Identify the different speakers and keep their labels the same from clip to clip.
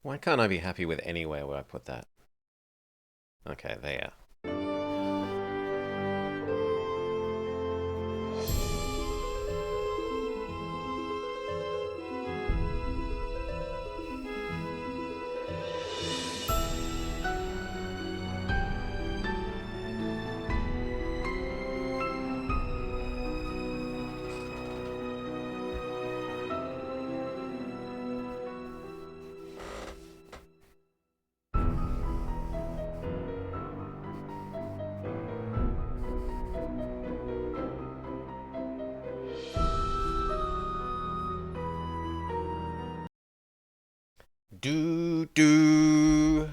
Speaker 1: Why can't I be happy with anywhere where I put that? Okay, there. Do do.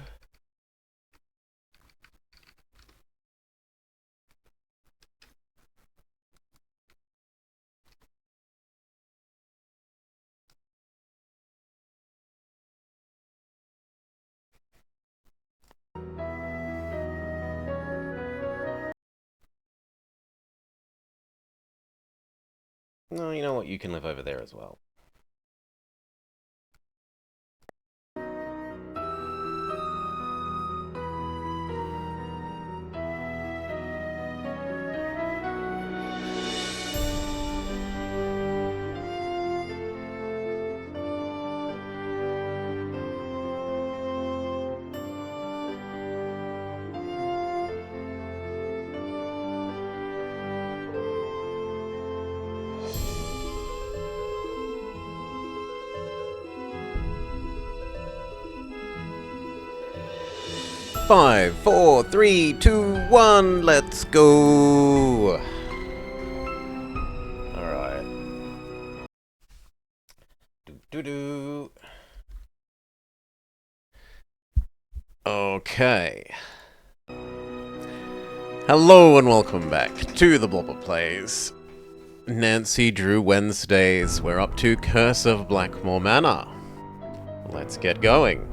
Speaker 1: No, you know what? You can live over there as well. Five, four, three, two, one. Let's go. All right. Do do do. Okay. Hello and welcome back to the Blobber Plays. Nancy Drew Wednesdays. We're up to Curse of Blackmoor Manor. Let's get going.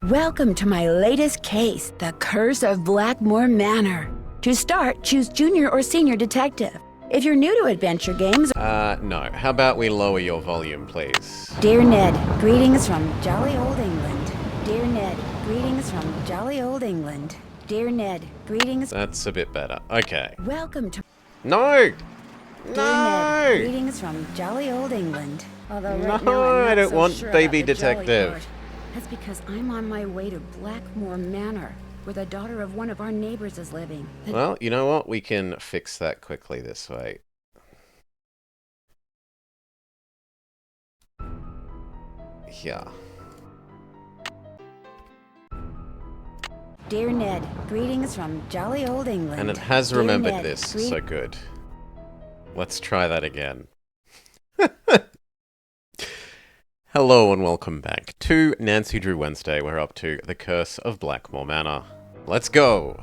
Speaker 2: Welcome to my latest case, the Curse of Blackmoor Manor. To start, choose Junior or Senior Detective. If you're new to adventure games...
Speaker 1: No. How about we lower your volume, please?
Speaker 2: Dear Ned, greetings from jolly old England. Dear Ned, greetings from jolly old England. Dear Ned, greetings...
Speaker 1: That's a bit better. Okay.
Speaker 2: Welcome to...
Speaker 1: No!
Speaker 2: Dear
Speaker 1: No!
Speaker 2: Ned, greetings from jolly old England. Although right
Speaker 1: No,
Speaker 2: now I'm not
Speaker 1: I don't
Speaker 2: so
Speaker 1: want
Speaker 2: sure
Speaker 1: baby
Speaker 2: about the jolly
Speaker 1: detective.
Speaker 2: part. That's because I'm on my way to Blackmoor Manor, where the daughter of one of our neighbors is living.
Speaker 1: Well, you know what? We can fix that quickly this way. Yeah.
Speaker 2: Dear Ned, greetings from jolly old England.
Speaker 1: And it has
Speaker 2: Dear
Speaker 1: remembered
Speaker 2: Ned,
Speaker 1: this, so good. Let's try that again. Hello and welcome back to Nancy Drew Wednesday. We're up to the Curse of Blackmoor Manor. Let's go!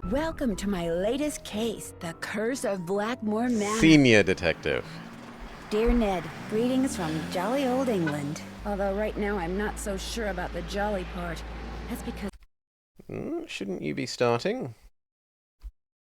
Speaker 2: Welcome to my latest case, the Curse of Blackmoor Manor.
Speaker 1: Senior Detective.
Speaker 2: Dear Ned, greetings from jolly old England. Although right now I'm not so sure about the jolly part. That's because
Speaker 1: Shouldn't you be starting?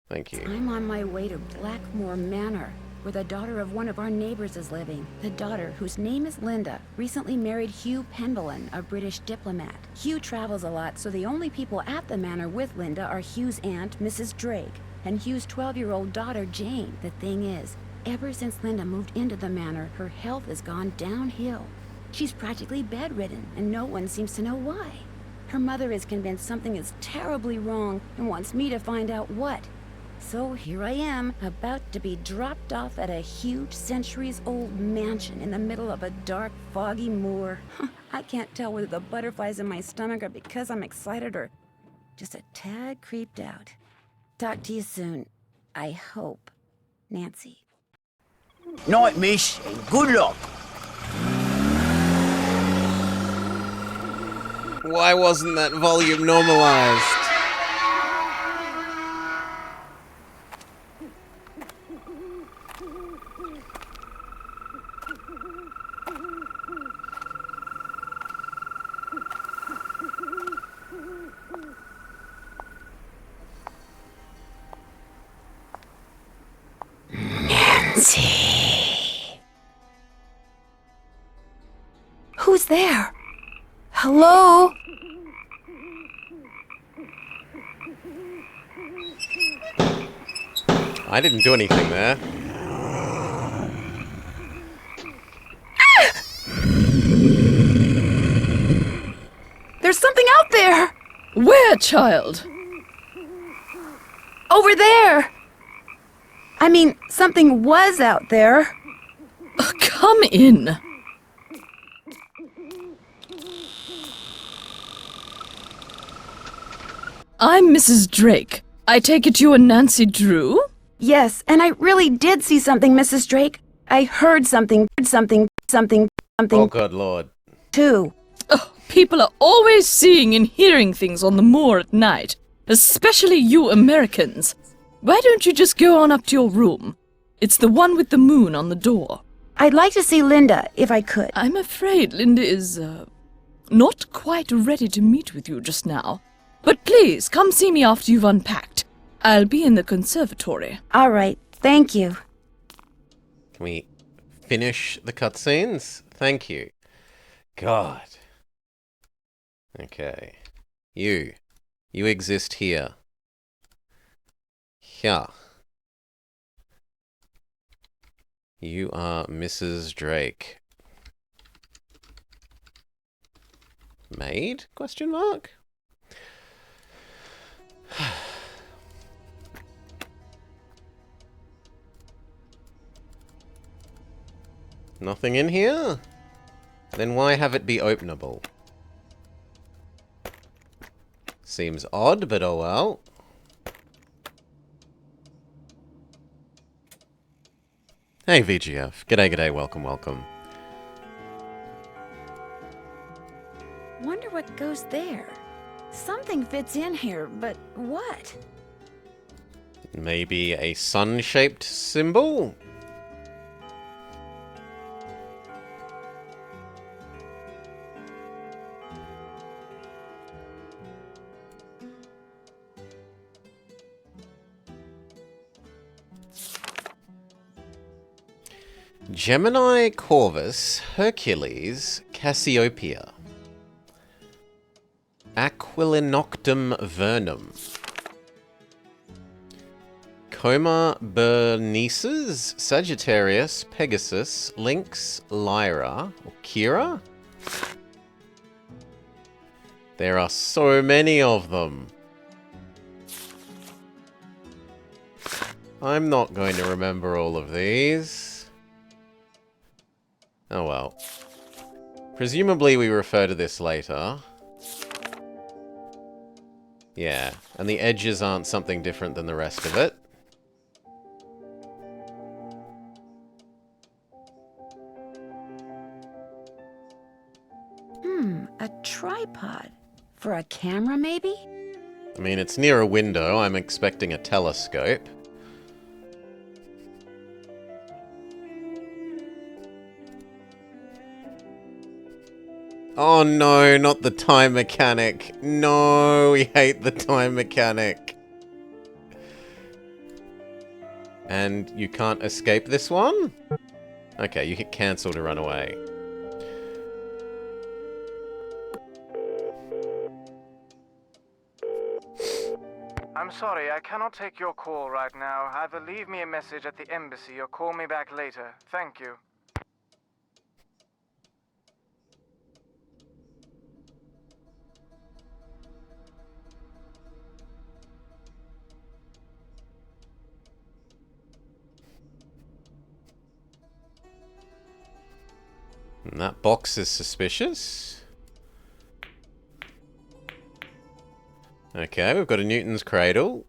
Speaker 1: Thank you.
Speaker 2: I'm on my way to Blackmoor Manor, where the daughter of one of our neighbors is living. The daughter, whose name is Linda, recently married Hugh Pendleton, a British diplomat. Hugh travels a lot, so the only people at the manor with Linda are Hugh's aunt, Mrs. Drake, and Hugh's 12-year-old daughter, Jane. The thing is, ever since Linda moved into the manor, her health has gone downhill. She's practically bedridden, and no one seems to know why. Her mother is convinced something is terribly wrong and wants me to find out what. So here I am, about to be dropped off at a huge centuries-old mansion in the middle of a dark, foggy moor. I can't tell whether the butterflies in my stomach are because I'm excited or just a tad creeped out. Talk to you soon. I hope. Nancy.
Speaker 3: Night, miss, and good luck.
Speaker 1: Why wasn't that volume normalized?
Speaker 2: Nancy. Who's there? Hello?
Speaker 1: I didn't do anything there.
Speaker 2: There's something out there!
Speaker 4: Where, child?
Speaker 2: Over there! I mean, something was out there.
Speaker 4: Come in. I'm Mrs. Drake. I take it you are Nancy Drew?
Speaker 2: Yes, and I really did see something, Mrs. Drake. I heard something
Speaker 1: Oh, good lord.
Speaker 2: too.
Speaker 4: Oh, people are always seeing and hearing things on the moor at night, especially you Americans. Why don't you just go on up to your room? It's the one with the moon on the door.
Speaker 2: I'd like to see Linda, if I could.
Speaker 4: I'm afraid Linda is, not quite ready to meet with you just now. But please, come see me after you've unpacked. I'll be in the conservatory.
Speaker 2: All right, thank you.
Speaker 1: Can we finish the cutscenes? Thank you. God. Okay. You exist here. Here. You are Mrs. Drake. Maid? Question mark? Nothing in here? Then why have it be openable? Seems odd, but oh well. Hey VGF. G'day, g'day, welcome, welcome.
Speaker 2: Wonder what goes there. Something fits in here, but what?
Speaker 1: Maybe a sun-shaped symbol? Gemini, Corvus, Hercules, Cassiopeia. Aquilinoctum vernum. Coma Bernices, Sagittarius, Pegasus, Lynx, Lyra, or Kira? There are so many of them. I'm not going to remember all of these. Oh well. Presumably we refer to this later. Yeah, and the edges aren't something different than the rest of it.
Speaker 2: A tripod. For a camera, maybe?
Speaker 1: I mean, it's near a window. I'm expecting a telescope. Oh no, not the time mechanic. No, we hate the time mechanic. And you can't escape this one? Okay, you hit cancel to run away.
Speaker 5: I'm sorry, I cannot take your call right now. Either leave me a message at the embassy or call me back later. Thank you.
Speaker 1: And that box is suspicious. Okay, we've got a Newton's cradle.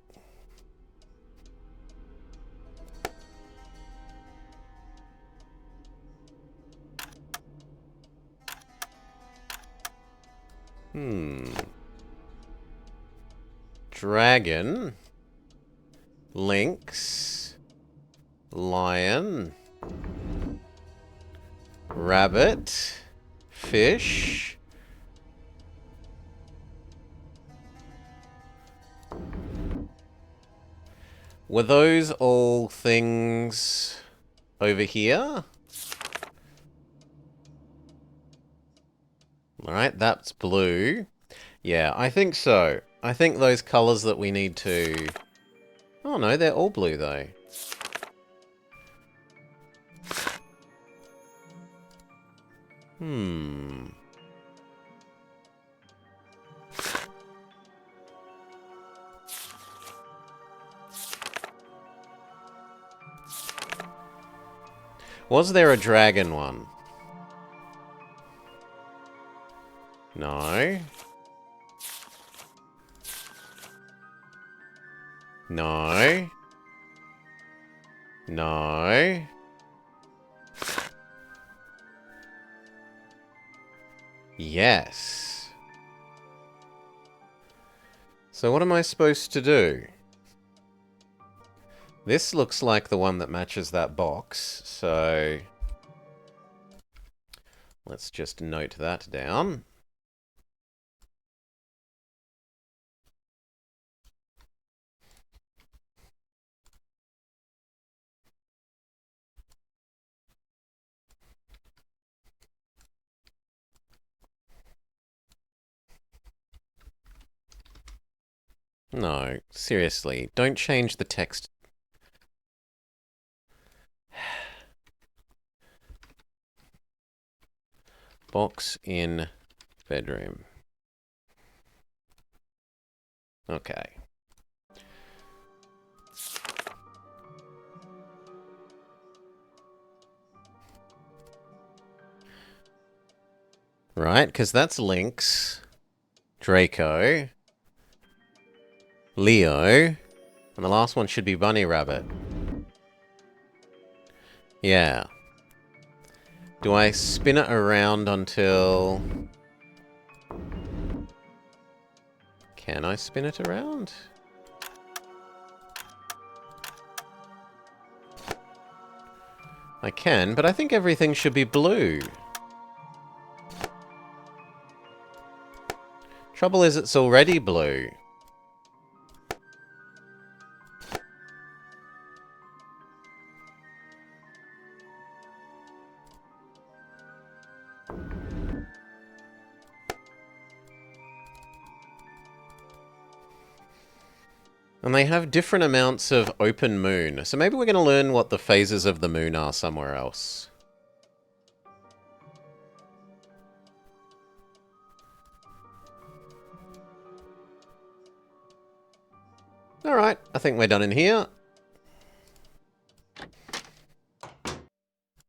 Speaker 1: Dragon. Lynx. Lion. Rabbit. Fish. Were those all things over here? Alright, that's blue. Yeah, I think so. I think those colours that we need to... Oh no, they're all blue though. Was there a dragon one? No. No. No. Yes. So what am I supposed to do? This looks like the one that matches that box, so... Let's just note that down. No, seriously, don't change the text. Box in bedroom. Okay. Right, because that's Lynx, Draco, Leo, and the last one should be Bunny Rabbit. Yeah. Do I spin it around until... Can I spin it around? I can, but I think everything should be blue. Trouble is, it's already blue. And they have different amounts of open moon, so maybe we're going to learn what the phases of the moon are somewhere else. Alright, I think we're done in here.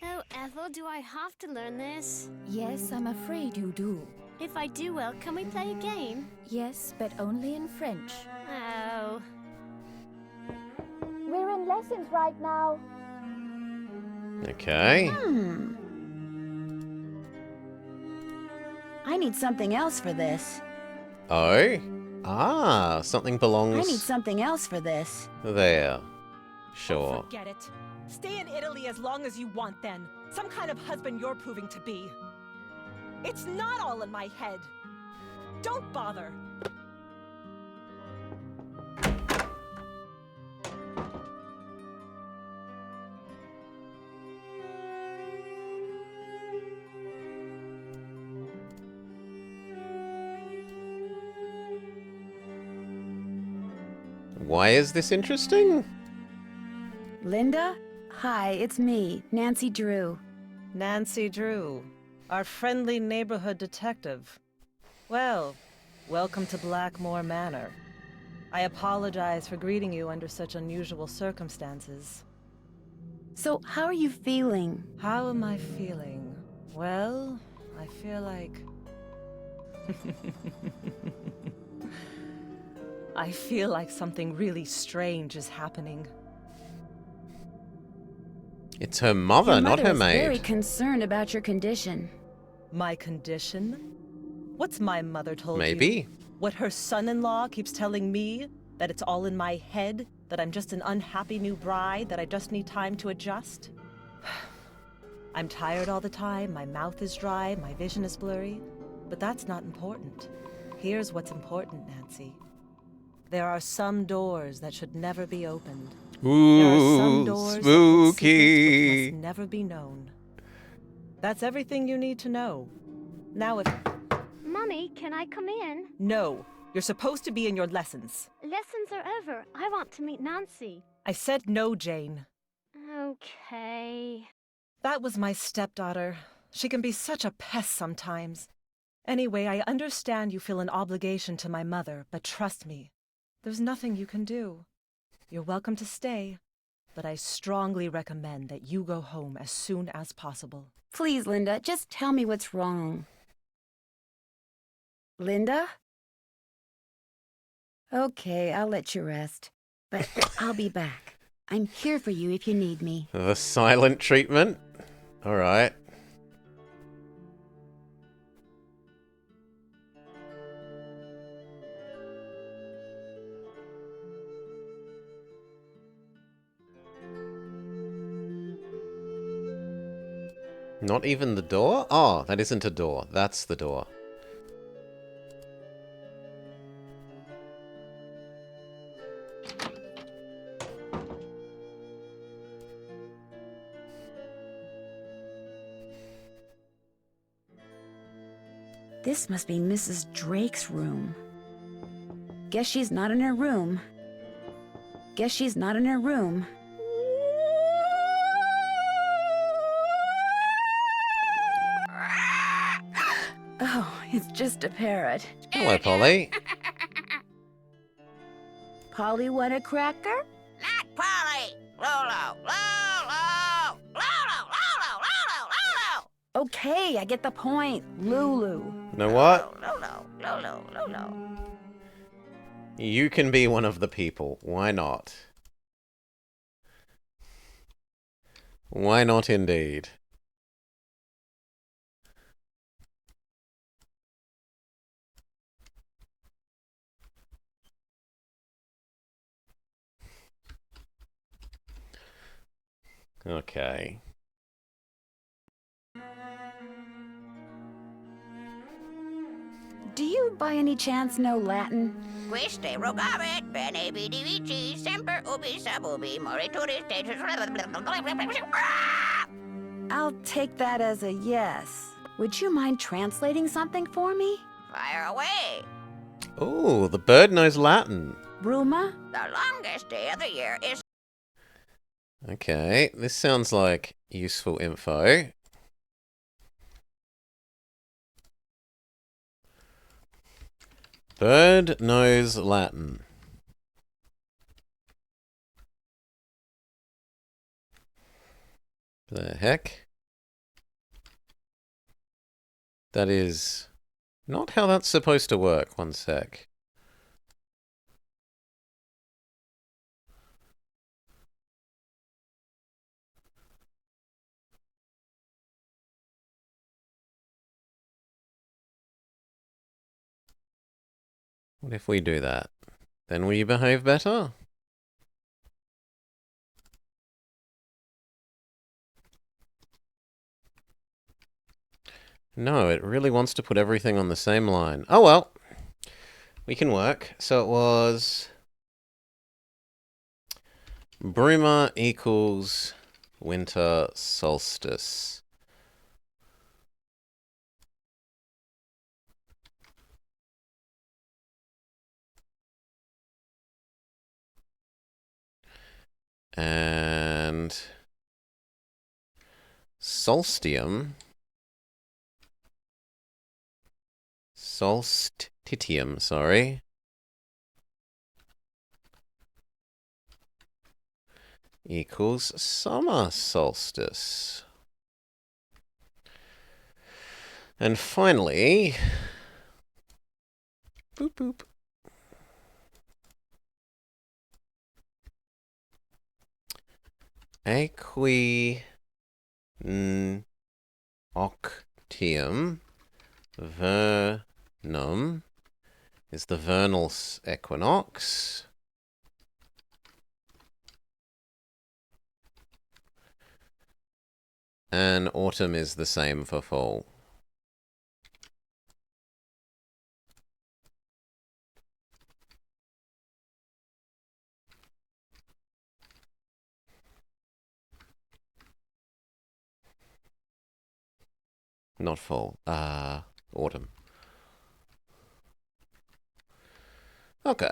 Speaker 6: Oh, Ethel, do I have to learn this?
Speaker 2: Yes, I'm afraid you do.
Speaker 6: If I do well, can we play a game?
Speaker 2: Yes, but only in French.
Speaker 6: Oh.
Speaker 2: We're in lessons right now.
Speaker 1: Okay.
Speaker 2: I need something else for this.
Speaker 1: Oh? Ah, something belongs...
Speaker 2: I need something else for this.
Speaker 1: there. Sure.
Speaker 7: Forget it. Stay in Italy as long as you want then. Some kind of husband you're proving to be. It's not all in my head. Don't bother.
Speaker 1: Why is this interesting?
Speaker 2: Linda? Hi, it's me, Nancy Drew.
Speaker 7: Nancy Drew, our friendly neighborhood detective. Well, welcome to Blackmoor Manor. I apologize for greeting you under such unusual circumstances.
Speaker 2: So, how are you feeling?
Speaker 7: How am I feeling? Well, I feel like... I feel like something really strange is happening.
Speaker 1: It's her mother,
Speaker 2: Your
Speaker 1: not
Speaker 2: mother
Speaker 1: her
Speaker 2: is
Speaker 1: maid.
Speaker 2: very concerned about your condition.
Speaker 7: My condition? What's my mother told you?
Speaker 1: Maybe.
Speaker 7: What her son-in-law keeps telling me? That it's all in my head? That I'm just an unhappy new bride? That I just need time to adjust? I'm tired all the time, my mouth is dry, my vision is blurry. But that's not important. Here's what's important, Nancy. There are some doors that should never be opened. There are some
Speaker 1: Ooh,
Speaker 7: doors that hold secrets
Speaker 1: spooky.
Speaker 7: which must never be known. That's everything you need to know. Now if...
Speaker 6: Mummy, can I come in?
Speaker 7: No, you're supposed to be in your lessons.
Speaker 6: Lessons are over. I want to meet Nancy.
Speaker 7: I said no, Jane.
Speaker 6: Okay.
Speaker 7: That was my stepdaughter. She can be such a pest sometimes. Anyway, I understand you feel an obligation to my mother, but trust me, there's nothing you can do. You're welcome to stay, but I strongly recommend that you go home as soon as possible.
Speaker 2: Please, Linda, just tell me what's wrong. Linda? Okay, I'll let you rest. But I'll be back. I'm here for you if you need me.
Speaker 1: The silent treatment? Alright. Not even the door? Oh, that isn't a door. That's the door.
Speaker 2: This must be Mrs. Drake's room. Guess she's not in her room. Guess she's not in her room. Oh, it's just a parrot.
Speaker 1: Hello, Polly.
Speaker 2: Polly want a cracker?
Speaker 3: Not Polly! Lolo! Lolo! Lolo! Lolo! Lolo! Lolo!
Speaker 2: Okay, I get the point. Lulu.
Speaker 1: You know what?
Speaker 3: Lolo! Lolo! Lolo!
Speaker 1: You can be one of the people. Why not? Why not indeed? Okay.
Speaker 2: Do you by any chance know Latin?
Speaker 3: Quiste rogavit, bene vidi vici, semper ubi sub ubi, morituris status.
Speaker 2: I'll take that as a yes. Would you mind translating something for me?
Speaker 3: Fire away!
Speaker 1: Oh, the bird knows Latin.
Speaker 2: Bruma?
Speaker 3: The longest day of the year is...
Speaker 1: Okay, this sounds like useful info. Bird knows Latin. The heck? That is not how that's supposed to work. One sec. What if we do that? Then will you behave better? No, it really wants to put everything on the same line. Oh well. We can work. So it was... Bruma equals winter solstice. And solstium, solstitium, sorry, equals summer solstice. And finally, boop boop. Octium vernum is the vernal equinox. And autumn is the same for fall. Not fall. Autumn. Okay.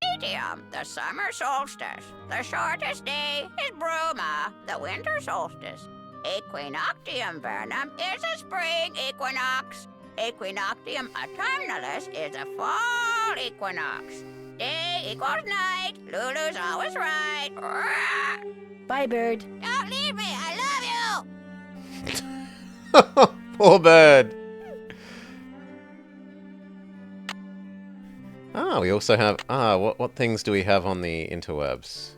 Speaker 3: Medium, the summer solstice. The shortest day is Bruma, the winter solstice. Equinoctium vernum is a spring equinox. Equinoctium autumnalis is a fall equinox. Day equals night. Lulu's always right.
Speaker 2: Bye, bird.
Speaker 3: Don't leave me. I love you.
Speaker 1: Poor bird. Ah, we also have... Ah, what things do we have on the interwebs?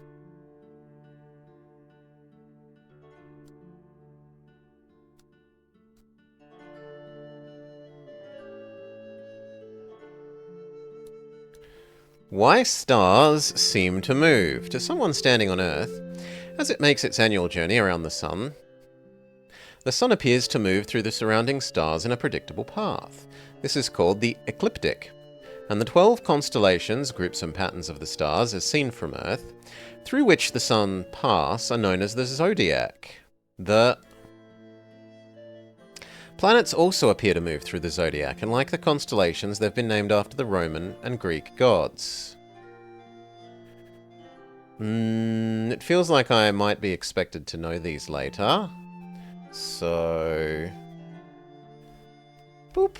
Speaker 1: Why stars seem to move. To someone standing on Earth, as it makes its annual journey around the sun appears to move through the surrounding stars in a predictable path. This is called the ecliptic. And the 12 constellations, groups and patterns of the stars as seen from Earth, through which the sun pass, are known as the zodiac. The planets also appear to move through the zodiac, and like the constellations, they've been named after the Roman and Greek gods. It feels like I might be expected to know these later. So... boop.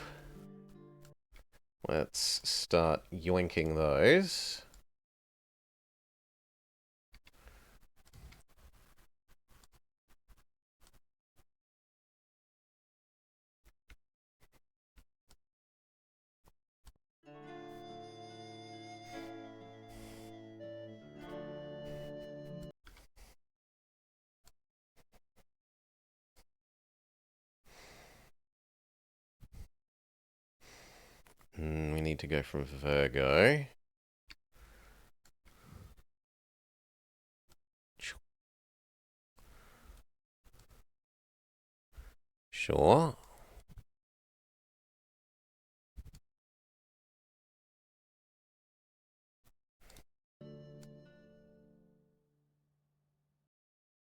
Speaker 1: Let's start yoinking those. We need to go from Virgo. Sure.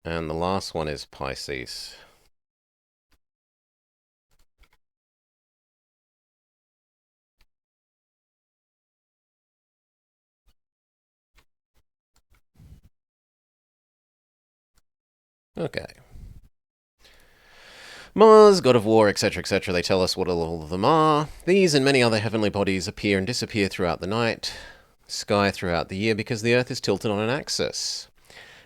Speaker 1: And the last one is Pisces. Okay. Mars, god of war, etc., etc., they tell us what all of them are. These and many other heavenly bodies appear and disappear throughout the night, sky throughout the year, because the Earth is tilted on an axis.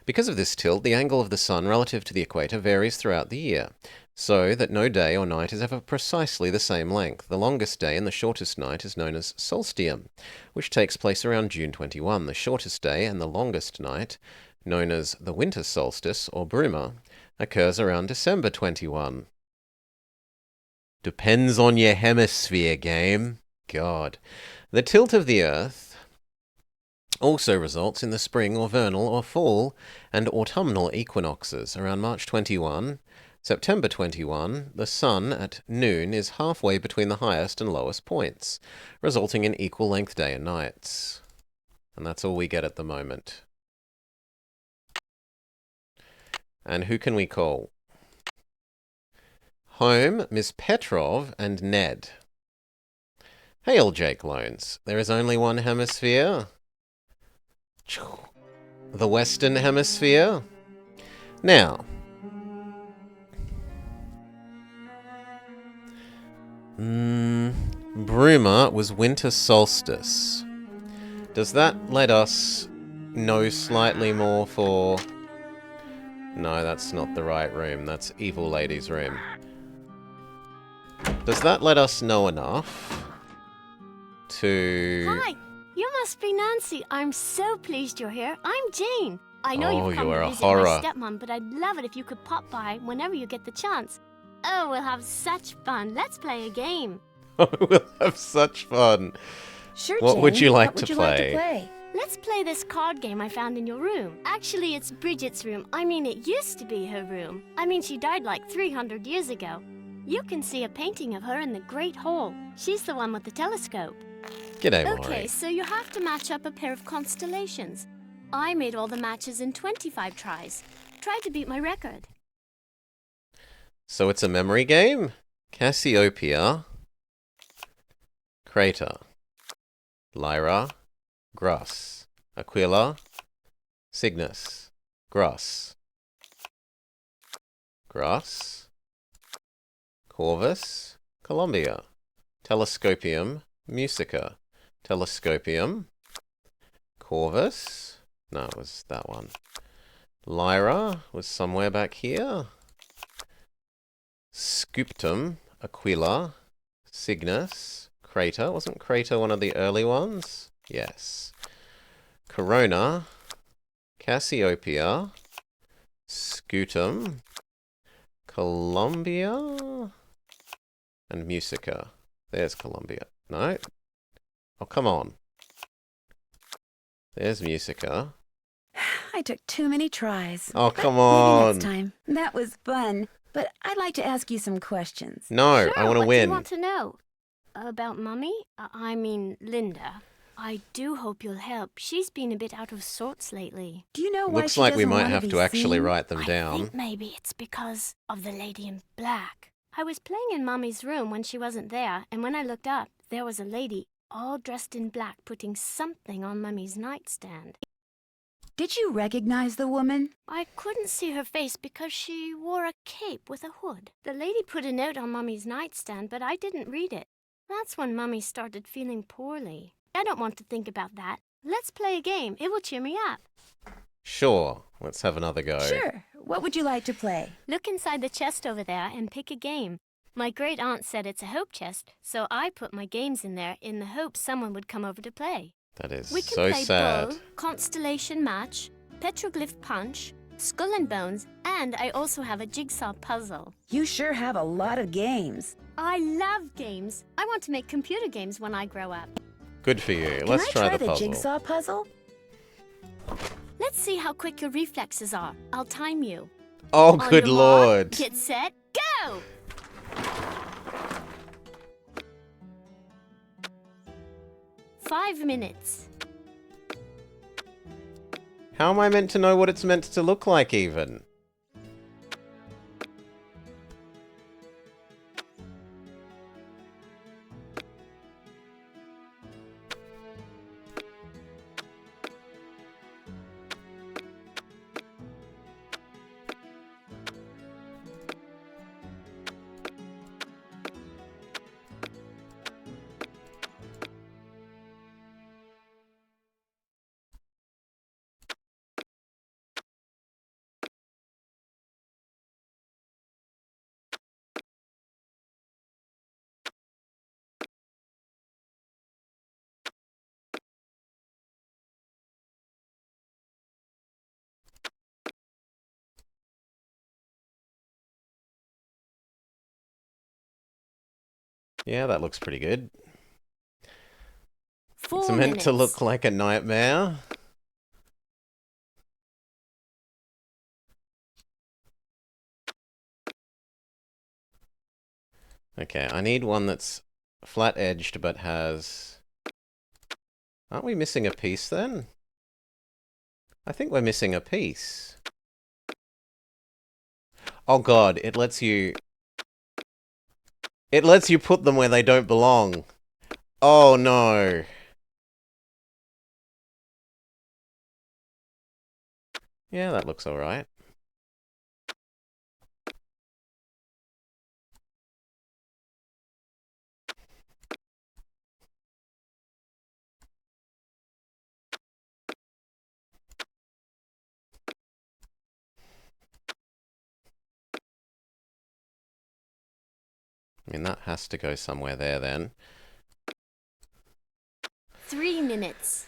Speaker 1: Because of this tilt, the angle of the sun relative to the equator varies throughout the year, so that no day or night is ever precisely the same length. The longest day and the shortest night is known as solstium, which takes place around June 21. The shortest day and the longest night, known as the winter solstice, or Bruma, occurs around December 21. Depends on your hemisphere, game. God. The tilt of the Earth also results in the spring or vernal or fall and autumnal equinoxes. Around March 21, September 21, the sun at noon is halfway between the highest and lowest points, resulting in equal length day and nights. And that's all we get at the moment. And who can we call? Home, Miss Petrov, and Ned. Hail, Jake Loans. There is only one hemisphere. The Western Hemisphere. Now, Bruma was winter solstice. Does that let us know slightly more for... No, that's not the right room. That's Evil Lady's room. Does that let us know enough to...
Speaker 6: Hi, you must be Nancy. I'm so pleased you're here. I'm Jane. I know
Speaker 1: Oh,
Speaker 6: you've come
Speaker 1: you are
Speaker 6: to
Speaker 1: a
Speaker 6: visit
Speaker 1: horror.
Speaker 6: my stepmom, but I'd love it if you could pop by whenever you get the chance. Oh, we'll have such fun. Let's play a game.
Speaker 1: We'll have such fun.
Speaker 2: Sure,
Speaker 1: What
Speaker 2: Jane.
Speaker 1: would you like
Speaker 2: What would
Speaker 1: to
Speaker 2: you like to
Speaker 1: play?
Speaker 2: play?
Speaker 6: Let's play this card game I found in your room. Actually, it's Bridget's room. I mean, it used to be her room. I mean, she died like 300 years ago. You can see a painting of her in the Great Hall. She's the one with the telescope.
Speaker 1: G'day, Maury.
Speaker 6: Okay, so you have to match up a pair of constellations. I made all the matches in 25 tries. Try to beat my record.
Speaker 1: So it's a memory game? Cassiopeia. Crater. Lyra. Gruss. Aquila. Cygnus. Gruss. Gruss. Corvus. Columbia. Telescopium. Musica. Telescopium. Corvus. No, it was that one. Lyra was somewhere back here. Scooptum. Aquila. Cygnus. Crater. Wasn't Crater one of the early ones? Yes. Corona. Cassiopeia. Scutum. Columbia. And Musica. There's Columbia. No. Oh, come on. There's Musica.
Speaker 2: I took too many tries.
Speaker 1: Oh,
Speaker 2: But
Speaker 1: come
Speaker 2: maybe
Speaker 1: on.
Speaker 2: next time. That was fun. But I'd like to ask you some questions.
Speaker 1: No,
Speaker 6: Sure,
Speaker 1: I want to
Speaker 6: what do
Speaker 1: win.
Speaker 6: you want to know? About Mummy? I mean, Linda. I do hope you'll help. She's been a bit out of sorts lately.
Speaker 2: Do you know why
Speaker 1: Looks
Speaker 2: she
Speaker 1: like we
Speaker 2: doesn't
Speaker 1: might
Speaker 2: wanna
Speaker 1: have
Speaker 2: be
Speaker 1: to actually
Speaker 2: seen?
Speaker 1: write them
Speaker 6: I
Speaker 1: down.
Speaker 6: think maybe it's because of the lady in black. I was playing in Mummy's room when she wasn't there, and when I looked up, there was a lady all dressed in black putting something on Mummy's nightstand.
Speaker 2: Did you recognize the woman?
Speaker 6: I couldn't see her face because she wore a cape with a hood. The lady put a note on Mummy's nightstand, but I didn't read it. That's when Mummy started feeling poorly. I don't want to think about that. Let's play a game. It will cheer me up.
Speaker 1: Sure. Let's have another go.
Speaker 2: Sure. What would you like to play?
Speaker 6: Look inside the chest over there and pick a game. My great aunt said it's a hope chest, so I put my games in there in the hope someone would come over to play.
Speaker 1: That is
Speaker 6: We can
Speaker 1: so
Speaker 6: play
Speaker 1: sad.
Speaker 6: Bull, Constellation Match, Petroglyph Punch, Skull and Bones, and I also have a jigsaw puzzle.
Speaker 2: You sure have a lot of games.
Speaker 6: I love games. I want to make computer games when I grow up.
Speaker 1: Good for you.
Speaker 2: Can
Speaker 1: Let's
Speaker 2: I
Speaker 1: try the
Speaker 2: the
Speaker 1: puzzle.
Speaker 2: jigsaw puzzle?
Speaker 6: Let's see how quick your reflexes are. I'll time you.
Speaker 1: Oh,
Speaker 6: On
Speaker 1: good
Speaker 6: your mark,
Speaker 1: lord.
Speaker 6: Get set, go! Five minutes.
Speaker 1: How am I meant to know what it's meant to look like even? Yeah, that looks pretty good.
Speaker 6: Four
Speaker 1: It's
Speaker 6: minutes.
Speaker 1: meant to look like a nightmare. Okay, I need one that's flat-edged but has... Aren't we missing a piece then? I think we're missing a piece. Oh god, it lets you... It lets you put them where they don't belong. Oh no. Yeah, that looks alright. I mean, that has to go somewhere there then.
Speaker 6: 3 minutes.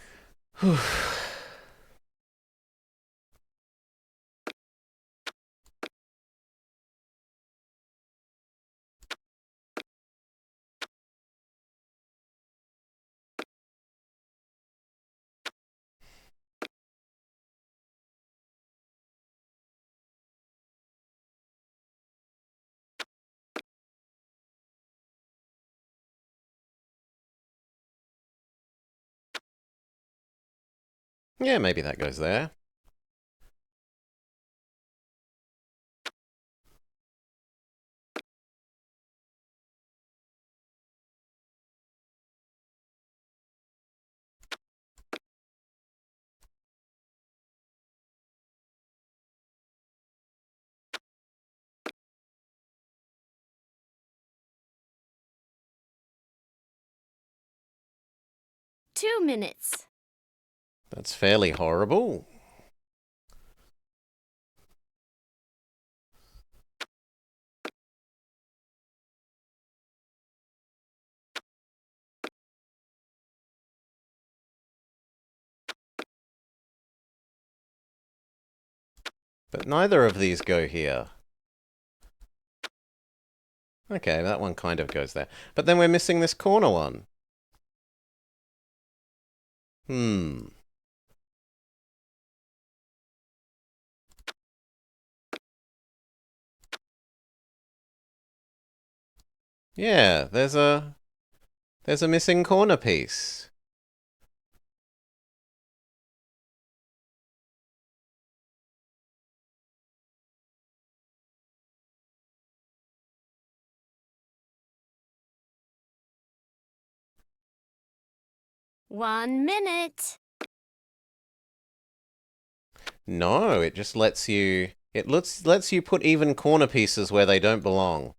Speaker 1: Yeah, maybe that goes there.
Speaker 6: 2 minutes.
Speaker 1: That's fairly horrible. But neither of these go here. Okay, that one kind of goes there. But then we're missing this corner one. Yeah, there's a missing corner piece.
Speaker 6: One minute.
Speaker 1: No, it just lets you... It lets you put even corner pieces where they don't belong.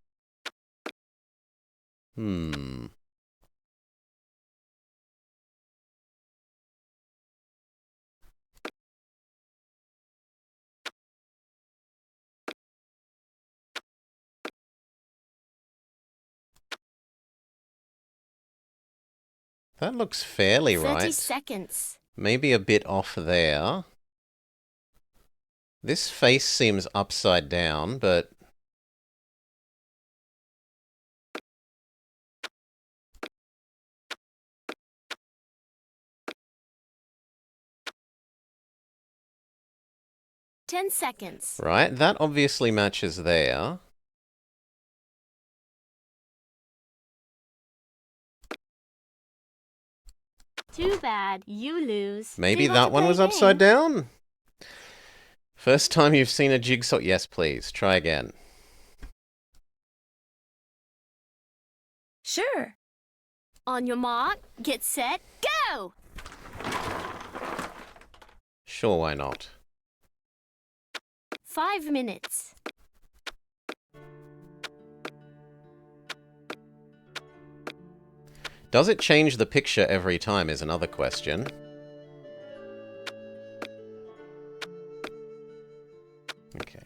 Speaker 1: That looks fairly
Speaker 6: 30
Speaker 1: right.
Speaker 6: seconds.
Speaker 1: Maybe a bit off there. This face seems upside down, but...
Speaker 6: Ten seconds.
Speaker 1: Right, that obviously matches there.
Speaker 6: Too bad. You lose.
Speaker 1: Maybe
Speaker 6: Do you want
Speaker 1: that
Speaker 6: to
Speaker 1: one
Speaker 6: play
Speaker 1: was
Speaker 6: a
Speaker 1: upside
Speaker 6: game?
Speaker 1: down? First time you've seen a jigsaw... Yes, please. Try again.
Speaker 2: Sure.
Speaker 6: On your mark, get set, go!
Speaker 1: Sure, why not?
Speaker 6: 5 minutes.
Speaker 1: Does it change the picture every time is another question. Okay.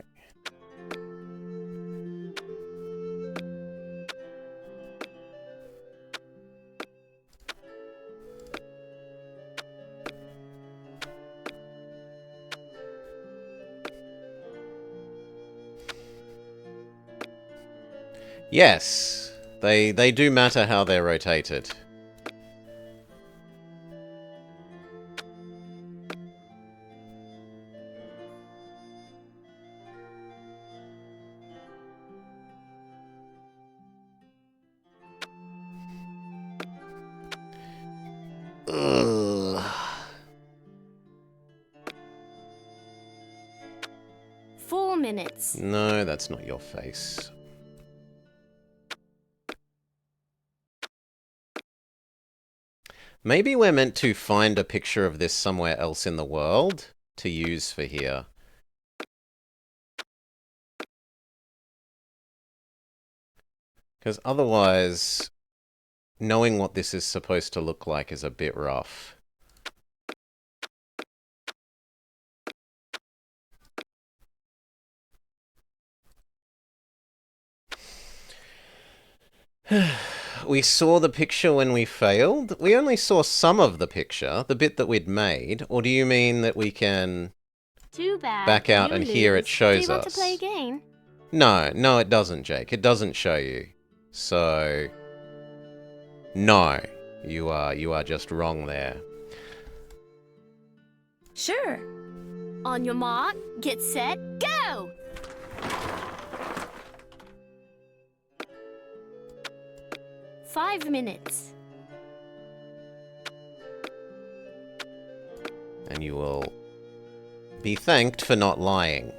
Speaker 1: Yes, they do matter how they're rotated. Ugh.
Speaker 6: 4 minutes.
Speaker 1: No, that's not your face. Maybe we're meant to find a picture of this somewhere else in the world to use for here. Because otherwise, knowing what this is supposed to look like is a bit rough. We saw the picture when we failed. We only saw some of the picture, the bit that we'd made. Or do you mean that we can
Speaker 6: Too bad.
Speaker 1: back out
Speaker 6: You
Speaker 1: and
Speaker 6: lose.
Speaker 1: here it shows
Speaker 6: Do you want
Speaker 1: us?
Speaker 6: to play a game?
Speaker 1: No, it doesn't, Jake. It doesn't show you. So, no, you are just wrong there.
Speaker 2: Sure.
Speaker 6: On your mark, get set, go! Five minutes.
Speaker 1: And you will be thanked for not lying.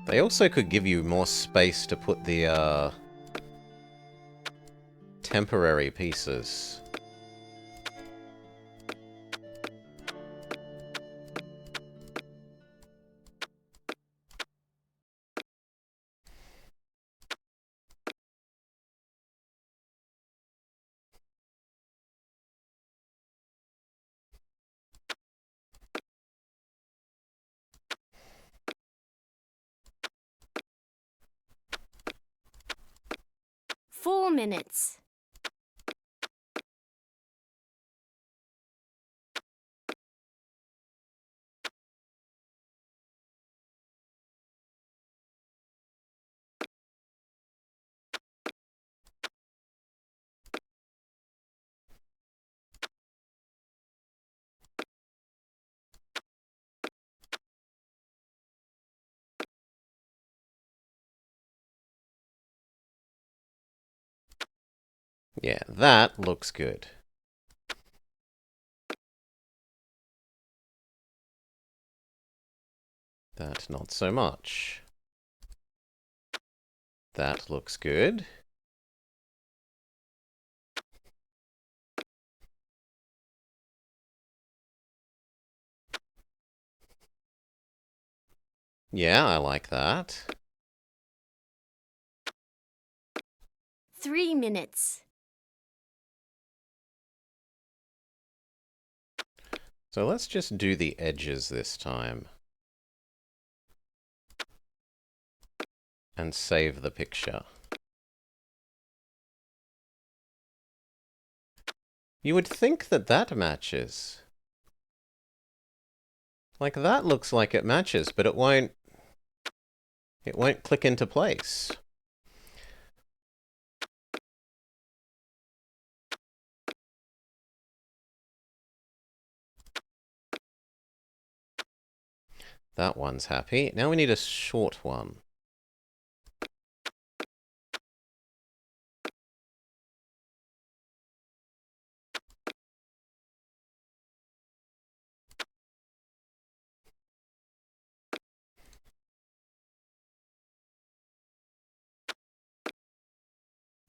Speaker 1: They also could give you more space to put the temporary pieces.
Speaker 6: 4 minutes.
Speaker 1: Yeah, that looks good. That not so much. That looks good. Yeah, I like that.
Speaker 6: 3 minutes.
Speaker 1: So let's just do the edges this time. And save the picture. You would think that that matches. Like, that looks like it matches, but it won't click into place. That one's happy. Now we need a short one.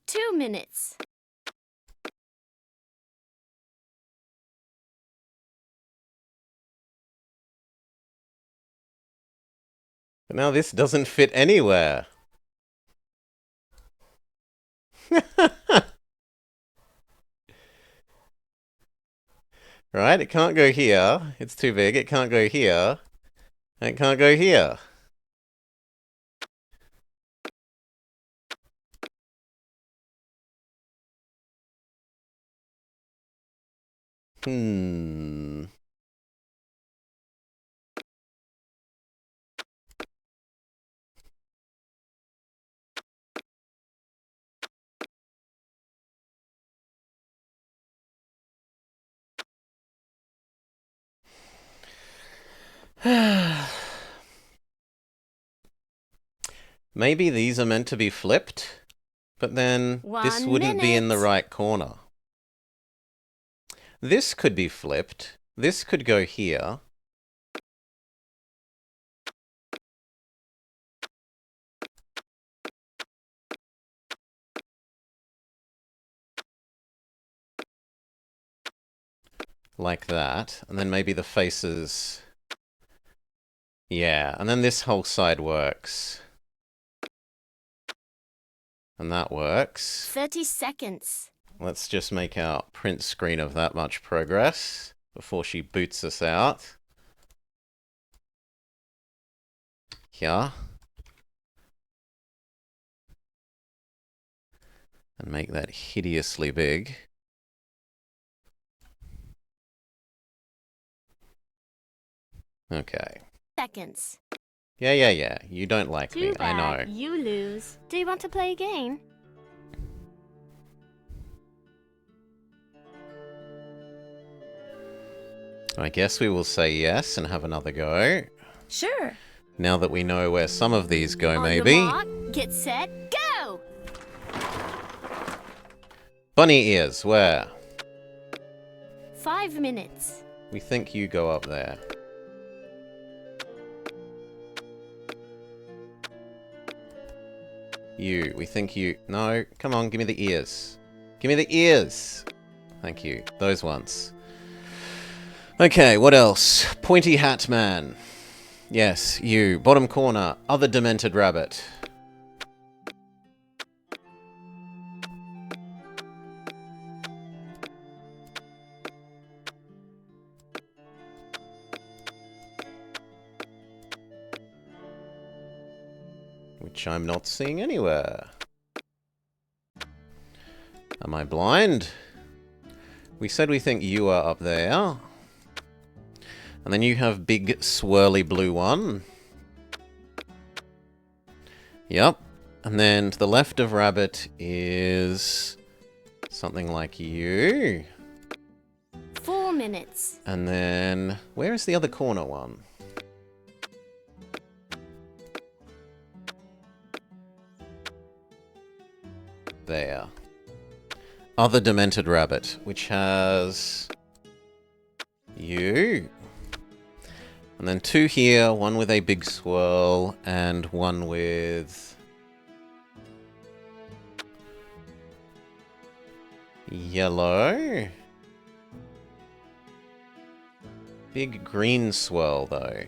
Speaker 6: Two minutes.
Speaker 1: But now this doesn't fit anywhere. Right? It can't go here. It's too big. It can't go here. And it can't go here. Hmm. Maybe these are meant to be flipped, but then this
Speaker 6: 1
Speaker 1: wouldn't be in the
Speaker 6: minute.
Speaker 1: right corner. This could be flipped. This could go here. Like that. And then maybe the faces... Yeah, and then this whole side works. And that works.
Speaker 6: 30 seconds.
Speaker 1: Let's just make our print screen of that much progress before she boots us out. Here. And make that hideously big. Okay.
Speaker 6: Seconds.
Speaker 1: Yeah. You don't like
Speaker 6: Too
Speaker 1: me,
Speaker 6: bad.
Speaker 1: I know.
Speaker 6: You lose. Do you want to play again?
Speaker 1: I guess we will say yes and have another go.
Speaker 2: Sure.
Speaker 1: Now that we know where some of these go,
Speaker 6: On
Speaker 1: maybe.
Speaker 6: your mark, get set, go!
Speaker 1: Bunny ears, where?
Speaker 6: 5 minutes.
Speaker 1: We think you go up there. You, we think you... No, come on, give me the ears. Give me the ears! Thank you. Those ones. Okay, what else? Pointy Hat Man. Yes, you. Bottom corner. Other demented rabbit. Which I'm not seeing anywhere. Am I blind? We said we think you are up there. And then you have big swirly blue one. Yep. And then to the left of Rabbit is something like you.
Speaker 6: 4 minutes.
Speaker 1: And then where is the other corner one? There. Other Demented Rabbit, which has you. And then 2 here, one with a big swirl, and one with yellow. Big green swirl, though.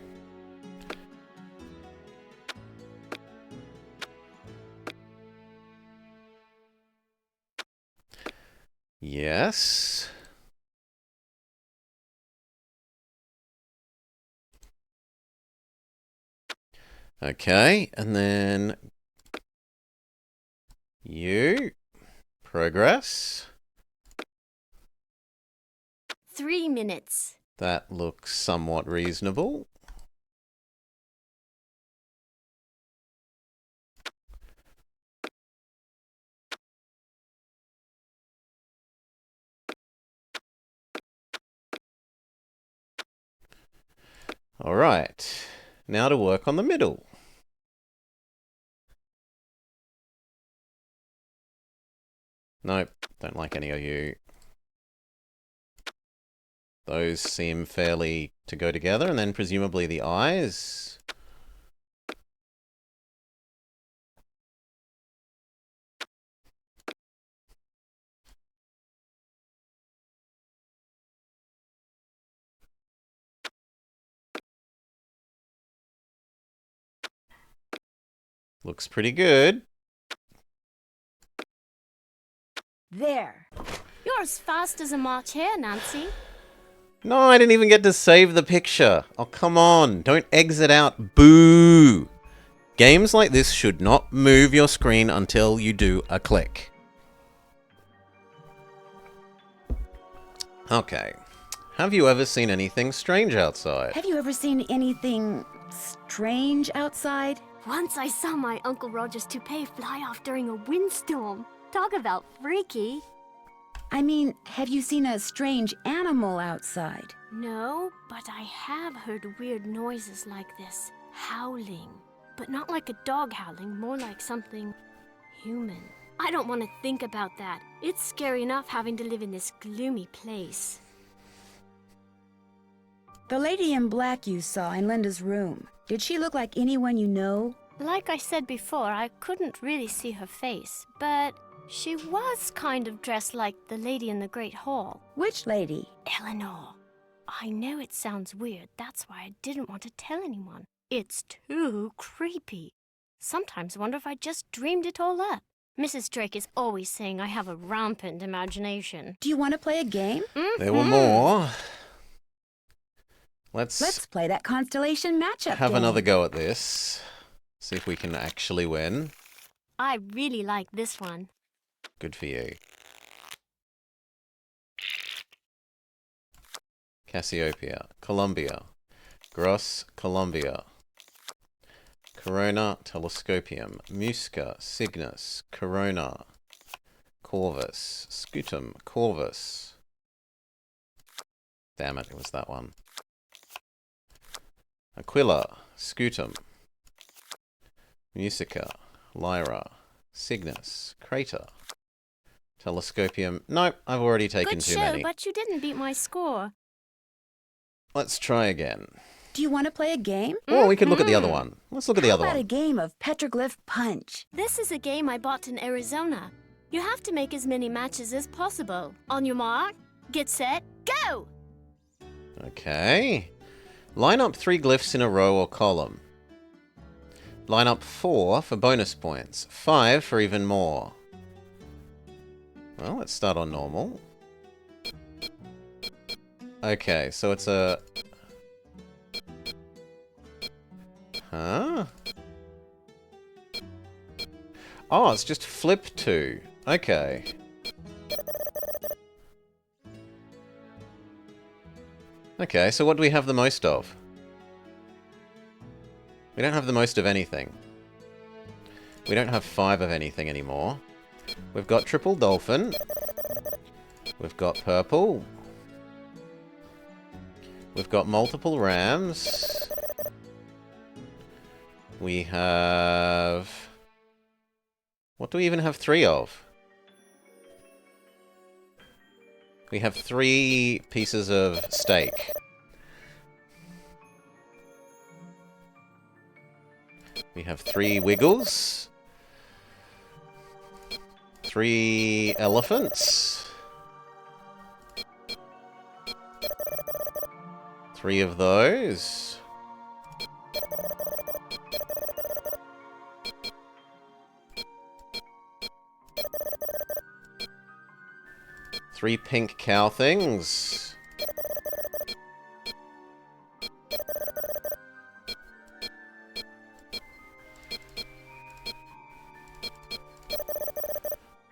Speaker 1: Yes. Okay, and then you. Progress.
Speaker 6: 3 minutes.
Speaker 1: That looks somewhat reasonable. All right, now to work on the middle. Nope, don't like any of you. Those seem fairly to go together, and then presumably the eyes. Looks pretty good.
Speaker 2: There.
Speaker 6: You're as fast as a March hare, Nancy.
Speaker 1: No, I didn't even get to save the picture. Oh, come on. Don't exit out. Boo! Games like this should not move your screen until you do a click. Okay. Have you ever seen anything strange outside?
Speaker 2: Have you ever seen anything strange outside?
Speaker 6: Once I saw my Uncle Roger's toupee fly off during a windstorm. Talk about freaky.
Speaker 2: I mean, have you seen a strange animal outside?
Speaker 6: No, but I have heard weird noises like this. Howling. But not like a dog howling, more like something human. I don't want to think about that. It's scary enough having to live in this gloomy place.
Speaker 2: The lady in black you saw in Linda's room, did she look like anyone you know?
Speaker 6: Like I said before, I couldn't really see her face, but she was kind of dressed like the lady in the Great Hall.
Speaker 2: Which lady?
Speaker 6: Eleanor. I know it sounds weird, that's why I didn't want to tell anyone. It's too creepy. Sometimes I wonder if I just dreamed it all up. Mrs. Drake is always saying I have a rampant imagination.
Speaker 2: Do you want to play a game?
Speaker 1: There were more.
Speaker 2: Let's play that constellation matchup
Speaker 1: have
Speaker 2: game.
Speaker 1: another go at this. See if we can actually win.
Speaker 6: I really like this one.
Speaker 1: Good for you. Cassiopeia, Columbia, Gross, Columbia, Corona, Telescopium, Musca, Cygnus, Corona, Corvus, Scutum, Corvus. Damn it, it was that one. Aquila, Scutum, Musica, Lyra, Cygnus, Crater, Telescopium. Nope, I've already taken
Speaker 6: Good
Speaker 1: too
Speaker 6: show,
Speaker 1: many.
Speaker 6: but you didn't beat my score.
Speaker 1: Let's try again.
Speaker 2: Do you want to play a game?
Speaker 1: Or we could look at the other one. Let's look at the
Speaker 2: How
Speaker 1: other
Speaker 2: about a
Speaker 1: one.
Speaker 2: game of petroglyph punch?
Speaker 6: This is a game I bought in Arizona. You have to make as many matches as possible. On your mark, get set, go!
Speaker 1: Okay. Line up 3 glyphs in a row or column. Line up 4 for bonus points. 5 for even more. Well, let's start on normal. Okay, so it's a... Huh? Oh, it's just flip 2. Okay. Okay, so what do we have the most of? We don't have the most of anything. We don't have 5 of anything anymore. We've got triple dolphin. We've got purple. We've got multiple rams. We have... What do we even have 3 of? We have 3 pieces of steak. We have 3 wiggles. 3 elephants. 3 of those. Three pink cow things.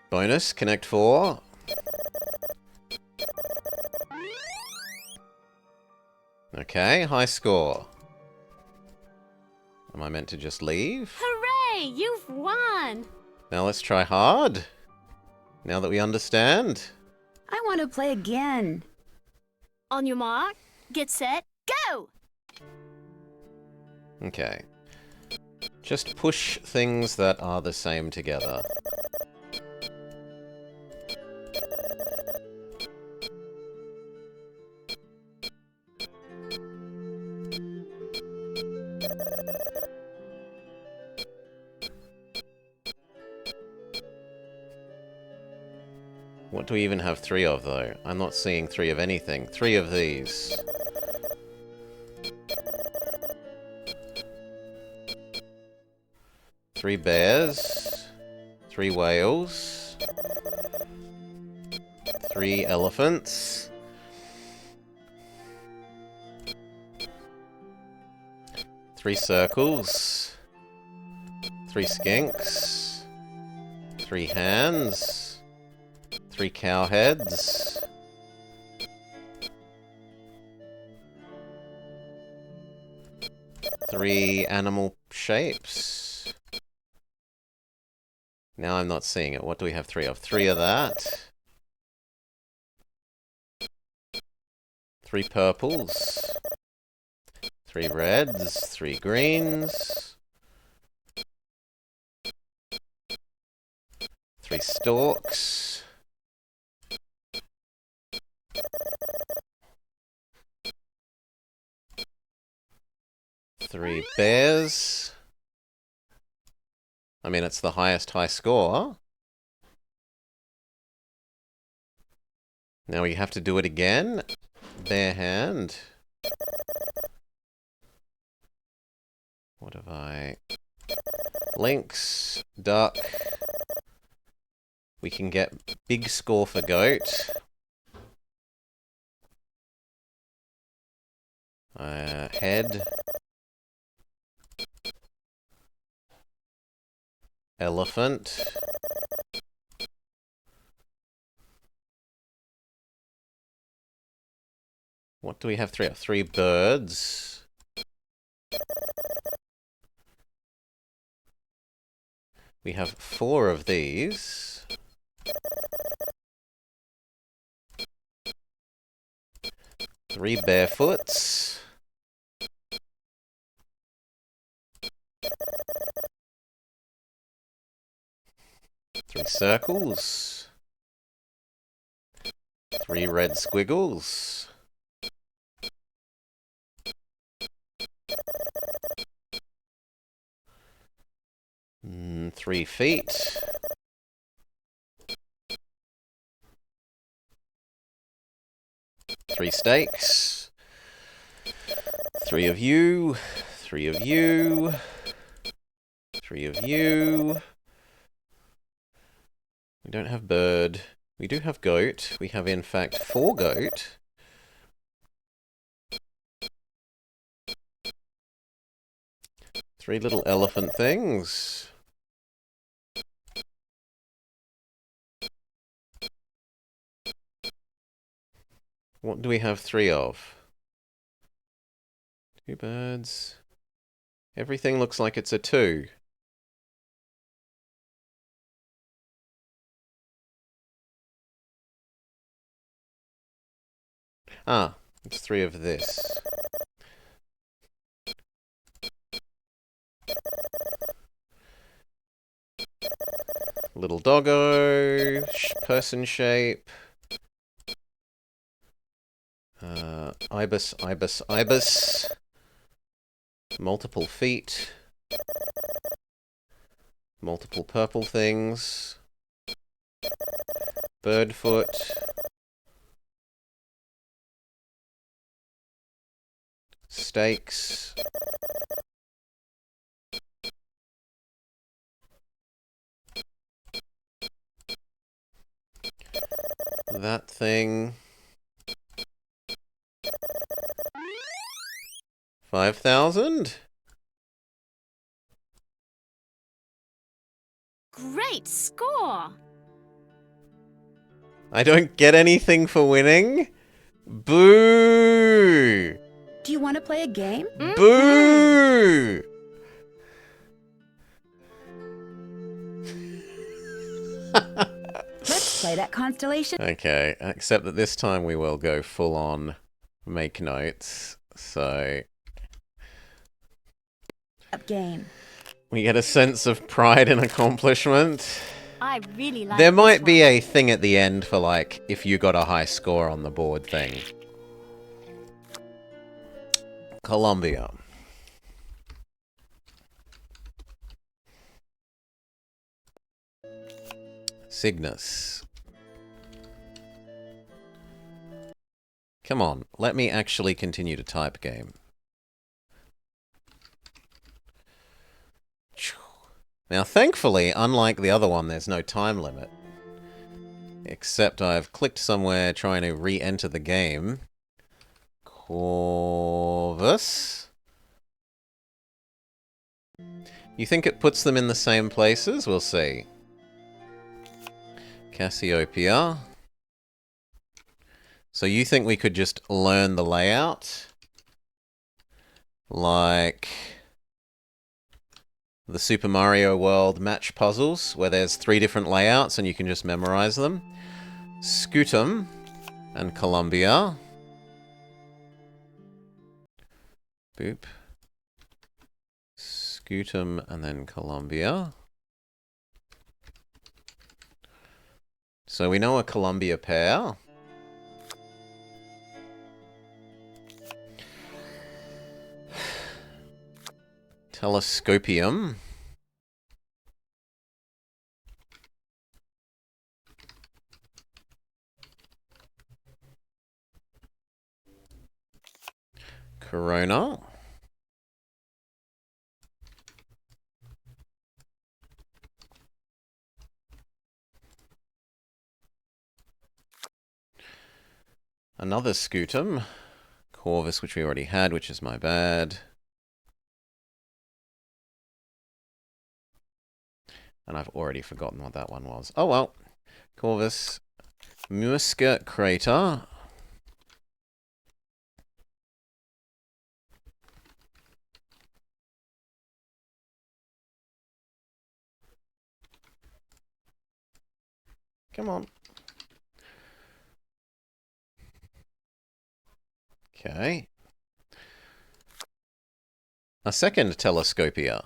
Speaker 1: Bonus, connect 4. Okay, high score. Am I meant to just leave?
Speaker 6: Hooray! You've won!
Speaker 1: Now let's try hard. Now that we understand.
Speaker 2: I want to play again.
Speaker 6: On your mark, get set, go!
Speaker 1: Okay. Just push things that are the same together. What do we even have 3 of, though? I'm not seeing 3 of anything. 3 of these. Three bears. 3 whales. 3 elephants. 3 circles. 3 skinks. 3 hands. 3 cow heads. 3 animal shapes. Now I'm not seeing it. What do we have 3 of? 3 of that. 3 purples. 3 reds. 3 greens. 3 stalks. 3 bears. I mean, it's the highest high score. Now we have to do it again. Bare hand. What have I... Lynx, duck. We can get big score for goat. Head. Elephant. What do we have 3 of? 3 birds. We have 4 of these. 3 barefoots. 3 circles. 3 red squiggles. 3 feet. 3 steaks. 3 of you. 3 of you. 3 of you. We don't have bird. We do have goat. We have, in fact, 4 goat. Three little elephant things. What do we have 3 of? 2 birds. Everything looks like it's a 2. Ah, it's 3 of this. Little doggo, person shape. Ibis, ibis, ibis. Multiple feet. Multiple purple things. Bird foot. Stakes. That thing. 5,000?
Speaker 6: Great score!
Speaker 1: I don't get anything for winning? Boo!
Speaker 2: Do you want to play a game?
Speaker 1: Boo!
Speaker 2: Let's play that constellation
Speaker 1: Okay, except that this time we will go full on make notes. So
Speaker 2: game.
Speaker 1: we get a sense of pride and accomplishment.
Speaker 6: I really like
Speaker 1: There
Speaker 6: this
Speaker 1: might be
Speaker 6: one.
Speaker 1: a thing at the end for, like, if you got a high score on the board thing. Colombia. Cygnus. Come on, let me actually continue to type game. Now, thankfully, unlike the other one, there's no time limit. Except I've clicked somewhere trying to re-enter the game. Corvus. You think it puts them in the same places? We'll see. Cassiopeia. So you think we could just learn the layout? Like the Super Mario World match puzzles, where there's 3 different layouts and you can just memorize them. Scutum and Columbia. Boop. Scutum and then Columbia. So we know a Columbia pair. Telescopium. Corona. Another Scutum. Corvus, which we already had, which is my bad. And I've already forgotten what that one was. Oh well. Corvus. Muska Crater. Come on. Okay. A second Telescopia.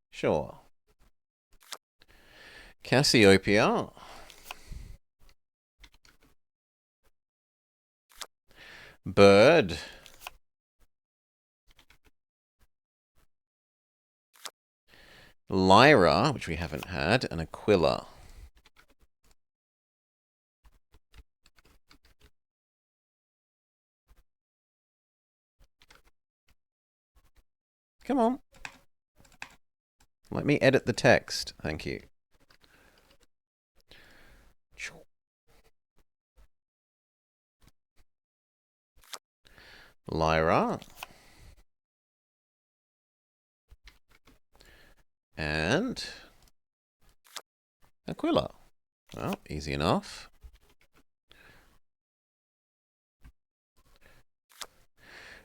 Speaker 1: Sure. Cassiopeia. Bird. Lyra, which we haven't had, and Aquila. Come on. Let me edit the text. Thank you. Lyra. And Aquila. Well, easy enough.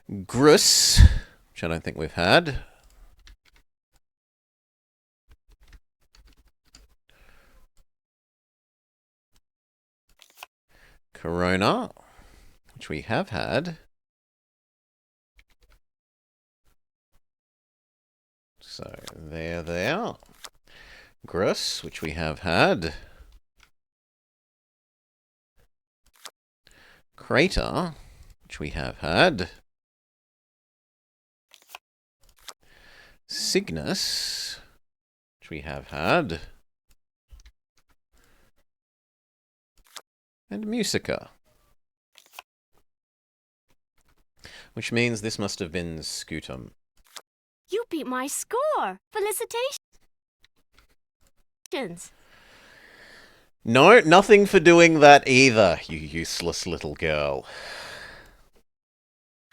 Speaker 1: Grus, which I don't think we've had. Corona, which we have had. So, there they are. Grus, which we have had. Crater, which we have had. Cygnus, which we have had. And Musica. Which means this must have been Scutum.
Speaker 6: You beat my score! Felicitations!
Speaker 1: No, nothing for doing that either, you useless little girl.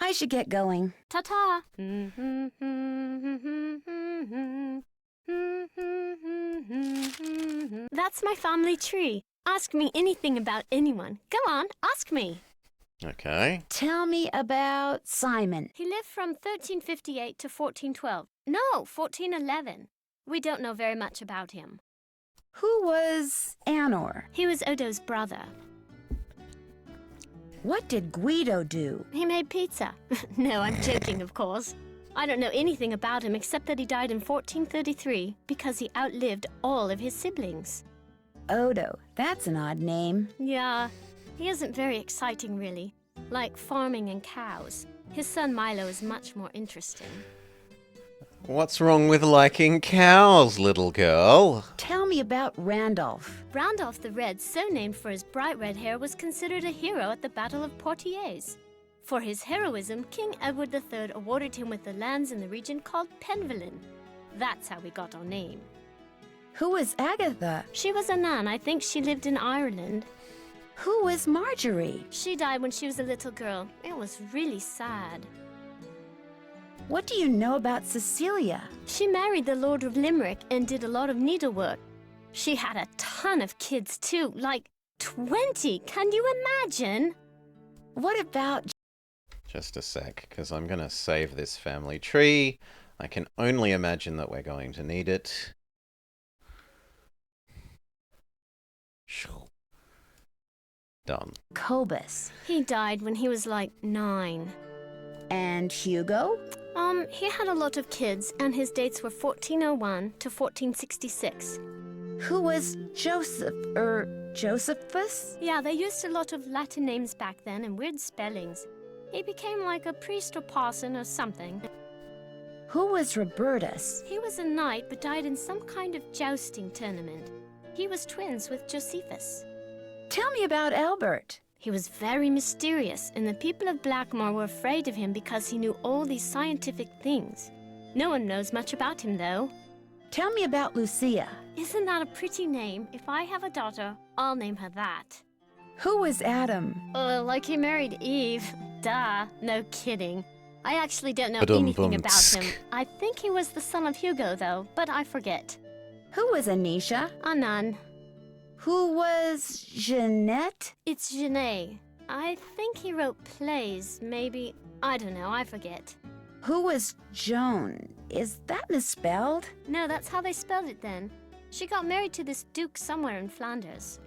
Speaker 2: I should get going.
Speaker 6: Ta-ta! That's my family tree. Ask me anything about anyone. Go on, ask me.
Speaker 1: Okay.
Speaker 2: Tell me about Simon.
Speaker 6: He lived from 1358 to 1412. No, 1411. We don't know very much about him.
Speaker 2: Who was Anor?
Speaker 6: He was Odo's brother.
Speaker 2: What did Guido do?
Speaker 6: He made pizza. No, I'm joking, of course. I don't know anything about him except that he died in 1433 because he outlived all of his siblings.
Speaker 2: Odo. That's an odd name.
Speaker 6: Yeah, he isn't very exciting, really. Like farming and cows. His son Milo is much more interesting.
Speaker 1: What's wrong with liking cows, little girl?
Speaker 2: Tell me about Randolph.
Speaker 6: Randolph the Red, so named for his bright red hair, was considered a hero at the Battle of Poitiers. For his heroism, King Edward III awarded him with the lands in the region called Penvelin. That's how we got our name.
Speaker 2: Who was Agatha?
Speaker 6: She was a nun. I think she lived in Ireland.
Speaker 2: Who was Marjorie?
Speaker 6: She died when she was a little girl. It was really sad.
Speaker 2: What do you know about Cecilia?
Speaker 6: She married the Lord of Limerick and did a lot of needlework. She had a ton of kids too, like 20. Can you imagine?
Speaker 2: What about...
Speaker 1: Just a sec, because I'm going to save this family tree. I can only imagine that we're going to need it. Done.
Speaker 2: Cobus?
Speaker 6: He died when he was like 9.
Speaker 2: And Hugo?
Speaker 6: He had a lot of kids, and his dates were 1401 to 1466.
Speaker 2: Who was Josephus?
Speaker 6: Yeah, they used a lot of Latin names back then and weird spellings. He became like a priest or parson or something.
Speaker 2: Who was Robertus?
Speaker 6: He was a knight but died in some kind of jousting tournament. He was twins with Josephus.
Speaker 2: Tell me about Albert.
Speaker 6: He was very mysterious, and the people of Blackmoor were afraid of him because he knew all these scientific things. No one knows much about him, though.
Speaker 2: Tell me about Lucia.
Speaker 6: Isn't that a pretty name? If I have a daughter, I'll name her that.
Speaker 2: Who was Adam?
Speaker 6: Like he married Eve. Duh, no kidding. I actually don't know anything about him. I think he was the son of Hugo, though, but I forget.
Speaker 2: Who was Anisha?
Speaker 6: A nun.
Speaker 2: Who was Jeanette?
Speaker 6: It's Genet. I think he wrote plays, maybe. I don't know, I forget.
Speaker 2: Who was Joan? Is that misspelled?
Speaker 6: No, that's how they spelled it then. She got married to this duke somewhere in Flanders.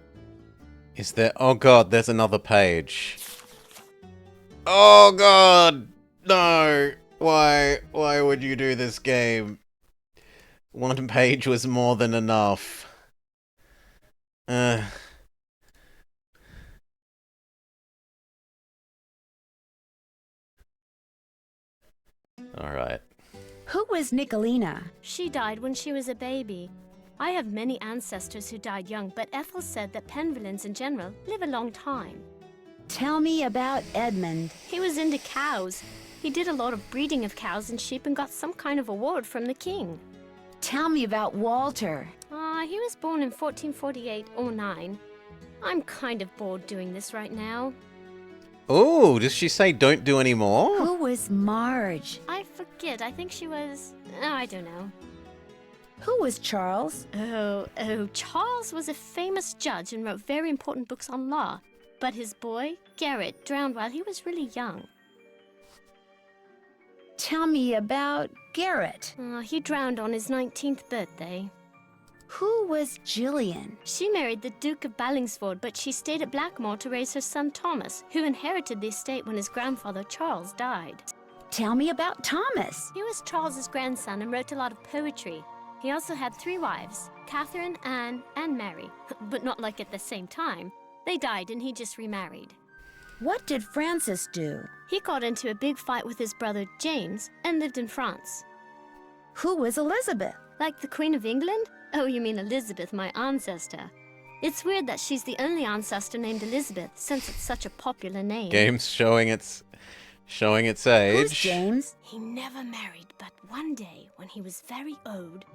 Speaker 1: Is there... Oh god, there's another page. Oh god! No! Why would you do this game? One page was more than enough. Alright.
Speaker 2: Who was Nicolina?
Speaker 6: She died when she was a baby. I have many ancestors who died young, but Ethel said that Penvelins in general live a long time.
Speaker 2: Tell me about Edmund.
Speaker 6: He was into cows. He did a lot of breeding of cows and sheep and got some kind of award from the king.
Speaker 2: Tell me about Walter.
Speaker 6: He was born in 1448 or 9. I'm kind of bored doing this right now.
Speaker 1: Oh, does she say don't do any more?
Speaker 2: Who was Marge?
Speaker 6: I forget. I think she was... I don't know.
Speaker 2: Who was Charles?
Speaker 6: Charles was a famous judge and wrote very important books on law. But his boy, Garrett, drowned while he was really young.
Speaker 2: Tell me about Garrett.
Speaker 6: He drowned on his 19th birthday.
Speaker 2: Who was Jillian?
Speaker 6: She married the Duke of Ballingsford, but she stayed at Blackmoor to raise her son Thomas, who inherited the estate when his grandfather Charles died.
Speaker 2: Tell me about Thomas.
Speaker 6: He was Charles's grandson and wrote a lot of poetry. He also had 3 wives, Catherine, Anne, and Mary. But not like at the same time. They died and he just remarried.
Speaker 2: What did Francis do?
Speaker 6: He got into a big fight with his brother James and lived in France.
Speaker 2: Who was Elizabeth?
Speaker 6: Like the Queen of England? Oh, you mean Elizabeth, my ancestor. It's weird that she's the only ancestor named Elizabeth, since it's such a popular name.
Speaker 1: Game's showing its
Speaker 2: Who's
Speaker 1: age.
Speaker 2: James?
Speaker 6: He never married, but one day, when he was very old,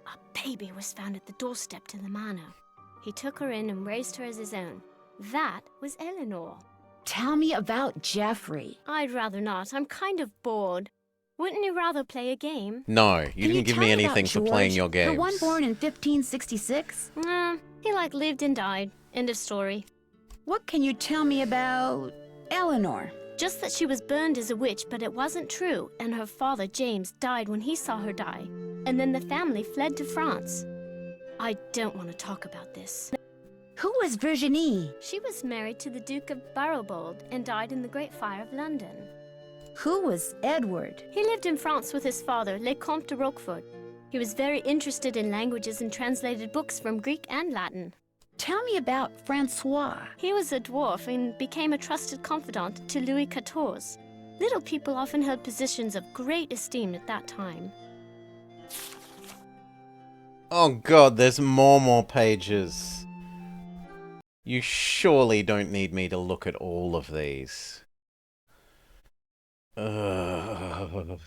Speaker 6: a baby was found at the doorstep to the manor. He took her in and raised her as his own. That was Eleanor.
Speaker 2: Tell me about Jeffrey.
Speaker 6: I'd rather not. I'm kind of bored. Wouldn't you rather play a game?
Speaker 1: No, you
Speaker 2: Can
Speaker 1: didn't give
Speaker 2: tell
Speaker 1: me
Speaker 2: about
Speaker 1: anything for
Speaker 2: George,
Speaker 1: playing your games.
Speaker 2: The one born in 1566?
Speaker 6: He lived and died. End of story.
Speaker 2: What can you tell me about Eleanor?
Speaker 6: Just that she was burned as a witch, but it wasn't true, and her father, James, died when he saw her die. And then the family fled to France. I don't want to talk about this.
Speaker 2: Who was Virginie?
Speaker 6: She was married to the Duke of Barrowbold and died in the Great Fire of London.
Speaker 2: Who was Edward?
Speaker 6: He lived in France with his father, Le Comte de Roquefort. He was very interested in languages and translated books from Greek and Latin.
Speaker 2: Tell me about Francois.
Speaker 6: He was a dwarf and became a trusted confidant to Louis XIV. Little people often held positions of great esteem at that time.
Speaker 1: Oh god, there's more pages. You surely don't need me to look at all of these. Ugh.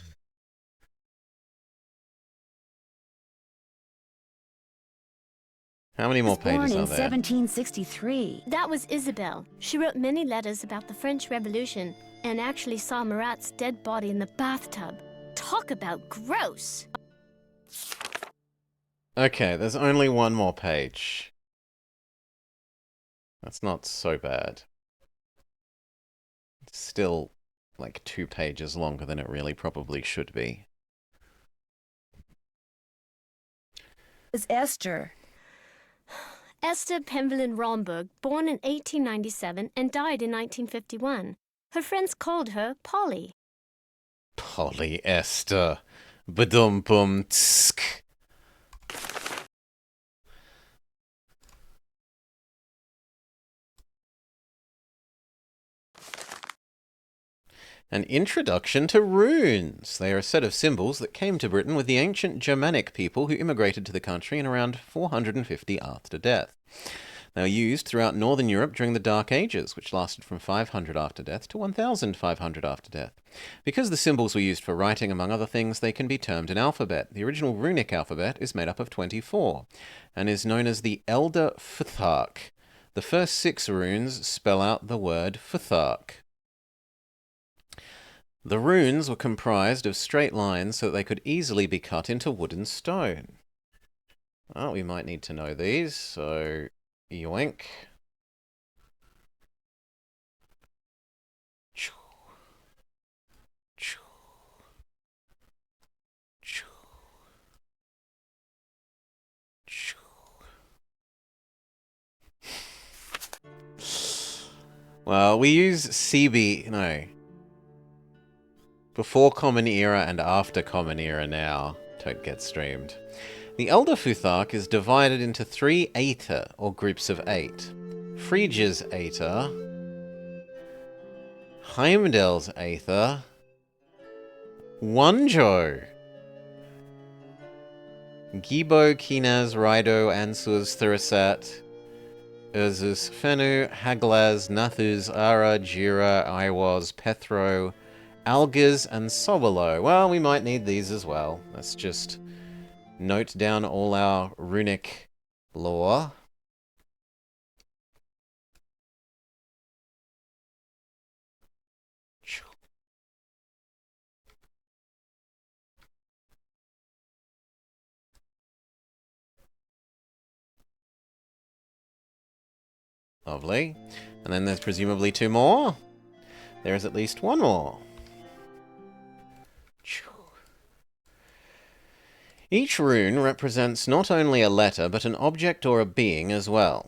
Speaker 1: How many more pages
Speaker 2: Born
Speaker 1: are
Speaker 2: in
Speaker 1: there?
Speaker 2: 1763.
Speaker 6: That was Isabel. She wrote many letters about the French Revolution and actually saw Marat's dead body in the bathtub. Talk about gross!
Speaker 1: Okay, there's only one more page. That's not so bad. It's still like 2 pages longer than it really probably should be.
Speaker 2: Was Esther.
Speaker 6: Esther Pemberlin Romberg, born in 1897 and died in 1951. Her friends called her Polly.
Speaker 1: Polly Esther. Badum bum tsk. An introduction to runes. They are a set of symbols that came to Britain with the ancient Germanic people who immigrated to the country in around 450 after death. They were used throughout Northern Europe during the Dark Ages, which lasted from 500 after death to 1500 after death. Because the symbols were used for writing, among other things, they can be termed an alphabet. The original runic alphabet is made up of 24, and is known as the Elder Futhark. The first 6 runes spell out the word Futhark. The runes were comprised of straight lines so that they could easily be cut into wood and stone. Well, we might need to know these, so yoink. Well, we use CB, no. Before Common Era and after Common Era now to get streamed. The Elder Futhark is divided into 3 Aether, or groups of 8. Frigge's Aether, Heimdall's Aether, Wonjo, Gibo, Kinaz, Raido, Ansuz, Thurasat, Urzus, Fenu, Haglaz, Nathuz, Ara, Jira, Iwaz, Pethro, Algiz, and Sobolo. Well, we might need these as well. Let's just note down all our runic lore. Lovely. And then there's presumably 2 more. There is at least 1 more. Each rune represents not only a letter, but an object or a being as well.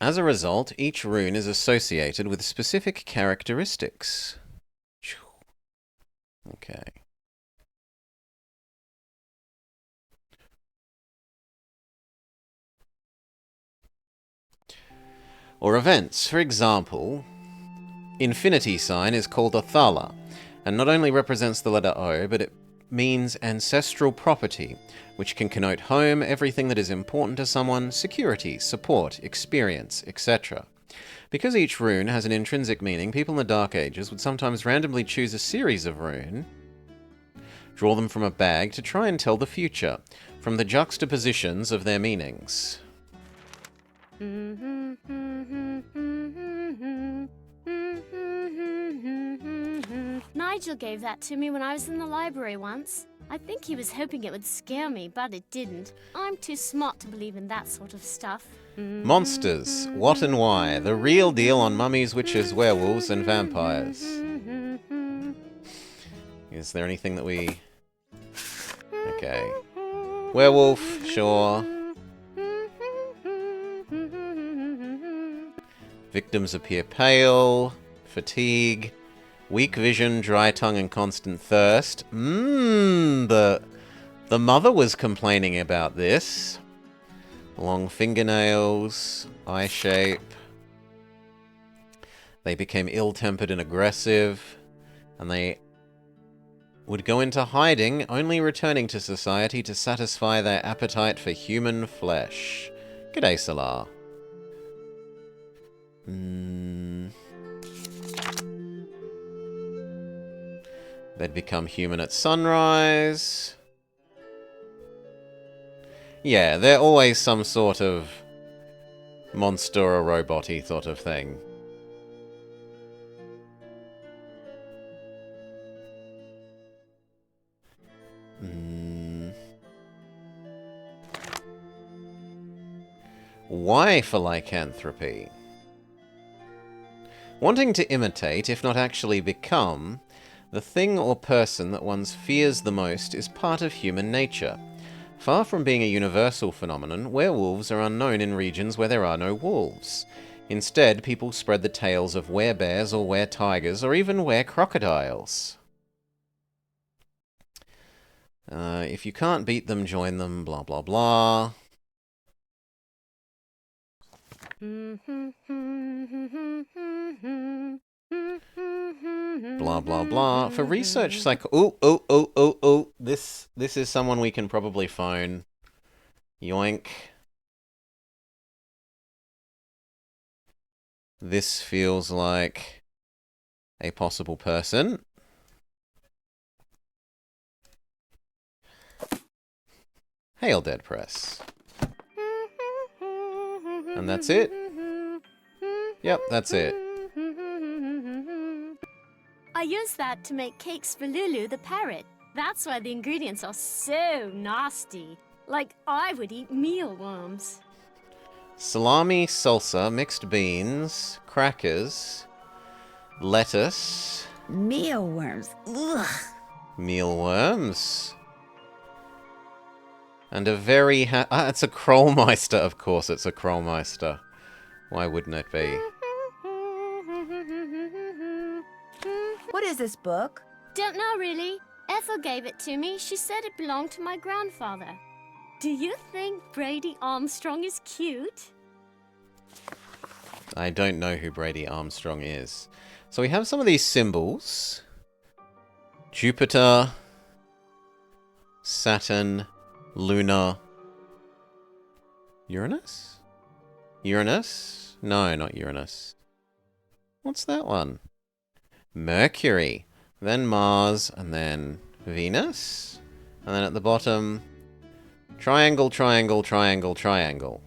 Speaker 1: As a result, each rune is associated with specific characteristics. Okay. Or events. For example, infinity sign is called a thala, and not only represents the letter O, but it means ancestral property, which can connote home, everything that is important to someone, security, support, experience, etc. Because each rune has an intrinsic meaning, people in the Dark Ages would sometimes randomly choose a series of rune, draw them from a bag to try and tell the future, from the juxtapositions of their meanings.
Speaker 6: Nigel gave that to me when I was in the library once. I think he was hoping it would scare me, but it didn't. I'm too smart to believe in that sort of stuff.
Speaker 1: Monsters. What and why? The real deal on mummies, witches, werewolves, and vampires. Is there anything that we... Okay. Werewolf, sure. Victims appear pale, fatigue, weak vision, dry tongue, and constant thirst. The mother was complaining about this. Long fingernails, eye shape. They became ill-tempered and aggressive, and they would go into hiding, only returning to society to satisfy their appetite for human flesh. G'day, Salar. They'd become human at sunrise. Yeah, they're always some sort of monster or robot-y sort of thing. Why for lycanthropy? Wanting to imitate, if not actually become, the thing or person that one fears the most is part of human nature. Far from being a universal phenomenon, werewolves are unknown in regions where there are no wolves. Instead, people spread the tales of werebears or were-tigers or even were-crocodiles. If you can't beat them, join them, blah blah blah. Blah blah blah. For research this is someone we can probably phone. Yoink. This feels like a possible person. Hail, Dead Press. And that's it? Yep, that's it.
Speaker 6: I used that to make cakes for Lulu the parrot. That's why the ingredients are so nasty. Like I would eat mealworms.
Speaker 1: Salami, salsa, mixed beans, crackers, lettuce.
Speaker 2: Mealworms. Ugh.
Speaker 1: Mealworms. And a very it's a Krollmeister, of course it's a Krollmeister. Why wouldn't it be?
Speaker 2: What is this book?
Speaker 6: Don't know really. Ethel gave it to me. She said it belonged to my grandfather. Do you think Brady Armstrong is cute?
Speaker 1: I don't know who Brady Armstrong is. So we have some of these symbols. Jupiter, Saturn, Luna, Uranus? Uranus? No, not Uranus. What's that one? Mercury, then Mars, and then Venus. And then at the bottom, triangle, triangle, triangle, triangle.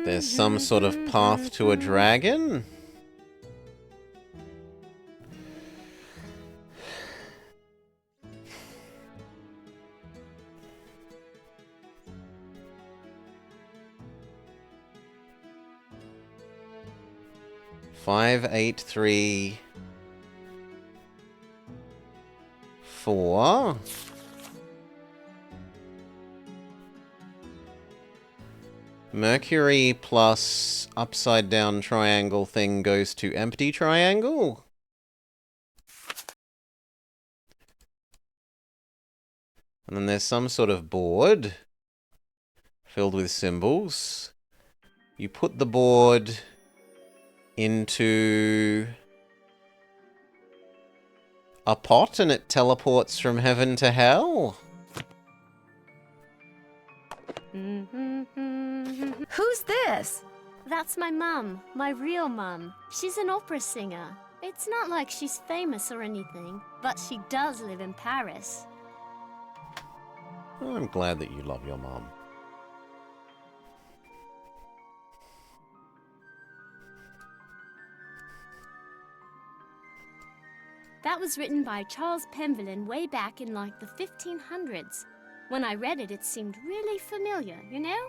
Speaker 1: There's some sort of path to a dragon? 5834. Mercury plus upside down triangle thing goes to empty triangle. And then there's some sort of board filled with symbols. You put the board into a pot and it teleports from heaven to hell.
Speaker 2: Who's this?
Speaker 6: That's my mum, my real mum. She's an opera singer. It's not like she's famous or anything, but she does live in Paris.
Speaker 1: Oh, I'm glad that you love your mom.
Speaker 6: That was written by Charles Penvillin way back in like the 1500s. When I read it, it seemed really familiar, you know?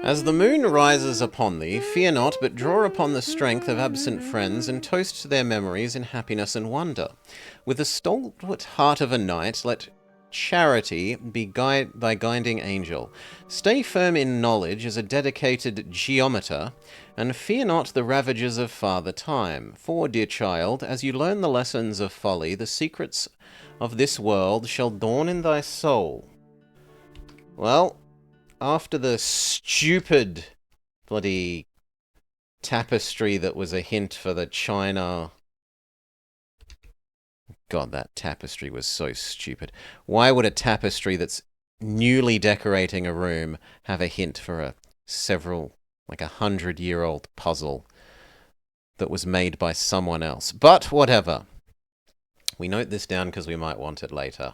Speaker 1: As the moon rises upon thee, fear not, but draw upon the strength of absent friends, and toast their memories in happiness and wonder. With the stalwart heart of a knight, let charity be thy guiding angel. Stay firm in knowledge as a dedicated geometer, and fear not the ravages of Father Time. For, dear child, as you learn the lessons of folly, the secrets of this world shall dawn in thy soul. Well, after the stupid bloody tapestry that was a hint for the China... God, that tapestry was so stupid. Why would a tapestry that's newly decorating a room have a hint for a 100-year-old puzzle that was made by someone else? But whatever. We note this down because we might want it later.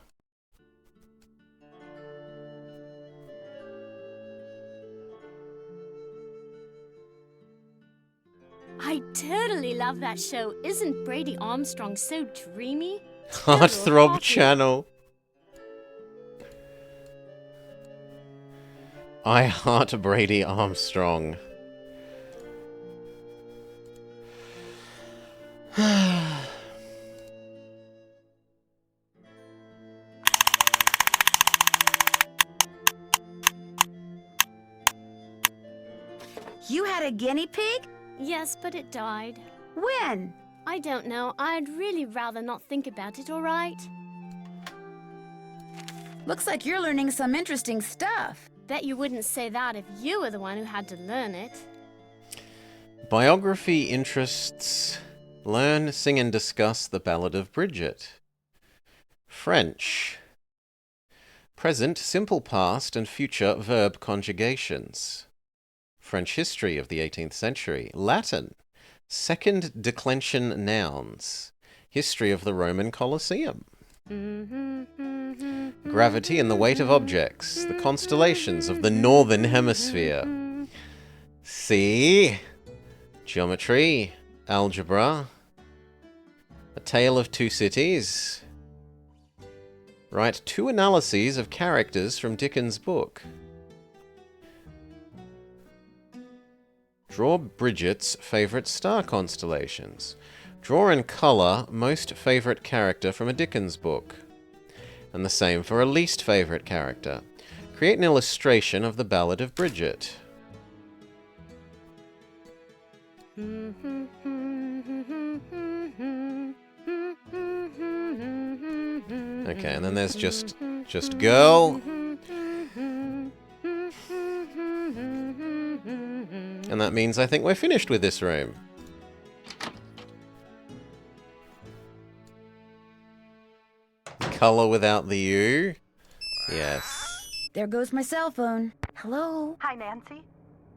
Speaker 6: I totally love that show. Isn't Brady Armstrong so dreamy?
Speaker 1: Heartthrob channel. I heart Brady Armstrong.
Speaker 2: You had a guinea pig?
Speaker 6: Yes, but it died.
Speaker 2: When?
Speaker 6: I don't know. I'd really rather not think about it, all right?
Speaker 2: Looks like you're learning some interesting stuff.
Speaker 6: Bet you wouldn't say that if you were the one who had to learn it.
Speaker 1: Biography interests. Learn, sing and discuss the Ballad of Bridget. French. Present, simple past and future verb conjugations. French history of the 18th century. Latin. Second declension nouns. History of the Roman Colosseum. Gravity and the weight of objects. The constellations of the Northern Hemisphere. C. Geometry. Algebra. A Tale of Two Cities. Write 2 analyses of characters from Dickens' book. Draw Bridget's favourite star constellations. Draw and colour most favourite character from a Dickens book. And the same for a least favourite character. Create an illustration of the Ballad of Bridget. Okay, and then there's just girl. And that means I think we're finished with this room. Colour without the U. Yes.
Speaker 2: There goes my cell phone. Hello?
Speaker 8: Hi, Nancy.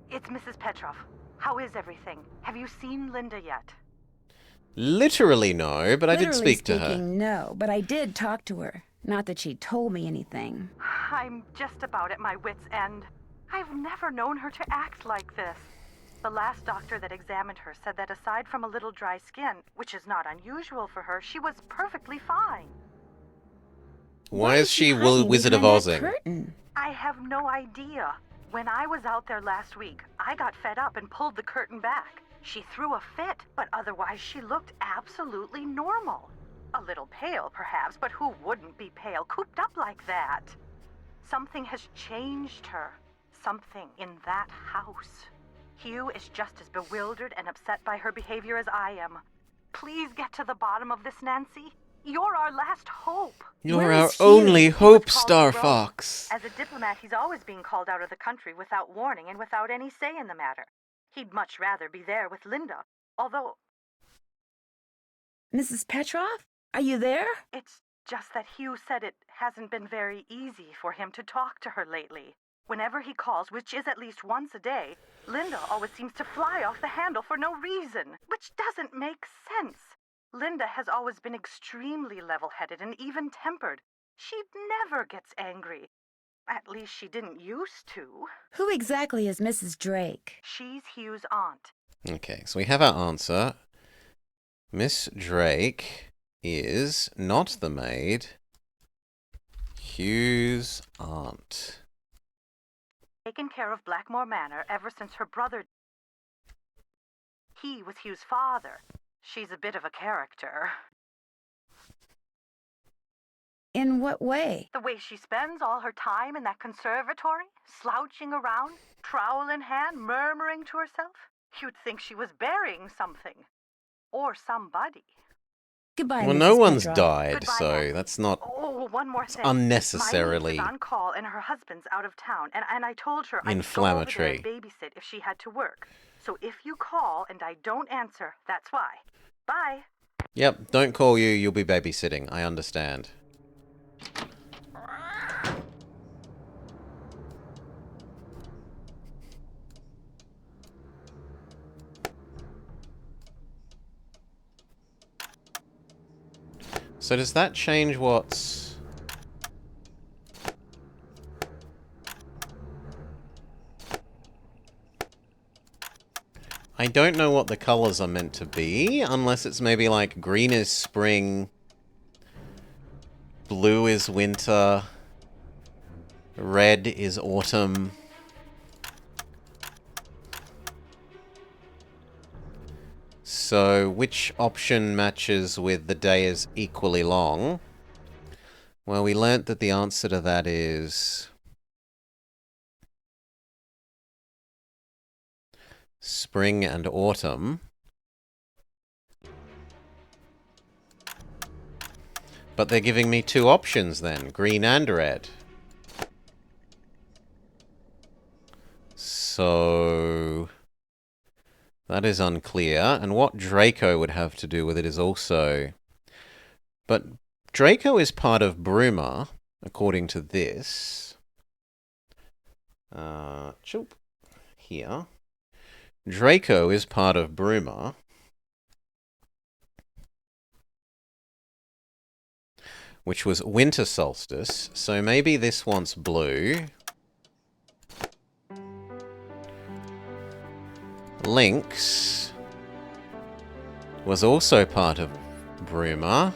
Speaker 8: It's Mrs. Petrov. How is everything? Have you seen Linda yet?
Speaker 1: Literally no, but I did speak to her.
Speaker 2: Literally speaking, no, but I did talk to her. Not that she told me anything.
Speaker 8: I'm just about at my wit's end. I've never known her to act like this. The last doctor that examined her said that aside from a little dry skin, which is not unusual for her, she was perfectly fine.
Speaker 1: Why is she Wizard of Ozing?
Speaker 2: Curtain?
Speaker 8: I have no idea. When I was out there last week, I got fed up and pulled the curtain back. She threw a fit, but otherwise she looked absolutely normal. A little pale, perhaps, but who wouldn't be pale, cooped up like that? Something has changed her. Something in that house. Hugh is just as bewildered and upset by her behavior as I am. Please get to the bottom of this, Nancy. You're our last hope.
Speaker 1: You're
Speaker 2: Where
Speaker 1: our
Speaker 2: is Hugh?
Speaker 1: only
Speaker 8: He was
Speaker 1: hope,
Speaker 8: called to
Speaker 1: Star
Speaker 8: Rome.
Speaker 1: Fox.
Speaker 8: As a diplomat, he's always being called out of the country without warning and without any say in the matter. He'd much rather be there with Linda, although
Speaker 2: Mrs. Petrov? Are you there?
Speaker 8: it's just that Hugh said it hasn't been very easy for him to talk to her lately. Whenever he calls, which is at least once a day, Linda always seems to fly off the handle for no reason, which doesn't make sense. Linda has always been extremely level-headed and even-tempered. She never gets angry. At least she didn't used to.
Speaker 2: Who exactly is Mrs. Drake?
Speaker 8: She's Hugh's aunt.
Speaker 1: Okay, so we have our answer. Miss Drake is not the maid. Hugh's aunt.
Speaker 8: Taken care of Blackmoor Manor ever since her brother. He was Hugh's father. She's a bit of a character.
Speaker 2: In what way?
Speaker 8: The way she spends all her time in that conservatory, slouching around, trowel in hand, murmuring to herself. You'd think she was burying something. Or somebody.
Speaker 2: Goodbye,
Speaker 1: Well,
Speaker 2: Mrs.
Speaker 1: no one's
Speaker 2: Petrov.
Speaker 1: died,
Speaker 8: Goodbye,
Speaker 1: so
Speaker 8: Nancy.
Speaker 1: that's not
Speaker 8: Oh, one more thing.
Speaker 1: unnecessarily
Speaker 8: My niece is on call and her husband's out of town, and I told her I'd
Speaker 1: inflammatory.
Speaker 8: go over there and babysit if she had to work. So if you call and I don't answer, that's why. Bye.
Speaker 1: Yep, don't call you, you'll be babysitting. I understand. So does that change what's... I don't know what the colours are meant to be, unless it's maybe like green is spring, blue is winter, red is autumn. So, which option matches with the day is equally long? Well, we learnt that the answer to that is... spring and autumn. But they're giving me two options then, green and red. So... that is unclear, and what Draco would have to do with it is also... But Draco is part of Bruma, according to this. Choop. Here. Draco is part of Bruma. Which was winter solstice, so maybe this wants blue. Lynx was also part of Bruma,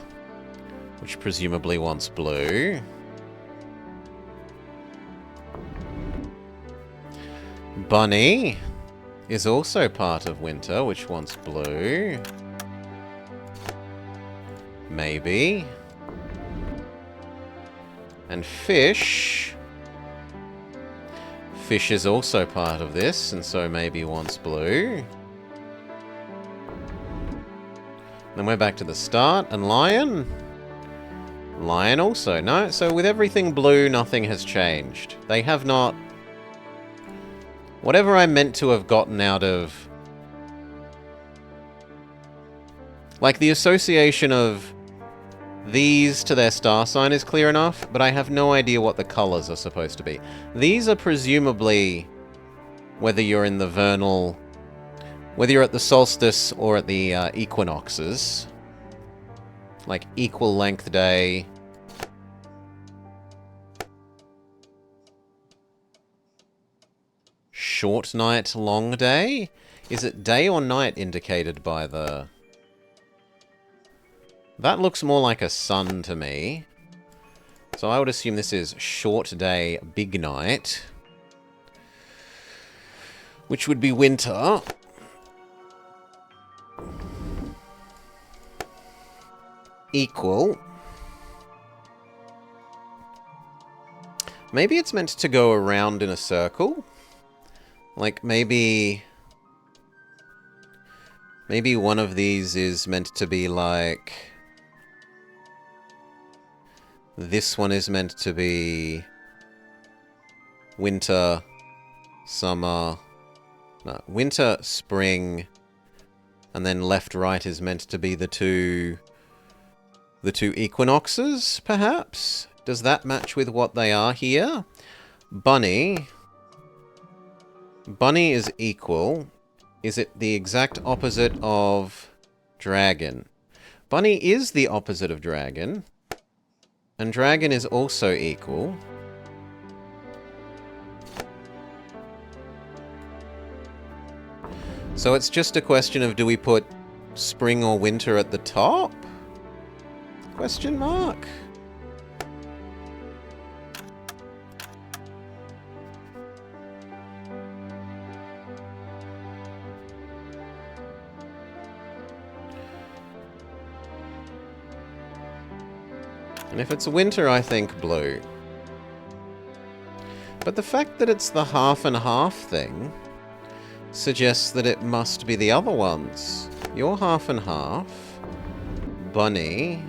Speaker 1: which presumably wants blue. Bunny is also part of winter, which wants blue. Maybe. And fish... Fish is also part of this, and so maybe wants blue. Then we're back to the start, and lion? Lion also. No, so with everything blue, nothing has changed. They have not... Whatever I meant to have gotten out of... Like, the association of these to their star sign is clear enough, but I have no idea what the colors are supposed to be. These are presumably whether you're in the vernal... Whether you're at the solstice or at the equinoxes. Like, equal length day. Short night, long day? Is it day or night indicated by the... That looks more like a sun to me. So I would assume this is short day, big night. Which would be winter. equal. Maybe it's meant to go around in a circle. Like, maybe one of these is meant to be like... This one is meant to be... winter, summer... No, winter, spring... And then left-right is meant to be the two equinoxes, perhaps? Does that match with what they are here? Bunny. Bunny is equal. Is it the exact opposite of dragon? Bunny is the opposite of dragon. And dragon is also equal. So it's just a question of, do we put spring or winter at the top? Question mark. And if it's winter, I think blue. But the fact that it's the half and half thing suggests that it must be the other ones. You're half and half. Bunny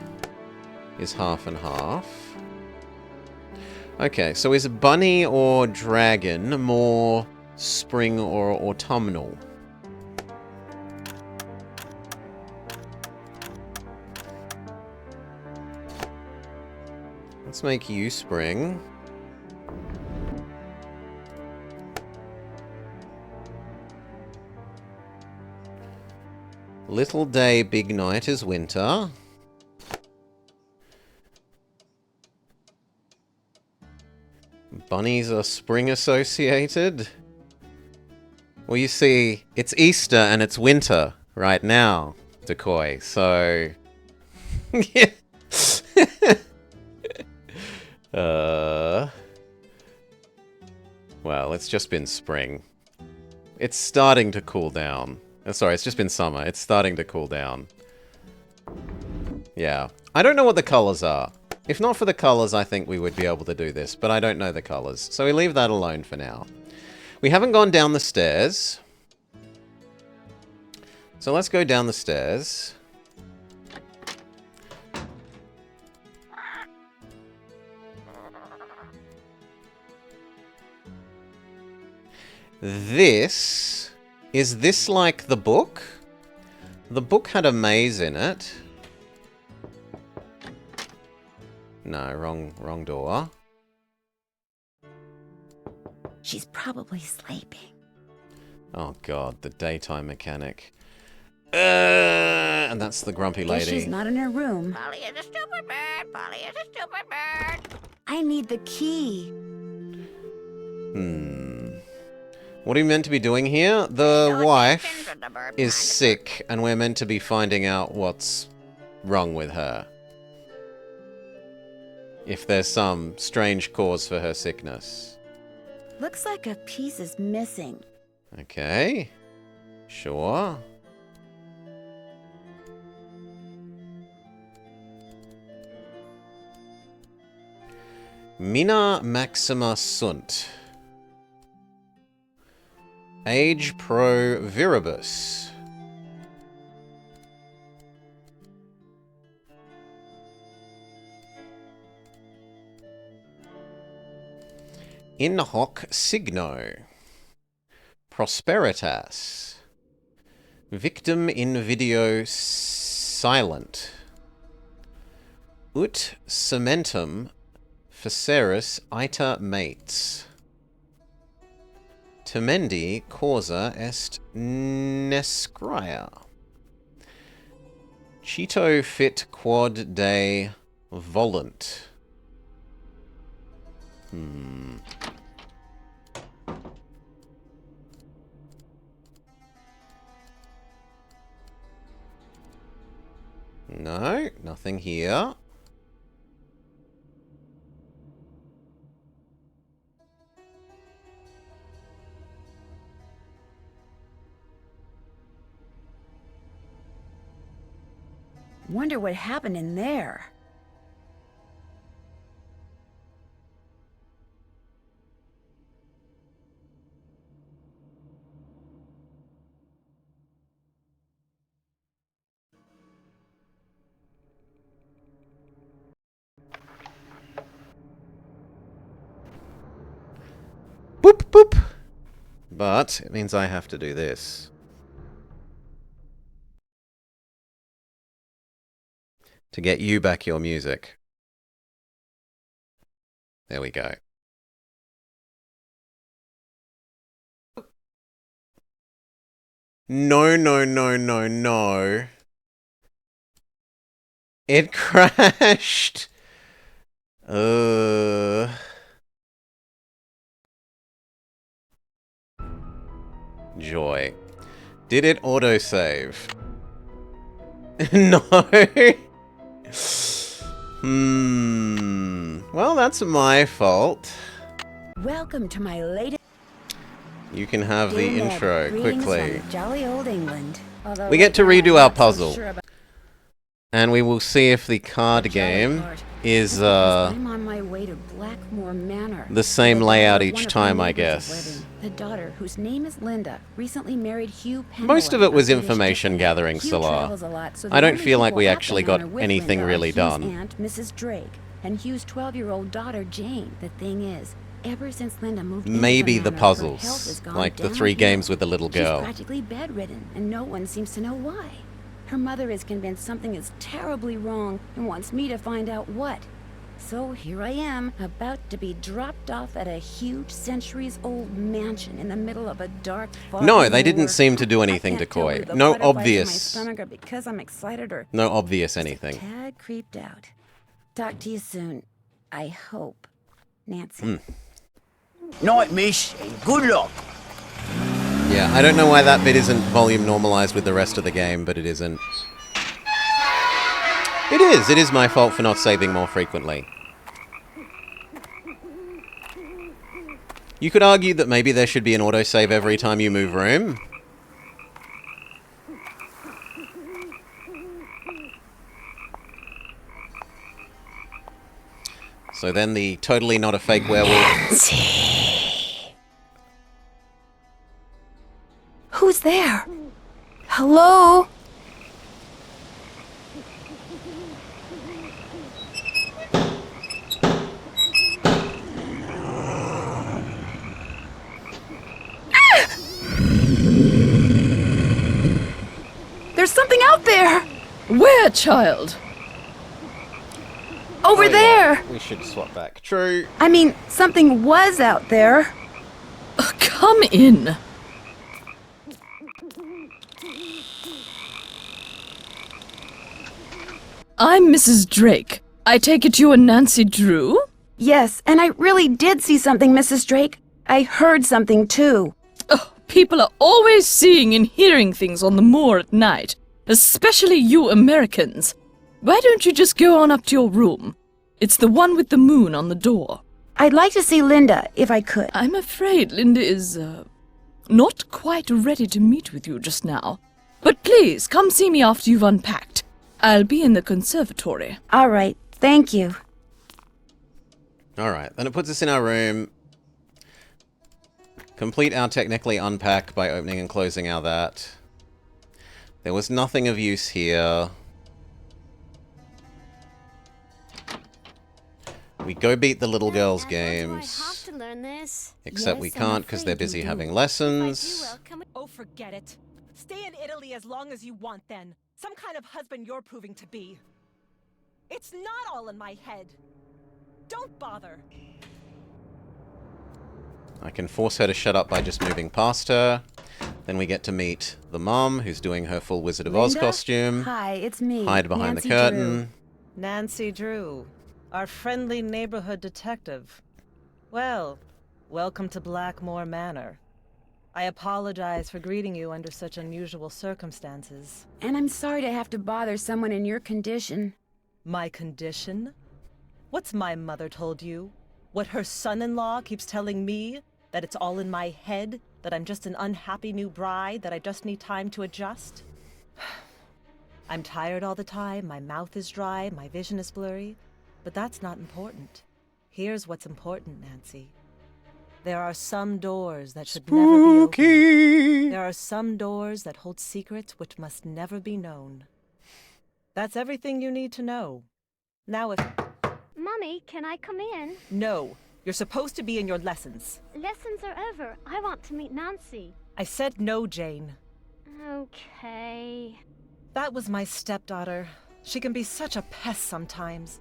Speaker 1: is half and half. Okay, so is bunny or dragon more spring or autumnal? Let's make you spring. Little day, big night is winter. Bunnies are spring associated. Well, you see, it's Easter and it's winter right now, Decoy, so... yeah. Well, it's just been spring. It's starting to cool down. Sorry, it's just been summer. It's starting to cool down. Yeah. I don't know what the colors are. If not for the colors, I think we would be able to do this, but I don't know the colors. So we leave that alone for now. We haven't gone down the stairs. So let's go down the stairs. Is this like the book? The book had a maze in it. No, wrong door.
Speaker 2: She's probably sleeping.
Speaker 1: Oh god, the daytime mechanic. And that's the grumpy
Speaker 2: Guess
Speaker 1: lady.
Speaker 2: she's not in her room.
Speaker 3: Polly is a stupid bird. Polly is a stupid bird.
Speaker 2: I need the key.
Speaker 1: What are we meant to be doing here? The wife is sick, and we're meant to be finding out what's wrong with her. If there's some strange cause for her sickness.
Speaker 2: Looks like a piece is missing.
Speaker 1: Okay. Sure. Mina Maxima Sunt. Age Pro Viribus. In hoc signo. Prosperitas. Victim in video silent. Ut cementum faceris ita mates. Temendi causa est nescria. Cito fit quod de volunt. No, nothing here.
Speaker 2: Wonder what happened in there.
Speaker 1: Boop, boop. But it means I have to do this. To get you back your music. There we go. No, no, no, no, no. It crashed. Joy. Did it autosave? No. Well, that's my fault.
Speaker 2: Welcome to my latest.
Speaker 1: You can have the
Speaker 2: Dear Ned,
Speaker 1: intro
Speaker 2: greetings
Speaker 1: quickly.
Speaker 2: from jolly old England. Although
Speaker 1: We get to
Speaker 2: right now
Speaker 1: redo
Speaker 2: I'm
Speaker 1: our
Speaker 2: not so
Speaker 1: puzzle.
Speaker 2: sure about
Speaker 1: And we will see if the card
Speaker 2: the jolly
Speaker 1: game
Speaker 2: part.
Speaker 1: is
Speaker 2: That's because I'm on my way to Blackmoor Manor.
Speaker 1: the same
Speaker 2: The daughter
Speaker 1: layout
Speaker 2: of
Speaker 1: each
Speaker 2: one of
Speaker 1: time,
Speaker 2: our
Speaker 1: I
Speaker 2: neighbors is
Speaker 1: guess.
Speaker 2: living. The daughter, whose name is Linda, recently married Hugh Pendleton.
Speaker 1: Most of it was
Speaker 2: a British
Speaker 1: information
Speaker 2: diplomat.
Speaker 1: gathering,
Speaker 2: Hugh
Speaker 1: Salah.
Speaker 2: travels a lot, so the
Speaker 1: I don't
Speaker 2: only
Speaker 1: feel like
Speaker 2: people
Speaker 1: we
Speaker 2: at the
Speaker 1: actually got
Speaker 2: manor with
Speaker 1: anything
Speaker 2: Linda are
Speaker 1: really
Speaker 2: Hugh's
Speaker 1: done.
Speaker 2: aunt, Mrs. Drake, and Hugh's 12-year-old daughter, Jane. The thing is, ever since Linda moved into
Speaker 1: Maybe
Speaker 2: the
Speaker 1: the
Speaker 2: manor, her health has
Speaker 1: puzzles,
Speaker 2: gone
Speaker 1: like the 3
Speaker 2: downhill.
Speaker 1: games with the little
Speaker 2: She's
Speaker 1: girl.
Speaker 2: practically bedridden, and no one seems to know why. Her mother is convinced something is terribly wrong and wants me to find out what. So here I am, about to be dropped off at a huge centuries-old mansion in the middle of a dark, far
Speaker 1: No, they didn't
Speaker 2: moor.
Speaker 1: seem to do
Speaker 2: I
Speaker 1: anything
Speaker 2: can't
Speaker 1: to
Speaker 2: tell
Speaker 1: Koi.
Speaker 2: whether the
Speaker 1: No
Speaker 2: butterflies in
Speaker 1: obvious.
Speaker 2: my stomach are because I'm excited or
Speaker 1: No obvious
Speaker 2: just a
Speaker 1: anything.
Speaker 2: tad creeped out. Talk to you soon. I hope. Nancy.
Speaker 9: Night, miss, and good luck.
Speaker 1: Yeah, I don't know why that bit isn't volume normalized with the rest of the game, but it isn't. It is. It is my fault for not saving more frequently. You could argue that maybe there should be an autosave every time you move room. So then the totally not a fake werewolf...
Speaker 2: Who's there? Hello? There's something out there!
Speaker 4: Where, child?
Speaker 2: Over
Speaker 1: Oh, yeah,
Speaker 2: there!
Speaker 1: we should swap back. True.
Speaker 2: I mean, something was out there.
Speaker 4: Come in. I'm Mrs. Drake. I take it you are Nancy Drew?
Speaker 2: Yes, and I really did see something, Mrs. Drake. I heard something, too.
Speaker 4: Oh, people are always seeing and hearing things on the moor at night, especially you Americans. Why don't you just go on up to your room? It's the one with the moon on the door.
Speaker 2: I'd like to see Linda, if I could.
Speaker 4: I'm afraid Linda is, not quite ready to meet with you just now. But please, come see me after you've unpacked. I'll be in the conservatory.
Speaker 2: All right, thank you.
Speaker 1: Alright, then it puts us in our room. Complete our technically unpack by opening and closing our that. There was nothing of use here. We go beat the little girls'
Speaker 6: Dad, do I have
Speaker 1: games.
Speaker 6: to learn this?
Speaker 1: Except we
Speaker 2: Yes, I'm
Speaker 1: can't because they're
Speaker 2: afraid you
Speaker 1: busy
Speaker 2: do.
Speaker 1: having
Speaker 6: If I
Speaker 1: lessons.
Speaker 6: do, well, come with-
Speaker 7: Oh, forget it. Stay in Italy as long as you want, then. Some kind of husband you're proving to be. It's not all in my head. Don't bother.
Speaker 1: I can force her to shut up by just moving past her. Then we get to meet the mum, who's doing her full Wizard of Oz
Speaker 2: Linda?
Speaker 1: costume.
Speaker 2: Hi, it's me.
Speaker 1: Hide behind
Speaker 2: Nancy
Speaker 1: the curtain.
Speaker 2: Drew.
Speaker 7: Nancy Drew, our friendly neighborhood detective. Well, welcome to Blackmoor Manor. I apologize for greeting you under such unusual circumstances.
Speaker 2: And I'm sorry to have to bother someone in your condition.
Speaker 7: My condition? What's my mother told you? What her son-in-law keeps telling me? That it's all in my head? That I'm just an unhappy new bride? That I just need time to adjust? I'm tired all the time, my mouth is dry, my vision is blurry, but that's not important. Here's what's important, Nancy. There are some doors that should never be opened. There are some doors that hold secrets which must never be known. That's everything you need to know. Now if...
Speaker 6: Mummy, can I come in?
Speaker 7: No, you're supposed to be in your lessons.
Speaker 6: Lessons are over. I want to meet Nancy.
Speaker 7: I said no, Jane.
Speaker 6: Okay.
Speaker 7: That was my stepdaughter. She can be such a pest sometimes.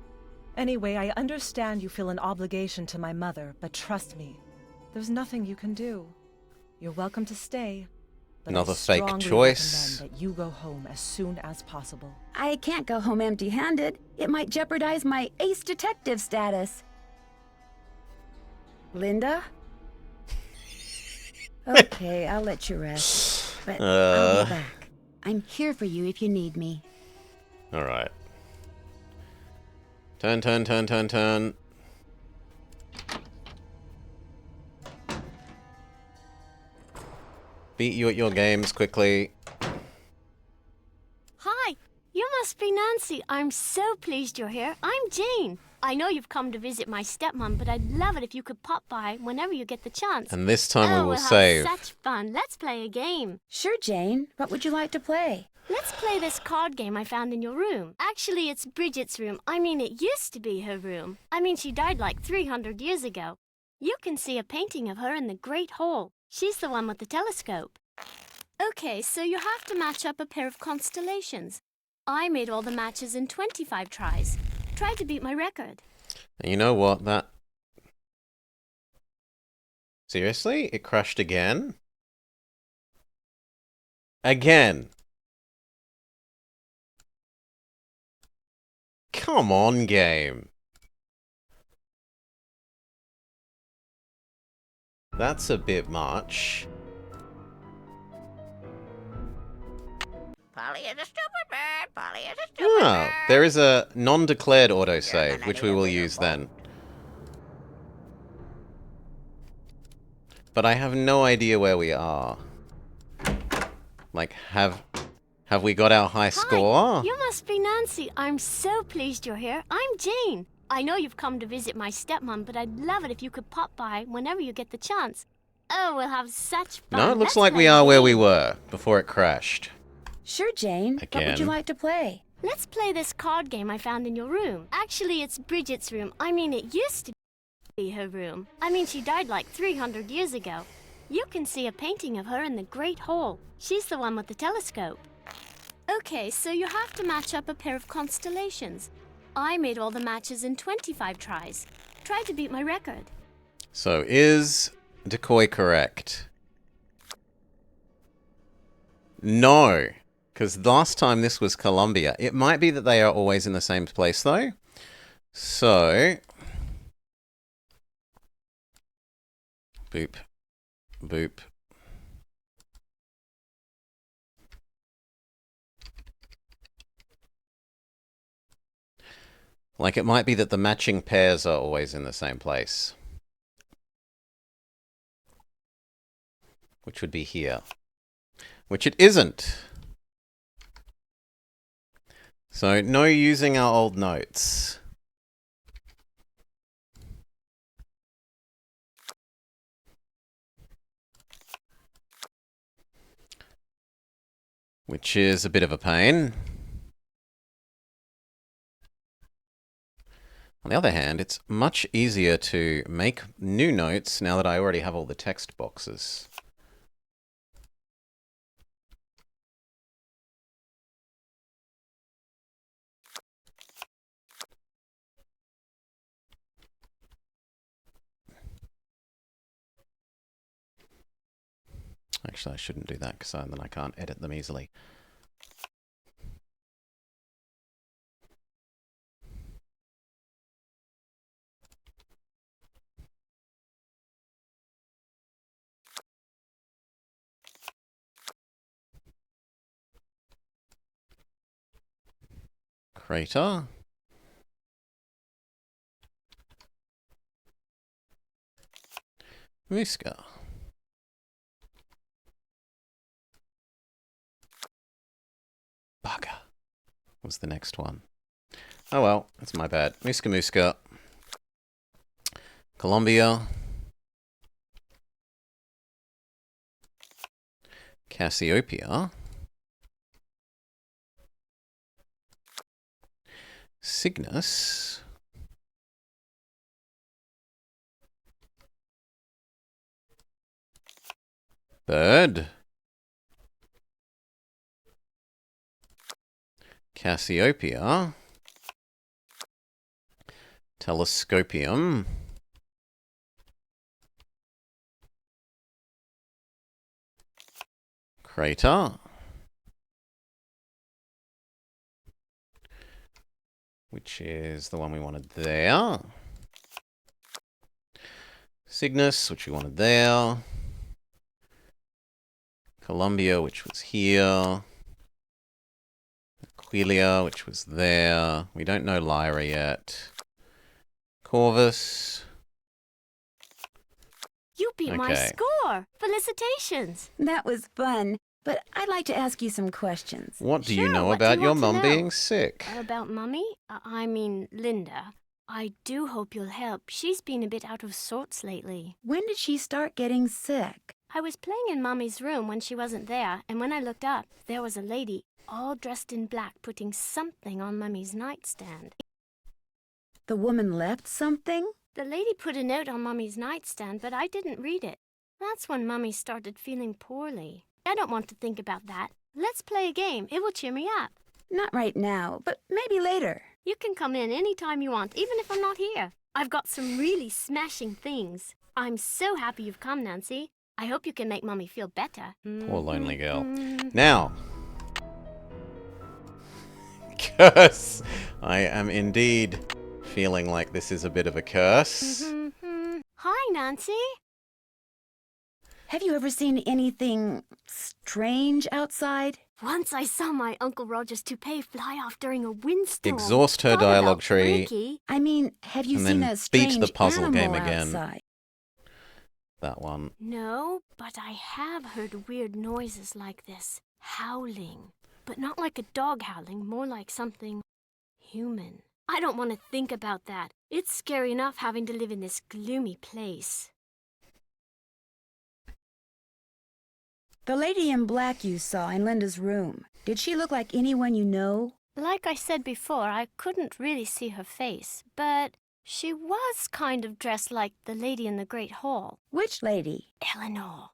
Speaker 7: Anyway, I understand you feel an obligation to my mother, but trust me, there's nothing you can do. You're welcome to stay. But
Speaker 1: Another
Speaker 7: I
Speaker 1: fake
Speaker 7: strongly
Speaker 1: choice.
Speaker 7: recommend that you go home as soon as possible.
Speaker 2: I can't go home empty-handed. It might jeopardize my ace detective status. Linda? Okay, I'll let you rest. But I'll be back. I'm here for you if you need me.
Speaker 1: Alright. Turn, turn, turn, turn, turn. Beat you at your games quickly.
Speaker 6: Hi, you must be Nancy. I'm so pleased you're here. I'm Jane. I know you've come to visit my stepmom, but I'd love it if you could pop by whenever you get the chance.
Speaker 1: And this time we will
Speaker 6: we'll
Speaker 1: save.
Speaker 6: have such fun. Let's play a game.
Speaker 2: Sure, Jane. What would you like to play?
Speaker 6: Let's play this card game I found in your room. Actually, it's Bridget's room. I mean, it used to be her room. I mean, she died like 300 years ago. You can see a painting of her in the Great Hall. She's the one with the telescope. Okay, so you have to match up a pair of constellations. I made all the matches in 25 tries. Try to beat my record.
Speaker 1: And you know what? That... Seriously? It crashed again? Again? Come on, game. That's a bit much.
Speaker 3: Polly is a stupid bird. Polly is a stupid bird.
Speaker 1: There is a non-declared autosave, which we will use then. But I have no idea where we are. Like, have we got our high score?
Speaker 6: Hi, you must be Nancy. I'm so pleased you're here. I'm Jane. I know you've come to visit my stepmom, but I'd love it if you could pop by whenever you get the chance. Oh, we'll have such fun.
Speaker 1: No, it looks
Speaker 6: Let's
Speaker 1: like
Speaker 6: play
Speaker 1: we
Speaker 6: a
Speaker 1: are where we
Speaker 6: game.
Speaker 1: were before it crashed.
Speaker 2: Sure, Jane. What would you
Speaker 1: Again.
Speaker 2: like to play?
Speaker 6: Let's play this card game I found in your room. Actually, it's Bridget's room. I mean, it used to be her room. I mean, she died like 300 years ago. You can see a painting of her in the Great Hall. She's the one with the telescope. Okay, so you have to match up a pair of constellations. I made all the matches in 25 tries. Try to beat my record.
Speaker 1: So, is decoy correct? No. Because last time this was Colombia. It might be that they are always in the same place, though. So... Boop. Boop. Like, it might be that the matching pairs are always in the same place. Which would be here. Which it isn't. So, no using our old notes. Which is a bit of a pain. On the other hand, it's much easier to make new notes now that I already have all the text boxes. Actually, I shouldn't do that because then I can't edit them easily. Crater. Muska. Bugger. was the next one. Oh well, that's my bad. Muska Muska. Colombia. Cassiopeia. Cygnus. Bird. Cassiopeia. Telescopium. Crater. Which is the one we wanted there. Cygnus, which we wanted there. Columbia, which was here. Aquilia, which was there. We don't know Lyra yet. Corvus.
Speaker 6: You beat my
Speaker 1: Okay.
Speaker 6: score! Felicitations!
Speaker 2: That was fun, but I'd like to ask you some questions.
Speaker 1: What do you
Speaker 6: Sure,
Speaker 1: know
Speaker 6: what do
Speaker 1: about
Speaker 6: you
Speaker 1: your
Speaker 6: want to
Speaker 1: mum
Speaker 6: know?
Speaker 1: being sick?
Speaker 6: About Mummy? I mean, Linda. I do hope you'll help. She's been a bit out of sorts lately.
Speaker 2: When did she start getting sick?
Speaker 6: I was playing in Mummy's room when she wasn't there, and when I looked up, there was a lady, all dressed in black, putting something on Mummy's nightstand.
Speaker 2: The woman left something?
Speaker 6: The lady put a note on Mummy's nightstand, but I didn't read it. That's when Mummy started feeling poorly. I don't want to think about that. Let's play a game. It will cheer me up.
Speaker 2: Not right now, but maybe later.
Speaker 6: You can come in any time you want, even if I'm not here. I've got some really smashing things. I'm so happy you've come, Nancy. I hope you can make Mummy feel better.
Speaker 1: Poor lonely girl. Now. Curse! I am indeed feeling like this is a bit of a curse.
Speaker 6: Hi, Nancy.
Speaker 2: Have you ever seen anything strange outside?
Speaker 6: Once I saw my Uncle Roger's toupee fly off during a windstorm.
Speaker 1: Exhaust her
Speaker 6: Talk about
Speaker 1: dialogue tree.
Speaker 6: freaky.
Speaker 2: I mean, have you
Speaker 1: And
Speaker 2: seen
Speaker 1: then
Speaker 2: a
Speaker 1: beat
Speaker 2: strange
Speaker 1: the puzzle
Speaker 2: animal
Speaker 1: game again.
Speaker 2: outside?
Speaker 1: That one.
Speaker 6: No, but I have heard weird noises like this. Howling. But not like a dog howling, more like something human. I don't want to think about that. It's scary enough having to live in this gloomy place.
Speaker 2: The lady in black you saw in Linda's room, did she look like anyone you know?
Speaker 6: Like I said before, I couldn't really see her face, but she was kind of dressed like the lady in the Great Hall.
Speaker 2: Which lady?
Speaker 6: Eleanor.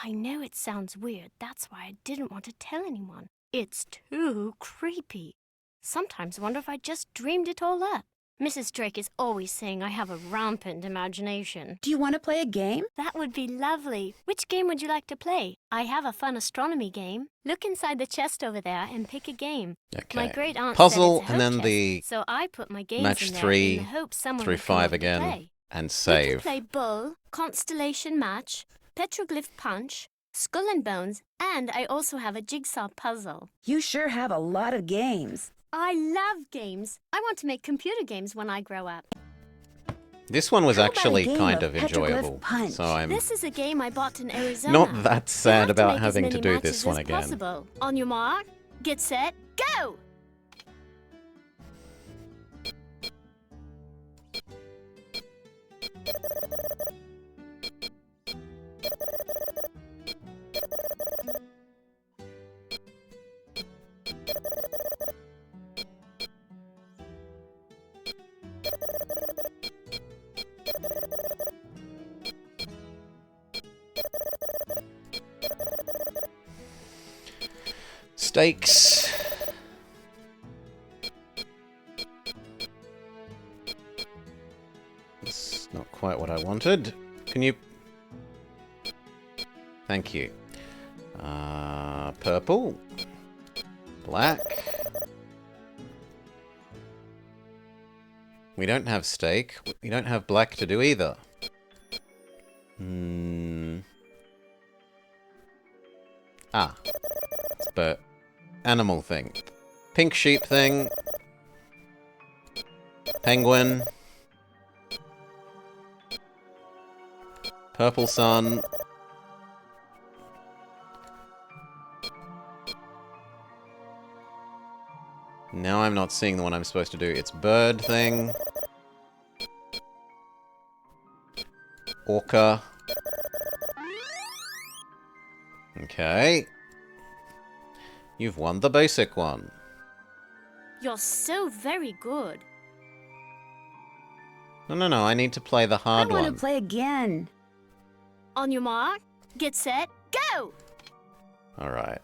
Speaker 6: I know it sounds weird, that's why I didn't want to tell anyone. It's too creepy. Sometimes wonder if I just dreamed it all up. Mrs. Drake is always saying I have a rampant imagination.
Speaker 2: Do you want to play a game?
Speaker 6: That would be lovely. Which game would you like to play? I have a fun astronomy game. Look inside the chest over there and pick a game.
Speaker 1: Okay.
Speaker 6: My great aunt
Speaker 1: Puzzle,
Speaker 6: said it's a
Speaker 1: and then
Speaker 6: hope
Speaker 1: the
Speaker 6: chest, so I put my games
Speaker 1: match
Speaker 6: in there
Speaker 1: 3
Speaker 6: in the hope someone
Speaker 1: through
Speaker 6: would come
Speaker 1: 5
Speaker 6: over to
Speaker 1: again
Speaker 6: play.
Speaker 1: and
Speaker 6: We can
Speaker 1: save.
Speaker 6: play Bull, Constellation Match, Petroglyph Punch, Skull and Bones, and I also have a jigsaw puzzle.
Speaker 2: You sure have a lot of games.
Speaker 6: I love games. I want to make computer games when I grow up.
Speaker 1: This one was
Speaker 2: How about a
Speaker 1: actually
Speaker 2: game
Speaker 1: kind
Speaker 2: of
Speaker 1: of
Speaker 2: Petroglyph
Speaker 1: enjoyable.
Speaker 2: Punch?
Speaker 1: So I'm
Speaker 6: This is a game I bought in Arizona.
Speaker 1: not that
Speaker 6: You
Speaker 1: sad
Speaker 6: have to
Speaker 1: about
Speaker 6: make as
Speaker 1: having to
Speaker 6: many
Speaker 1: do
Speaker 6: matches
Speaker 1: this one
Speaker 6: as
Speaker 1: again.
Speaker 6: Possible. On your mark, get set, go!
Speaker 1: Stakes. That's not quite what I wanted. Can you... Thank you. Purple. Black. We don't have stake. We don't have black to do either. Ah. But animal thing. Pink sheep thing. Penguin. Purple sun. Now I'm not seeing the one I'm supposed to do. It's bird thing. Orca. Okay. You've won the basic one.
Speaker 6: You're so very good.
Speaker 1: No, I need to play the
Speaker 2: I
Speaker 1: hard
Speaker 2: want
Speaker 1: one.
Speaker 2: to play again.
Speaker 6: On your mark, get set, go!
Speaker 1: Alright.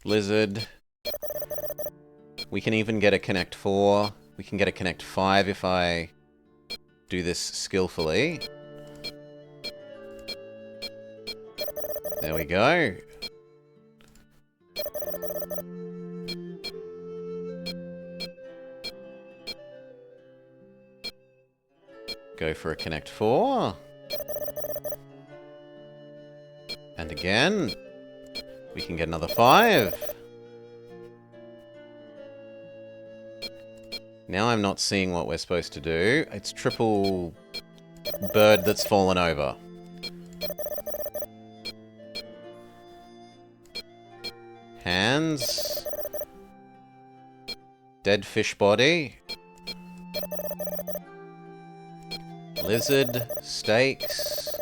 Speaker 1: Lizard. We can even get a Connect 4. We can get a Connect 5 if I do this skillfully. There we go. Go for a Connect 4. And again. We can get another 5. Now I'm not seeing what we're supposed to do. It's triple bird that's fallen over. Hands. Dead fish body. Lizard. Steaks.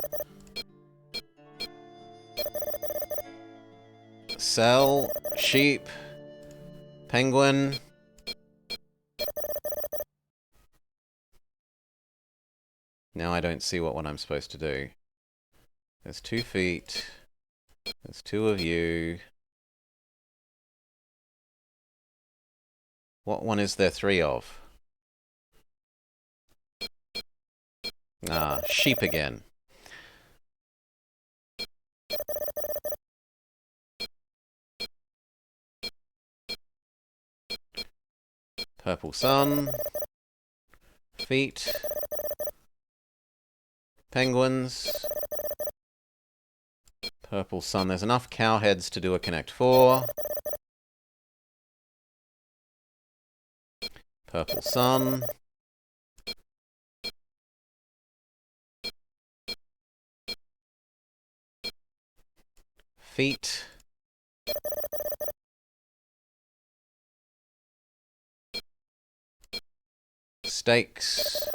Speaker 1: Cell. Sheep. Penguin. Now I don't see what one I'm supposed to do. There's 2 feet. There's 2 of you. What one is there 3 of? Ah, sheep again. Purple sun. Feet. Penguins. Purple sun. There's enough cow heads to do a Connect 4. Purple sun. Feet. Steaks.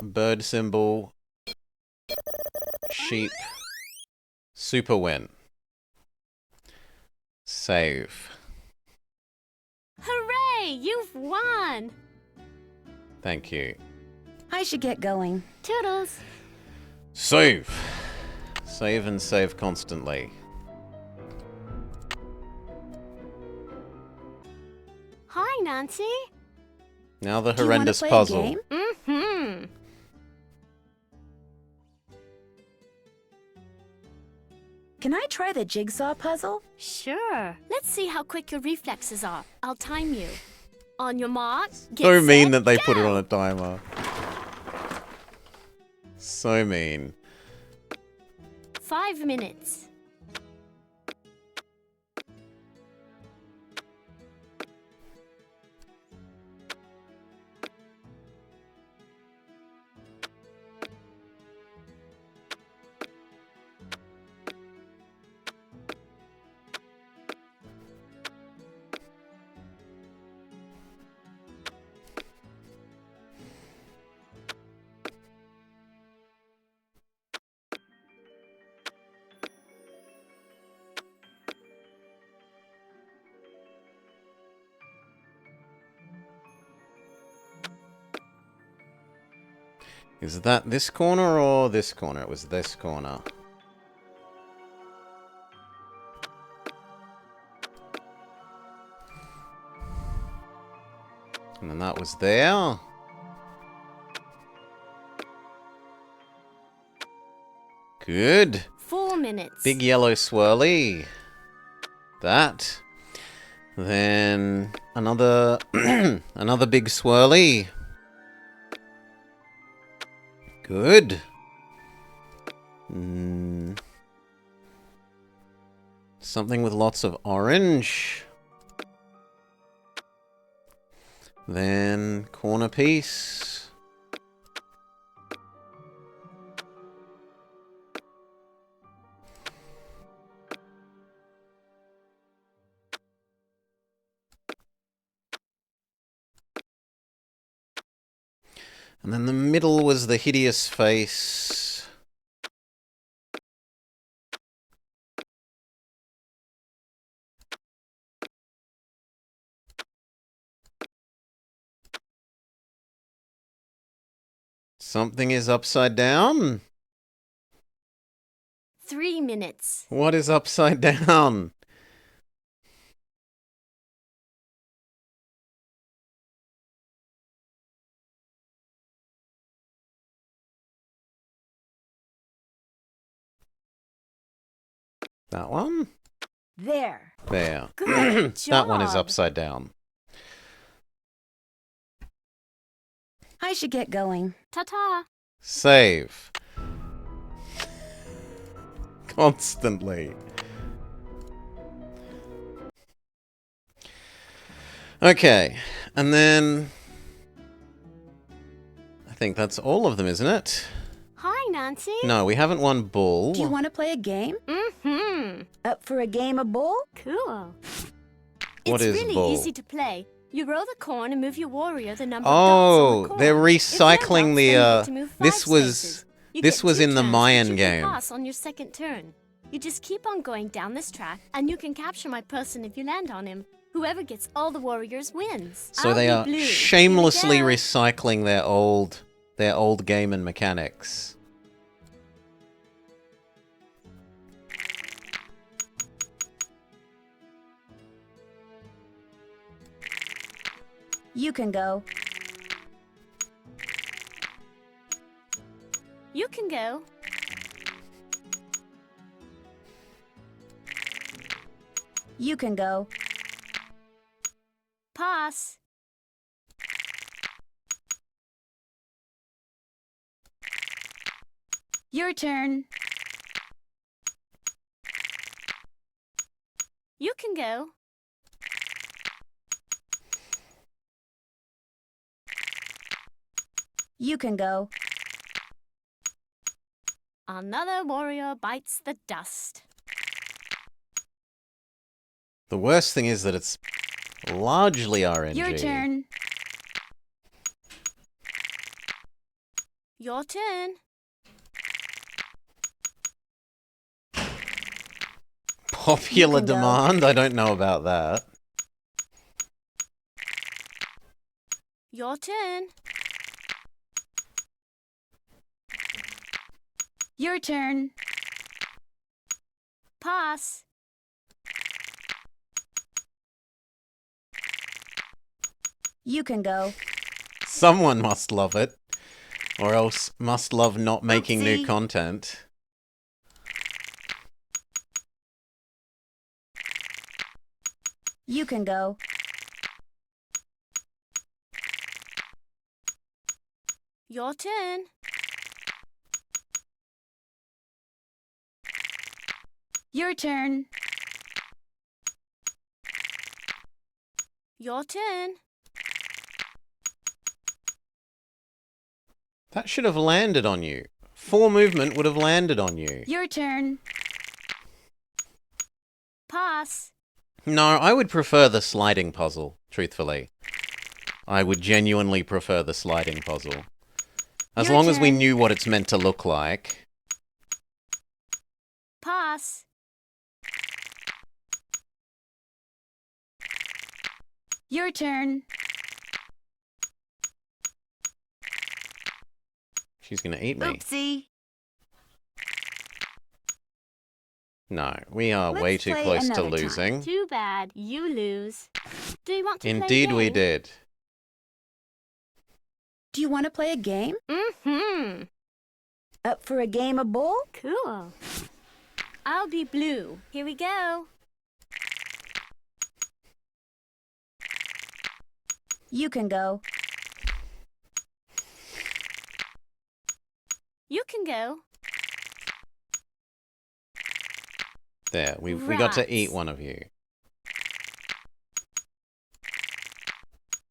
Speaker 1: Bird symbol. Sheep. Super win. Save.
Speaker 6: Hooray! You've won!
Speaker 1: Thank you.
Speaker 2: I should get going.
Speaker 6: Toodles!
Speaker 1: Save! Save and save constantly.
Speaker 6: Hi, Nancy.
Speaker 1: Now the
Speaker 2: Do you wanna
Speaker 1: horrendous
Speaker 2: play a
Speaker 1: puzzle.
Speaker 2: game?
Speaker 6: Mm-hmm.
Speaker 2: Can I try the jigsaw puzzle?
Speaker 6: Sure. Let's see how quick your reflexes are. I'll time you. On your mark, get
Speaker 1: So mean
Speaker 6: set,
Speaker 1: that they put it
Speaker 6: go!
Speaker 1: on a timer. So mean.
Speaker 6: 5 minutes.
Speaker 1: Is that this corner or this corner? It was this corner. And then that was there. Good.
Speaker 6: 4 minutes.
Speaker 1: Big yellow swirly. That. Then another another big swirly. Good. Something with lots of orange. Then corner piece. And then the middle was the hideous face. Something is upside down?
Speaker 6: 3 minutes.
Speaker 1: What is upside down? That one?
Speaker 2: There.
Speaker 1: There.
Speaker 6: Good
Speaker 1: That one is
Speaker 6: job.
Speaker 1: upside down.
Speaker 2: I should get going.
Speaker 6: Ta-ta.
Speaker 1: Save. Constantly. Okay, and then I think that's all of them, isn't it?
Speaker 6: Hi, Nancy.
Speaker 1: No, we haven't won bull.
Speaker 2: Do you want to play a game?
Speaker 6: Mm-hmm.
Speaker 2: Up for a game of bull?
Speaker 6: Cool.
Speaker 1: What
Speaker 6: it's
Speaker 1: is
Speaker 6: really
Speaker 1: bull?
Speaker 6: easy to play. You roll the corn and move your warrior the number of dots on the corn.
Speaker 1: They're
Speaker 6: If
Speaker 1: recycling
Speaker 6: there
Speaker 1: the.
Speaker 6: are dots, then you get to move 5
Speaker 1: This was
Speaker 6: spaces. You
Speaker 1: this
Speaker 6: get
Speaker 1: was
Speaker 6: 2
Speaker 1: in the
Speaker 6: turns,
Speaker 1: Mayan
Speaker 6: which you
Speaker 1: game.
Speaker 6: can pass on your second turn. You just keep on going down this track, and you can capture my person if you land on him. Whoever gets all the warriors wins.
Speaker 1: So
Speaker 6: I'll
Speaker 1: they
Speaker 6: be
Speaker 1: are
Speaker 6: blue. Here we
Speaker 1: shamelessly
Speaker 6: go.
Speaker 1: recycling their old game and mechanics.
Speaker 2: You can go.
Speaker 6: You can go.
Speaker 2: You can go.
Speaker 6: Pass.
Speaker 2: Your turn.
Speaker 6: You can go.
Speaker 2: You can go.
Speaker 6: Another warrior bites the dust.
Speaker 1: The worst thing is that it's largely RNG.
Speaker 2: Your turn.
Speaker 6: Your turn.
Speaker 1: Popular
Speaker 2: You can go.
Speaker 1: demand? I don't know about that.
Speaker 6: Your turn.
Speaker 2: Your turn.
Speaker 6: Pass.
Speaker 2: You can go.
Speaker 1: Someone must love it. Or else must love not making new
Speaker 2: Oopsie.
Speaker 1: content.
Speaker 2: You can go.
Speaker 6: Your turn.
Speaker 2: Your turn.
Speaker 6: Your turn.
Speaker 1: That should have landed on you. 4 movement would have landed on you.
Speaker 2: Your turn.
Speaker 6: Pass.
Speaker 1: No, I would prefer the sliding puzzle, truthfully. I would genuinely prefer the sliding puzzle. As
Speaker 2: Your
Speaker 1: long as we
Speaker 2: turn.
Speaker 1: knew what it's meant to look like.
Speaker 6: Pass.
Speaker 2: Your turn.
Speaker 1: She's gonna eat me.
Speaker 2: Oopsie.
Speaker 1: No, we are
Speaker 2: Let's
Speaker 1: way too
Speaker 2: play
Speaker 1: close to
Speaker 2: another time.
Speaker 1: losing.
Speaker 6: Too bad. You lose. Do you want to play a
Speaker 1: Indeed we
Speaker 6: game?
Speaker 1: did.
Speaker 2: Do you want to play a game?
Speaker 6: Mm-hmm.
Speaker 2: Up for a game of bull?
Speaker 6: Cool. I'll be blue. Here we go.
Speaker 2: You can go.
Speaker 6: You can go.
Speaker 1: There, we got to
Speaker 6: Rats.
Speaker 1: eat one of you.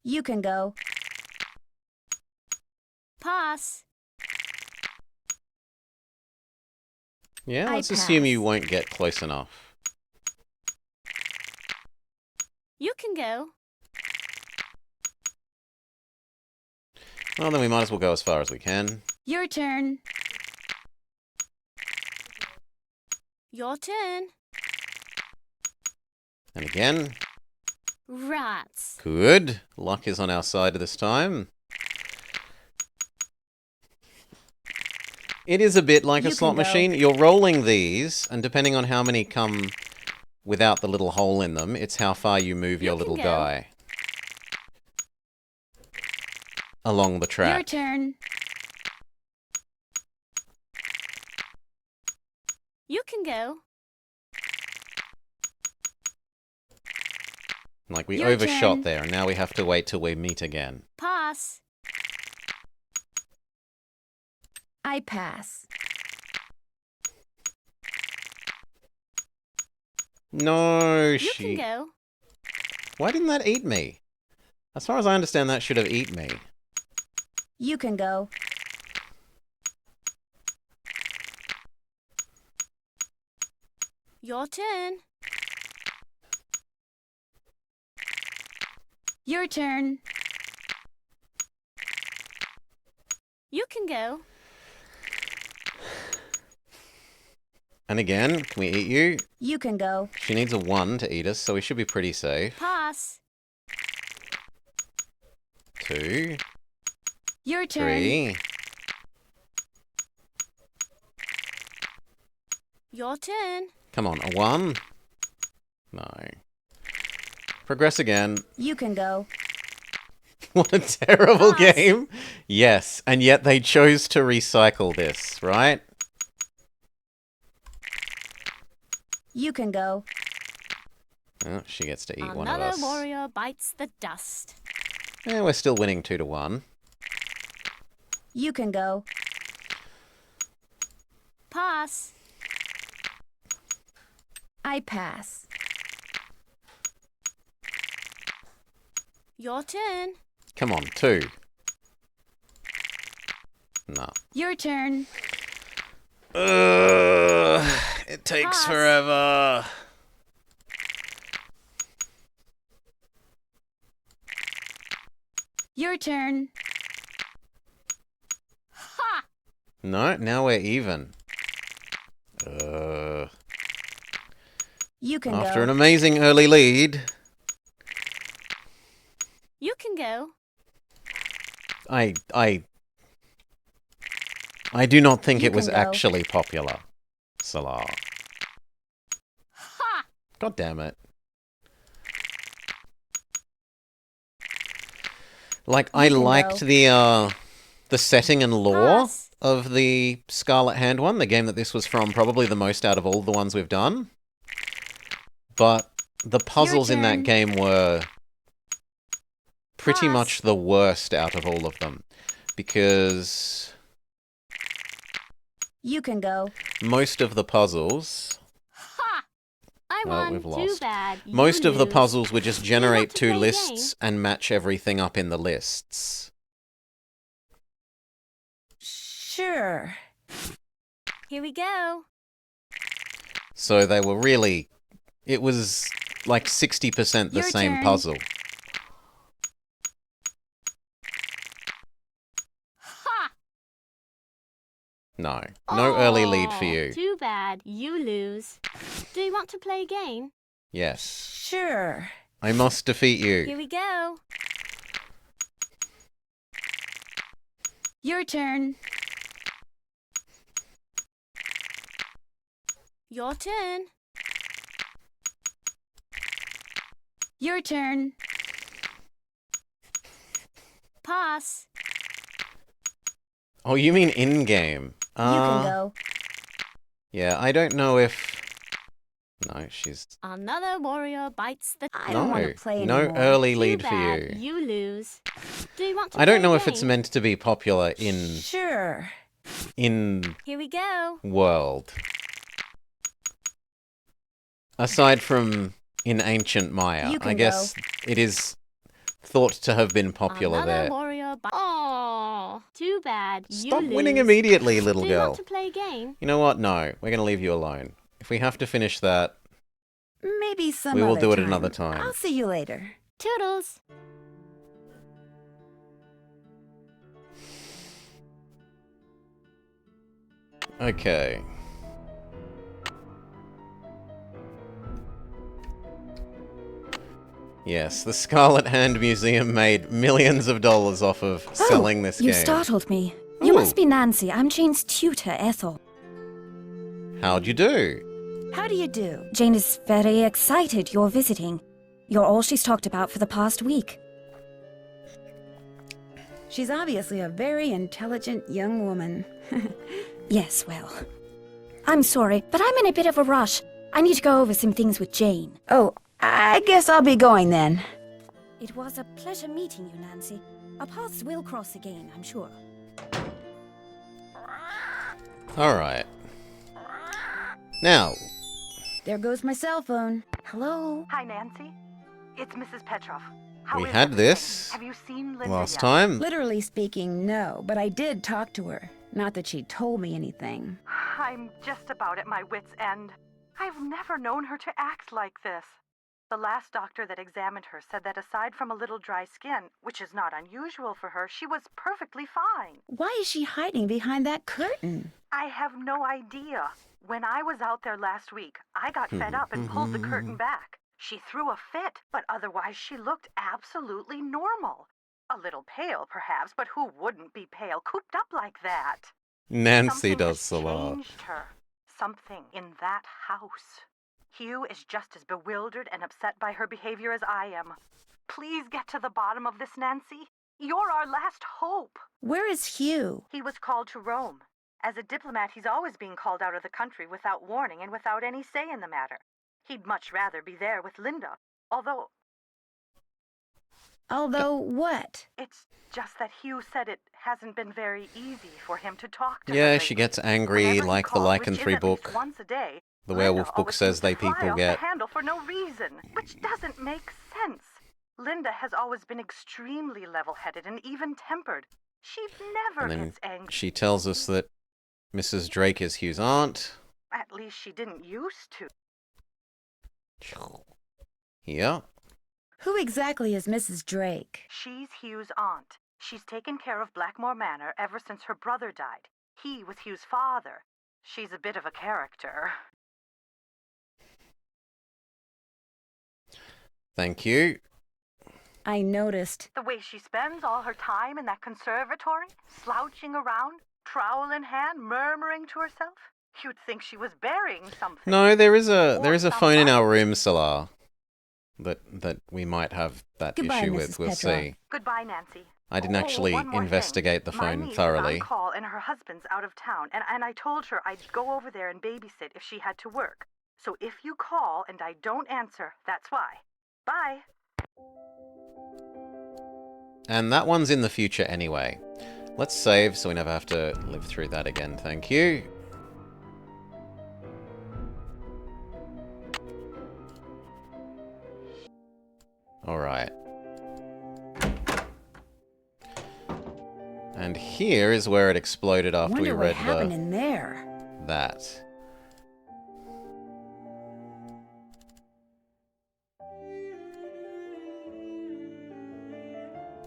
Speaker 2: You can go.
Speaker 6: Pass.
Speaker 1: Yeah,
Speaker 2: I
Speaker 1: let's assume
Speaker 2: pass.
Speaker 1: you won't get close enough.
Speaker 6: You can go.
Speaker 1: Well, then we might as well go as far as we can.
Speaker 2: Your turn.
Speaker 6: Your turn.
Speaker 1: And again.
Speaker 6: Rats.
Speaker 1: Good. Luck is on our side this time. It is a bit like a
Speaker 2: You
Speaker 1: slot
Speaker 2: can go.
Speaker 1: machine. You're rolling these, and depending on how many come without the little hole in them, it's how far you move your
Speaker 6: You can
Speaker 1: little
Speaker 6: go.
Speaker 1: guy along the
Speaker 2: Your
Speaker 1: track.
Speaker 2: turn.
Speaker 6: You can go.
Speaker 1: Like, we
Speaker 2: Your
Speaker 1: overshot
Speaker 2: turn.
Speaker 1: there, and now we have to wait till we meet again.
Speaker 6: Pass.
Speaker 2: I pass.
Speaker 1: No,
Speaker 6: You can go.
Speaker 1: Why didn't that eat me? As far as I understand, that should have eaten me.
Speaker 2: You can go.
Speaker 6: Your turn.
Speaker 2: Your turn.
Speaker 6: You can go.
Speaker 1: And again, can we eat you?
Speaker 2: You can go.
Speaker 1: She needs a 1 to eat us, so we should be pretty safe.
Speaker 6: Pass.
Speaker 1: 2,
Speaker 2: Your turn.
Speaker 1: 3.
Speaker 6: Your turn.
Speaker 1: Come on, a 1? No. Progress again.
Speaker 2: You can go.
Speaker 1: What a terrible
Speaker 6: Pass.
Speaker 1: game. Yes, and yet they chose to recycle this, right?
Speaker 2: You can go.
Speaker 1: Oh, she gets to eat one of
Speaker 6: Another
Speaker 1: us.
Speaker 6: warrior bites the dust.
Speaker 1: Yeah, we're still winning 2 to 1.
Speaker 2: You can go.
Speaker 6: Pass.
Speaker 2: I pass.
Speaker 6: Your turn.
Speaker 1: Come on, 2. No.
Speaker 2: Your turn.
Speaker 1: It takes
Speaker 6: Pass.
Speaker 1: forever.
Speaker 2: Your turn.
Speaker 6: Ha!
Speaker 1: No, now we're even.
Speaker 2: You can
Speaker 1: After
Speaker 2: go.
Speaker 1: an amazing early lead,
Speaker 6: You can go.
Speaker 1: I do not think
Speaker 2: You
Speaker 1: it was
Speaker 2: can go.
Speaker 1: actually popular. Salah.
Speaker 6: Ha!
Speaker 1: God damn it. Like, I
Speaker 2: You can
Speaker 1: liked
Speaker 2: go.
Speaker 1: the setting and lore
Speaker 6: Pass.
Speaker 1: of the Scarlet Hand one, the game that this was from, probably the most out of all the ones we've done. But the puzzles in that
Speaker 2: turn.
Speaker 1: game were pretty
Speaker 6: Pass.
Speaker 1: much the worst out of all of them. Because
Speaker 2: You can go.
Speaker 1: most of the puzzles...
Speaker 6: Ha! I
Speaker 1: Well,
Speaker 6: won.
Speaker 1: we've
Speaker 6: Too
Speaker 1: lost.
Speaker 6: bad. You
Speaker 1: Most of the
Speaker 6: lose.
Speaker 1: puzzles would just
Speaker 6: want
Speaker 1: generate
Speaker 6: to
Speaker 1: 2
Speaker 6: play a
Speaker 1: lists and match everything up in the lists.
Speaker 2: Sure.
Speaker 6: Here we go.
Speaker 1: So they were really... It was like 60% the
Speaker 2: Your
Speaker 1: same
Speaker 2: turn.
Speaker 1: puzzle.
Speaker 6: Ha!
Speaker 1: No. No early lead for
Speaker 6: Aw,
Speaker 1: you.
Speaker 6: Too bad. You lose. Do you want to play again?
Speaker 1: Yes.
Speaker 2: Sure.
Speaker 1: I must defeat
Speaker 6: Here
Speaker 1: you.
Speaker 6: we go.
Speaker 2: Your turn.
Speaker 6: Your turn.
Speaker 2: Your turn.
Speaker 6: Pass.
Speaker 1: Oh, you mean in-game?
Speaker 2: You can go.
Speaker 1: Yeah, I don't know if... No, she's...
Speaker 6: Another warrior bites the.
Speaker 2: I don't want
Speaker 1: No.
Speaker 2: to play
Speaker 1: No
Speaker 2: anymore.
Speaker 1: early
Speaker 6: Too
Speaker 1: lead for
Speaker 6: bad.
Speaker 1: you.
Speaker 6: You lose. Do you want to
Speaker 1: I don't
Speaker 6: play
Speaker 1: know if it's
Speaker 6: again?
Speaker 1: meant to be popular in
Speaker 2: Sure.
Speaker 6: Here we go.
Speaker 1: world. Aside from in ancient Maya,
Speaker 2: You can
Speaker 1: I guess it is thought to have been popular
Speaker 6: Another
Speaker 1: there.
Speaker 6: warrior. Oh, too bad.
Speaker 1: Stop
Speaker 6: you
Speaker 1: winning
Speaker 6: lose.
Speaker 1: immediately, little
Speaker 6: Do you
Speaker 1: girl.
Speaker 6: want to play a game?
Speaker 1: You know what? No, we're going to leave you alone. If we have to finish that,
Speaker 2: Maybe some
Speaker 1: we will
Speaker 2: other
Speaker 1: do it
Speaker 2: time.
Speaker 1: another time.
Speaker 2: I'll see you later.
Speaker 6: Toodles.
Speaker 1: Okay. Yes, the Scarlet Hand Museum made millions of dollars off of selling this
Speaker 10: You
Speaker 1: game.
Speaker 10: startled me. You
Speaker 1: Ooh.
Speaker 10: must be Nancy. I'm Jane's tutor, Ethel.
Speaker 1: How'd you do?
Speaker 2: How do you do?
Speaker 10: Jane is very excited you're visiting. You're all she's talked about for the past week.
Speaker 2: She's obviously a very intelligent young woman.
Speaker 10: Yes, well. I'm sorry, but I'm in a bit of a rush. I need to go over some things with Jane.
Speaker 2: Oh, I guess I'll be going then.
Speaker 10: It was a pleasure meeting you, Nancy. Our paths will cross again, I'm sure.
Speaker 1: Alright. Now,
Speaker 2: There goes my cell phone. Hello?
Speaker 8: Hi, Nancy. It's Mrs. Petrov. How
Speaker 1: we
Speaker 8: is
Speaker 1: had
Speaker 8: everything?
Speaker 1: this
Speaker 8: Have you seen Linda
Speaker 1: last
Speaker 8: yet?
Speaker 1: time.
Speaker 2: Literally speaking, no, but I did talk to her. Not that she told me anything.
Speaker 8: I'm just about at my wit's end. I've never known her to act like this. The last doctor that examined her said that aside from a little dry skin, which is not unusual for her, she was perfectly fine.
Speaker 2: Why is she hiding behind that curtain?
Speaker 8: I have no idea. When I was out there last week, I got fed up and pulled the curtain back. She threw a fit, but otherwise she looked absolutely normal. A little pale, perhaps, but who wouldn't be pale, cooped up like that?
Speaker 1: Nancy
Speaker 8: Something
Speaker 1: does
Speaker 8: has
Speaker 1: a lot.
Speaker 8: changed her. Something in that house. Hugh is just as bewildered and upset by her behavior as I am. Please get to the bottom of this, Nancy. You're our last hope.
Speaker 2: Where is Hugh?
Speaker 8: He was called to Rome. As a diplomat, he's always being called out of the country without warning and without any say in the matter. He'd much rather be there with Linda. Although
Speaker 2: What?
Speaker 8: it's just that Hugh said it hasn't been very easy for him to talk to her
Speaker 1: Yeah,
Speaker 8: lately.
Speaker 1: she gets angry
Speaker 8: Whenever he
Speaker 1: like the
Speaker 8: calls, which
Speaker 1: Lycanthropy
Speaker 8: is at least
Speaker 1: book.
Speaker 8: once a day,
Speaker 1: The
Speaker 8: Linda
Speaker 1: werewolf book
Speaker 8: always
Speaker 1: says
Speaker 8: seems
Speaker 1: they
Speaker 8: to fly
Speaker 1: people
Speaker 8: off
Speaker 1: get.
Speaker 8: the handle for no reason, which doesn't make sense. Linda has always been extremely level-headed and even-tempered. She never
Speaker 1: And then
Speaker 8: gets angry.
Speaker 1: she tells us that Mrs. Drake is Hugh's aunt.
Speaker 8: At least she didn't used to.
Speaker 1: Yeah.
Speaker 2: Who exactly is Mrs. Drake?
Speaker 8: She's Hugh's aunt. She's taken care of Blackmoor Manor ever since her brother died. He was Hugh's father. She's a bit of a character.
Speaker 1: Thank you.
Speaker 2: I noticed.
Speaker 8: The way she spends all her time in that conservatory, slouching around, trowel in hand, murmuring to herself. You'd think she was burying something.
Speaker 1: No, there is a phone in
Speaker 8: somebody.
Speaker 1: our room, Salar. That we might have that
Speaker 2: Goodbye,
Speaker 1: issue
Speaker 2: Mrs.
Speaker 1: with. We'll
Speaker 2: Petrov.
Speaker 1: see.
Speaker 8: Goodbye, Nancy.
Speaker 1: I didn't actually
Speaker 8: one more
Speaker 1: investigate
Speaker 8: thing.
Speaker 1: the
Speaker 8: My
Speaker 1: phone
Speaker 8: niece
Speaker 1: thoroughly.
Speaker 8: is on call and her husband's out of town, and I told her I'd go over there and babysit if she had to work. So if you call and I don't answer, that's why. Bye.
Speaker 1: And that one's in the future anyway. Let's save so we never have to live through that again. Thank you. Alright. And here is where it exploded after we
Speaker 2: Wonder what
Speaker 1: read
Speaker 2: happened in there.
Speaker 1: that.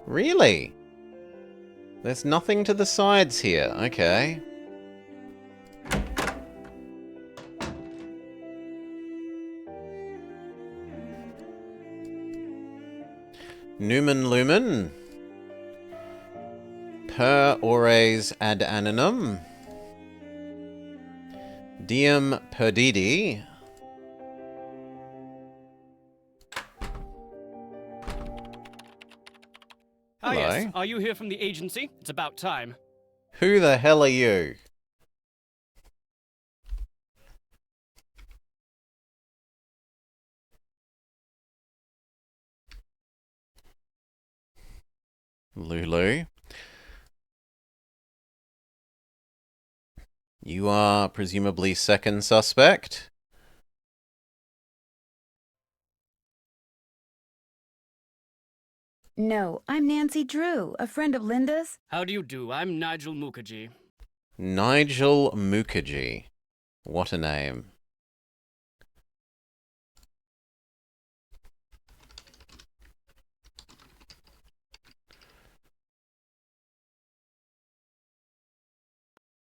Speaker 1: Really? There's nothing to the sides here. Okay. Numen lumen. Per ores ad anonum. Diem perdidi.
Speaker 11: Ah, yes.
Speaker 1: Hello.
Speaker 11: Are you here from the agency? It's about time.
Speaker 1: Who the hell are you? Lulu. You are presumably second suspect?
Speaker 2: No, I'm Nancy Drew, a friend of Linda's.
Speaker 11: How do you do? I'm Nigel Mukherjee.
Speaker 1: Nigel Mukherjee. What a name.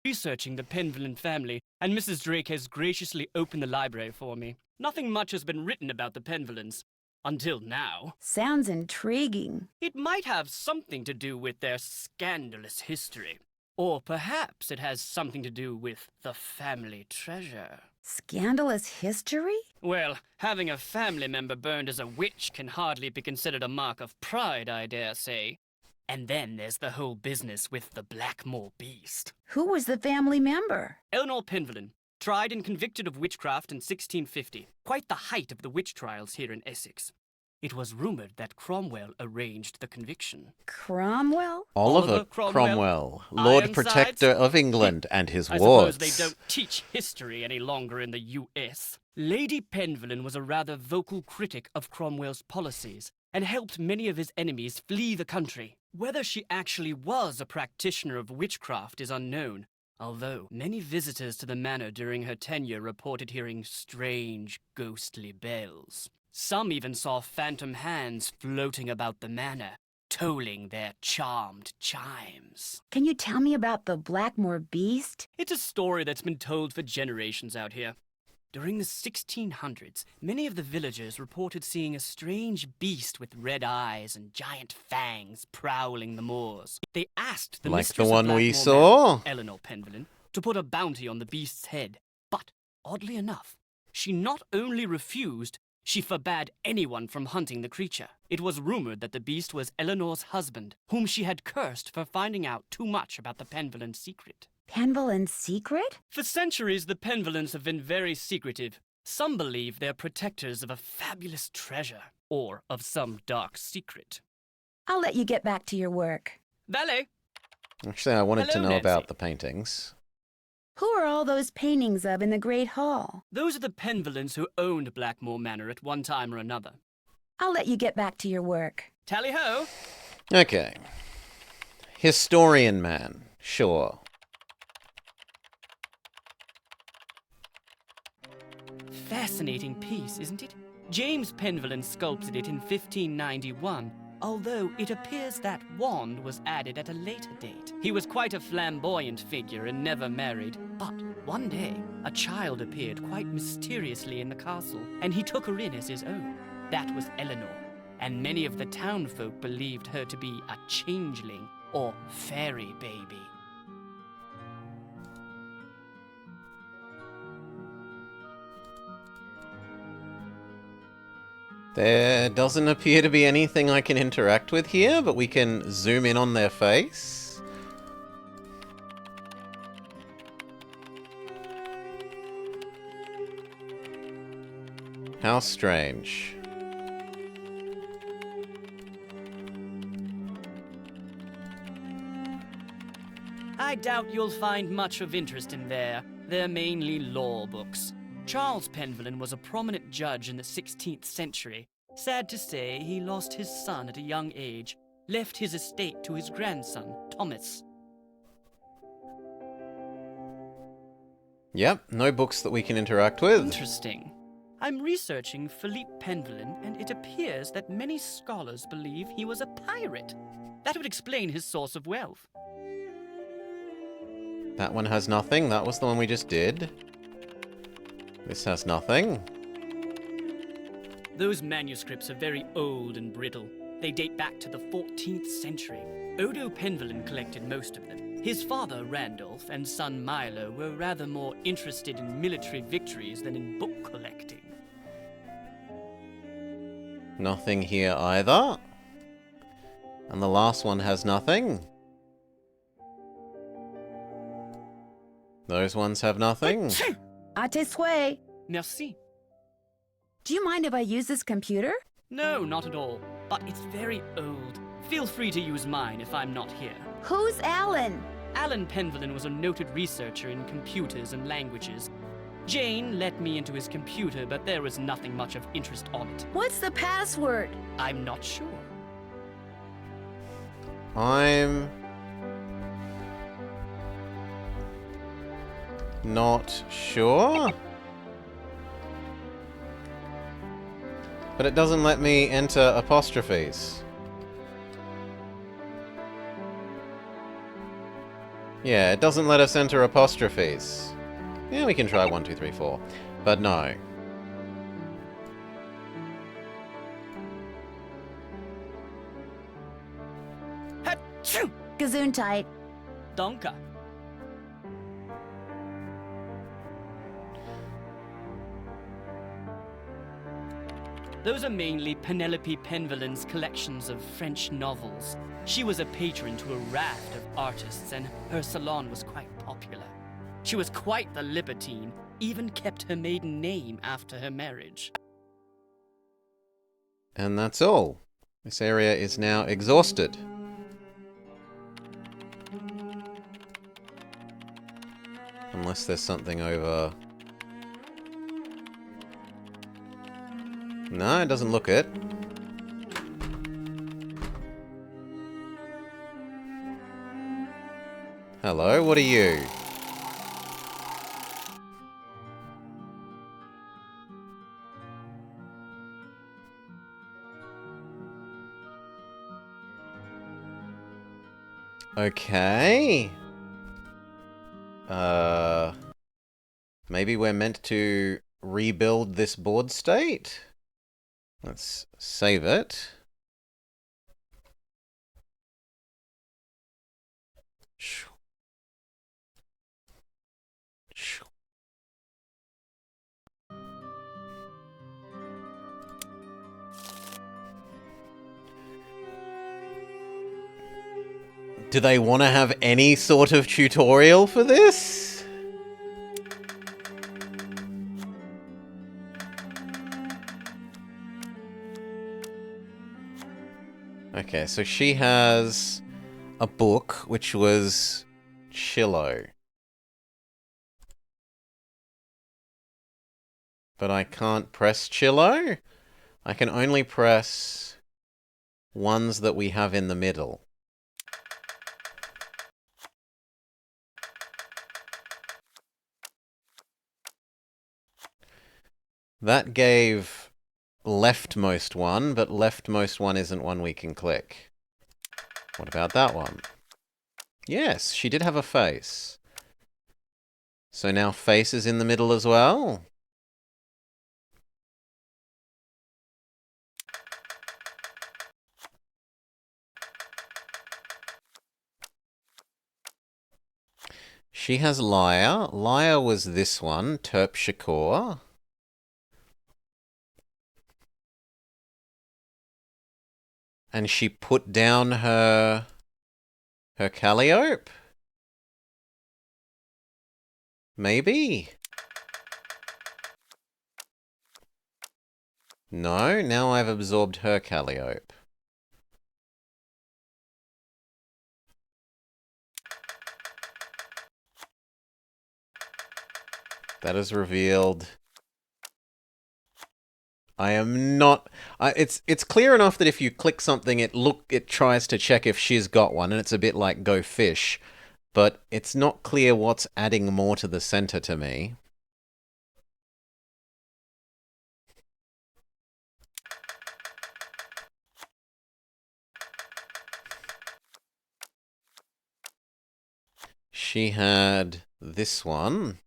Speaker 11: Researching the Penvillen family, and Mrs. Drake has graciously opened the library for me. Nothing much has been written about the Penvillens. Until now.
Speaker 2: Sounds intriguing.
Speaker 11: It might have something to do with their scandalous history. Or perhaps it has something to do with the family treasure.
Speaker 2: Scandalous history?
Speaker 11: Well, having a family member burned as a witch can hardly be considered a mark of pride, I dare say. And then there's the whole business with the Blackmoor beast.
Speaker 2: Who was the family member?
Speaker 11: Eleanor Penvillen, tried and convicted of witchcraft in 1650. Quite the height of the witch trials here in Essex. It was rumoured that Cromwell arranged the conviction.
Speaker 2: Cromwell?
Speaker 1: Oliver Cromwell, Lord Protector of England and his wards.
Speaker 11: I suppose they don't teach history any longer in the US. Lady Penvillen was a rather vocal critic of Cromwell's policies and helped many of his enemies flee the country. Whether she actually was a practitioner of witchcraft is unknown, although many visitors to the manor during her tenure reported hearing strange, ghostly bells. Some even saw phantom hands floating about the manor, tolling their charmed chimes.
Speaker 2: Can you tell me about the Blackmoor beast?
Speaker 11: It's a story that's been told for generations out here. During the 1600s, many of the villagers reported seeing a strange beast with red eyes and giant fangs prowling the moors. They asked the mistress
Speaker 1: the one
Speaker 11: of
Speaker 1: we
Speaker 11: Blackmoor
Speaker 1: saw?
Speaker 11: Manor, Eleanor Penvillen, to put a bounty on the beast's head. But, oddly enough, she not only refused, she forbade anyone from hunting the creature. It was rumored that the beast was Eleanor's husband, whom she had cursed for finding out too much about the Penvillen secret.
Speaker 2: Penvillen's secret?
Speaker 11: For centuries, the Penvillens have been very secretive. Some believe they're protectors of a fabulous treasure, or of some dark secret.
Speaker 2: I'll let you get back to your work.
Speaker 11: Valet!
Speaker 1: Actually, I wanted to
Speaker 11: Hello,
Speaker 1: know
Speaker 11: Nancy.
Speaker 1: about the paintings.
Speaker 2: Who are all those paintings of in the Great Hall?
Speaker 11: Those are the Penvillens who owned Blackmoor Manor at one time or another.
Speaker 2: I'll let you get back to your work.
Speaker 11: Tally-ho!
Speaker 1: Okay. Historian man. Sure.
Speaker 11: Fascinating piece, isn't it? James Penvillen sculpted it in 1591, although it appears that wand was added at a later date. He was quite a flamboyant figure and never married, but one day, a child appeared quite mysteriously in the castle, and he took her in as his own. That was Eleanor, and many of the townfolk believed her to be a changeling or fairy baby.
Speaker 1: There doesn't appear to be anything I can interact with here, but we can zoom in on their face. How strange.
Speaker 11: I doubt you'll find much of interest in there. They're mainly law books. Charles Penvillen was a prominent judge in the 16th century. Sad to say, he lost his son at a young age, left his estate to his grandson, Thomas.
Speaker 1: Yep, no books that we can interact with.
Speaker 11: Interesting. I'm researching Philippe Penvillen, and it appears that many scholars believe he was a pirate. That would explain his source of wealth.
Speaker 1: That one has nothing. That was the one we just did. This has nothing.
Speaker 11: Those manuscripts are very old and brittle. They date back to the 14th century. Odo Penvillen collected most of them. His father, Randolph, and son Milo were rather more interested in military victories than in book collecting.
Speaker 1: Nothing here either. And the last one has nothing. Those ones have nothing.
Speaker 2: À tes souhaits.
Speaker 11: Merci.
Speaker 2: Do you mind if I use this computer?
Speaker 11: No, not at all. But it's very old. Feel free to use mine if I'm not here.
Speaker 2: Who's Alan?
Speaker 11: Alan Penvillen was a noted researcher in computers and languages. Jane let me into his computer, but there was nothing much of interest on it.
Speaker 2: What's the password?
Speaker 11: I'm not sure.
Speaker 1: I'm not sure. But it doesn't let me enter apostrophes. Yeah, it doesn't let us enter apostrophes. Yeah, we can try 1, 2, 3, 4. But no.
Speaker 11: Achoo!
Speaker 2: Gesundheit.
Speaker 11: Danke. Those are mainly Penelope Penvillen's collections of French novels. She was a patron to a raft of artists, and her salon was quite popular. She was quite the libertine, even kept her maiden name after her marriage.
Speaker 1: And that's all. This area is now exhausted. Unless there's something over... No, it doesn't look it. Hello, what are you? Okay. Maybe we're meant to rebuild this board state? Let's save it. Do they want to have any sort of tutorial for this? Okay, so she has a book, which was Chillo. But I can't press Chillo. I can only press ones that we have in the middle. That gave leftmost one, but leftmost one isn't one we can click. What about that one? Yes, she did have a face. So now face is in the middle as well? She has Liar. Liar was this one, Terpsichore. And she put down her Calliope? Maybe? No, now I've absorbed her Calliope. That is revealed. I am not... it's clear enough that if you click something, it tries to check if she's got one, and it's a bit like Go Fish. But it's not clear what's adding more to the center to me. She had this one.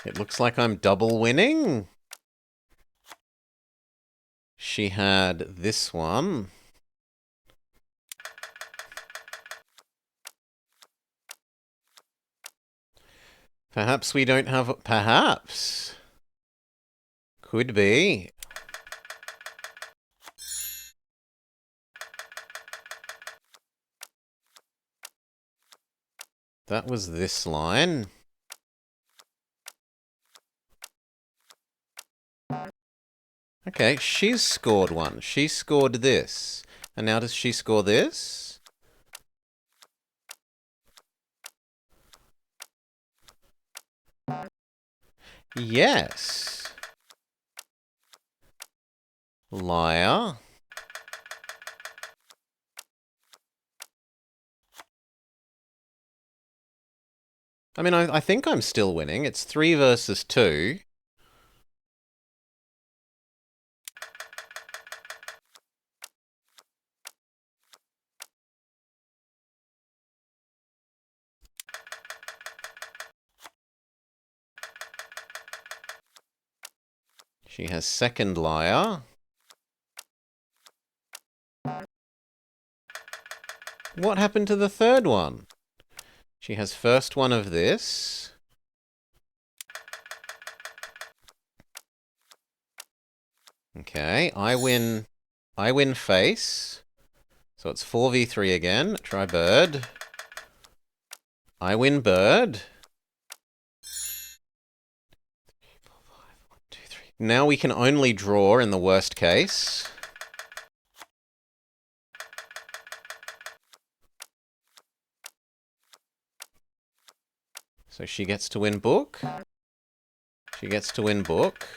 Speaker 1: It looks like I'm double winning. She had this one. Perhaps we don't have... Perhaps. Could be. That was this line. Okay, she's scored one. She scored this. And now does she score this? Yes. Liar. I mean, I think I'm still winning. It's 3 versus 2. She has second liar. What happened to the third one? She has first one of this. Okay, I win face. So it's 4v3 again. Try bird. I win bird. Now we can only draw in the worst case. So she gets to win book. She gets to win book.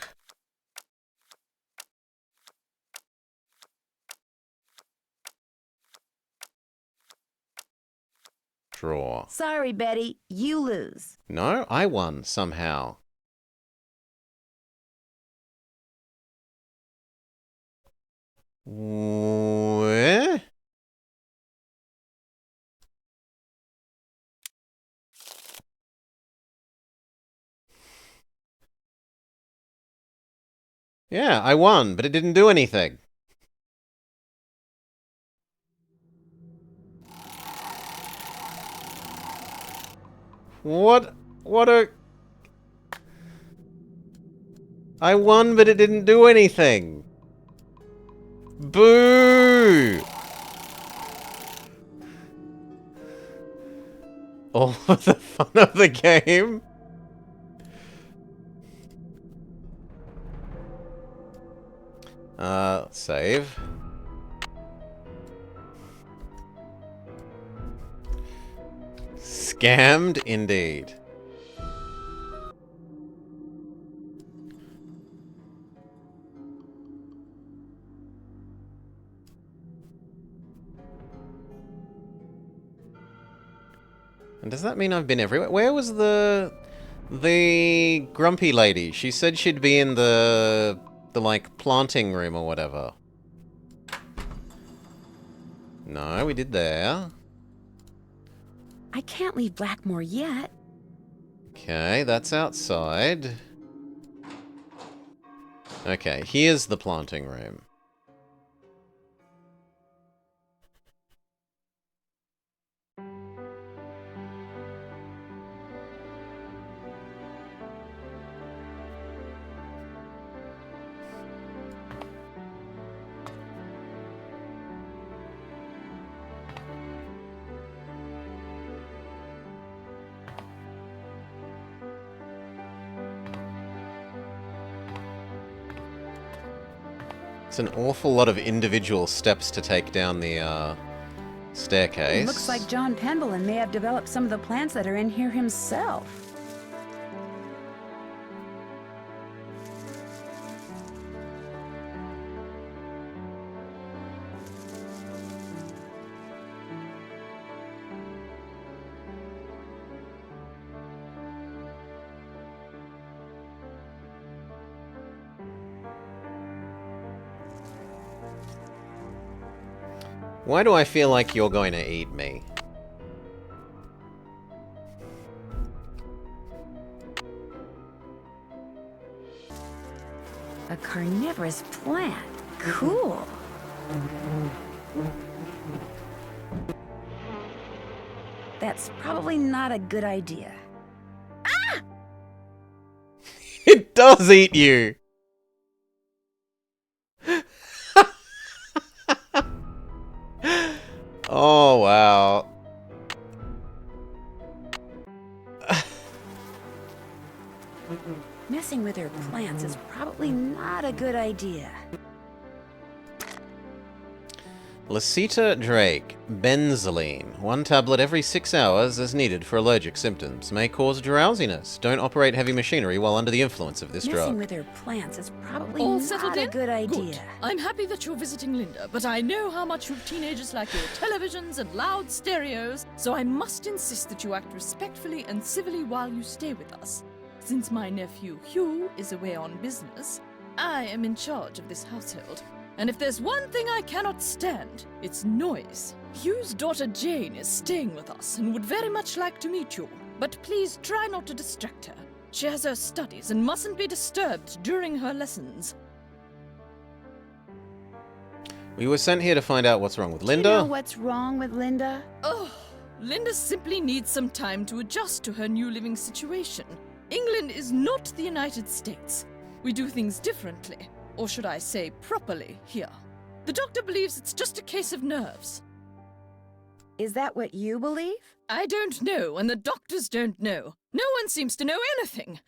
Speaker 1: Draw.
Speaker 2: Sorry, Betty, you lose.
Speaker 1: No, I won somehow. Where? Yeah, I won, but it didn't do anything. What a... I won, but it didn't do anything. Boo! All of the fun of the game. Save. Scammed indeed. And does that mean I've been everywhere? Where was the grumpy lady? She said she'd be in the like planting room or whatever. No, we did there.
Speaker 2: I can't leave Blackmoor yet.
Speaker 1: Okay, that's outside. Okay, here's the planting room. It's an awful lot of individual steps to take down the staircase.
Speaker 2: Looks like John Pendleton may have developed some of the plants that are in here himself.
Speaker 1: Why do I feel like you're going to eat me?
Speaker 2: A carnivorous plant. Cool. That's probably not a good idea.
Speaker 1: It does eat you! Oh, wow.
Speaker 2: Messing Messing with her plants is probably not a good idea.
Speaker 1: Lasita Drake, benzoline. 1 tablet every 6 hours as needed for allergic symptoms. May cause drowsiness. Don't operate heavy machinery while under the influence of this
Speaker 2: Messing
Speaker 1: drug.
Speaker 2: with her plants is probably
Speaker 4: All
Speaker 2: not
Speaker 4: settled
Speaker 2: a
Speaker 4: in?
Speaker 2: good idea.
Speaker 4: Good. I'm happy that you're visiting Linda, but I know how much you teenagers like your televisions and loud stereos, so I must insist that you act respectfully and civilly while you stay with us. Since my nephew Hugh is away on business, I am in charge of this household. And if there's one thing I cannot stand, it's noise. Hugh's daughter Jane is staying with us and would very much like to meet you, but please try not to distract her. She has her studies and mustn't be disturbed during her lessons.
Speaker 1: We were sent here to find out what's wrong with Linda.
Speaker 2: Do you know what's wrong with Linda?
Speaker 4: Oh, Linda simply needs some time to adjust to her new living situation. England is not the United States. We do things differently. Or should I say properly, here. The doctor believes it's just a case of nerves.
Speaker 2: Is that what you believe?
Speaker 4: I don't know, and the doctors don't know. No one seems to know anything.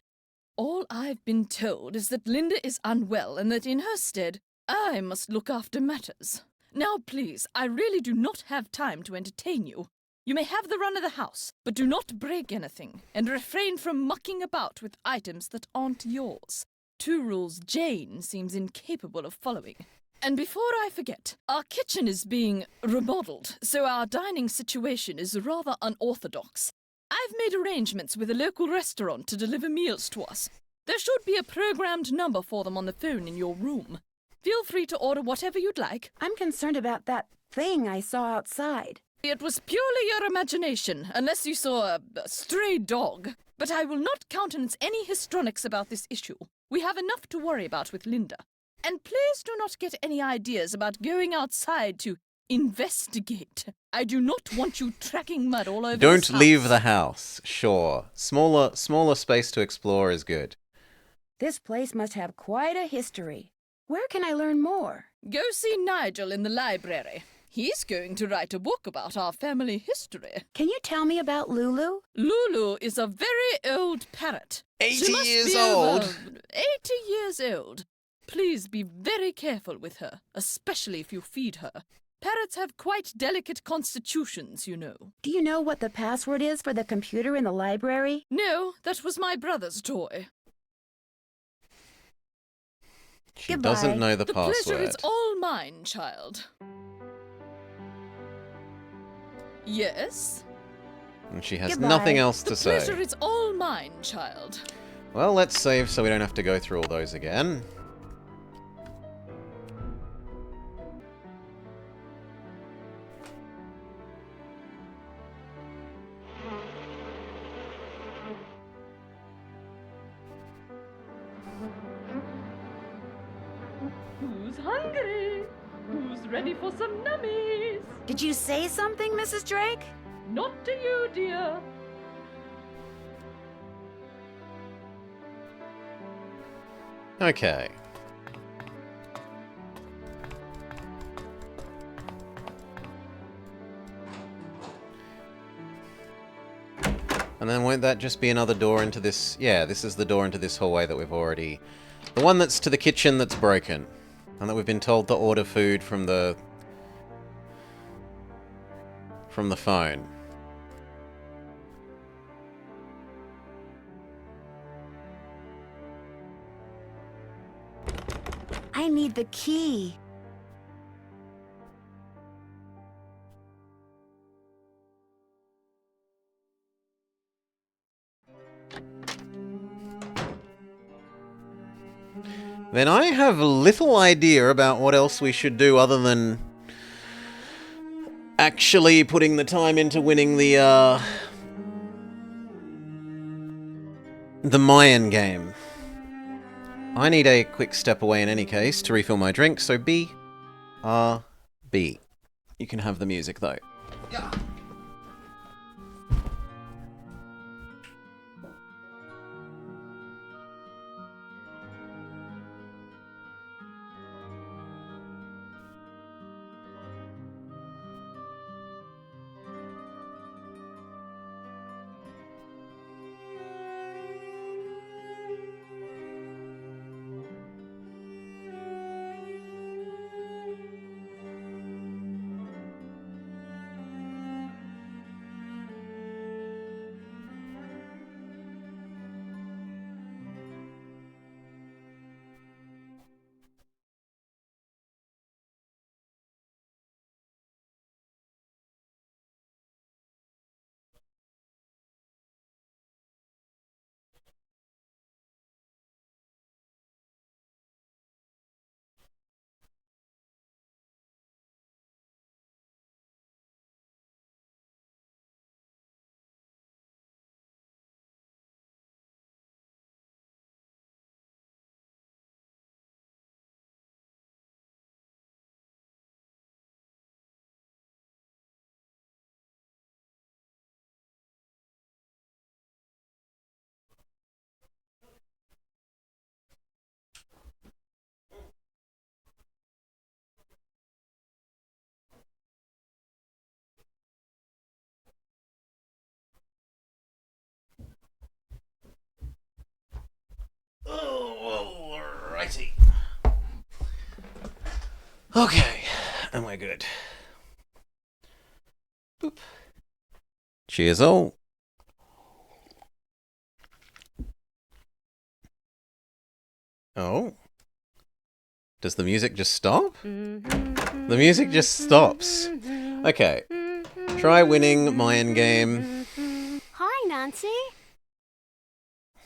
Speaker 4: All I've been told is that Linda is unwell and that in her stead, I must look after matters. Now, please, I really do not have time to entertain you. You may have the run of the house, but do not break anything, and refrain from mucking about with items that aren't yours. 2 rules Jane seems incapable of following. And before I forget, our kitchen is being remodeled, so our dining situation is rather unorthodox. I've made arrangements with a local restaurant to deliver meals to us. There should be a programmed number for them on the phone in your room. Feel free to order whatever you'd like.
Speaker 2: I'm concerned about that thing I saw outside.
Speaker 4: It was purely your imagination, unless you saw a stray dog. But I will not countenance any histrionics about this issue. We have enough to worry about with Linda. And please do not get any ideas about going outside to investigate. I do not want you tracking mud all over
Speaker 1: Don't
Speaker 4: this house.
Speaker 1: leave the house. Sure. Smaller space to explore is good.
Speaker 2: This place must have quite a history. Where can I learn more?
Speaker 4: Go see Nigel in the library. He's going to write a book about our family history.
Speaker 2: Can you tell me about Lulu?
Speaker 4: Lulu is a very old parrot.
Speaker 1: 80
Speaker 4: She must
Speaker 1: years
Speaker 4: be
Speaker 1: old.
Speaker 4: over 80 years old. Please be very careful with her, especially if you feed her. Parrots have quite delicate constitutions, you know.
Speaker 2: Do you know what the password is for the computer in the library?
Speaker 4: No, that was my brother's toy.
Speaker 1: She
Speaker 2: Goodbye.
Speaker 1: doesn't know the
Speaker 4: Pleasure
Speaker 1: password.
Speaker 4: is all mine, child. Yes?
Speaker 1: And she has
Speaker 2: Goodbye.
Speaker 1: nothing else to
Speaker 4: The
Speaker 1: say.
Speaker 4: pleasure is all mine, child.
Speaker 1: Well, let's save so we don't have to go through all those again.
Speaker 4: Who's hungry? Who's ready for some nummies?
Speaker 2: Did you say something, Mrs. Drake?
Speaker 4: Not to you, dear.
Speaker 1: Okay. And then won't that just be another door into this... Yeah, this is the door into this hallway that we've already... The one that's to the kitchen that's broken. And that we've been told to order food from the... From the phone.
Speaker 2: I need the key.
Speaker 1: Then I have little idea about what else we should do other than actually putting the time into winning the Mayan game. I need a quick step away in any case to refill my drink, so B. You can have the music though. Okay, and we're good. Boop. Cheers all. Oh. Does the music just stop? The music just stops. Okay. Try winning my endgame.
Speaker 6: Hi, Nancy.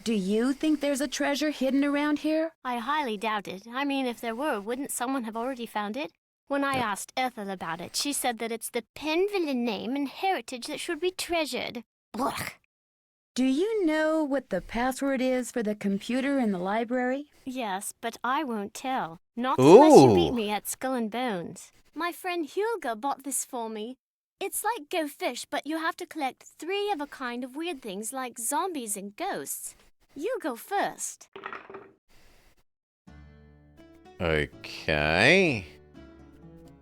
Speaker 2: Do you think there's a treasure hidden around here?
Speaker 6: I highly doubt it. I mean, if there were, wouldn't someone have already found it? When I asked Ethel about it, she said that it's the Penvillen name and heritage that should be treasured. Blech.
Speaker 2: Do you know what the password is for the computer in the library?
Speaker 6: Yes, but I won't tell. Not unless you beat
Speaker 1: Ooh.
Speaker 6: me at Skull and Bones. My friend Hugo bought this for me. It's like Go Fish, but you have to collect 3 of a kind of weird things like zombies and ghosts. You go first.
Speaker 1: Okay.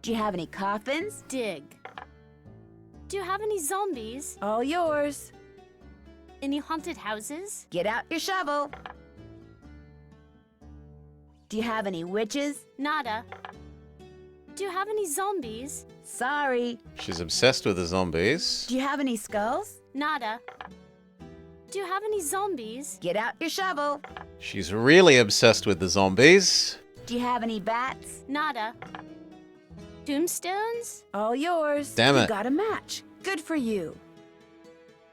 Speaker 2: Do you have any coffins?
Speaker 6: Dig. Do you have any zombies?
Speaker 2: All yours.
Speaker 6: Any haunted houses?
Speaker 2: Get out your shovel. Do you have any witches?
Speaker 6: Nada. Do you have any zombies?
Speaker 2: Sorry.
Speaker 1: She's obsessed with the zombies.
Speaker 2: Do you have any skulls?
Speaker 6: Nada. Do you have any zombies?
Speaker 2: Get out your shovel.
Speaker 1: She's really obsessed with the zombies.
Speaker 2: Do you have any bats?
Speaker 6: Nada. Tombstones?
Speaker 2: All yours.
Speaker 1: Damn it.
Speaker 2: You got a match. Good for you.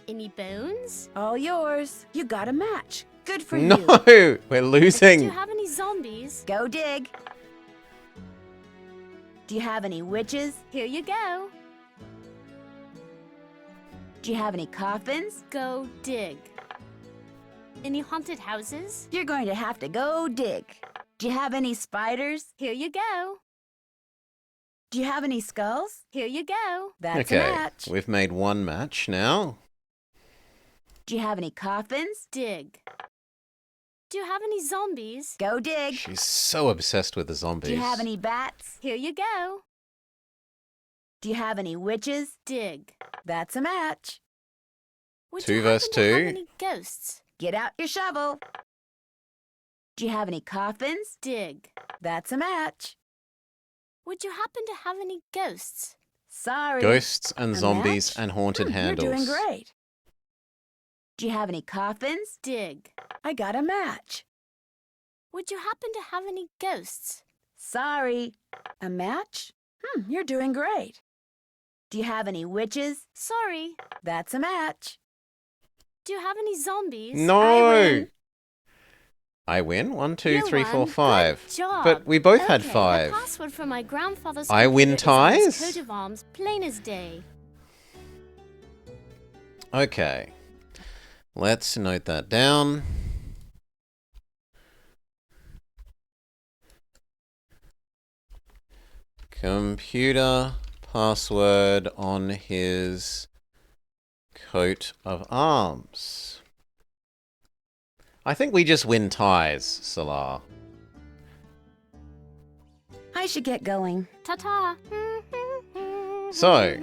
Speaker 6: Any bones?
Speaker 2: All yours. You got a match. Good for
Speaker 1: No,
Speaker 2: you.
Speaker 1: we're
Speaker 6: Do
Speaker 1: losing.
Speaker 6: you have any zombies?
Speaker 2: Go dig. Do you have any witches?
Speaker 6: Here you go.
Speaker 2: Do you have any coffins?
Speaker 6: Go dig. Any haunted houses?
Speaker 2: You're going to have to go dig. Do you have any spiders?
Speaker 6: Here you go.
Speaker 2: Do you have any skulls?
Speaker 6: Here you go.
Speaker 2: That's a
Speaker 1: Okay,
Speaker 2: match.
Speaker 1: we've made one match now.
Speaker 2: Do you have any coffins?
Speaker 6: Dig. Do you have any zombies?
Speaker 2: Go dig.
Speaker 1: She's so obsessed with the zombies.
Speaker 2: Do you have any bats?
Speaker 6: Here you go.
Speaker 2: Do you have any witches?
Speaker 6: Dig.
Speaker 2: That's a match.
Speaker 6: Would
Speaker 1: 2
Speaker 6: you
Speaker 1: verse
Speaker 6: happen to have
Speaker 1: 2.
Speaker 6: any ghosts?
Speaker 2: Get out your shovel. Do you have any coffins?
Speaker 6: Dig.
Speaker 2: That's a match.
Speaker 6: Would you happen to have any ghosts?
Speaker 2: Sorry.
Speaker 1: Ghosts and
Speaker 2: A
Speaker 1: zombies
Speaker 2: match?
Speaker 1: and haunted handles.
Speaker 2: You're doing great. Do you have any coffins?
Speaker 6: Dig.
Speaker 2: I got a match.
Speaker 6: Would you happen to have any ghosts?
Speaker 2: Sorry. A match? You're doing great. Do you have any witches?
Speaker 6: Sorry.
Speaker 2: That's a match.
Speaker 6: Do you have any zombies?
Speaker 1: No! I win? 1, 2,
Speaker 6: You
Speaker 1: 3, 4,
Speaker 6: won.
Speaker 1: 5.
Speaker 6: Good job.
Speaker 1: But we both had
Speaker 6: Okay,
Speaker 1: 5.
Speaker 6: The password for my grandfather's
Speaker 1: I win
Speaker 6: computer is on his
Speaker 1: ties?
Speaker 6: coat of arms, plain as day.
Speaker 1: Okay. Let's note that down. Computer password on his coat of arms. I think we just win ties, Salah.
Speaker 2: I should get going.
Speaker 6: Ta-ta.
Speaker 1: So,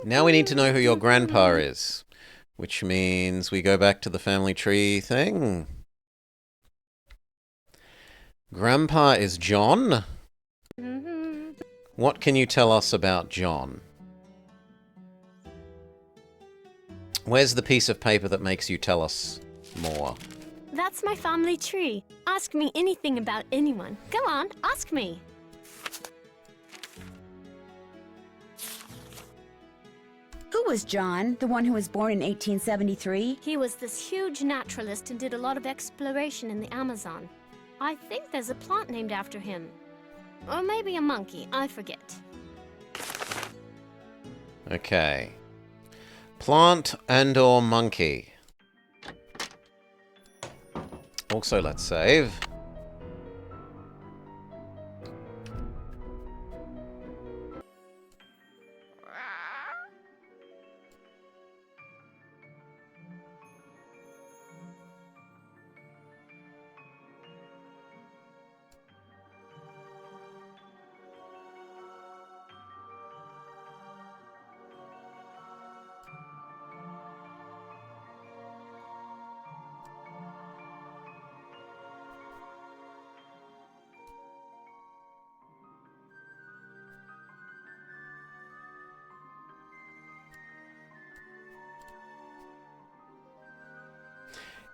Speaker 1: now we need to know who your grandpa is, which means we go back to the family tree thing. Grandpa is John. What can you tell us about John? Where's the piece of paper that makes you tell us more?
Speaker 6: That's my family tree. Ask me anything about anyone. Go on, ask me.
Speaker 2: Who was John, the one who was born in 1873?
Speaker 6: He was this huge naturalist and did a lot of exploration in the Amazon. I think there's a plant named after him. Or maybe a monkey, I forget.
Speaker 1: Okay. Plant and or monkey. Also, let's save.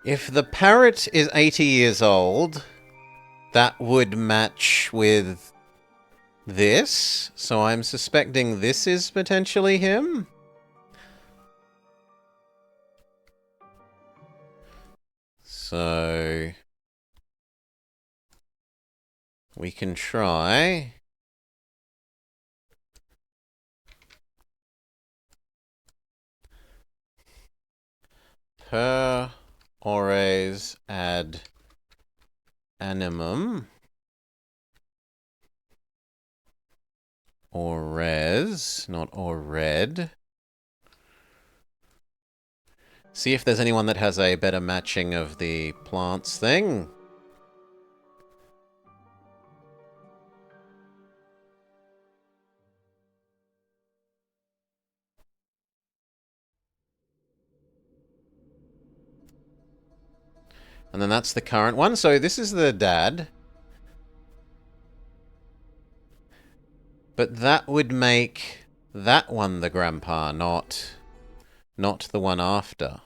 Speaker 1: If the parrot is 80 years old, that would match with this. So I'm suspecting this is potentially him. So we can try. Per ores ad animum. Ores, not ored. See if there's anyone that has a better matching of the plants thing. And then that's the current one. So this is the dad. But that would make that one the grandpa, not the one after.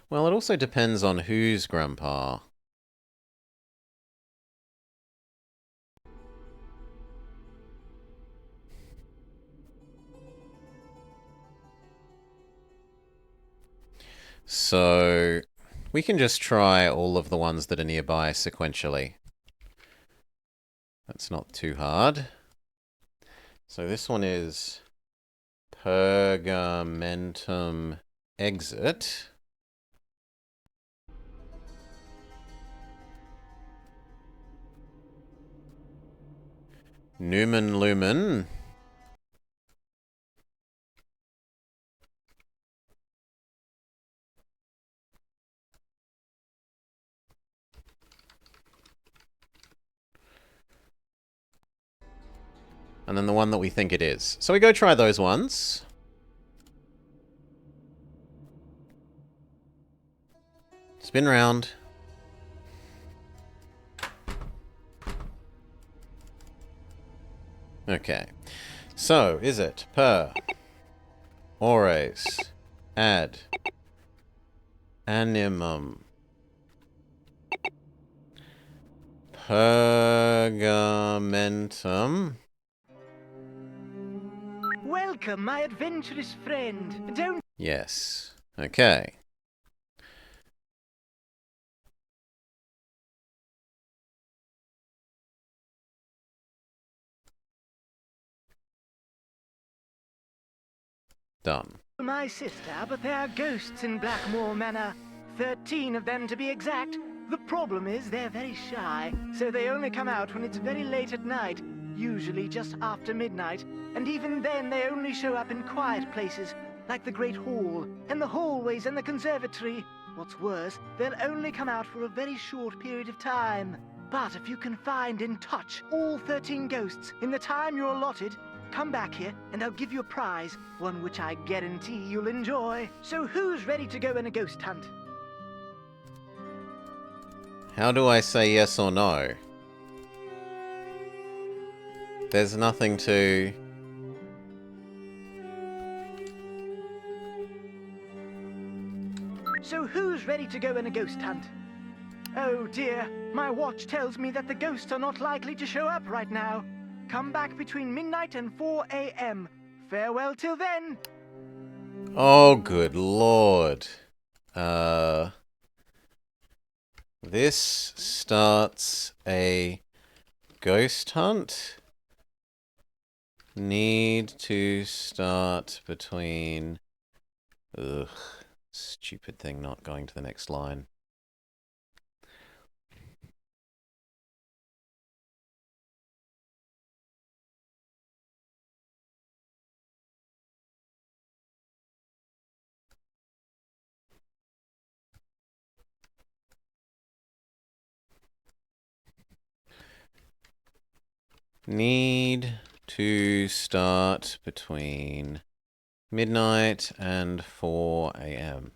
Speaker 1: Well, it also depends on whose grandpa. So we can just try all of the ones that are nearby sequentially. That's not too hard. So this one is Pergamentum exit. Newman Lumen. And then the one that we think it is. So we go try those ones. Spin round. Okay. So, is it per ores ad animum pergamentum?
Speaker 12: Welcome, my adventurous friend. Don't...
Speaker 1: Yes. Okay. Done.
Speaker 12: My sister, but there are ghosts in Blackmoor Manor. 13 of them to be exact. The problem is they're very shy, so they only come out when it's very late at night, usually just after midnight. And even then they only show up in quiet places, like the Great Hall, and the hallways and the conservatory. What's worse, they'll only come out for a very short period of time. But if you can find and touch all 13 ghosts in the time you're allotted, come back here, and I'll give you a prize, one which I guarantee you'll enjoy. So who's ready to go on a ghost hunt?
Speaker 1: How do I say yes or no? There's nothing to...
Speaker 12: So who's ready to go on a ghost hunt? Oh dear, my watch tells me that the ghosts are not likely to show up right now. Come back between midnight and 4 a.m. Farewell till then.
Speaker 1: Oh, good lord. This starts a ghost hunt. Need to start between... Ugh. Stupid thing not going to the next line. Need to start between midnight and 4 a.m.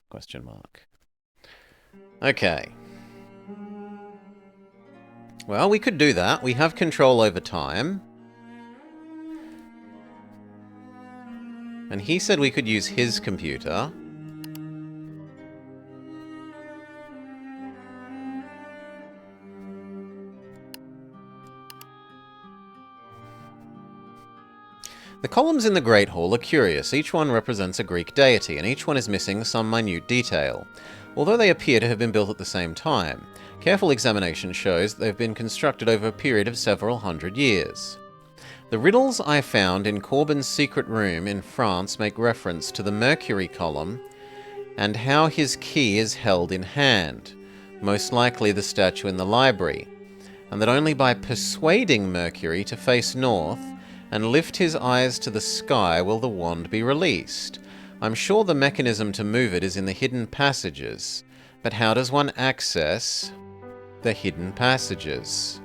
Speaker 1: Question mark. Okay. Well, we could do that. We have control over time. And he said we could use his computer. The columns in the Great Hall are curious. Each one represents a Greek deity, and each one is missing some minute detail. Although they appear to have been built at the same time, careful examination shows that they've been constructed over a period of several hundred years. The riddles I found in Corbin's secret room in France make reference to the Mercury column and how his key is held in hand, most likely the statue in the library, and that only by persuading Mercury to face north and lift his eyes to the sky will the wand be released. I'm sure the mechanism to move it is in the hidden passages, but how does one access the hidden passages?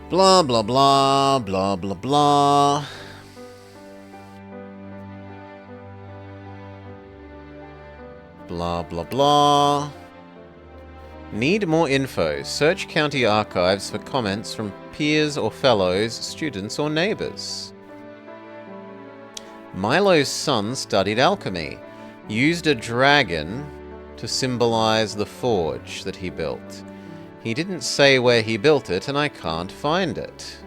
Speaker 1: Blah, blah, blah, blah, blah, blah. Blah, blah, blah. Need more info. Search county archives for comments from peers or fellows, students or neighbours. Milo's son studied alchemy. Used a dragon to symbolise the forge that he built. He didn't say where he built it, and I can't find it.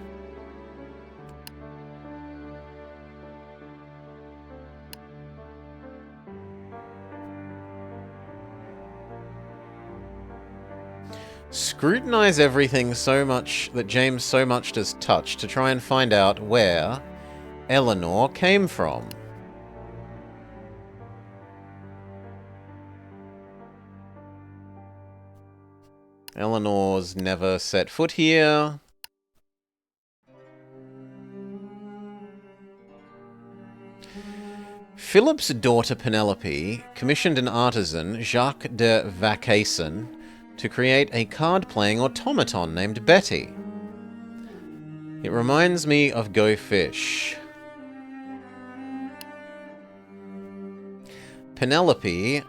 Speaker 1: Scrutinize everything so much that James so much does touch to try and find out where Eleanor came from. Eleanor's never set foot here. Philip's daughter Penelope commissioned an artisan, Jacques de Vacayson, to create a card-playing automaton named Betty. It reminds me of Go Fish. Penelope's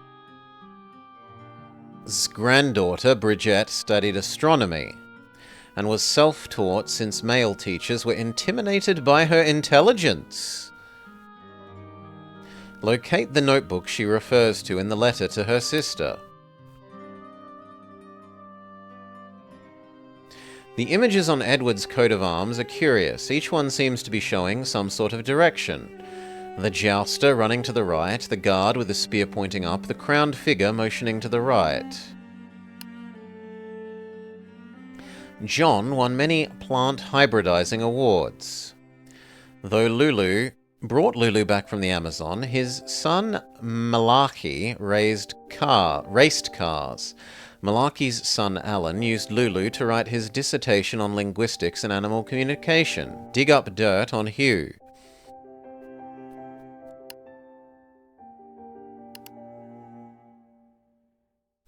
Speaker 1: granddaughter, Bridget, studied astronomy and was self-taught since male teachers were intimidated by her intelligence. Locate the notebook she refers to in the letter to her sister. The images on Edward's coat of arms are curious. Each one seems to be showing some sort of direction. The jouster running to the right, the guard with the spear pointing up, the crowned figure motioning to the right. John won many plant hybridizing awards. Though Lulu brought Lulu back from the Amazon, his son Malachi raced cars. Malachi's son Alan used Lulu to write his dissertation on linguistics and animal communication. Dig up dirt on Hugh.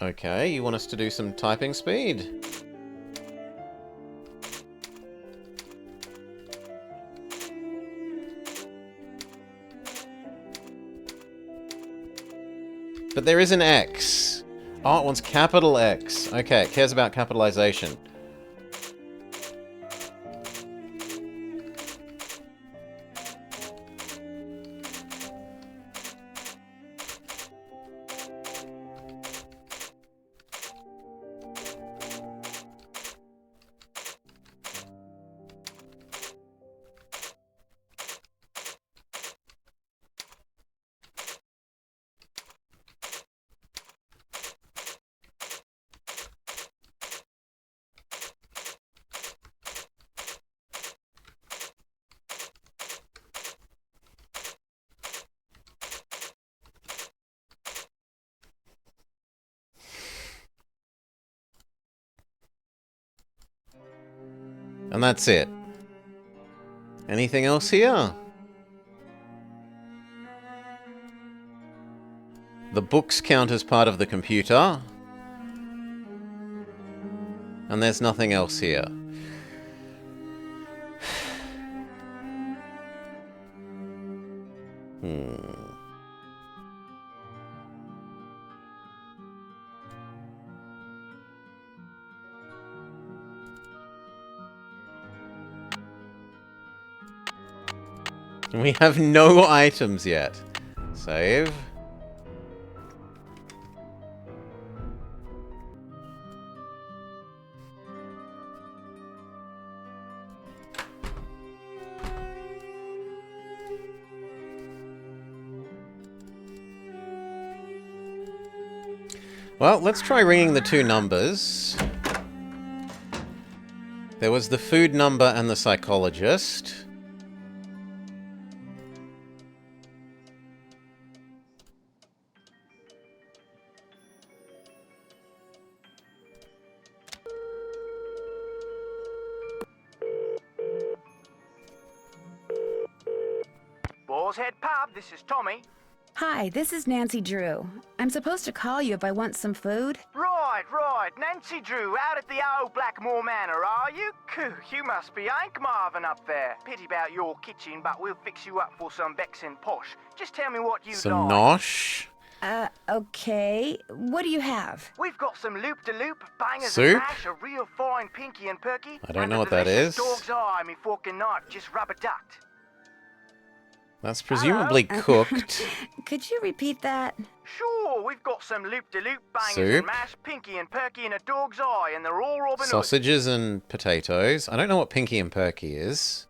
Speaker 1: Okay, you want us to do some typing speed? But there is an X. Oh, it wants capital X. Okay, it cares about capitalization. And that's it. Anything else here? The books count as part of the computer. And there's nothing else here. We have no items yet. Save. Well, let's try ringing the two numbers. There was the food number and the psychologist.
Speaker 12: Boar's Head Pub, this is Tommy.
Speaker 2: Hi, this is Nancy Drew. I'm supposed to call you if I want some food.
Speaker 12: Right. Nancy Drew, out at the old Blackmoor Manor, are you? You must be Hank Marvin up there. Pity about your kitchen, but we'll fix you up for some Vexin posh. Just tell me what you'd
Speaker 1: Some
Speaker 12: like.
Speaker 1: nosh.
Speaker 2: Okay. What do you have?
Speaker 12: We've got some loop-de-loop, bangers
Speaker 1: Soup?
Speaker 12: and mash, a real fine pinky and perky.
Speaker 1: I don't
Speaker 12: and
Speaker 1: know
Speaker 12: a
Speaker 1: what that
Speaker 12: delicious
Speaker 1: is.
Speaker 12: Dog's eye, me fork and knife, just rubber-ducked.
Speaker 1: That's presumably cooked.
Speaker 2: Could you repeat that?
Speaker 12: Sure, we've got some loop-de-loop, bangers
Speaker 1: Soup?
Speaker 12: and mash, pinky and perky, and a dog's eye, and they're all Robin Hood.
Speaker 1: Sausages and potatoes. I don't know what Pinky and Perky is.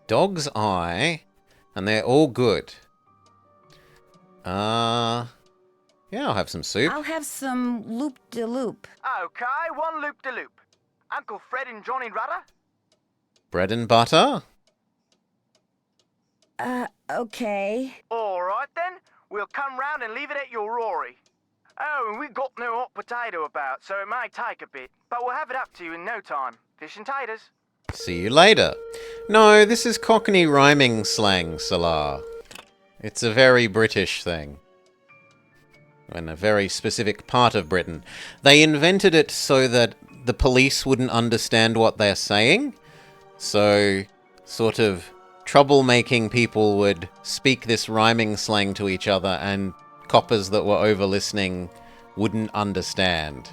Speaker 1: Dog's eye. And they're all good. Yeah, I'll have some soup.
Speaker 2: I'll have some loop-de-loop.
Speaker 12: Okay, one loop-de-loop. Uncle Fred and Johnny Rudder?
Speaker 1: Bread and butter.
Speaker 2: Okay.
Speaker 12: All right then, we'll come round and leave it at your Rory. Oh, and we've got no hot potato about, so it may take a bit, but we'll have it up to you in no time. Fish and taters.
Speaker 1: See you later. No, this is Cockney rhyming slang, Salah. It's a very British thing. In a very specific part of Britain. They invented it so that the police wouldn't understand what they're saying. So, sort of troublemaking people would speak this rhyming slang to each other and coppers that were over listening wouldn't understand.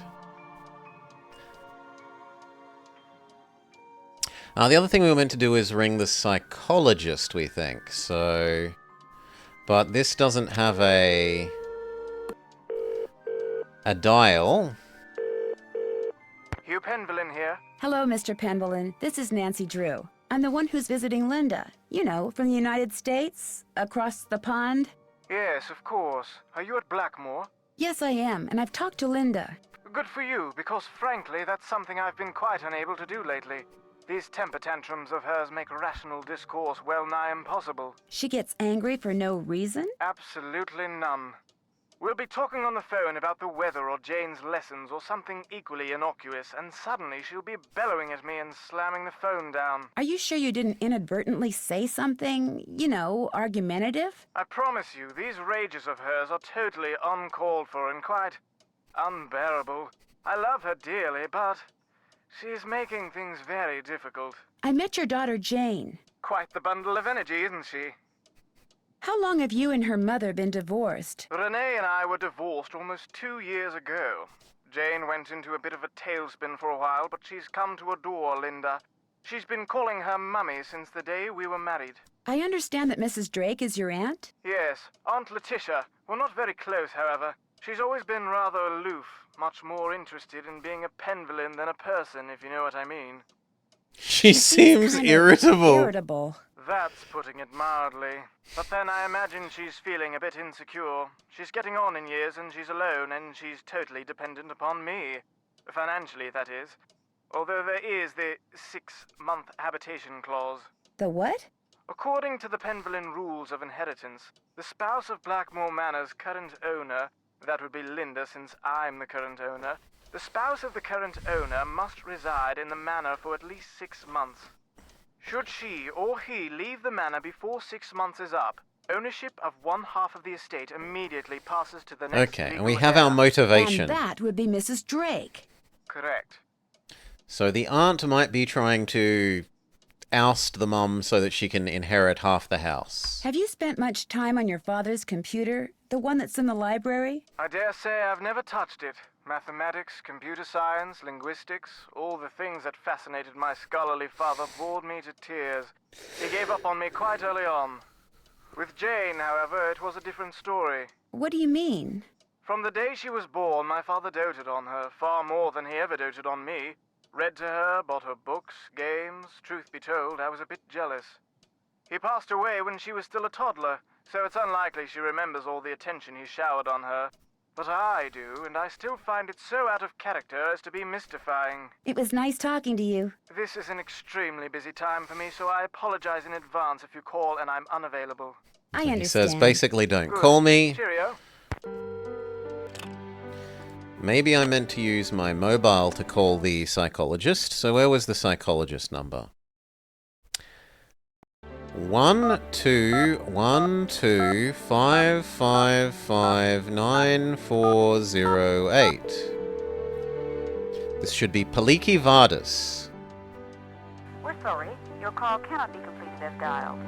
Speaker 1: The other thing we were meant to do is ring the psychologist, we think. So, but this doesn't have a dial.
Speaker 5: Hugh Penvillin here.
Speaker 2: Hello, Mr. Penvillin. This is Nancy Drew. I'm the one who's visiting Linda. You know, from the United States, across the pond.
Speaker 5: Yes, of course. Are you at Blackmoor?
Speaker 2: Yes, I am, and I've talked to Linda.
Speaker 5: Good for you, because frankly, that's something I've been quite unable to do lately. These temper tantrums of hers make rational discourse well nigh impossible.
Speaker 2: She gets angry for no reason?
Speaker 5: Absolutely none. We'll be talking on the phone about the weather or Jane's lessons or something equally innocuous, and suddenly she'll be bellowing at me and slamming the phone down.
Speaker 2: Are you sure you didn't inadvertently say something, you know, argumentative?
Speaker 5: I promise you, these rages of hers are totally uncalled for and quite unbearable. I love her dearly, but she's making things very difficult.
Speaker 2: I met your daughter Jane.
Speaker 5: Quite the bundle of energy, isn't she?
Speaker 2: How long have you and her mother been divorced?
Speaker 5: Renee and I were divorced almost 2 years ago. Jane went into a bit of a tailspin for a while, but she's come to adore Linda. She's been calling her Mummy since the day we were married.
Speaker 2: I understand that Mrs. Drake is your aunt?
Speaker 5: Yes, Aunt Letitia. We're not very close, however. She's always been rather aloof, much more interested in being a Penvillin than a person, if you know what I mean.
Speaker 1: She seems
Speaker 2: kind of
Speaker 1: irritable.
Speaker 2: Irritable.
Speaker 5: That's putting it mildly. But then I imagine she's feeling a bit insecure. She's getting on in years and she's alone and she's totally dependent upon me. Financially, that is. Although there is the 6-month habitation clause.
Speaker 2: The what?
Speaker 5: According to the Penvillin rules of inheritance, the spouse of Blackmoor Manor's current owner, that would be Linda since I'm the current owner, the spouse of the current owner must reside in the manor for at least 6 months. Should she or he leave the manor before 6 months is up, ownership of one half of the estate immediately passes to the next
Speaker 1: Okay, and
Speaker 5: legal
Speaker 1: we have
Speaker 5: heir.
Speaker 1: our motivation.
Speaker 2: And that would be Mrs. Drake.
Speaker 5: Correct.
Speaker 1: So the aunt might be trying to oust the mum so that she can inherit half the house.
Speaker 2: Have you spent much time on your father's computer? The one that's in the library?
Speaker 5: I dare say I've never touched it. Mathematics, computer science, linguistics, all the things that fascinated my scholarly father bored me to tears. He gave up on me quite early on. With Jane, however, it was a different story.
Speaker 2: What do you mean?
Speaker 5: From the day she was born, my father doted on her, far more than he ever doted on me. Read to her, bought her books, games. Truth be told, I was a bit jealous. He passed away when she was still a toddler, so it's unlikely she remembers all the attention he showered on her. But I do, and I still find it so out of character as to be mystifying.
Speaker 2: It was nice talking to you.
Speaker 5: This is an extremely busy time for me, so I apologize in advance if you call and I'm unavailable.
Speaker 2: I understand.
Speaker 1: He says basically don't
Speaker 5: Good.
Speaker 1: call me.
Speaker 5: Cheerio.
Speaker 1: Maybe I meant to use my mobile to call the psychologist. So where was the psychologist number? 12125559408. This should be Paliki Vardis.
Speaker 8: We're sorry. Your call cannot be completed as dialed.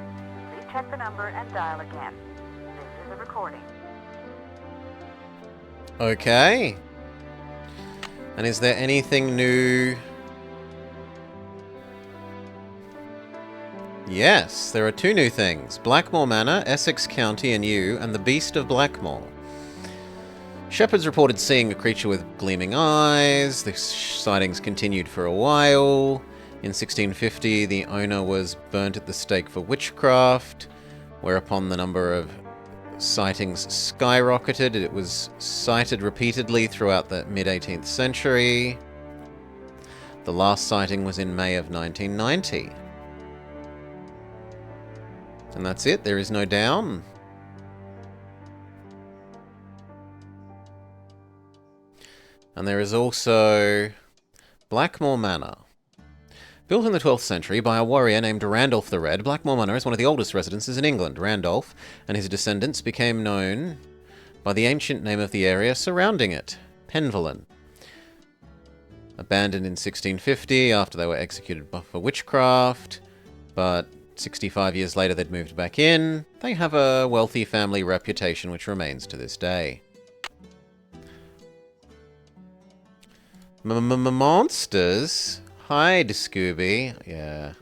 Speaker 8: Please check the number and dial again. This is a recording.
Speaker 1: Okay. And is there anything new? Yes, there are two new things. Blackmoor Manor, Essex County and you, and the Beast of Blackmoor. Shepherds reported seeing a creature with gleaming eyes. The sightings continued for a while. In 1650, the owner was burnt at the stake for witchcraft, whereupon the number of sightings skyrocketed. It was sighted repeatedly throughout the mid-18th century. The last sighting was in May of 1990. And that's it, there is no down. And there is also Blackmoor Manor. Built in the 12th century by a warrior named Randolph the Red, Blackmoor Manor is one of the oldest residences in England. Randolph and his descendants became known by the ancient name of the area surrounding it, Penvellyn. Abandoned in 1650 after they were executed for witchcraft, but 65 years later they'd moved back in. They have a wealthy family reputation which remains to this day. Monsters? Hide, Scooby. Yeah.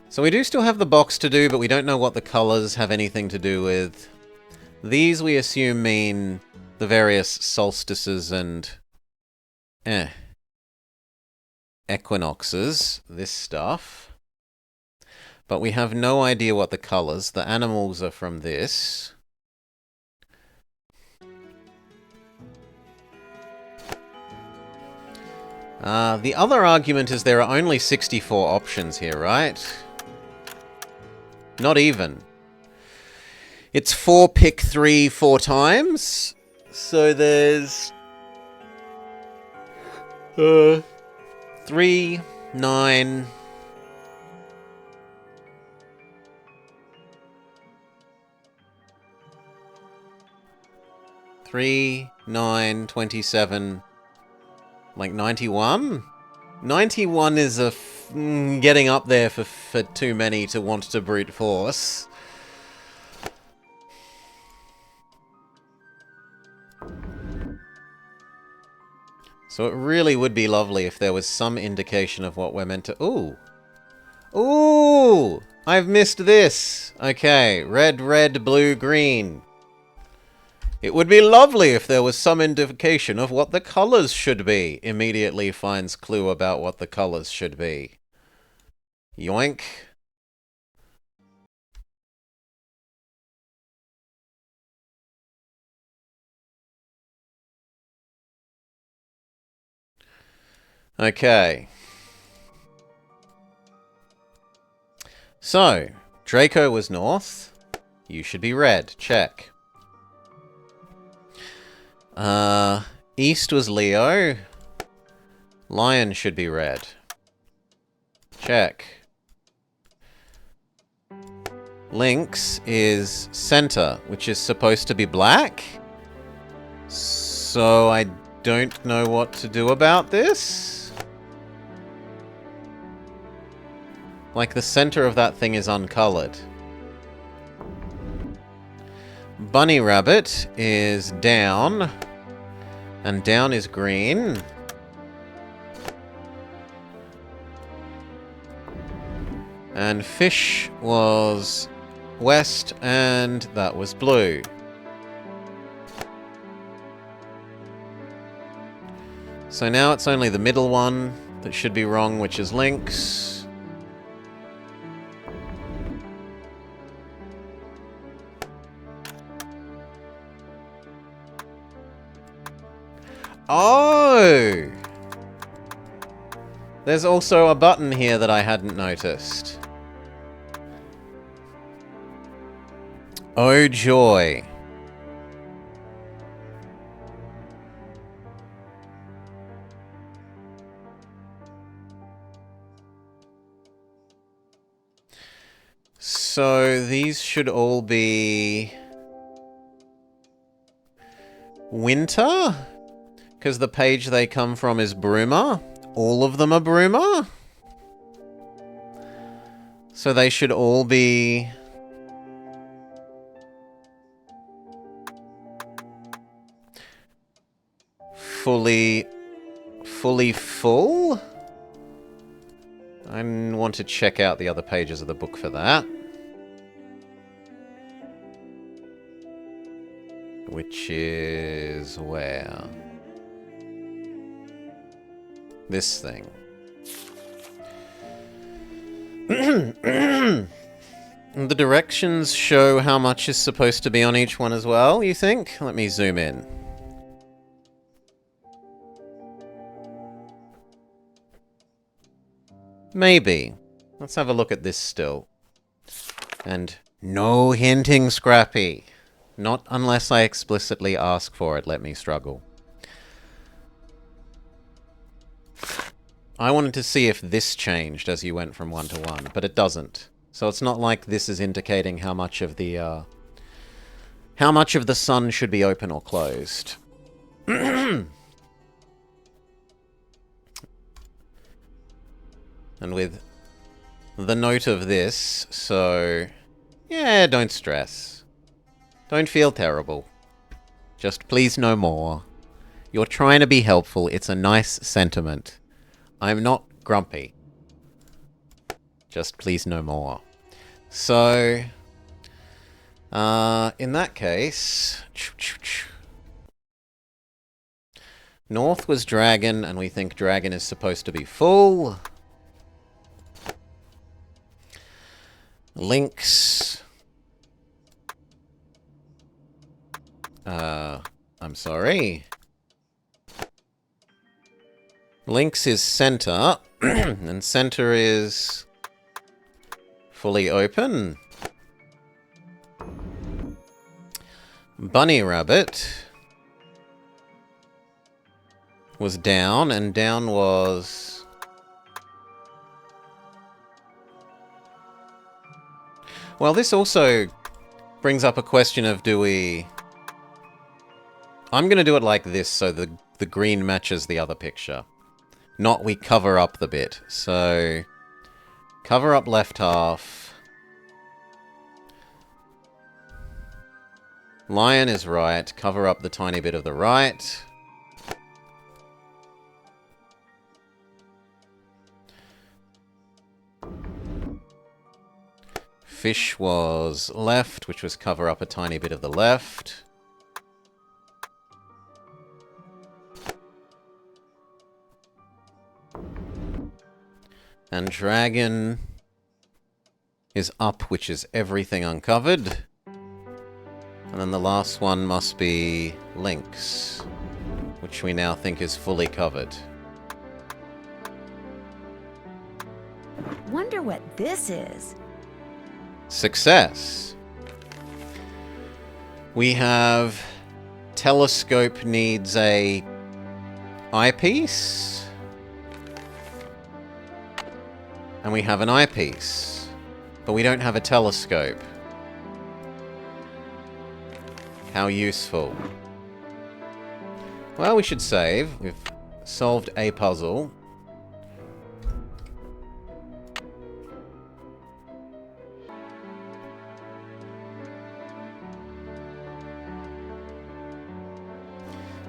Speaker 1: So we do still have the box to do, but we don't know what the colours have anything to do with. These we assume mean the various solstices and equinoxes, this stuff. But we have no idea what the colours. The animals are from this. The other argument is there are only 64 options here, right? Not even. It's 4 pick 3 4 times. So there's 3, 9, 3, 9, 27, like 91? 91 is getting up there for too many to want to brute force. So it really would be lovely if there was some indication of what we're meant to... Ooh! Ooh! I've missed this! Okay, red, red, blue, green. It would be lovely if there was some indication of what the colours should be. Immediately finds clue about what the colours should be. Yoink. Okay. So, Draco was north. You should be red. Check. East was Leo. Lion should be red. Check. Lynx is center, which is supposed to be black. So I don't know what to do about this. Like, the center of that thing is uncolored. Bunny Rabbit is down. And down is green. And fish was west, and that was blue. So now it's only the middle one that should be wrong, which is lynx. Oh! There's also a button here that I hadn't noticed. Oh joy. So these should all be winter? Because the page they come from is Bruma. All of them are Bruma? So they should all be fully full? I want to check out the other pages of the book for that. Which is where? This thing. The directions show how much is supposed to be on each one as well, you think? Let me zoom in. Maybe. Let's have a look at this still. And no hinting, Scrappy. Not unless I explicitly ask for it, let me struggle. I wanted to see if this changed as you went from 1 to 1, but it doesn't. So it's not like this is indicating how much of the sun should be open or closed. And with the note of this, so yeah, don't stress. Don't feel terrible. Just please no more. You're trying to be helpful. It's a nice sentiment. I'm not grumpy. Just please no more. So, in that case, North was dragon, and we think dragon is supposed to be full. Lynx. I'm sorry. Lynx is center, and center is fully open. Bunny rabbit was down, and down was... Well, this also brings up a question of do we... I'm going to do it like this so the green matches the other picture. Not we cover up the bit. So, cover up left half. Lion is right. Cover up the tiny bit of the right. Fish was left, which was cover up a tiny bit of the left. And dragon is up, which is everything uncovered. And then the last one must be lynx, which we now think is fully covered.
Speaker 2: Wonder what this is.
Speaker 1: Success. We have telescope needs a eyepiece. And we have an eyepiece. But we don't have a telescope. How useful. Well, we should save. We've solved a puzzle.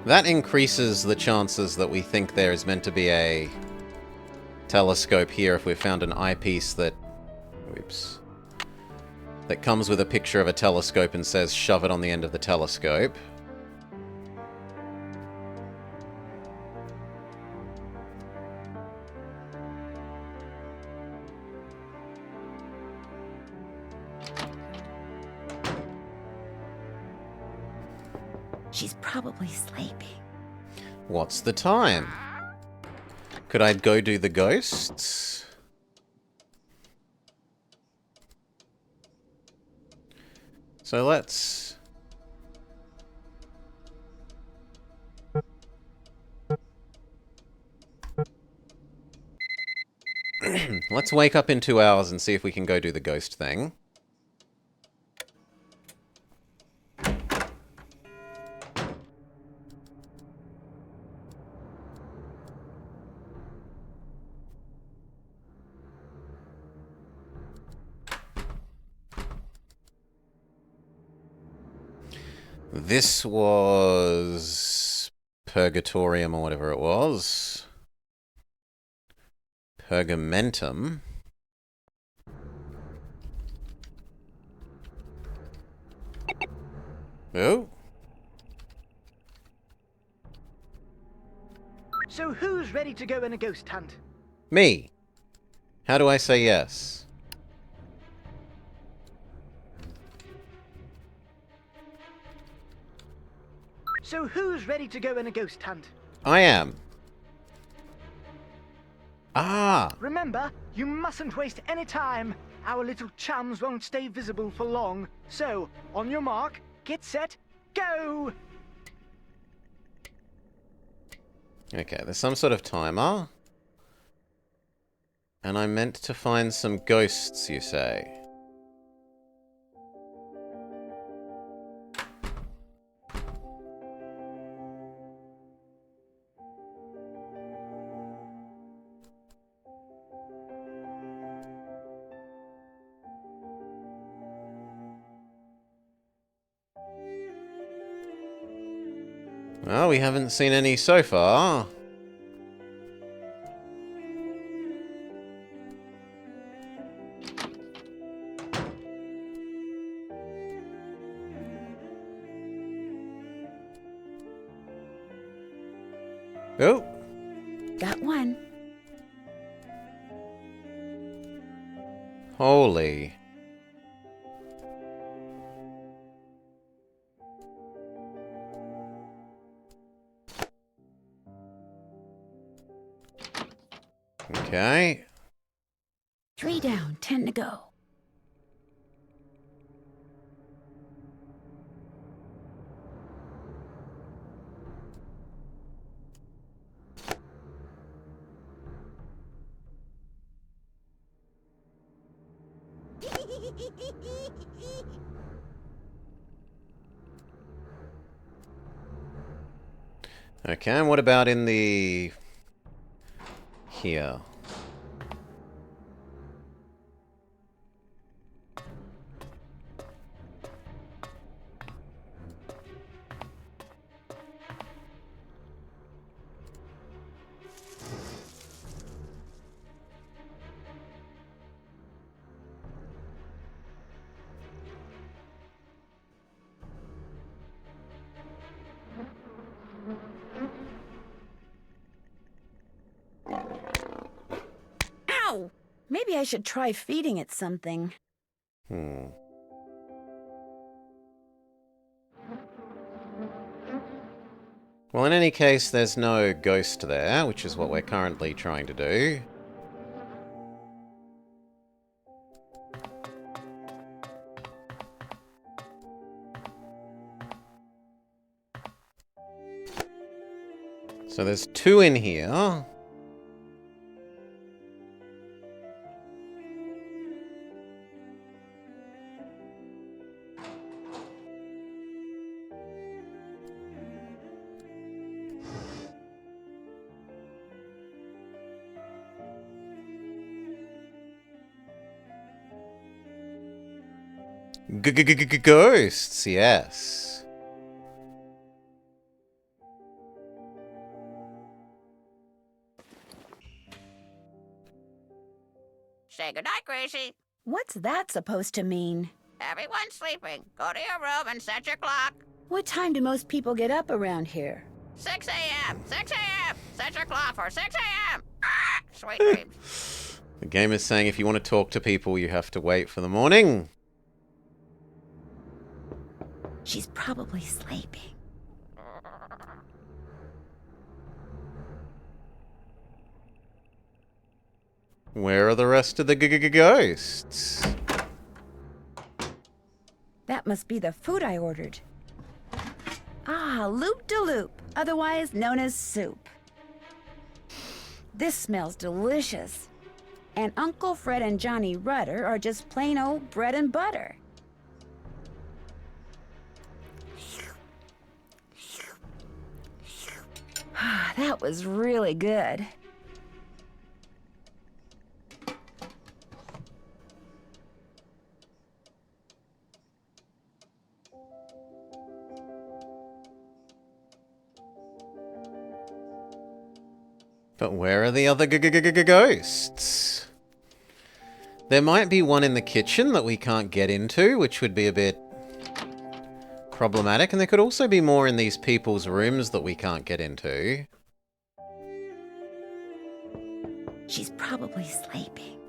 Speaker 1: That increases the chances that we think there is meant to be a telescope here if we've found an eyepiece that telescopes. That comes with a picture of a telescope and says, shove it on the end of the telescope.
Speaker 2: She's probably sleeping.
Speaker 1: What's the time? Could I go do the ghosts? So let's... let's wake up in 2 hours and see if we can go do the ghost thing. This was Purgatorium or whatever it was. Pergamentum. Oh.
Speaker 12: So who's ready to go on a ghost hunt?
Speaker 1: Me. How do I say yes?
Speaker 12: So who's ready to go on a ghost hunt?
Speaker 1: I am. Ah!
Speaker 12: Remember, you mustn't waste any time. Our little chums won't stay visible for long. So, on your mark, get set, go!
Speaker 1: Okay, there's some sort of timer. And I'm meant to find some ghosts, you say? Well, we haven't seen any so far. Oh.
Speaker 2: Got one.
Speaker 1: Holy. Okay.
Speaker 2: 3 down, 10 to go.
Speaker 1: Okay, and what about in the... here?
Speaker 2: Ow! Maybe I should try feeding it something.
Speaker 1: Well, in any case, there's no ghost there, which is what we're currently trying to do. So there's 2 in here. Ghosts, yes.
Speaker 3: Say goodnight, Gracie.
Speaker 2: What's that supposed to mean?
Speaker 3: Everyone's sleeping. Go to your room and set your clock.
Speaker 2: What time do most people get up around here?
Speaker 3: 6 a.m. 6 a.m. Set your clock for 6 a.m. Sweet dreams.
Speaker 1: The game is saying if you want to talk to people, you have to wait for the morning.
Speaker 2: She's probably sleeping.
Speaker 1: Where are the rest of the ghosts?
Speaker 2: That must be the food I ordered. Ah, loop-de-loop, otherwise known as soup. This smells delicious. And Uncle Fred and Johnny Rudder are just plain old bread and butter. That was really good.
Speaker 1: But where are the other ghosts? There might be one in the kitchen that we can't get into, which would be a bit problematic, and there could also be more in these people's rooms that we can't get into.
Speaker 2: She's probably sleeping.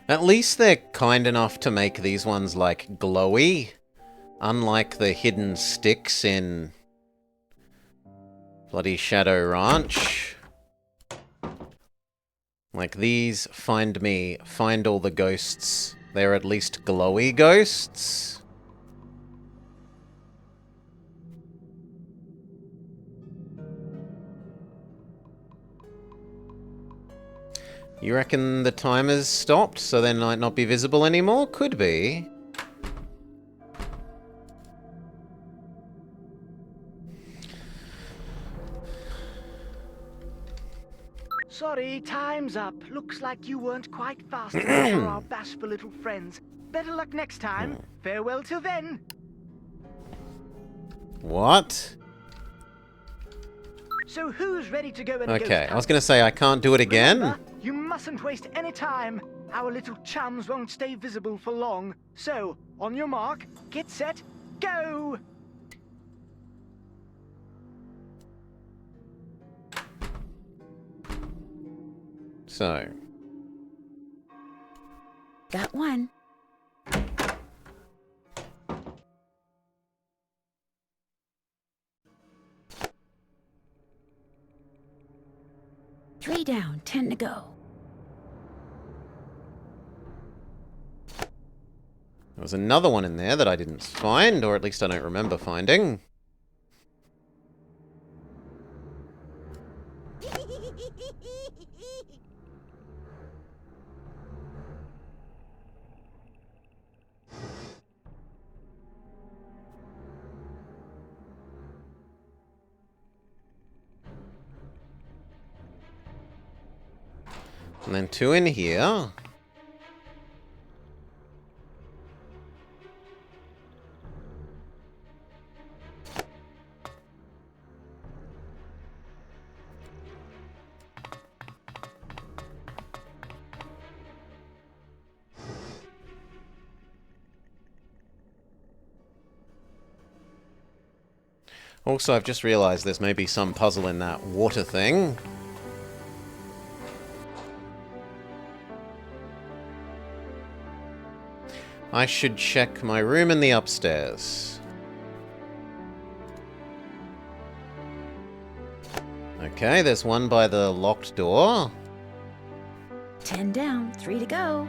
Speaker 1: At least they're kind enough to make these ones, like, glowy. Unlike the hidden sticks in bloody Shadow Ranch. Like these, find all the ghosts. They're at least glowy ghosts. You reckon the timer's stopped, so they might not be visible anymore? Could be.
Speaker 12: Sorry, time's up. Looks like you weren't quite fast enough for our bashful little friends. Better luck next time. Farewell till then.
Speaker 1: What?
Speaker 12: So who's ready to go and
Speaker 1: Okay, I was going to say I can't do it again.
Speaker 12: Remember, you mustn't waste any time. Our little chums won't stay visible for long. So, on your mark, get set, go!
Speaker 1: So.
Speaker 2: Got one. Three down, 10 to go.
Speaker 1: There was another one in there that I didn't find, or at least I don't remember finding. And then two in here. Also, I've just realized there's maybe some puzzle in that water thing. I should check my room in the upstairs. Okay, there's one by the locked door.
Speaker 2: 10 down, 3 to go.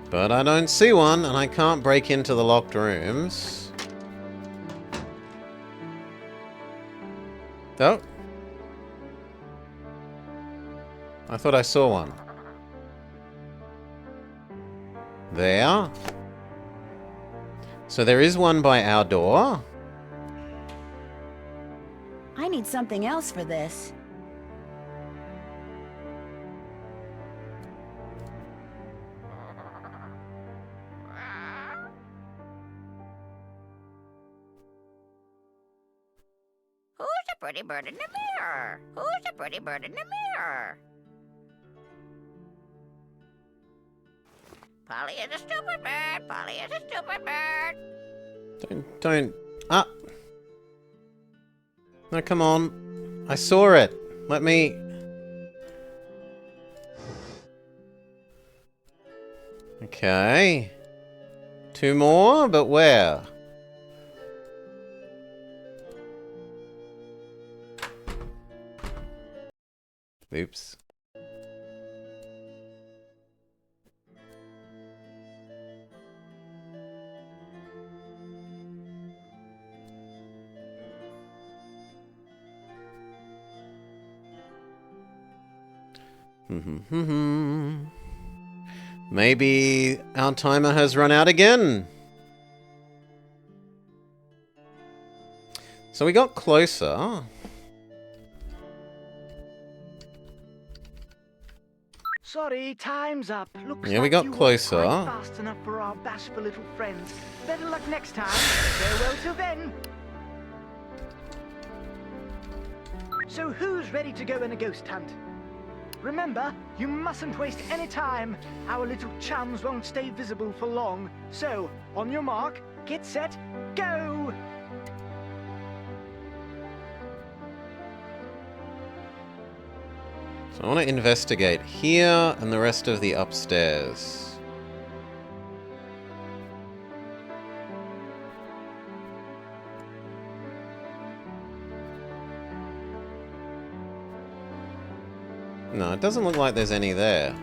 Speaker 1: But I don't see one, and I can't break into the locked rooms. Oh. I thought I saw one. There. So there is one by our door.
Speaker 2: I need something else for this.
Speaker 3: Who's the pretty bird in the mirror? Who's the pretty bird in the mirror? Polly is a stupid bird. Polly is a stupid bird.
Speaker 1: Don't. Ah. No, come on. I saw it. Let me. Okay. 2 more, but where? Oops. Maybe our timer has run out again. So we got closer.
Speaker 12: Sorry, time's up. Looks
Speaker 1: Yeah, we
Speaker 12: like
Speaker 1: got
Speaker 12: you
Speaker 1: closer.
Speaker 12: weren't quite fast enough for our bashful little friends. Better luck next time. Farewell till then. So who's ready to go on a ghost hunt? Remember, you mustn't waste any time. Our little chums won't stay visible for long. So, on your mark, get set, go!
Speaker 1: So I want to investigate here and the rest of the upstairs. No, it doesn't look like there's any there.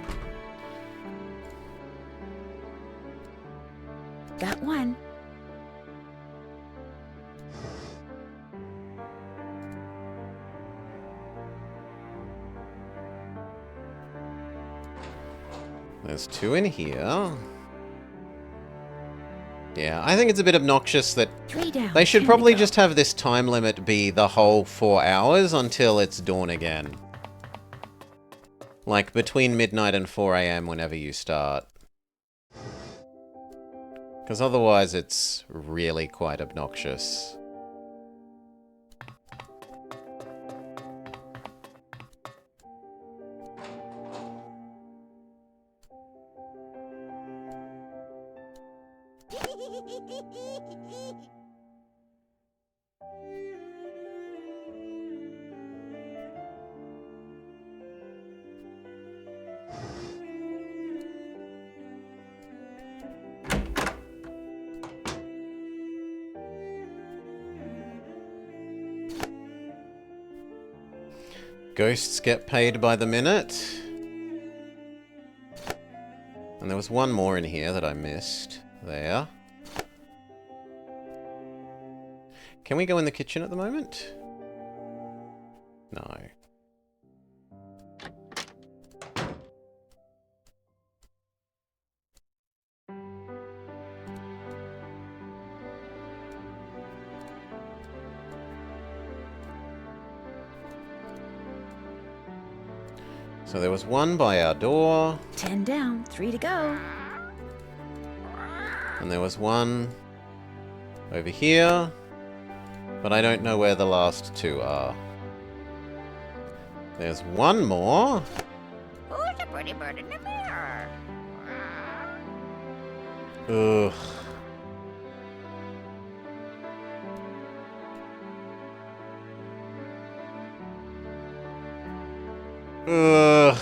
Speaker 2: Got one.
Speaker 1: There's 2 in here. Yeah, I think it's a bit obnoxious that
Speaker 2: 3 down.
Speaker 1: they should
Speaker 2: 10 to
Speaker 1: probably
Speaker 2: go.
Speaker 1: just have this time limit be the whole 4 hours until it's dawn again. Like between midnight and 4 AM whenever you start. Because otherwise it's really quite obnoxious. Ghosts get paid by the minute. And there was one more in here that I missed. There. Can we go in the kitchen at the moment? No. So there was one by our door.
Speaker 2: 10 down, 3 to go.
Speaker 1: And there was one over here. But I don't know where the last 2 are. There's one more.
Speaker 3: Who's the pretty bird in the mirror?
Speaker 1: Ugh. Ugh.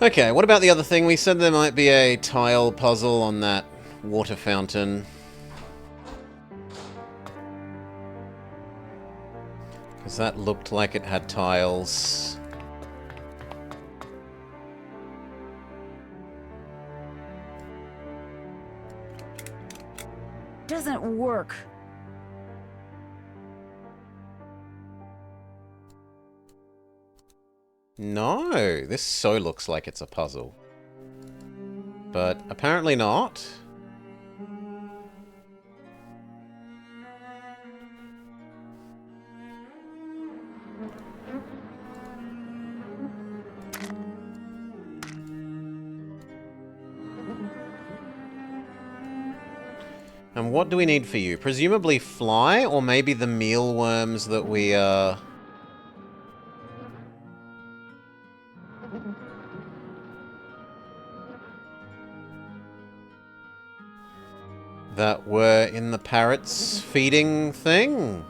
Speaker 1: Okay, what about the other thing? We said there might be a tile puzzle on that water fountain. Because that looked like it had tiles.
Speaker 2: doesn't work.
Speaker 1: No, this so looks like it's a puzzle. But apparently not. And what do we need for you? Presumably fly, or maybe the mealworms that we, that were in the parrot's feeding thing?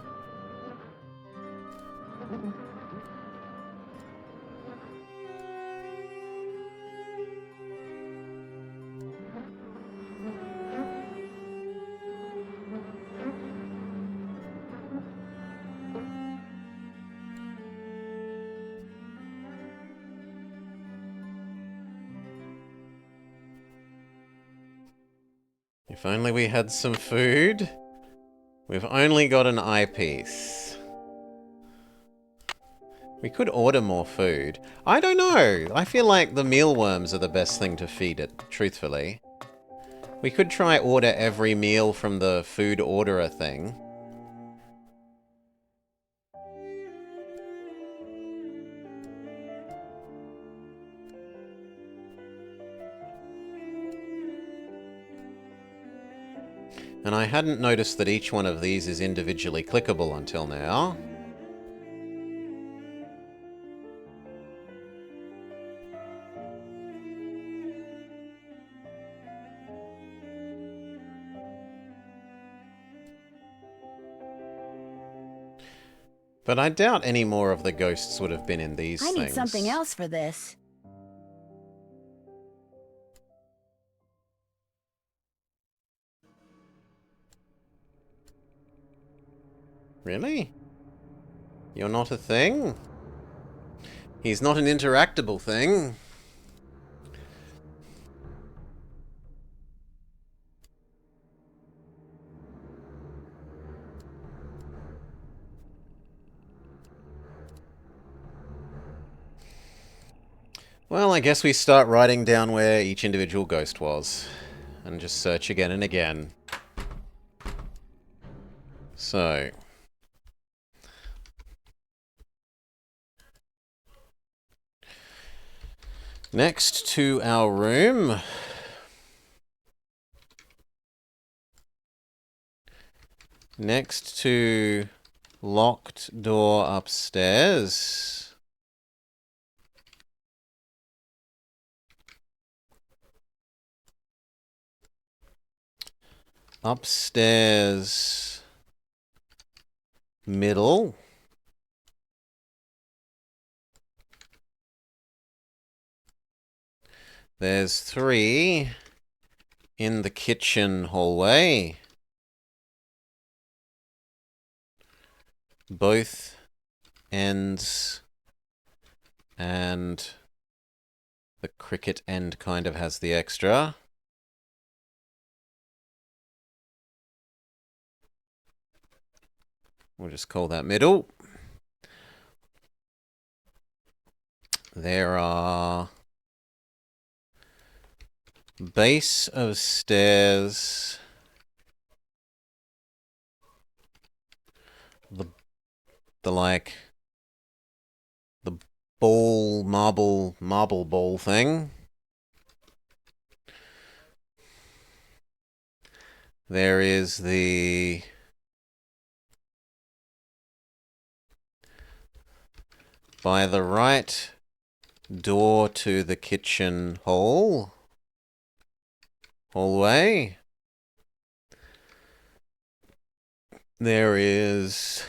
Speaker 1: If only we had some food. We've only got an eyepiece. We could order more food. I don't know. I feel like the mealworms are the best thing to feed it, truthfully. We could try order every meal from the food orderer thing. And I hadn't noticed that each one of these is individually clickable until now. But I doubt any more of the ghosts would have been in these things.
Speaker 2: I need something else for this.
Speaker 1: Really? You're not a thing? He's not an interactable thing. Well, I guess we start writing down where each individual ghost was. And just search again and again. So... next to our room. Next to locked door upstairs. Upstairs middle. There's 3 in the kitchen hallway. Both ends, and the cricket end kind of has the extra. We'll just call that middle. There are base of stairs, the ball, marble ball thing. There is the by the right door to the kitchen hallway. There is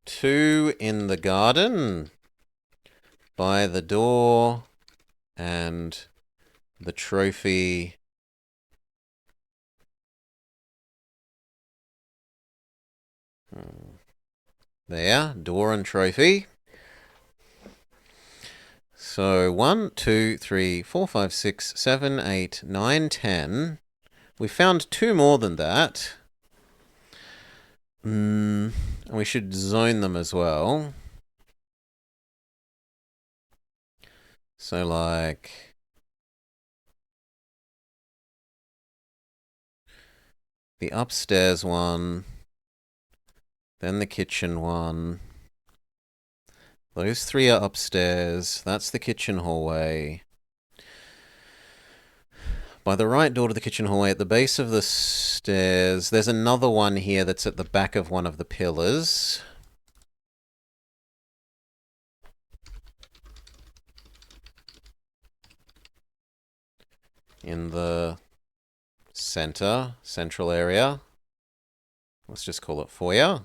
Speaker 1: 2 in the garden by the door and the trophy. There, door and trophy. So 1, 2, 3, 4, 5, 6, 7, 8, 9, 10. We found 2 more than that. And we should zone them as well. So, like... the upstairs one. Then the kitchen one. Those 3 are upstairs. That's the kitchen hallway. By the right door to the kitchen hallway, at the base of the stairs, there's another one here that's at the back of one of the pillars. In the central area. Let's just call it foyer.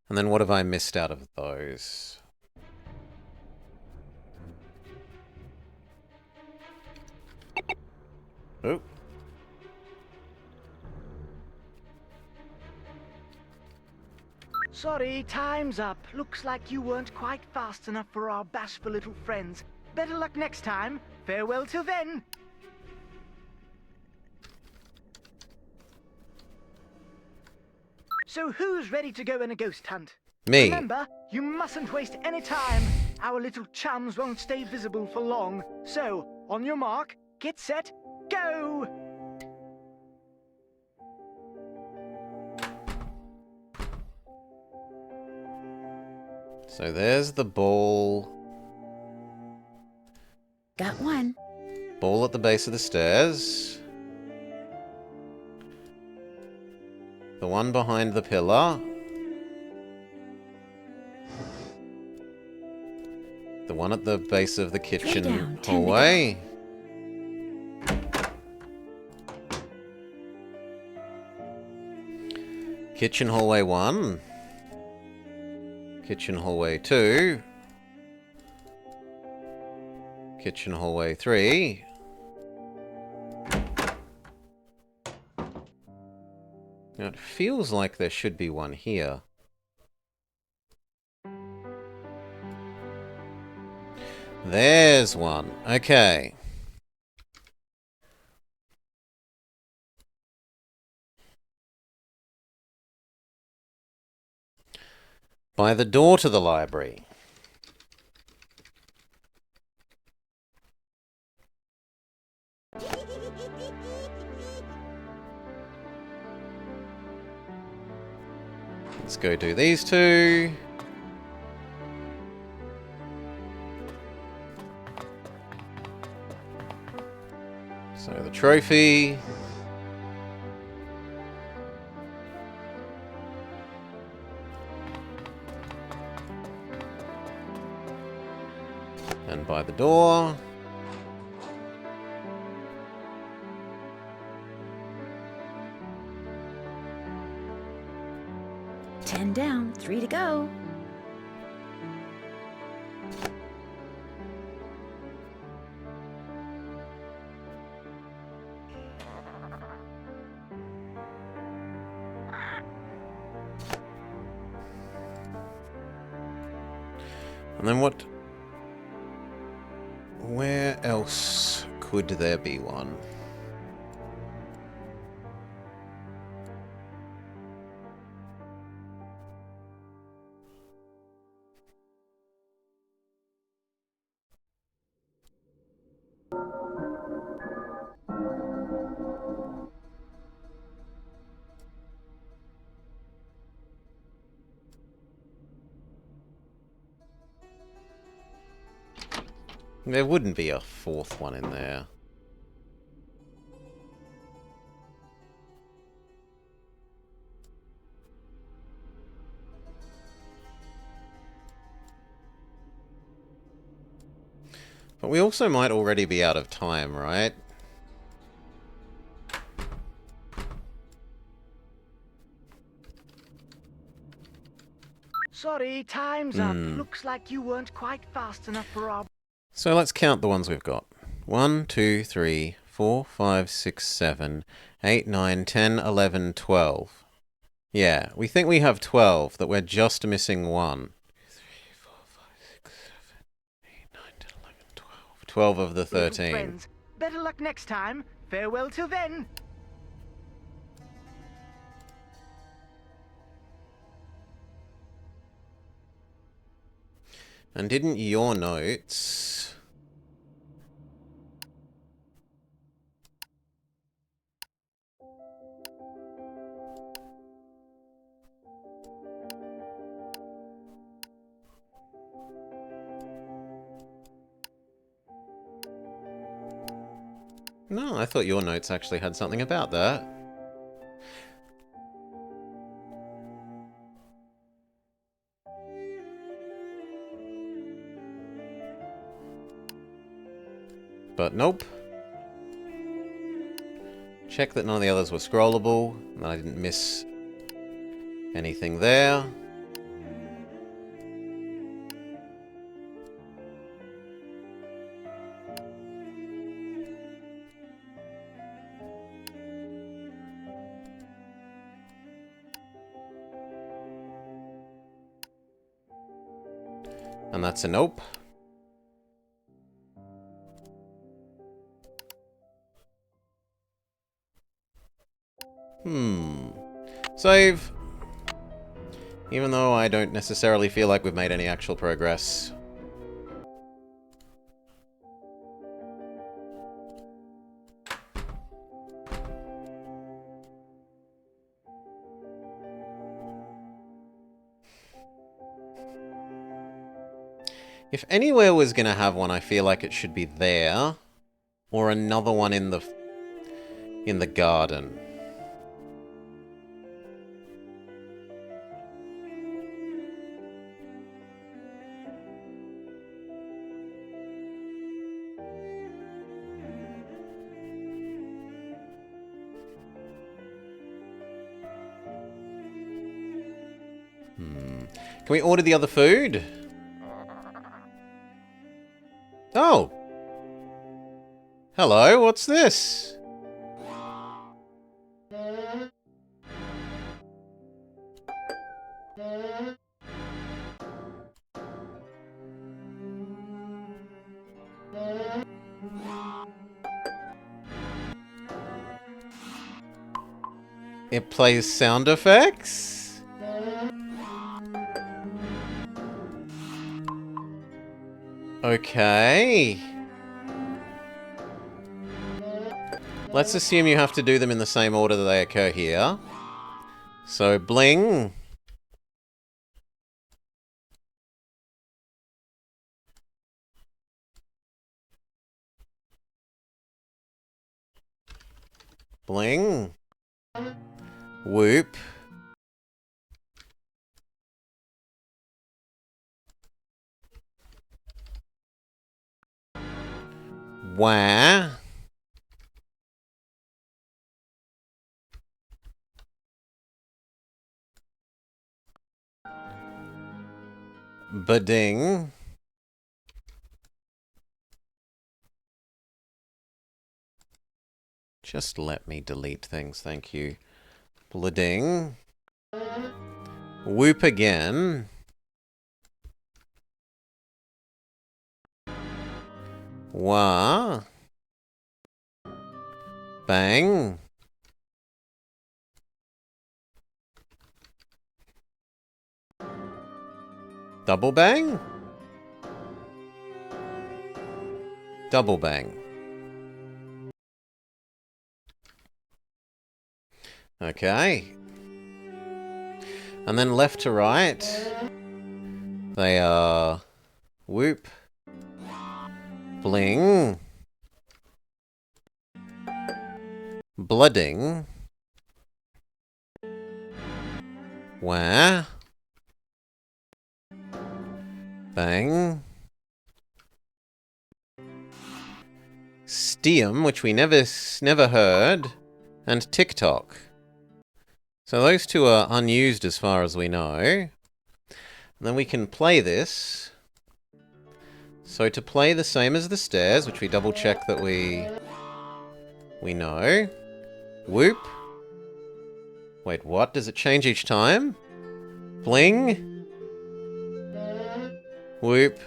Speaker 1: And then what have I missed out of those? Oh.
Speaker 12: Sorry, time's up. Looks like you weren't quite fast enough for our bashful little friends. Better luck next time. Farewell till then. So who's ready to go on a ghost hunt?
Speaker 1: Me.
Speaker 12: Remember, you mustn't waste any time. Our little chums won't stay visible for long. So, on your mark, get set, go!
Speaker 1: So there's the ball.
Speaker 2: Got one.
Speaker 1: Ball at the base of the stairs. The one behind the pillar. The one at the base of the kitchen hallway. Kitchen hallway 1. Kitchen hallway 2. Kitchen hallway 3. Now it feels like there should be one here. There's one. Okay. By the door to the library. Let's go do these 2. So the trophy. And by the door.
Speaker 2: Ten down, 3 to go.
Speaker 1: And then what? Where else could there be one? There wouldn't be a 4th one in there. But we also might already be out of time, right?
Speaker 12: Sorry, time's up. Looks like you weren't quite fast enough for our...
Speaker 1: So let's count the ones we've got. 1, 2, 3, 4, 5, 6, 7, 8, 9, 10, 11, 12. Yeah, we think we have 12, that we're just missing 1. 2, 3, 4, 5, 6, 7, 8, 9, 10, 11, 12. 12 of the
Speaker 12: Little
Speaker 1: 13.
Speaker 12: friends, better luck next time. Farewell till then.
Speaker 1: And didn't your notes... No, I thought your notes actually had something about that. But nope. Check that none of the others were scrollable, and I didn't miss anything there. And that's a nope. Save. Even though I don't necessarily feel like we've made any actual progress. If anywhere was going to have one, I feel like it should be there. Or another one in the garden. Can we order the other food? Oh! Hello, what's this? It plays sound effects? Okay. Let's assume you have to do them in the same order that they occur here. So, bling. Bling. Whoop. Wah. Bading. Just let me delete things, thank you. Blading. Whoop again. Wah. Bang. Double bang? Double bang. Okay. And then left to right, they are whoop, bling, blooding, wah, bang, steam, which we never heard, and TikTok. So those two are unused as far as we know. And then we can play this. So to play the same as the stairs, which we double check that we know. Whoop. Wait, what? Does it change each time? Bling. Whoop.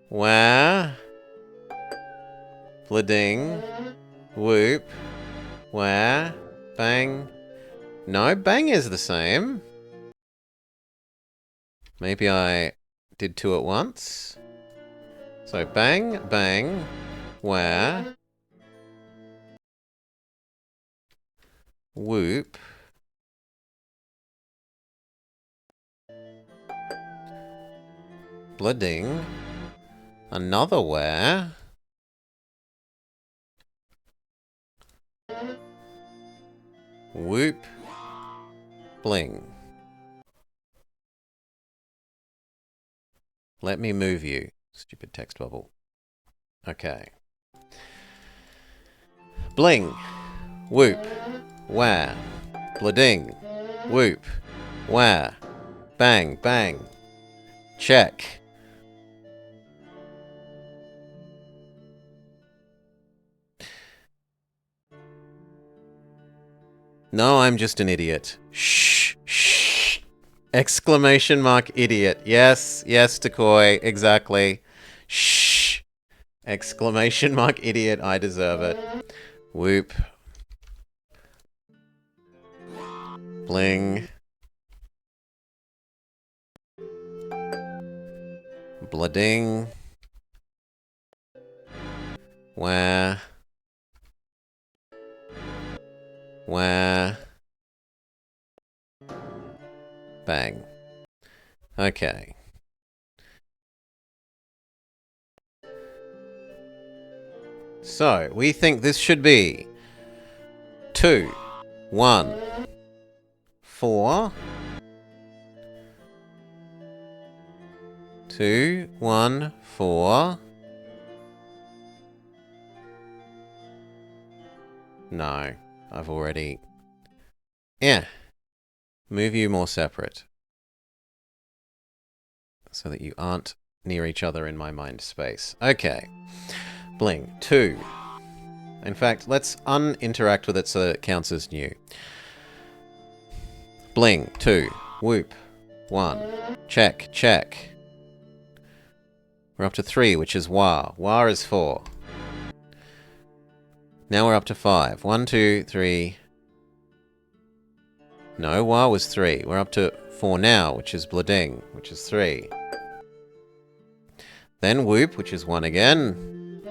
Speaker 1: Where? Blading. Whoop. Where? Bang. No, bang is the same. Maybe I did two at once. So bang, bang. Where? Whoop. Blading. Another where? Whoop. Bling. Let me move you. Stupid text bubble. Okay. Bling. Whoop. Where? Blading. Whoop. Where? Bang, bang. Check. No, I'm just an idiot. Shh, shh. Exclamation mark idiot. Yes, yes, Decoy, exactly. Shh. Exclamation mark idiot, I deserve it. Whoop. Bling. Blading. Where? Where? Bang. Okay. So, we think this should be 2, 1, 4, 2, 1, 4. No, I've already... Yeah. Move you more separate. So that you aren't near each other in my mind space. Okay. Bling. 2. In fact, let's uninteract with it so that it counts as new. Bling. 2. Whoop. 1. Check. Check. We're up to 3, which is wah. Wah is 4. Now we're up to 5. 1, 2, 3. No, wah was 3. We're up to 4 now, which is blading, which is 3. Then whoop, which is 1 again.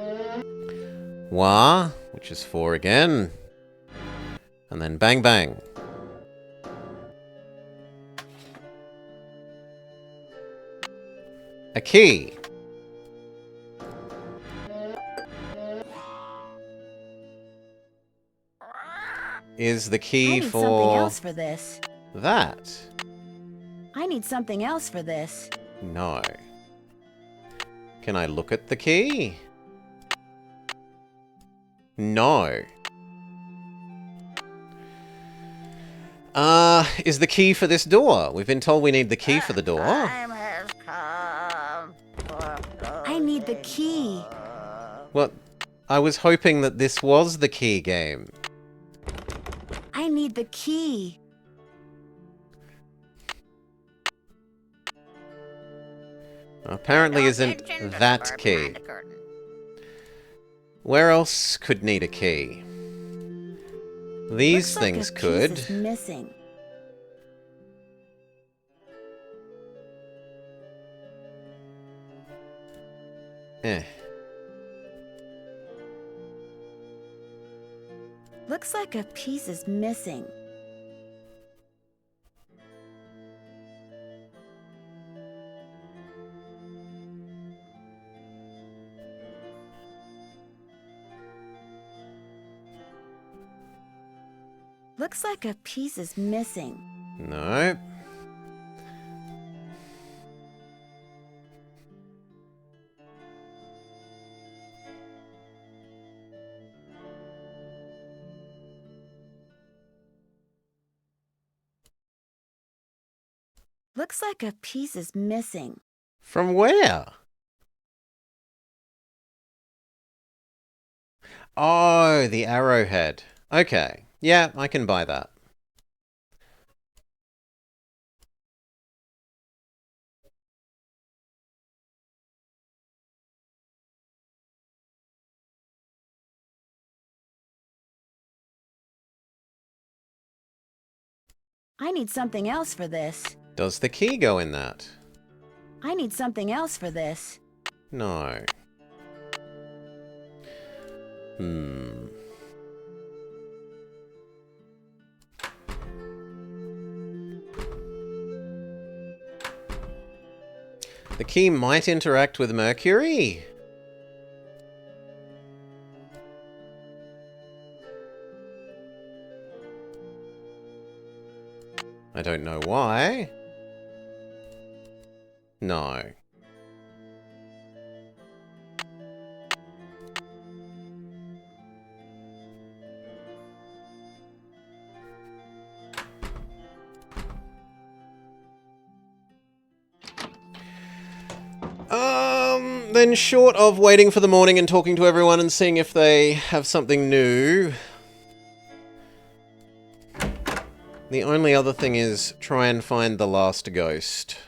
Speaker 1: Wah, which is 4 again. And then bang bang. A key. Is the key
Speaker 2: I need
Speaker 1: for...
Speaker 2: something else for this.
Speaker 1: That?
Speaker 2: I need something else for this.
Speaker 1: No. Can I look at the key? No. Is the key for this door? We've been told we need the key for the door.
Speaker 3: Time has come for
Speaker 2: I need the key.
Speaker 1: Well, I was hoping that this was the key game.
Speaker 2: I need the key.
Speaker 1: Apparently
Speaker 3: No
Speaker 1: isn't
Speaker 3: attention to the
Speaker 1: that
Speaker 3: bird
Speaker 1: key.
Speaker 3: behind the curtain.
Speaker 1: Where else could need a key? These
Speaker 2: Looks like
Speaker 1: things
Speaker 2: a piece
Speaker 1: could.
Speaker 2: is missing.
Speaker 1: Eh.
Speaker 2: Looks like a piece is missing. Looks like a piece is missing.
Speaker 1: No.
Speaker 2: Looks like a piece is missing.
Speaker 1: From where? Oh, the arrowhead. Okay. Yeah, I can buy that.
Speaker 2: I need something else for this.
Speaker 1: Does the key go in that?
Speaker 2: I need something else for this.
Speaker 1: No. The key might interact with Mercury. I don't know why. No. Then short of waiting for the morning and talking to everyone and seeing if they have something new, the only other thing is try and find the last ghost.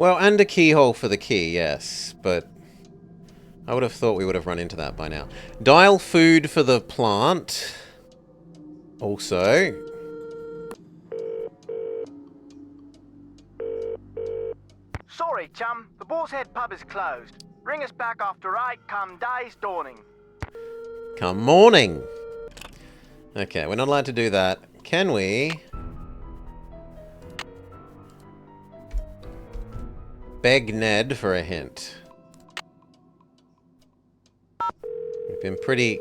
Speaker 1: Well, and a keyhole for the key, yes, but I would have thought we would have run into that by now. Dial food for the plant. Also.
Speaker 5: Sorry, chum. The Boar's Head pub is closed. Ring us back after 8 come day's dawning.
Speaker 1: Come morning. Okay, we're not allowed to do that. Can we? Beg Ned for a hint. We've been pretty...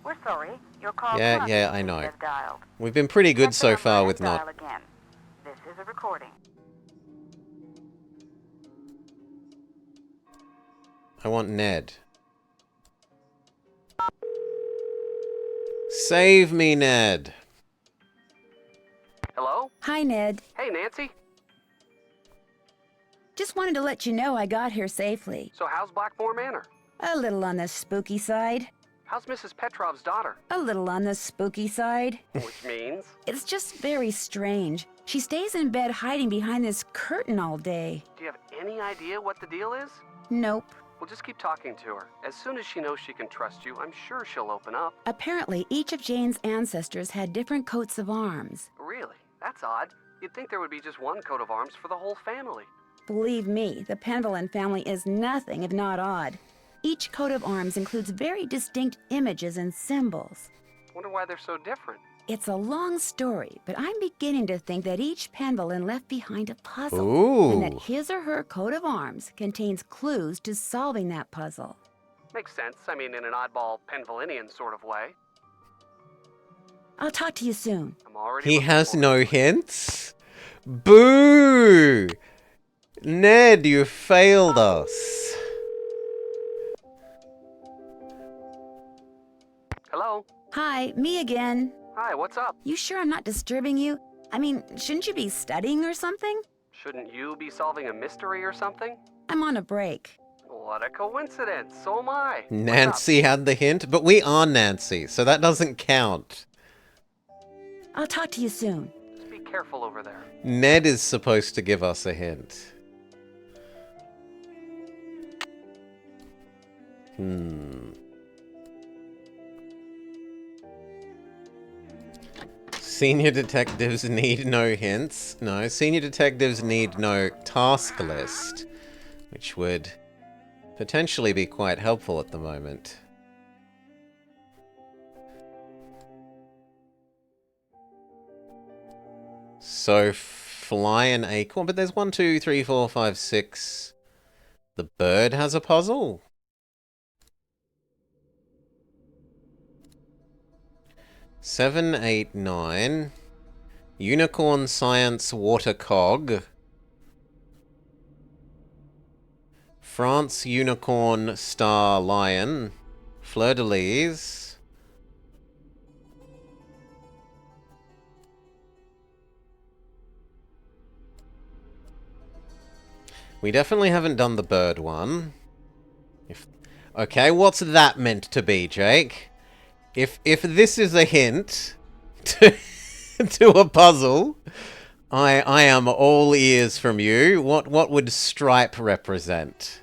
Speaker 8: We're sorry. Your call
Speaker 1: Yeah, I know.
Speaker 8: dialed.
Speaker 1: We've been pretty good
Speaker 8: Check the
Speaker 1: so
Speaker 8: number
Speaker 1: far
Speaker 8: and
Speaker 1: with
Speaker 8: dial
Speaker 1: not...
Speaker 8: again. This is a recording.
Speaker 1: I want Ned. Save me, Ned.
Speaker 11: Hello?
Speaker 2: Hi, Ned.
Speaker 11: Hey, Nancy.
Speaker 2: Just wanted to let you know I got here safely.
Speaker 11: So how's Blackmoor Manor?
Speaker 2: A little on the spooky side.
Speaker 11: How's Mrs. Petrov's daughter?
Speaker 2: A little on the spooky side.
Speaker 11: Which means?
Speaker 2: It's just very strange. She stays in bed hiding behind this curtain all day.
Speaker 11: Do you have any idea what the deal is?
Speaker 2: Nope.
Speaker 11: Well, just keep talking to her. As soon as she knows she can trust you, I'm sure she'll open up.
Speaker 2: Apparently, each of Jane's ancestors had different coats of arms.
Speaker 11: Really? That's odd. You'd think there would be just one coat of arms for the whole family.
Speaker 2: Believe me, the Penvillin family is nothing if not odd. Each coat of arms includes very distinct images and symbols.
Speaker 11: Wonder why they're so different.
Speaker 2: It's a long story, but I'm beginning to think that each Penvillin left behind a puzzle.
Speaker 1: Ooh.
Speaker 2: And that his or her coat of arms contains clues to solving that puzzle.
Speaker 11: Makes sense. I mean, in an oddball Penvillinian sort of way.
Speaker 2: I'll talk to you soon.
Speaker 11: I'm already
Speaker 1: He
Speaker 11: looking
Speaker 1: has
Speaker 11: forward
Speaker 1: no
Speaker 11: to it.
Speaker 1: hints? Boo! Ned, you failed us.
Speaker 11: Hello?
Speaker 2: Hi, me again.
Speaker 11: Hi, what's up?
Speaker 2: You sure I'm not disturbing you? I mean, shouldn't you be studying or something?
Speaker 11: Shouldn't you be solving a mystery or something?
Speaker 2: I'm on a break.
Speaker 11: What a coincidence. So am I. What's
Speaker 1: Nancy had the hint, but we are Nancy, so that doesn't count.
Speaker 2: I'll talk to you soon.
Speaker 11: up? Just be careful over there.
Speaker 1: Ned is supposed to give us a hint. Senior detectives need no hints. No, senior detectives need no task list, which would potentially be quite helpful at the moment. So, fly an acorn, but there's 1, 2, 3, 4, 5, 6. The bird has a puzzle. Seven, 8, 9. Unicorn Science Water Cog. France Unicorn Star Lion. Fleur de Lis. We definitely haven't done the bird one. Okay, what's that meant to be, Jake? If this is a hint to, to a puzzle, I am all ears from you. What would stripe represent?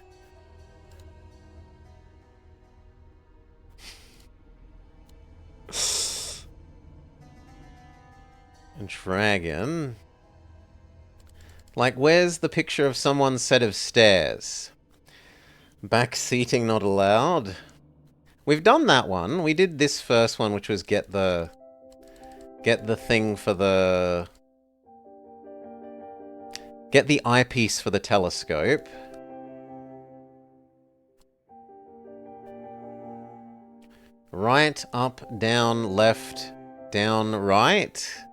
Speaker 1: A dragon. Like, where's the picture of someone's set of stairs? Back seating not allowed. We've done that one. We did this first one, which was get the thing for the... Get the eyepiece for the telescope. Right, up, down, left, down, right.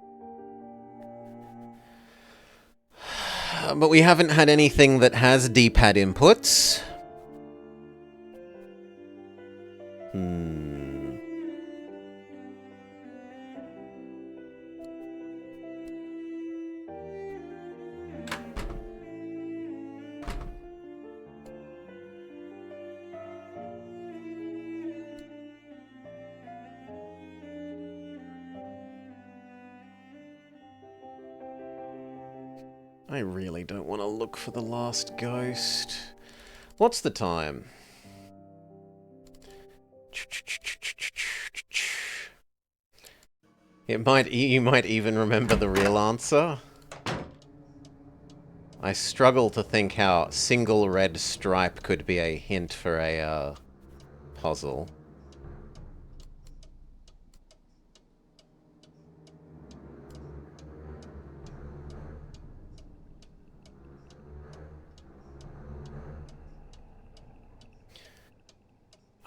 Speaker 1: But we haven't had anything that has D-pad inputs. I really don't want to look for the last ghost. What's the time? You might even remember the real answer. I struggle to think how single red stripe could be a hint for a puzzle.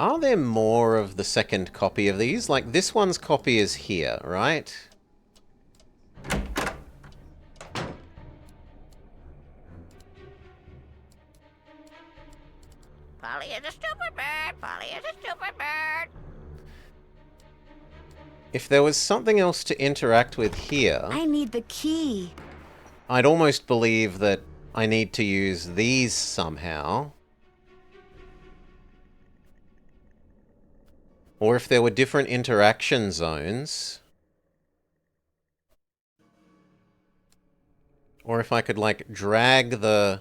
Speaker 1: Are there more of the second copy of these? Like, this one's copy is here, right?
Speaker 3: Polly is a stupid bird. Polly is a stupid bird.
Speaker 1: If there was something else to interact with here...
Speaker 2: I need the key.
Speaker 1: I'd almost believe that I need to use these somehow. Or if there were different interaction zones. Or if I could, like, drag the...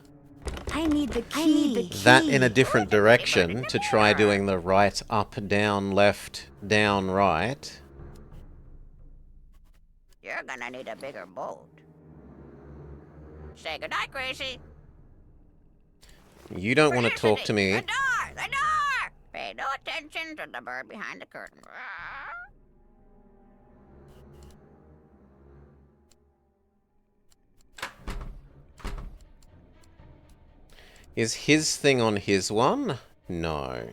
Speaker 2: I need the key.
Speaker 1: that in a different direction to try doing the right, up, down, left, down, right.
Speaker 3: You're gonna need a bigger boat. Say goodnight, Gracie.
Speaker 1: You don't want to talk to me.
Speaker 3: The door! The door! Pay no attention to the bird behind the curtain.
Speaker 1: Is his thing on his one? No.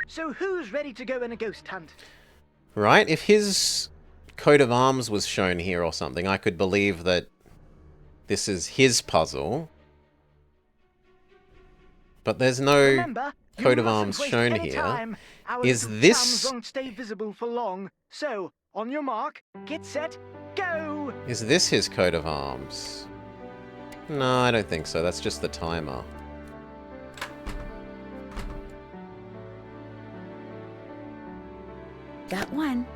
Speaker 12: So who's ready to go on a ghost hunt?
Speaker 1: Right? If his coat of arms was shown here or something, I could believe that this is his puzzle. But there's no
Speaker 12: Remember,
Speaker 1: coat of
Speaker 12: mustn't
Speaker 1: arms
Speaker 12: waste
Speaker 1: shown
Speaker 12: any
Speaker 1: here.
Speaker 12: time. Our
Speaker 1: Is
Speaker 12: little
Speaker 1: this...
Speaker 12: chums won't stay visible for long. So, on your mark, get set, go!
Speaker 1: Is this his coat of arms? No, I don't think so. That's just the timer.
Speaker 2: Got one.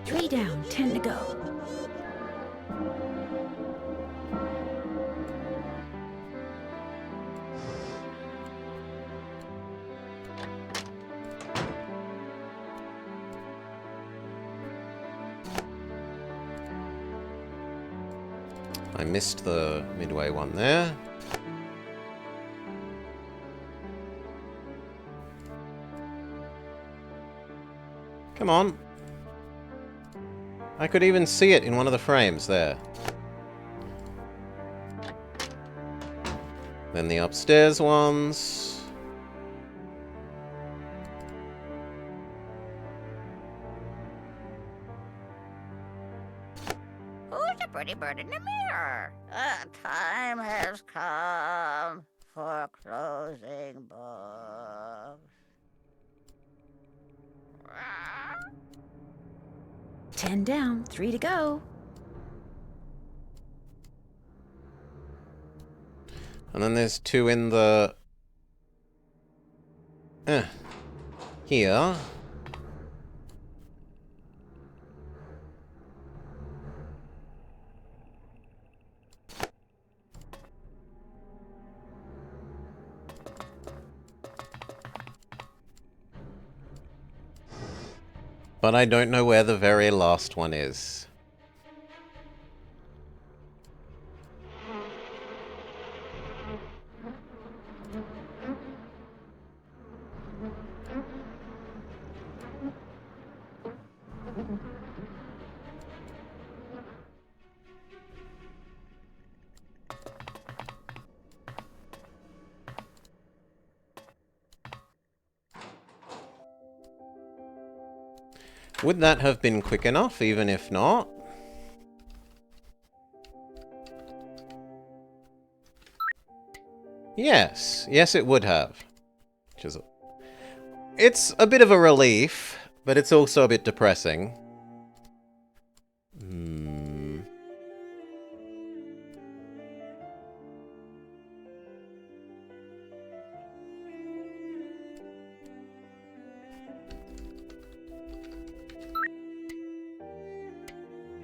Speaker 2: Three down, 10 to go.
Speaker 1: I missed the midway one there. Come on. I could even see it in one of the frames there. Then the upstairs ones.
Speaker 3: Who's the pretty bird in the mirror? The time has come for closing books.
Speaker 2: 10 down, 3 to go.
Speaker 1: And then there's 2 in the... here. But I don't know where the very last one is. Would that have been quick enough, even if not? Yes. Yes, it would have. Which is it's a bit of a relief, but it's also a bit depressing.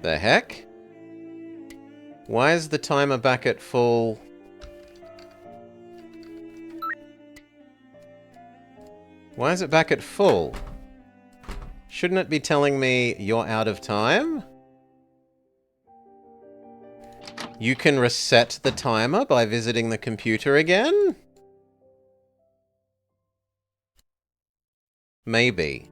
Speaker 1: The heck? Why is the timer back at full? Why is it back at full? Shouldn't it be telling me you're out of time? You can reset the timer by visiting the computer again? Maybe.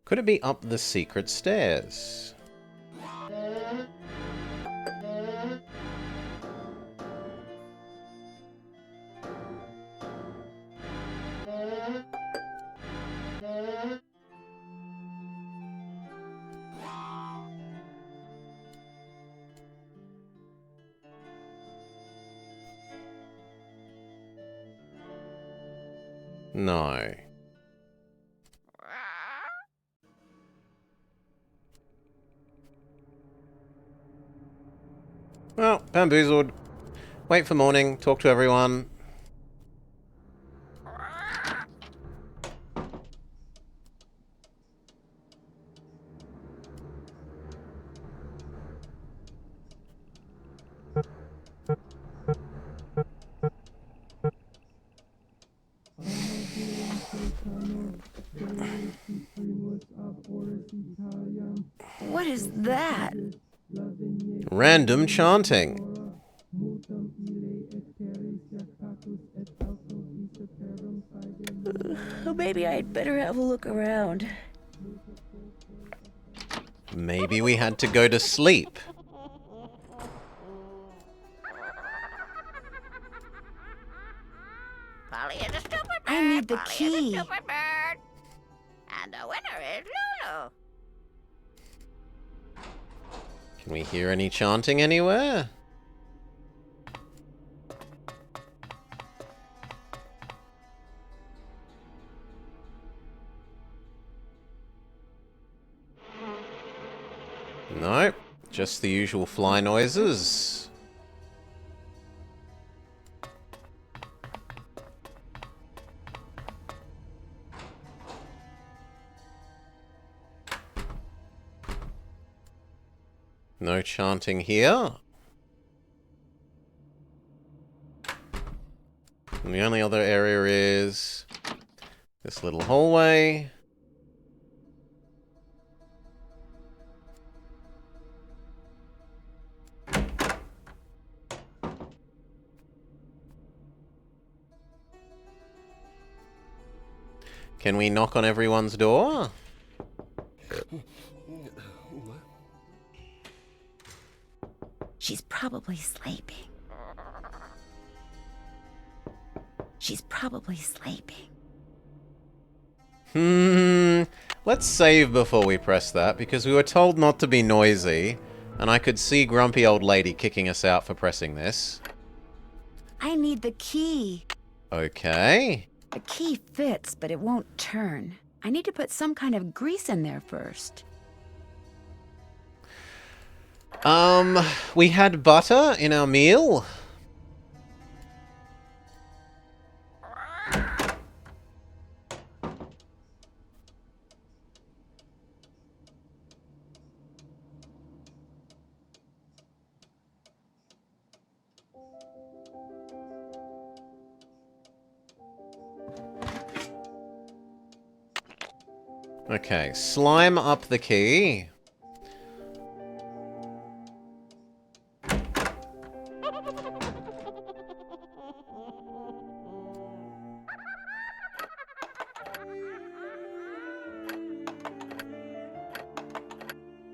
Speaker 1: Could it be up the secret stairs? No. Well, bamboozled. Wait for morning, talk to everyone.
Speaker 2: What is that?
Speaker 1: Random chanting.
Speaker 2: Maybe I'd better have a look around.
Speaker 1: Maybe we had to go to sleep.
Speaker 3: Polly is a stupid bird.
Speaker 2: I need the
Speaker 3: Polly
Speaker 2: key.
Speaker 3: is a stupid bird. And the winner is Lulu.
Speaker 1: Can we hear any chanting anywhere? Nope, just the usual fly noises. No chanting here. And the only other area is this little hallway. Can we knock on everyone's door?
Speaker 2: She's probably sleeping. She's probably sleeping.
Speaker 1: Let's save before we press that, because we were told not to be noisy, and I could see grumpy old lady kicking us out for pressing this.
Speaker 2: I need the key.
Speaker 1: Okay.
Speaker 2: The key fits, but it won't turn. I need to put some kind of grease in there first.
Speaker 1: We had butter in our meal. Okay, slime up the key.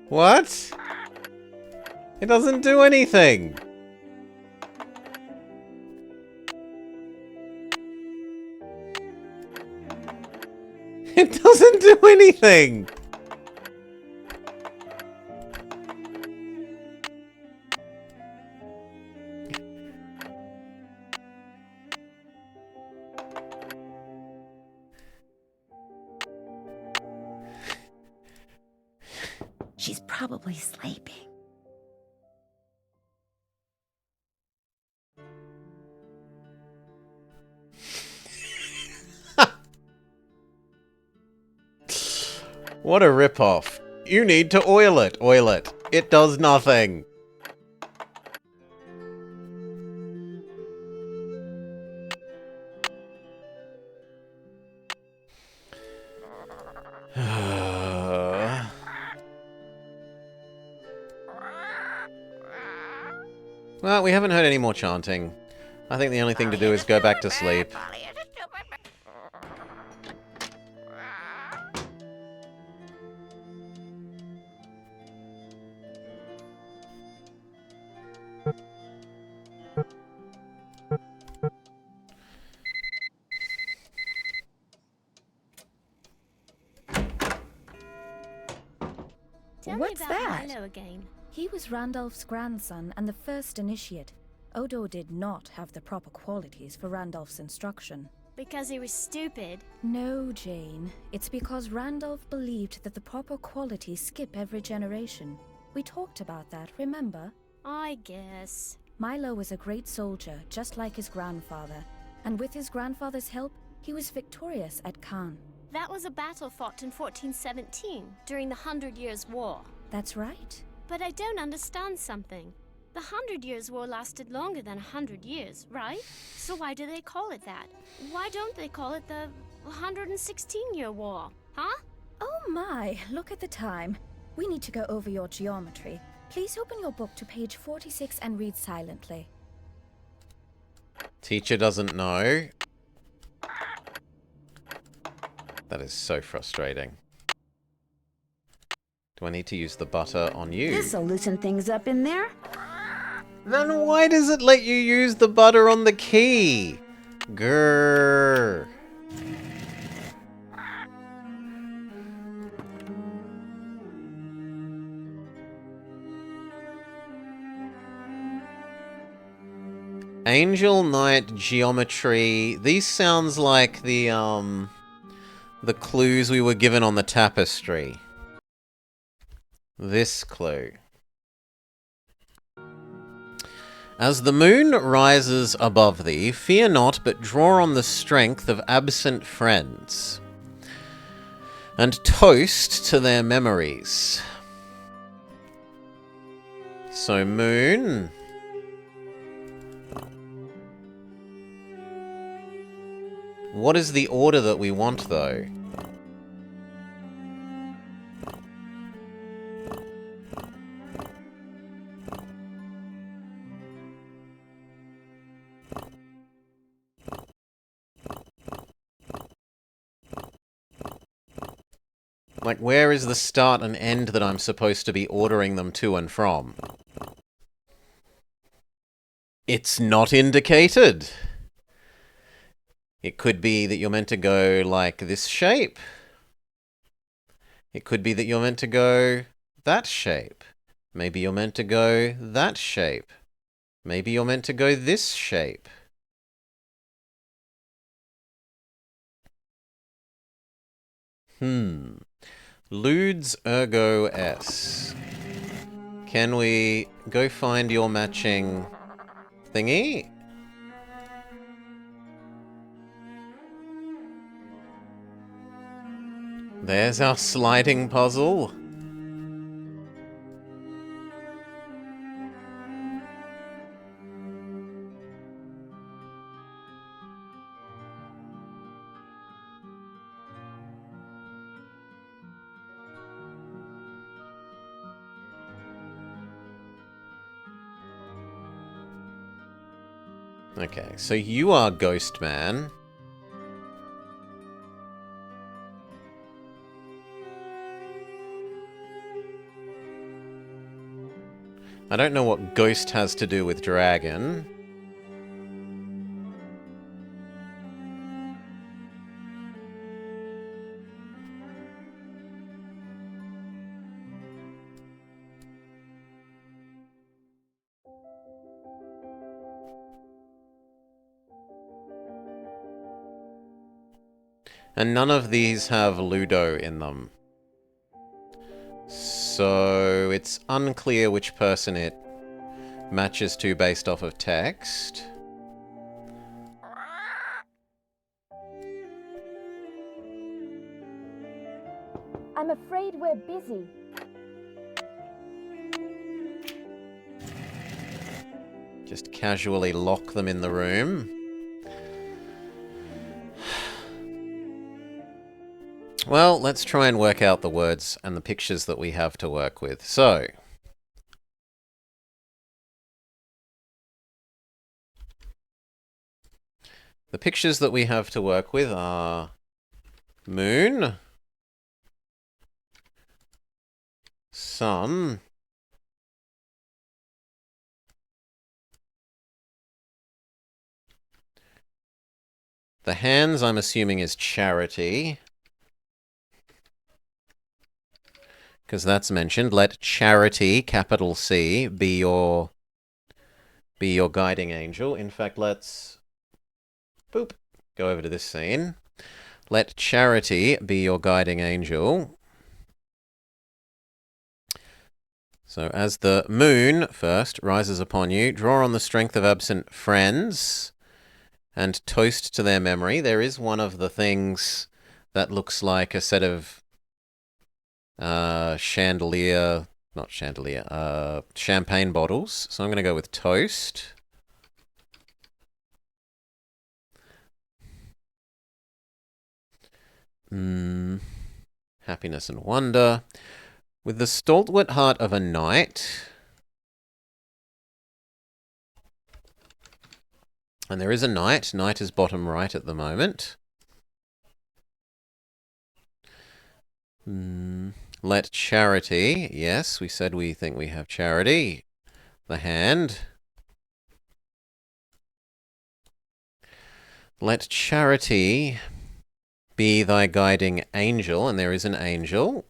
Speaker 1: What? It doesn't do anything. It doesn't do anything.
Speaker 2: She's probably sleeping.
Speaker 1: What a ripoff. You need to oil it. Oil it. It does nothing. Well, we haven't heard any more chanting. I think the only thing to do is go back to sleep.
Speaker 6: Tell
Speaker 2: What's
Speaker 6: me about
Speaker 2: that?
Speaker 6: Milo again.
Speaker 10: He was Randolph's grandson and the first initiate. Odo did not have the proper qualities for Randolph's instruction.
Speaker 6: Because he was stupid.
Speaker 10: No, Jane. It's because Randolph believed that the proper qualities skip every generation. We talked about that, remember?
Speaker 6: I guess.
Speaker 10: Milo was a great soldier, just like his grandfather. And with his grandfather's help, he was victorious at Caen.
Speaker 6: That was a battle fought in 1417, during the 100 Years' War.
Speaker 10: That's right.
Speaker 6: But I don't understand something. The 100 Years' War lasted longer than 100 years, right? So why do they call it that? Why don't they call it the 116-year war, huh?
Speaker 10: Oh my, look at the time. We need to go over your geometry. Please open your book to page 46 and read silently.
Speaker 1: Teacher doesn't know. That is so frustrating. Do I need to use the butter on you?
Speaker 2: This'll loosen things up in there.
Speaker 1: Then why does it let you use the butter on the key? Grrr. Angel Knight geometry. These sounds like the clues we were given on the tapestry. This clue. As the moon rises above thee, fear not, but draw on the strength of absent friends, and toast to their memories. So, moon. What is the order that we want, though? Like, where is the start and end that I'm supposed to be ordering them to and from? It's not indicated. It could be that you're meant to go like this shape. It could be that you're meant to go that shape. Maybe you're meant to go that shape. Maybe you're meant to go this shape. Ludes ergo s. Can we go find your matching thingy? There's our sliding puzzle. Okay, so you are Ghost Man. I don't know what ghost has to do with dragon. And none of these have Ludo in them. So it's unclear which person it matches to based off of text.
Speaker 2: I'm afraid we're busy.
Speaker 1: Just casually lock them in the room. Well, let's try and work out the words and the pictures that we have to work with. So, the pictures that we have to work with are moon, sun, the hands I'm assuming is charity, because that's mentioned. Let charity, capital C, be your guiding angel. In fact, let's go over to this scene. Let charity be your guiding angel. So as the moon first rises upon you, draw on the strength of absent friends and toast to their memory. There is one of the things that looks like a set of champagne bottles. So I'm going to go with toast. Happiness and wonder. With the stalwart heart of a knight. And there is a knight. Knight is bottom right at the moment. Let charity. Yes, we said we think we have charity. The hand. Let charity be thy guiding angel. And there is an angel.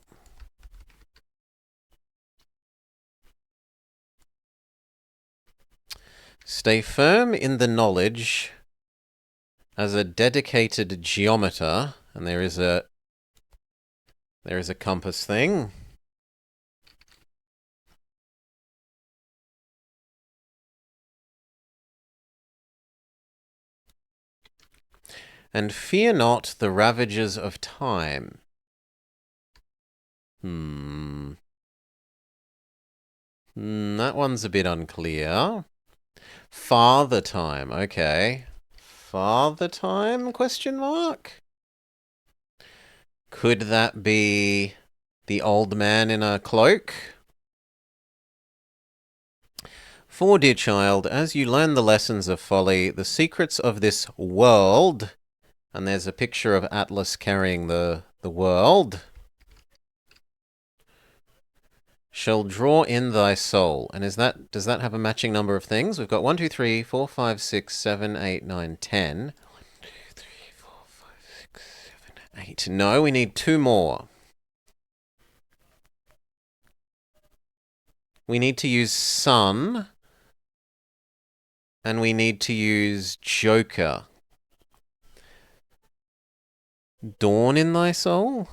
Speaker 1: Stay firm in the knowledge as a dedicated geometer. And there is a compass thing. And fear not the ravages of time. That one's a bit unclear. Father time, okay. Father time, question mark? Could that be the old man in a cloak? For, dear child, as you learn the lessons of folly, the secrets of this world, and there's a picture of Atlas carrying the world, Shall draw in thy soul. And does that have a matching number of things? We've got 1, 2, 3, 4, 5, 6, 7, 8, 9, 10. 1, 2, 3, 4, 5, 6, 7, 8. No, we need 2 more. We need to use sun. And we need to use joker. Dawn in thy soul?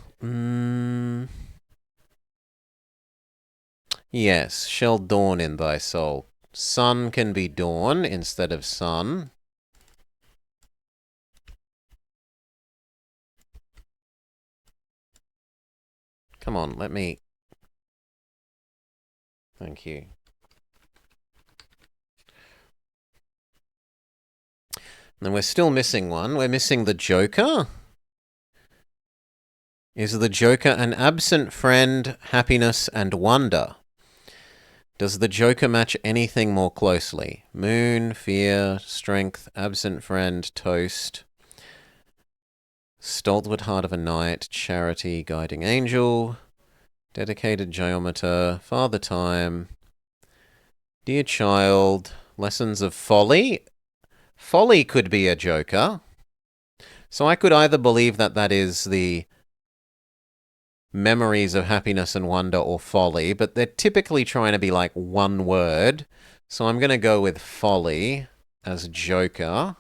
Speaker 1: Yes, shall dawn in thy soul. Sun can be dawn instead of sun. Come on, let me... Thank you. And we're still missing one. We're missing the joker. Is the joker an absent friend, happiness, and wonder? Does the joker match anything more closely? Moon, fear, strength, absent friend, toast, stalwart heart of a knight, charity, guiding angel, dedicated geometer, father time, dear child, lessons of folly. Folly could be a joker. So I could either believe that that is the memories of happiness and wonder or folly, but they're typically trying to be like one word. So I'm going to go with folly as joker.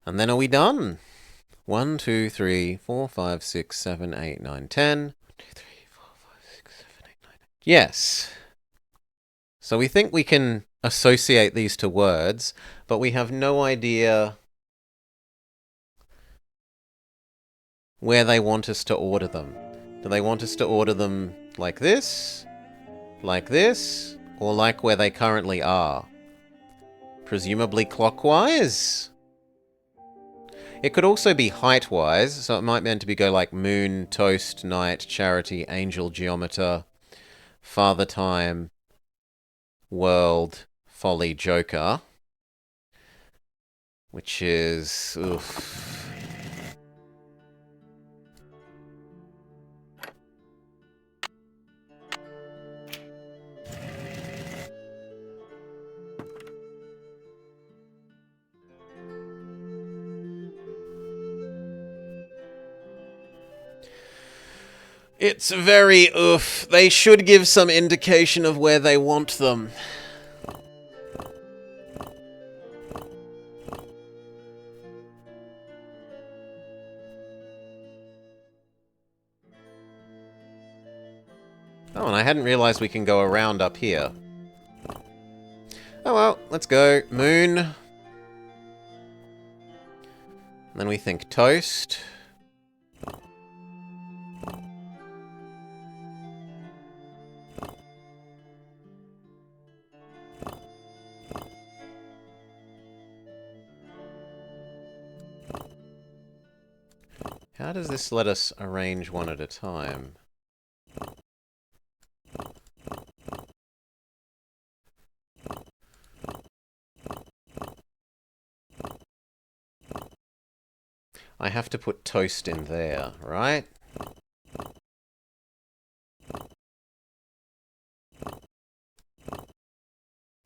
Speaker 1: And then are we done? 1, 2, 3, 4, 5, 6, 7, 8, 9, 10. 1, 2, 3, 4, 5, 6, 7, 8, 9. Yes. So we think we can associate these to words, but we have no idea where they want us to order them. Do they want us to order them like this, or like where they currently are? Presumably clockwise? It could also be height-wise, so it might meant to be go like moon, toast, knight, charity, angel, geometer, father time, world, folly, joker. Which is... oof. It's very oof. They should give some indication of where they want them. Oh, and I hadn't realized we can go around up here. Oh well, let's go. Moon. Then we think toast. How does this let us arrange one at a time? I have to put toast in there, right?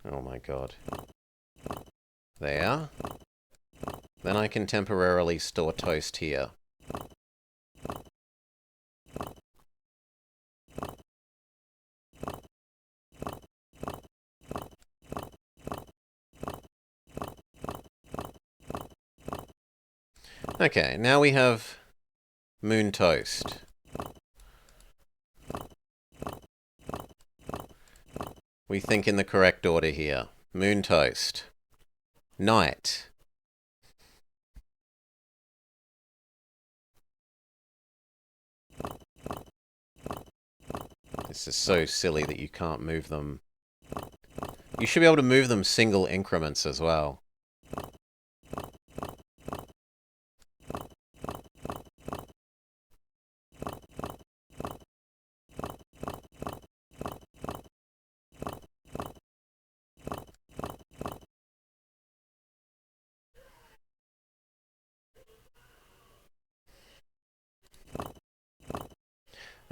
Speaker 1: Oh my god. There. Then I can temporarily store toast here. Okay, now we have moon toast. We think in the correct order here. Moon toast. Night. This is so silly that you can't move them. You should be able to move them single increments as well.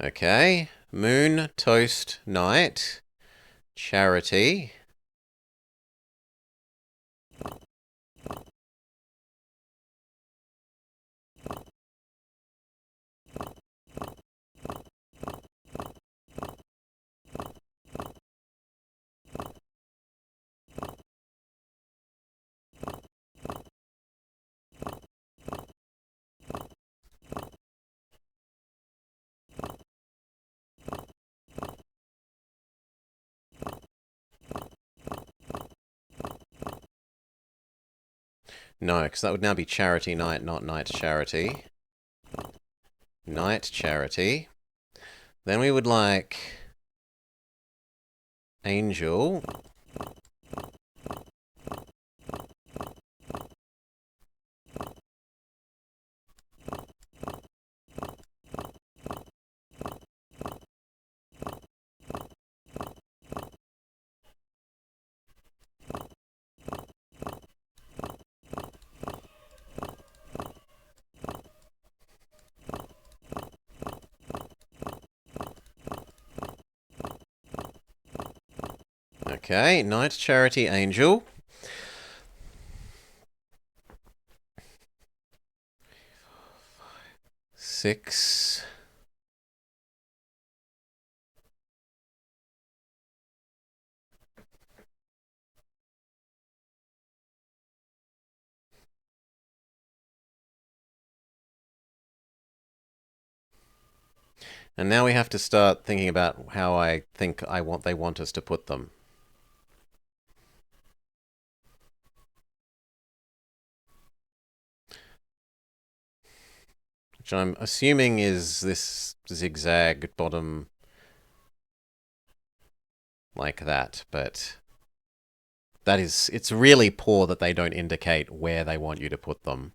Speaker 1: Okay. Moon, toast, night. Charity. No, because that would now be charity night, not night charity. Night charity. Then we would like angel. Okay, night charity angel. Six. And now we have to start thinking about how I think they want us to put them. Which I'm assuming is this zigzag bottom like that, but it's really poor that they don't indicate where they want you to put them.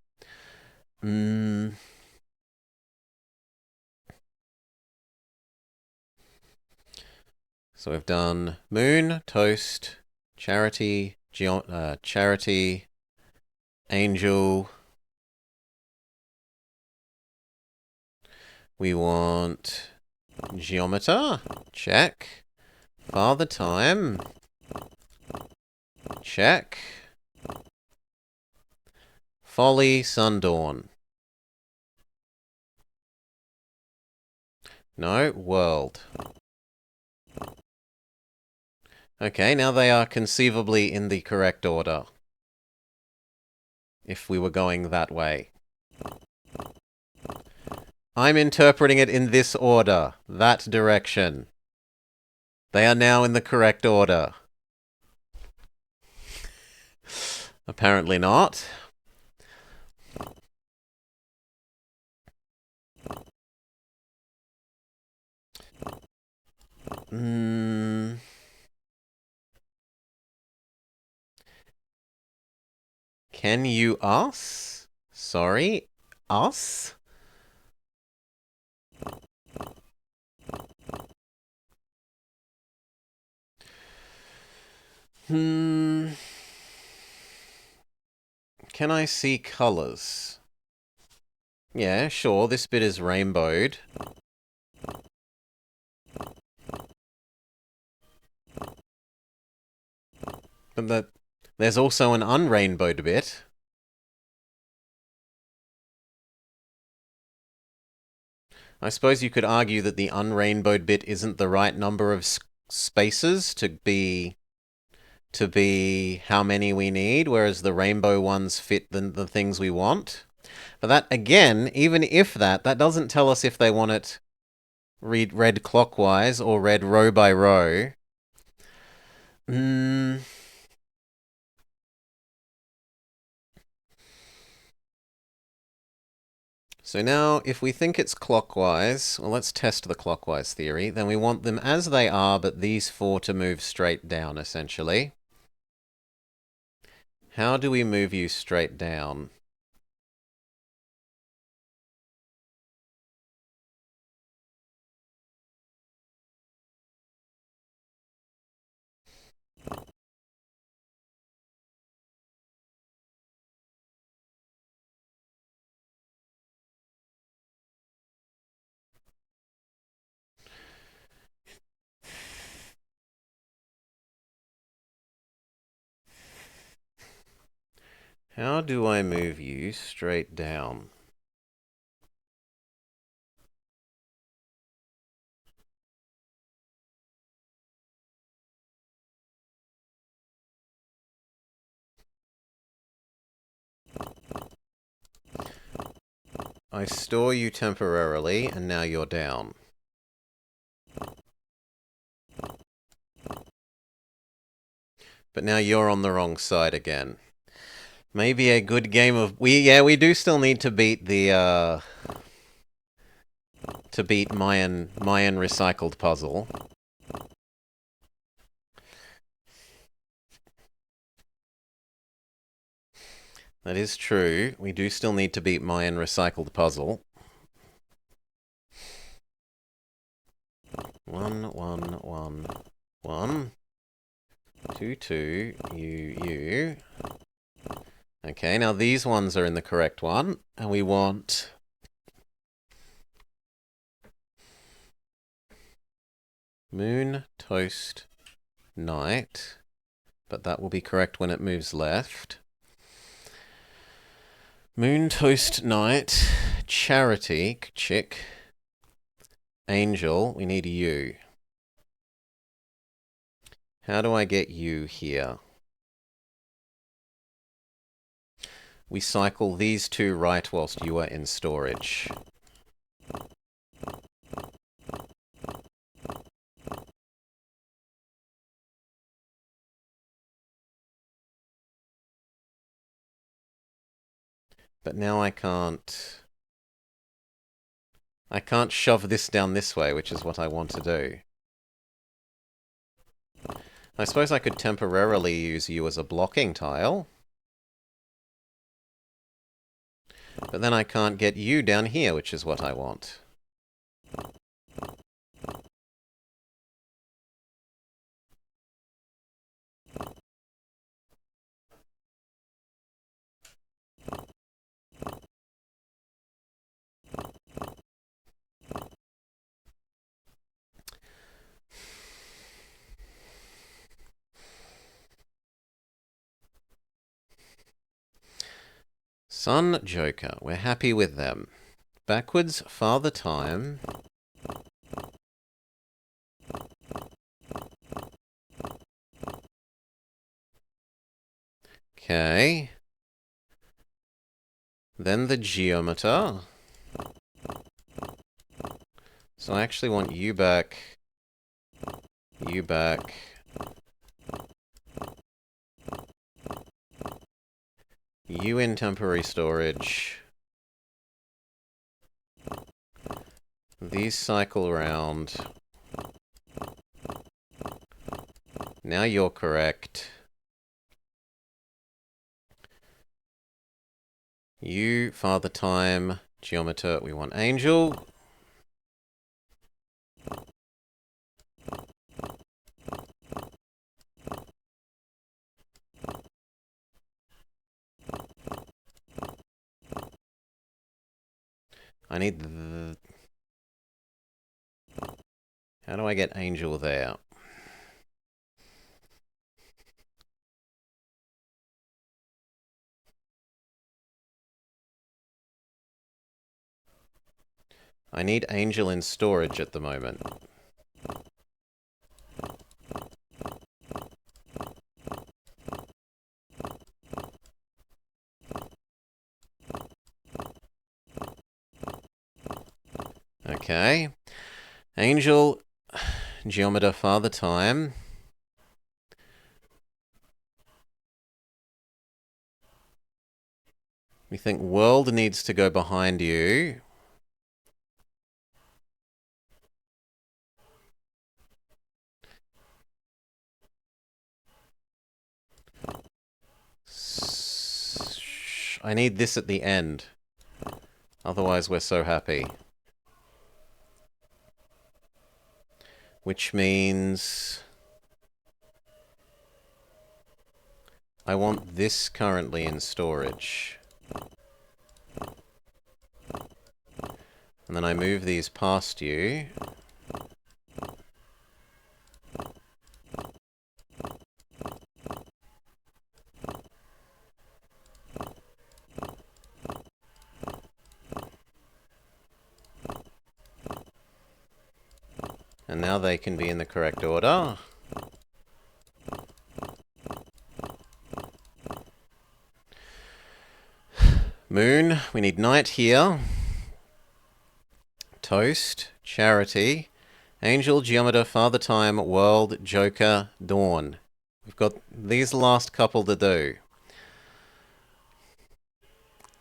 Speaker 1: So we've done moon, toast, charity, charity, angel. We want geometer, check. Father time, check. Folly, sundawn. No, world. Okay, now they are conceivably in the correct order. If we were going that way. I'm interpreting it in this order. That direction. They are now in the correct order. Apparently not. Can you us? Sorry, us? Can I see colors? Yeah, sure, this bit is rainbowed. But there's also an unrainbowed bit. I suppose you could argue that the unrainbowed bit isn't the right number of spaces to be how many we need, whereas the rainbow ones fit the things we want. But that, again, even if that doesn't tell us if they want it read clockwise or read row by row. So now, if we think it's clockwise, well, let's test the clockwise theory. Then we want them as they are, but these four to move straight down, essentially. How do we move you straight down? How do I move you straight down? I store you temporarily, and now you're down. But now you're on the wrong side again. Maybe a good game of... we do still need to beat the, to beat Mayan recycled puzzle. That is true. We do still need to beat Mayan recycled puzzle. 1, 1, 1, 1. 2, 2, you. Okay, now these ones are in the correct one, and we want... moon, toast, night. But that will be correct when it moves left. Moon, toast, night, charity, chick, angel, we need you. How do I get you here? We cycle these two right whilst you are in storage. But now I can't shove this down this way, which is what I want to do. I suppose I could temporarily use you as a blocking tile. But then I can't get you down here, which is what I want. Sun, Joker. We're happy with them. Backwards, Father Time. Okay. Then the Geometer. So I actually want you back. You back. You in temporary storage. These cycle around. Now you're correct. You, Father Time, Geometer, we want Angel. I need the... How do I get Angel there? I need Angel in storage at the moment. Okay. Angel, Geometer, Father Time. We think World needs to go behind you. I need this at the end. Otherwise, we're so happy. Which means... I want this currently in storage. And then I move these past you. And now they can be in the correct order. Moon, we need night here. Toast, charity, angel, geometer, father time, world, joker, dawn. We've got these last couple to do.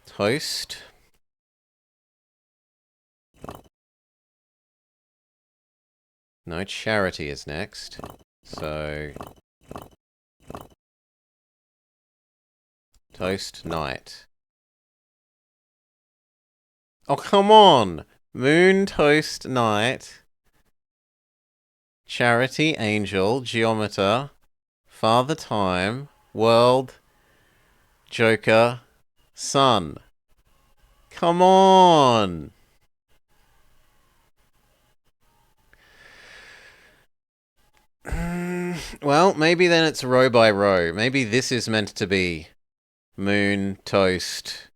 Speaker 1: Toast. No, charity is next. So... toast, night. Oh, come on! Moon, toast, night. Charity, angel, geometer, father time, world, joker, sun. Come on! Well, maybe then it's row by row. Maybe this is meant to be moon, toast,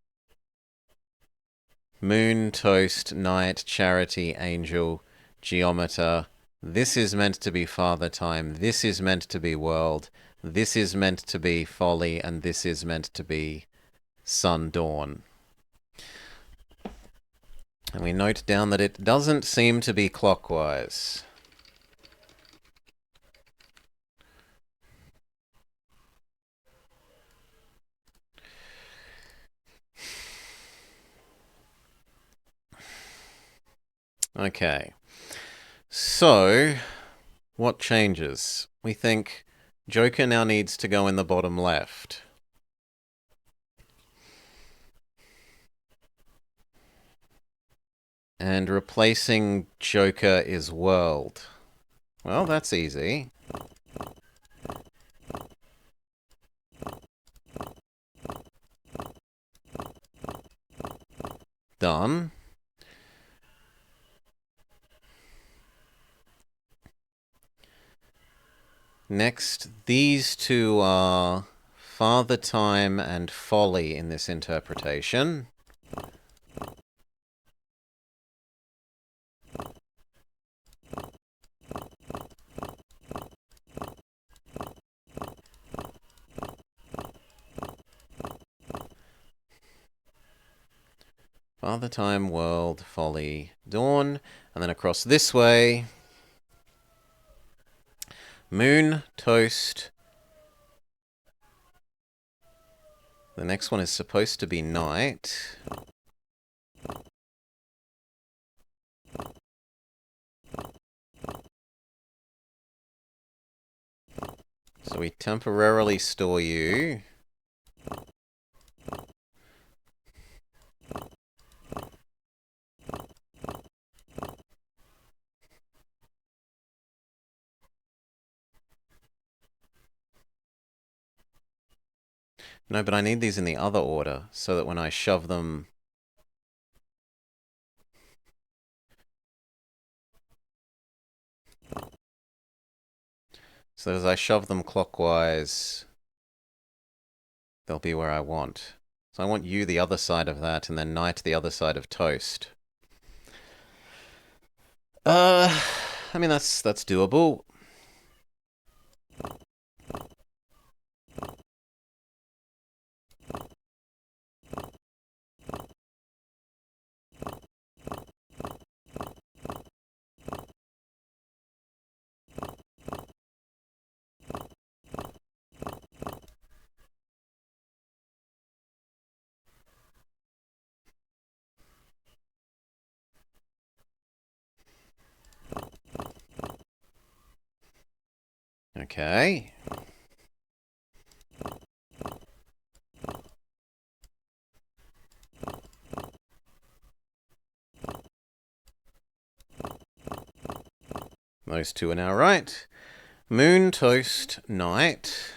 Speaker 1: night, charity, angel, geometer. This is meant to be father time. This is meant to be world. This is meant to be folly. And this is meant to be sun, dawn. And we note down that it doesn't seem to be clockwise. Okay, so what changes? We think Joker now needs to go in the bottom left. And replacing Joker is world. Well, that's easy. Done. Next, these two are father time and folly in this interpretation. Father time, world, folly, dawn. And then across this way, moon, toast. The next one is supposed to be night. So we temporarily store you. No, but I need these in the other order, so that when I shove them... So as I shove them clockwise, they'll be where I want. So I want you the other side of that, and then night the other side of toast. I mean, that's doable. Okay. Those two are now right. Moon, toast, night.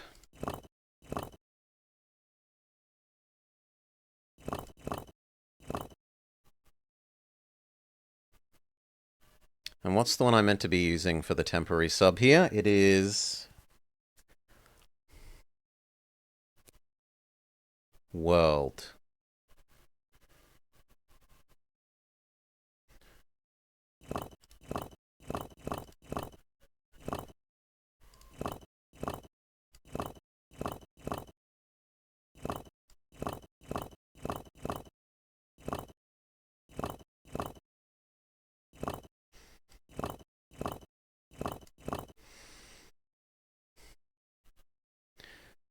Speaker 1: And what's the one I meant to be using for the temporary sub here? It is... world.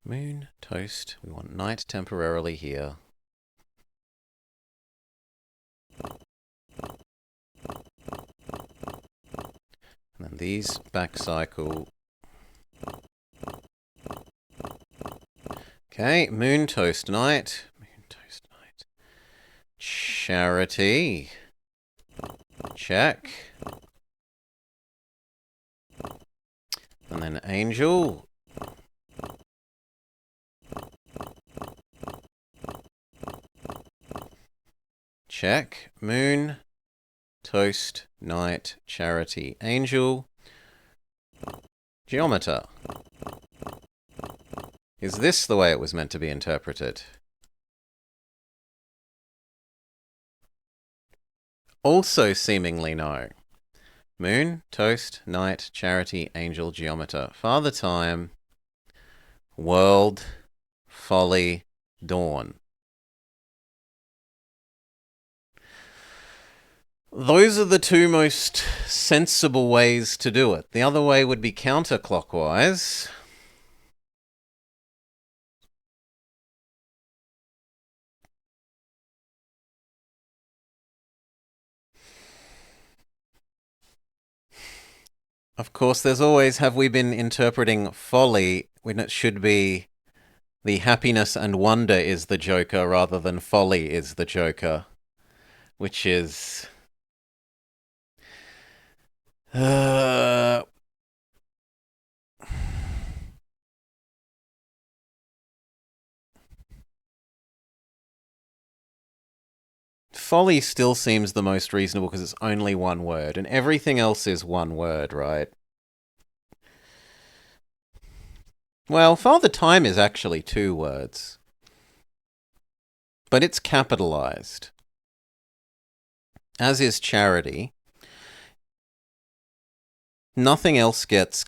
Speaker 1: Moon, toast. We want night temporarily here. And then these back cycle. Okay, moon, toast, night. Moon, toast, night. Charity. Check. And then angel. Check. Moon, toast, night, charity, angel, geometer. Is this the way it was meant to be interpreted? Also seemingly no. Moon, toast, night, charity, angel, geometer. Father time, world, folly, dawn. Those are the two most sensible ways to do it. The other way would be counterclockwise. Of course, there's always, have we been interpreting folly when it should be the happiness and wonder is the joker rather than folly is the joker, which is... Folly still seems the most reasonable because it's only one word, and everything else is one word, right? Well, Father Time is actually 2 words. But it's capitalized. As is charity. Nothing else gets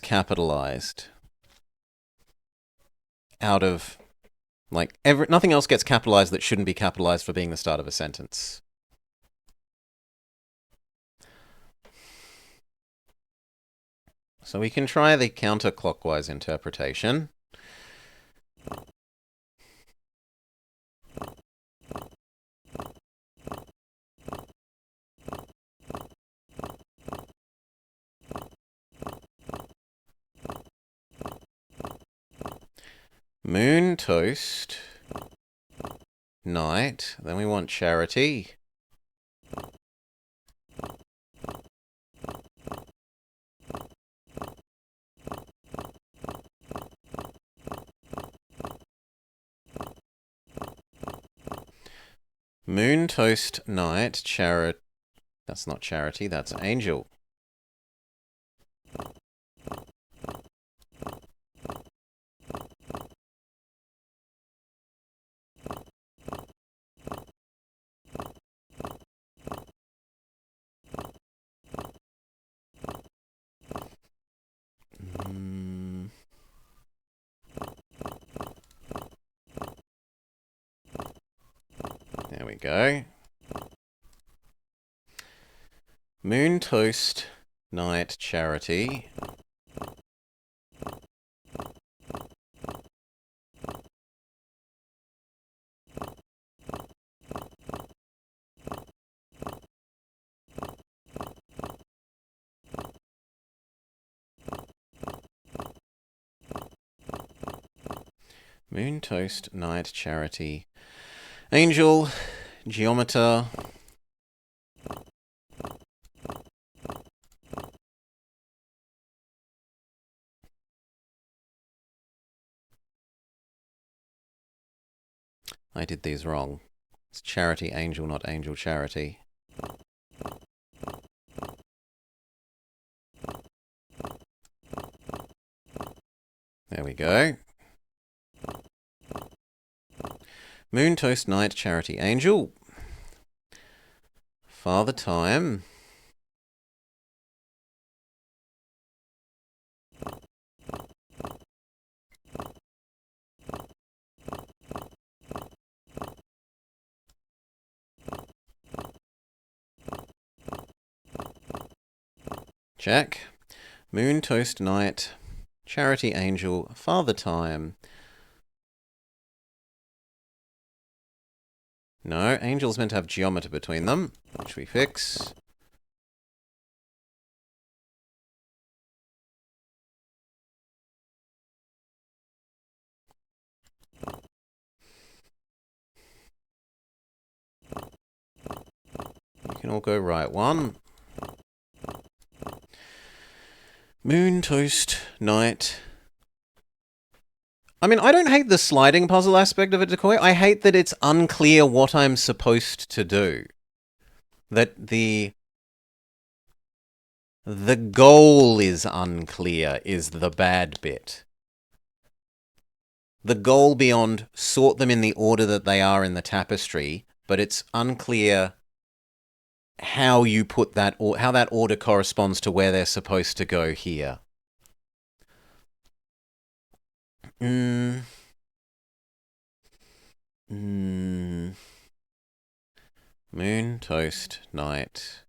Speaker 1: capitalized. Out of... Like, nothing else gets capitalized that shouldn't be capitalized for being the start of a sentence. So we can try the counterclockwise interpretation. Moon, toast, night. Then we want charity. Moon, toast, night, charity. That's not charity, that's angel. There we go. Moon, toast, night, charity. Moon, toast, night, charity. Angel, geometer. I did these wrong. It's charity, angel, not angel, charity. There we go. Moon, toast, night, charity, angel. Father time. Check. Moon, toast, night, Charity Angel, Father Time. No, Angel's meant to have geometer between them, which we fix. You can all go right one. Moon, toast, night. I mean, I don't hate the sliding puzzle aspect of it, Decoy. I hate that it's unclear what I'm supposed to do. That the goal is unclear is the bad bit. The goal beyond sort them in the order that they are in the tapestry, but it's unclear how you put that, or how that order corresponds to where they're supposed to go here. Moon, toast, night.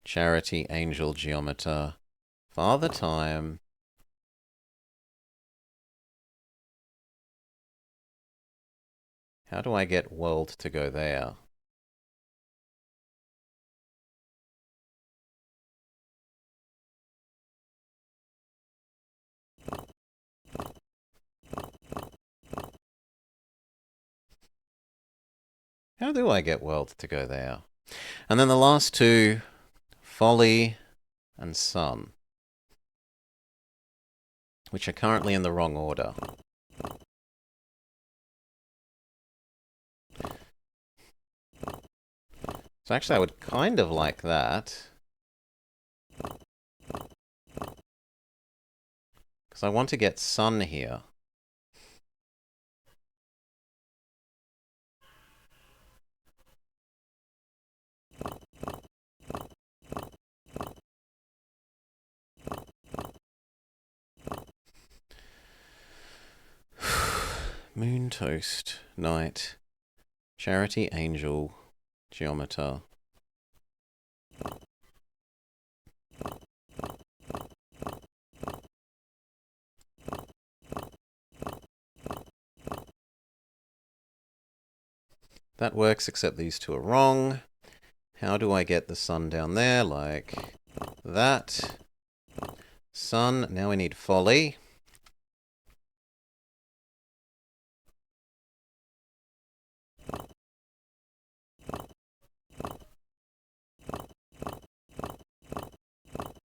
Speaker 1: Charity, angel, geometer. Father Time. How do I get world to go there? How do I get world to go there? And then the last two, folly and sun, which are currently in the wrong order. So actually I would kind of like that. Because I want to get sun here. Moon, toast, night, charity, angel, geometer. That works, except these two are wrong. How do I get the sun down there? Like that. Sun. Now we need folly.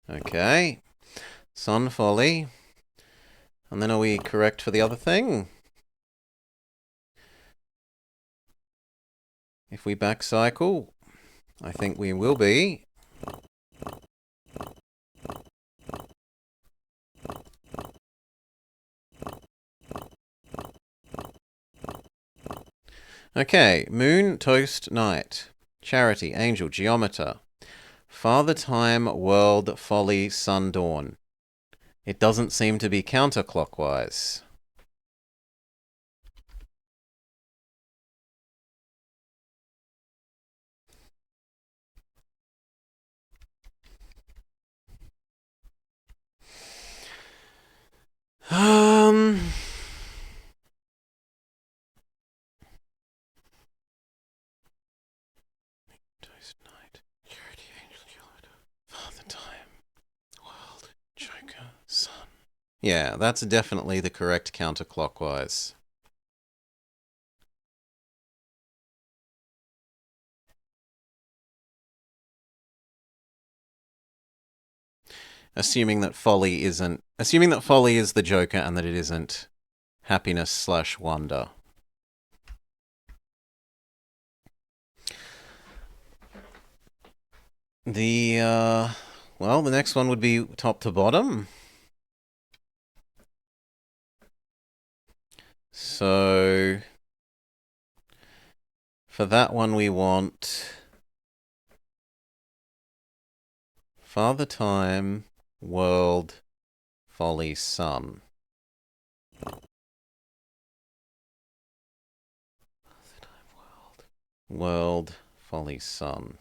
Speaker 1: Okay. Sun, folly. And then are we correct for the other thing? If we back cycle, I think we will be. Okay, moon, toast, night. Charity, angel, geometer. Father Time, world, folly, sun, dawn. It doesn't seem to be counterclockwise. Toast, night, charity, angel, geometer. Father Time, world, joker, sun. Yeah, that's definitely the correct counterclockwise. Assuming that folly is the Joker and that it isn't happiness/wonder. The next one would be top to bottom. So for that one we want Father Time, world, folly, sun. World, folly, sun.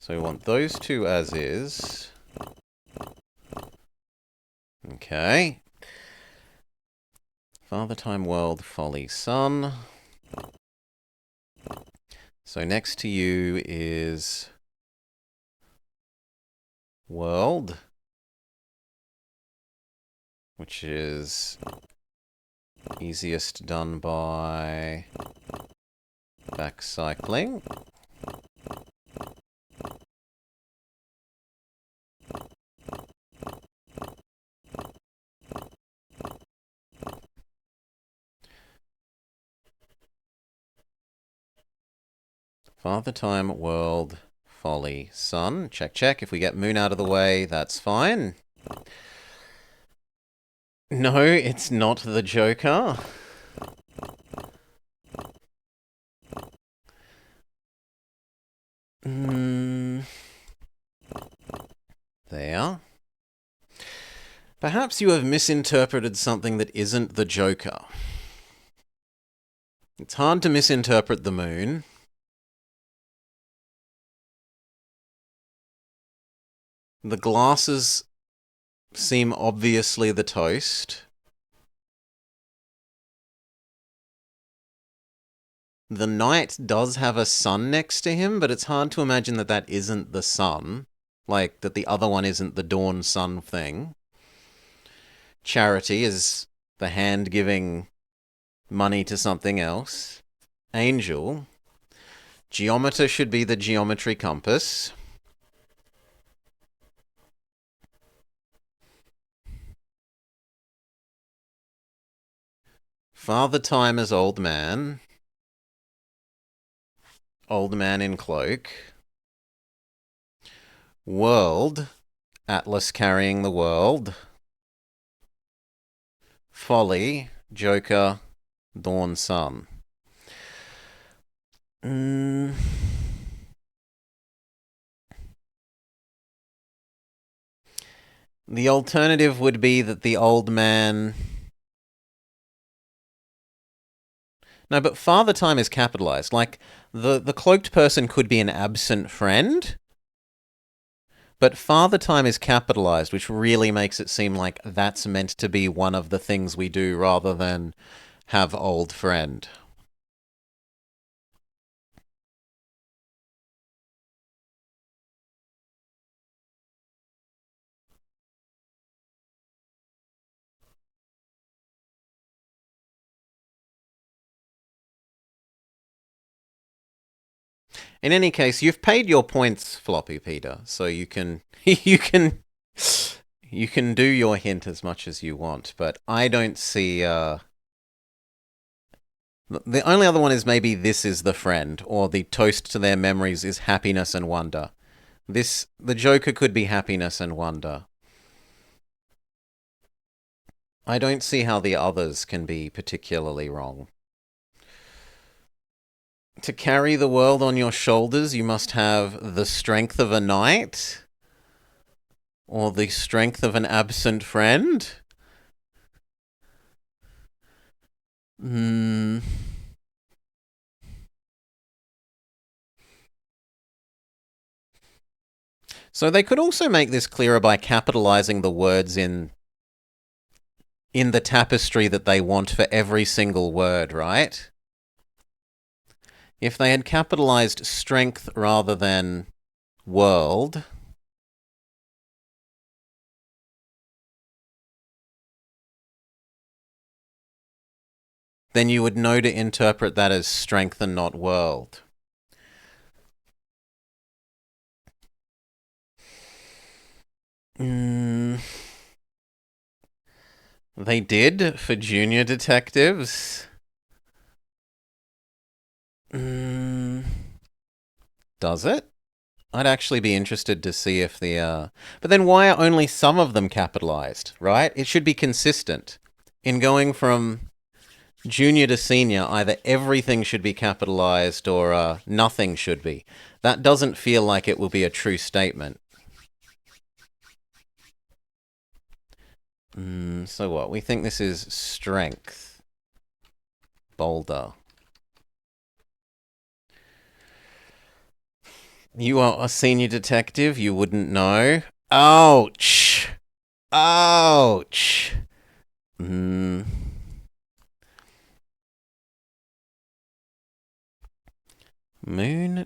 Speaker 1: So we want those two as is. Okay. Father Time World, Folly Sun. So next to you is World, which is easiest done by back cycling. Father Time World Folly Sun. Check, check. If we get Moon out of the way, that's fine. No, it's not the Joker. There. Perhaps you have misinterpreted something that isn't the Joker. It's hard to misinterpret the moon. The glasses seem obviously the toast. The knight does have a sun next to him, but it's hard to imagine that that isn't the sun. Like, that the other one isn't the dawn sun thing. Charity is the hand giving money to something else. Angel. Geometer should be the geometry compass. Father Time is old man. Old man in cloak. World. Atlas carrying the world. Folly. Joker. Dawn Sun. The alternative would be that the old man... No, but Father Time is capitalized. Like, the cloaked person could be an absent friend, but Father Time is capitalized, which really makes it seem like that's meant to be one of the things we do rather than have old friend. In any case, you've paid your points, Floppy Peter, so you can you can do your hint as much as you want, but I don't see the only other one is maybe this is the friend, or the toast to their memories is happiness and wonder. The Joker could be happiness and wonder. I don't see how the others can be particularly wrong. To carry the world on your shoulders, you must have the strength of a knight? Or the strength of an absent friend? So they could also make this clearer by capitalizing the words in the tapestry that they want for every single word, right? If they had capitalized strength rather than world, then you would know to interpret that as strength and not world. They did for junior detectives. Does it? I'd actually be interested to see if the... But then why are only some of them capitalized, right? It should be consistent. In going from junior to senior, either everything should be capitalized or nothing should be. That doesn't feel like it will be a true statement. So what? We think this is strength. Boulder. You are a senior detective, you wouldn't know. Ouch! Ouch! Moon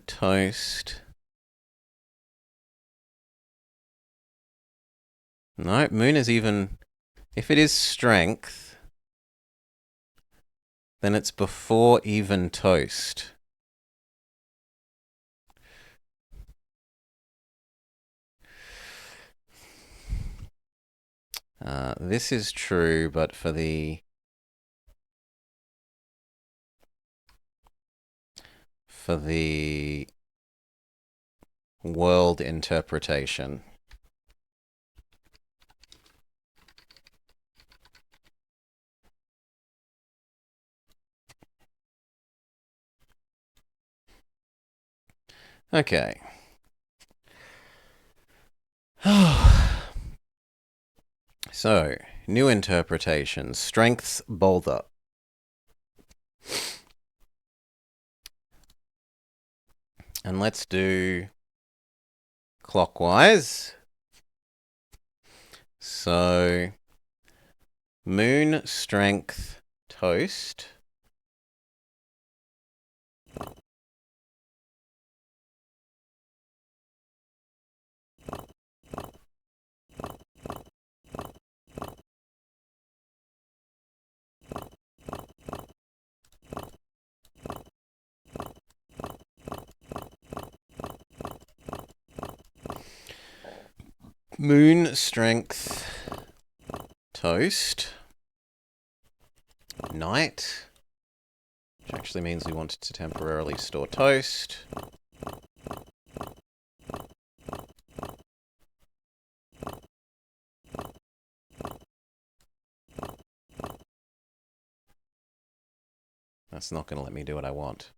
Speaker 1: toast. No, moon is even... If it is strength, then it's before even toast. This is true, but for the world interpretation. Okay. So, new interpretation. Strength's boulder. And let's do clockwise. So, moon strength toast. Moon strength toast. Night. Which actually means we want to temporarily store toast. That's not going to let me do what I want.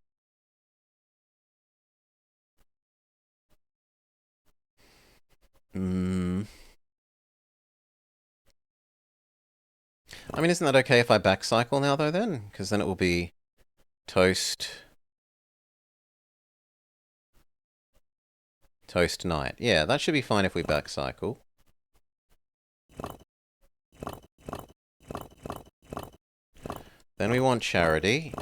Speaker 1: I mean, isn't that okay if I backcycle now, though, then? Because then it will be toast... Toast night. Yeah, that should be fine if we backcycle. Then we want charity.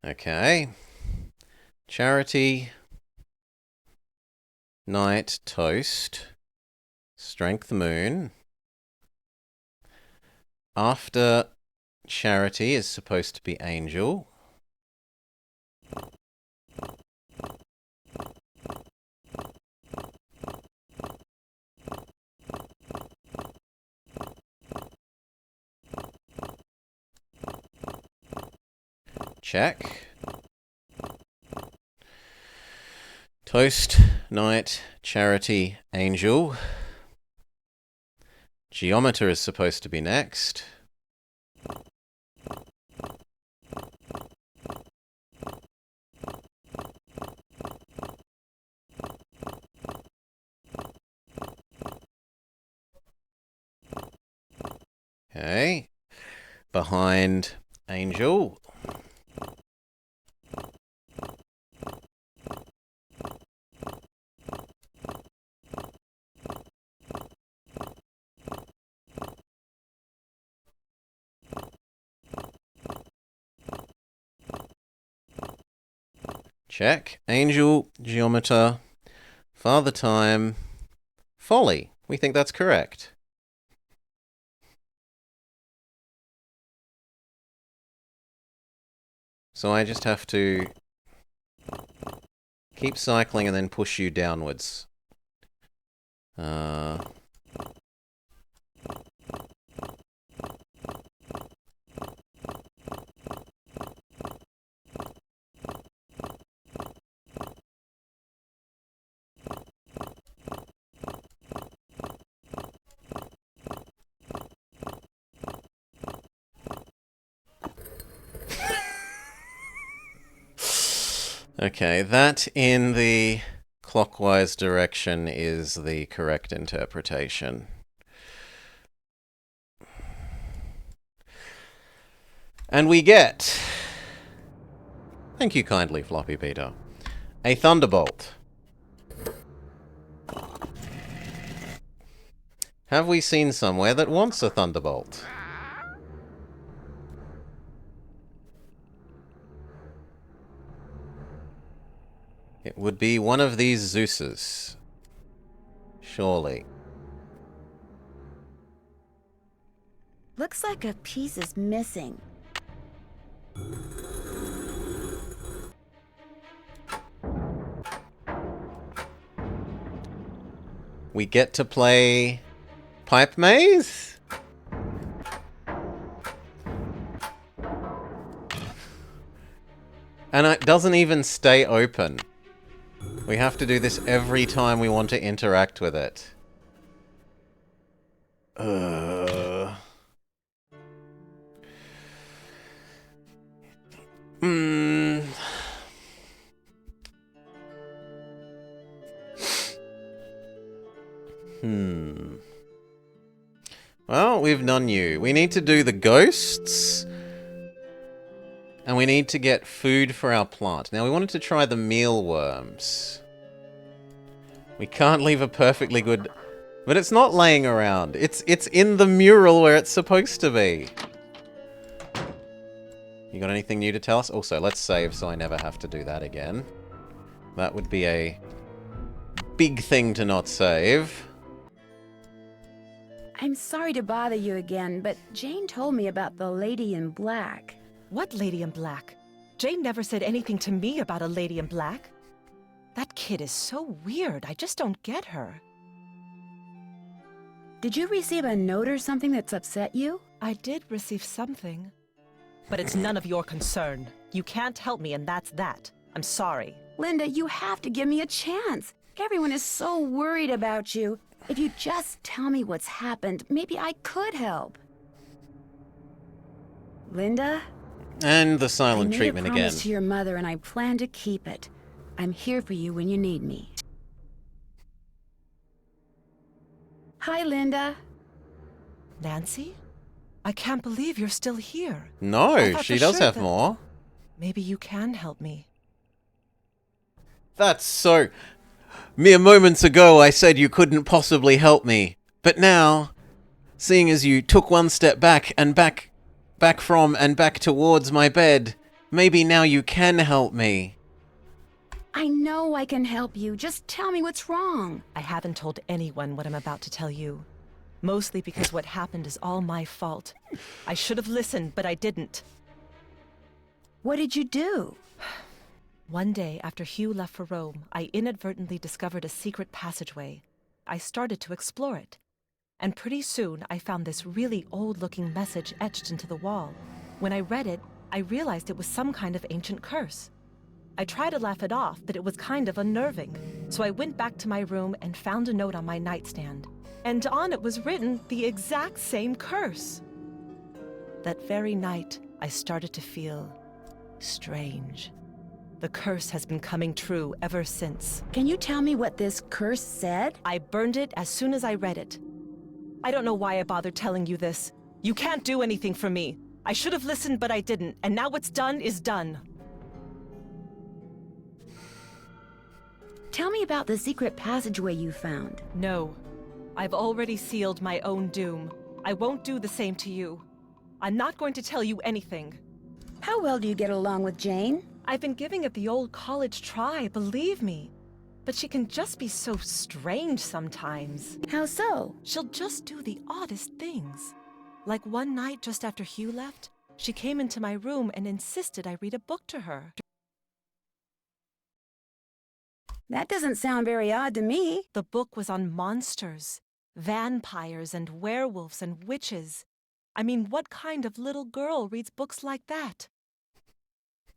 Speaker 1: Okay. Charity. Night. Toast. Strength moon. After charity is supposed to be angel. Check. Toast, night, charity, angel. Geometer is supposed to be next. Okay. Behind angel. Check. Angel, geometer, father time, folly. We think that's correct. So I just have to keep cycling and then push you downwards. Okay, that in the clockwise direction is the correct interpretation. And we get... Thank you kindly, Floppy Peter. A thunderbolt. Have we seen somewhere that wants a thunderbolt? It would be one of these Zeuses. Surely.
Speaker 2: Looks like a piece is missing.
Speaker 1: We get to play Pipe Maze? And it doesn't even stay open. We have to do this every time we want to interact with it. Well, we've done you. We need to do the ghosts. And we need to get food for our plant. Now, we wanted to try the mealworms. We can't leave a perfectly good... But it's not laying around. It's in the mural where it's supposed to be. You got anything new to tell us? Also, let's save so I never have to do that again. That would be a big thing to not save.
Speaker 2: I'm sorry to bother you again, but Jane told me about the lady in black.
Speaker 7: What lady in black? Jane never said anything to me about a lady in black. That kid is so weird. I just don't get her.
Speaker 2: Did you receive a note or something that's upset you?
Speaker 7: I did receive something. But it's none of your concern. You can't help me, and that's that. I'm sorry.
Speaker 2: Linda, you have to give me a chance. Everyone is so worried about you. If you just tell me what's happened, maybe I could help. Linda?
Speaker 1: And the silent treatment again.
Speaker 2: I made a promise to your mother, and I plan to keep it. I'm here for you when you need me. Hi, Linda.
Speaker 7: Nancy? I can't believe you're still here.
Speaker 1: No, she does have more.
Speaker 7: Maybe you can help me.
Speaker 1: That's so... Mere moments ago I said you couldn't possibly help me. But now, seeing as you took one step back and back from and back towards my bed, maybe now you can help me.
Speaker 2: I know I can help you. Just tell me what's wrong.
Speaker 7: I haven't told anyone what I'm about to tell you. Mostly because what happened is all my fault. I should have listened, but I didn't.
Speaker 2: What did you do?
Speaker 7: One day, after Hugh left for Rome, I inadvertently discovered a secret passageway. I started to explore it. And pretty soon, I found this really old-looking message etched into the wall. When I read it, I realized it was some kind of ancient curse. I tried to laugh it off, but it was kind of unnerving. So I went back to my room and found a note on my nightstand. And on it was written the exact same curse. That very night, I started to feel strange. The curse has been coming true ever since.
Speaker 2: Can you tell me what this curse said?
Speaker 7: I burned it as soon as I read it. I don't know why I bothered telling you this. You can't do anything for me. I should have listened, but I didn't. And now what's done is done.
Speaker 2: Tell me about the secret passageway you found.
Speaker 7: No. I've already sealed my own doom. I won't do the same to you. I'm not going to tell you anything.
Speaker 2: How well do you get along with Jane?
Speaker 7: I've been giving it the old college try, believe me. But she can just be so strange sometimes.
Speaker 2: How so?
Speaker 7: She'll just do the oddest things. Like one night just after Hugh left, she came into my room and insisted I read a book to her.
Speaker 2: That doesn't sound very odd to me.
Speaker 7: The book was on monsters, vampires and werewolves and witches. I mean, what kind of little girl reads books like that?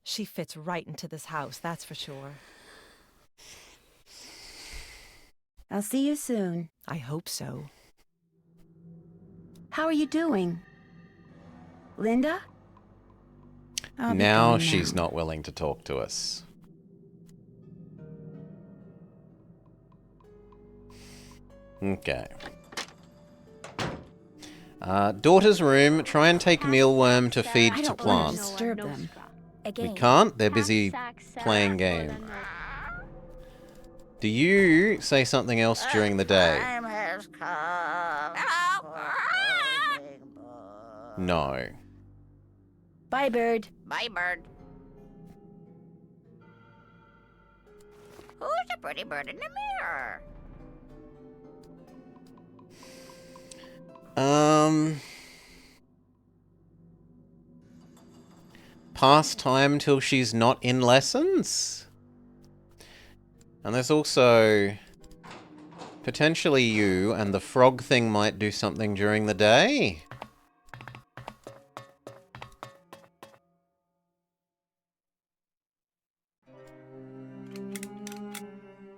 Speaker 7: She fits right into this house, that's for sure.
Speaker 2: I'll see you soon.
Speaker 7: I hope so.
Speaker 2: How are you doing? Linda?
Speaker 1: Now she's not willing to talk to us. Okay. Daughter's room. Try and take mealworm to feed
Speaker 2: I
Speaker 1: to
Speaker 2: don't want to
Speaker 1: plants.
Speaker 2: disturb them.
Speaker 1: We can't. They're busy playing game. Do you say something else during the day?
Speaker 3: Time has come. Hello?
Speaker 1: No.
Speaker 2: Bye, bird.
Speaker 3: Bye, bird. Who's the pretty bird in the mirror?
Speaker 1: Pass time till she's not in lessons? And there's also potentially you, and the frog thing might do something during the day.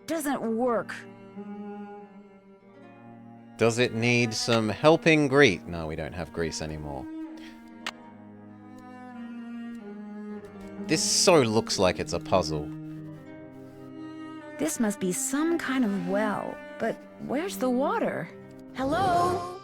Speaker 2: Doesn't work.
Speaker 1: Does it need some helping grease? No, we don't have grease anymore. This so looks like it's a puzzle.
Speaker 2: This must be some kind of well, but where's the water? Hello?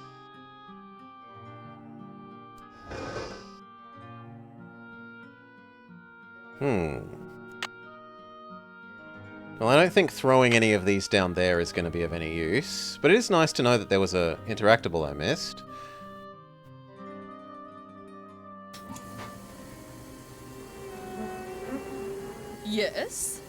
Speaker 1: Well, I don't think throwing any of these down there is going to be of any use, but it is nice to know that there was a interactable I missed.
Speaker 4: Yes?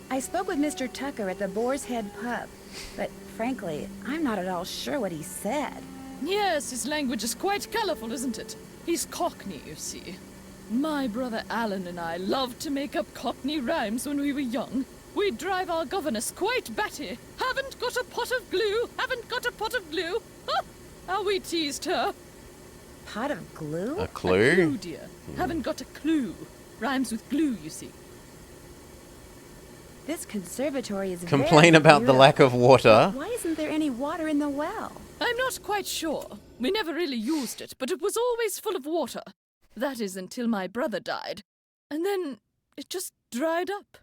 Speaker 2: I spoke with Mr. Tucker at the Boar's Head pub, but frankly, I'm not at all sure what he said.
Speaker 4: Yes, his language is quite colourful, isn't it? He's Cockney, you see. My brother Alan and I loved to make up Cockney rhymes when we were young. We'd drive our governess quite batty. Haven't got a pot of glue, haven't got a pot of glue. Ha! How we teased her.
Speaker 2: Pot of glue?
Speaker 1: A
Speaker 4: A
Speaker 1: clue?
Speaker 4: clue, dear. Haven't got a clue. Rhymes with glue, you see.
Speaker 2: This conservatory is
Speaker 1: Complain
Speaker 2: very
Speaker 1: about the
Speaker 2: beautiful.
Speaker 1: lack of water.
Speaker 2: Why isn't there any water in the well?
Speaker 4: I'm not quite sure. We never really used it, but it was always full of water. That is until my brother died. And then it just dried up.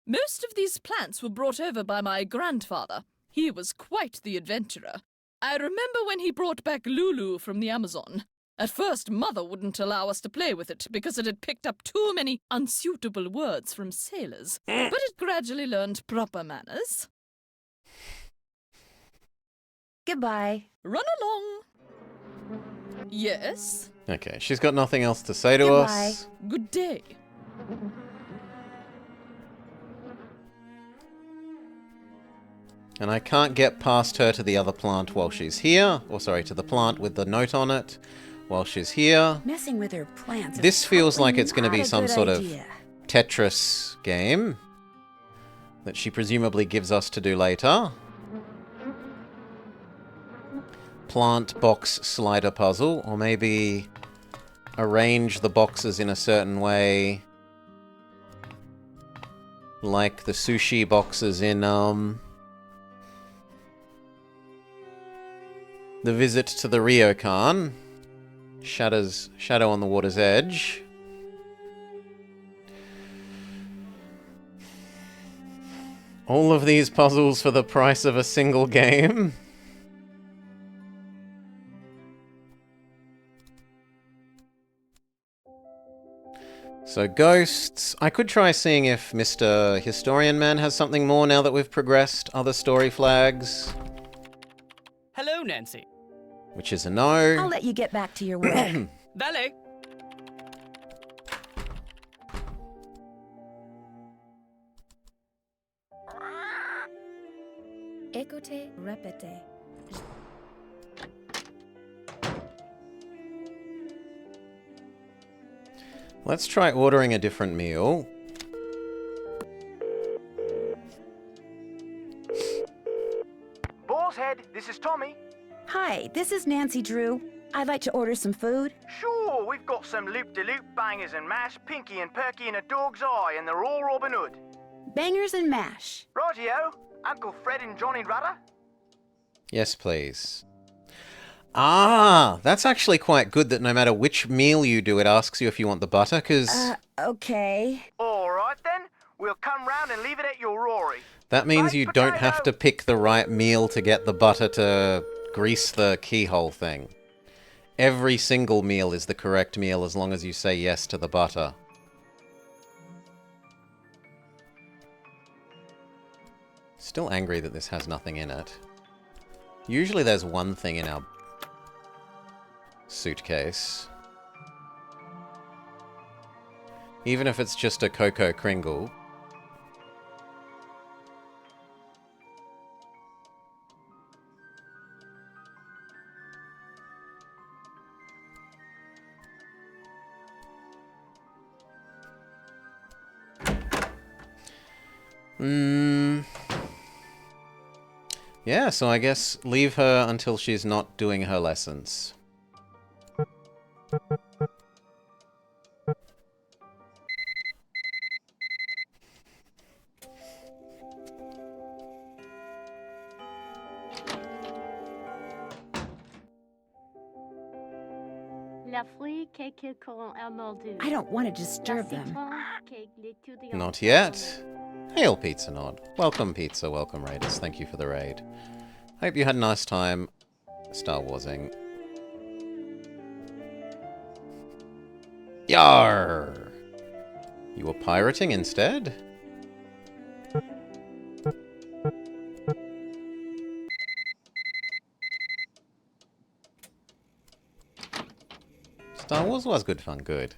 Speaker 4: Most of these plants were brought over by my grandfather. He was quite the adventurer. I remember when he brought back Lulu from the Amazon. At first, Mother wouldn't allow us to play with it because it had picked up too many unsuitable words from sailors. But it gradually learned proper manners.
Speaker 2: Goodbye.
Speaker 4: Run along. Yes?
Speaker 1: Okay, she's got nothing else to say to
Speaker 2: Goodbye.
Speaker 1: us.
Speaker 4: Good day.
Speaker 1: And I can't get past her to the other plant while she's here. Or sorry, to the plant with the note on it while she's here.
Speaker 2: Messing with her plants.
Speaker 1: This
Speaker 2: is
Speaker 1: feels like
Speaker 2: probably
Speaker 1: it's going to
Speaker 2: not
Speaker 1: be
Speaker 2: a
Speaker 1: some
Speaker 2: good
Speaker 1: sort
Speaker 2: idea.
Speaker 1: of Tetris game that she presumably gives us to do later. Plant box slider puzzle, or maybe arrange the boxes in a certain way, like the sushi boxes in The Visit to the Ryokan. Shadow on the Water's Edge. All of these puzzles for the price of a single game. So ghosts. I could try seeing if Mr. Historian Man has something more now that we've progressed. Other story flags.
Speaker 11: Hello, Nancy.
Speaker 1: Which is a no.
Speaker 2: I'll let you get back to your work.
Speaker 11: Valet.
Speaker 10: Écoutez, répétez.
Speaker 1: Let's try ordering a different meal.
Speaker 5: Boar's Head, this is Tommy.
Speaker 2: Hi, this is Nancy Drew. I'd like to order some food.
Speaker 5: Sure, we've got some loop-de-loop bangers and mash, pinky and perky and a dog's eye, and they're all Robin Hood.
Speaker 2: Bangers and mash.
Speaker 5: Rightio, Uncle Fred and Johnny Rudder.
Speaker 1: Yes, please. Ah, that's actually quite good that no matter which meal you do, it asks you if you want the butter, because
Speaker 2: Okay.
Speaker 5: All right then, we'll come round and leave it at your Rory.
Speaker 1: That means you don't have to pick the right meal to get the butter to grease the keyhole thing. Every single meal is the correct meal as long as you say yes to the butter. Still angry that this has nothing in it. Usually there's one thing in our suitcase. Even if it's just a Cocoa Kringle. Yeah, so I guess leave her until she's not doing her lessons.
Speaker 2: I don't want to disturb them.
Speaker 1: Not yet. Hail, Pizza Nod. Welcome, Pizza. Welcome, Raiders. Thank you for the raid. Hope you had a nice time Star Warsing. Yar! You were pirating instead? Star Wars was good fun, good.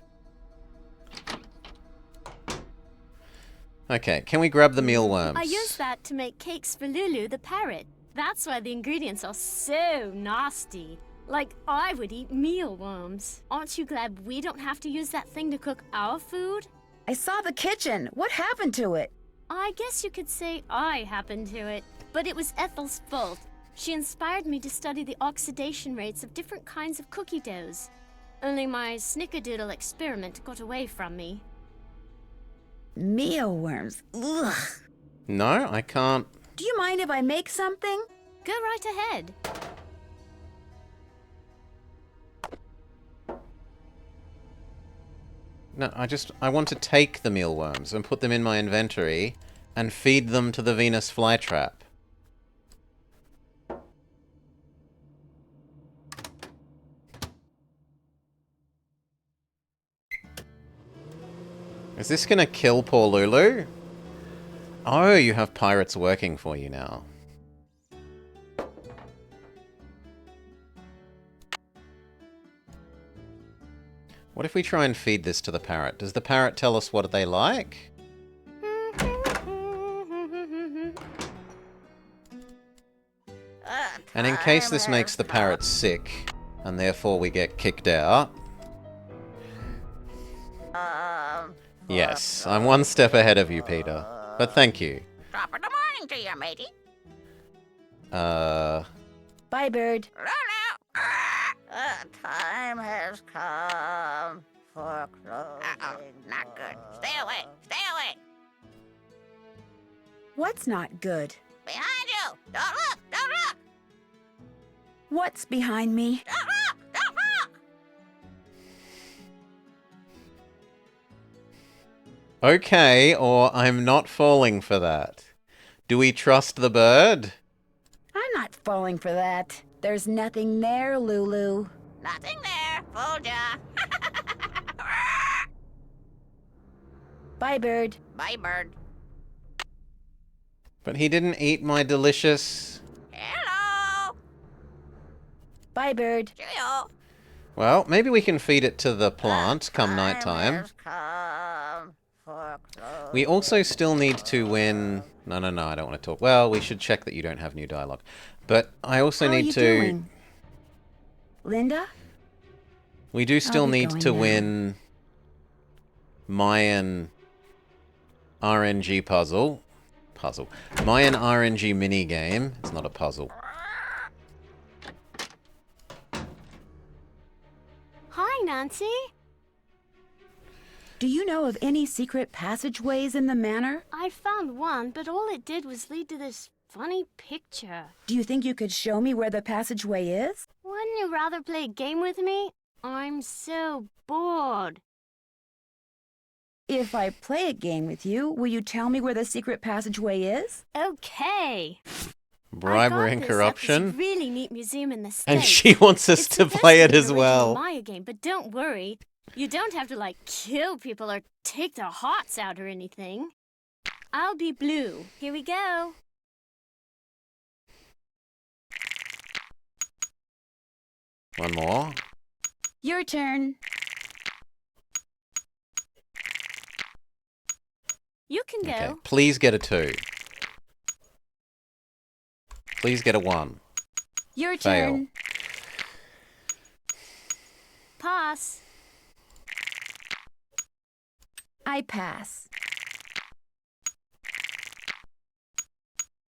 Speaker 1: Okay, can we grab the mealworms?
Speaker 6: I used that to make cakes for Lulu the parrot. That's why the ingredients are so nasty. Like, I would eat mealworms. Aren't you glad we don't have to use that thing to cook our food?
Speaker 2: I saw the kitchen. What happened to it?
Speaker 6: I guess you could say I happened to it. But it was Ethel's fault. She inspired me to study the oxidation rates of different kinds of cookie doughs. Only my snickerdoodle experiment got away from me.
Speaker 2: Mealworms. Ugh.
Speaker 1: No, I can't.
Speaker 2: Do you mind if I make something?
Speaker 6: Go right ahead.
Speaker 1: No, I want to take the mealworms and put them in my inventory and feed them to the Venus flytrap. Is this gonna kill poor Lulu? Oh, you have pirates working for you now. What if we try and feed this to the parrot? Does the parrot tell us what they like? And in case this makes the parrot sick, and therefore we get kicked out... Yes, I'm one step ahead of you, Peter. But thank you.
Speaker 3: Top of the morning to you, matey.
Speaker 2: Bye, bird.
Speaker 3: The time has come for closing. Not good. Stay away. Stay away.
Speaker 2: What's not good?
Speaker 3: Behind you. Don't look. Don't look.
Speaker 2: What's behind me?
Speaker 3: Don't look. Don't look.
Speaker 1: Okay, or I'm not falling for that. Do we trust the bird?
Speaker 2: I'm not falling for that. There's nothing there, Lulu.
Speaker 3: Nothing there. Fooled ya.
Speaker 2: Bye, bird.
Speaker 3: Bye, bird.
Speaker 1: But he didn't eat my delicious...
Speaker 3: Hello.
Speaker 2: Bye, bird.
Speaker 3: Cheerio.
Speaker 1: Well, maybe we can feed it to the plant come nighttime. We also still need to win... No, I don't want to talk. Well, we should check that you don't have new dialogue. But I also need to...
Speaker 2: Doing? Linda?
Speaker 1: We do still need to
Speaker 2: now.
Speaker 1: win Mayan RNG puzzle. Mayan RNG mini game. It's not a puzzle.
Speaker 6: Hi, Nancy.
Speaker 2: Do you know of any secret passageways in the manor?
Speaker 6: I found one, but all it did was lead to this funny picture.
Speaker 2: Do you think you could show me where the passageway is?
Speaker 6: Wouldn't you rather play a game with me? I'm so bored.
Speaker 2: If I play a game with you, will you tell me where the secret passageway is?
Speaker 6: Okay.
Speaker 1: Bribery and
Speaker 6: This
Speaker 1: corruption.
Speaker 6: really neat museum in the States.
Speaker 1: And she wants us to play it as well.
Speaker 6: Maya game, but don't worry. You don't have to, like, kill people or take their hearts out or anything. I'll be blue. Here we go.
Speaker 1: One more.
Speaker 2: Your turn.
Speaker 6: You can go.
Speaker 1: Okay, please get a 2. Please get a 1.
Speaker 2: Your
Speaker 1: Fail.
Speaker 2: turn.
Speaker 6: Pass.
Speaker 2: I pass.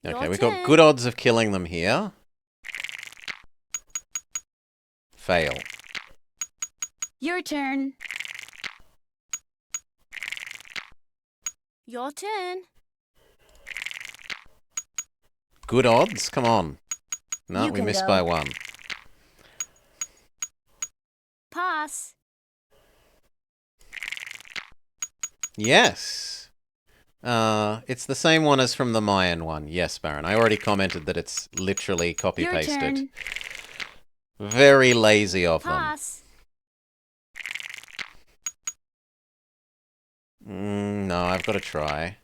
Speaker 1: Okay,
Speaker 6: Your
Speaker 1: we've got
Speaker 6: turn.
Speaker 1: good odds of killing them here. Fail.
Speaker 2: Your turn.
Speaker 6: Your turn.
Speaker 1: Good odds? Come on. No,
Speaker 2: You
Speaker 1: we
Speaker 2: can
Speaker 1: missed
Speaker 2: go.
Speaker 1: by 1.
Speaker 6: Pass.
Speaker 1: Yes. It's the same one as from the Mayan one. Yes, Baron. I already commented that it's literally
Speaker 2: Your
Speaker 1: copy-pasted.
Speaker 2: turn.
Speaker 1: Very lazy of them.
Speaker 6: Pass.
Speaker 1: No, I've got to try.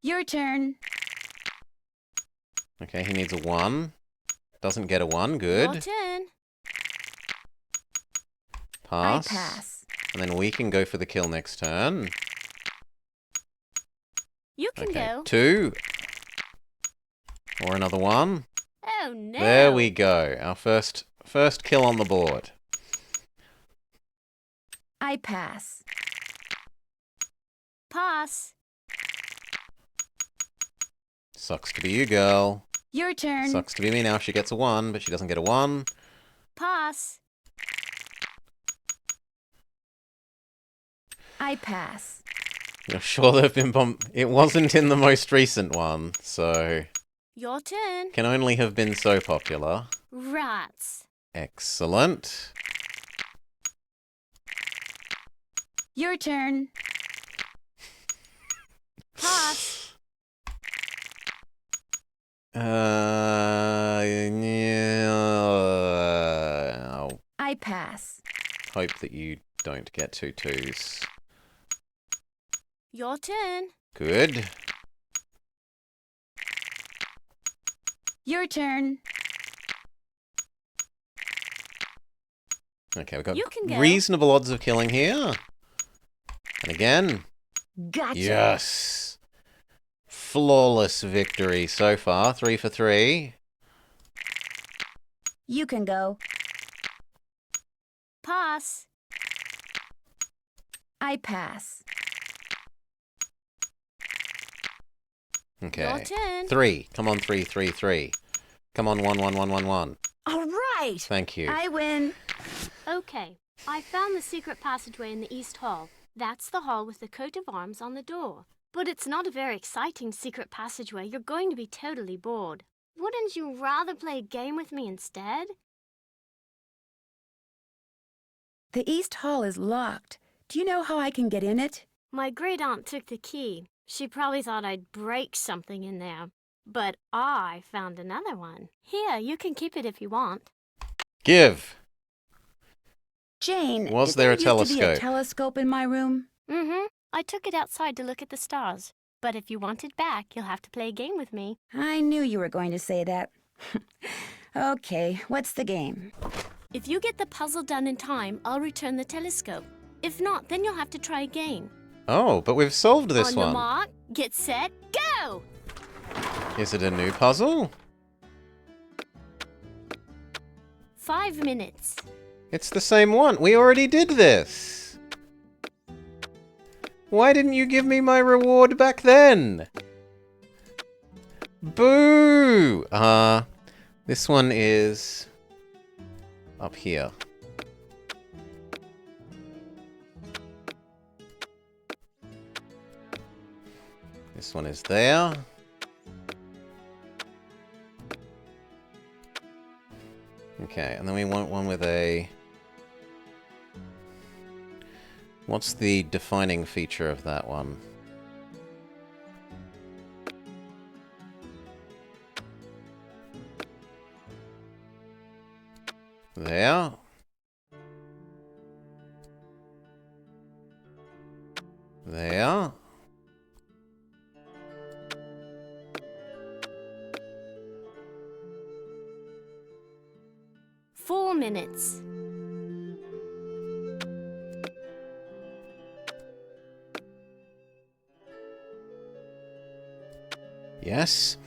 Speaker 2: Your turn.
Speaker 1: Okay, he needs a 1. Doesn't get a 1.
Speaker 6: Your
Speaker 1: Good.
Speaker 6: turn.
Speaker 1: Pass.
Speaker 2: I pass.
Speaker 1: And then we can go for the kill next turn.
Speaker 6: You can
Speaker 1: Okay,
Speaker 6: go.
Speaker 1: 2. Or another 1.
Speaker 6: Oh no.
Speaker 1: There we go. Our first kill on the board.
Speaker 2: I pass.
Speaker 6: Pass.
Speaker 1: Sucks to be you, girl.
Speaker 2: Your turn.
Speaker 1: Sucks to be me now. She gets a 1, but she doesn't get a 1.
Speaker 6: Pass.
Speaker 2: I pass.
Speaker 1: You're sure there have been It wasn't in the most recent one, so...
Speaker 6: Your turn.
Speaker 1: Can only have been so popular.
Speaker 6: Rats.
Speaker 1: Excellent.
Speaker 2: Your turn.
Speaker 6: Pass.
Speaker 2: I pass.
Speaker 1: Hope that you don't get 2 2s.
Speaker 6: Your turn.
Speaker 1: Good.
Speaker 2: Your turn.
Speaker 1: Okay, we've got
Speaker 6: You can go.
Speaker 1: reasonable odds of killing here. And again.
Speaker 2: Gotcha.
Speaker 1: Yes. Flawless victory so far. 3 for 3.
Speaker 2: You can go.
Speaker 6: Pass.
Speaker 2: I pass.
Speaker 1: Okay.
Speaker 6: Your turn.
Speaker 1: 3. Come on, 3 3 3. Come on, 1 1 1 1 1.
Speaker 2: All right.
Speaker 1: Thank you.
Speaker 2: I win.
Speaker 6: Okay. I found the secret passageway in the East Hall. That's the hall with the coat of arms on the door. But it's not a very exciting secret passageway. You're going to be totally bored. Wouldn't you rather play a game with me instead?
Speaker 2: The East Hall is locked. Do you know how I can get in it?
Speaker 6: My great aunt took the key. She probably thought I'd break something in there. But I found another one. Here, you can keep it if you want.
Speaker 1: Give.
Speaker 2: Jane,
Speaker 1: Was
Speaker 2: did
Speaker 1: there a
Speaker 2: used to be
Speaker 1: telescope?
Speaker 2: a telescope in my room?
Speaker 6: Mm-hmm. I took it outside to look at the stars. But if you want it back, you'll have to play a game with me.
Speaker 2: I knew you were going to say that. Okay, what's the game?
Speaker 6: If you get the puzzle done in time, I'll return the telescope. If not, then you'll have to try again.
Speaker 1: Oh, but we've solved this
Speaker 6: On
Speaker 1: one.
Speaker 6: your mark, get set, go!
Speaker 1: Is it a new puzzle?
Speaker 6: 5 minutes.
Speaker 1: It's the same one. We already did this. Why didn't you give me my reward back then? Boo! This one is up here. This one is there. Okay, and then we want one with a What's the defining feature of that one? There. There.
Speaker 6: 4 minutes.
Speaker 1: Yes.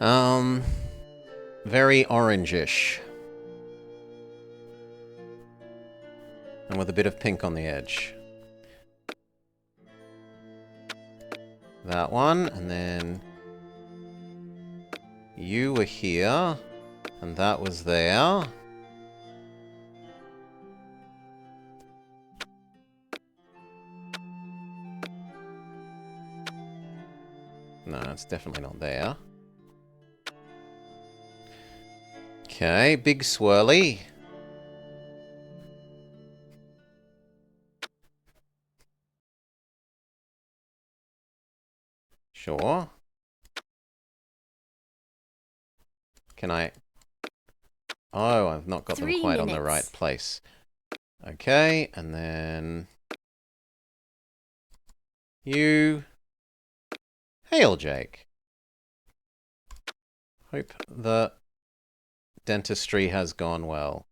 Speaker 1: Very orangish. And with a bit of pink on the edge. That one, and then you were here, and that was there. No, it's definitely not there. Okay, big swirly. Sure. Can I... Oh, I've not got them
Speaker 6: 3
Speaker 1: quite on the
Speaker 6: minutes.
Speaker 1: right place. Okay, and then... You... Hail, Jake. Hope the dentistry has gone well.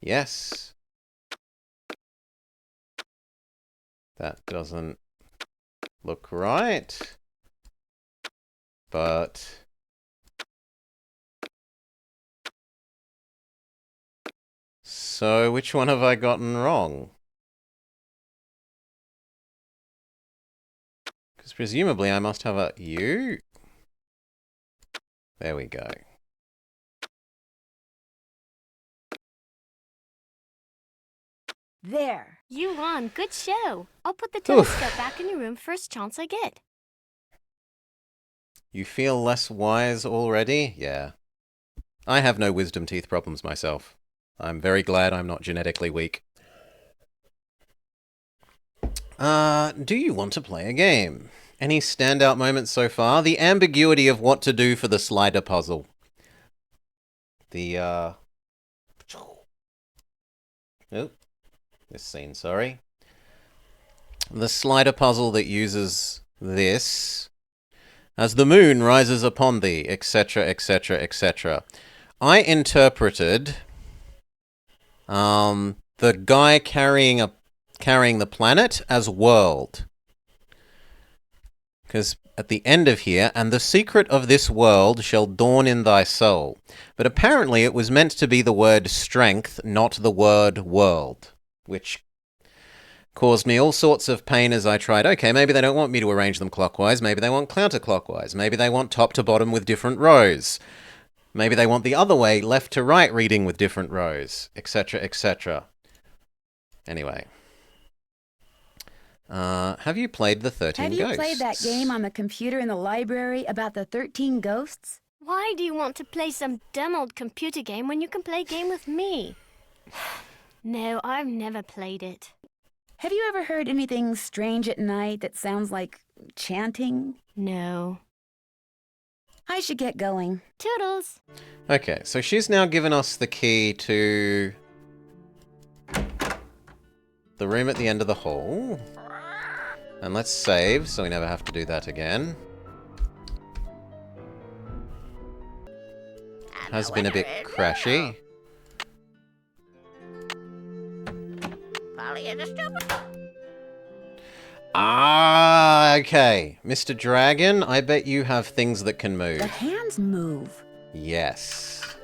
Speaker 1: Yes. That doesn't look right. But... So, which one have I gotten wrong? Because presumably I must have a U. There we go.
Speaker 2: There.
Speaker 6: You won. Good show. I'll put the telescope back in your room first chance I get.
Speaker 1: You feel less wise already? Yeah. I have no wisdom teeth problems myself. I'm very glad I'm not genetically weak. Do you want to play a game? Any standout moments so far? The ambiguity of what to do for the slider puzzle. The, Oh, this scene, sorry. The slider puzzle that uses this. As the moon rises upon thee, etc., etc., etc. I interpreted the guy carrying the planet as world. Because at the end of here, and the secret of this world shall dawn in thy soul. But apparently it was meant to be the word strength, not the word world. Which caused me all sorts of pain as I tried, okay, maybe they don't want me to arrange them clockwise, maybe they want counterclockwise, maybe they want top to bottom with different rows. Maybe they want the other way, left to right reading with different rows, etc., etc. Anyway. Have you played the 13
Speaker 2: Have
Speaker 1: Ghosts?
Speaker 2: you played that game on the computer in the library about the 13 ghosts?
Speaker 6: Why do you want to play some dumb old computer game when you can play a game with me? No, I've never played it.
Speaker 2: Have you ever heard anything strange at night that sounds like chanting?
Speaker 6: No.
Speaker 2: I should get going.
Speaker 6: Toodles!
Speaker 1: Okay, so she's now given us the key to the room at the end of the hall. And let's save, so we never have to do that again. Has been a bit crashy.
Speaker 3: Polly is a stupid.
Speaker 1: Ah, okay. Mr. Dragon, I bet you have things that can move.
Speaker 2: The hands move.
Speaker 1: Yes.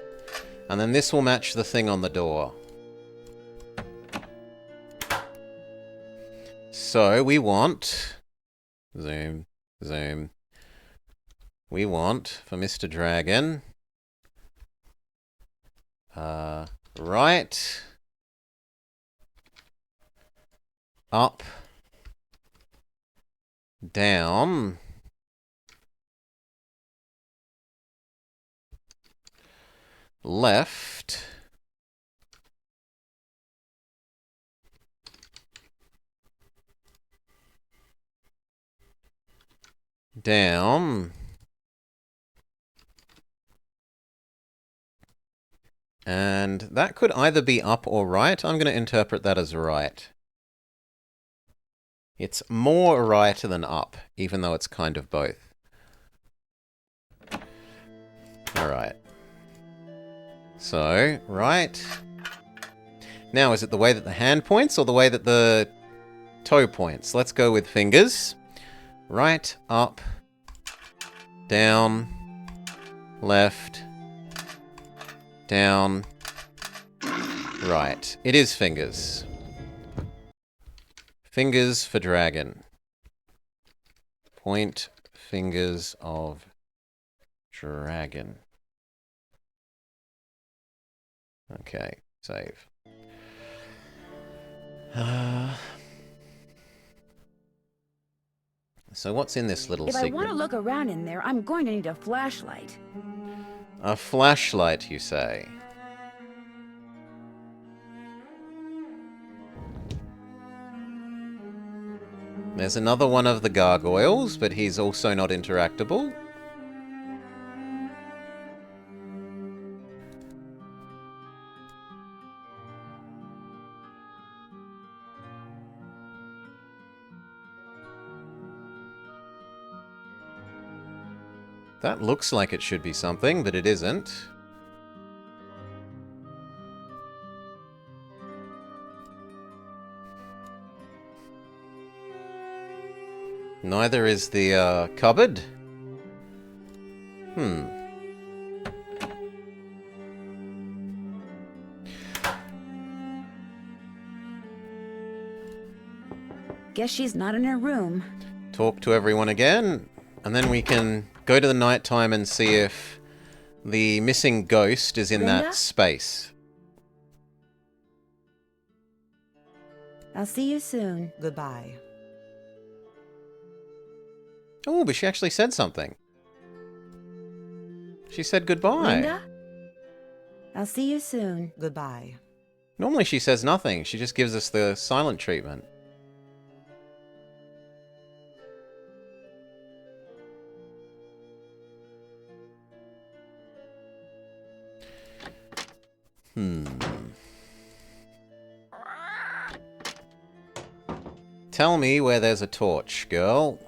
Speaker 1: And then this will match the thing on the door. So we want... Zoom, zoom. We want, for Mr. Dragon... right... up... down... left, down, and that could either be up or right. I'm going to interpret that as right. It's more right than up, even though it's kind of both. Alright. So, right. Now, is it the way that the hand points or the way that the toe points? Let's go with fingers. Right, up, down, left, down, right. It is fingers. Fingers for dragon. Point fingers of dragon. Okay, save. So what's in this little
Speaker 2: If I
Speaker 1: secret?
Speaker 2: want to look around in there, I'm going to need a flashlight.
Speaker 1: A flashlight, you say? There's another one of the gargoyles, but he's also not interactable. That looks like it should be something, but it isn't. Neither is the cupboard.
Speaker 2: Guess she's not in her room.
Speaker 1: Talk to everyone again, and then we can go to the nighttime and see if the missing ghost is in
Speaker 2: Linda?
Speaker 1: that space.
Speaker 2: I'll see you soon.
Speaker 7: Goodbye.
Speaker 1: Oh, but she actually said something. She said goodbye.
Speaker 2: Linda? I'll see you soon.
Speaker 7: Goodbye.
Speaker 1: Normally she says nothing. She just gives us the silent treatment. Tell me where there's a torch, girl.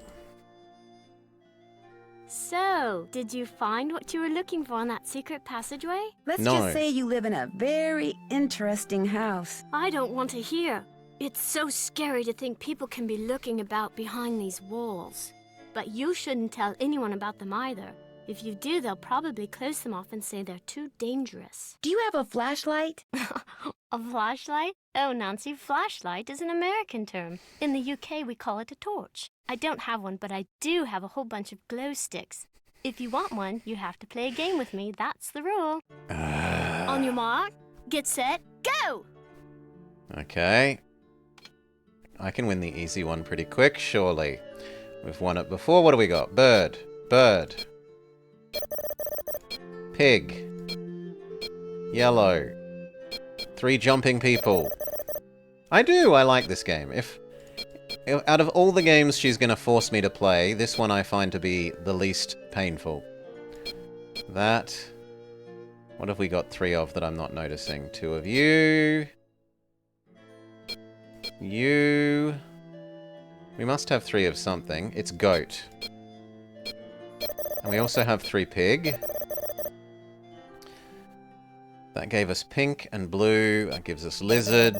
Speaker 6: So, did you find what you were looking for in that secret passageway?
Speaker 2: Let's
Speaker 1: No.
Speaker 2: just say you live in a very interesting house.
Speaker 6: I don't want to hear. It's so scary to think people can be looking about behind these walls. But you shouldn't tell anyone about them either. If you do, they'll probably close them off and say they're too dangerous.
Speaker 2: Do you have a flashlight?
Speaker 6: A flashlight? Oh, Nancy, flashlight is an American term. In the UK, we call it a torch. I don't have one, but I do have a whole bunch of glow sticks. If you want one, you have to play a game with me. That's the rule. On your mark, get set, go!
Speaker 1: Okay. I can win the easy one pretty quick, surely. We've won it before. What do we got? Bird. Bird. Pig. Yellow. 3 jumping people. I like this game. If out of all the games she's going to force me to play, this one I find to be the least painful. That. What have we got 3 of that I'm not noticing? 2 of you. You. We must have 3 of something. It's goat. And we also have 3 pig. That gave us pink and blue. That gives us lizard.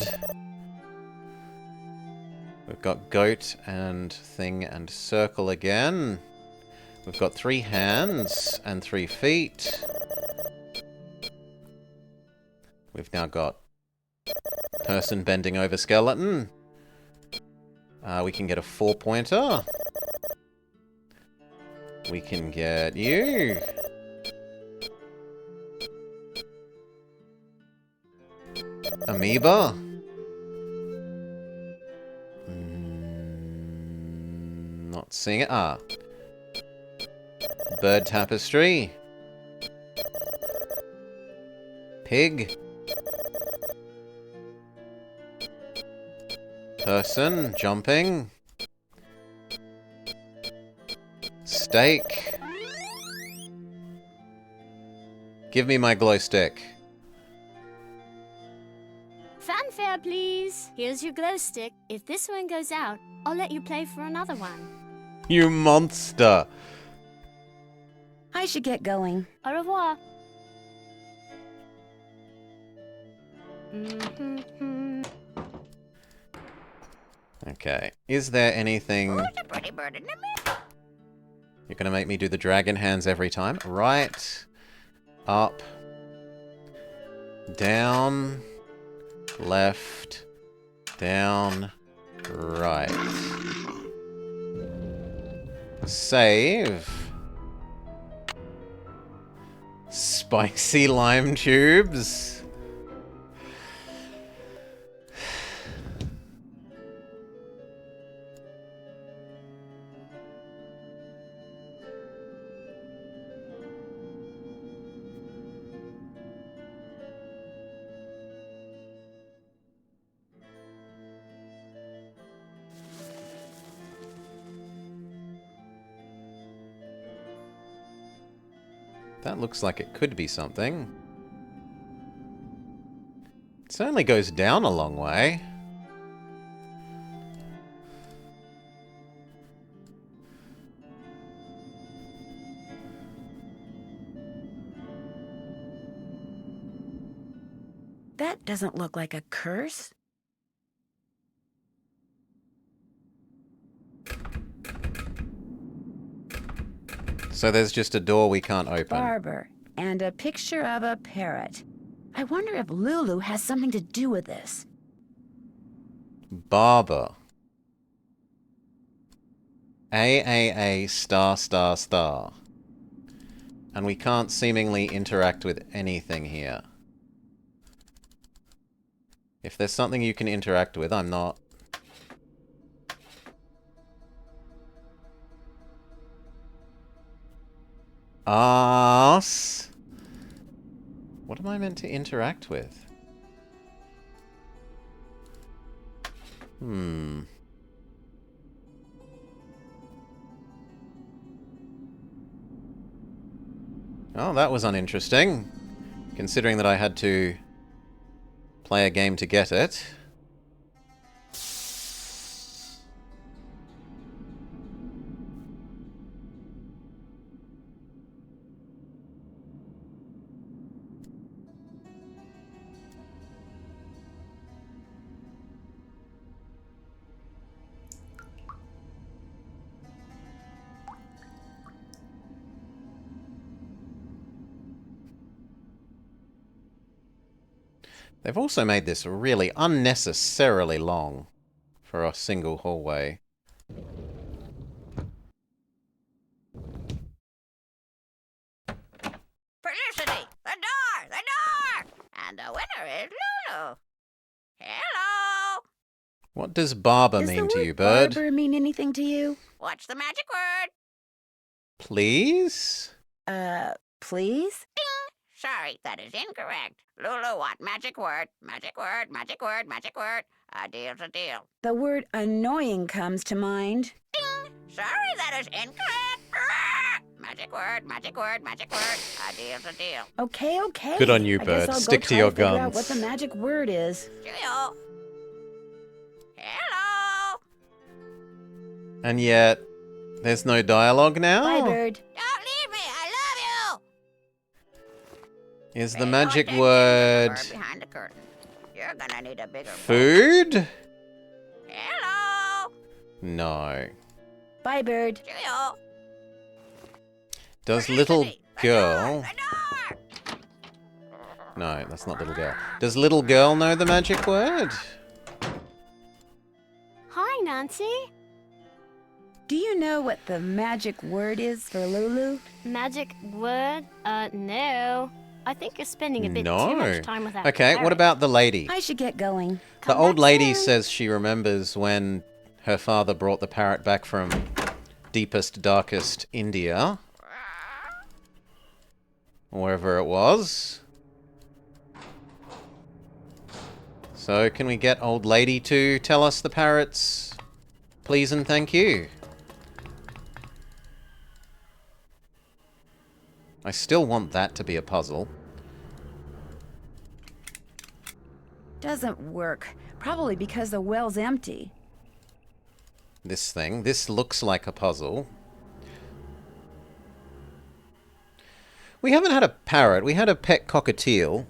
Speaker 1: We've got goat and thing and circle again. We've got 3 hands and 3 feet. We've now got person bending over skeleton. We can get a 4-pointer. We can get you. Amoeba. Not seeing it. Bird tapestry. Pig. Person. Jumping. Steak. Give me my glow stick.
Speaker 6: Fanfare, please. Here's your glow stick. If this one goes out, I'll let you play for another one.
Speaker 1: You monster.
Speaker 2: I should get going.
Speaker 6: Au revoir.
Speaker 1: Okay. Is there anything...
Speaker 3: Who's a pretty bird in the middle?
Speaker 1: You're gonna make me do the dragon hands every time. Right. Up. Down. Left. Down. Right. Save. Spicy lime tubes. That looks like it could be something. It certainly goes down a long way.
Speaker 2: That doesn't look like a curse.
Speaker 1: So there's just a door we can't open.
Speaker 2: Barber. And a picture of a parrot. I wonder if Lulu has something to do with this.
Speaker 1: Barber. AAA star star star. And we can't seemingly interact with anything here. If there's something you can interact with, I'm not... Ass. What am I meant to interact with? Oh, that was uninteresting. Considering that I had to play a game to get it. They've also made this really unnecessarily long for a single hallway.
Speaker 3: Felicity! The door! The door! And the winner is Lulu. Hello!
Speaker 1: What does barber mean to you, bird?
Speaker 2: Does the word barber mean anything to you?
Speaker 3: What's the magic word?
Speaker 1: Please?
Speaker 2: Please?
Speaker 3: Ding! Sorry, that is incorrect. Lulu, what magic word? Magic word, magic word, magic word. A deal's a deal.
Speaker 2: The word annoying comes to mind.
Speaker 3: Ding! Sorry, that is incorrect. Ah! Magic word, magic word, magic word. A deal's a deal.
Speaker 2: Okay, okay.
Speaker 1: Good on you,
Speaker 2: I
Speaker 1: bird.
Speaker 2: guess I'll
Speaker 1: Stick
Speaker 2: go
Speaker 1: to
Speaker 2: try
Speaker 1: your
Speaker 2: figure out
Speaker 1: guns.
Speaker 2: what the magic word is.
Speaker 3: Cheerio. Hello!
Speaker 1: And yet, there's no dialogue now?
Speaker 2: Bye, bird.
Speaker 3: Don't leave me! I love you!
Speaker 1: Is the
Speaker 3: Pay no
Speaker 1: magic
Speaker 3: attention to the
Speaker 1: word...
Speaker 3: bird behind the curtain. You're gonna need a bigger boat.
Speaker 1: food?
Speaker 3: Hello!
Speaker 1: No.
Speaker 2: Bye, bird.
Speaker 3: Cheerio.
Speaker 1: Does little
Speaker 3: Felicity, the
Speaker 1: girl...
Speaker 3: door, the door!
Speaker 1: No, that's not little girl. Does little girl know the magic word?
Speaker 6: Hi, Nancy.
Speaker 2: Do you know what the magic word is for Lulu?
Speaker 6: Magic word? No. I think you're spending a bit
Speaker 1: No.
Speaker 6: too much time with that
Speaker 1: Okay, what
Speaker 6: parrot.
Speaker 1: about the lady?
Speaker 2: I should get going.
Speaker 1: The
Speaker 6: Come
Speaker 1: old
Speaker 6: back
Speaker 1: lady
Speaker 6: soon.
Speaker 1: says she remembers when her father brought the parrot back from deepest, darkest India. Or wherever it was. So, can we get old lady to tell us the parrots? Please and thank you. I still want that to be a puzzle.
Speaker 2: Doesn't work. Probably because the well's empty.
Speaker 1: This thing. This looks like a puzzle. We haven't had a parrot. We had a pet cockatiel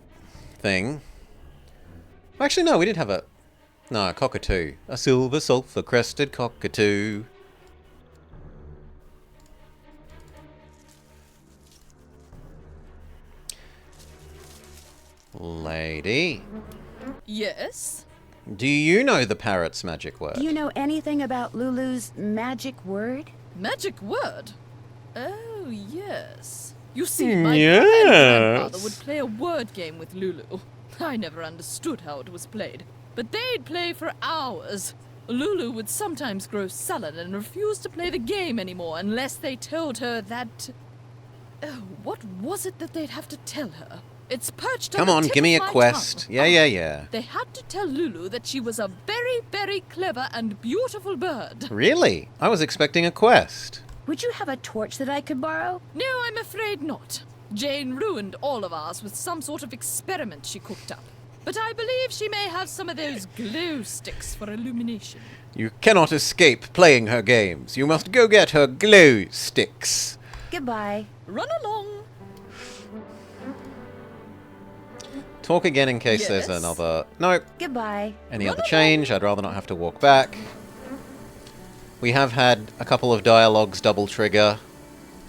Speaker 1: thing. Actually, no, we did have a... No, a cockatoo. A silver sulphur-crested cockatoo. Lady.
Speaker 4: Yes?
Speaker 1: Do you know the parrot's magic word?
Speaker 2: Do you know anything about Lulu's magic word?
Speaker 4: Magic word? Oh, yes. You see, my
Speaker 1: Yes.
Speaker 4: grandfather would play a word game with Lulu. I never understood how it was played, but they'd play for hours. Lulu would sometimes grow sullen and refuse to play the game anymore unless they told her that... Oh, what was it that they'd have to tell her? It's perched on
Speaker 1: Come
Speaker 4: the
Speaker 1: on,
Speaker 4: tip
Speaker 1: give me
Speaker 4: of
Speaker 1: a
Speaker 4: my
Speaker 1: quest.
Speaker 4: tongue.
Speaker 1: Yeah.
Speaker 4: They had to tell Lulu that she was a very, very clever and beautiful bird.
Speaker 1: Really? I was expecting a quest.
Speaker 2: Would you have a torch that I could borrow?
Speaker 4: No, I'm afraid not. Jane ruined all of ours with some sort of experiment she cooked up. But I believe she may have some of those glow sticks for illumination.
Speaker 1: You cannot escape playing her games. You must go get her glow sticks.
Speaker 2: Goodbye.
Speaker 4: Run along.
Speaker 1: Talk again in case there's
Speaker 4: Yes.
Speaker 1: another... No.
Speaker 2: Goodbye.
Speaker 1: Any
Speaker 4: Run
Speaker 1: other
Speaker 4: along.
Speaker 1: change? I'd rather not have to walk back. We have had a couple of dialogues double trigger.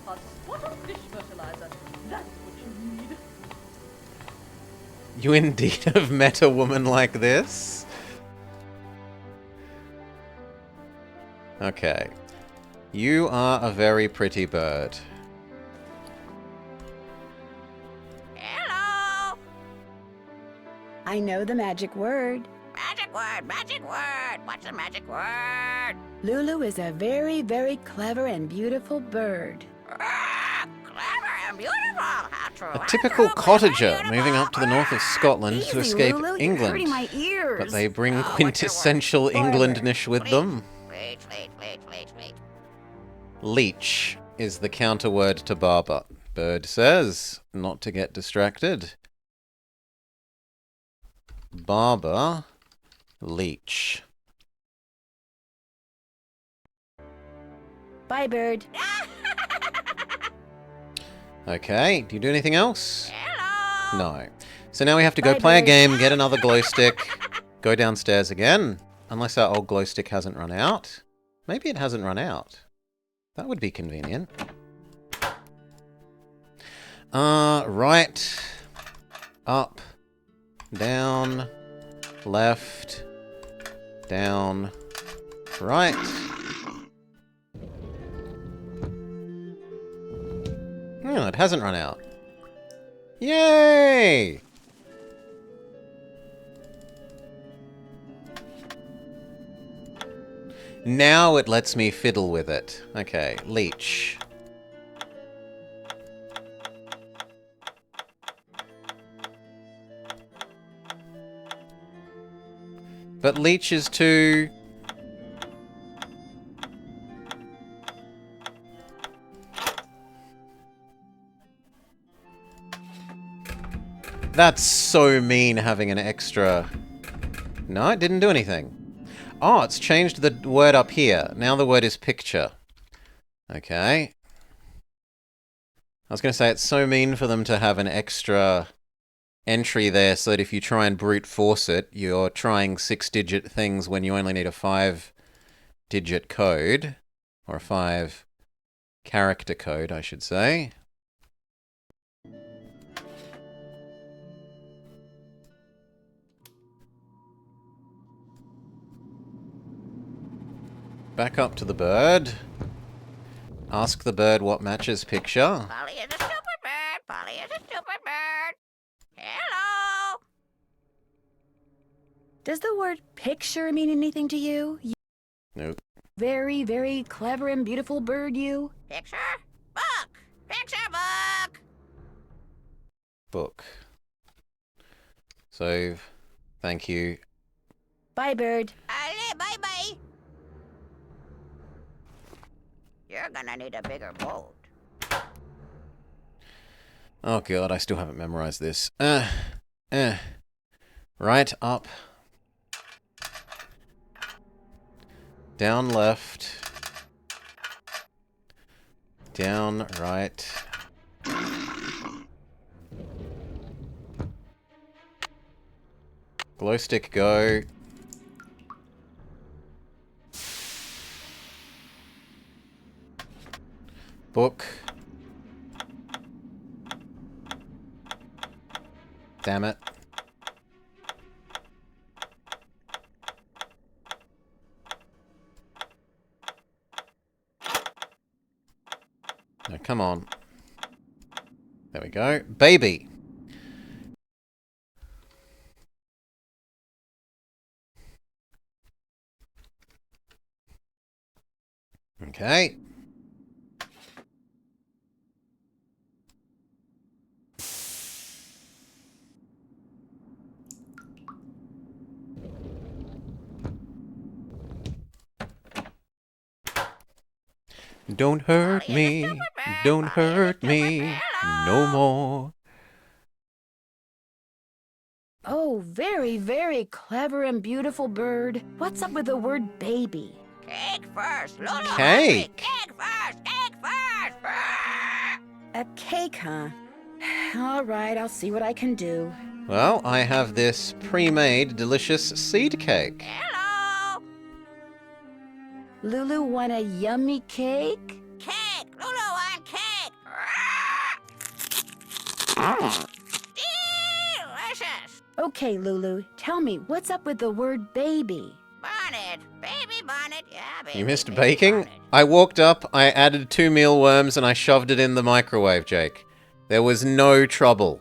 Speaker 4: A spot of fish fertilizer. That's what you need.
Speaker 1: You indeed have met a woman like this? Okay. You are a very pretty bird.
Speaker 3: Hello!
Speaker 2: I know the magic word.
Speaker 3: Magic word, magic word. What's the magic word?
Speaker 2: Lulu is a very, very clever and beautiful bird.
Speaker 3: Ah, clever and beautiful. How true.
Speaker 1: A
Speaker 3: how
Speaker 1: typical
Speaker 3: true,
Speaker 1: cottager
Speaker 3: clever and
Speaker 1: moving up to the north of Scotland to
Speaker 2: Easy,
Speaker 1: escape
Speaker 2: Lulu, you're
Speaker 1: England.
Speaker 2: hurting my ears.
Speaker 1: But they bring
Speaker 3: Oh, what's your word?
Speaker 1: quintessential
Speaker 2: Forward.
Speaker 1: Englandnish with them.
Speaker 3: Wait.
Speaker 1: Leech is the counter word to barber. Bird says not to get distracted. Barber, leech.
Speaker 2: Bye, bird.
Speaker 1: Okay, do you do anything else?
Speaker 3: Hello.
Speaker 1: No. So now we have to go
Speaker 2: Bye,
Speaker 1: play a
Speaker 2: bird.
Speaker 1: game, get another glow stick, go downstairs again. Unless our old glow stick hasn't run out. Maybe it hasn't run out. That would be convenient. Right, up, down, left, down, right. No, it hasn't run out. Yay! Now it lets me fiddle with it. Okay, leech. But leech is too... That's so mean having an extra... No, it didn't do anything. Oh, it's changed the word up here. Now the word is picture. Okay. I was going to say, it's so mean for them to have an extra entry there so that if you try and brute force it, you're trying 6-digit things when you only need a 5-digit code. Or a 5-character code, I should say. Back up to the bird. Ask the bird what matches picture.
Speaker 3: Polly is a stupid bird. Polly is a stupid bird. Hello.
Speaker 2: Does the word picture mean anything to you? You
Speaker 1: Nope.
Speaker 2: very, very clever and beautiful bird, you.
Speaker 3: Picture? Book. Picture book.
Speaker 1: Book. Save. Thank you.
Speaker 2: Bye, bird.
Speaker 3: Allez, bye-bye. You're gonna need a bigger boat.
Speaker 1: Oh god, I still haven't memorized this. Right, up. Down, left. Down, right. Glow stick, go. Book. Damn it. No, come on. There we go. Baby. Okay. Don't hurt me, don't hurt me no more.
Speaker 2: Oh, very, very clever and beautiful bird. What's up with the word baby?
Speaker 3: Cake first, Lulu.
Speaker 1: Cake.
Speaker 3: Cake first, cake first.
Speaker 2: A cake, huh? All right, I'll see what I can do.
Speaker 1: Well, I have this pre-made delicious seed cake.
Speaker 3: Hello.
Speaker 2: Lulu want a yummy cake?
Speaker 3: Cake, Lulu on cake. Delicious.
Speaker 2: Okay, Lulu, tell me, what's up with the word baby?
Speaker 3: Bonnet, baby bonnet, yeah, baby.
Speaker 1: You missed
Speaker 3: baby
Speaker 1: baking?
Speaker 3: bonnet.
Speaker 1: I walked up, I added 2 mealworms, and I shoved it in the microwave, Jake. There was no trouble.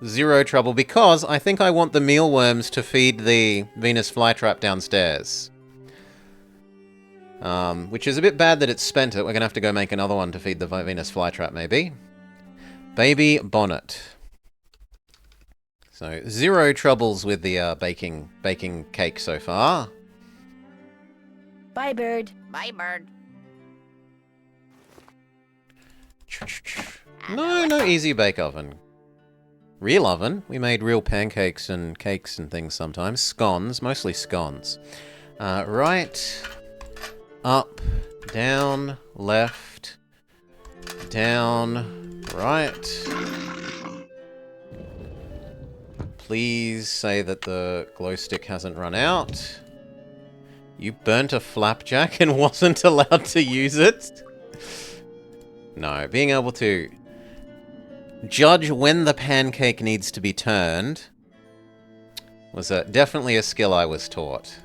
Speaker 1: 0 trouble, because I think I want the mealworms to feed the Venus flytrap downstairs. Which is a bit bad that it's spent it. We're gonna have to go make another one to feed the Venus flytrap, maybe. Baby bonnet. So, 0 troubles with the baking cake so far.
Speaker 2: Bye, bird.
Speaker 3: Bye, bird.
Speaker 1: No easy bake oven. Real oven. We made real pancakes and cakes and things sometimes. Scones, mostly scones. Right, up, down, left, down, right. Please say that the glow stick hasn't run out. You burnt a flapjack and wasn't allowed to use it? No, being able to judge when the pancake needs to be turned was definitely a skill I was taught.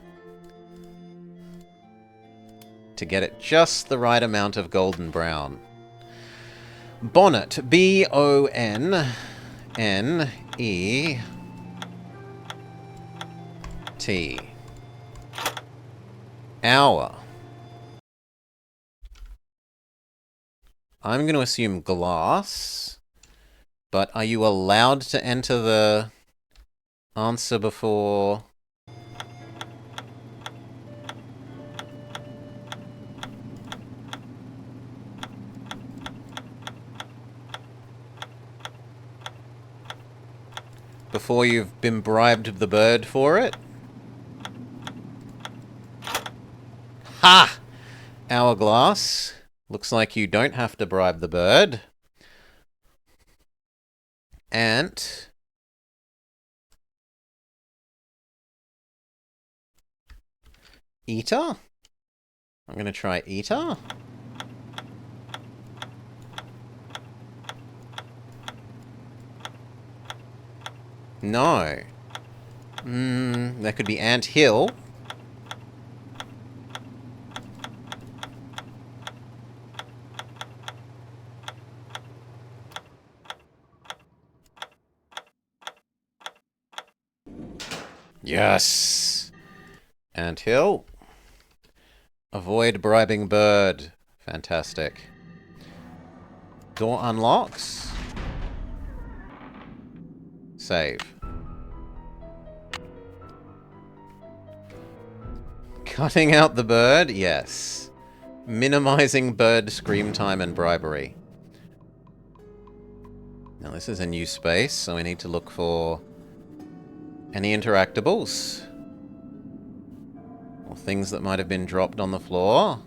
Speaker 1: To get it just the right amount of golden brown. Bonnet. B-O-N-N-E-T. Hour. I'm going to assume glass, but are you allowed to enter the answer before... before you've been bribed of the bird for it? Ha! Hourglass. Looks like you don't have to bribe the bird. Ant. Eater? I'm going to try eater. No. There could be ant hill. Yes! Anthill. Avoid bribing bird. Fantastic. Door unlocks. Save. Cutting out the bird? Yes. Minimizing bird scream time and bribery. Now this is a new space, so we need to look for any interactables. Or things that might have been dropped on the floor.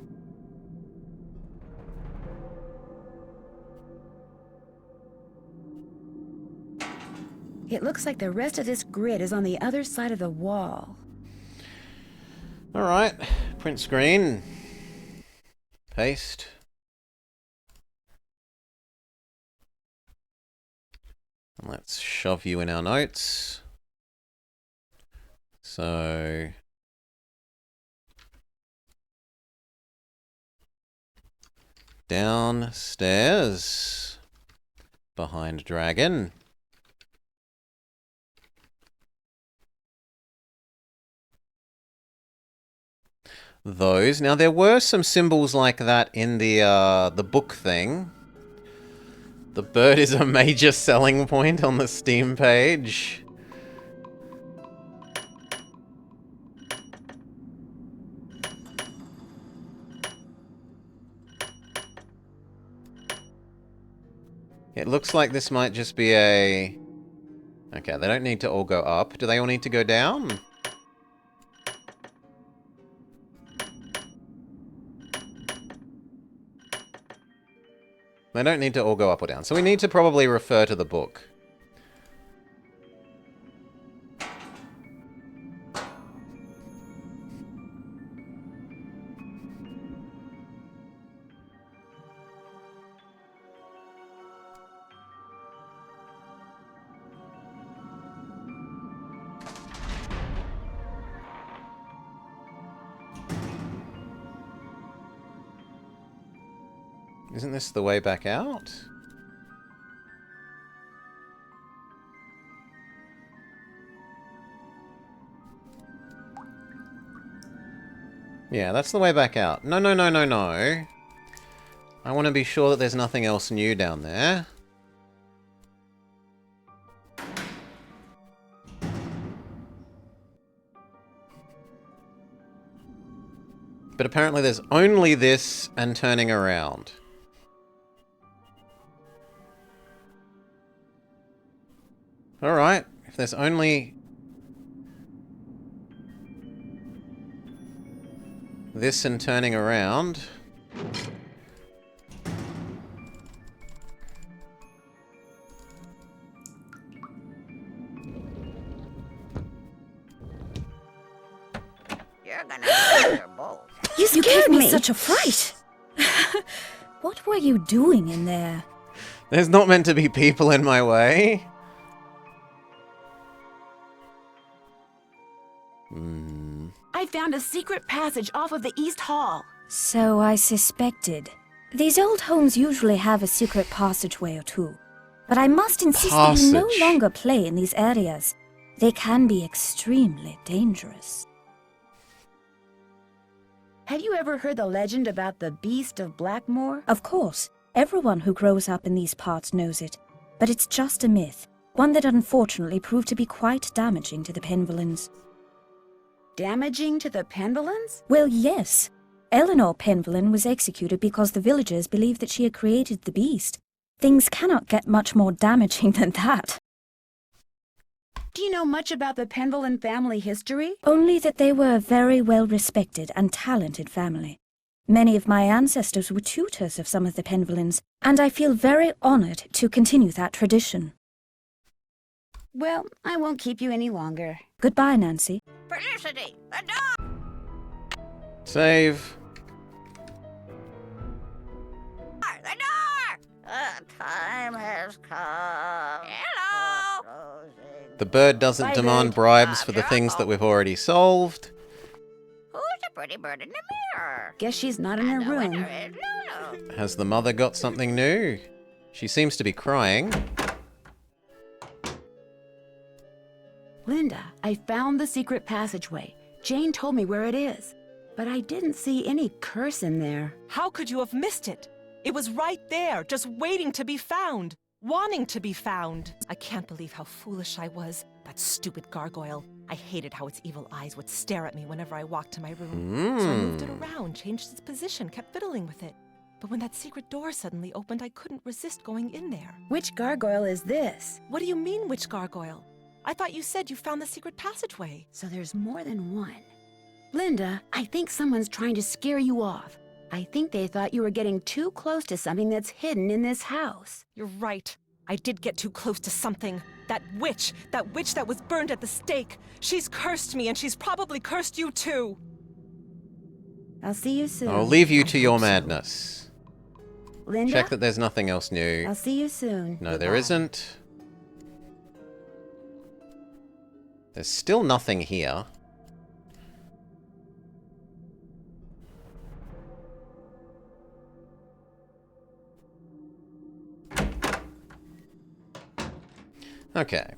Speaker 2: It looks like the rest of this grid is on the other side of the wall.
Speaker 1: Alright, print screen. Paste. And let's shove you in our notes. So... downstairs. Behind dragon. Those. Now there were some symbols like that in the book thing. The bird is a major selling point on the Steam page. It looks like this might just be a... Okay, they don't need to all go up. Do they all need to go down? They don't need to all go up or down. So we need to probably refer to the book. Isn't this the way back out? Yeah, that's the way back out. No, no, no, no, no. I want to be sure that there's nothing else new down there. But apparently there's only this and turning around. Alright, if there's only this and turning around...
Speaker 3: You're gonna lose your bowl.
Speaker 10: You gave me such a fright! What were you doing in there?
Speaker 1: There's not meant to be people in my way.
Speaker 2: I found a secret passage off of the East Hall.
Speaker 10: So I suspected. These old homes usually have a secret passageway or two. But I must insist that you no longer play in these areas. They can be extremely dangerous.
Speaker 2: Have you ever heard the legend about the Beast of Blackmoor?
Speaker 10: Of course. Everyone who grows up in these parts knows it. But it's just a myth. One that unfortunately proved to be quite damaging to the Penvillans.
Speaker 2: Damaging to the Penvillans?
Speaker 10: Well, yes. Eleanor Penvillin was executed because the villagers believed that she had created the beast. Things cannot get much more damaging than that.
Speaker 2: Do you know much about the Penvillin family history?
Speaker 10: Only that they were a very well-respected and talented family. Many of my ancestors were tutors of some of the Penvillins, and I feel very honored to continue that tradition.
Speaker 2: Well, I won't keep you any longer.
Speaker 10: Goodbye, Nancy.
Speaker 3: Felicity, the dog!
Speaker 1: Save.
Speaker 3: The door! The time has come. Hello!
Speaker 1: The bird doesn't
Speaker 2: Bye,
Speaker 1: demand
Speaker 2: bird.
Speaker 1: bribes for the things that we've already solved.
Speaker 3: Who's the pretty bird in the mirror?
Speaker 2: Guess she's not in her
Speaker 3: The
Speaker 2: room.
Speaker 3: winner is Lulu.
Speaker 1: Has the mother got something new? She seems to be crying.
Speaker 2: Linda, I found the secret passageway. Jane told me where it is. But I didn't see any curse in there.
Speaker 7: How could you have missed it? It was right there, just waiting to be found. Wanting to be found. I can't believe how foolish I was. That stupid gargoyle. I hated how its evil eyes would stare at me whenever I walked to my room. So I moved it around, changed its position, kept fiddling with it. But when that secret door suddenly opened, I couldn't resist going in there.
Speaker 2: Which gargoyle is this?
Speaker 7: What do you mean, which gargoyle? I thought you said you found the secret passageway.
Speaker 2: So there's more than one. Linda, I think someone's trying to scare you off. I think they thought you were getting too close to something that's hidden in this house.
Speaker 7: You're right. I did get too close to something. That witch that was burned at the stake. She's cursed me, and she's probably cursed you too.
Speaker 2: I'll see you soon.
Speaker 1: I'll leave you to your madness.
Speaker 2: Linda?
Speaker 1: Check that there's nothing else new.
Speaker 2: I'll see you soon.
Speaker 1: No,
Speaker 2: Goodbye.
Speaker 1: there isn't. There's still nothing here. Okay.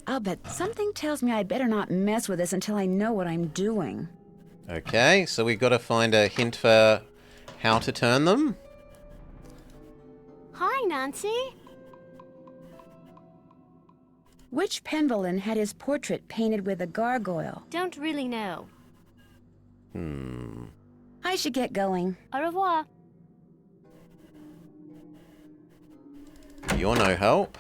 Speaker 2: I'll bet something tells me I better not mess with this until I know what I'm doing.
Speaker 1: Okay, so we've got to find a hint for how to turn them.
Speaker 6: Hi, Nancy.
Speaker 2: Which Penvillin had his portrait painted with a gargoyle?
Speaker 6: Don't really know.
Speaker 2: I should get going.
Speaker 6: Au revoir.
Speaker 1: You're no help.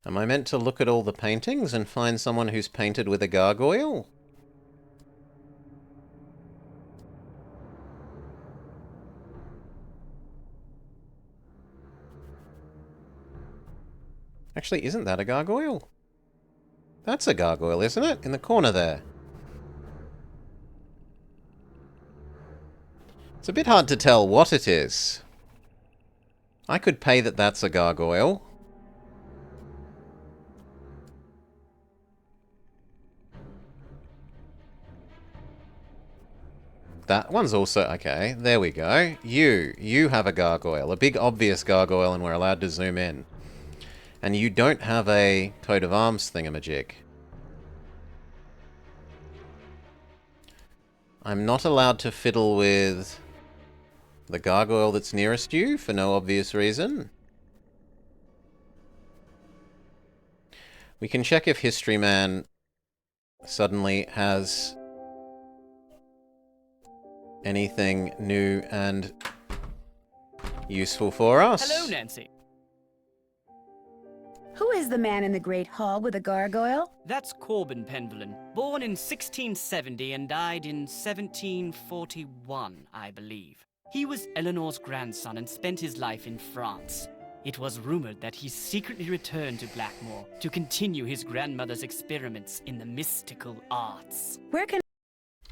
Speaker 1: Am I meant to look at all the paintings and find someone who's painted with a gargoyle? Actually, isn't that a gargoyle? That's a gargoyle, isn't it? In the corner there. It's a bit hard to tell what it is. I could pay that that's a gargoyle. That one's also... Okay, there we go. You have a gargoyle. A big obvious gargoyle, and we're allowed to zoom in. And you don't have a coat of arms thingamajig. I'm not allowed to fiddle with the gargoyle that's nearest you for no obvious reason. We can check if History Man suddenly has anything new and useful for us.
Speaker 11: Hello, Nancy.
Speaker 2: Who is the man in the Great Hall with a gargoyle?
Speaker 11: That's Corbin Penvillin, born in 1670 and died in 1741, I believe. He was Eleanor's grandson and spent his life in France. It was rumored that he secretly returned to Blackmoor to continue his grandmother's experiments in the mystical arts.
Speaker 2: Where can...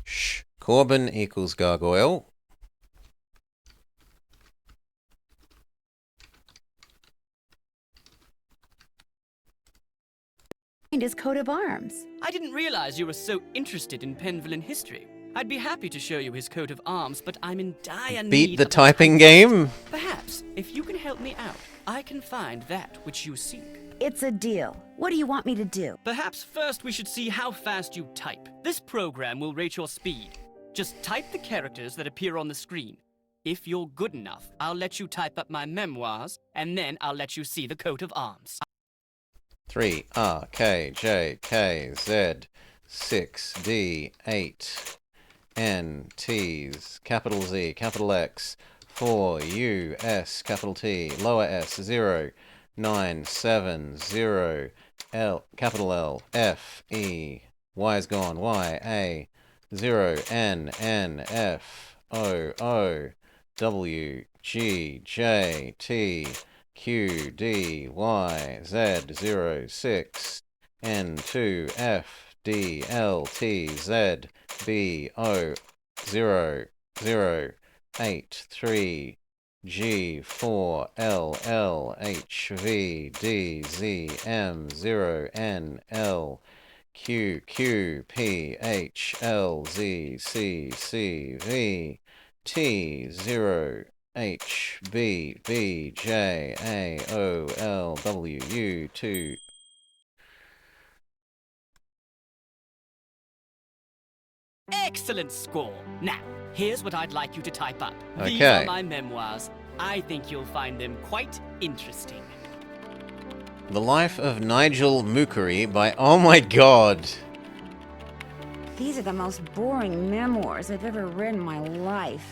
Speaker 1: Shh. Corbin equals gargoyle.
Speaker 2: his coat of arms?
Speaker 11: I didn't realize you were so interested in Penvillin history. I'd be happy to show you his coat of arms, but I'm in dire need
Speaker 1: Beat the
Speaker 11: of a
Speaker 1: typing game?
Speaker 11: Perhaps, if you can help me out, I can find that which you seek.
Speaker 2: It's a deal. What do you want me to do?
Speaker 11: Perhaps first we should see how fast you type. This program will rate your speed. Just type the characters that appear on the screen. If you're good enough, I'll let you type up my memoirs, and then I'll let you see the coat of arms.
Speaker 1: 3 R K J K Z 6 D 8 N T's capital Z capital X 4 U S capital T lower S 0 9 7 0 L capital L F E Y is gone Y A 0 N N F O O W G J T Q D Y Z 0 6 N 2 F D L T Z B O 0 0 8 3 G 4 L L H V D Z M 0 N L Q Q P H L Z C C V T 0 H B B J A O L W U 2
Speaker 11: Excellent score! Now, here's what I'd like you to type up. These
Speaker 1: Okay.
Speaker 11: are my memoirs. I think you'll find them quite interesting.
Speaker 1: The Life of Nigel Mookery by... Oh my god!
Speaker 2: These are the most boring memoirs I've ever read in my life.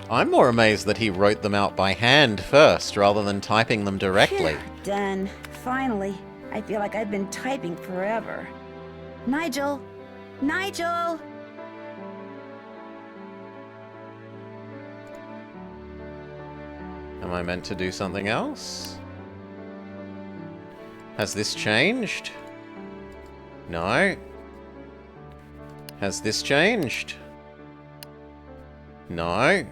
Speaker 1: I'm more amazed that he wrote them out by hand first, rather than typing them directly.
Speaker 2: Phew, done. Finally. I feel like I've been typing forever. Nigel! Nigel!
Speaker 1: Am I meant to do something else? Has this changed? No. Has this changed? No.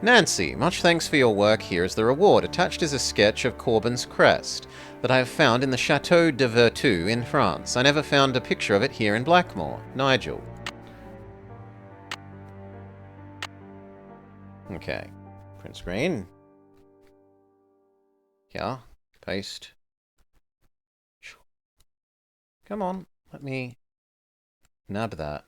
Speaker 1: Nancy, much thanks for your work. Here is the reward. Attached is a sketch of Corbin's crest that I have found in the Chateau de Vertu in France. I never found a picture of it here in Blackmoor. Nigel. Okay. Print screen. Yeah. Paste. Come on. Let me nab that.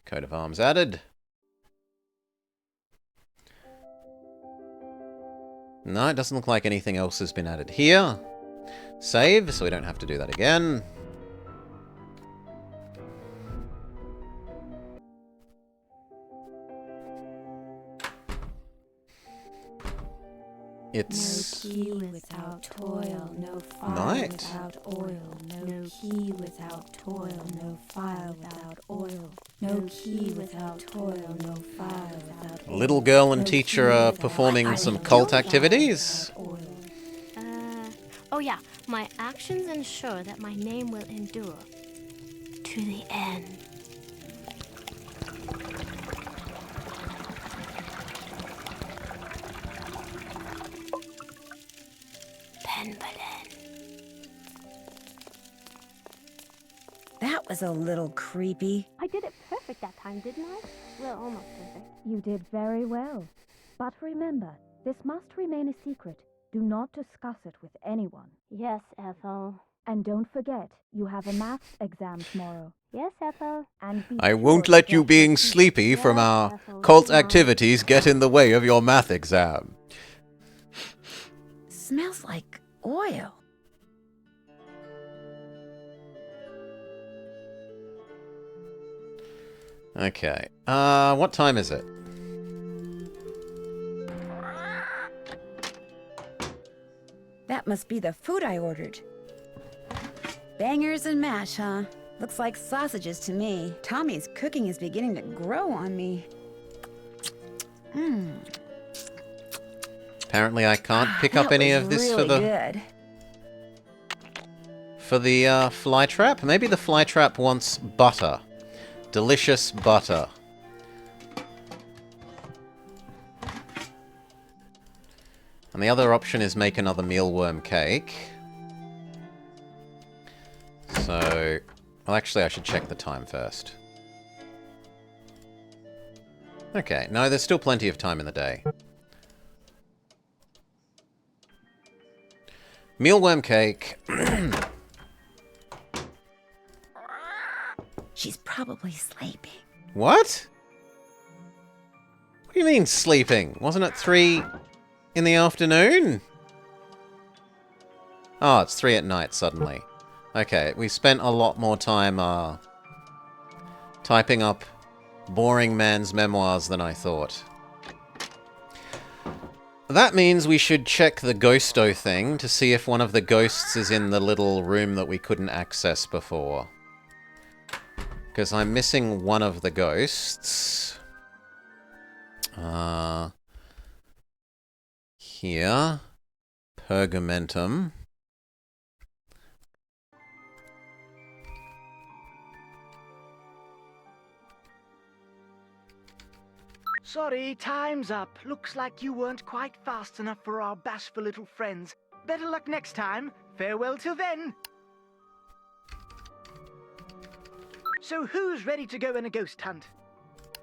Speaker 1: Coat of arms added. No, it doesn't look like anything else has been added here. Save, so we don't have to do that again. It's
Speaker 10: no key without toil, no fire
Speaker 1: night.
Speaker 10: Without oil, no key without toil, no fire without oil, no key without toil, no fire without oil.
Speaker 1: Little girl and teacher are performing some cult activities.
Speaker 6: Oh yeah, my actions ensure that my name will endure to the end.
Speaker 2: That was a little creepy.
Speaker 6: I did it perfect that time, didn't I? Well, almost perfect.
Speaker 10: You did very well. But remember, this must remain a secret. Do not discuss it with anyone.
Speaker 6: Yes, Ethel.
Speaker 10: And don't forget, you have a maths exam tomorrow.
Speaker 6: Yes, Ethel.
Speaker 10: And
Speaker 1: I won't let you being sleepy from our cult activities get in the way of your math exam.
Speaker 2: Smells like oil.
Speaker 1: Okay. What time is it?
Speaker 2: That must be the food I ordered. Bangers and mash, huh? Looks like sausages to me. Tommy's cooking is beginning to grow on me.
Speaker 1: Apparently I can't pick up any of this
Speaker 2: really good.
Speaker 1: For the fly trap. Maybe the fly trap wants butter. Delicious butter. And the other option is make another mealworm cake. So, well, actually I should check the time first. Okay, no, there's still plenty of time in the day. Mealworm cake.
Speaker 2: She's probably sleeping.
Speaker 1: What? What do you mean sleeping? Wasn't it 3 in the afternoon? Oh, it's 3 at night suddenly. Okay, we spent a lot more time typing up boring man's memoirs than I thought. That means we should check the ghosto thing to see if one of the ghosts is in the little room that we couldn't access before. Because I'm missing one of the ghosts. Here. Pergamentum.
Speaker 12: Sorry, time's up. Looks like you weren't quite fast enough for our bashful little friends. Better luck next time. Farewell till then. So who's ready to go on a ghost hunt?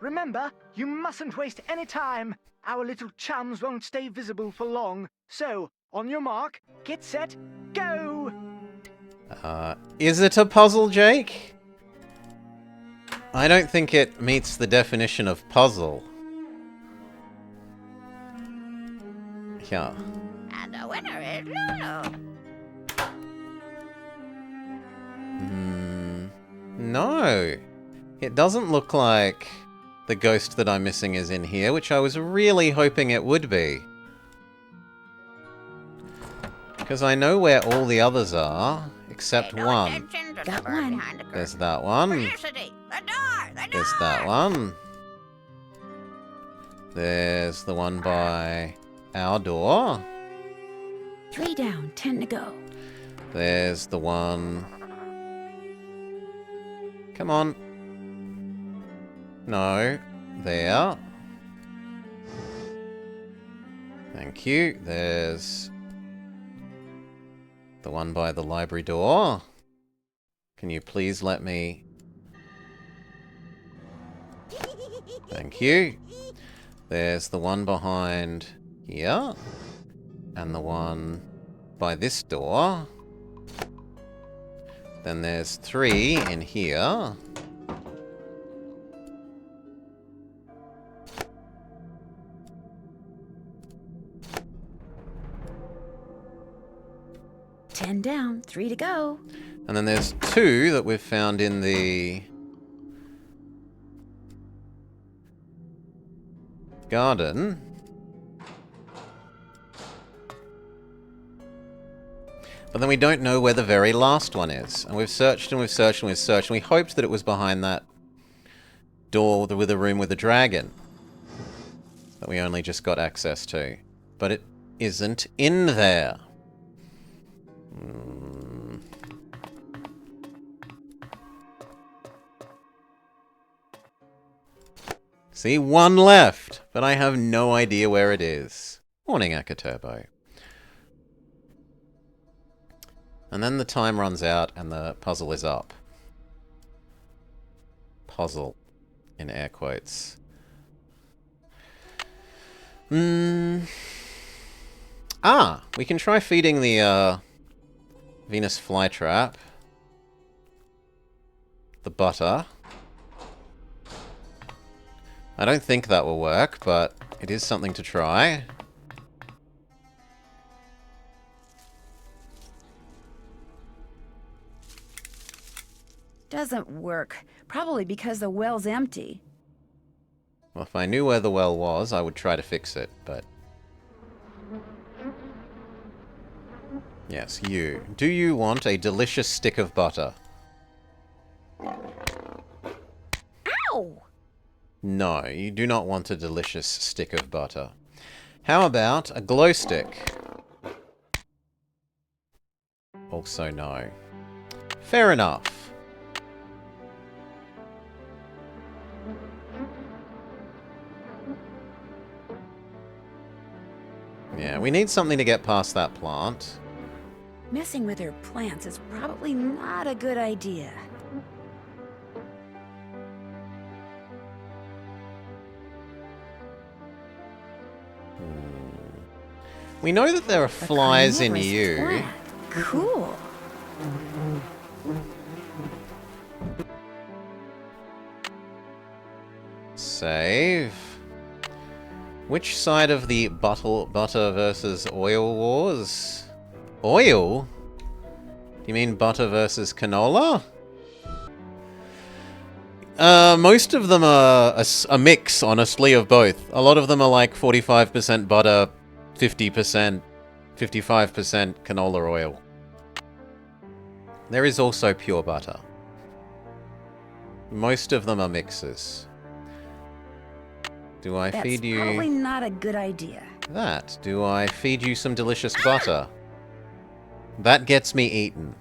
Speaker 12: Remember, you mustn't waste any time. our little chums won't stay visible for long. So, on your mark, get set, go!
Speaker 1: Is it a puzzle, Jake? I don't think it meets the definition of puzzle. Yeah.
Speaker 3: And the winner is Lulu.
Speaker 1: No. It doesn't look like the ghost that I'm missing is in here, which I was really hoping it would be. Because I know where all the others are, except one.
Speaker 2: Got one.
Speaker 1: There's that one. There's that one. There's the one by our door.
Speaker 2: 3 down, 10 to go.
Speaker 1: There's the one... Come on. No. There. Thank you. There's... the one by the library door. Can you please let me... Thank you. There's the one behind here. And the one by this door. Then there's 3 in here.
Speaker 2: Ten down, 3 to go.
Speaker 1: And then there's 2 that we've found in the garden. But then we don't know where the very last one is. And we've searched and we've searched and we've searched, and we hoped that it was behind that door with the room with the dragon that we only just got access to. But it isn't in there. See, 1 left, but I have no idea where it is. Morning, Akaturbo. And then the time runs out and the puzzle is up. Puzzle, in air quotes. Ah, we can try feeding the Venus flytrap the butter. I don't think that will work, but it is something to try.
Speaker 2: Doesn't work. Probably because the well's empty.
Speaker 1: Well, if I knew where the well was, I would try to fix it, but... Yes, you. Do you want a delicious stick of butter?
Speaker 2: Ow!
Speaker 1: No, you do not want a delicious stick of butter. How about a glow stick? Also no. Fair enough. Yeah, we need something to get past that plant.
Speaker 2: Messing with her plants is probably not a good idea.
Speaker 1: We know that there are flies in you.
Speaker 2: Plant. Cool.
Speaker 1: Save. Which side of the butter versus oil wars? Oil? You mean butter versus canola? Most of them are a mix, honestly, of both. A lot of them are like 45% butter, 50%, 55% canola oil. There is also pure butter. Most of them are mixes. Do I feed you...
Speaker 2: That's probably not a good idea.
Speaker 1: That. Do I feed you some delicious butter? That gets me eaten.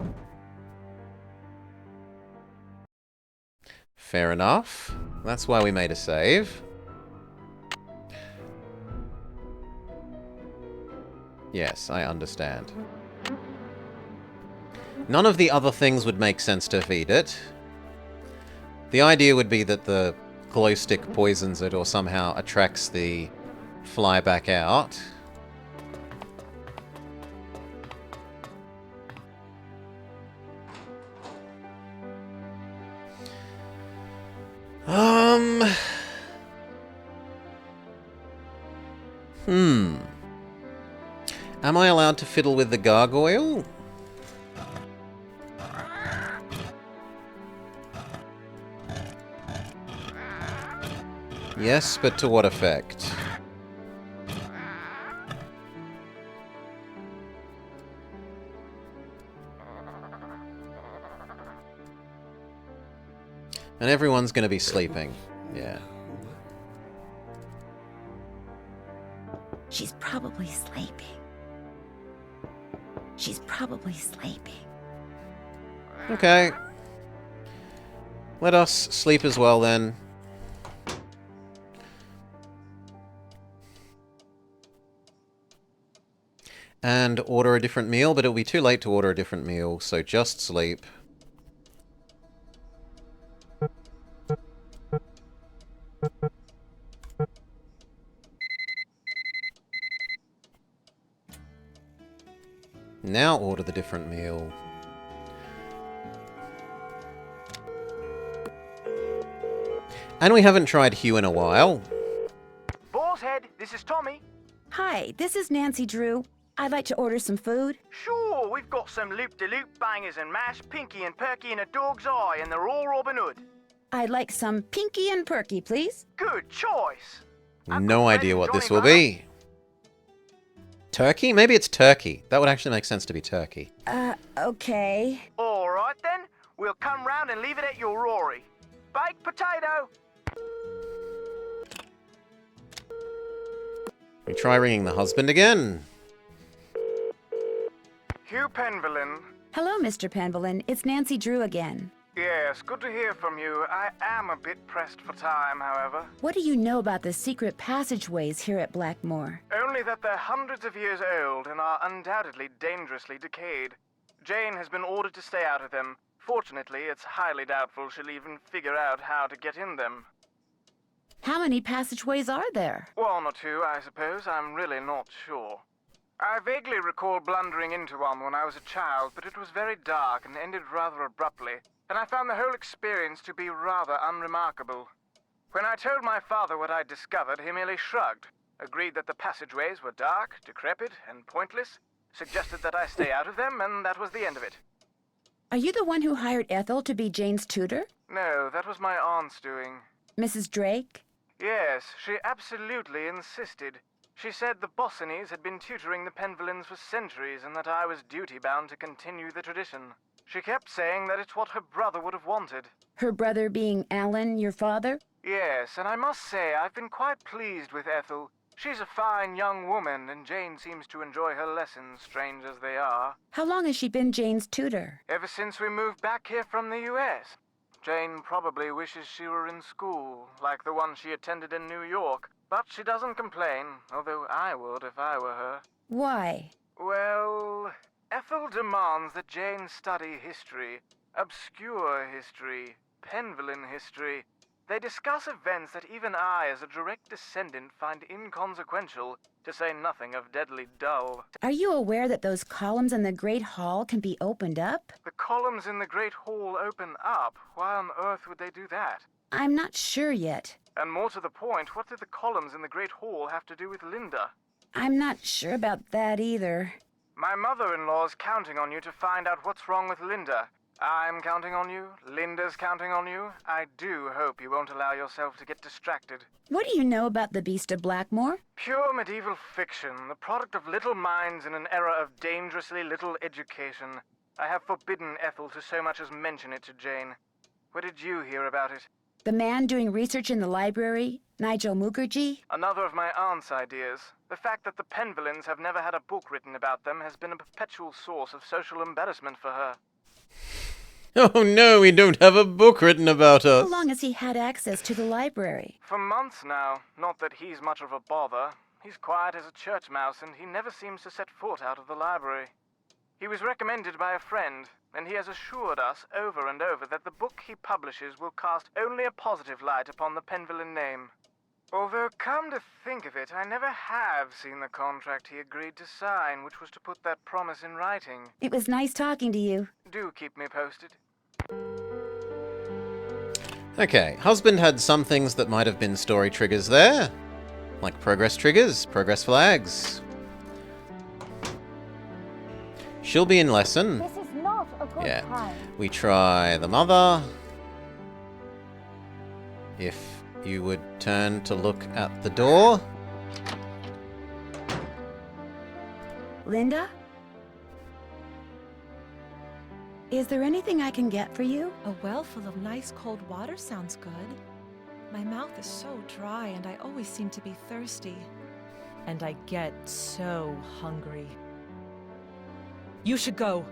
Speaker 1: Fair enough. That's why we made a save. Yes, I understand. None of the other things would make sense to feed it. The idea would be that the glow stick poisons it or somehow attracts the fly back out. Am I allowed to fiddle with the gargoyle? Yes, but to what effect? And everyone's going to be sleeping. Yeah.
Speaker 2: She's probably sleeping. She's probably sleeping.
Speaker 1: Okay. Let us sleep as well then. And order a different meal, but it'll be too late to order a different meal, so just sleep. Now order the different meal. And we haven't tried Hugh in a while.
Speaker 5: Boar's Head, this is Tommy.
Speaker 2: Hi, this is Nancy Drew. I'd like to order some food.
Speaker 5: Sure, we've got some loop-de-loop bangers and mash, pinky and perky in a dog's eye, and they're all Robin Hood.
Speaker 2: I'd like some pinky and perky, please.
Speaker 5: Good choice.
Speaker 1: No idea what this will be. Turkey? Maybe it's turkey. That would actually make sense to be turkey.
Speaker 2: Okay.
Speaker 5: All right then. We'll come round and leave it at your Rory. Baked potato.
Speaker 1: We try ringing the husband again.
Speaker 5: Hugh Penvillin.
Speaker 2: Hello, Mr. Penvillin. It's Nancy Drew again.
Speaker 5: Yes, good to hear from you. I am a bit pressed for time, however.
Speaker 2: What do you know about the secret passageways here at Blackmoor?
Speaker 5: Only that they're hundreds of years old and are undoubtedly dangerously decayed. Jane has been ordered to stay out of them. Fortunately, it's highly doubtful she'll even figure out how to get in them.
Speaker 2: How many passageways are there?
Speaker 5: One or two, I suppose. I'm really not sure. I vaguely recall blundering into one when I was a child, but it was very dark and ended rather abruptly, and I found the whole experience to be rather unremarkable. When I told my father what I'd discovered, he merely shrugged, agreed that the passageways were dark, decrepit, and pointless, suggested that I stay out of them, and that was the end of it.
Speaker 2: Are you the one who hired Ethel to be Jane's tutor?
Speaker 5: No, that was my aunt's doing.
Speaker 2: Mrs. Drake?
Speaker 5: Yes, she absolutely insisted. She said the Bossinies had been tutoring the Penvillins for centuries and that I was duty-bound to continue the tradition. She kept saying that it's what her brother would have wanted.
Speaker 2: Her brother being Alan, your father?
Speaker 5: Yes, and I must say I've been quite pleased with Ethel. She's a fine young woman, and Jane seems to enjoy her lessons, strange as they are.
Speaker 2: How long has she been Jane's tutor?
Speaker 5: Ever since we moved back here from the U.S. Jane probably wishes she were in school, like the one she attended in New York. But she doesn't complain, although I would if I were her.
Speaker 2: Why?
Speaker 5: Well, Ethel demands that Jane study history, obscure history, Penvillin history. They discuss events that even I, as a direct descendant, find inconsequential, to say nothing of deadly dull.
Speaker 2: Are you aware that those columns in the Great Hall can be opened up?
Speaker 5: The columns in the Great Hall open up. Why on earth would they do that?
Speaker 2: I'm not sure yet.
Speaker 5: And more to the point, what do the columns in the Great Hall have to do with Linda?
Speaker 2: I'm not sure about that either.
Speaker 5: My mother-in-law's counting on you to find out what's wrong with Linda. I'm counting on you. Linda's counting on you. I do hope you won't allow yourself to get distracted.
Speaker 2: What do you know about the Beast of Blackmoor?
Speaker 5: Pure medieval fiction, the product of little minds in an era of dangerously little education. I have forbidden Ethel to so much as mention it to Jane. Where did you hear about it?
Speaker 2: The man doing research in the library, Nigel Mukherjee?
Speaker 5: Another of my aunt's ideas. The fact that the Penvillins have never had a book written about them has been a perpetual source of social embarrassment for her.
Speaker 1: Oh no, we don't have a book written about us.
Speaker 2: How long has he had access to the library?
Speaker 5: For months now. Not that he's much of a bother. He's quiet as a church mouse, and he never seems to set foot out of the library. He was recommended by a friend, and he has assured us over and over that the book he publishes will cast only a positive light upon the Penvillin name. Although, come to think of it, I never have seen the contract he agreed to sign, which was to put that promise in writing.
Speaker 2: It was nice talking to you.
Speaker 5: Do keep me posted.
Speaker 1: Okay, husband had some things that might have been story triggers there. Like progress triggers, progress flags. She'll be in lesson.
Speaker 10: This is not a good time.
Speaker 1: We try the mother. If you would turn to look at the door.
Speaker 2: Linda? Is there anything I can get for you?
Speaker 7: A well full of nice cold water sounds good. My mouth is so dry and I always seem to be thirsty. And I get so hungry. You should go.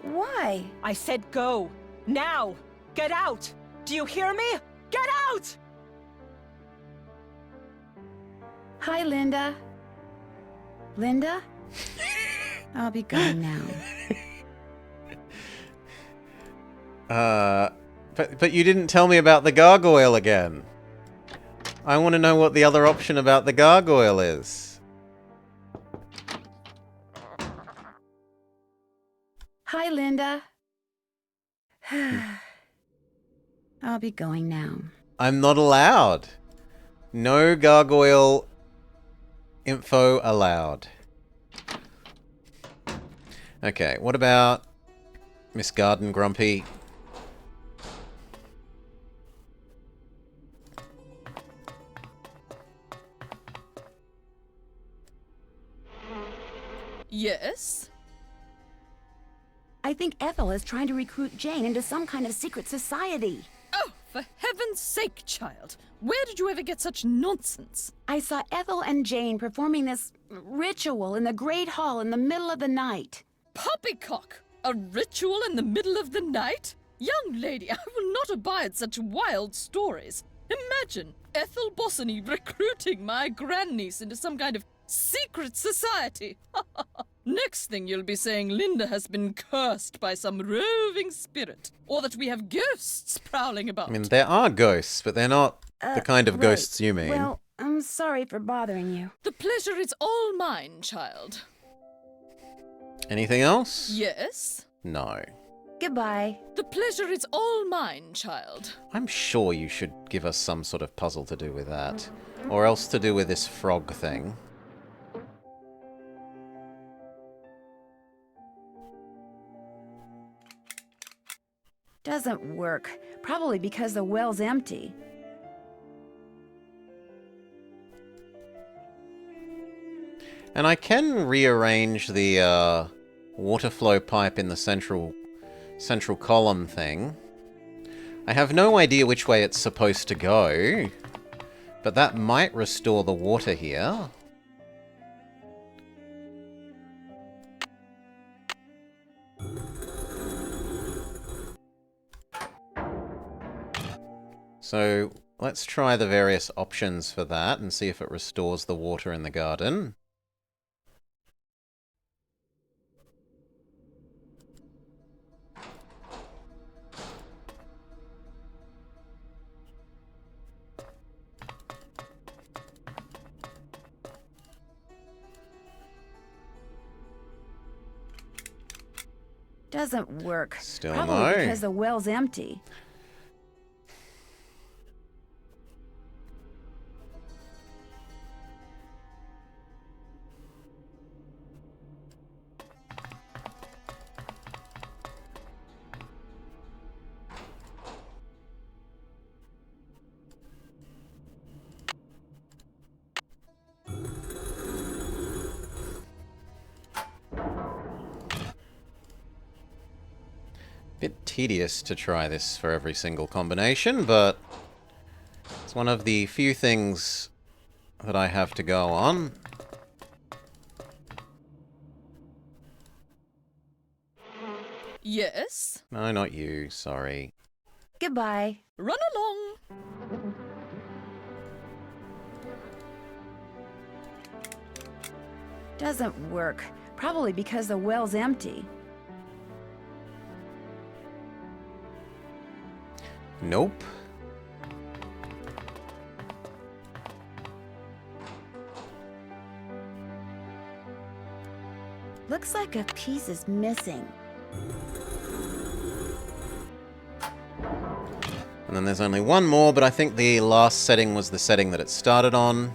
Speaker 2: Why?
Speaker 7: I said go. Now! Get out! Do you hear me? Get out!
Speaker 2: Hi, Linda. Linda? I'll be gone now.
Speaker 1: But you didn't tell me about the gargoyle again. I want to know what the other option about the gargoyle is.
Speaker 2: Hi, Linda. I'll be going now.
Speaker 1: I'm not allowed. No gargoyle info allowed. Okay, what about Miss Garden Grumpy?
Speaker 4: Yes?
Speaker 2: I think Ethel is trying to recruit Jane into some kind of secret society.
Speaker 4: Oh, for heaven's sake, child. Where did you ever get such nonsense?
Speaker 2: I saw Ethel and Jane performing this ritual in the Great Hall in the middle of the night.
Speaker 4: Poppycock! A ritual in the middle of the night? Young lady, I will not abide such wild stories. Imagine Ethel Bossany recruiting my grandniece into some kind of secret society. Next thing you'll be saying Linda has been cursed by some roving spirit, or that we have ghosts prowling about.
Speaker 1: I mean, there are ghosts, but they're not the kind of
Speaker 2: right.
Speaker 1: ghosts you mean.
Speaker 2: Well, I'm sorry for bothering you.
Speaker 4: The pleasure is all mine, child.
Speaker 1: Anything else?
Speaker 4: Yes?
Speaker 1: No.
Speaker 2: Goodbye.
Speaker 4: The pleasure is all mine, child.
Speaker 1: I'm sure you should give us some sort of puzzle to do with that. Or else to do with this frog thing.
Speaker 2: Doesn't work. Probably because the well's empty.
Speaker 1: And I can rearrange the water flow pipe in the central column thing. I have no idea which way it's supposed to go, but that might restore the water here. So let's try the various options for that and see if it restores the water in the garden.
Speaker 2: Doesn't work.
Speaker 1: Still
Speaker 2: Probably
Speaker 1: no.
Speaker 2: because the well's empty.
Speaker 1: Bit tedious to try this for every single combination, but it's one of the few things that I have to go on.
Speaker 4: Yes?
Speaker 1: No, not you, sorry.
Speaker 2: Goodbye.
Speaker 4: Run along.
Speaker 2: Doesn't work. Probably because the well's empty.
Speaker 1: Nope.
Speaker 2: Looks like a piece is missing.
Speaker 1: And then there's only one more, but I think the last setting was the setting that it started on.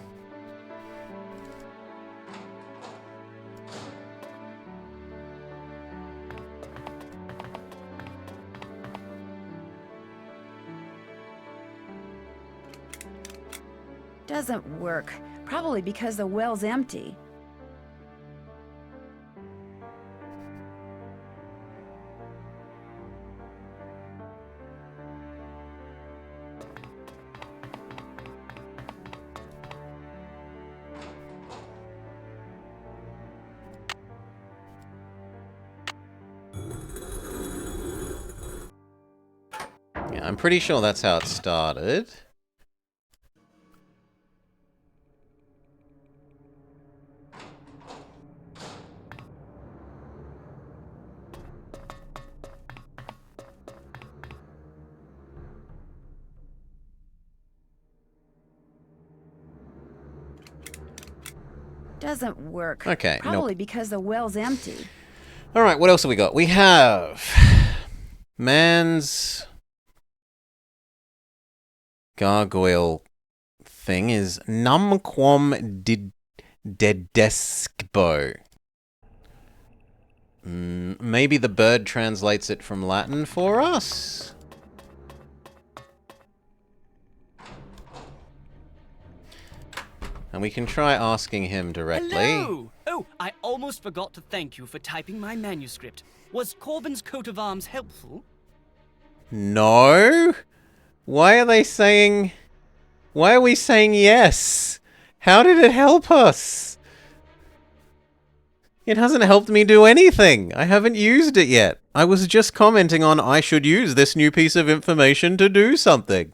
Speaker 2: Doesn't work. Probably because the well's empty.
Speaker 1: Yeah, I'm pretty sure that's how it started.
Speaker 2: Doesn't work.
Speaker 1: Okay,
Speaker 2: Probably because the well's empty.
Speaker 1: Alright, what else have we got? We have... Man's... gargoyle thing is numquam dedescbo. Maybe the bird translates it from Latin for us? And we can try asking him directly.
Speaker 11: Hello! Oh, I almost forgot to thank you for typing my manuscript. Was Corbin's coat of arms helpful?
Speaker 1: No? Why are we saying yes? How did it help us? It hasn't helped me do anything. I haven't used it yet. I was just commenting on I should use this new piece of information to do something.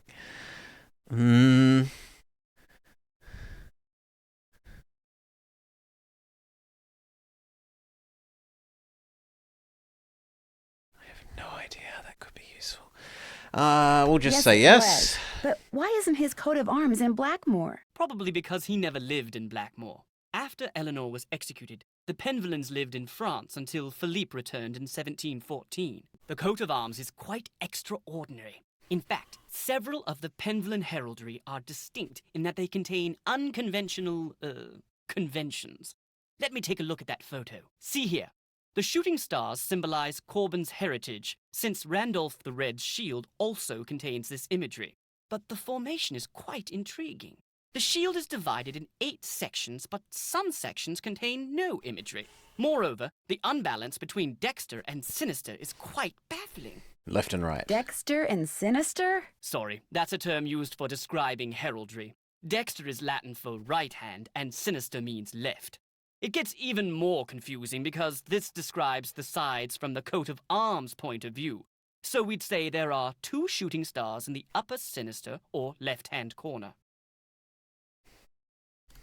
Speaker 1: We'll just say yes.
Speaker 2: But why isn't his coat of arms in Blackmoor?
Speaker 11: Probably because he never lived in Blackmoor. After Eleanor was executed, the Penvillens lived in France until Philippe returned in 1714. The coat of arms is quite extraordinary. In fact, several of the Penvillen heraldry are distinct in that they contain unconventional, conventions. Let me take a look at that photo. See here. The shooting stars symbolize Corbin's heritage, since Randolph the Red's shield also contains this imagery. But the formation is quite intriguing. The shield is divided in 8 sections, but some sections contain no imagery. Moreover, the unbalance between Dexter and Sinister is quite baffling.
Speaker 1: Left and right.
Speaker 2: Dexter and Sinister?
Speaker 11: Sorry, that's a term used for describing heraldry. Dexter is Latin for right hand, and Sinister means left. It gets even more confusing because this describes the sides from the coat of arms point of view. So we'd say there are 2 shooting stars in the upper Sinister or left-hand corner.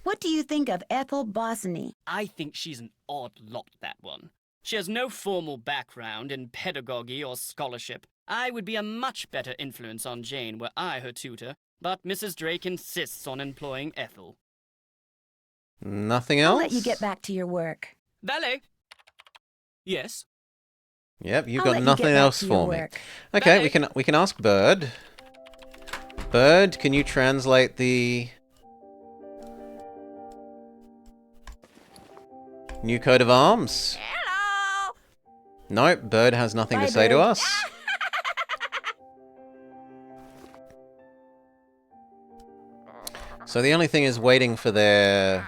Speaker 2: What do you think of Ethel Bosny?
Speaker 11: I think she's an odd lot, that one. She has no formal background in pedagogy or scholarship. I would be a much better influence on Jane were I her tutor, but Mrs. Drake insists on employing Ethel.
Speaker 1: Nothing else?
Speaker 2: I'll let you get back to your work.
Speaker 11: Valet! Yes?
Speaker 1: Yep, you've
Speaker 2: I'll
Speaker 1: got
Speaker 2: let
Speaker 1: nothing
Speaker 2: you get back
Speaker 1: else
Speaker 2: to your
Speaker 1: for me.
Speaker 2: work.
Speaker 1: Okay,
Speaker 11: Valet.
Speaker 1: we can ask Bird. Bird, can you translate the new coat of arms?
Speaker 3: Hello!
Speaker 1: Nope, Bird has nothing
Speaker 2: Bye,
Speaker 1: to say to
Speaker 2: Bird.
Speaker 1: us. So the only thing is waiting for their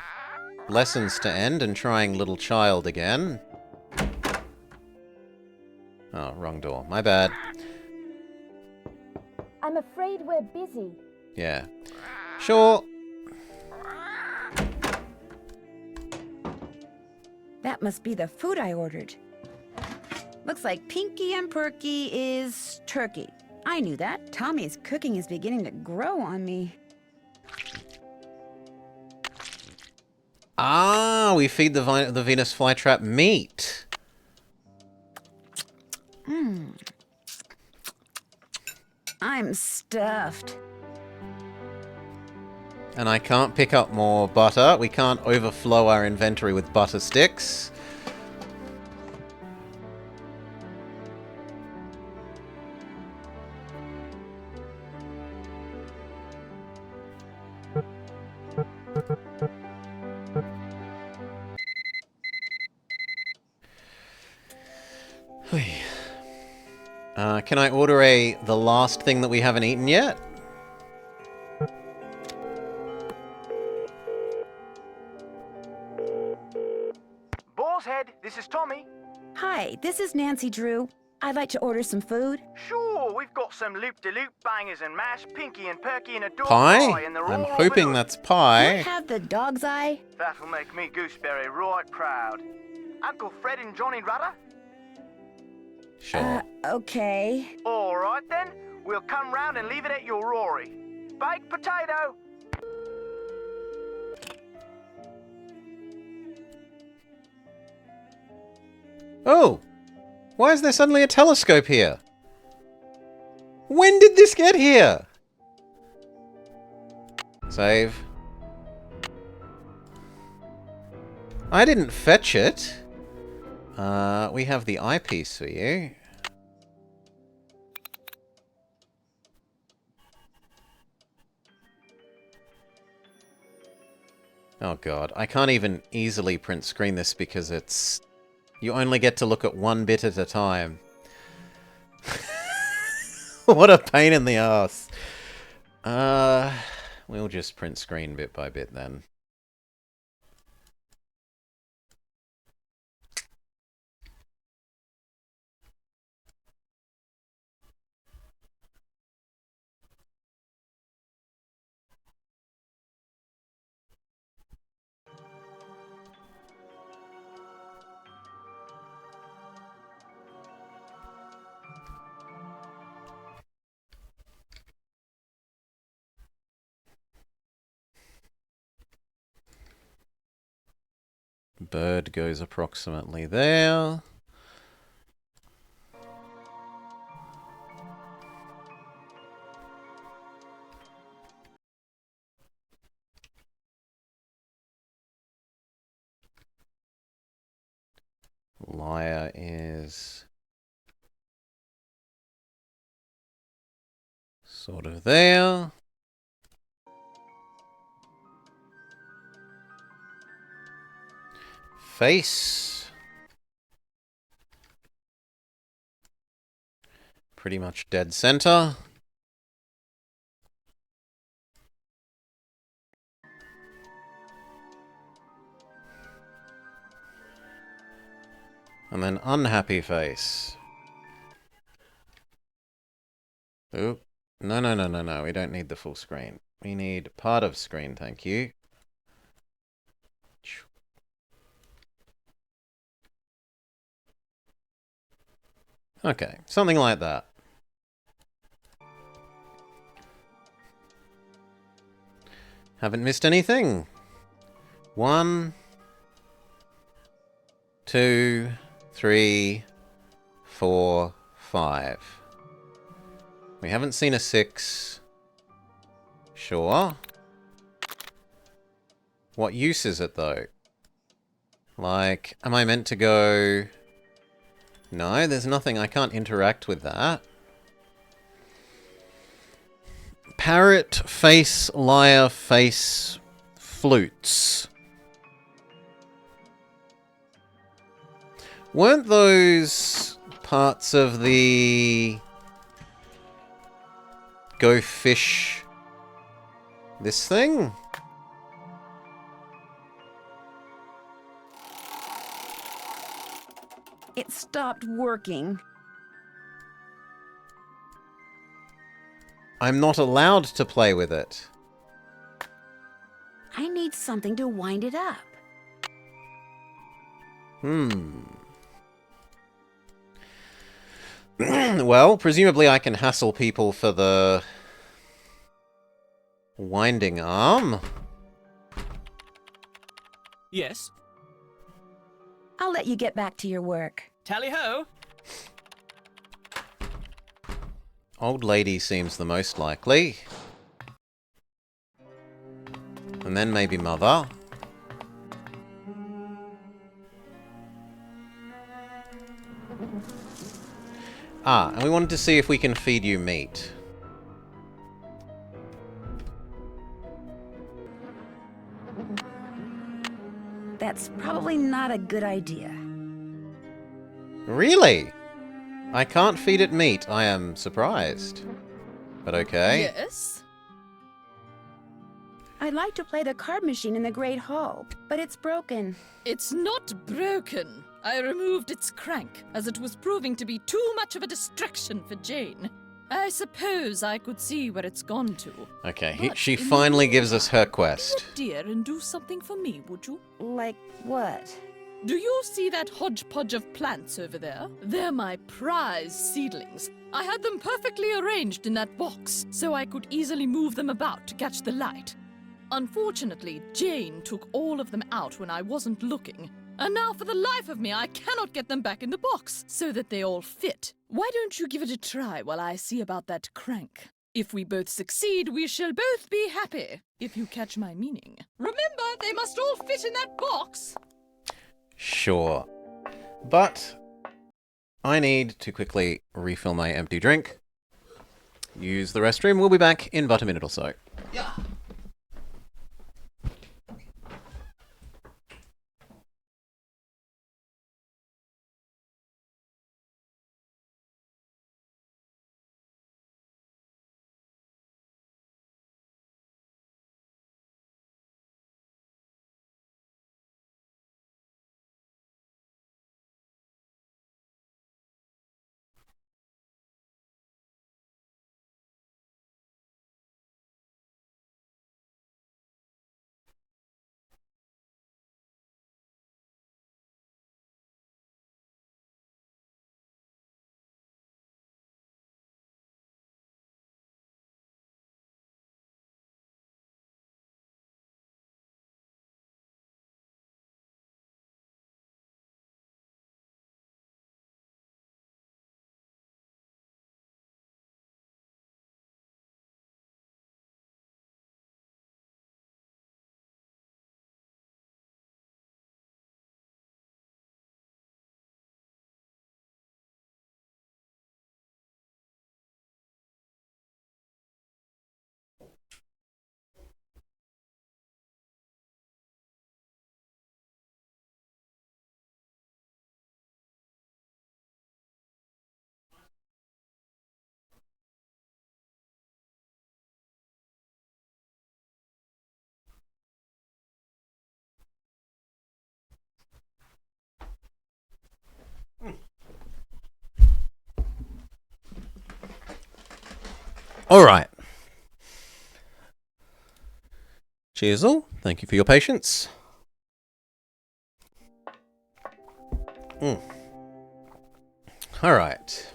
Speaker 1: lessons to end and trying Little Child again. Oh, wrong door. My bad.
Speaker 10: I'm afraid we're busy.
Speaker 1: Yeah. Sure.
Speaker 2: That must be the food I ordered. Looks like Pinky and Perky is turkey. I knew that. Tommy's cooking is beginning to grow on me.
Speaker 1: Ah, we feed the Venus flytrap meat.
Speaker 2: I'm stuffed.
Speaker 1: And I can't pick up more butter. We can't overflow our inventory with butter sticks. Can I order the last thing that we haven't eaten yet?
Speaker 5: Boar's Head, this is Tommy.
Speaker 2: Hi, this is Nancy Drew. I'd like to order some food.
Speaker 5: Sure, we've got some loop-de-loop bangers and mash, pinky and perky and a dog
Speaker 1: Pie?
Speaker 5: and they're
Speaker 1: I'm
Speaker 5: all
Speaker 1: hoping
Speaker 5: over.
Speaker 1: that's
Speaker 2: Do I
Speaker 1: pie.
Speaker 2: have the dog's eye?
Speaker 5: That'll make me Gooseberry right proud. Uncle Fred and Johnny Rudder?
Speaker 1: Sure.
Speaker 2: Okay.
Speaker 5: All right then, we'll come round and leave it at your Rory. Baked potato.
Speaker 1: Oh! Why is there suddenly a telescope here? When did this get here? Save. I didn't fetch it. We have the eyepiece for you. Oh god, I can't even easily print screen this because it's... You only get to look at one bit at a time. What a pain in the ass. We'll just print screen bit by bit then. Bird goes approximately there. Liar is sort of there. Face. Pretty much dead center. And then unhappy face. Oop. No. We don't need the full screen. We need part of screen, thank you. Okay, something like that. Haven't missed anything. 1, 2, 3, 4, 5. We haven't seen a 6. Sure. What use is it, though? Like, am I meant to go... No, there's nothing. I can't interact with that. Parrot, face, lyre, face, flutes. Weren't those parts of the... Go fish... this thing?
Speaker 2: It stopped working.
Speaker 1: I'm not allowed to play with it.
Speaker 2: I need something to wind it up.
Speaker 1: Well, presumably I can hassle people for the... winding arm.
Speaker 11: Yes?
Speaker 2: I'll let you get back to your work.
Speaker 11: Tally-ho!
Speaker 1: Old lady seems the most likely. And then maybe mother. Ah, and we wanted to see if we can feed you meat.
Speaker 2: That's probably not a good idea.
Speaker 1: Really? I can't feed it meat. I am surprised. But okay.
Speaker 4: Yes?
Speaker 2: I'd like to play the card machine in the Great Hall, but it's broken.
Speaker 4: It's not broken. I removed its crank, as it was proving to be too much of a distraction for Jane. I suppose I could see where it's gone to.
Speaker 1: Okay, she finally gives us her quest.
Speaker 4: Dear, and do something for me, would you?
Speaker 2: Like what?
Speaker 4: Do you see that hodgepodge of plants over there? They're my prize seedlings. I had them perfectly arranged in that box, so I could easily move them about to catch the light. Unfortunately, Jane took all of them out when I wasn't looking. And now for the life of me, I cannot get them back in the box, so that they all fit. Why don't you give it a try while I see about that crank? If we both succeed, we shall both be happy, if you catch my meaning. Remember, they must all fit in that box!
Speaker 1: Sure. But I need to quickly refill my empty drink. Use the restroom. We'll be back in but a minute or so.
Speaker 9: Yeah.
Speaker 1: Alright. Cheers all. Thank you for your patience. Alright.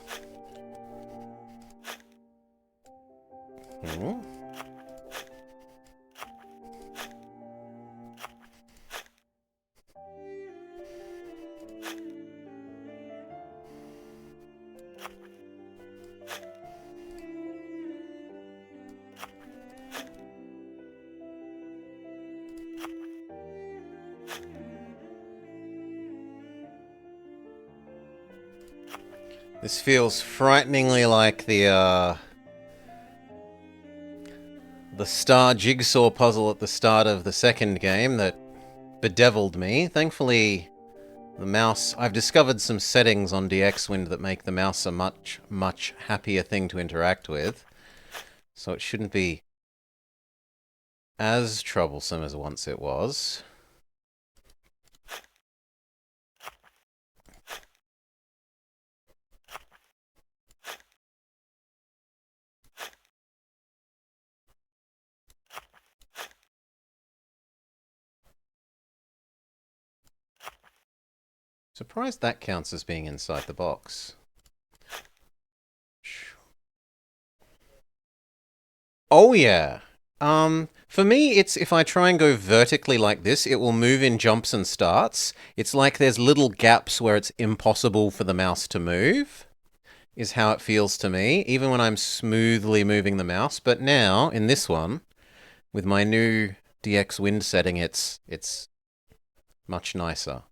Speaker 1: This feels frighteningly like the star jigsaw puzzle at the start of the second game that bedeviled me. Thankfully, the mouse... I've discovered some settings on DxWind that make the mouse a much, much happier thing to interact with. So it shouldn't be as troublesome as once it was. Surprised that counts as being inside the box. Oh yeah. For me, it's if I try and go vertically like this, it will move in jumps and starts. It's like there's little gaps where it's impossible for the mouse to move, is how it feels to me, even when I'm smoothly moving the mouse. But now, in this one, with my new DxWind setting, it's much nicer.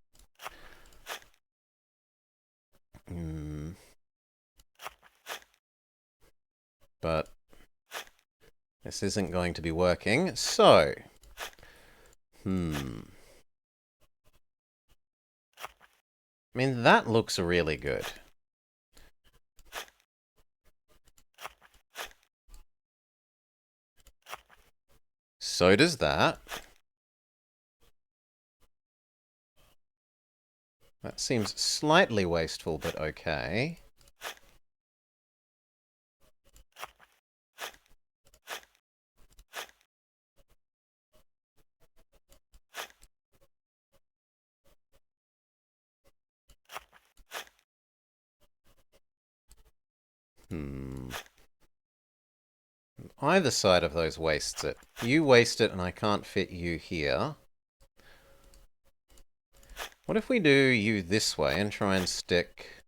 Speaker 1: But this isn't going to be working, so I mean, that looks really good. So does that. That seems slightly wasteful, but okay. Either side of those wastes it. You waste it and I can't fit you here. What if we do you this way and try and stick...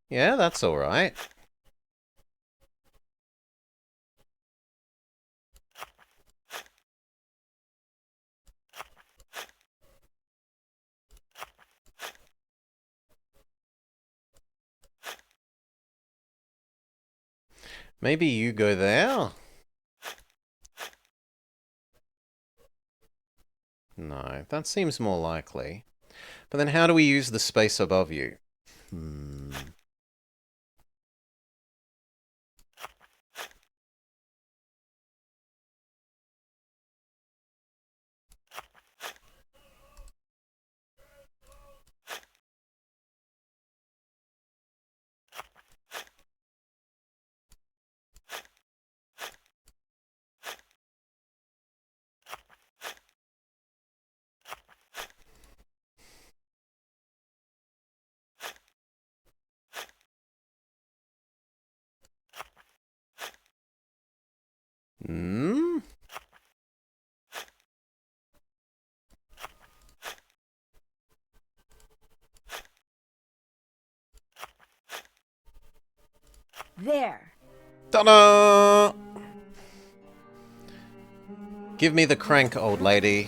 Speaker 1: Yeah, that's alright. Maybe you go there? No, that seems more likely. But then how do we use the space above you?
Speaker 2: There.
Speaker 1: Ta-da! Give me the crank, old lady.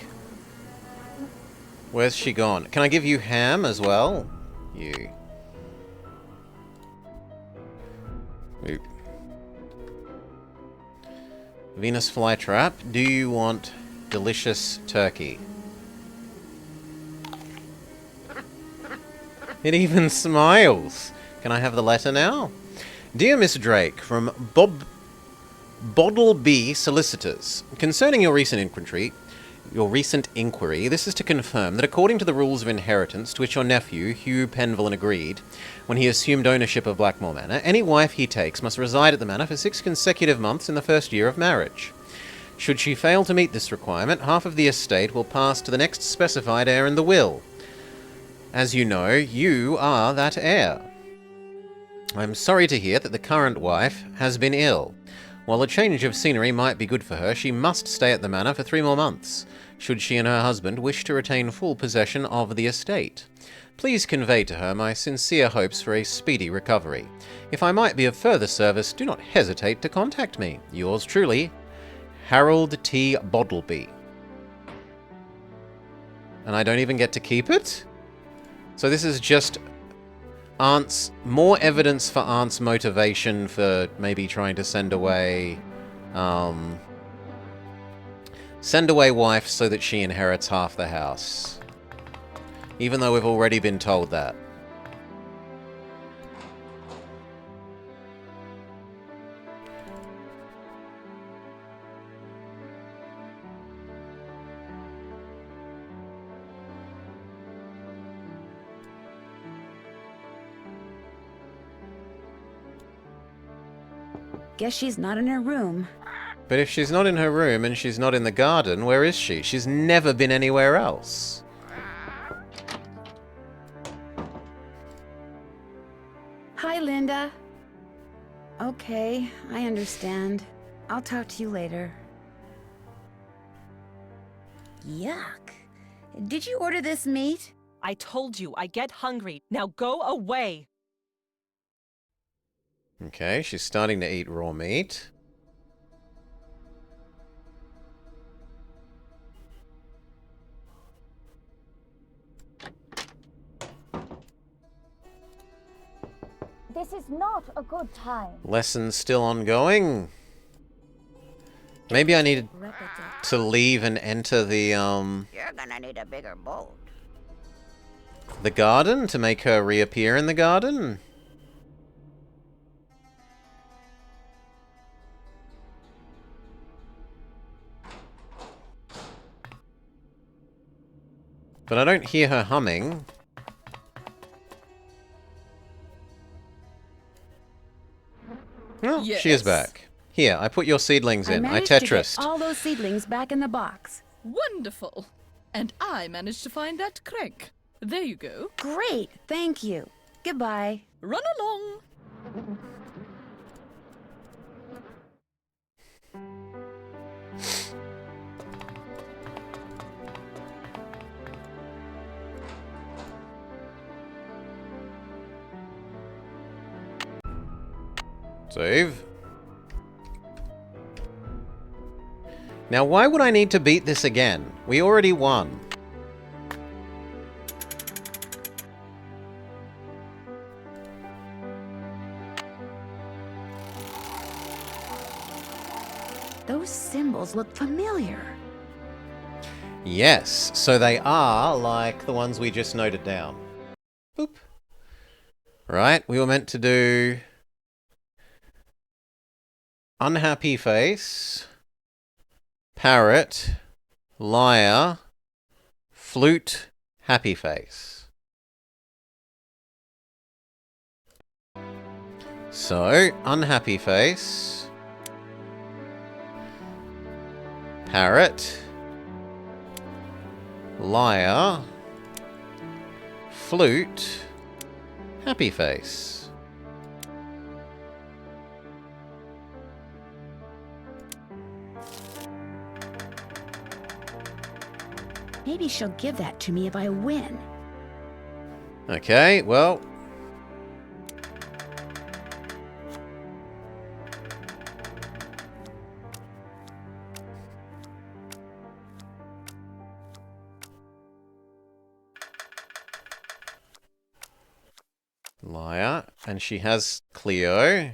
Speaker 1: Where's she gone? Can I give you ham as well? You. Oop. Venus flytrap, do you want delicious turkey? It even smiles. Can I have the letter now? Dear Miss Drake, from Bottleby Solicitors. Concerning your recent inquiry, this is to confirm that according to the rules of inheritance to which your nephew, Hugh Penvellyn, agreed when he assumed ownership of Blackmoor Manor, any wife he takes must reside at the manor for 6 consecutive months in the first year of marriage. Should she fail to meet this requirement, half of the estate will pass to the next specified heir in the will. As you know, you are that heir. I'm sorry to hear that the current wife has been ill. While a change of scenery might be good for her, she must stay at the manor for 3 more months, should she and her husband wish to retain full possession of the estate. Please convey to her my sincere hopes for a speedy recovery. If I might be of further service, do not hesitate to contact me. Yours truly, Harold T. Bottleby. And I don't even get to keep it? So this is just Aunt's... more evidence for Aunt's motivation for maybe trying to send away... send away wife so that she inherits half the house. Even though we've already been told that.
Speaker 2: Guess she's not in her room.
Speaker 1: But if she's not in her room and she's not in the garden, where is she? She's never been anywhere else.
Speaker 2: Hi, Linda. Okay, I understand. I'll talk to you later. Yuck. Did you order this meat?
Speaker 7: I told you, I get hungry. Now go away!
Speaker 1: Okay, she's starting to eat raw meat.
Speaker 10: This is not a good time.
Speaker 1: Lessons still ongoing. Maybe I needed...
Speaker 10: Repetite.
Speaker 1: to leave and enter the
Speaker 3: You're gonna need a bigger boat.
Speaker 1: the garden to make her reappear in the garden? But I don't hear her humming. Oh, she is
Speaker 4: Yes.
Speaker 1: back. Here, I put your seedlings in. I
Speaker 2: managed to get
Speaker 1: Tetrised.
Speaker 2: all those seedlings back in the box.
Speaker 4: Wonderful. And I managed to find that crank. There you go.
Speaker 2: Great, thank you. Goodbye.
Speaker 4: Run along.
Speaker 1: Save. Now, why would I need to beat this again? We already won.
Speaker 2: Those symbols look familiar.
Speaker 1: Yes, so they are like the ones we just noted down. Boop. Right, we were meant to do unhappy face, parrot, liar, flute, happy face. So, unhappy face, parrot, liar, flute, happy face.
Speaker 2: Maybe she'll give that to me if I win.
Speaker 1: Okay, well. Liar, and she has Cleo.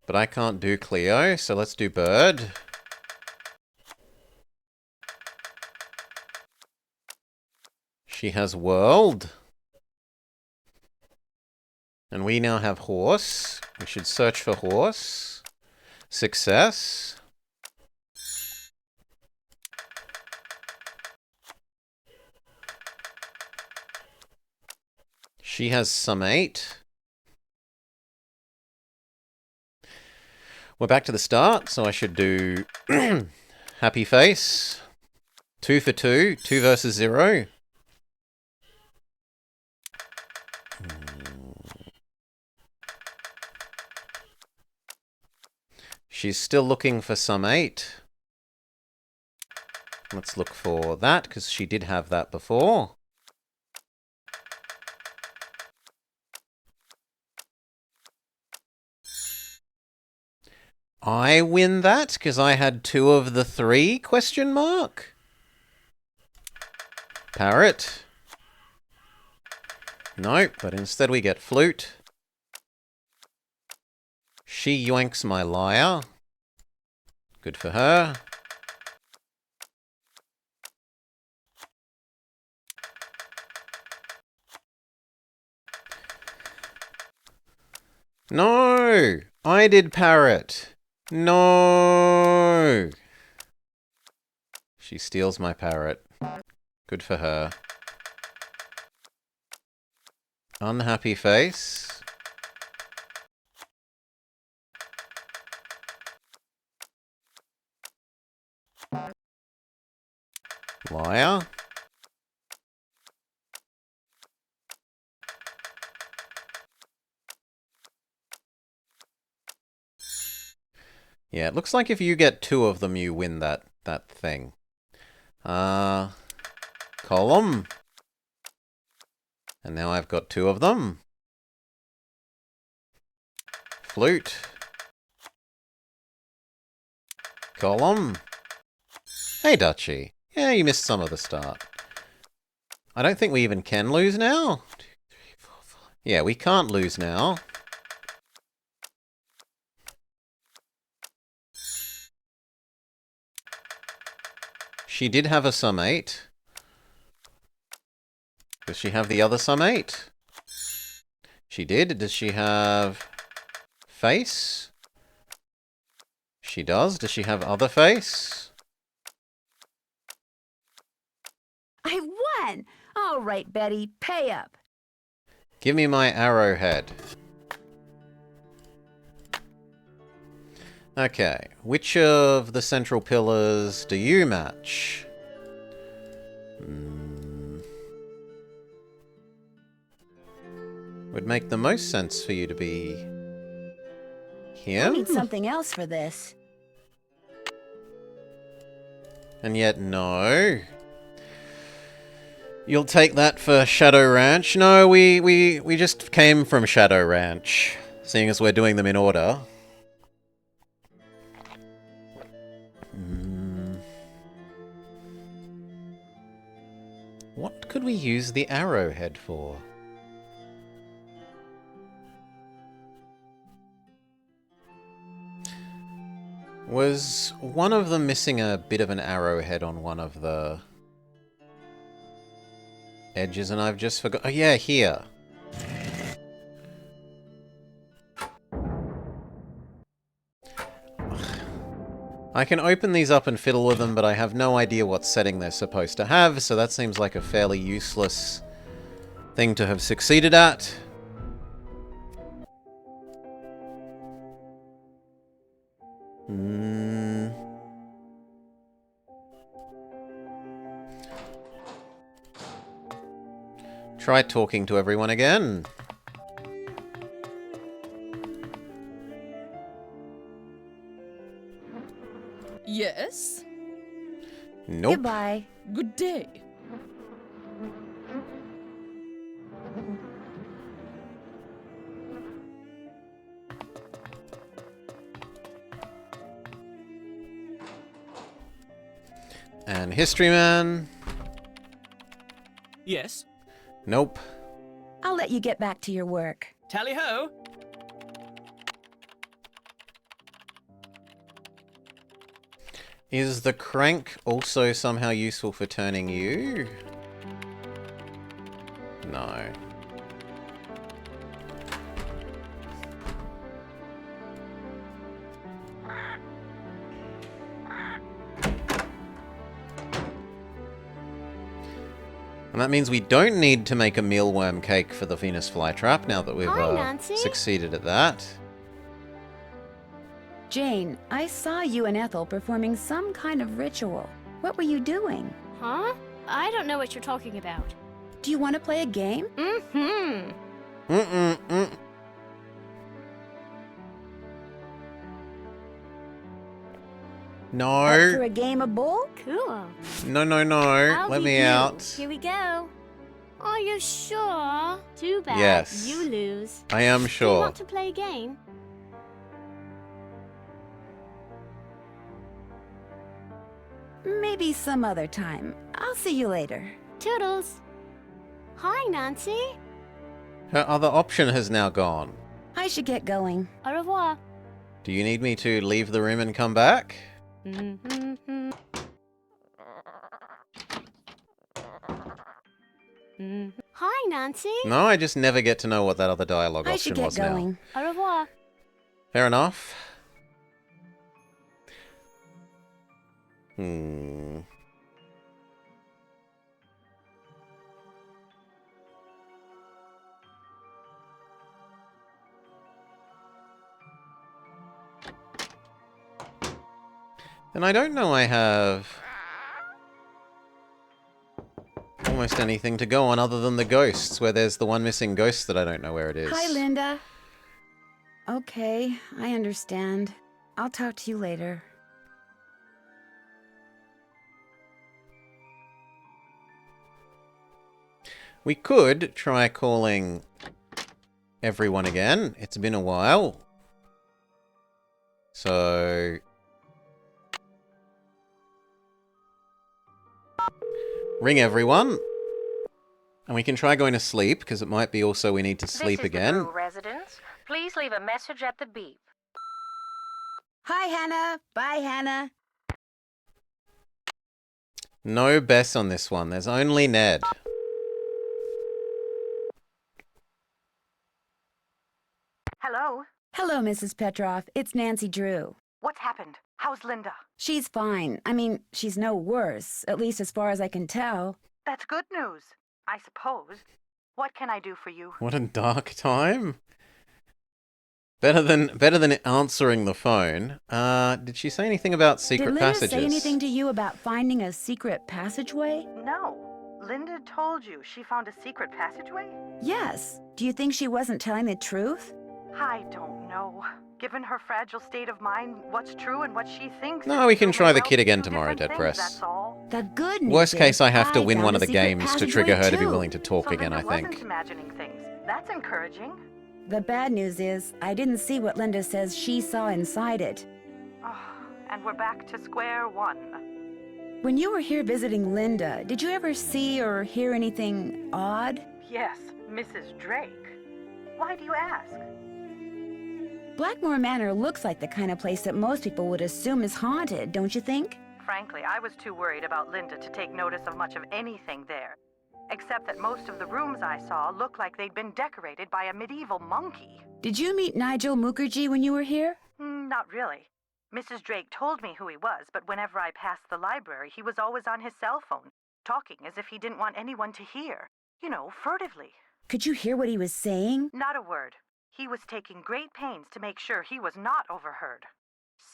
Speaker 1: But I can't do Cleo, so let's do bird. She has world. And we now have horse. We should search for horse. Success. She has summate. We're back to the start, so I should do happy face. 2 for 2. 2 versus 0. She's still looking for summate. Let's look for that, because she did have that before. I win that, because I had 2 of the 3, question mark? Parrot. Nope, but instead we get flute. She yoinks my lyre. Good for her. No! I did parrot. No! She steals my parrot. Good for her. Unhappy face. Liar. Yeah, it looks like if you get 2 of them, you win that thing. Column. And now I've got 2 of them. Flute. Column. Hey, Dutchy. Yeah, you missed some of the start. I don't think we even can lose now. 2, 3, 4, 5. Yeah, we can't lose now. She did have a summate. Does she have the other summate? She did. Does she have face? She does. Does she have other face?
Speaker 2: I won! All right, Betty, pay up.
Speaker 1: Give me my arrowhead. Okay, which of the central pillars do you match? Would make the most sense for you to be here.
Speaker 2: I need something else for this.
Speaker 1: And yet, no. You'll take that for Shadow Ranch? No, we just came from Shadow Ranch, seeing as we're doing them in order. What could we use the arrowhead for? Was one of them missing a bit of an arrowhead on one of the edges and I've just forgot? Oh yeah, here. I can open these up and fiddle with them, but I have no idea what setting they're supposed to have, so that seems like a fairly useless thing to have succeeded at. Try talking to everyone again.
Speaker 4: Yes?
Speaker 1: Nope.
Speaker 2: Goodbye.
Speaker 4: Good day.
Speaker 1: And History Man?
Speaker 11: Yes?
Speaker 1: Nope.
Speaker 2: I'll let you get back to your work.
Speaker 11: Tally-ho!
Speaker 1: Is the crank also somehow useful for turning you? No. And that means we don't need to make a mealworm cake for the Venus flytrap now that we've succeeded at that.
Speaker 2: Jane, I saw you and Ethel performing some kind of ritual. What were you doing?
Speaker 6: Huh? I don't know what you're talking about.
Speaker 2: Do you want to play a game?
Speaker 1: No.
Speaker 2: Up for a game of bull?
Speaker 6: Cool.
Speaker 1: No. Let me out.
Speaker 6: Here we go. Are you sure? Too bad.
Speaker 1: Yes.
Speaker 6: You lose.
Speaker 1: I am
Speaker 6: Do you
Speaker 1: sure.
Speaker 6: want to play a game?
Speaker 2: Maybe some other time. I'll see you later.
Speaker 6: Toodles. Hi, Nancy.
Speaker 1: Her other option has now gone.
Speaker 2: I should get going.
Speaker 6: Au revoir.
Speaker 1: Do you need me to leave the room and come back?
Speaker 6: Hi, Nancy.
Speaker 1: No, I just never get to know what that other dialogue
Speaker 2: I
Speaker 1: option
Speaker 2: should get
Speaker 1: was
Speaker 2: going.
Speaker 1: now.
Speaker 6: Au revoir.
Speaker 1: Fair enough. And I don't know I have almost anything to go on other than the ghosts, where there's the one missing ghost that I don't know where it is.
Speaker 2: Hi, Linda. Okay, I understand. I'll talk to you later.
Speaker 1: We could try calling everyone again. It's been a while. So... ring everyone. And we can try going to sleep, because it might be also we need to sleep again.
Speaker 13: This is the Drew residence. Please leave a message at the beep.
Speaker 2: Hi, Hannah. Bye, Hannah.
Speaker 1: No Bess on this one. There's only Ned.
Speaker 8: Hello?
Speaker 2: Hello, Mrs. Petroff. It's Nancy Drew.
Speaker 8: What's happened? How's Linda?
Speaker 2: She's fine. I mean, she's no worse, at least as far as I can tell.
Speaker 8: That's good news, I suppose. What can I do for you?
Speaker 1: What a dark time. Better than answering the phone. Did she say anything about secret passages?
Speaker 2: Did Linda say anything to you about finding a secret passageway?
Speaker 8: No. Linda told you she found a secret passageway?
Speaker 2: Yes. Do you think she wasn't telling the truth?
Speaker 8: I don't know. Given her fragile state of mind, what's true and what she thinks...
Speaker 1: No, we can try the kid again tomorrow, Dead Press.
Speaker 8: That's all.
Speaker 2: The good news
Speaker 1: Worst case,
Speaker 2: is
Speaker 1: I have to win
Speaker 2: found
Speaker 1: one
Speaker 2: a
Speaker 1: of the
Speaker 2: secret
Speaker 1: games to trigger her to be
Speaker 2: passageway,
Speaker 1: willing to talk
Speaker 8: So
Speaker 1: again, I
Speaker 8: Linda wasn't
Speaker 1: think.
Speaker 8: imagining things. That's encouraging.
Speaker 2: The bad news is, I didn't see what Linda says she saw inside it.
Speaker 8: Oh, and we're back to square one.
Speaker 2: When you were here visiting Linda, did you ever see or hear anything odd?
Speaker 8: Yes, Mrs. Drake. Why do you ask?
Speaker 2: Blackmoor Manor looks like the kind of place that most people would assume is haunted, don't you think?
Speaker 8: Frankly, I was too worried about Linda to take notice of much of anything there. Except that most of the rooms I saw looked like they'd been decorated by a medieval monkey.
Speaker 2: Did you meet Nigel Mukherjee when you were here?
Speaker 8: Not really. Mrs. Drake told me who he was, but whenever I passed the library, he was always on his cell phone, talking as if he didn't want anyone to hear. You know, furtively.
Speaker 2: Could you hear what he was saying?
Speaker 8: Not a word. He was taking great pains to make sure he was not overheard.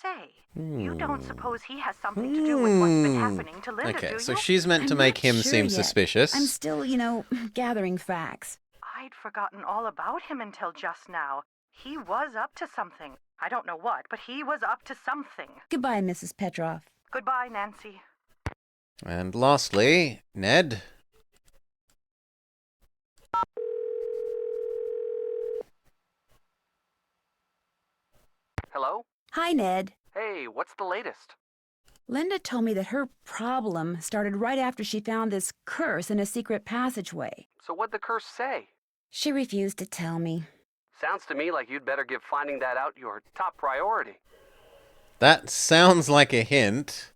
Speaker 8: Say, you don't suppose he has something to do with what's been happening to Linda, do
Speaker 1: Okay,
Speaker 8: you?
Speaker 1: so she's meant to
Speaker 2: I'm
Speaker 1: make
Speaker 2: not
Speaker 1: him
Speaker 2: sure
Speaker 1: seem
Speaker 2: yet.
Speaker 1: suspicious.
Speaker 2: I'm still, gathering facts.
Speaker 8: I'd forgotten all about him until just now. He was up to something. I don't know what, but he was up to something.
Speaker 2: Goodbye, Mrs. Petroff.
Speaker 8: Goodbye, Nancy.
Speaker 1: And lastly, Ned.
Speaker 14: Hello?
Speaker 2: Hi, Ned.
Speaker 14: Hey, what's the latest?
Speaker 2: Linda told me that her problem started right after she found this curse in a secret passageway.
Speaker 14: So what'd the curse say?
Speaker 2: She refused to tell me.
Speaker 14: Sounds to me like you'd better give finding that out your top priority.
Speaker 1: That sounds like a hint,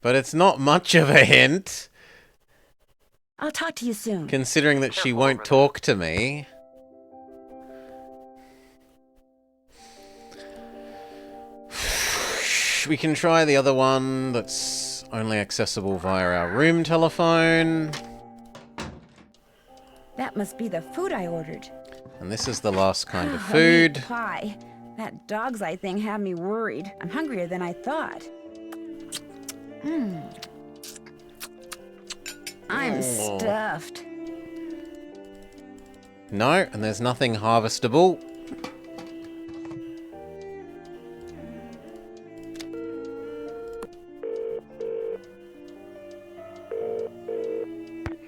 Speaker 1: but it's not much of a hint,
Speaker 2: I'll talk to you soon.
Speaker 1: considering that she
Speaker 14: Careful
Speaker 1: won't
Speaker 14: over
Speaker 1: talk to me. We can try the other one that's only accessible via our room telephone.
Speaker 2: That must be the food I ordered.
Speaker 1: And this is the last kind of
Speaker 2: A meat
Speaker 1: food.
Speaker 2: pie. That dog's eye thing had me worried. I'm hungrier than I thought. I'm stuffed.
Speaker 1: No, and there's nothing harvestable.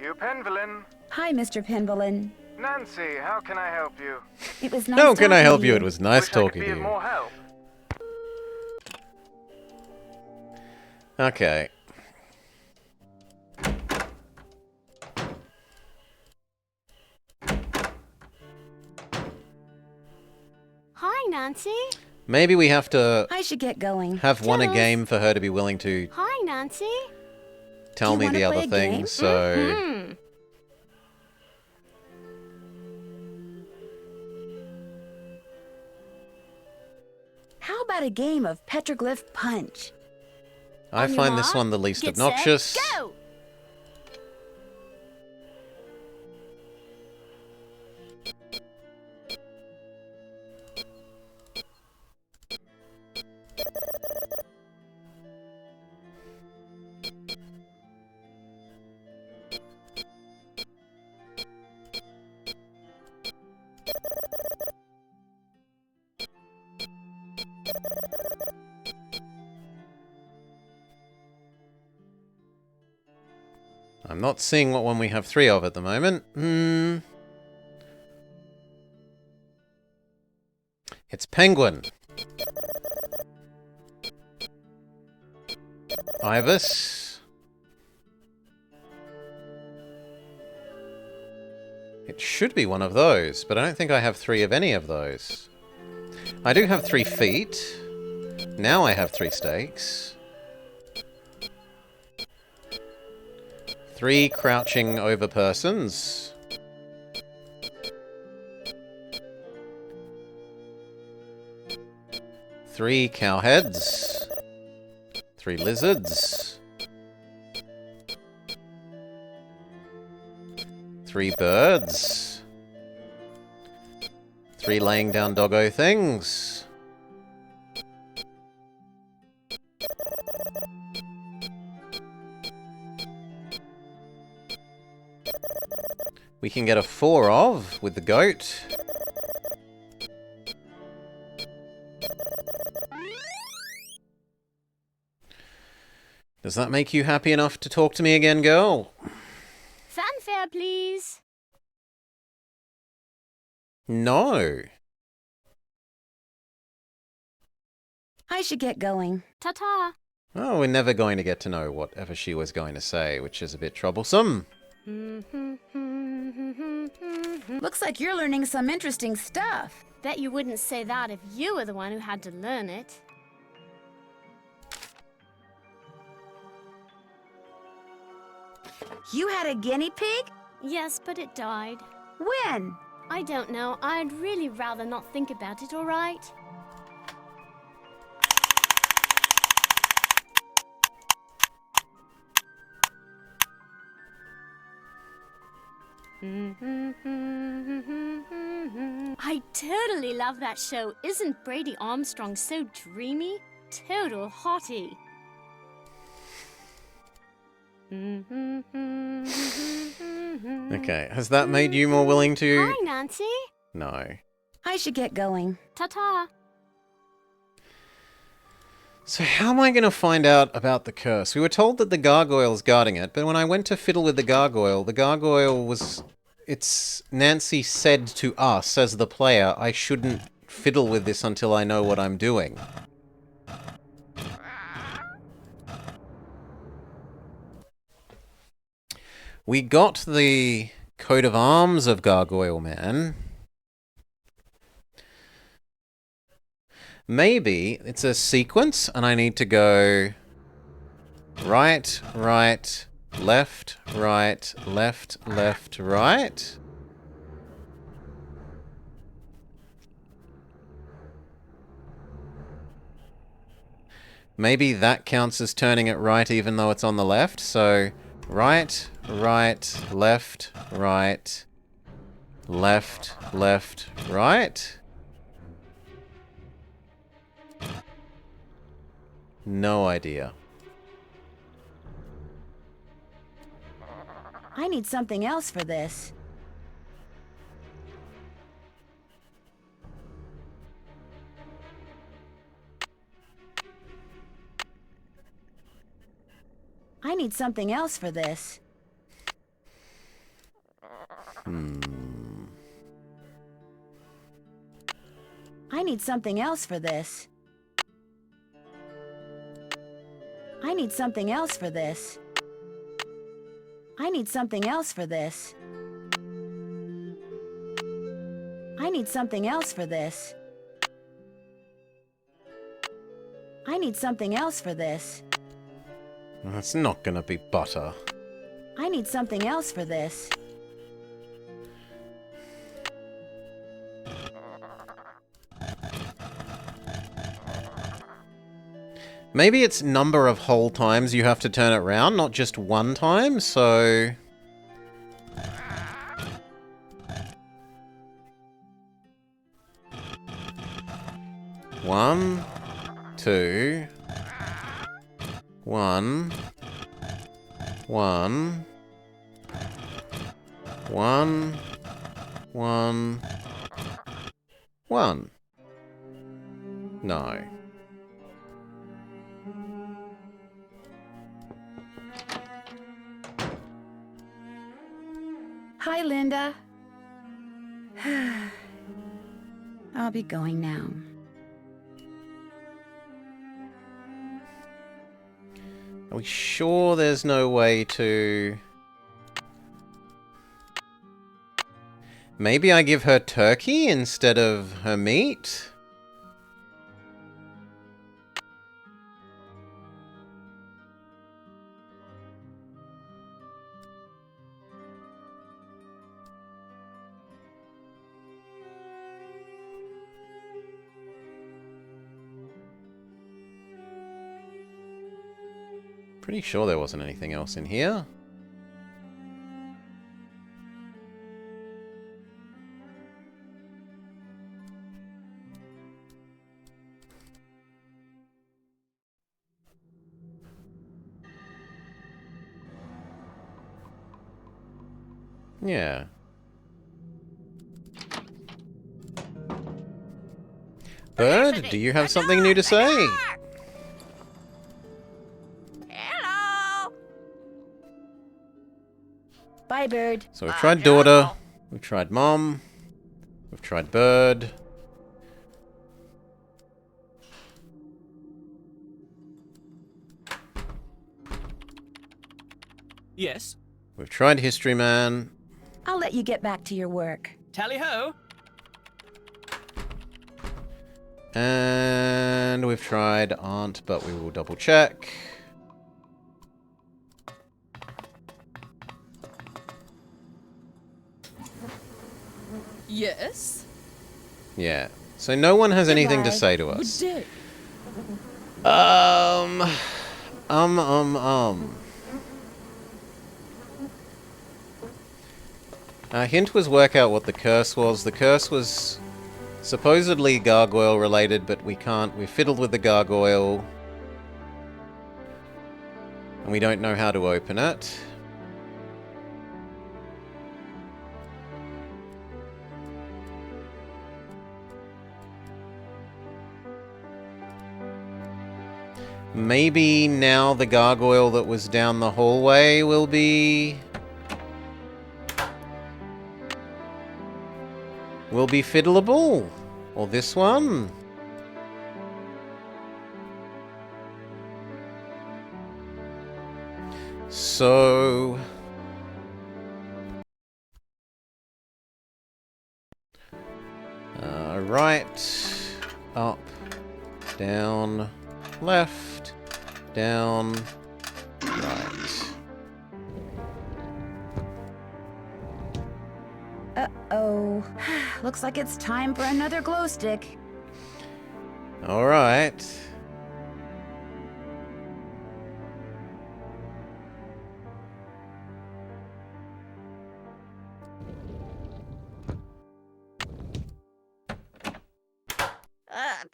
Speaker 5: Hugh Penvillin.
Speaker 2: Hi, Mr. Penvillin.
Speaker 5: Nancy, how can I help you?
Speaker 2: It was nice
Speaker 1: How can I
Speaker 2: talking
Speaker 1: help
Speaker 2: to
Speaker 1: you? It was nice
Speaker 5: Wish I could
Speaker 1: talking
Speaker 5: be
Speaker 1: to
Speaker 5: of
Speaker 1: you.
Speaker 5: more help.
Speaker 1: Okay.
Speaker 6: Hi, Nancy.
Speaker 1: Maybe we have to
Speaker 2: I should get going.
Speaker 1: have won a
Speaker 6: Toodles.
Speaker 1: game for her to be willing to
Speaker 6: Hi, Nancy.
Speaker 1: tell
Speaker 2: you
Speaker 1: me
Speaker 2: wanna
Speaker 1: the
Speaker 2: play
Speaker 1: other
Speaker 2: a
Speaker 1: things.
Speaker 2: game?
Speaker 1: So
Speaker 2: How about a game of petroglyph punch?
Speaker 1: I
Speaker 6: On your
Speaker 1: find this
Speaker 6: mark,
Speaker 1: one the least
Speaker 6: get
Speaker 1: obnoxious.
Speaker 6: Set, go!
Speaker 1: I'm not seeing what one we have 3 of at the moment. It's penguin. Ibis. It should be one of those, but I don't think I have 3 of any of those. I do have 3 feet. Now I have 3 steaks. 3 crouching over persons. 3 cowheads. 3 lizards. 3 birds. 3 laying down doggo things. We can get a 4 of with the goat. Does that make you happy enough to talk to me again, girl?
Speaker 6: Fanfare, please.
Speaker 1: No.
Speaker 2: I should get going.
Speaker 6: Ta-ta.
Speaker 1: Oh, we're never going to get to know whatever she was going to say, which is a bit troublesome.
Speaker 2: Looks like you're learning some interesting stuff.
Speaker 6: Bet you wouldn't say that if you were the one who had to learn it.
Speaker 2: You had a guinea pig?
Speaker 6: Yes, but it died.
Speaker 2: When?
Speaker 6: I don't know. I'd really rather not think about it, all right? I totally love that show. Isn't Brady Armstrong so dreamy? Total hottie.
Speaker 1: Okay, has that made you more willing to...
Speaker 6: Hi, Nancy.
Speaker 1: No.
Speaker 2: I should get going.
Speaker 6: Ta-ta.
Speaker 1: So how am I going to find out about the curse? We were told that the gargoyle's guarding it, but when I went to fiddle with the gargoyle was... Nancy said to us, as the player, I shouldn't fiddle with this until I know what I'm doing. We got the coat of arms of Gargoyle Man. Maybe it's a sequence and I need to go right, right, left, right, left, left, right. Maybe that counts as turning it right even though it's on the left, so right, right, left, right, left, left, right. No idea.
Speaker 2: I need something else for this. I need something else for this. I need something else for this. I need something else for this. I need something else for this. I need something else for this. I need something else for this.
Speaker 1: That's not gonna be butter.
Speaker 2: I need something else for this.
Speaker 1: Maybe it's number of whole times you have to turn it round, not just one time, so... One, two, one, one, one, one, one. No.
Speaker 2: Hi, Linda. I'll be going now.
Speaker 1: Are we sure there's no way to... Maybe I give her turkey instead of her meat? Pretty sure there wasn't anything else in here. Yeah. Bird, do you have something new to say?
Speaker 3: Hello.
Speaker 2: Bye, Bird.
Speaker 1: So we've tried daughter, we've tried mom, we've tried bird.
Speaker 11: Yes?
Speaker 1: We've tried history man.
Speaker 2: I'll let you get back to your work.
Speaker 11: Tally-ho!
Speaker 1: And we've tried aunt, but we will double check.
Speaker 4: Yes?
Speaker 1: Yeah. So no one has anything to
Speaker 2: Goodbye.
Speaker 1: say to
Speaker 4: Good
Speaker 1: us.
Speaker 4: day.
Speaker 1: Our hint was work out what the curse was. The curse was supposedly gargoyle related, but we fiddled with the gargoyle. And we don't know how to open it. Maybe now the gargoyle that was down the hallway will be fiddleable. Or this one. So right, up, down, left, down, right.
Speaker 2: Uh-oh. Looks like it's time for another glow stick.
Speaker 1: Alright.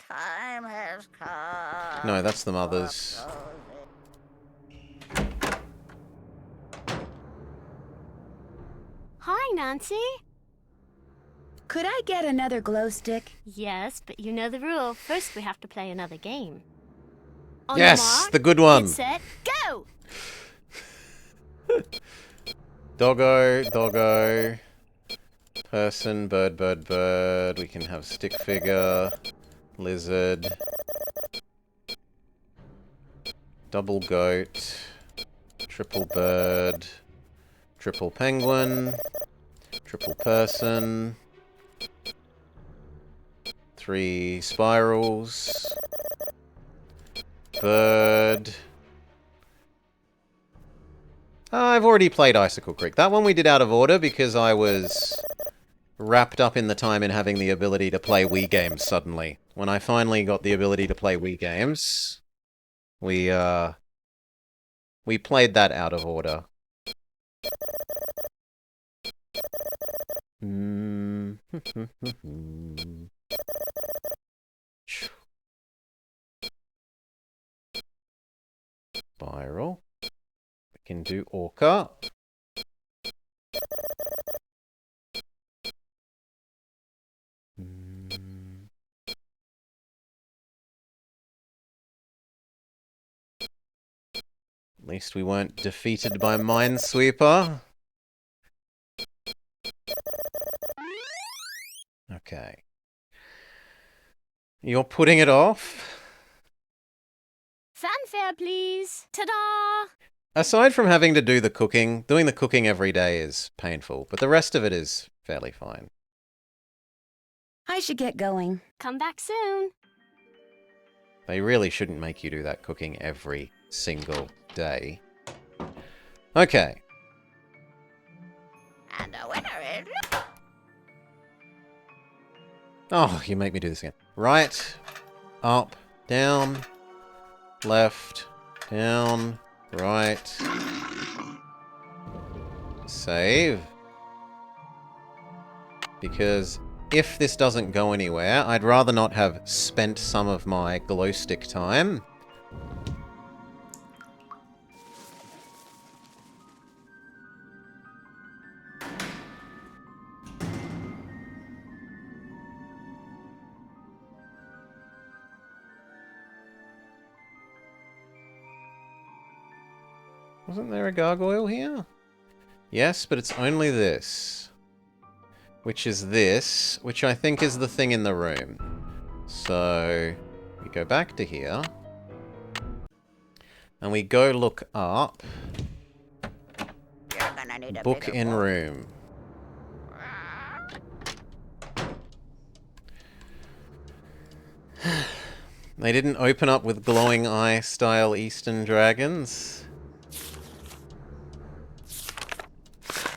Speaker 3: Time has come.
Speaker 1: No, that's the mother's.
Speaker 6: Hi, Nancy.
Speaker 2: Could I get another glow stick?
Speaker 6: Yes, but you know the rule. First, we have to play another game. On
Speaker 1: Yes,
Speaker 6: the mark,
Speaker 1: the good one.
Speaker 6: Get set, go!
Speaker 1: Doggo, doggo. Person, bird, bird, bird. We can have stick figure. Lizard. Double goat. Triple bird. Triple penguin. Triple person. 3 spirals. Bird. I've already played Icicle Creek. That one we did out of order because I was wrapped up in the time in having the ability to play Wii games suddenly. When I finally got the ability to play Wii games, we played that out of order. Spiral. We can do Orca. At least we weren't defeated by Minesweeper. Okay. You're putting it off?
Speaker 6: Fanfare, please. Ta-da!
Speaker 1: Aside from having to do the cooking, doing the cooking every day is painful, but the rest of it is fairly fine.
Speaker 2: I should get going.
Speaker 6: Come back soon.
Speaker 1: They really shouldn't make you do that cooking every single day. Okay.
Speaker 3: And the winner is...
Speaker 1: Oh, you make me do this again. Right, up, down, left, down, Right. Save. Because if this doesn't go anywhere, I'd rather not have spent some of my glow stick time. Wasn't there a gargoyle here? Yes, but it's only this. Which is this, which I think is the thing in the room. So, we go back to here. And we go look up.
Speaker 3: You're gonna need a
Speaker 1: Book
Speaker 3: bigger
Speaker 1: in
Speaker 3: book.
Speaker 1: room. They didn't open up with glowing eye style Eastern dragons.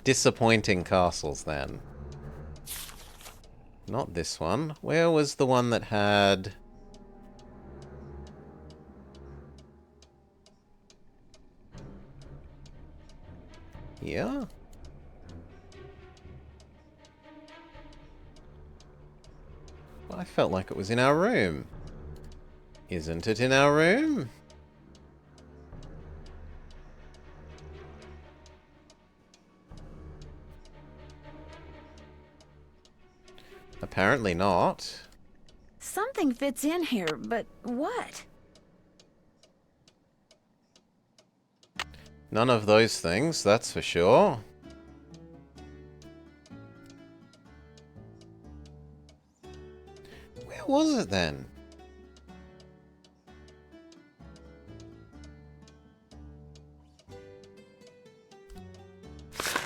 Speaker 1: Disappointing castles then. Not this one. Where was the one that had... Here? Well, I felt like it was in our room. Isn't it in our room? Apparently not.
Speaker 2: Something fits in here, but what?
Speaker 1: None of those things, that's for sure. Where was it then?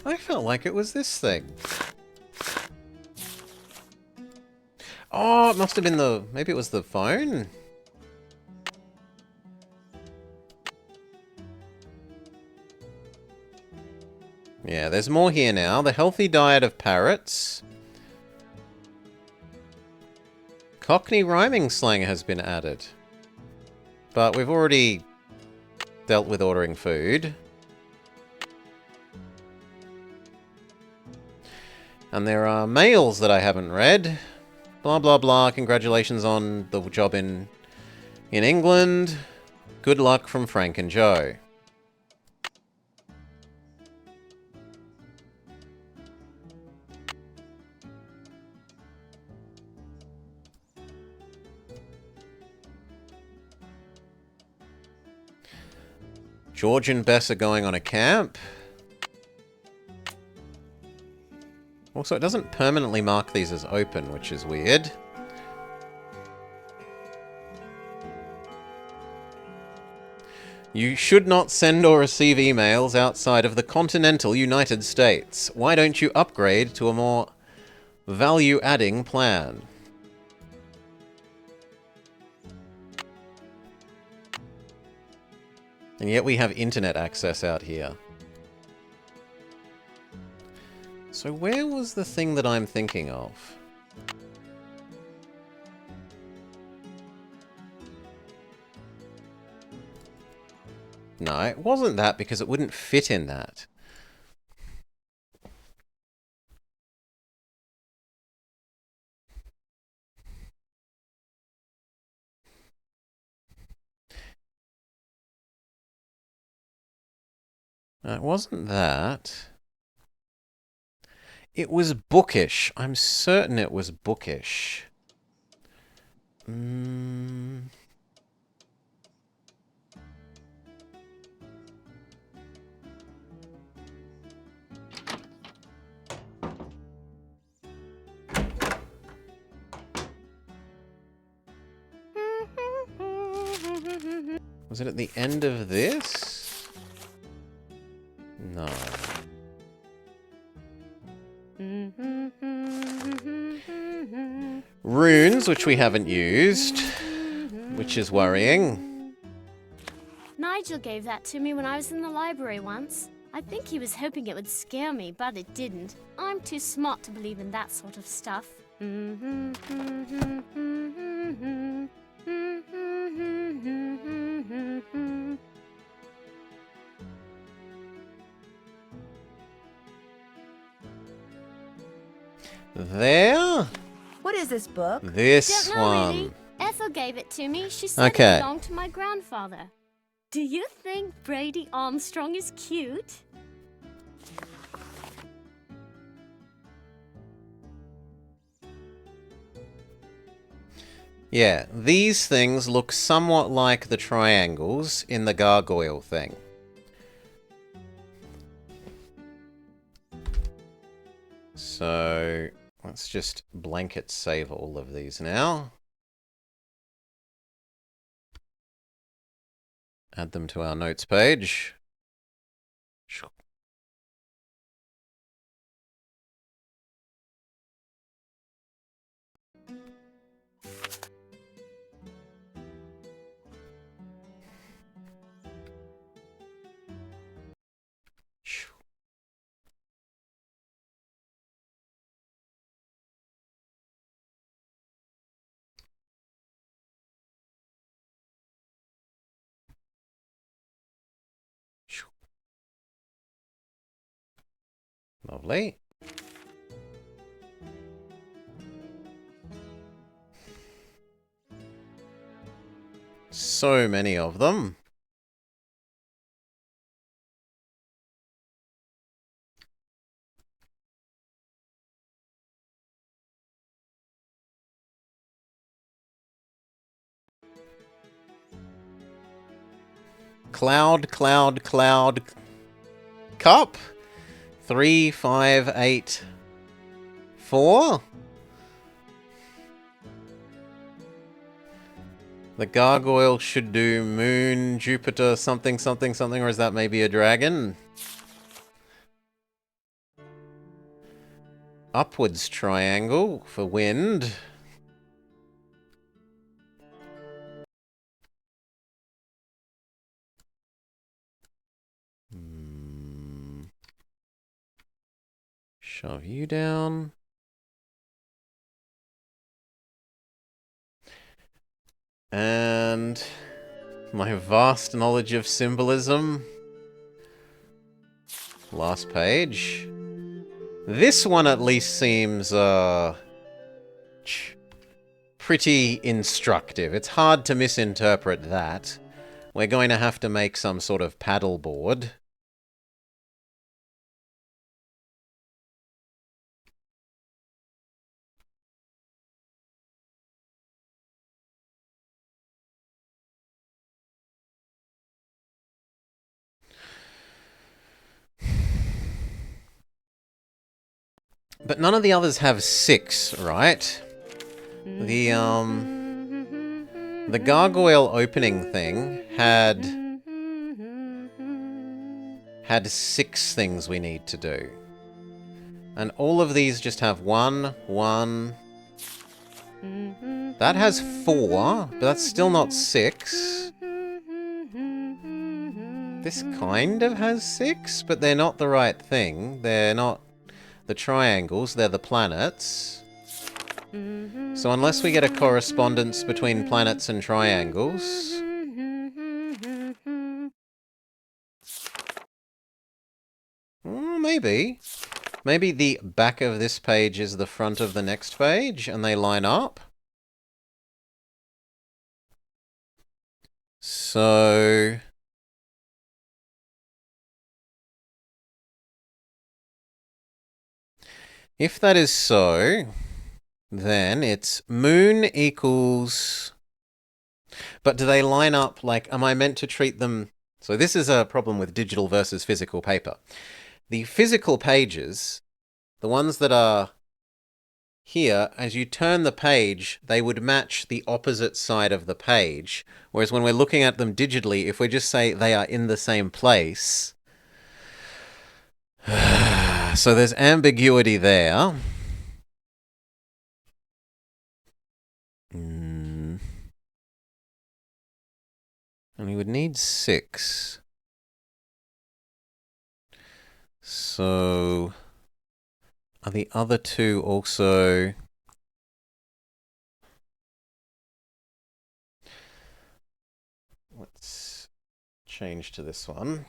Speaker 1: I felt like it was this thing. Oh, it must have been the... Maybe it was the phone? Yeah, there's more here now. The healthy diet of parrots. Cockney rhyming slang has been added. But we've already dealt with ordering food. And there are mails that I haven't read. Blah, blah, blah. Congratulations on the job in England. Good luck from Frank and Joe. George and Bess are going on a camp. Also, it doesn't permanently mark these as open, which is weird. You should not send or receive emails outside of the continental United States. Why don't you upgrade to a more value-adding plan? And yet we have internet access out here. So where was the thing that I'm thinking of? No, it wasn't that because it wouldn't fit in that. No, it wasn't that. It was bookish. I'm certain it was bookish. Was it at the end of this? No. Runes, which we haven't used, which is worrying.
Speaker 6: Nigel gave that to me when I was in the library once. I think he was hoping it would scare me, but it didn't. I'm too smart to believe in that sort of stuff.
Speaker 1: There.
Speaker 2: What is this book?
Speaker 1: This
Speaker 6: Don't know,
Speaker 1: one.
Speaker 6: really. Ethel gave it to me. She said
Speaker 1: Okay.
Speaker 6: it belonged to my grandfather. Do you think Brady Armstrong is cute?
Speaker 1: Yeah, these things look somewhat like the triangles in the gargoyle thing. So, let's just blanket save all of these now. Add them to our notes page. Lovely. So many of them. Cloud, cloud, cloud. Cup. 3, 5, 8, 4. The gargoyle should do moon, Jupiter, something, something, something, or is that maybe a dragon? Upwards triangle for wind. Shove you down. And my vast knowledge of symbolism. Last page. This one at least seems, pretty instructive. It's hard to misinterpret that. We're going to have to make some sort of paddle board. But none of the others have 6, right? The gargoyle opening thing had 6 things we need to do. And all of these just have 1, 1. That has 4, but that's still not 6. This kind of has 6, but they're not the right thing. They're not the triangles, they're the planets. So unless we get a correspondence between planets and triangles... maybe. Maybe the back of this page is the front of the next page, and they line up. So... if that is so, then it's moon equals... but do they line up, like, am I meant to treat them... so this is a problem with digital versus physical paper. The physical pages, the ones that are here, as you turn the page, they would match the opposite side of the page. Whereas when we're looking at them digitally, if we just say they are in the same place... so there's ambiguity there. And we would need 6. So... are the other 2 also... let's change to this one.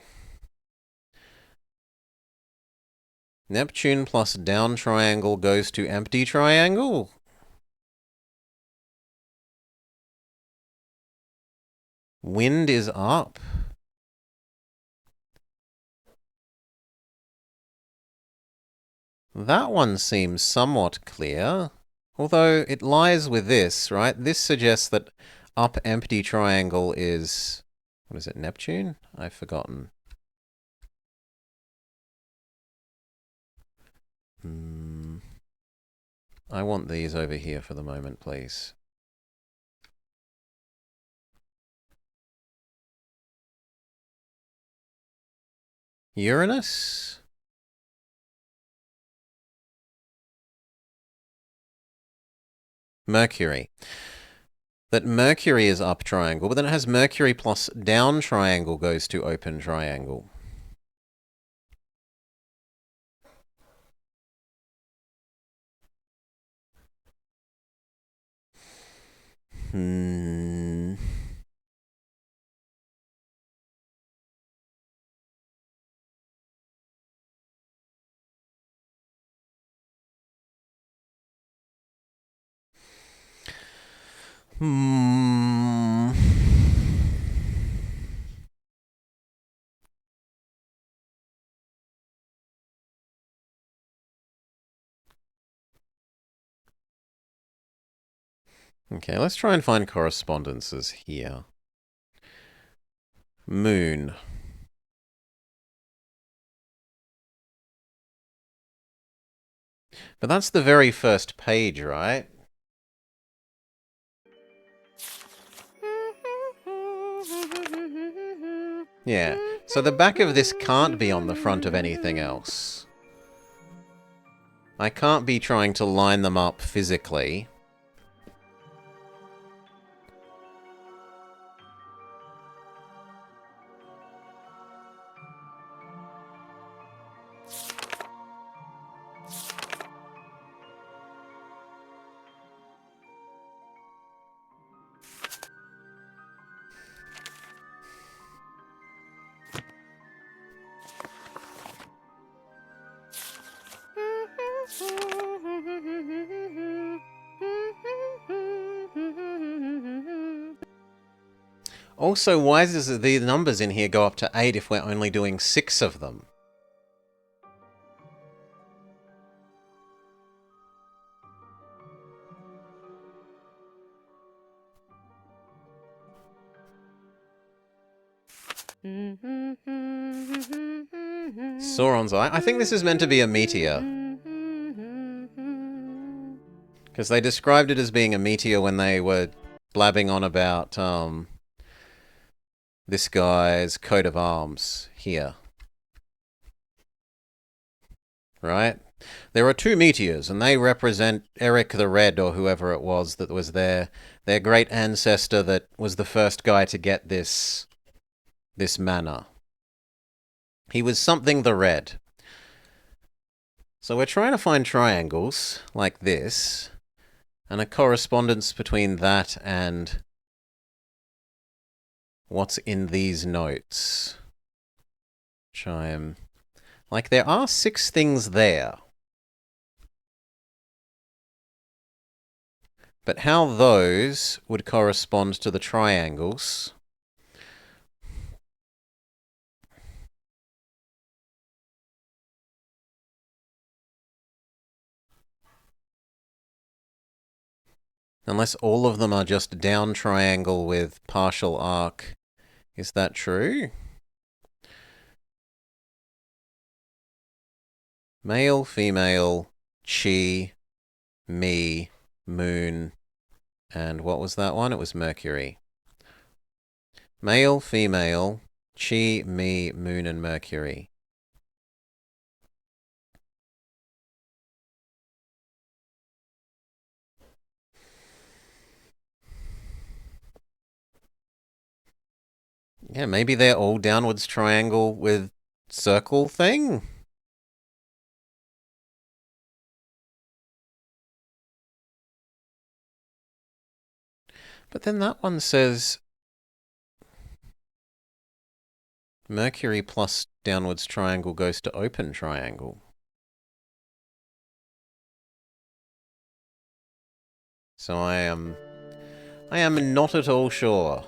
Speaker 1: Neptune plus down triangle goes to empty triangle. Wind is up. That one seems somewhat clear. Although it lies with this, right? This suggests that up empty triangle is... What is it, Neptune? I've forgotten. I want these over here for the moment, please. Uranus? Mercury. That Mercury is up triangle, but then it has Mercury plus down triangle goes to open triangle. Okay, let's try and find correspondences here. Moon. But that's the very first page, right? Yeah, so the back of this can't be on the front of anything else. I can't be trying to line them up physically. Also, why does the numbers in here go up to 8 if we're only doing 6 of them? Sauron's Eye? I think this is meant to be a meteor. Because they described it as being a meteor when they were blabbing on about this guy's coat of arms here. Right? There are 2 meteors, and they represent Eric the Red, or whoever it was that was their great ancestor that was the first guy to get this manor. He was something the Red. So we're trying to find triangles like this, and a correspondence between that and what's in these notes. Chime. Like, there are 6 things there. But how those would correspond to the triangles... Unless all of them are just down triangle with partial arc. Is that true? Male, female, chi, me, moon, and what was that one? It was Mercury. Male, female, chi, me, moon, and Mercury. Yeah, maybe they're all downwards triangle with circle thing? But then that one says Mercury plus downwards triangle goes to open triangle. So I am not at all sure.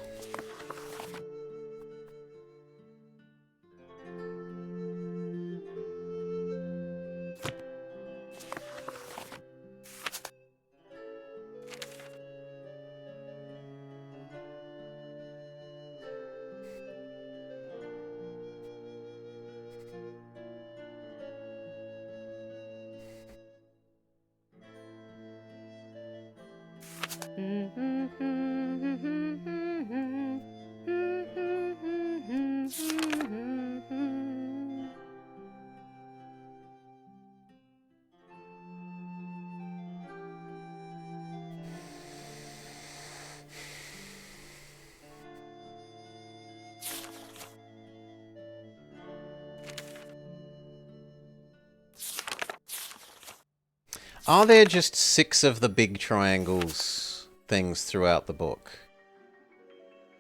Speaker 1: Are there just 6 of the big triangles things throughout the book?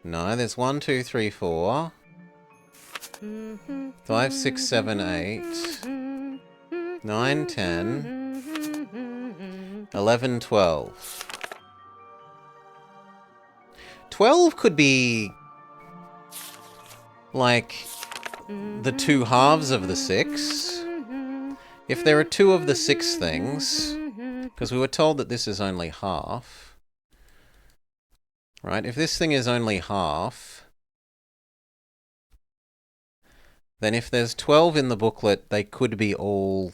Speaker 1: No, there's 1, 2, 3, 4, 5, 6, 7, 8, 9, 10, 11, 12. 12 could be like the 2 halves of the 6. If there are 2 of the 6 things, because we were told that this is only half, right? If this thing is only half, then if there's 12 in the booklet, they could be all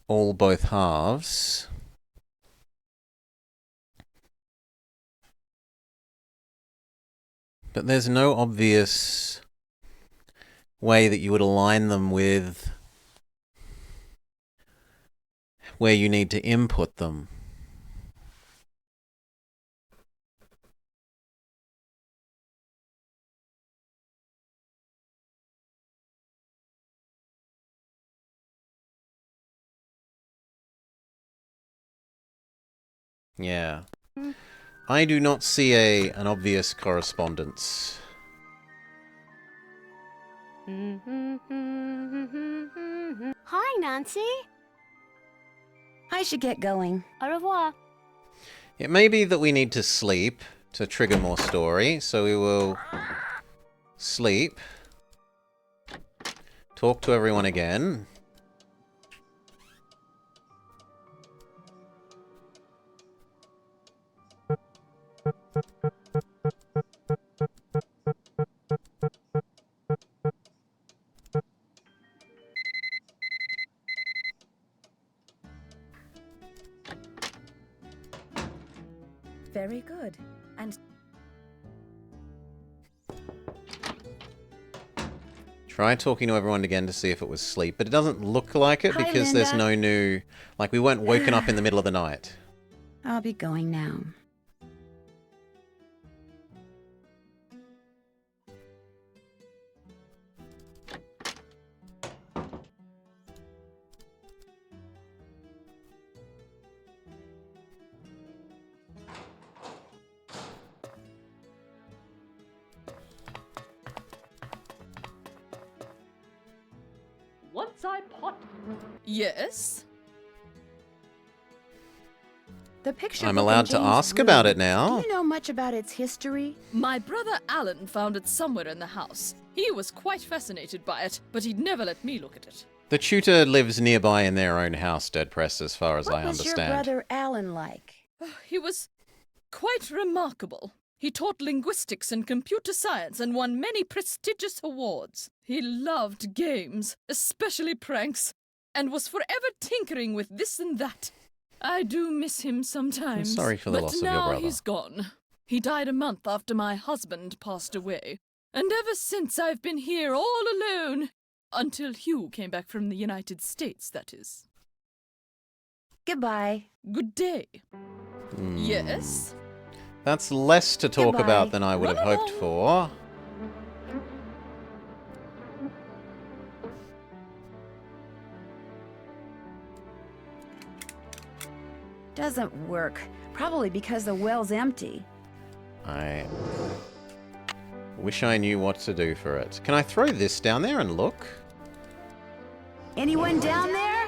Speaker 1: both halves. But there's no obvious way that you would align them with where you need to input them. Yeah. I do not see an obvious correspondence.
Speaker 6: Hi, Nancy.
Speaker 2: I should get going.
Speaker 6: Au revoir.
Speaker 1: It may be that we need to sleep to trigger more story, so we will sleep, talk to everyone again.
Speaker 2: Very good. And
Speaker 1: Try talking to everyone again to see if it was sleep, but it doesn't look like it because there's no new... Like, we weren't woken up in the middle of the night.
Speaker 2: I'll be going now.
Speaker 4: Once I pot... Yes?
Speaker 2: The picture
Speaker 1: I'm
Speaker 2: book in
Speaker 1: allowed to
Speaker 2: Jane's
Speaker 1: ask
Speaker 2: room.
Speaker 1: about it now.
Speaker 2: Do you know much about its history?
Speaker 4: My brother Alan found it somewhere in the house. He was quite fascinated by it, but he'd never let me look at it.
Speaker 1: The tutor lives nearby in their own house, Dead Press, as far as I
Speaker 2: What was your
Speaker 1: understand.
Speaker 2: brother Alan like?
Speaker 4: He was quite remarkable. He taught linguistics and computer science and won many prestigious awards. He loved games, especially pranks, and was forever tinkering with this and that. I do miss him sometimes.
Speaker 1: I'm sorry for the loss of your
Speaker 4: But now
Speaker 1: brother.
Speaker 4: he's gone. He died a month after my husband passed away. And ever since I've been here all alone. Until Hugh came back from the United States, that is.
Speaker 2: Goodbye.
Speaker 4: Good day. Yes?
Speaker 1: That's less to talk
Speaker 2: Goodbye.
Speaker 1: about than I would have hoped for.
Speaker 2: Doesn't work. Probably because the well's empty.
Speaker 1: I wish I knew what to do for it. Can I throw this down there and look?
Speaker 2: Anyone down there?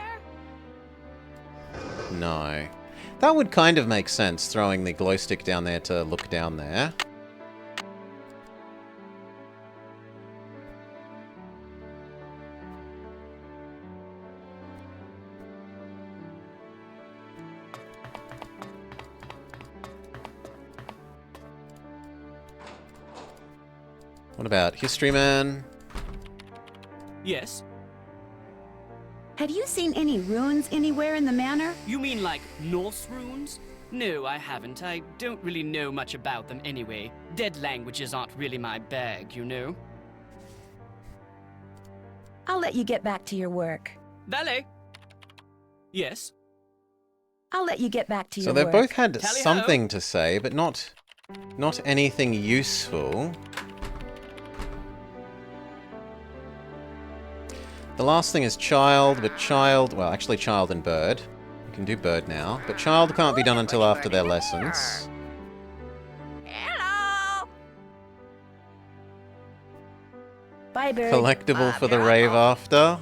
Speaker 1: No. That would kind of make sense, throwing the glow stick down there to look down there. What about History Man?
Speaker 11: Yes?
Speaker 2: Have you seen any runes anywhere in the manor?
Speaker 11: You mean like Norse runes? No, I haven't. I don't really know much about them anyway. Dead languages aren't really my bag, you know?
Speaker 2: I'll let you get back to your work.
Speaker 11: Valet! Yes?
Speaker 2: I'll let you get back to
Speaker 1: So
Speaker 2: your
Speaker 1: they've
Speaker 2: work.
Speaker 1: both had
Speaker 11: Tally-ho.
Speaker 1: something to say, but not anything useful. The last thing is child, but child... Well, actually child and bird. We can do bird now, but child can't be done until after their lessons.
Speaker 3: Hello.
Speaker 2: Bye, bird.
Speaker 1: Collectible for the rave after.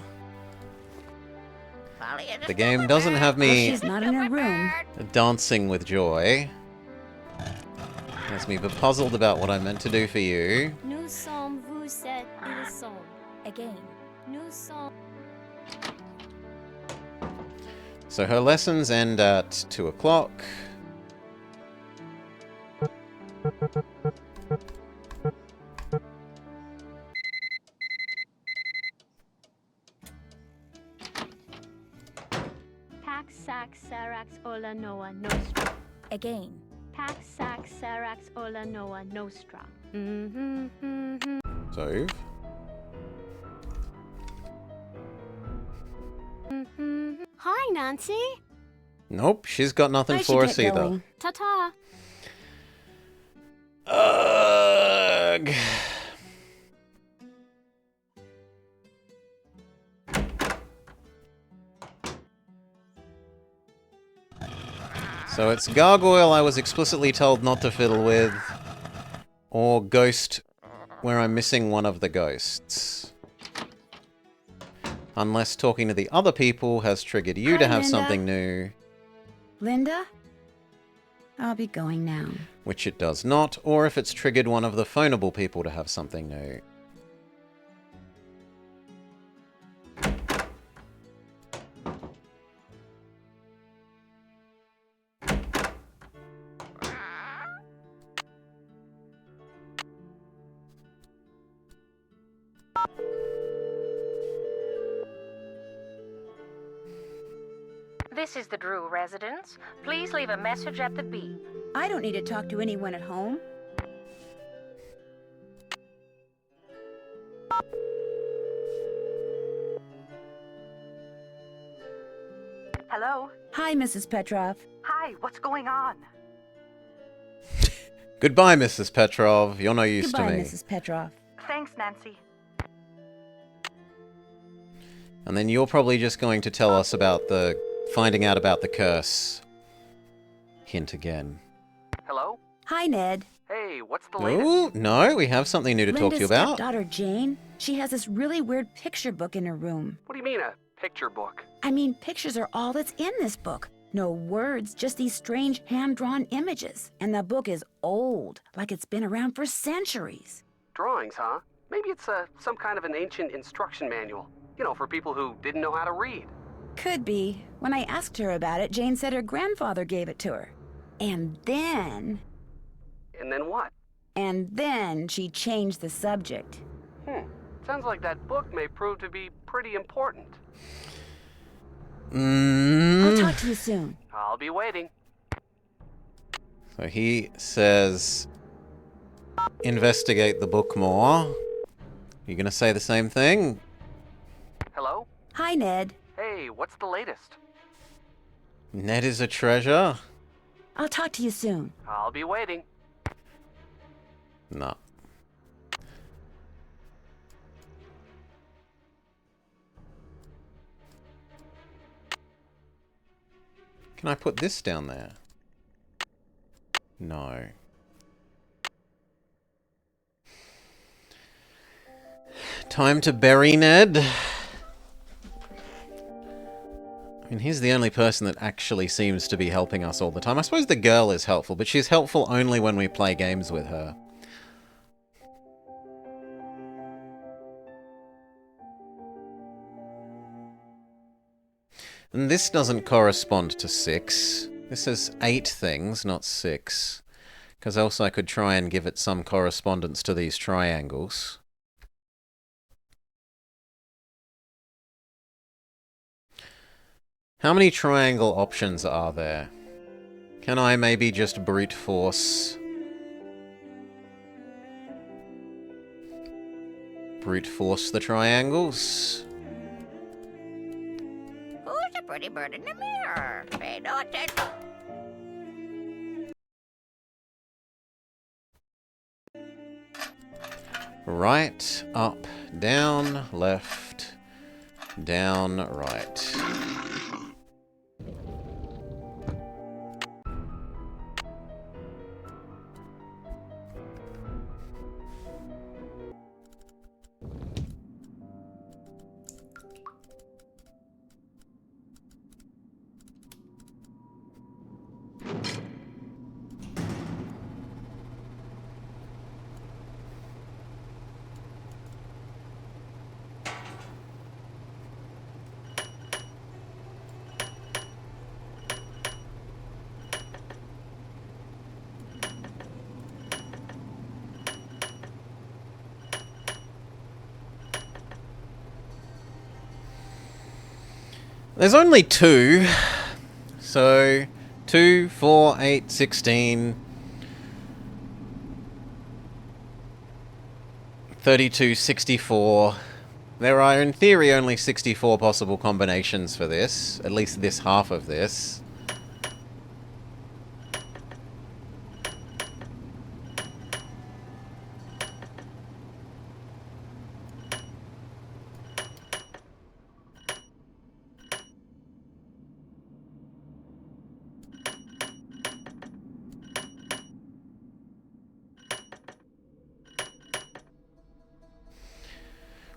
Speaker 3: Polly is a
Speaker 1: The game
Speaker 3: stupid
Speaker 1: doesn't
Speaker 3: bird.
Speaker 1: have me
Speaker 2: She's not in her room.
Speaker 1: dancing with joy. Has me bepuzzled about what I meant to do for you.
Speaker 6: Nous sommes, vous êtes, ils sont.
Speaker 10: Again.
Speaker 6: Nous sommes.
Speaker 1: So her lessons end at 2 o'clock.
Speaker 6: Pax sax sarax ola noa nostra.
Speaker 10: Again.
Speaker 6: Pax sax sarax ola noa nostra.
Speaker 1: Save.
Speaker 6: Hi, Nancy.
Speaker 1: Nope, she's got nothing
Speaker 2: I
Speaker 1: for
Speaker 2: should
Speaker 1: us
Speaker 2: get
Speaker 1: either.
Speaker 2: going.
Speaker 6: Ta-ta.
Speaker 1: Ugh. So it's Gargoyle I was explicitly told not to fiddle with, or Ghost where I'm missing one of the ghosts. Unless talking to the other people has triggered you to
Speaker 2: Hi,
Speaker 1: have
Speaker 2: Linda.
Speaker 1: something new,
Speaker 2: Linda? I'll be going now.
Speaker 1: which it does not, or if it's triggered one of the phoneable people to have something new.
Speaker 13: This is the Drew residence. Please leave a message at the beep.
Speaker 2: I don't need to talk to anyone at home.
Speaker 8: Hello?
Speaker 2: Hi, Mrs. Petrov.
Speaker 8: Hi, what's going on?
Speaker 1: Goodbye, Mrs. Petrov. You're no use
Speaker 2: Goodbye,
Speaker 1: to me.
Speaker 2: Mrs. Petrov.
Speaker 8: Thanks, Nancy.
Speaker 1: And then you're probably just going to tell us about finding out about the curse. Hint again.
Speaker 14: Hello?
Speaker 2: Hi, Ned.
Speaker 14: Hey, what's the latest?
Speaker 1: Oh, no, we have something new to talk to you
Speaker 2: Linda's
Speaker 1: about.
Speaker 2: stepdaughter Jane. She has this really weird picture book in her room.
Speaker 14: What do you mean, a picture book?
Speaker 2: I mean, pictures are all that's in this book. No words, just these strange hand-drawn images. And the book is old, like it's been around for centuries.
Speaker 14: Drawings, huh? Maybe it's some kind of an ancient instruction manual. You know, for people who didn't know how to read.
Speaker 2: Could be. When I asked her about it, Jane said her grandfather gave it to her. And then
Speaker 14: what?
Speaker 2: And then she changed the subject.
Speaker 14: Sounds like that book may prove to be pretty important.
Speaker 2: I'll talk to you soon.
Speaker 14: I'll be waiting.
Speaker 1: So he says, investigate the book more. You gonna say the same thing?
Speaker 14: Hello?
Speaker 2: Hi, Ned.
Speaker 14: Hey, what's the latest?
Speaker 1: Ned is a treasure?
Speaker 2: I'll talk to you soon.
Speaker 14: I'll be waiting.
Speaker 1: No. Can I put this down there? No. Time to bury Ned. And he's the only person that actually seems to be helping us all the time. I suppose the girl is helpful, but she's helpful only when we play games with her. And this doesn't correspond to 6. This is 8 things, not 6. Because else I could try and give it some correspondence to these triangles. How many triangle options are there? Can I maybe just brute force... brute force the triangles?
Speaker 3: Who's the pretty bird in the mirror? Pay no attention.
Speaker 1: Right, up, down, left, down, right. There's only 2, so 2, 4, 8, 16, 32, 64. There are, in theory, only 64 possible combinations for this, at least this half of this.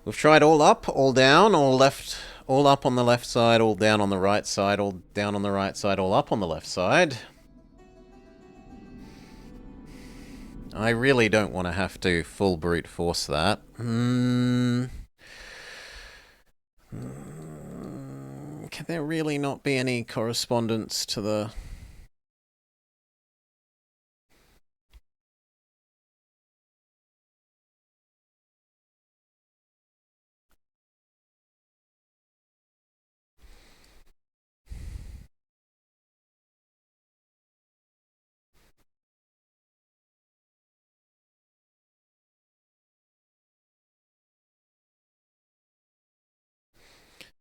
Speaker 1: We've tried all up, all down, all left, all up on the left side, all down on the right side, all down on the right side, all up on the left side. I really don't want to have to full brute force that. Can there really not be any correspondence to the...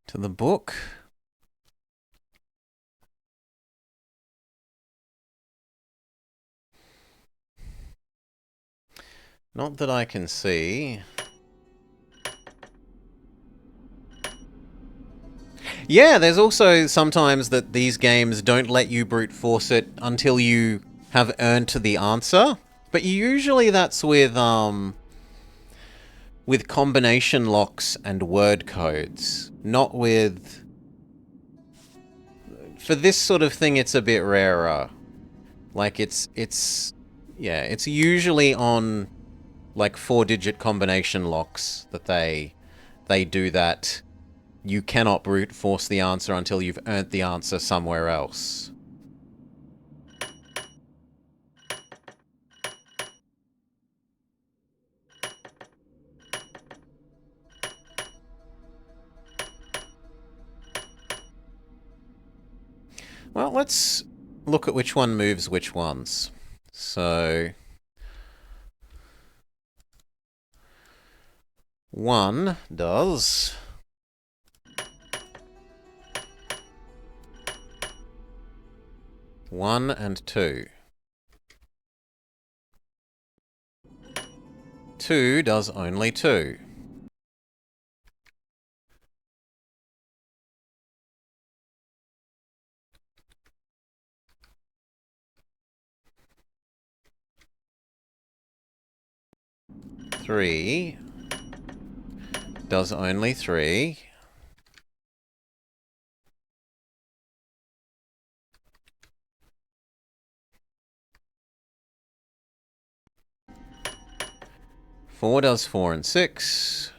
Speaker 1: to the book? Not that I can see. Yeah, there's also sometimes that these games don't let you brute force it until you have earned the answer. But usually that's with combination locks and word codes, not with... For this sort of thing, it's a bit rarer. Like, it's usually on, like, 4-digit combination locks that they do that. You cannot brute force the answer until you've earned the answer somewhere else. Well, let's look at which one moves which ones. So... 1 does... 1 and 2. 2 does only 2. Three does only 3. 4 does 4 and 6.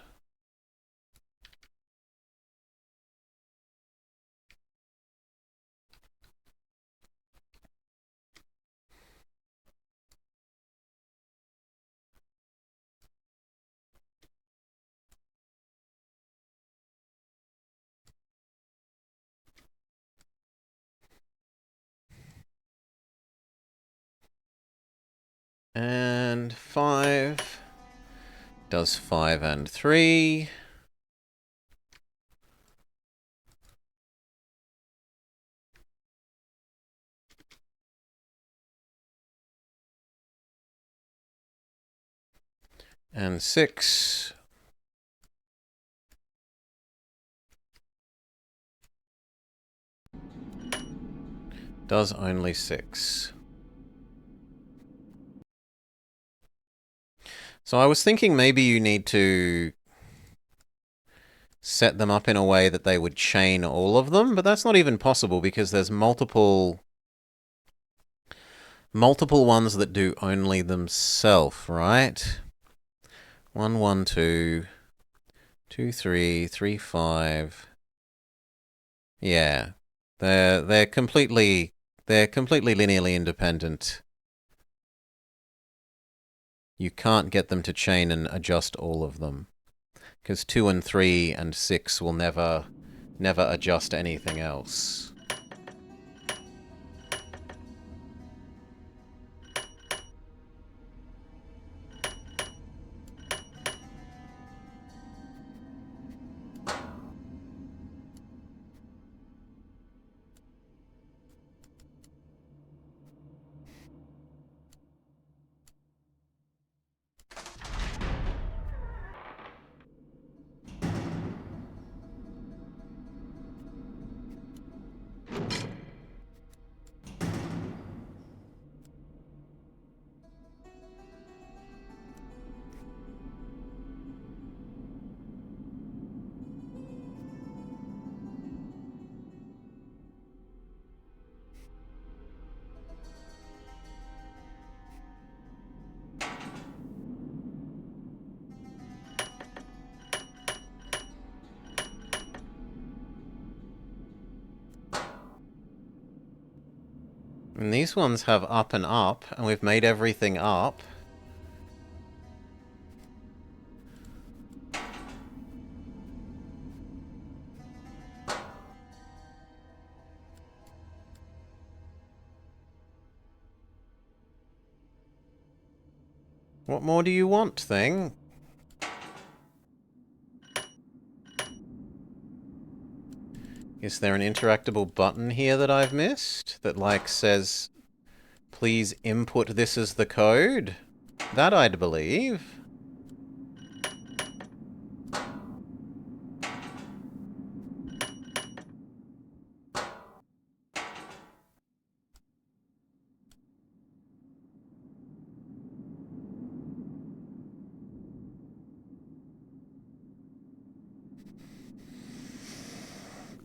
Speaker 1: And 5 does 5 and 3. And 6 does only 6. So I was thinking maybe you need to set them up in a way that they would chain all of them, but that's not even possible because there's multiple ones that do only themselves, right? 1, 1, 2, 2, 3, 3, 5. Yeah. They're completely linearly independent. You can't get them to chain and adjust all of them. Because 2 and 3 and 6 will never adjust anything else. And these ones have up and up, and we've made everything up. What more do you want, thing? Is there an interactable button here that I've missed? That, like, says, please input this as the code? That I'd believe.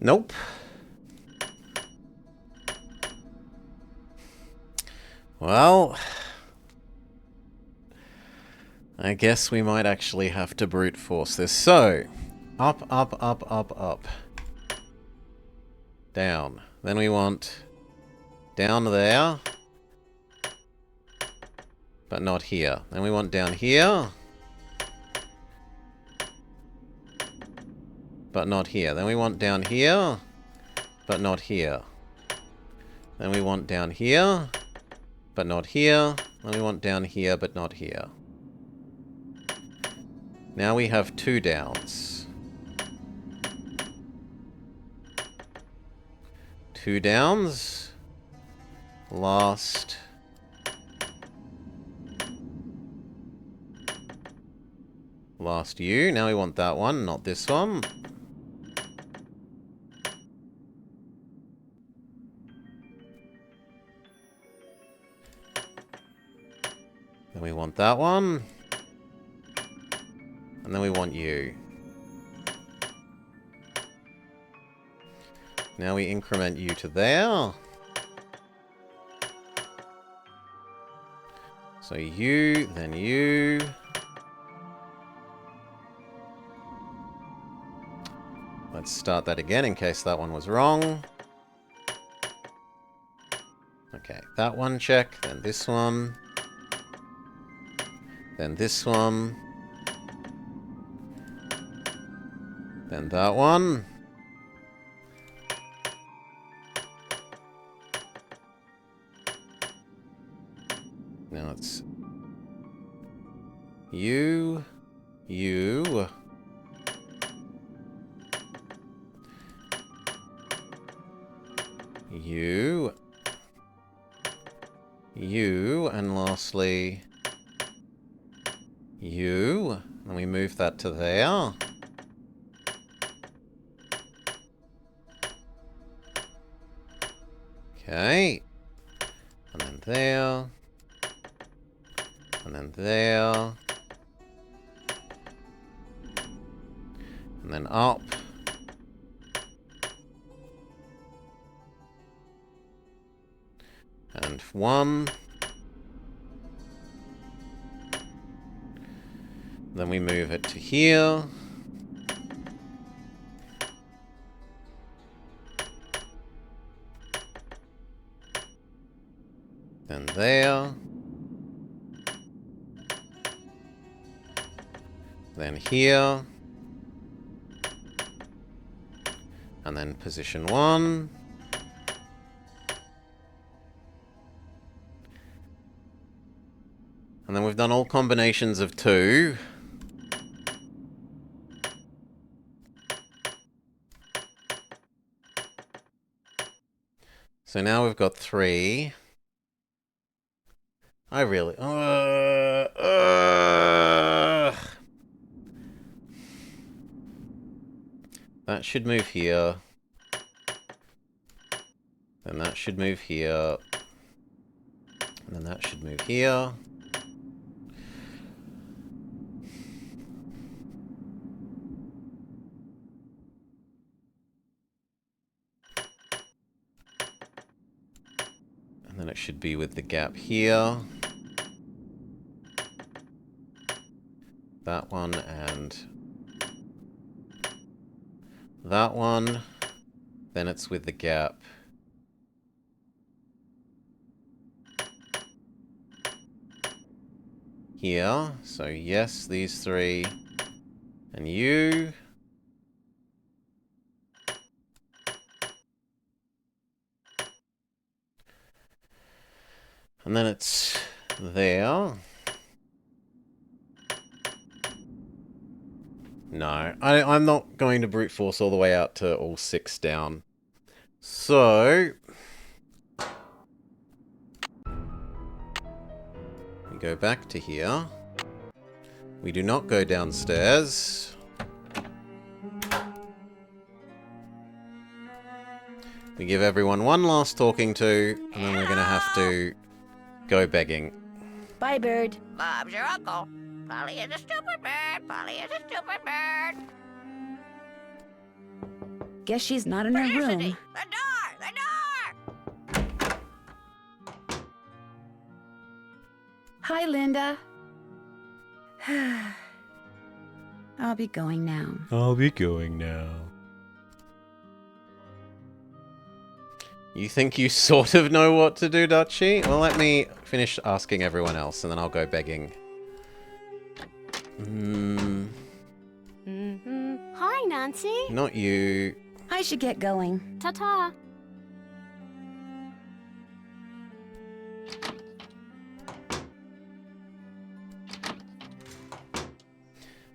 Speaker 1: Nope. Well, I guess we might actually have to brute force this. So, up, up, up, up, up. Down. Then we want down there, but not here. Then we want down here, but not here. Then we want down here, but not here. Then we want down here, but not here. Then we want down here, but not here. Now we have 2 downs. 2 downs. Last. Last U. Now we want that one, not this one. Then we want that one. And then we want you. Now we increment you to there. So you, then you. Let's start that again in case that one was wrong. Okay, that one check, then this one. Then this one. Then that one. Now it's you, you, you, you, and lastly, you. And we move that to there. Okay. And then there. And then there. And then up. And one. Then we move it to here. Then there. Then here. And then position 1. And then we've done all combinations of 2. So now we've got 3. I really... That should move here. Then that should move here. And then that should move here. And then it should be with the gap here. That one and that one. Then it's with the gap here. So yes, these 3. And you. And then it's there. No, I'm not going to brute force all the way out to all 6 down. So... we go back to here. We do not go downstairs. We give everyone one last talking to, and then we're going to have to go begging.
Speaker 2: Bye, Bird.
Speaker 3: Bob's your uncle. Polly is a stupid bird. Polly is a stupid bird.
Speaker 2: Guess she's not in her room.
Speaker 3: The door! The door!
Speaker 2: Hi, Linda. I'll be going now.
Speaker 1: I'll be going now. You think you sort of know what to do, Dutchie? Well, let me finish asking everyone else, and then I'll go begging.
Speaker 6: Hi, Nancy.
Speaker 1: Not you.
Speaker 2: I should get going.
Speaker 6: Ta-ta.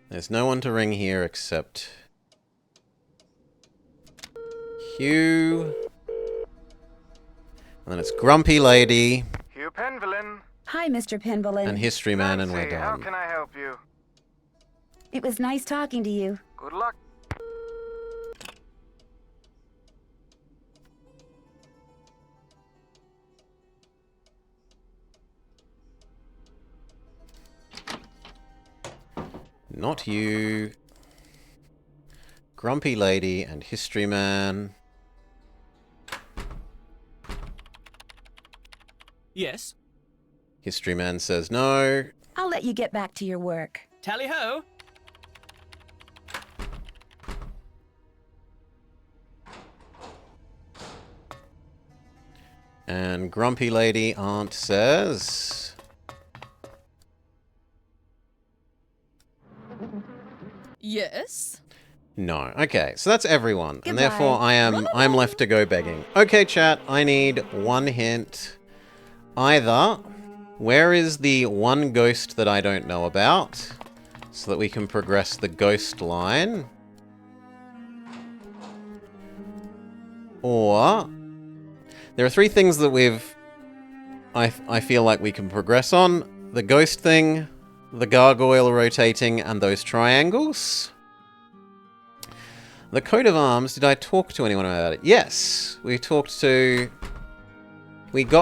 Speaker 1: There's no one to ring here except Hugh. And then it's Grumpy Lady.
Speaker 5: Hugh Penvillin.
Speaker 2: Hi, Mr. Penvillin.
Speaker 1: And History Man, and we're
Speaker 5: Nancy, how
Speaker 1: done.
Speaker 5: can I help you?
Speaker 2: It was nice talking to you.
Speaker 5: Good luck.
Speaker 1: Not you. Grumpy Lady and History Man.
Speaker 11: Yes?
Speaker 1: History Man says no.
Speaker 2: I'll let you get back to your work.
Speaker 11: Tally-ho!
Speaker 1: And Grumpy Lady Aunt says...
Speaker 4: Yes?
Speaker 1: No. Okay, so that's everyone.
Speaker 4: Goodbye.
Speaker 1: And therefore I'm left to go begging. Okay, chat, I need one hint. Either, where is the one ghost that I don't know about? So that we can progress the ghost line. Or, there are three things that I feel like we can progress on. The ghost thing, the gargoyle rotating, and those triangles. The coat of arms, did I talk to anyone about it? Yes, we got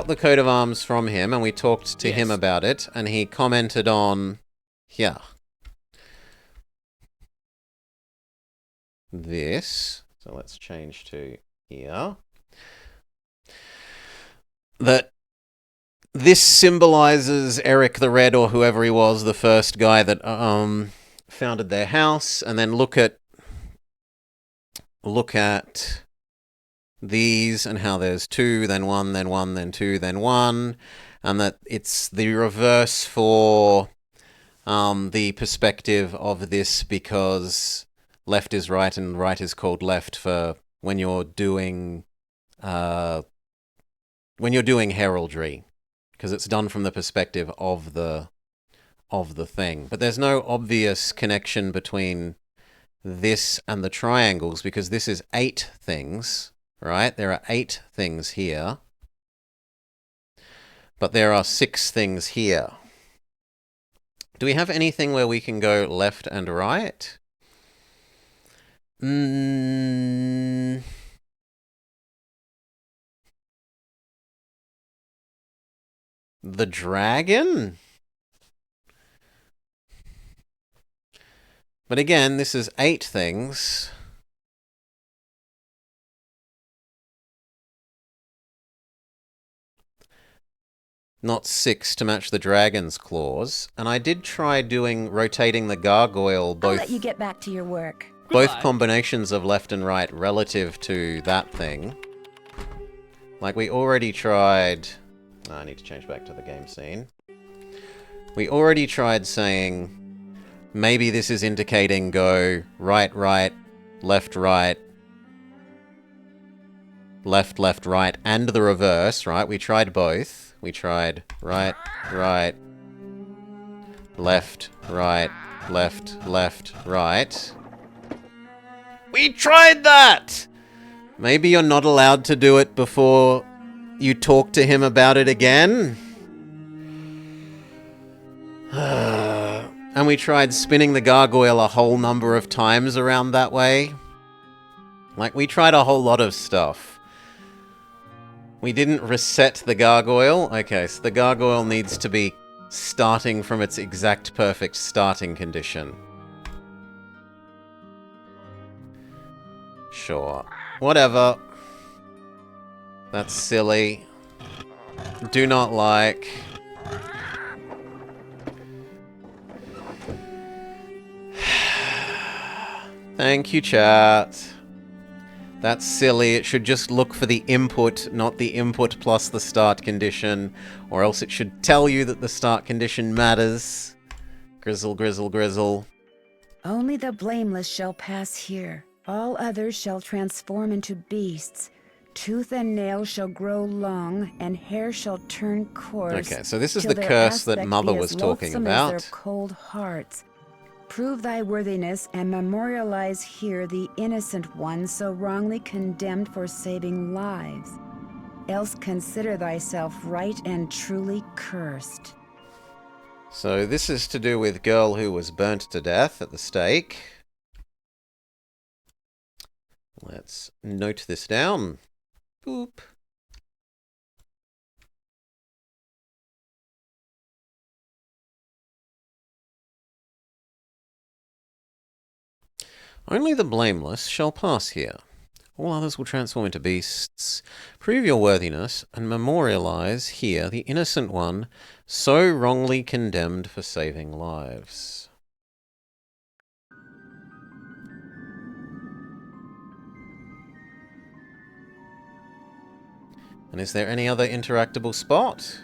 Speaker 1: the coat of arms from him, and we talked to him about it, and he commented on here. This. So let's change to here. That this symbolizes Eric the Red, or whoever he was, the first guy that founded their house, and then look at these and how there's two, then one, then one, then two, then one, and that it's the reverse for the perspective of this, because left is right and right is called left for when you're doing heraldry, because it's done from the perspective of the thing. But there's no obvious connection between this and the triangles, because this is 8 things, right? There are 8 things here, but there are 6 things here. Do we have anything where we can go left and right? The dragon? But again, this is 8 things. Not 6 to match the dragon's claws. And I did try rotating the gargoyle,
Speaker 2: I'll let you get back to your work.
Speaker 1: both combinations of left and right relative to that thing. Like we already tried... I need to change back to the game scene. We already tried saying... Maybe this is indicating go right, right, left, right, left, left, right, and the reverse, right? We tried both. We tried right, right, left, right, left, left, right. We tried that! Maybe you're not allowed to do it before you talk to him about it again? And we tried spinning the gargoyle a whole number of times around that way. Like, we tried a whole lot of stuff. We didn't reset the gargoyle. Okay, so the gargoyle needs to be starting from its exact perfect starting condition. Sure. Whatever. That's silly. Do not like... Thank you, chat. That's silly. It should just look for the input, not the input plus the start condition. Or else it should tell you that the start condition matters. Grizzle, grizzle, grizzle.
Speaker 2: Only the blameless shall pass here. All others shall transform into beasts. Tooth and nail shall grow long, and hair shall turn coarse.
Speaker 1: Okay, so this is
Speaker 2: till
Speaker 1: the
Speaker 2: their
Speaker 1: curse that
Speaker 2: aspect
Speaker 1: Mother
Speaker 2: be
Speaker 1: was
Speaker 2: as
Speaker 1: talking
Speaker 2: loathsome as
Speaker 1: about.
Speaker 2: their cold hearts. Prove thy worthiness and memorialize here the innocent one so wrongly condemned for saving lives. Else consider thyself right and truly cursed.
Speaker 1: So this is to do with girl who was burnt to death at the stake. Let's note this down. Boop. Only the blameless shall pass here. All others will transform into beasts. Prove your worthiness, and memorialize here the innocent one so wrongly condemned for saving lives. And is there any other interactable spot?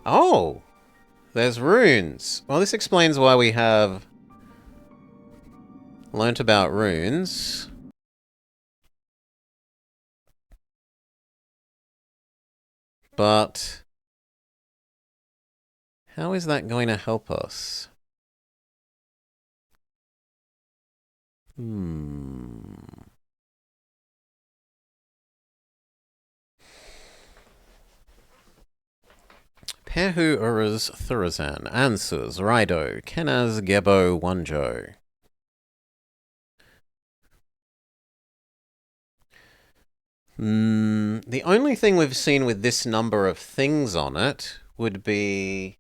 Speaker 1: Oh! There's runes. Well, this explains why we have learnt about runes. But how is that going to help us? Pehu Uruz Thurazan, Ansuz, Raido, Kenaz, Gebo, Wanjo. The only thing we've seen with this number of things on it would be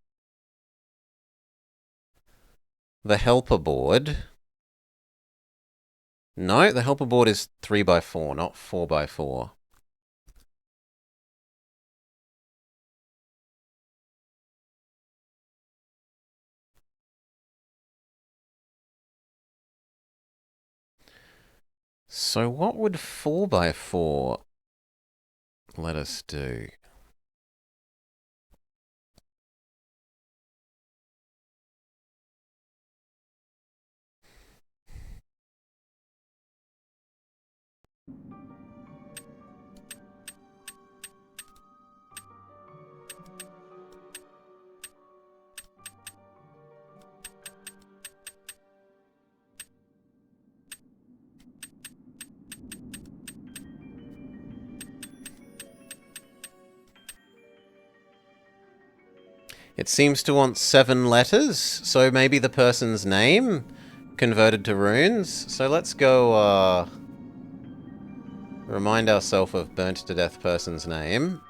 Speaker 1: the helper board. No, the helper board is 3x4, not 4x4. So what would 4x4 let us do? It seems to want 7 letters, so maybe the person's name converted to runes. So let's go, remind ourselves of burnt to death person's name.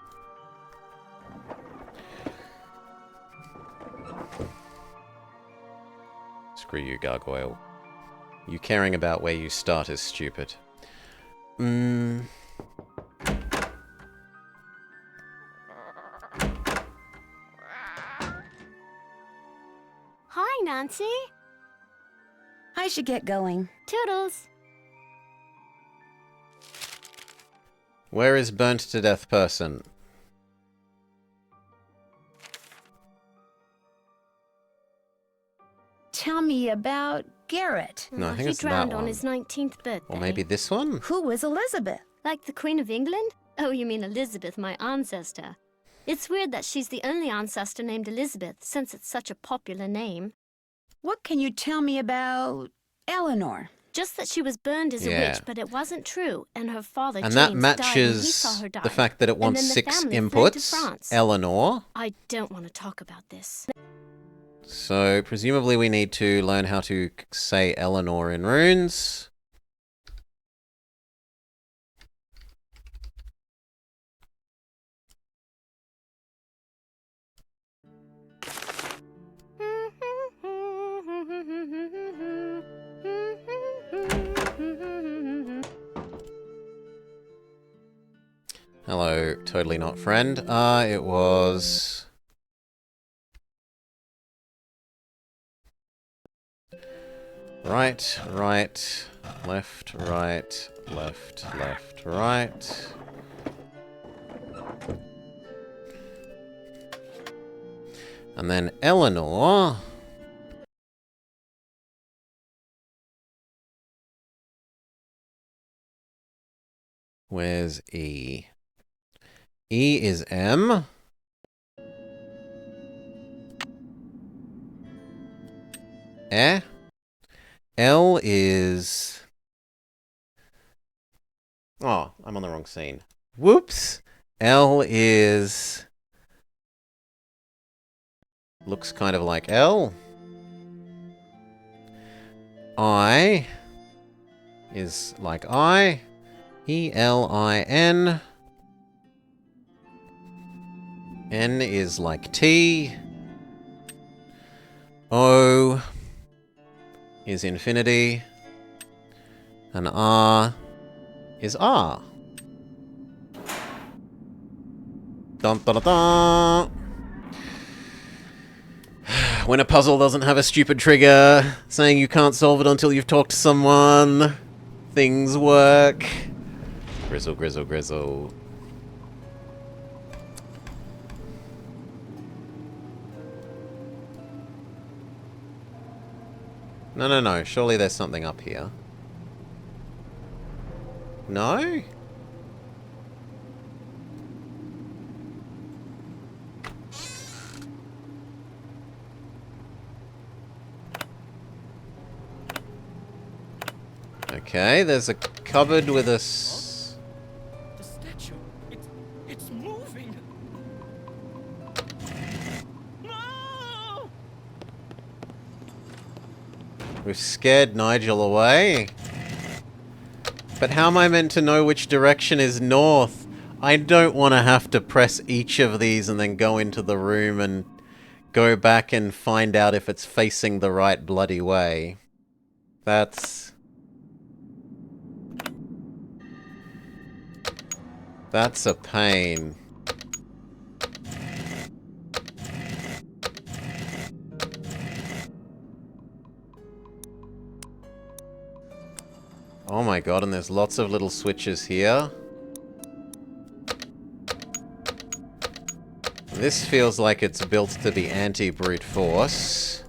Speaker 1: Screw you, Gargoyle. You caring about where you start is stupid.
Speaker 6: Hi, Nancy.
Speaker 2: I should get going.
Speaker 6: Toodles.
Speaker 1: Where is burnt to death person?
Speaker 2: Tell me about Garrett.
Speaker 1: No, I think
Speaker 6: He
Speaker 1: it's that
Speaker 6: drowned on
Speaker 1: one.
Speaker 6: his 19th birthday.
Speaker 1: Or maybe this one?
Speaker 2: Who was Elizabeth?
Speaker 6: Like the Queen of England? Oh, you mean Elizabeth, my ancestor. It's weird that she's the only ancestor named Elizabeth, since it's such a popular name.
Speaker 2: What can you tell me about Eleanor?
Speaker 6: Just that she was burned as a
Speaker 1: Yeah.
Speaker 6: witch, but it wasn't true, and her father
Speaker 1: And
Speaker 6: James
Speaker 1: that
Speaker 6: died when he
Speaker 1: matches
Speaker 6: saw her die.
Speaker 1: the fact that it
Speaker 6: And
Speaker 1: wants
Speaker 6: then the
Speaker 1: 6
Speaker 6: family fled to
Speaker 1: inputs.
Speaker 6: France.
Speaker 1: Eleanor.
Speaker 6: I don't want to talk about this.
Speaker 1: So, presumably we need to learn how to say Eleanor in runes. Hello, totally not friend. It was... Right, right, left, right, left, left, right. And then Eleanor... Where's E? E is M. Eh? L is... Oh, I'm on the wrong scene. Whoops! L is... Looks kind of like L. I is like I. E-L-I-N. N is like T. O is infinity. And R is R. Dun dun dun dun. When a puzzle doesn't have a stupid trigger saying you can't solve it until you've talked to someone. things work. Grizzle, grizzle, grizzle. No, no, no. Surely there's something up here. No? Okay, there's a cupboard with a
Speaker 11: The statue. It's moving. No!
Speaker 1: We've scared Nigel away. But how am I meant to know which direction is north? I don't want to have to press each of these and then go into the room and go back and find out if it's facing the right bloody way. That's a pain. Oh my god, and there's lots of little switches here. This feels like it's built to be anti-brute force.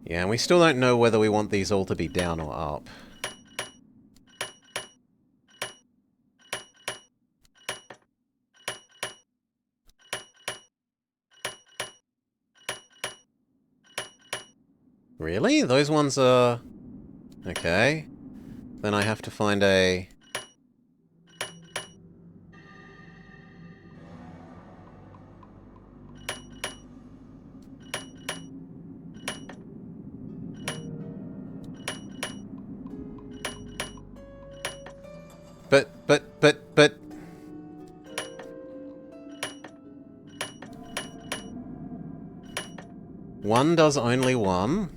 Speaker 1: Yeah, and we still don't know whether we want these all to be down or up. Really? Those ones are... Okay. Then I have to find a... But... One does only one.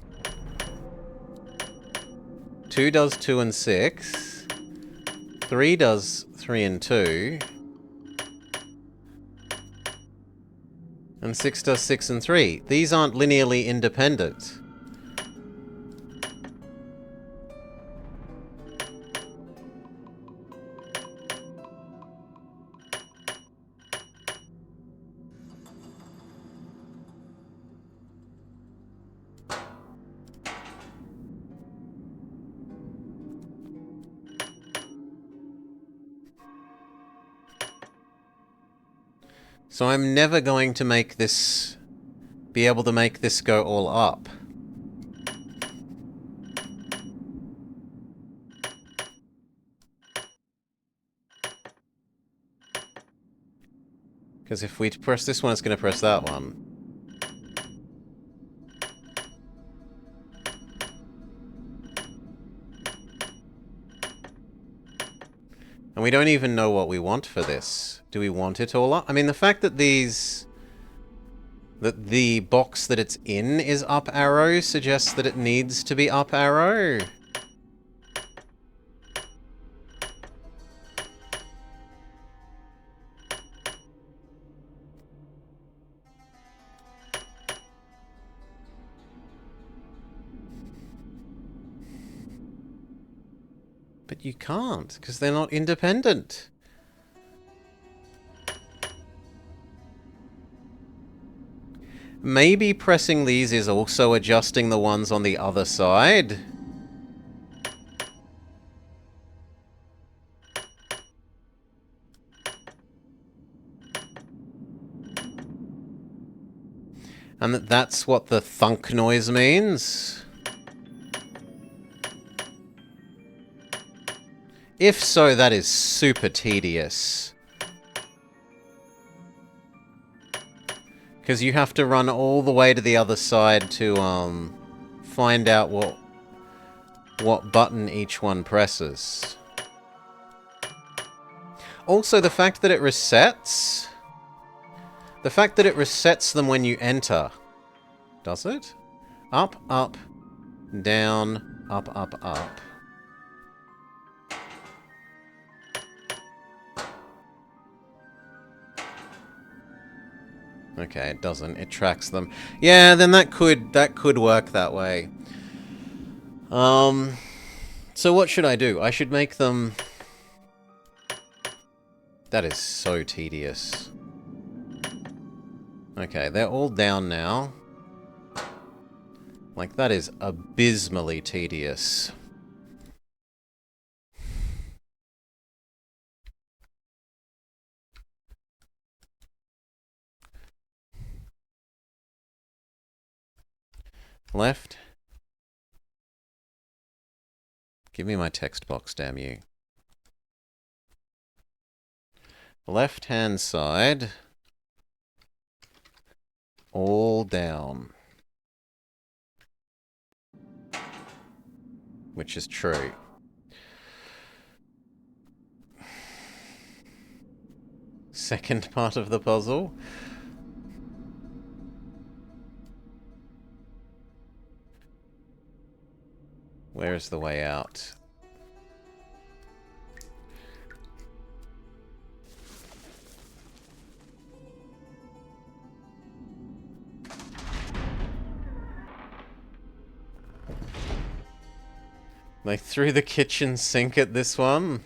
Speaker 1: 2 does 2 and 6. 3 does 3 and 2. And 6 does 6 and 3. These aren't linearly independent. So I'm never going to make this... be able to make this go all up. Because if we press this one, it's going to press that one. And we don't even know what we want for this. Do we want it all up? I mean, the fact that these... that the box that it's in is up arrow suggests that it needs to be up arrow. But you can't, because they're not independent. Maybe pressing these is also adjusting the ones on the other side. And that's what the thunk noise means? If so, that is super tedious. Because you have to run all the way to the other side to, find out what button each one presses. Also, the fact that it resets... The fact that it resets them when you enter. Does it? Up, up, down, up, up, up. Okay, it doesn't. It tracks them. Yeah, then that could work that way. So what should I do? I should make them... That is so tedious. Okay, they're all down now. Like, that is abysmally tedious. Left. Give me my text box, damn you. Left-hand side. All down. Which is true. Second part of the puzzle. Where is the way out? They threw the kitchen sink at this one.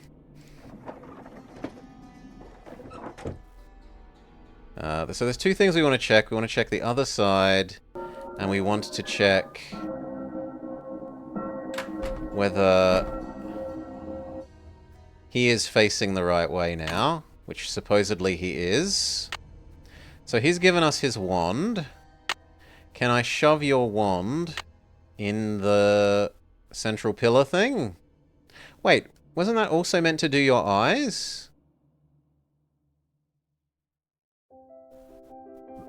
Speaker 1: So there's two things we want to check. We want to check the other side, and we want to check whether he is facing the right way now, which supposedly he is. So he's given us his wand. Can I shove your wand in the central pillar thing? Wait, wasn't that also meant to do your eyes?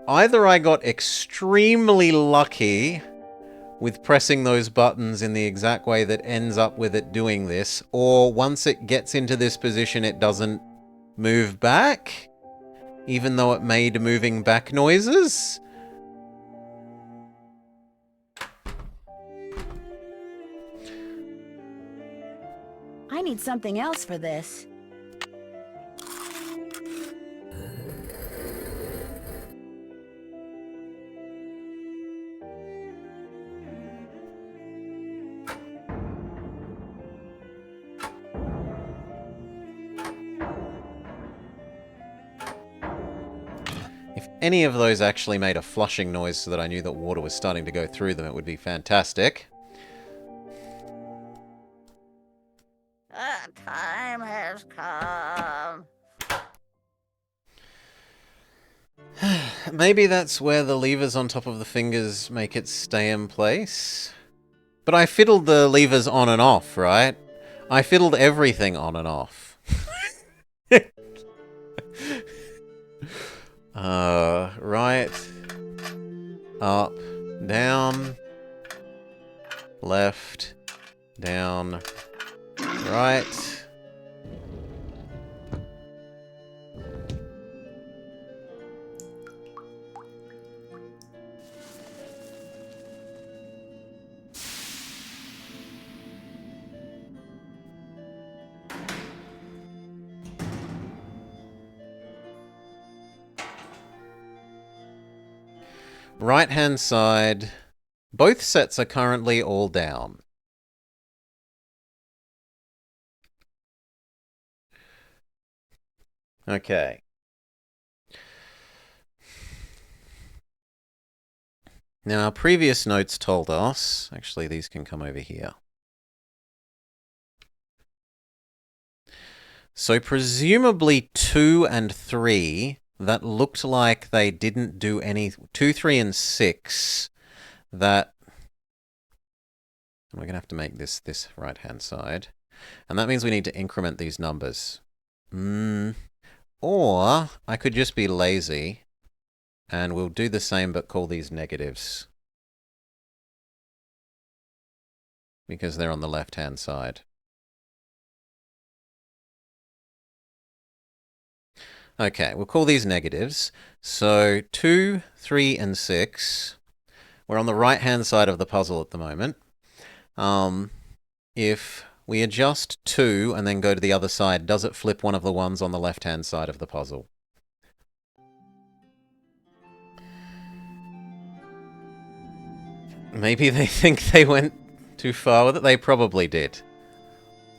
Speaker 1: Either I got extremely lucky with pressing those buttons in the exact way that ends up with it doing this, or once it gets into this position it doesn't move back, even though it made moving back noises.
Speaker 2: I need something else for this.
Speaker 1: If any of those actually made a flushing noise so that I knew that water was starting to go through them, it would be fantastic.
Speaker 3: The time has come.
Speaker 1: Maybe that's where the levers on top of the fingers make it stay in place. But I fiddled the levers on and off, right? I fiddled everything on and off. Right, up, down, left, down, right. Right-hand side, both sets are currently all down. Okay. Now, our previous notes told us... Actually, these can come over here. So, presumably 2 and 3 that looked like they didn't do any... 2, 3, and 6, that... We're going to have to make this right-hand side. And that means we need to increment these numbers. Or I could just be lazy, and we'll do the same but call these negatives. Because they're on the left-hand side. Okay, we'll call these negatives. So 2, 3, and 6. We're on the right-hand side of the puzzle at the moment. If we adjust 2 and then go to the other side, does it flip one of the ones on the left-hand side of the puzzle? Maybe they think they went too far with it. They probably did.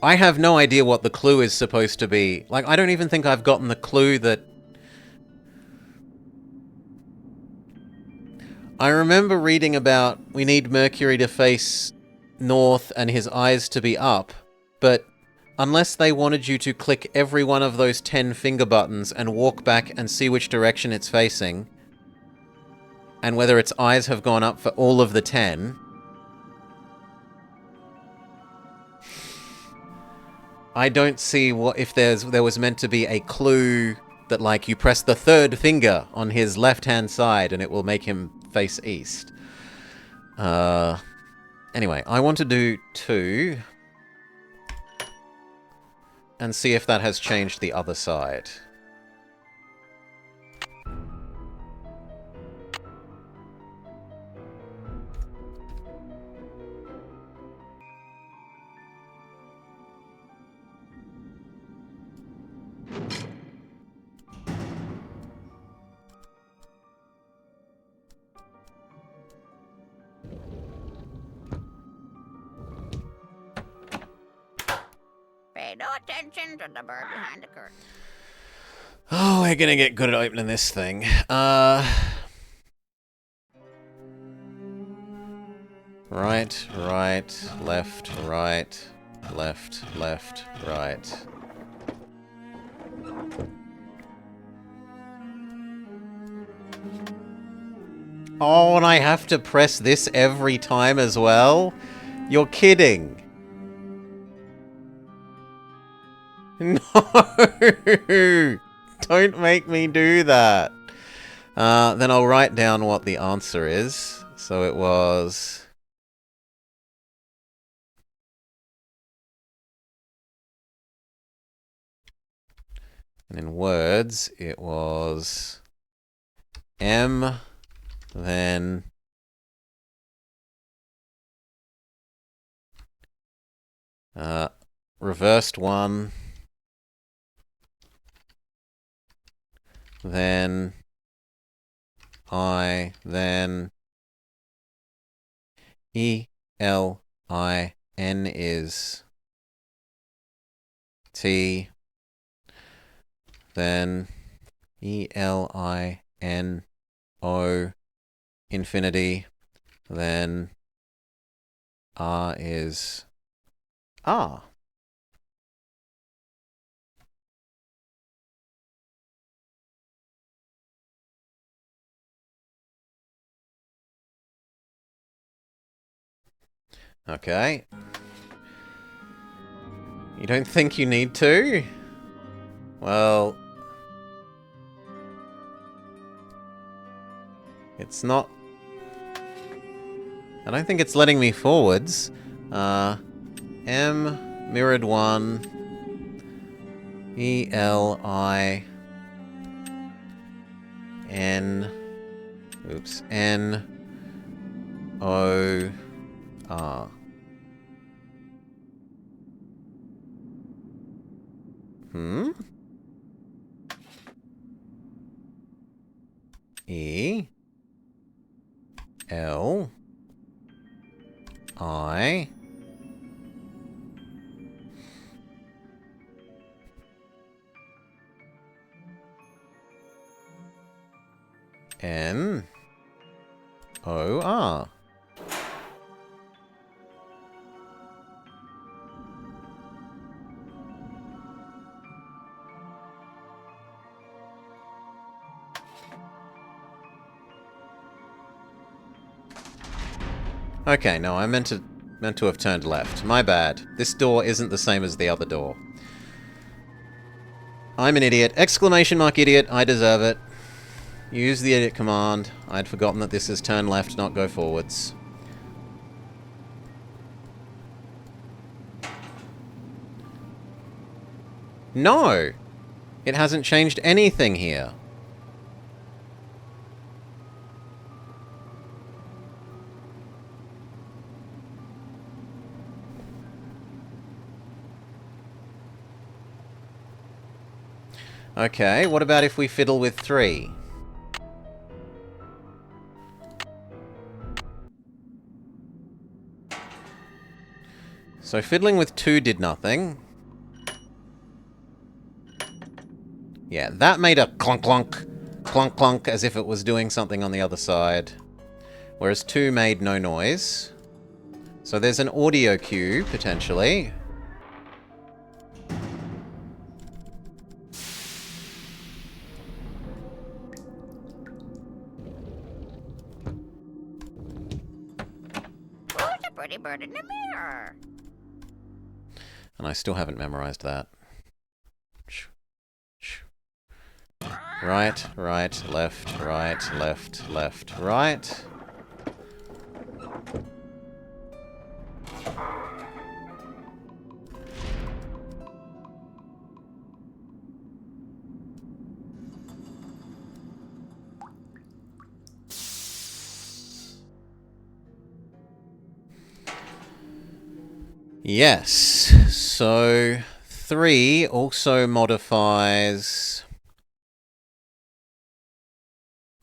Speaker 1: I have no idea what the clue is supposed to be. Like, I don't even think I've gotten the clue that... I remember reading about we need Mercury to face north and his eyes to be up, but unless they wanted you to click every one of those 10 finger buttons and walk back and see which direction it's facing, and whether its eyes have gone up for all of the 10... I don't see what if there was meant to be a clue that, like, you press the 3rd finger on his left-hand side and it will make him face east. Anyway, I want to do 2 and see if that has changed the other side.
Speaker 3: Pay no attention to the bird behind the curtain.
Speaker 1: Oh, we're gonna get good at opening this thing. Right, right, left, right, left, left, right. Oh, and I have to press this every time as well? You're kidding. No! Don't make me do that. Then I'll write down what the answer is. So it was... And in words, it was... M, then... reversed 1... Then I, then E-L-I-N is T, then E-L-I-N-O infinity, then R is R. Okay. You don't think you need to? Well... It's not... I don't think it's letting me forwards. M, mirrored 1, E-L-I-N... Oops, N-O-R. E L I N O R. Okay, no, I meant to have turned left. My bad. This door isn't the same as the other door. I'm an idiot. Exclamation mark idiot. I deserve it. Use the idiot command. I'd forgotten that this is turn left, not go forwards. No! It hasn't changed anything here. Okay, what about if we fiddle with 3? So fiddling with 2 did nothing. Yeah, that made a clunk clunk, clunk clunk, as if it was doing something on the other side. Whereas 2 made no noise. So there's an audio cue, potentially.
Speaker 3: Who's a pretty bird in the mirror?
Speaker 1: And I still haven't memorized that. Right, right, left, right, left, left, right. Yes, so 3 also modifies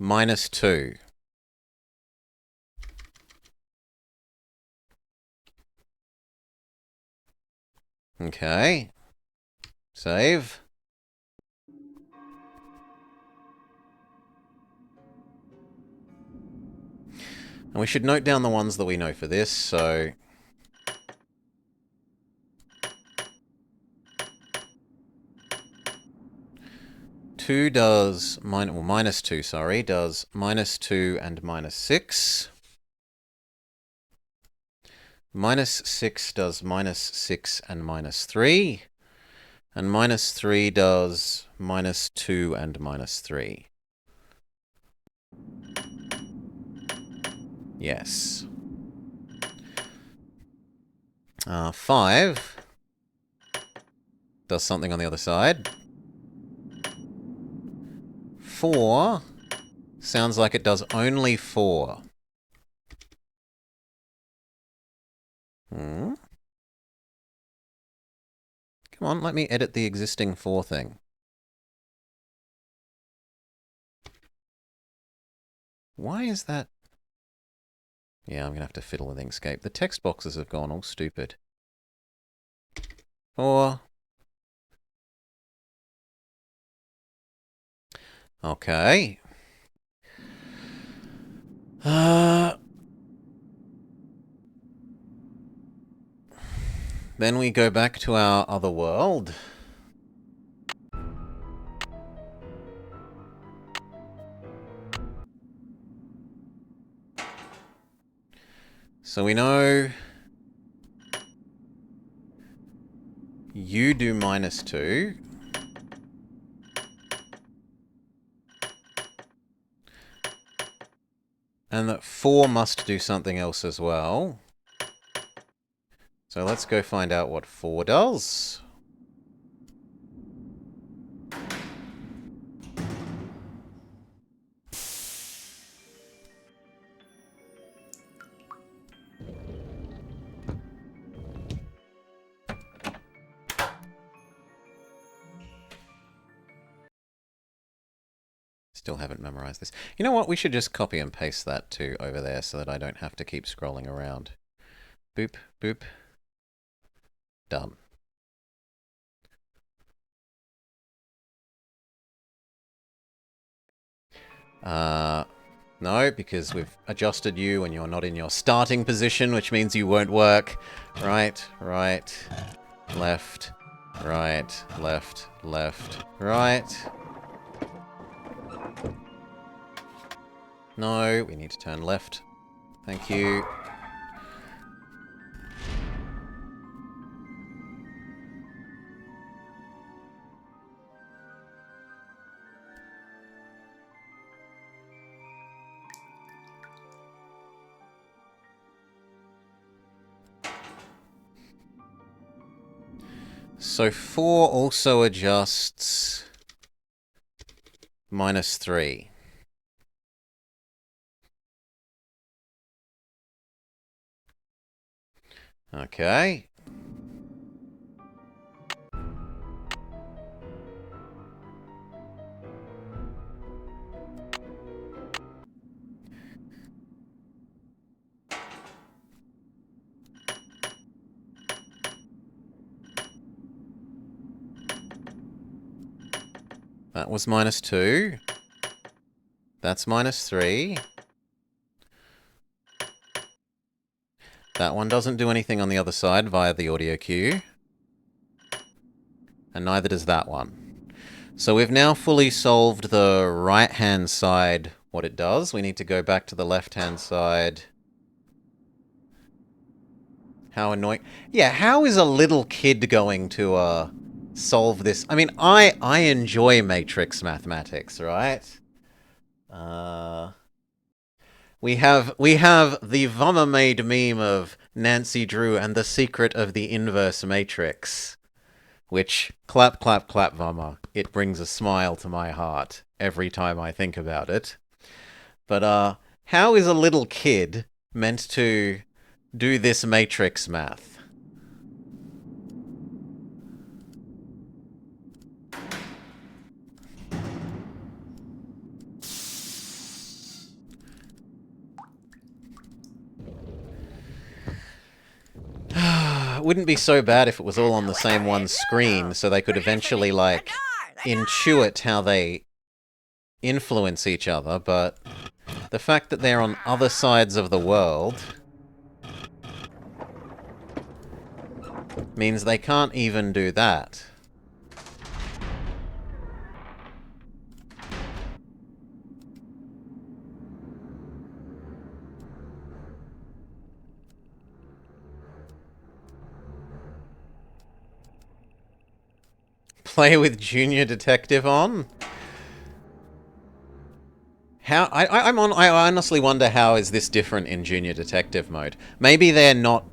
Speaker 1: -2. Okay. Save. And we should note down the ones that we know for this, so... -2 does -2, sorry, does -2 and -6. -6 does -6 and -3. And -3 does -2 and -3. Yes. 5 does something on the other side. 4 sounds like it does only 4. Come on, let me edit the existing 4 thing. Why is that? Yeah, I'm going to have to fiddle with Inkscape. The text boxes have gone all stupid. 4. Okay. Then we go back to our other world. So we know you do -2. And that 4 must do something else as well. So let's go find out what 4 does. Still haven't memorized this. You know what? We should just copy and paste that to over there so that I don't have to keep scrolling around. Boop, boop. Done. No, because we've adjusted you and you're not in your starting position, which means you won't work. Right, right, left, right, left, left, right. No, we need to turn left. Thank you. So 4 also adjusts -3. Okay. That was -2. That's -3. That one doesn't do anything on the other side via the audio cue. And neither does that one. So we've now fully solved the right-hand side, what it does. We need to go back to the left-hand side. How annoying. Yeah, how is a little kid going to solve this? I mean, I enjoy matrix mathematics, right? We have the Vommer-made meme of Nancy Drew and the secret of the inverse matrix. Which, clap, clap, clap, Vommer. It brings a smile to my heart every time I think about it. But, how is a little kid meant to do this matrix math? It wouldn't be so bad if it was all on the same one screen, so they could eventually, like, intuit how they influence each other, but the fact that they're on other sides of the world means they can't even do that. Play with Junior Detective on? How I honestly wonder how is this different in Junior Detective mode. Maybe they're not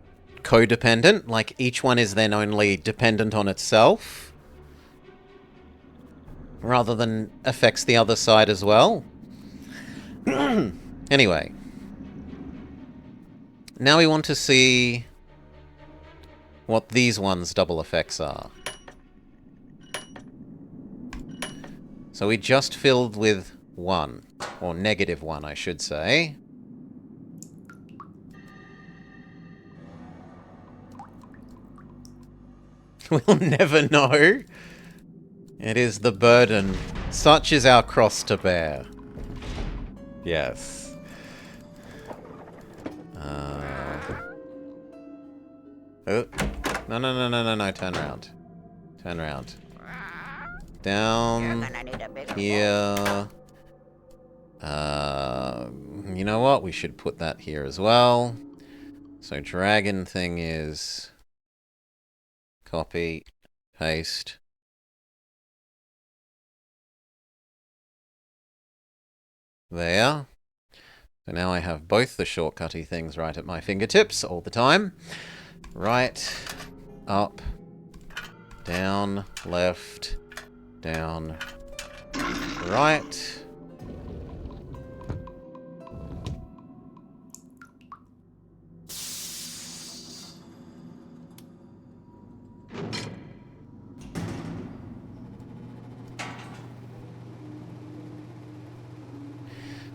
Speaker 1: codependent, like each one is then only dependent on itself, rather than affects the other side as well. Anyway. Now we want to see what these ones' double effects are. So we just filled with 1. Or -1, I should say. We'll never know. It is the burden. Such is our cross to bear. Yes. Oh. No, turn around. Turn around. Down here. You know what? We should put that here as well. So dragon thing is copy, paste. There. So now I have both the shortcutty things right at my fingertips all the time. Right, up, down, left, down, right.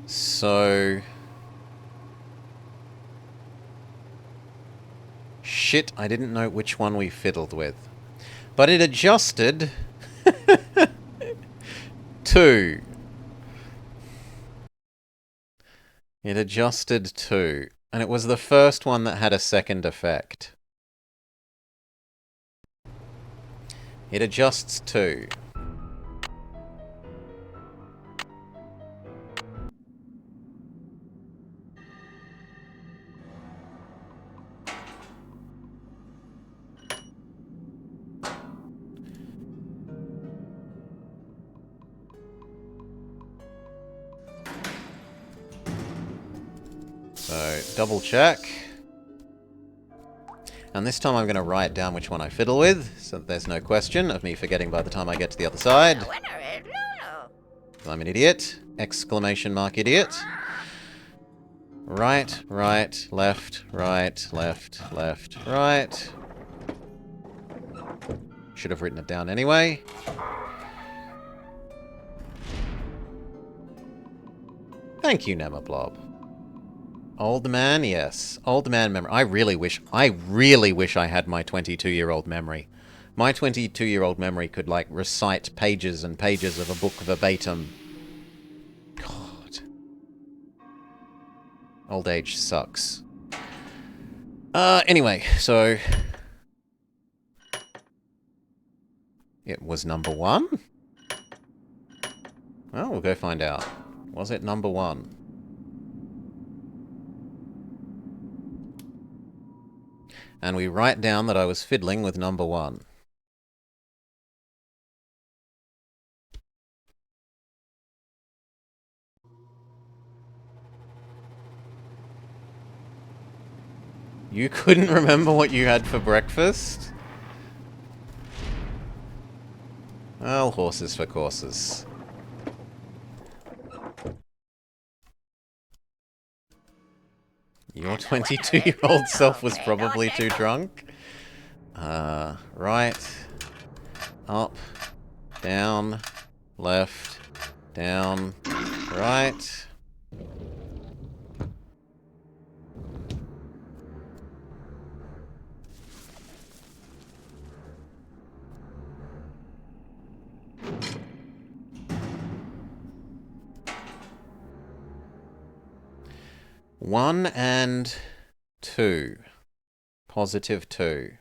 Speaker 1: So... Shit, I didn't know which one we fiddled with. But it adjusted... 2. It adjusted 2. And it was the first one that had a second effect. It adjusts 2. So, double check. And this time I'm going to write down which one I fiddle with, so that there's no question of me forgetting by the time I get to the other side.
Speaker 3: The winner is Lulu.
Speaker 1: I'm an idiot. Exclamation mark idiot. Right, right, left, right, left, left, right. Should have written it down anyway. Thank you, Nema Blob. Old man, yes. Old man memory. I really wish I had my 22-year-old memory. My 22-year-old memory could, like, recite pages and pages of a book verbatim. God. Old age sucks. Anyway, so... It was number 1? Well, we'll go find out. Was it number 1? And we write down that I was fiddling with number 1. You couldn't remember what you had for breakfast? Well, horses for courses. Your 22-year-old self was probably too drunk. Right. Up. Down. Left. Down. Right. One and 2. Positive 2.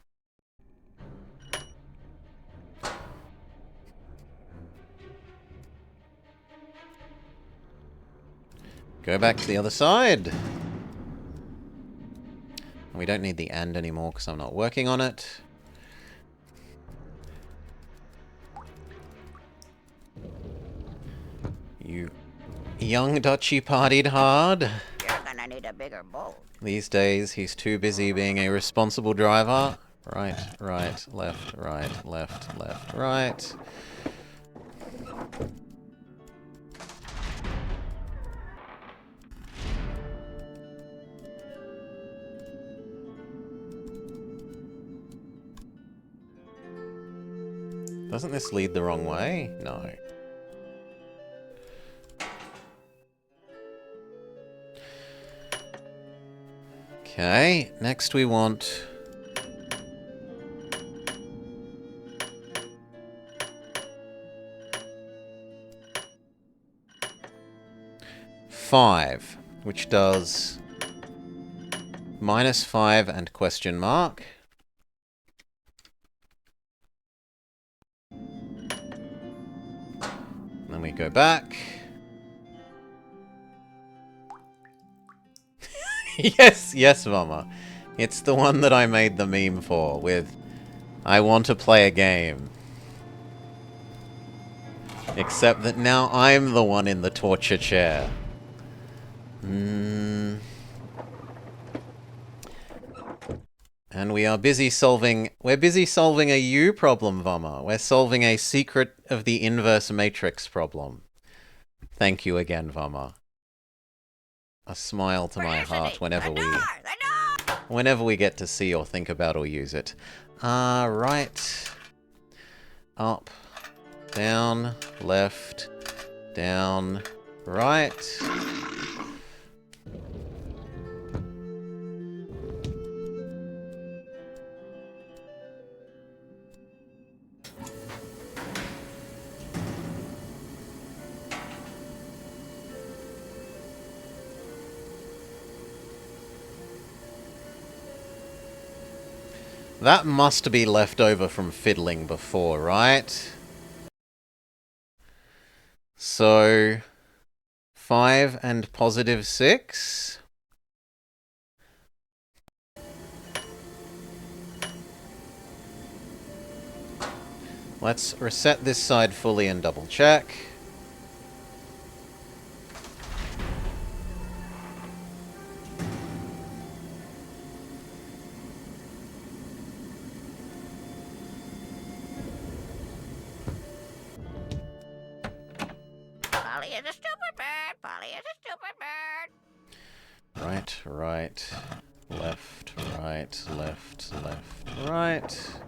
Speaker 1: Go back to the other side. We don't need the and anymore because I'm not working on it. You young Dutchy partied hard.
Speaker 3: You're gonna need a bigger boat.
Speaker 1: These days, he's too busy being a responsible driver. Right, right, left, right, left, left, right. Doesn't this lead the wrong way? No. Okay, next we want... $5, which does -5 and question mark. Then we go back. Yes, yes, Mama. It's the one that I made the meme for, with I want to play a game. Except that now I'm the one in the torture chair. And we are busy solving... We're busy solving a U problem, Vama. We're solving a secret of the inverse matrix problem. Thank you again, Vama. A smile to my heart whenever we get to see or think about or use it. Right. Up. Down. Left. Down. Right. That must be left over from fiddling before, right? So, 5 and +6? Let's reset this side fully and double check.
Speaker 3: is a stupid bird. Polly is a stupid bird.
Speaker 1: Right, right, left, right, left, left, right.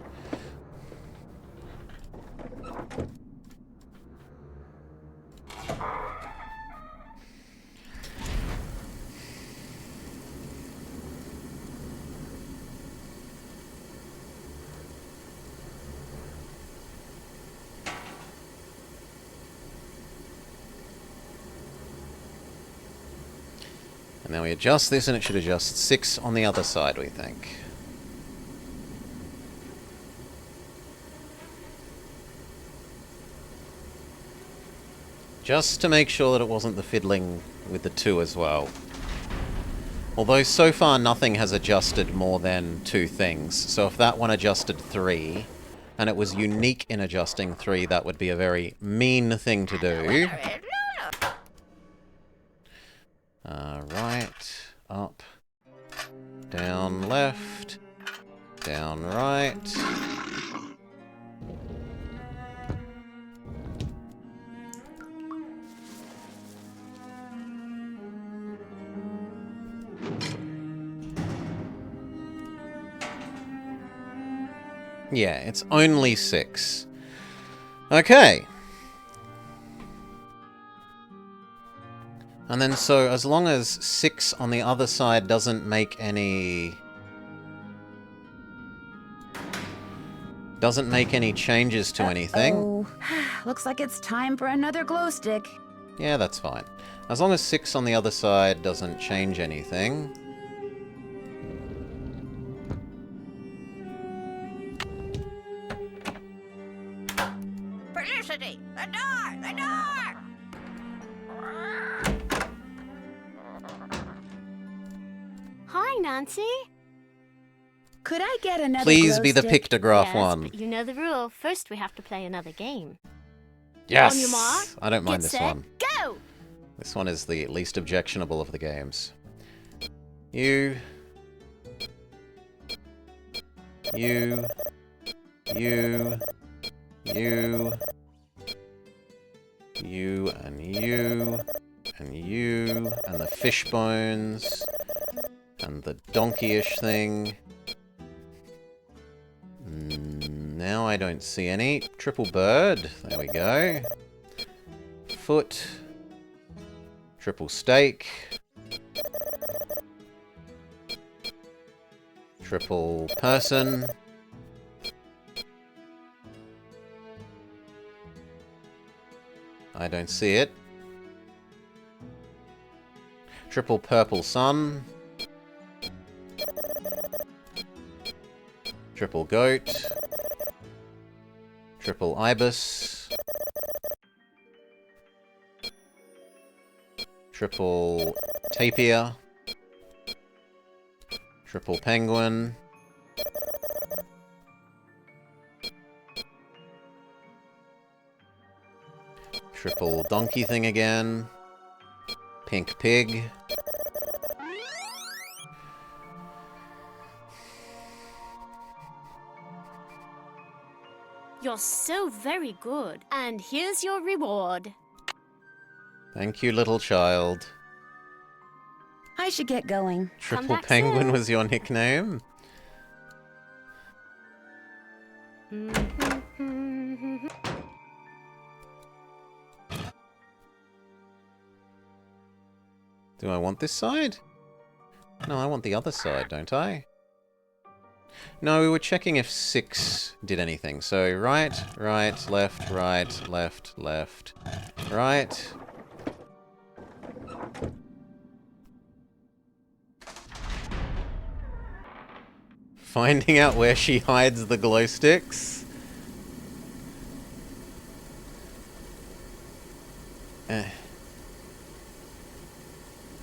Speaker 1: And now we adjust this and it should adjust 6 on the other side, we think. Just to make sure that it wasn't the fiddling with the 2 as well. Although so far nothing has adjusted more than 2 things. So if that one adjusted 3, and it was unique in adjusting 3, that would be a very mean thing to do. Right, up, down, left, down, right. Yeah, it's only 6. Okay. And then so, as long as 6 on the other side doesn't make any... changes to anything.
Speaker 2: Oh, looks like it's time for another glow stick.
Speaker 1: Yeah, that's fine. As long as 6 on the other side doesn't change anything.
Speaker 3: Felicity! The door! The door!
Speaker 6: Hi, Nancy.
Speaker 2: Could I get another
Speaker 1: Please
Speaker 2: glow
Speaker 1: be the
Speaker 2: stick?
Speaker 1: pictograph
Speaker 6: Yes,
Speaker 1: one.
Speaker 6: but you know the rule. First, we have to play another game.
Speaker 1: Yes!
Speaker 6: On your mark,
Speaker 1: I don't mind
Speaker 6: get
Speaker 1: this
Speaker 6: set,
Speaker 1: one.
Speaker 6: Go!
Speaker 1: This one is the least objectionable of the games. You... You... You... You... You and you... And you... And the fish bones... And the donkey-ish thing... Now I don't see any. Triple bird. There we go. Foot. Triple steak. Triple person. I don't see it. Triple purple sun. Triple goat. Triple ibis. Triple tapir. Triple penguin. Triple donkey thing again. Pink pig.
Speaker 6: You're so very good. And here's your reward.
Speaker 1: Thank you, little child.
Speaker 2: I should get going.
Speaker 1: Triple penguin was your nickname? Do I want this side? No, I want the other side, don't I? No, we were checking if 6 did anything. So right, right, left, right, left, left, right. Finding out where she hides the glow sticks.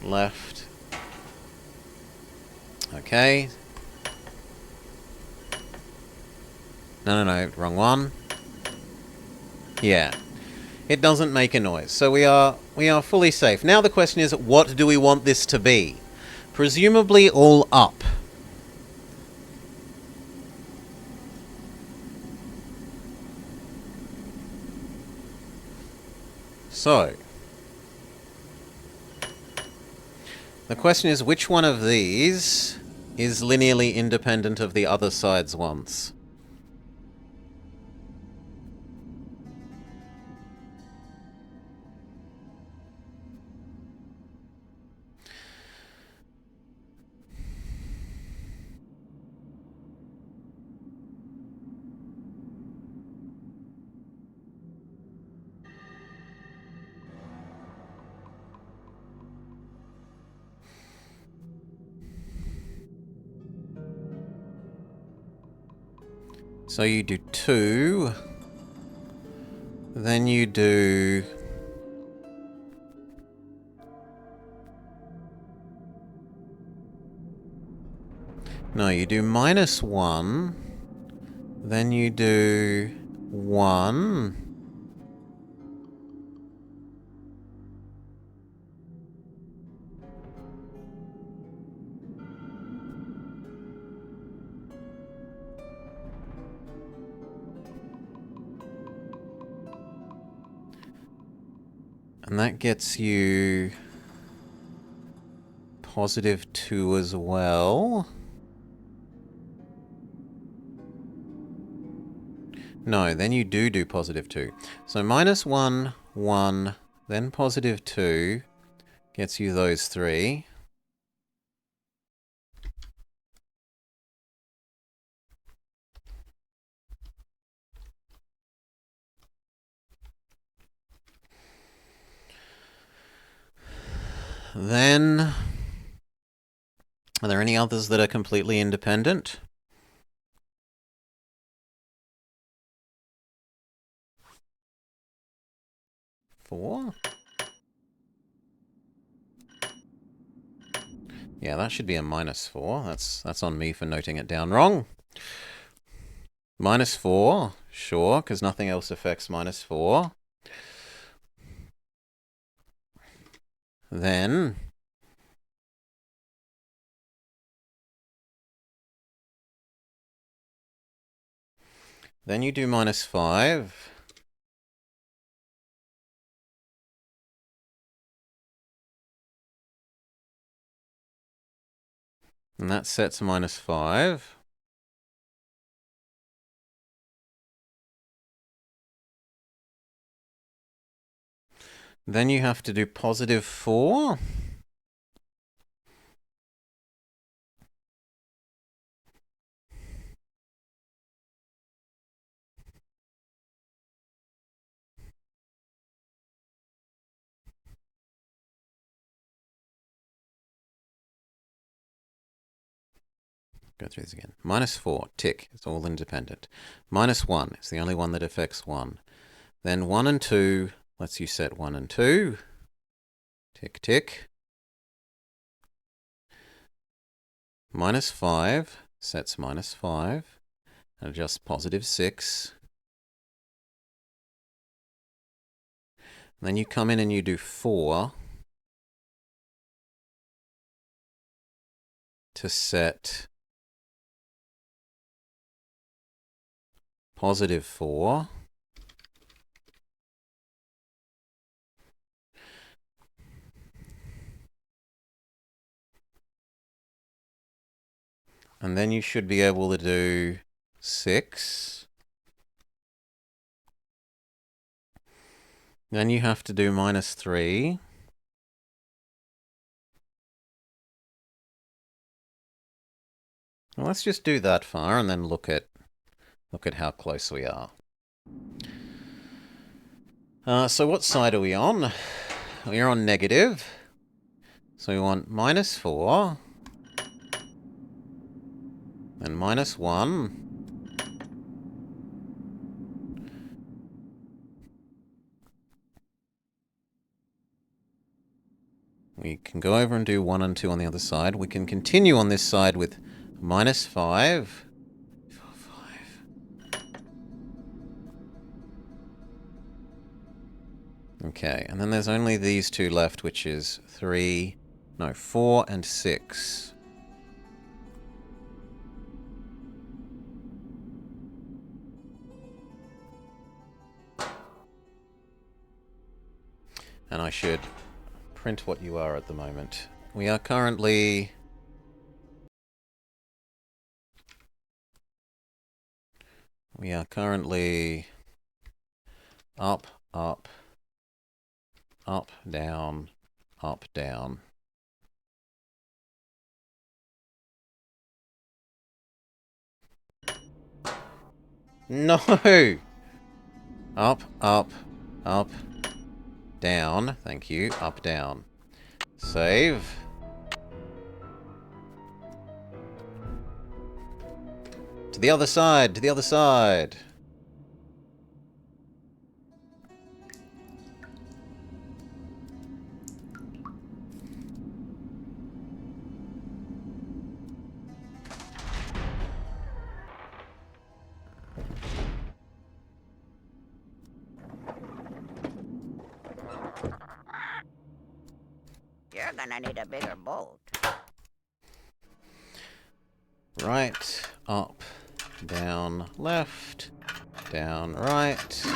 Speaker 1: Left. Okay. No, wrong one. Yeah. It doesn't make a noise. So we are fully safe. Now the question is, what do we want this to be? Presumably all up. So, The question is, which one of these is linearly independent of the other side's ones? So you do 2, then you do... No, you do -1, then you do 1, and that gets you +2 as well. No, then you do +2. So -1, 1, then +2 gets you those 3. Then, are there any others that are completely independent? Four? Yeah, that should be a -4. That's on me for noting it down wrong. -4, sure, because nothing else affects -4. Then you do -5. And that sets -5. Then you have to do +4. Go through this again. -4, tick, it's all independent. -1, it's the only one that affects 1. Then 1 and 2 lets you set 1 and 2. Tick, tick. -5 sets -5 and adjusts +6. And then you come in and you do 4 to set +4. And then you should be able to do 6. Then you have to do -3. Well, let's just do that far and then look at how close we are. So what side are we on? We're on negative. So we want -4. And -1. We can go over and do 1 and 2 on the other side. We can continue on this side with -5. Okay, and then there's only these two left, which is 4 and 6. And I should print what you are at the moment. We are currently... up, up, up, down, up, down. No! Up, up, up, down. Thank you. Up, down. Save. To the other side, to the other side.
Speaker 3: You're gonna need a bigger bolt.
Speaker 1: Right, up, down, left, down, right.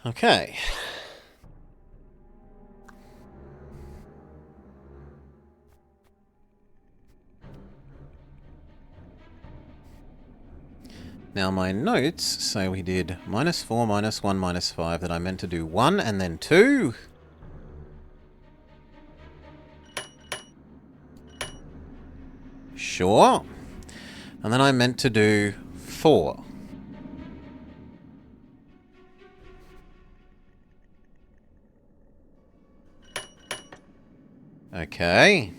Speaker 1: Okay. Now my notes say we did -4, -1, -5, that I meant to do 1 and then 2. Sure. And then I meant to do 4. Okay.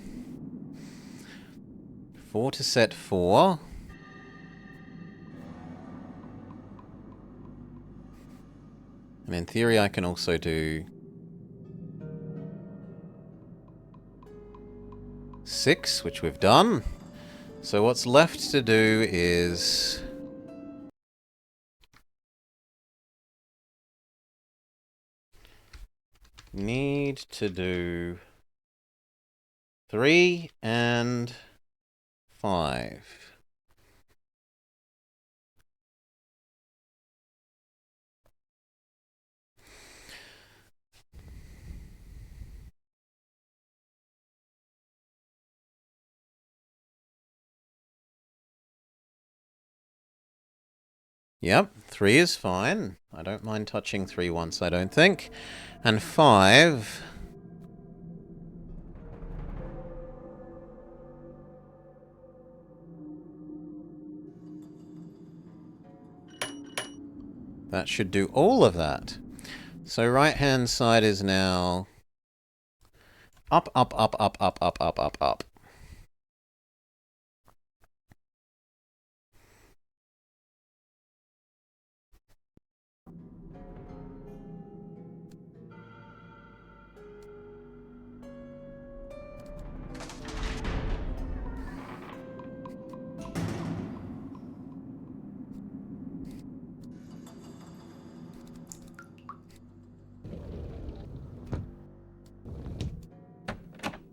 Speaker 1: 4 to set 4. And in theory, I can also do 6, which we've done. So what's left to do is... need to do 3 and 5. Yep, 3 is fine. I don't mind touching 3 once, I don't think. And 5... that should do all of that. So right-hand side is now... up, up, up, up, up, up, up, up, up.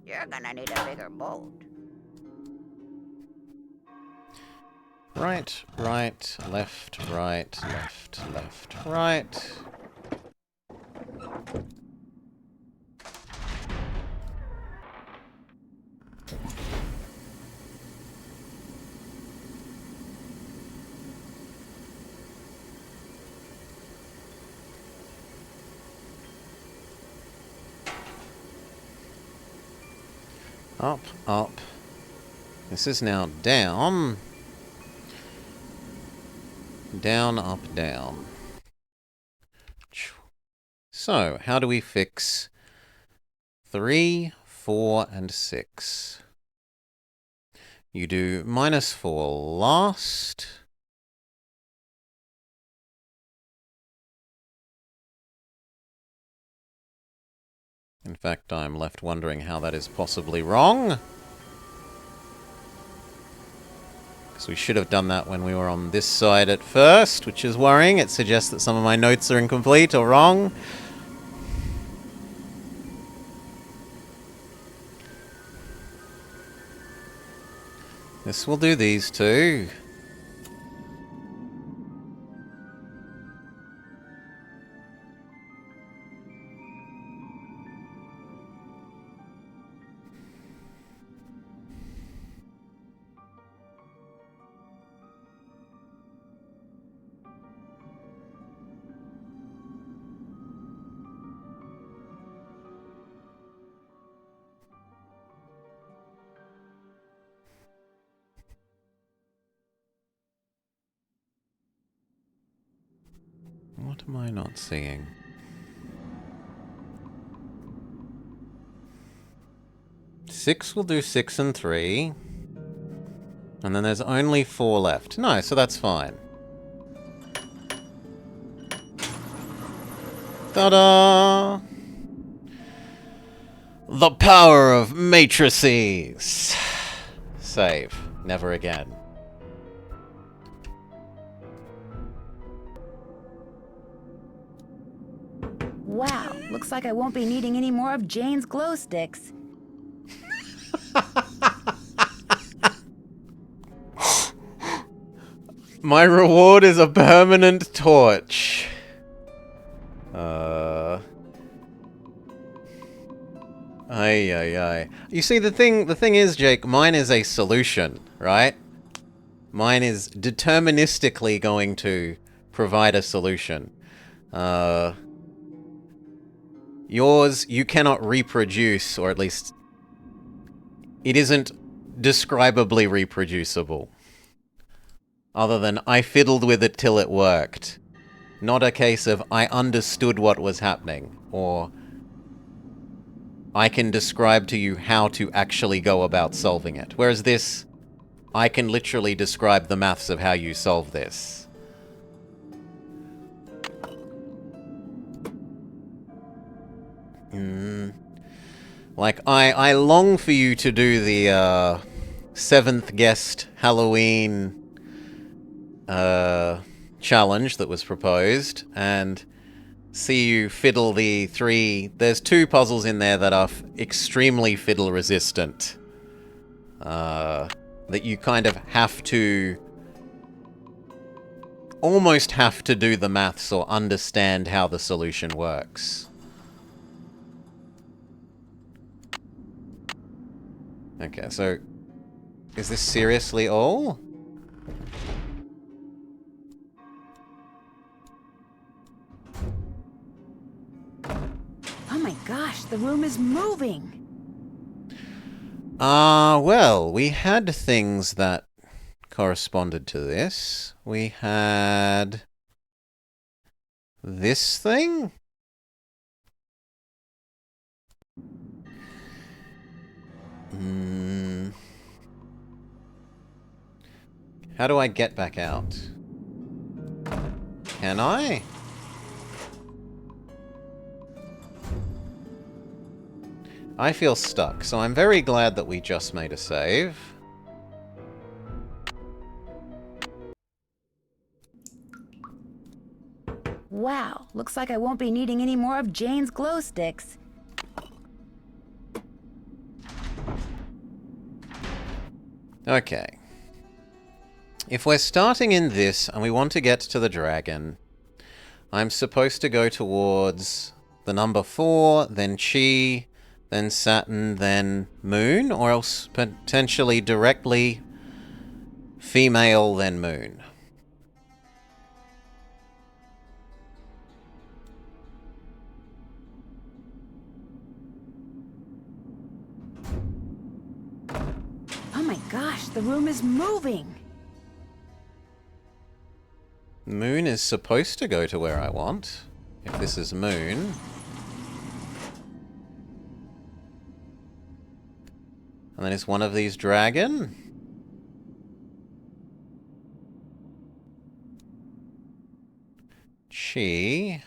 Speaker 3: You're gonna need a bigger bolt.
Speaker 1: Right, right, left, right, left, left, right. Up, up. This is now down. Down, up, down. So, how do we fix 3, 4, and 6? You do -4 last. In fact, I'm left wondering how that is possibly wrong. Because we should have done that when we were on this side at first, which is worrying. It suggests that some of my notes are incomplete or wrong. This will do these two. What am I not seeing? Six will do 6 and 3. And then there's only 4 left. No, so that's fine. Ta-da! The power of matrices! Save. Never again.
Speaker 2: Wow, looks like I won't be needing any more of Jane's glow sticks.
Speaker 1: My reward is a permanent torch. Ay. You see, the thing is, Jake, mine is a solution, right? Mine is deterministically going to provide a solution. Yours, you cannot reproduce, or at least it isn't describably reproducible. Other than I fiddled with it till it worked. Not a case of I understood what was happening, or I can describe to you how to actually go about solving it. Whereas this, I can literally describe the maths of how you solve this. Like, I long for you to do the 7th guest Halloween challenge that was proposed, and see you fiddle the 3... There's 2 puzzles in there that are extremely fiddle resistant. That you kind of have to... almost have to do the maths or understand how the solution works. Okay, so... is this seriously all?
Speaker 2: Oh my gosh, the room is moving!
Speaker 1: Well, we had things that corresponded to this. We had... this thing? How do I get back out? Can I? I feel stuck, so I'm very glad that we just made a save.
Speaker 2: Wow, looks like I won't be needing any more of Jane's glow sticks.
Speaker 1: Okay. If we're starting in this and we want to get to the dragon, I'm supposed to go towards the number 4, then Chi, then Saturn, then Moon, or else potentially directly female, then Moon.
Speaker 2: Oh my gosh, the room is moving!
Speaker 1: Moon is supposed to go to where I want, if this is Moon. And then is one of these dragon? Chi.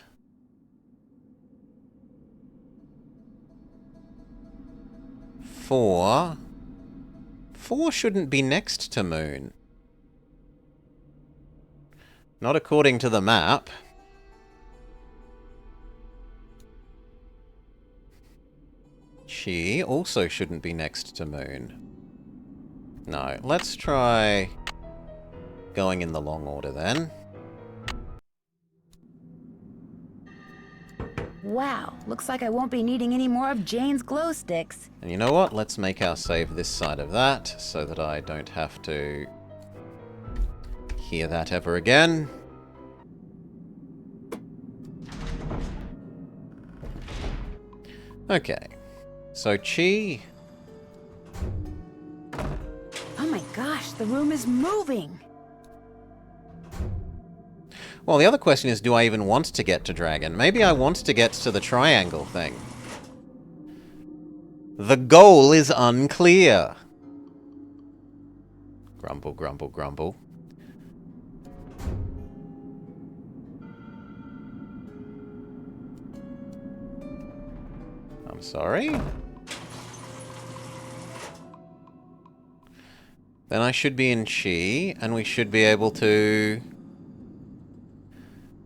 Speaker 1: Four. 4 shouldn't be next to Moon. Not according to the map. Chi also shouldn't be next to Moon. No, let's try going in the long order then.
Speaker 2: Wow, looks like I won't be needing any more of Jane's glow sticks.
Speaker 1: And you know what? Let's make our save this side of that, so that I don't have to hear that ever again. Okay. So, Chi...
Speaker 2: Oh my gosh, the room is moving!
Speaker 1: Well, the other question is, do I even want to get to Dragon? Maybe I want to get to the triangle thing. The goal is unclear. Grumble, grumble, grumble. I'm sorry? Then I should be in Chi, and we should be able to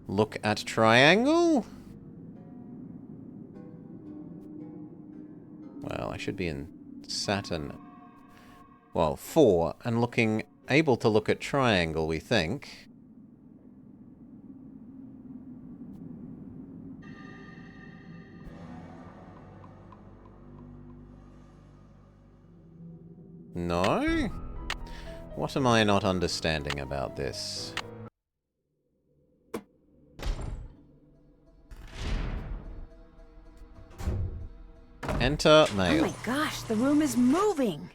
Speaker 1: look at triangle? Well, I should be in Saturn. Well, 4, and able to look at triangle, we think. No? What am I not understanding about this? Enter mail.
Speaker 2: Oh my gosh, the room is moving!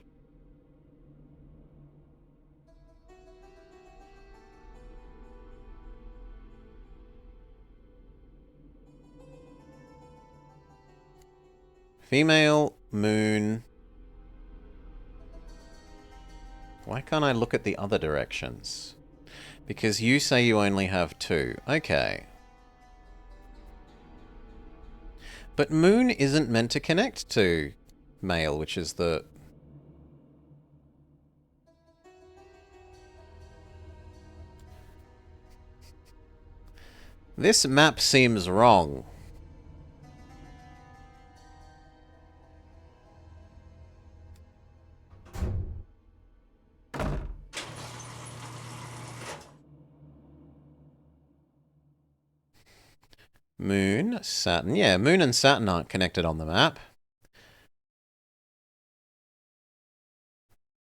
Speaker 1: Female, moon. Why can't I look at the other directions? Because you say you only have 2. Okay. But moon isn't meant to connect to male, which is the... This map seems wrong. Moon, Saturn. Yeah, Moon and Saturn aren't connected on the map.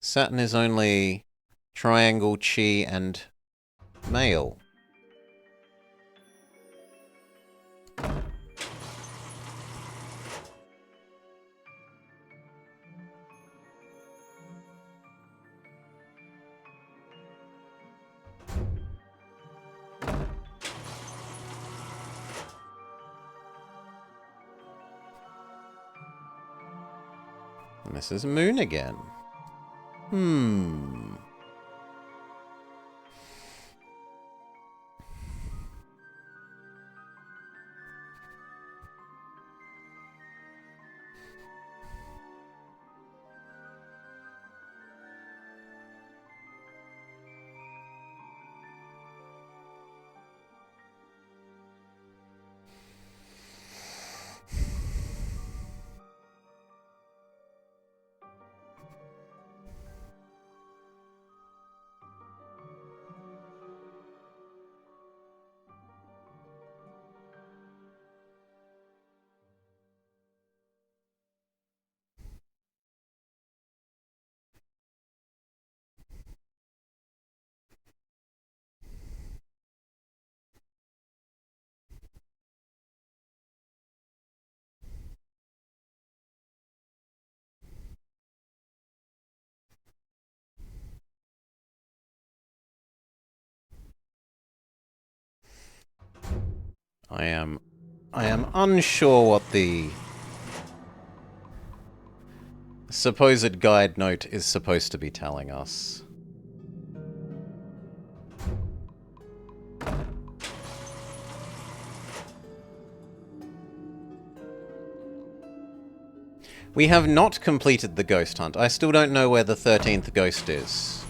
Speaker 1: Saturn is only triangle, Chi, and male. And this is Moon again. I am unsure what the supposed guide note is supposed to be telling us. We have not completed the ghost hunt. I still don't know where the 13th ghost is.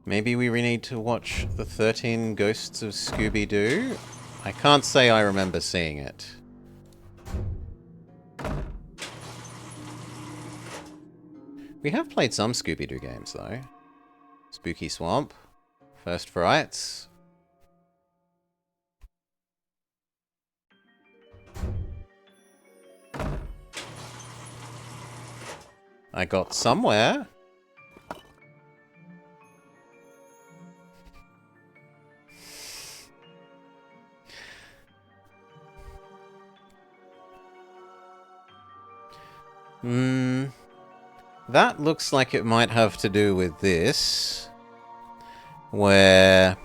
Speaker 1: Maybe we need to watch the 13 Ghosts of Scooby-Doo? I can't say I remember seeing it. We have played some Scooby-Doo games, though. Spooky Swamp. First Frights. I got somewhere. That looks like it might have to do with this. Where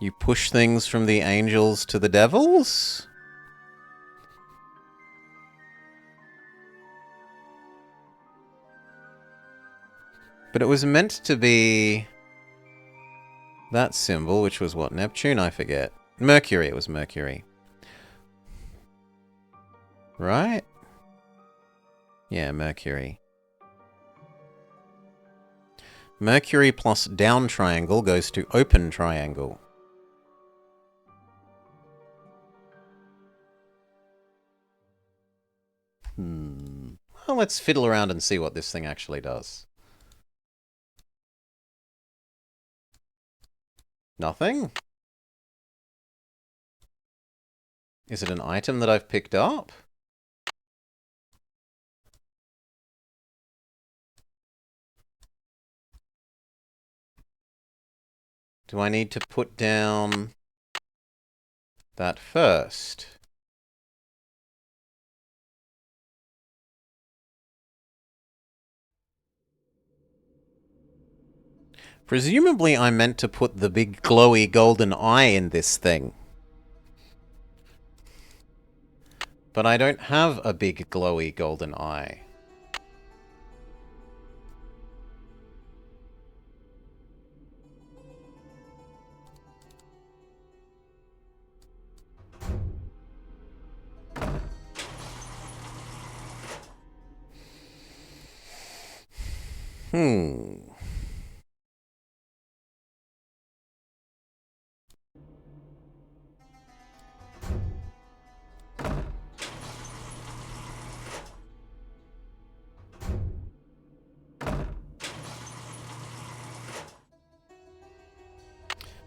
Speaker 1: you push things from the angels to the devils? But it was meant to be that symbol, which was what? Neptune? I forget. Mercury, it was Mercury. Right? Yeah, Mercury. Mercury plus down triangle goes to open triangle. Well, let's fiddle around and see what this thing actually does. Nothing? Is it an item that I've picked up? Do I need to put down that first? Presumably I meant to put the big glowy golden eye in this thing. But I don't have a big glowy golden eye.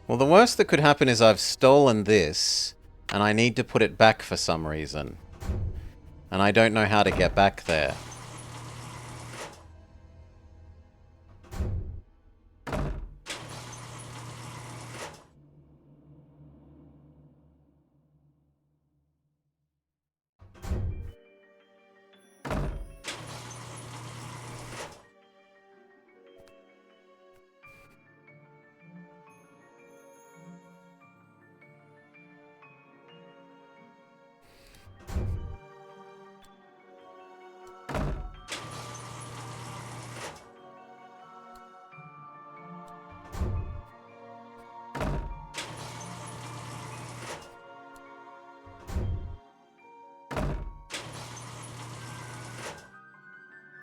Speaker 1: Well, the worst that could happen is I've stolen this, and I need to put it back for some reason. And I don't know how to get back there.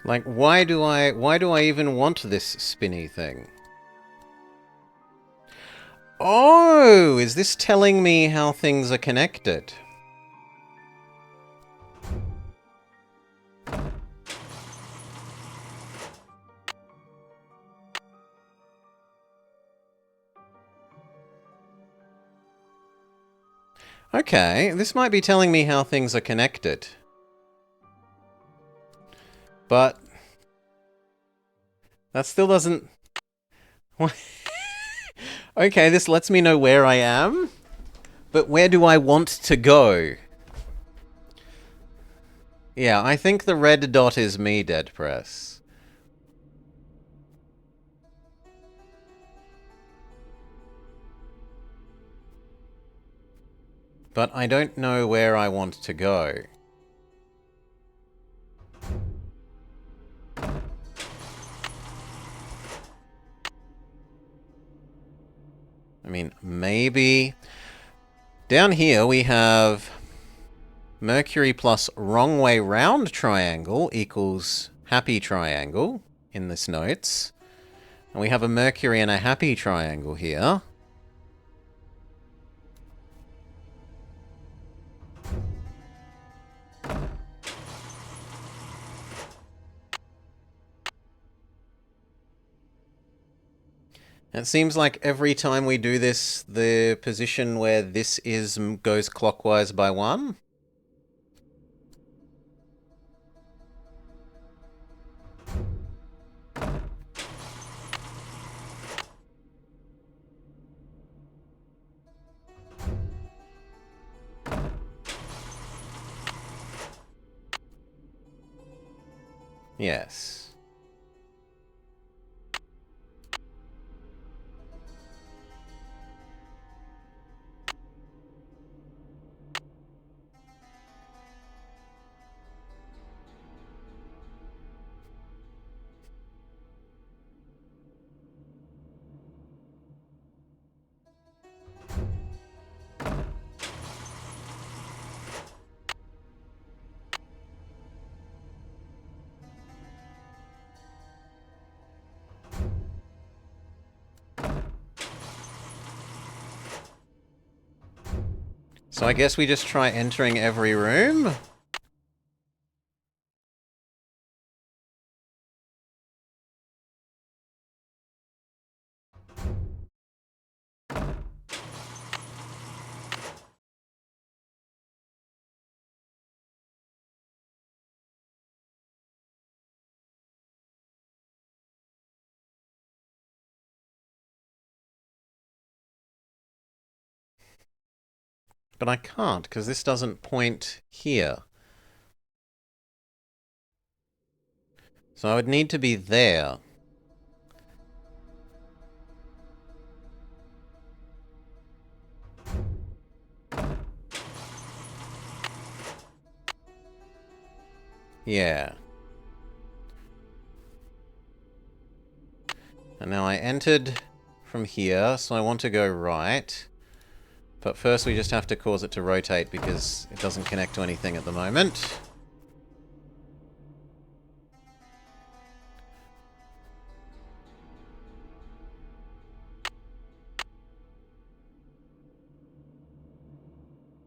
Speaker 1: Like, why do I even want this spinny thing? Oh, is this telling me how things are connected? Okay, this might be telling me how things are connected. But that still doesn't... Okay, this lets me know where I am, but where do I want to go? Yeah, I think the red dot is me, Dead Press. But I don't know where I want to go. I mean, maybe... Down here we have Mercury plus wrong way round triangle equals happy triangle in this notes. And we have a Mercury and a happy triangle here. It seems like every time we do this, the position where this is goes clockwise by 1. Yes. So I guess we just try entering every room? But I can't, because this doesn't point here. So I would need to be there. Yeah. And now I entered from here, so I want to go right. But first we just have to cause it to rotate because it doesn't connect to anything at the moment.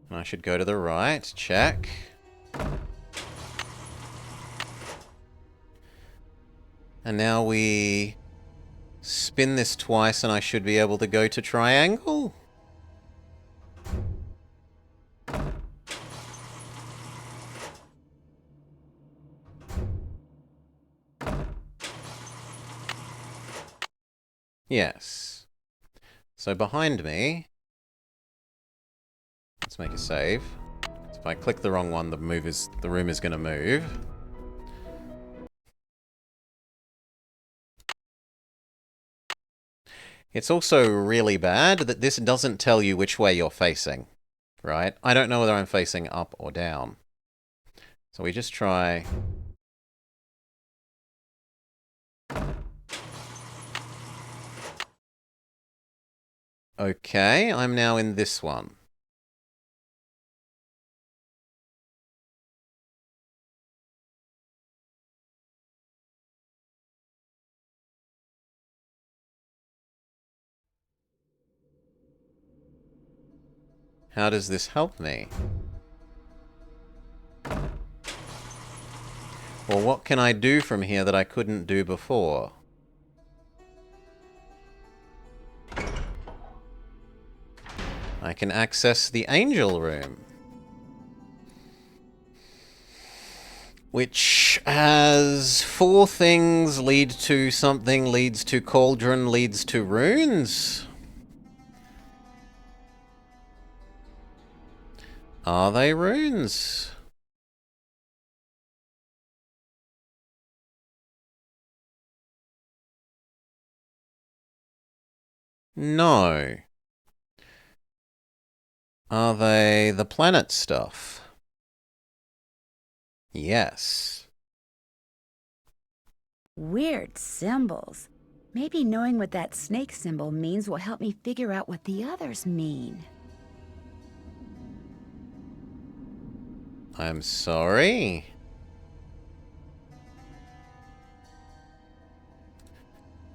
Speaker 1: And I should go to the right, check. And now we spin this twice and I should be able to go to triangle. Yes. So behind me, let's make a save. If I click the wrong one, the room is going to move. It's also really bad that this doesn't tell you which way you're facing, right? I don't know whether I'm facing up or down. So we just try... Okay, I'm now in this one. How does this help me? Well, what can I do from here that I couldn't do before? I can access the angel room, which has 4 things: lead to something, leads to cauldron, leads to runes. Are they runes? No. Are they the planet stuff? Yes.
Speaker 2: Weird symbols. Maybe knowing what that snake symbol means will help me figure out what the others mean.
Speaker 1: I'm sorry.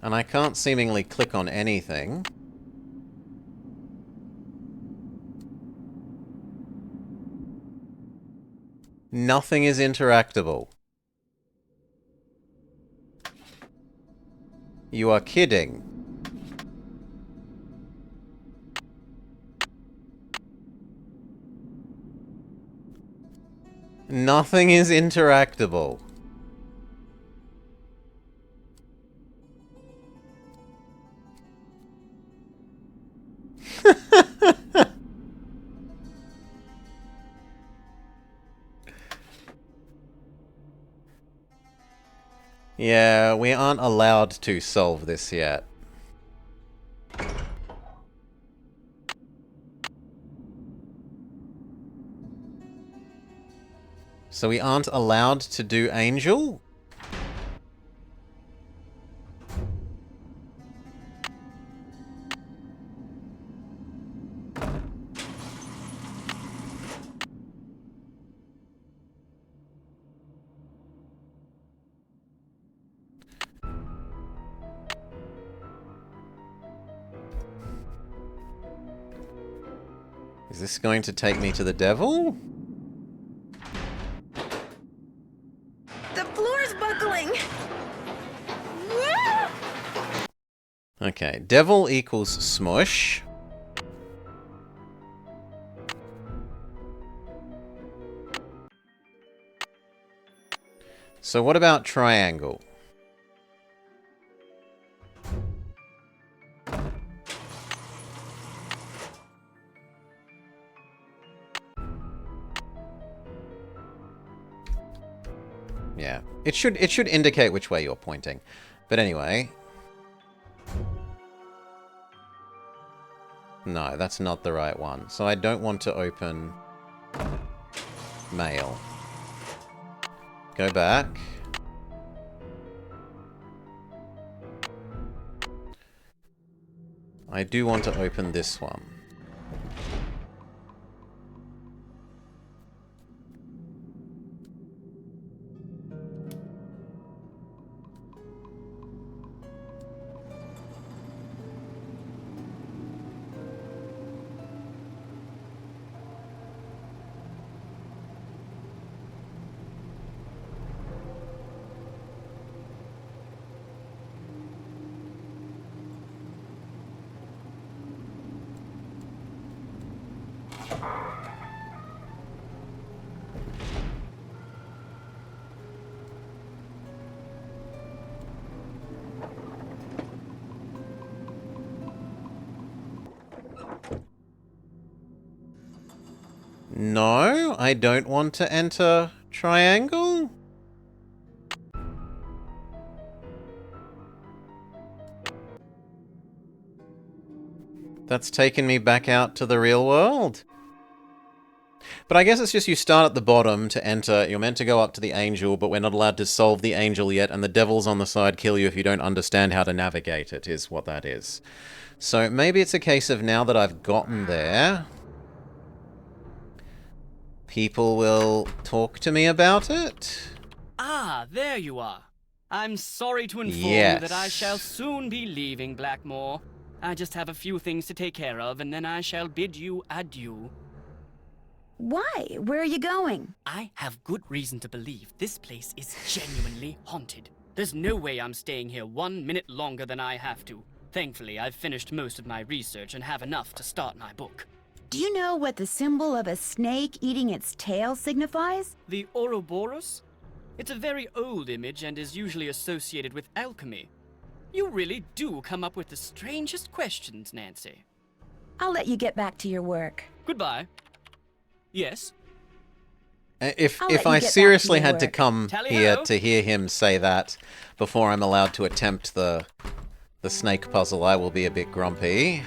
Speaker 1: And I can't seemingly click on anything. Nothing is interactable. You are kidding. Nothing is interactable. Yeah, we aren't allowed to solve this yet. So we aren't allowed to do Angel? Is this going to take me to the devil?
Speaker 2: The floor's buckling!
Speaker 1: Okay, devil equals smush. So what about triangle? Yeah, it should indicate which way you're pointing. But anyway. No, that's not the right one. So I don't want to open mail. Go back. I do want to open this one. No, I don't want to enter triangle. That's taken me back out to the real world. But I guess it's just you start at the bottom to enter. You're meant to go up to the angel, but we're not allowed to solve the angel yet, and the devils on the side kill you if you don't understand how to navigate it, is what that is. So maybe it's a case of now that I've gotten there, people will talk to me about it?
Speaker 11: Ah, there you are. I'm sorry to inform you that I shall soon be leaving Blackmoor. I just have a few things to take care of, and then I shall bid you adieu.
Speaker 2: Why? Where are you going?
Speaker 11: I have good reason to believe this place is genuinely haunted. There's no way I'm staying here 1 minute longer than I have to. Thankfully, I've finished most of my research and have enough to start my book.
Speaker 2: Do you know what the symbol of a snake eating its tail signifies?
Speaker 11: The Ouroboros? It's a very old image and is usually associated with alchemy. You really do come up with the strangest questions, Nancy.
Speaker 2: I'll let you get back to your work.
Speaker 11: Goodbye. Yes?
Speaker 1: If I seriously had to come here to hear him say that before I'm allowed to attempt the snake puzzle, I will be a bit grumpy.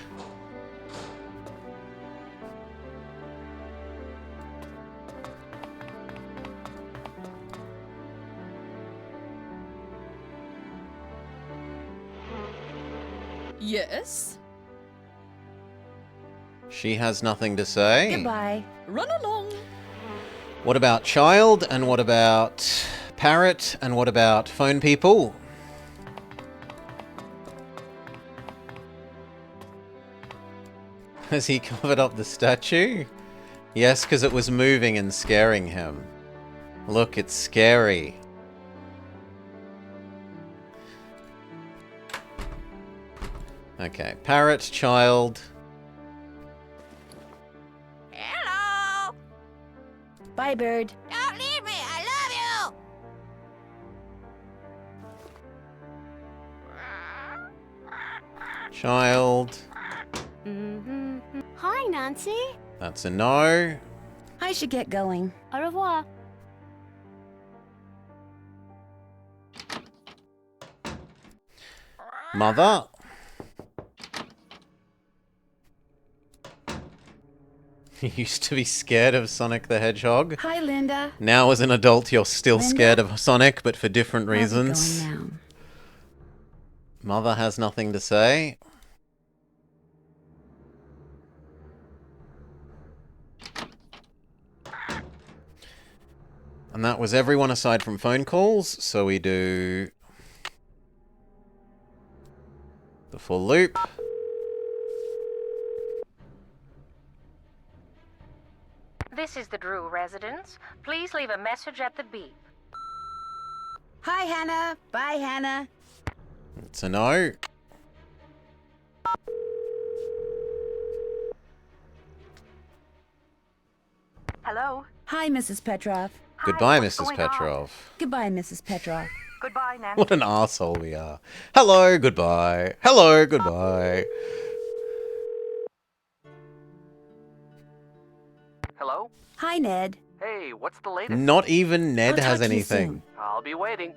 Speaker 4: Yes?
Speaker 1: She has nothing to say.
Speaker 2: Goodbye.
Speaker 4: Run along.
Speaker 1: What about child? And what about parrot? And what about phone people? Has he covered up the statue? Yes, because it was moving and scaring him. Look, it's scary. Okay, parrot, child.
Speaker 3: Hello!
Speaker 2: Bye, bird.
Speaker 3: Don't leave me! I love you!
Speaker 1: Child.
Speaker 6: Hi, Nancy.
Speaker 1: That's a no.
Speaker 2: I should get going.
Speaker 6: Au revoir.
Speaker 1: Mother. You used to be scared of Sonic the Hedgehog.
Speaker 2: Hi, Linda.
Speaker 1: Now as an adult you're still
Speaker 2: Linda?
Speaker 1: scared of Sonic, but for different
Speaker 2: I'll be
Speaker 1: reasons.
Speaker 2: going now.
Speaker 1: Mother has nothing to say. And that was everyone aside from phone calls, so we do the full loop.
Speaker 13: This is the Drew residence. Please leave a message at the beep.
Speaker 2: Hi, Hannah. Bye, Hannah.
Speaker 1: It's a no.
Speaker 8: Hello?
Speaker 2: Hi, Mrs. Petrov.
Speaker 1: Goodbye,
Speaker 8: what's
Speaker 1: Mrs.
Speaker 8: going on?
Speaker 1: Petrov.
Speaker 2: Goodbye, Mrs. Petrov.
Speaker 8: Goodbye, Nancy.
Speaker 1: What an asshole we are. Hello, goodbye. Hello, goodbye.
Speaker 14: Hello?
Speaker 2: Hi, Ned.
Speaker 14: Hey, what's the latest?
Speaker 1: Not even Ned
Speaker 2: I'll
Speaker 1: has
Speaker 2: talk to you
Speaker 1: anything.
Speaker 2: soon.
Speaker 14: I'll be waiting.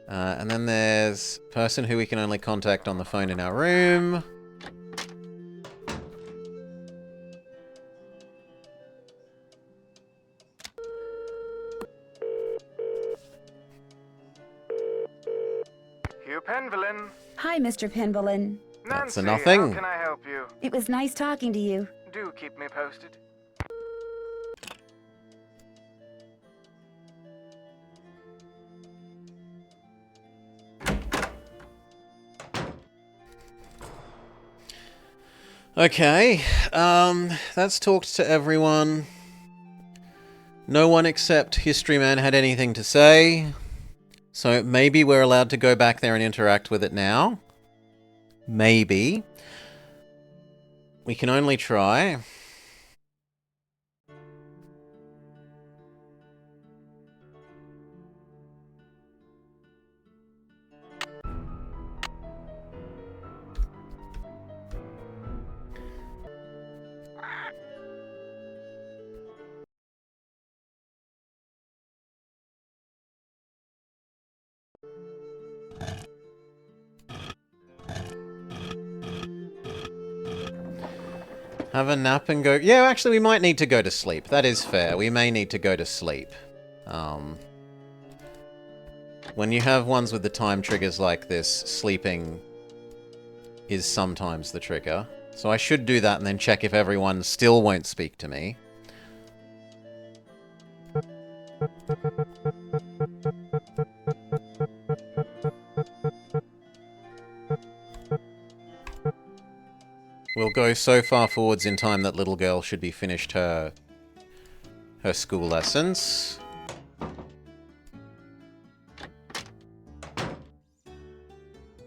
Speaker 1: And then there's person who we can only contact on the phone in our room.
Speaker 5: Hugh Penvillin.
Speaker 2: Hi, Mr. Penvillin.
Speaker 1: That's a
Speaker 5: Nancy,
Speaker 1: nothing.
Speaker 5: how can I help you?
Speaker 2: It was nice talking to you.
Speaker 5: Do keep me posted.
Speaker 1: Okay, that's talked to everyone. No one except History Man had anything to say. So maybe we're allowed to go back there and interact with it now. Maybe. We can only try. Have a nap and go... Yeah, actually, we might need to go to sleep. That is fair. We may need to go to sleep. When you have ones with the time triggers like this, sleeping is sometimes the trigger. So I should do that and then check if everyone still won't speak to me. We'll go so far forwards in time that little girl should be finished her school lessons.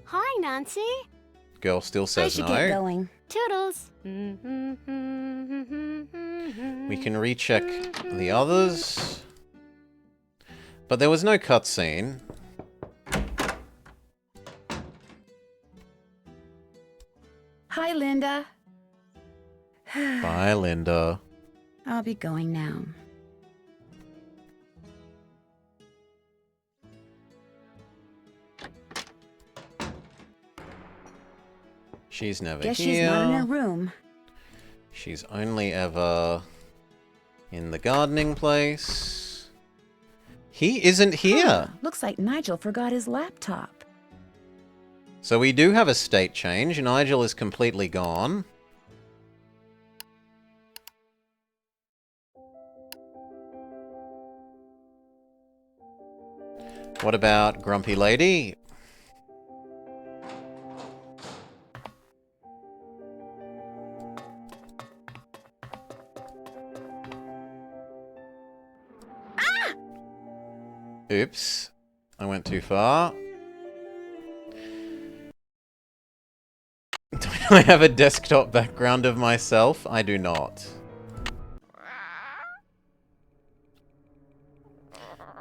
Speaker 6: Hi, Nancy.
Speaker 1: Girl still says
Speaker 2: I should
Speaker 1: no.
Speaker 2: get going.
Speaker 6: Toodles.
Speaker 1: We can recheck the others. But there was no cutscene.
Speaker 2: Hi, Linda.
Speaker 1: Bye, Linda.
Speaker 2: I'll be going now.
Speaker 1: She's never
Speaker 2: Guess
Speaker 1: here.
Speaker 2: she's not in her room.
Speaker 1: She's only ever in the gardening place. He isn't here.
Speaker 2: Looks like Nigel forgot his laptop.
Speaker 1: So we do have a state change. Nigel is completely gone. What about Grumpy Lady? Oops. I went too far. Do I have a desktop background of myself? I do not.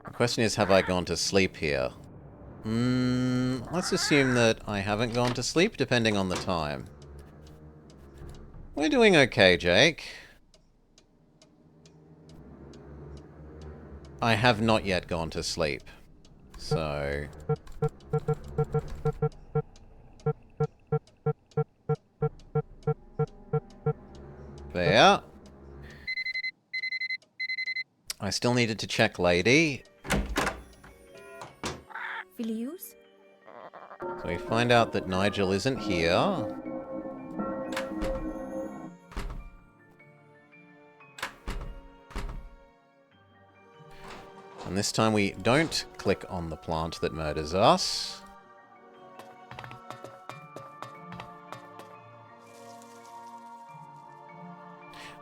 Speaker 1: The question is, have I gone to sleep here? Let's assume that I haven't gone to sleep, depending on the time. We're doing okay, Jake. I have not yet gone to sleep. So... there. I still needed to check Lady.
Speaker 2: Filius?
Speaker 1: So we find out that Nigel isn't here. And this time we don't click on the plant that murders us.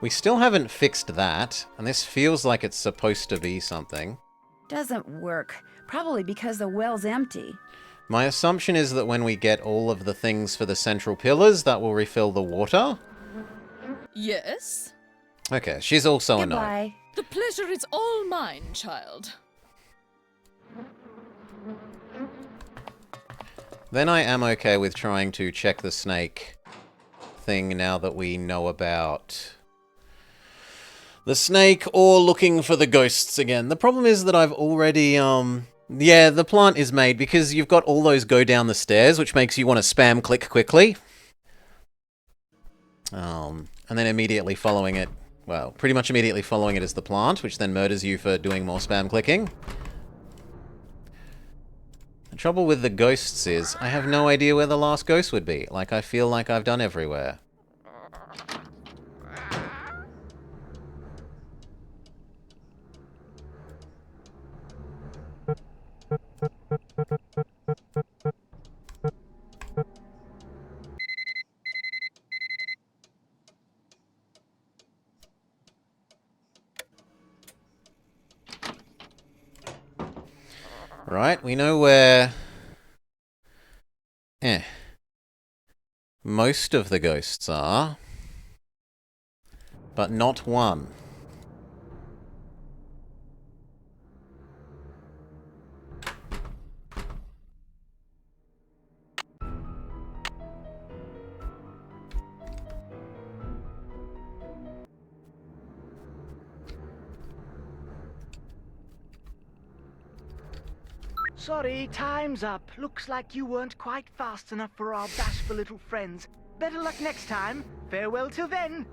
Speaker 1: We still haven't fixed that, and this feels like it's supposed to be something.
Speaker 2: Doesn't work. Probably because the well's empty.
Speaker 1: My assumption is that when we get all of the things for the central pillars, that will refill the water.
Speaker 4: Yes?
Speaker 1: Okay, she's also a no.
Speaker 2: Goodbye.
Speaker 4: The pleasure is all mine, child.
Speaker 1: Then I am okay with trying to check the snake thing now that we know about the snake, or looking for the ghosts again. The problem is that I've already, yeah, the plant is made because you've got all those go down the stairs, which makes you want to spam click quickly. And then immediately following it, well, pretty much immediately following it is the plant, which then murders you for doing more spam clicking. The trouble with the ghosts is, I have no idea where the last ghost would be. Like, I feel like I've done everywhere. Right, we know where... most of the ghosts are, but not one.
Speaker 12: Sorry, time's up. Looks like you weren't quite fast enough for our bashful little friends. Better luck next time. Farewell till then.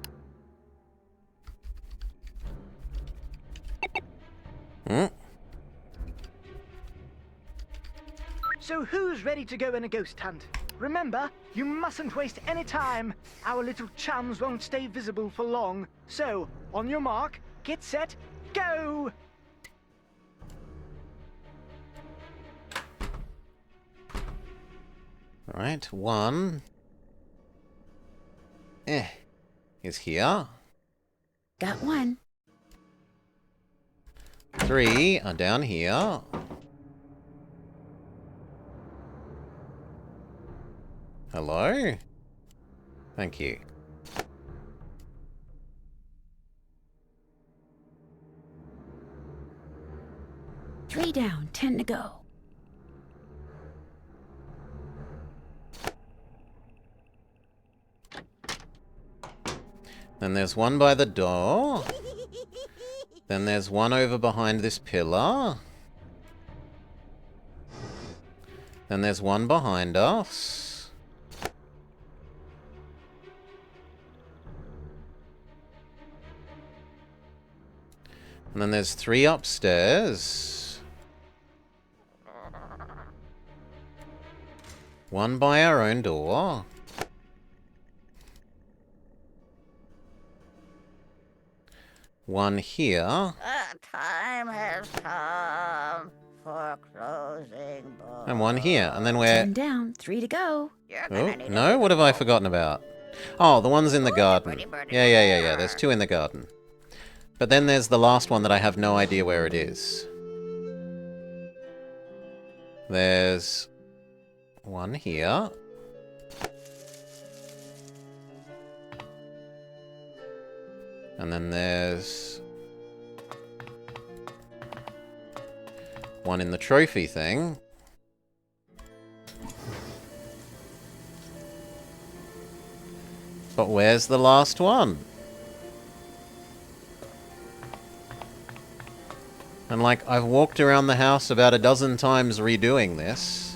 Speaker 12: So who's ready to go on a ghost hunt? Remember, you mustn't waste any time. Our little chums won't stay visible for long. So, on your mark, get set, go!
Speaker 1: Right, one... is here.
Speaker 2: Got one.
Speaker 1: 3 are down here. Hello? Thank you.
Speaker 2: Three down, 10 to go.
Speaker 1: Then there's one by the door. Then there's one over behind this pillar. Then there's one behind us. And then there's 3 upstairs. One by our own door. One here.
Speaker 3: The time has come for closing books.
Speaker 1: And one here. And then we're...
Speaker 2: 10 down, 3 to go.
Speaker 1: Oh, no? What have I forgotten about? Oh, the ones in the garden. Yeah. There's 2 in the garden. But then there's the last one that I have no idea where it is. There's one here. And then there's one in the trophy thing. But where's the last one? And like, I've walked around the house about a dozen times redoing this.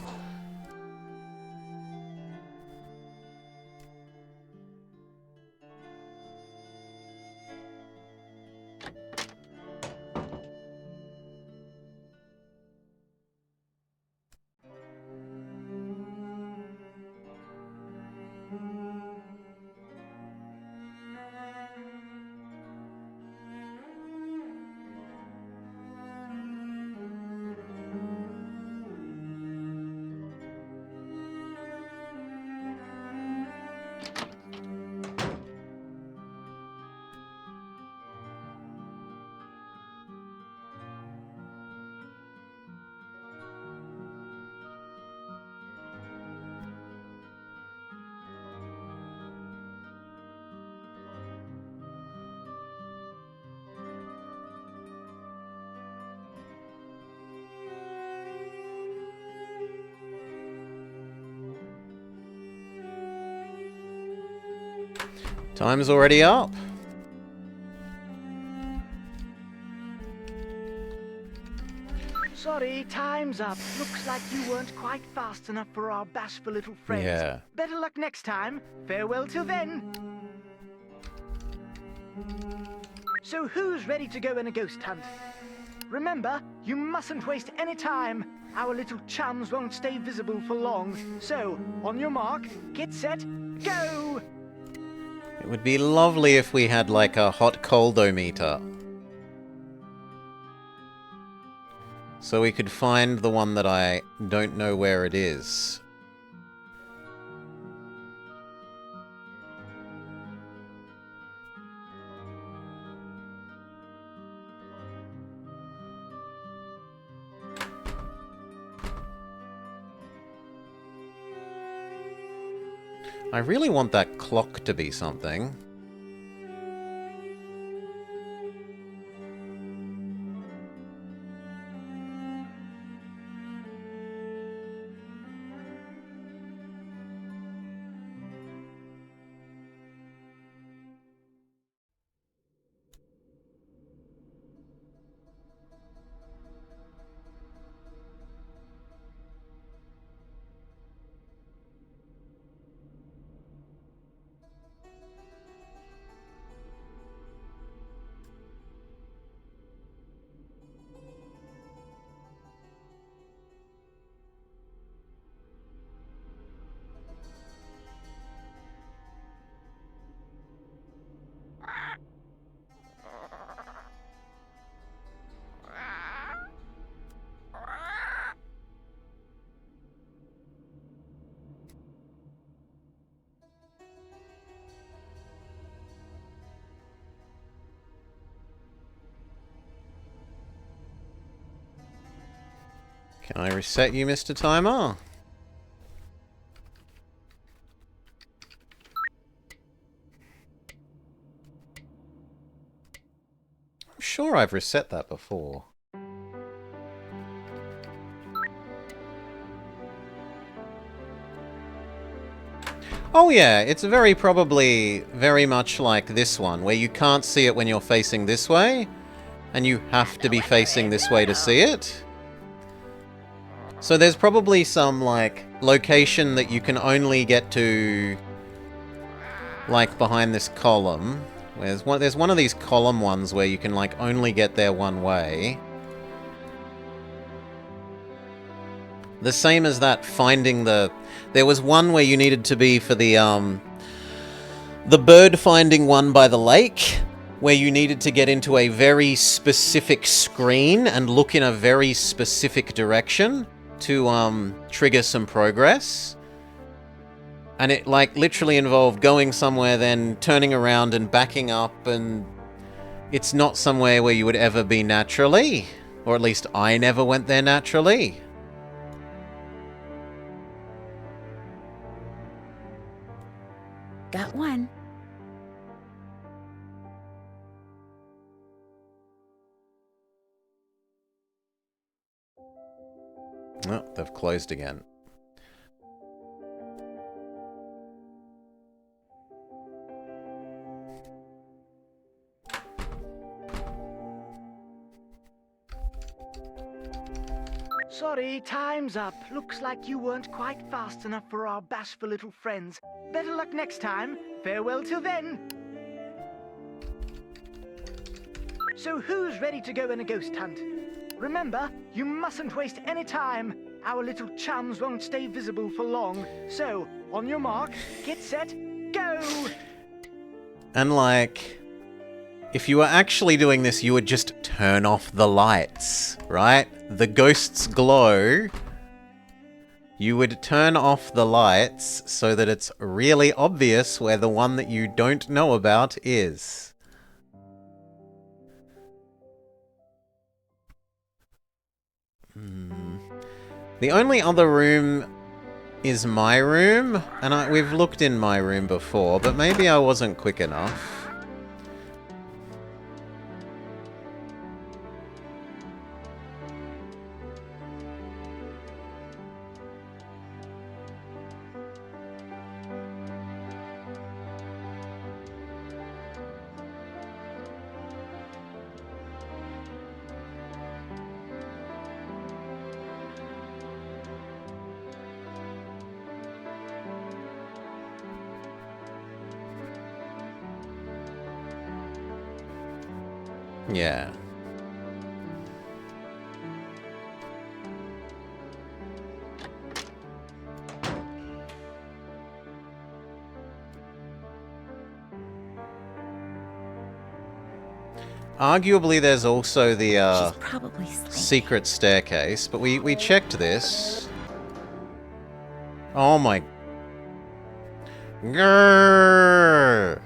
Speaker 1: Time's already up.
Speaker 12: Sorry, time's up. Looks like you weren't quite fast enough for our bashful little friends.
Speaker 1: Yeah.
Speaker 12: Better luck next time. Farewell till then. So who's ready to go on a ghost hunt? Remember, you mustn't waste any time. Our little chums won't stay visible for long. So, on your mark, get set, go!
Speaker 1: It would be lovely if we had like a hot-coldometer. So we could find the one that I don't know where it is. I really want that clock to be something. Can I reset you, Mr. Timer? I'm sure I've reset that before. Oh yeah, it's very probably very much like this one, where you can't see it when you're facing this way, and you have to be facing this way to see it. So there's probably some, like, location that you can only get to, like, behind this column. There's one of these column ones where you can, like, only get there one way. The same as that finding the... There was one where you needed to be for the bird finding one by the lake, where you needed to get into a very specific screen and look in a very specific direction to trigger some progress. And it like literally involved going somewhere, then turning around and backing up, and it's not somewhere where you would ever be naturally, or at least I never went there naturally. Oh, they've closed again.
Speaker 12: Sorry, time's up. Looks like you weren't quite fast enough for our bashful little friends. Better luck next time. Farewell till then. So who's ready to go on a ghost hunt? Remember, you mustn't waste any time. Our little chums won't stay visible for long. So, on your mark, get set, go!
Speaker 1: And like, if you were actually doing this, you would just turn off the lights, right? The ghosts glow. You would turn off the lights so that it's really obvious where the one that you don't know about is. The only other room is my room, and we've looked in my room before, but maybe I wasn't quick enough. Yeah. Arguably, there's also the secret staircase, but we checked this. Oh my... Grrr.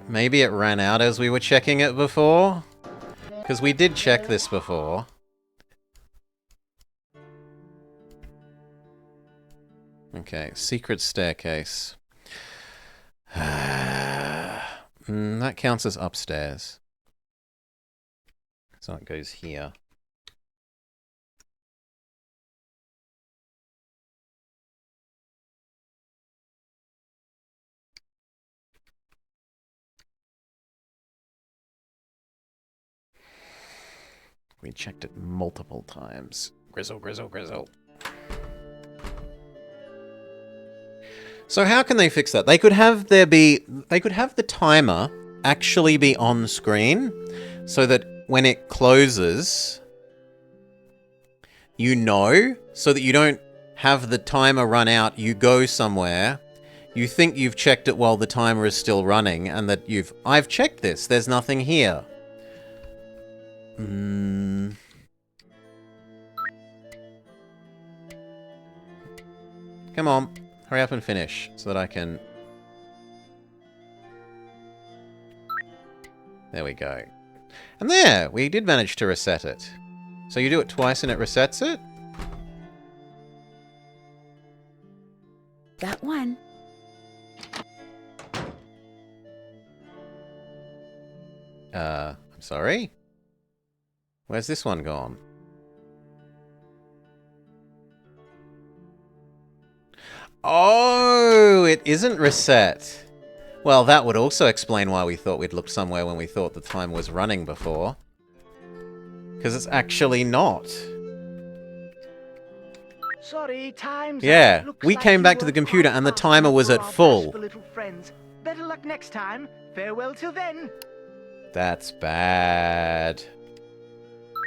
Speaker 1: Maybe it ran out as we were checking it before? Because we did check this before. Okay, secret staircase. That counts as upstairs. So it goes here. We checked it multiple times. Grizzle, grizzle, grizzle. So how can they fix that? They could have the timer actually be on screen so that when it closes, you know, so that you don't have the timer run out, you go somewhere, you think you've checked it while the timer is still running, and that I've checked this, there's nothing here. Come on. Hurry up and finish, so that I can... There we go. And there! We did manage to reset it. So you do it twice and it resets it?
Speaker 2: Got one.
Speaker 1: I'm sorry? Where's this one gone? Oh, it isn't reset. Well, that would also explain why we thought we'd looked somewhere when we thought the time was running before. Because it's actually not.
Speaker 12: Sorry, time's
Speaker 1: Yeah,
Speaker 12: up.
Speaker 1: we
Speaker 12: Looks
Speaker 1: came
Speaker 12: like
Speaker 1: back
Speaker 12: you
Speaker 1: to the
Speaker 12: weren't
Speaker 1: computer
Speaker 12: quite
Speaker 1: and the
Speaker 12: fast
Speaker 1: timer
Speaker 12: enough
Speaker 1: was
Speaker 12: for
Speaker 1: at
Speaker 12: our
Speaker 1: full.
Speaker 12: bashful little friends. Better luck next time. Farewell till then.
Speaker 1: That's bad.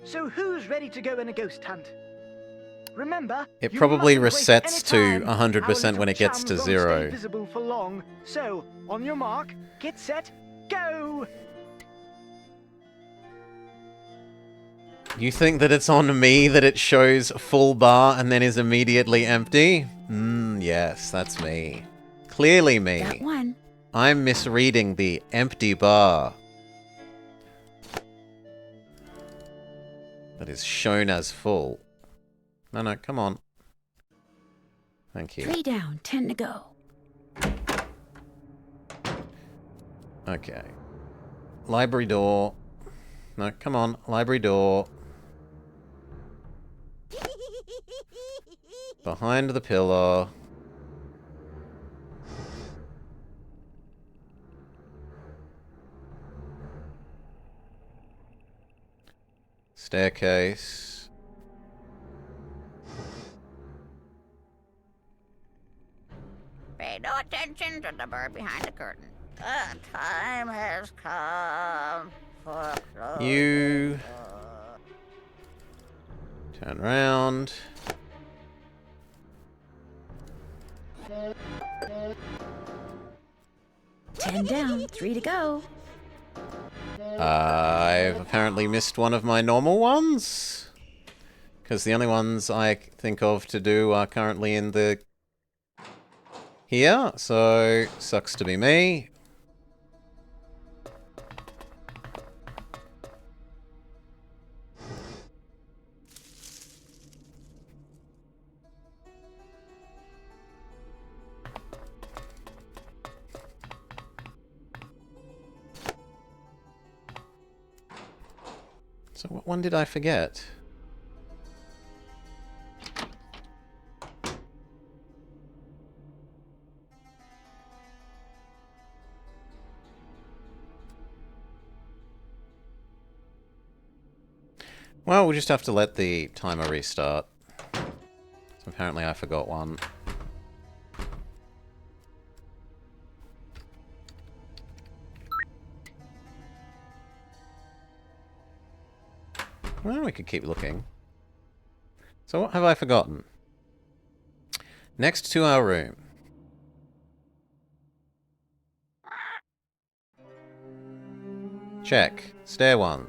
Speaker 12: So who's ready to go on a ghost hunt? Remember,
Speaker 1: It
Speaker 12: you
Speaker 1: probably
Speaker 12: mustn't waste
Speaker 1: resets
Speaker 12: any
Speaker 1: to
Speaker 12: time.
Speaker 1: 100% when it gets to
Speaker 12: Our little chums won't
Speaker 1: 0.
Speaker 12: stay visible for long. So, on your mark, get set, go!
Speaker 1: You think that it's on me that it shows full bar and then is immediately empty? Yes, that's me. Clearly me.
Speaker 2: Got one.
Speaker 1: I'm misreading the empty bar that is shown as full. No, come on. Thank you.
Speaker 2: 3 down, 10 to go.
Speaker 1: Okay. Library door. No, come on. Library door. Behind the pillar. Staircase.
Speaker 3: Pay no attention to the bird behind the curtain. The time has come for closing.
Speaker 1: You turn around.
Speaker 2: Ten down, 3 to go.
Speaker 1: I've apparently missed one of my normal ones. Because the only ones I think of to do are currently in the... here, so sucks to be me. So what one did I forget? Well, we'll just have to let the timer restart. So apparently I forgot one. Well, we could keep looking. So what have I forgotten? Next to our room. Check. Stair 1.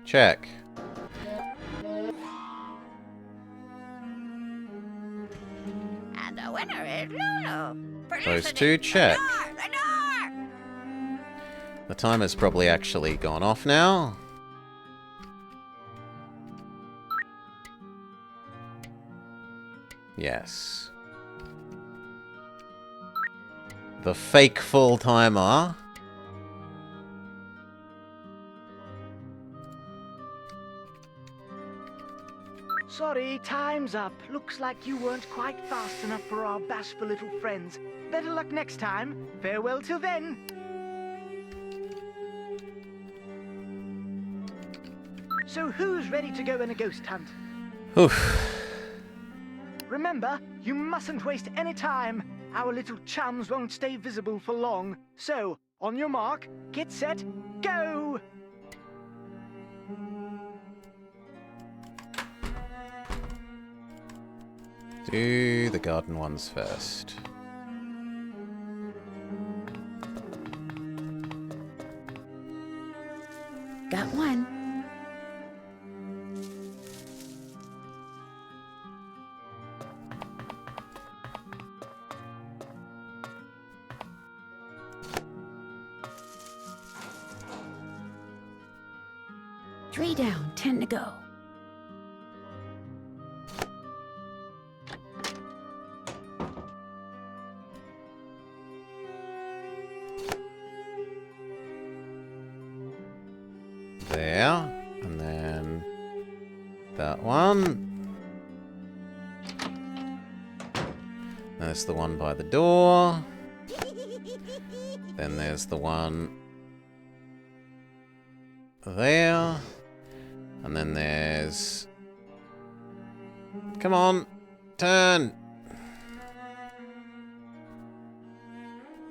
Speaker 1: Check.
Speaker 3: And the winner is Lulu.
Speaker 1: Those two, check. The timer's probably actually gone off now. Yes. The fake full timer.
Speaker 12: Sorry, time's up. Looks like you weren't quite fast enough for our bashful little friends. Better luck next time. Farewell till then. So who's ready to go on a ghost hunt?
Speaker 1: Oof.
Speaker 12: Remember, you mustn't waste any time. Our little chums won't stay visible for long. So, on your mark, get set, go!
Speaker 1: Do the garden ones first.
Speaker 2: Got one. Three down, 10 to go.
Speaker 1: There, and then that one. There's the one by the door. Then there's the one there. And then there's... Come on, turn.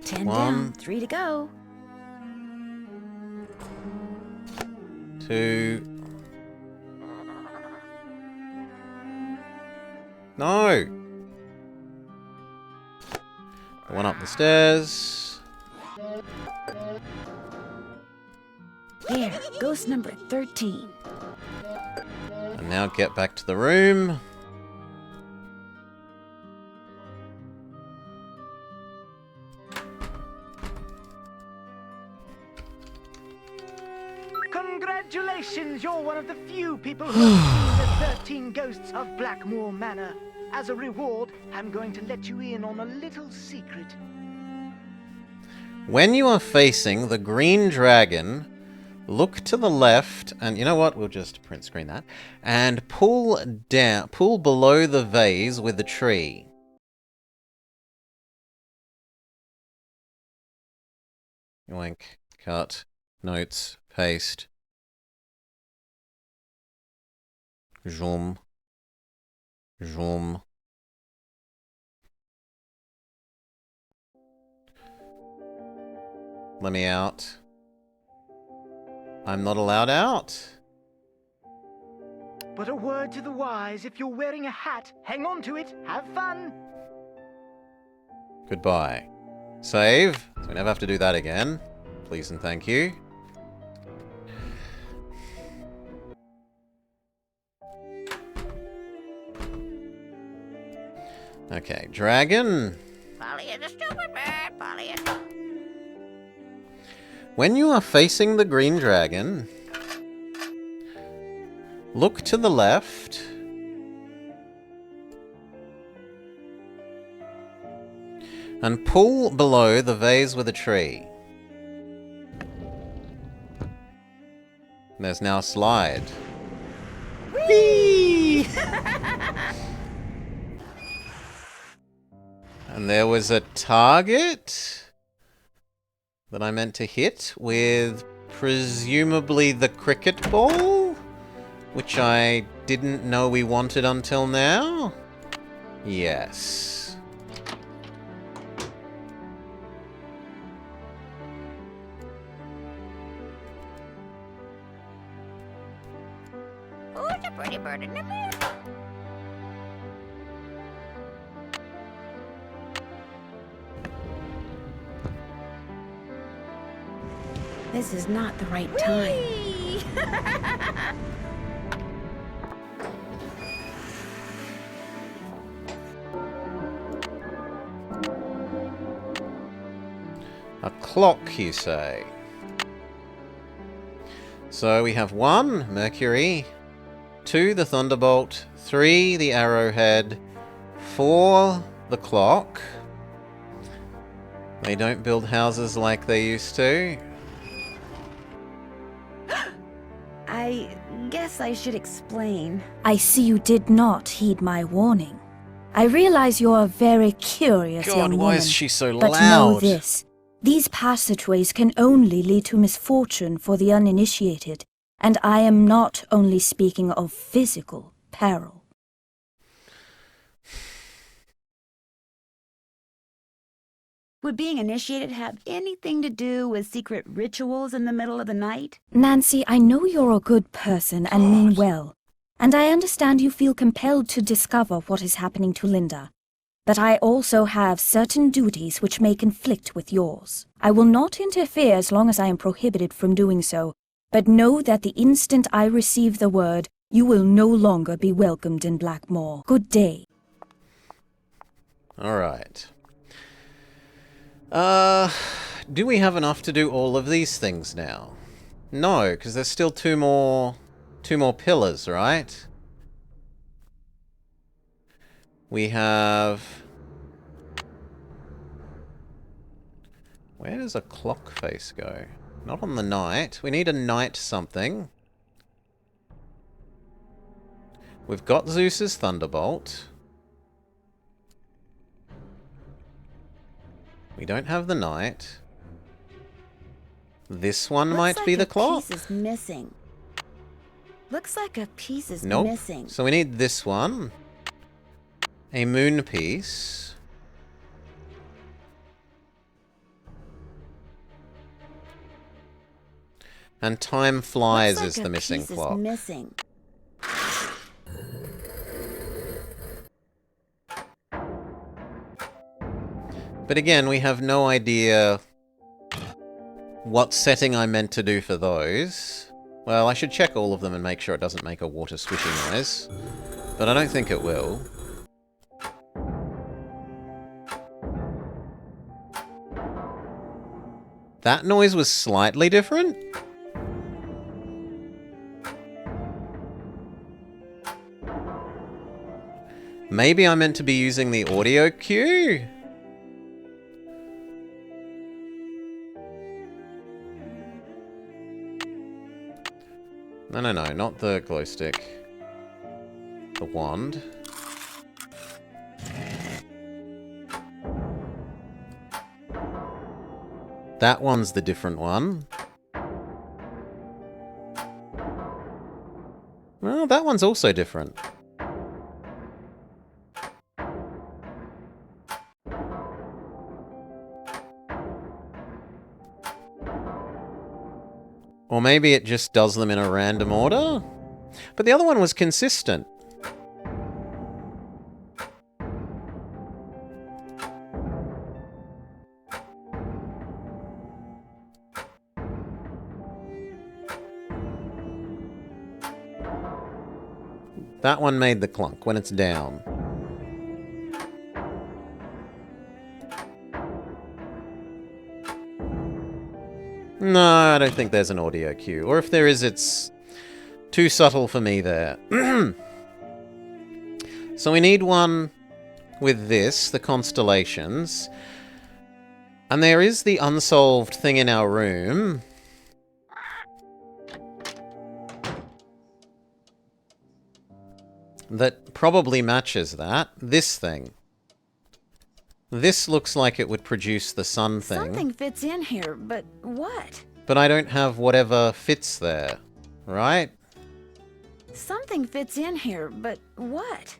Speaker 2: 10
Speaker 1: One.
Speaker 2: down, 3 to go.
Speaker 1: 2. No! The one up the stairs.
Speaker 2: There, ghost number 13.
Speaker 1: And now get back to the room.
Speaker 12: Congratulations, you're one of the few people who have seen the 13 ghosts of Blackmoor Manor. As a reward, I'm going to let you in on a little secret.
Speaker 1: When you are facing the green dragon, Look to the left, and you know what? We'll just print screen that. And pull below the vase with the tree. Yoink. Cut. Notes. Paste. Zoom. Zoom. Let me out. I'm not allowed out.
Speaker 12: But a word to the wise, if you're wearing a hat, hang on to it, have fun.
Speaker 1: Goodbye. Save. So we never have to do that again. Please and thank you. Okay, dragon.
Speaker 3: Polly is a stupid bird. Polly is...
Speaker 1: When you are facing the green dragon, look to the left. And pull below the vase with a tree. There's now a slide. Whee! And there was a target that I meant to hit with presumably the cricket ball, which I didn't know we wanted until now. Yes.
Speaker 3: Who's a pretty bird in the mirror?
Speaker 2: This is not the right time.
Speaker 1: A clock, you say? So we have 1, Mercury, 2, the Thunderbolt, 3, the Arrowhead, 4, the clock. They don't build houses like they used to.
Speaker 2: I guess I should explain.
Speaker 10: I see you did not heed my warning. I realize you're a very curious
Speaker 1: God,
Speaker 10: young woman.
Speaker 1: why is she so
Speaker 10: but
Speaker 1: loud?
Speaker 10: know this. These passageways can only lead to misfortune for the uninitiated, and I am not only speaking of physical peril.
Speaker 2: Would being initiated have anything to do with secret rituals in the middle of the night?
Speaker 10: Nancy, I know you're a good person and mean well, and I understand you feel compelled to discover what is happening to Linda. But I also have certain duties which may conflict with yours. I will not interfere as long as I am prohibited from doing so, but know that the instant I receive the word, you will no longer be welcomed in Blackmoor. Good day.
Speaker 1: Alright. Do we have enough to do all of these things now? No, because there's still two more pillars, right? We have... Where does a clock face go? Not on the night. We need a night something. We've got Zeus's Thunderbolt. We don't have the night. This one might be the clock.
Speaker 2: Looks like a piece is missing. Looks like a piece is
Speaker 1: Nope.
Speaker 2: missing.
Speaker 1: So we need this one. A moon piece. And time flies is the missing clock.
Speaker 2: Missing.
Speaker 1: But again, we have no idea what setting I meant to do for those. Well, I should check all of them and make sure it doesn't make a water swishing noise. But I don't think it will. That noise was slightly different. Maybe I meant to be using the audio cue? No, no, no, not the glow stick. The wand. That one's the different one. Well, that one's also different. Or maybe it just does them in a random order? But the other one was consistent. That one made the clunk when it's down. No, I don't think there's an audio cue. Or if there is, it's too subtle for me there. So we need one with this, the constellations. And there is the unsolved thing in our room. That probably matches that. This thing. This looks like it would produce the sun thing.
Speaker 2: Something fits in here, but what?
Speaker 1: But I don't have whatever fits there, right?
Speaker 2: Something fits in here, but what?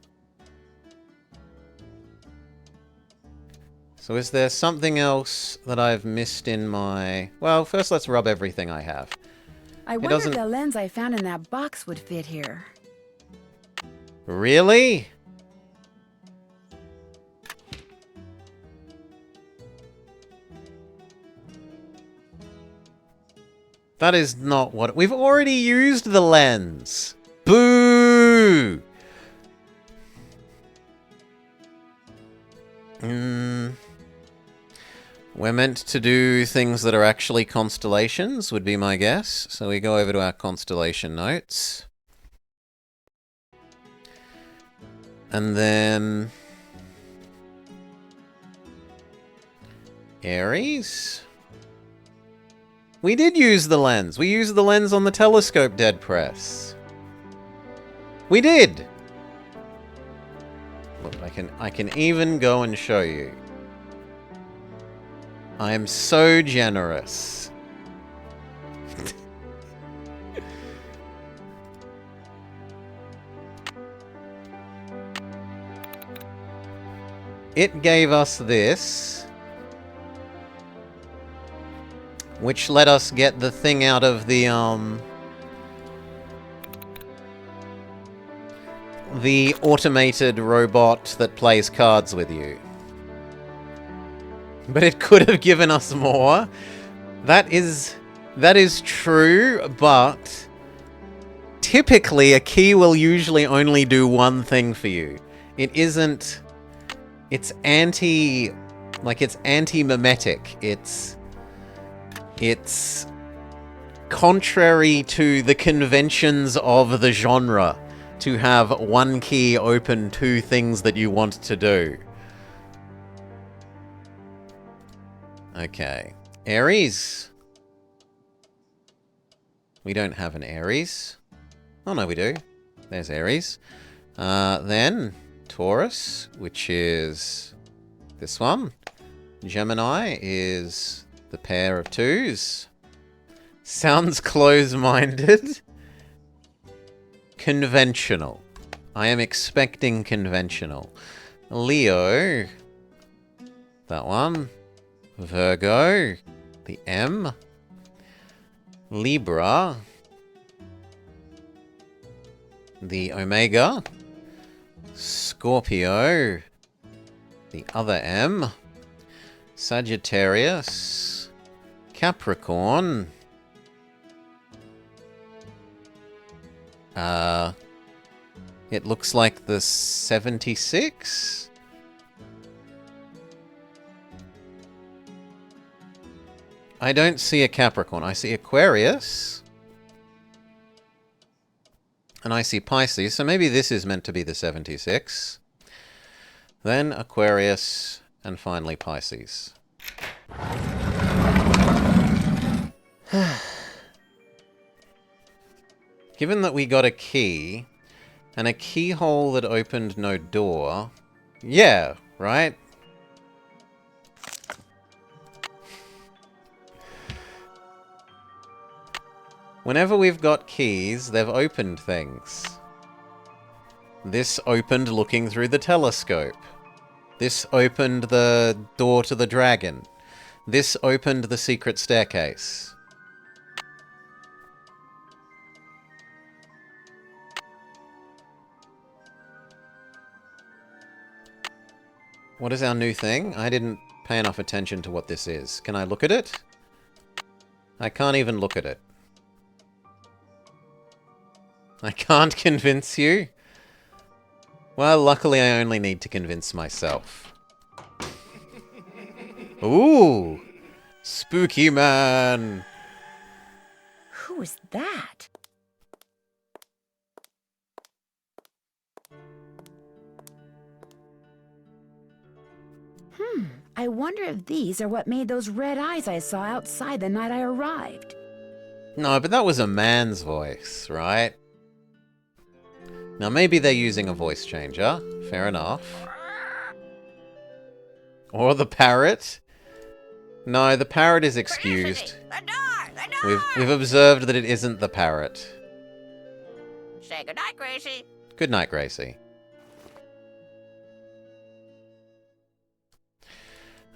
Speaker 1: So is there something else that I've missed in my... Well, first let's rub everything I have.
Speaker 2: I wonder if the lens I found in that box would fit here.
Speaker 1: Really? That is not what... We've already used the lens. Boo! We're meant to do things that are actually constellations, would be my guess. So we go over to our constellation notes. And then... Aries? We did use the lens. We used the lens on the telescope dead press. We did! Look, I can even go and show you. I am so generous. It gave us this, which let us get the thing out of the automated robot that plays cards with you. But it could have given us more. That is true, but typically a key will usually only do one thing for you. It isn't... It's anti-mimetic. It's contrary to the conventions of the genre to have one key open two things that you want to do. Okay. Aries. We don't have an Aries. Oh no, we do. There's Aries. Then Taurus, which is this one. Gemini is the pair of twos. Sounds close-minded. Conventional. I am expecting conventional. Leo. That one. Virgo. The M. Libra. The Omega. Scorpio. The other M. Sagittarius. Capricorn. It looks like the 76? I don't see a Capricorn. I see Aquarius. And I see Pisces, so maybe this is meant to be the 76. Then Aquarius, and finally Pisces. Given that we got a key, and a keyhole that opened no door... Yeah, right? Whenever we've got keys, they've opened things. This opened looking through the telescope. This opened the door to the dragon. This opened the secret staircase. What is our new thing? I didn't pay enough attention to what this is. Can I look at it? I can't even look at it. I can't convince you? Well, luckily I only need to convince myself. Ooh! Spooky man!
Speaker 2: Who is that? I wonder if these are what made those red eyes I saw outside the night I arrived.
Speaker 1: No, but that was a man's voice, right? Now maybe they're using a voice changer. Fair enough. Or the parrot. No, the parrot is excused. We've observed that it isn't the parrot.
Speaker 3: Say goodnight, Gracie.
Speaker 1: Good night, Gracie.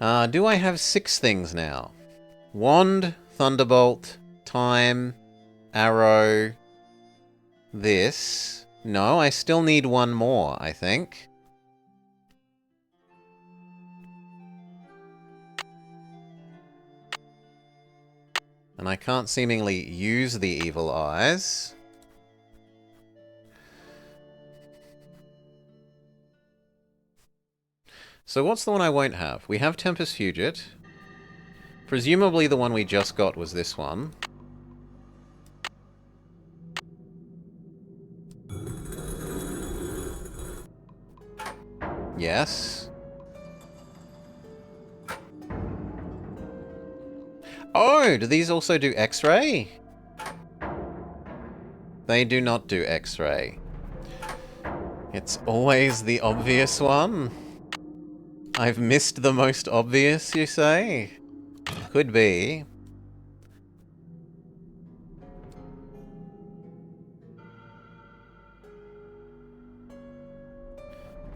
Speaker 1: Do I have 6 things now? Wand, Thunderbolt, Time, Arrow, this. No, I still need one more, I think. And I can't seemingly use the evil eyes. So what's the one I won't have? We have Tempest Fugit. Presumably the one we just got was this one. Yes. Oh, do these also do X-ray? They do not do X-ray. It's always the obvious one. I've missed the most obvious, you say? Could be.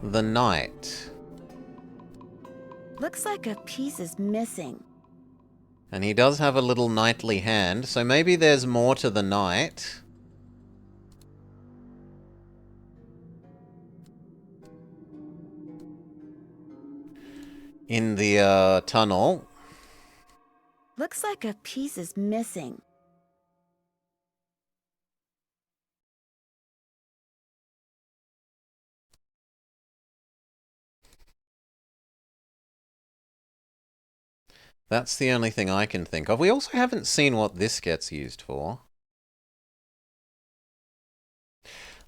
Speaker 1: The Knight.
Speaker 2: Looks like a piece is missing.
Speaker 1: And he does have a little knightly hand, so maybe there's more to the Knight. In the tunnel.
Speaker 2: Looks like a piece is missing.
Speaker 1: That's the only thing I can think of. We also haven't seen what this gets used for.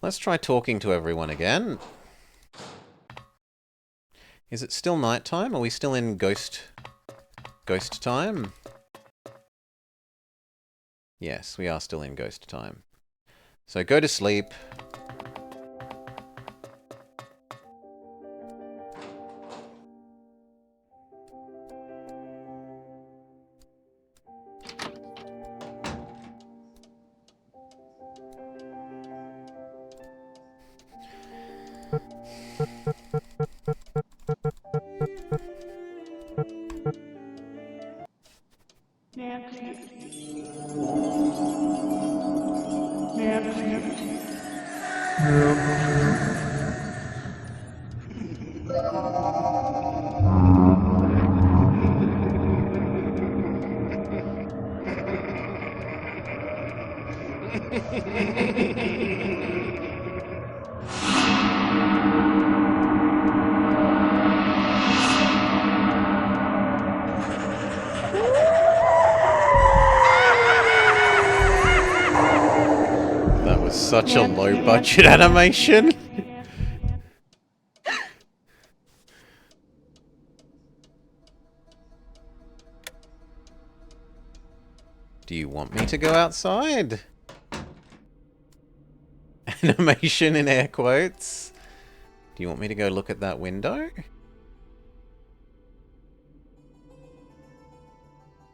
Speaker 1: Let's try talking to everyone again. Is it still nighttime? Are we still in ghost time? Yes, we are still in ghost time. So go to sleep. That was such a low-budget animation. Do you want me to go outside? animation in air quotes. Do you want me to go look at that window?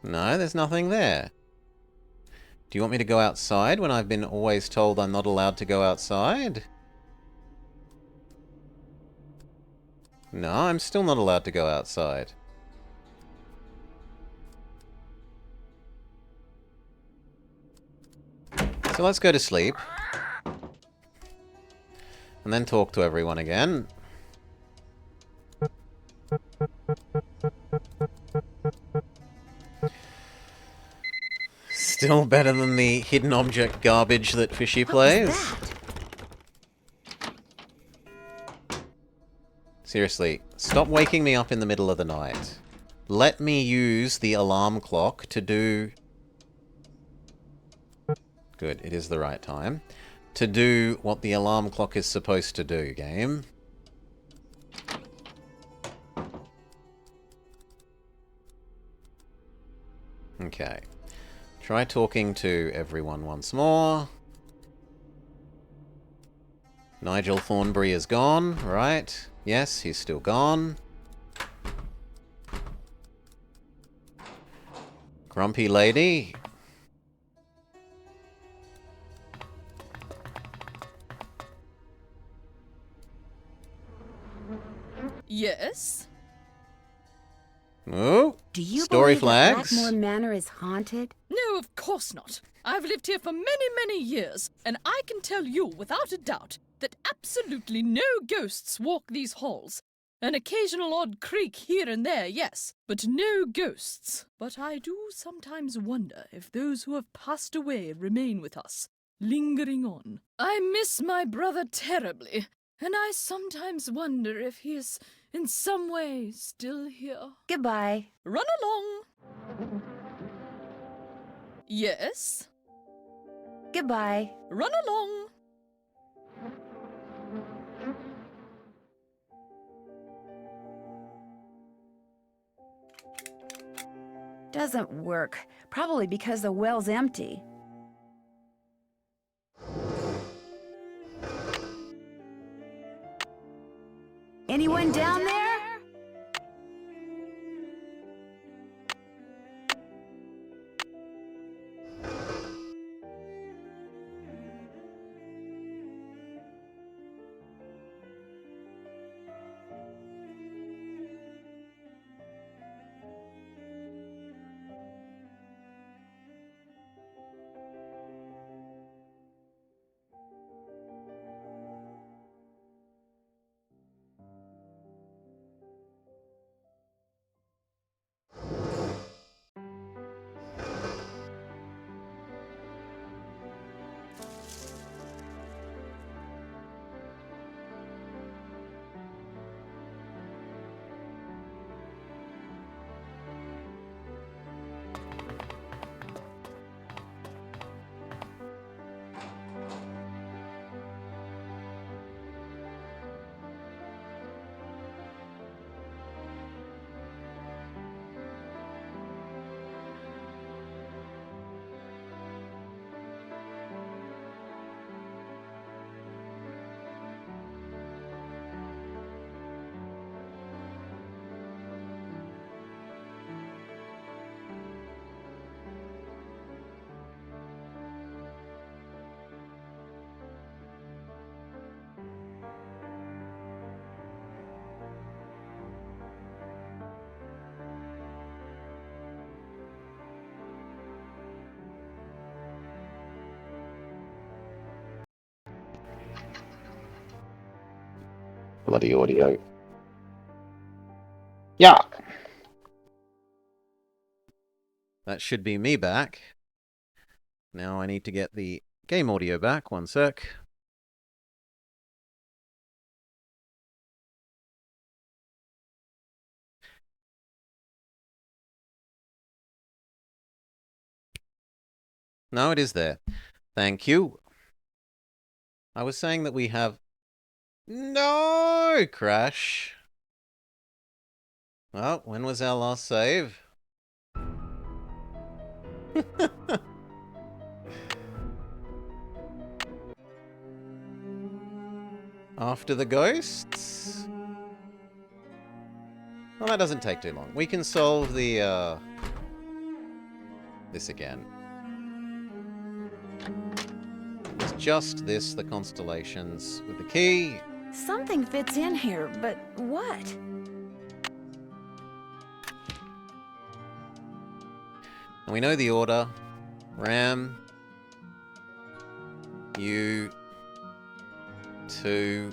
Speaker 1: No, there's nothing there. Do you want me to go outside when I've been always told I'm not allowed to go outside? No, I'm still not allowed to go outside. So let's go to sleep. And then talk to everyone again. Still better than the hidden object garbage that Fishy plays. Seriously, stop waking me up in the middle of the night. Let me use the alarm clock to do... Good, it is the right time. To do what the alarm clock is supposed to do, game. Okay. Try talking to everyone once more. Nigel Thornbury is gone, right? Yes, he's still gone. Grumpy lady.
Speaker 4: Yes?
Speaker 1: Oh,
Speaker 2: Do you
Speaker 1: story
Speaker 2: believe
Speaker 1: flags.
Speaker 2: that Blackmoor Manor is haunted?
Speaker 4: No, of course not. I've lived here for many, many years, and I can tell you without a doubt that absolutely no ghosts walk these halls. An occasional odd creak here and there, yes, but no ghosts. But I do sometimes wonder if those who have passed away remain with us, lingering on. I miss my brother terribly, and I sometimes wonder if he is in some way still here.
Speaker 2: Goodbye.
Speaker 4: Run along. Yes?
Speaker 2: Goodbye.
Speaker 4: Run along.
Speaker 2: Doesn't work. Probably because the well's empty. Anyone down there?
Speaker 1: Bloody audio. Yeah. That should be me back. Now I need to get the game audio back. One sec. No, it is there. Thank you. I was saying that we have... No! Crash. Well, when was our last save? after the ghosts. Well, that doesn't take too long. We can solve the, this again. It's just this, the constellations with the key.
Speaker 2: Something fits in here, but what?
Speaker 1: And we know the order. Ram. U. 2.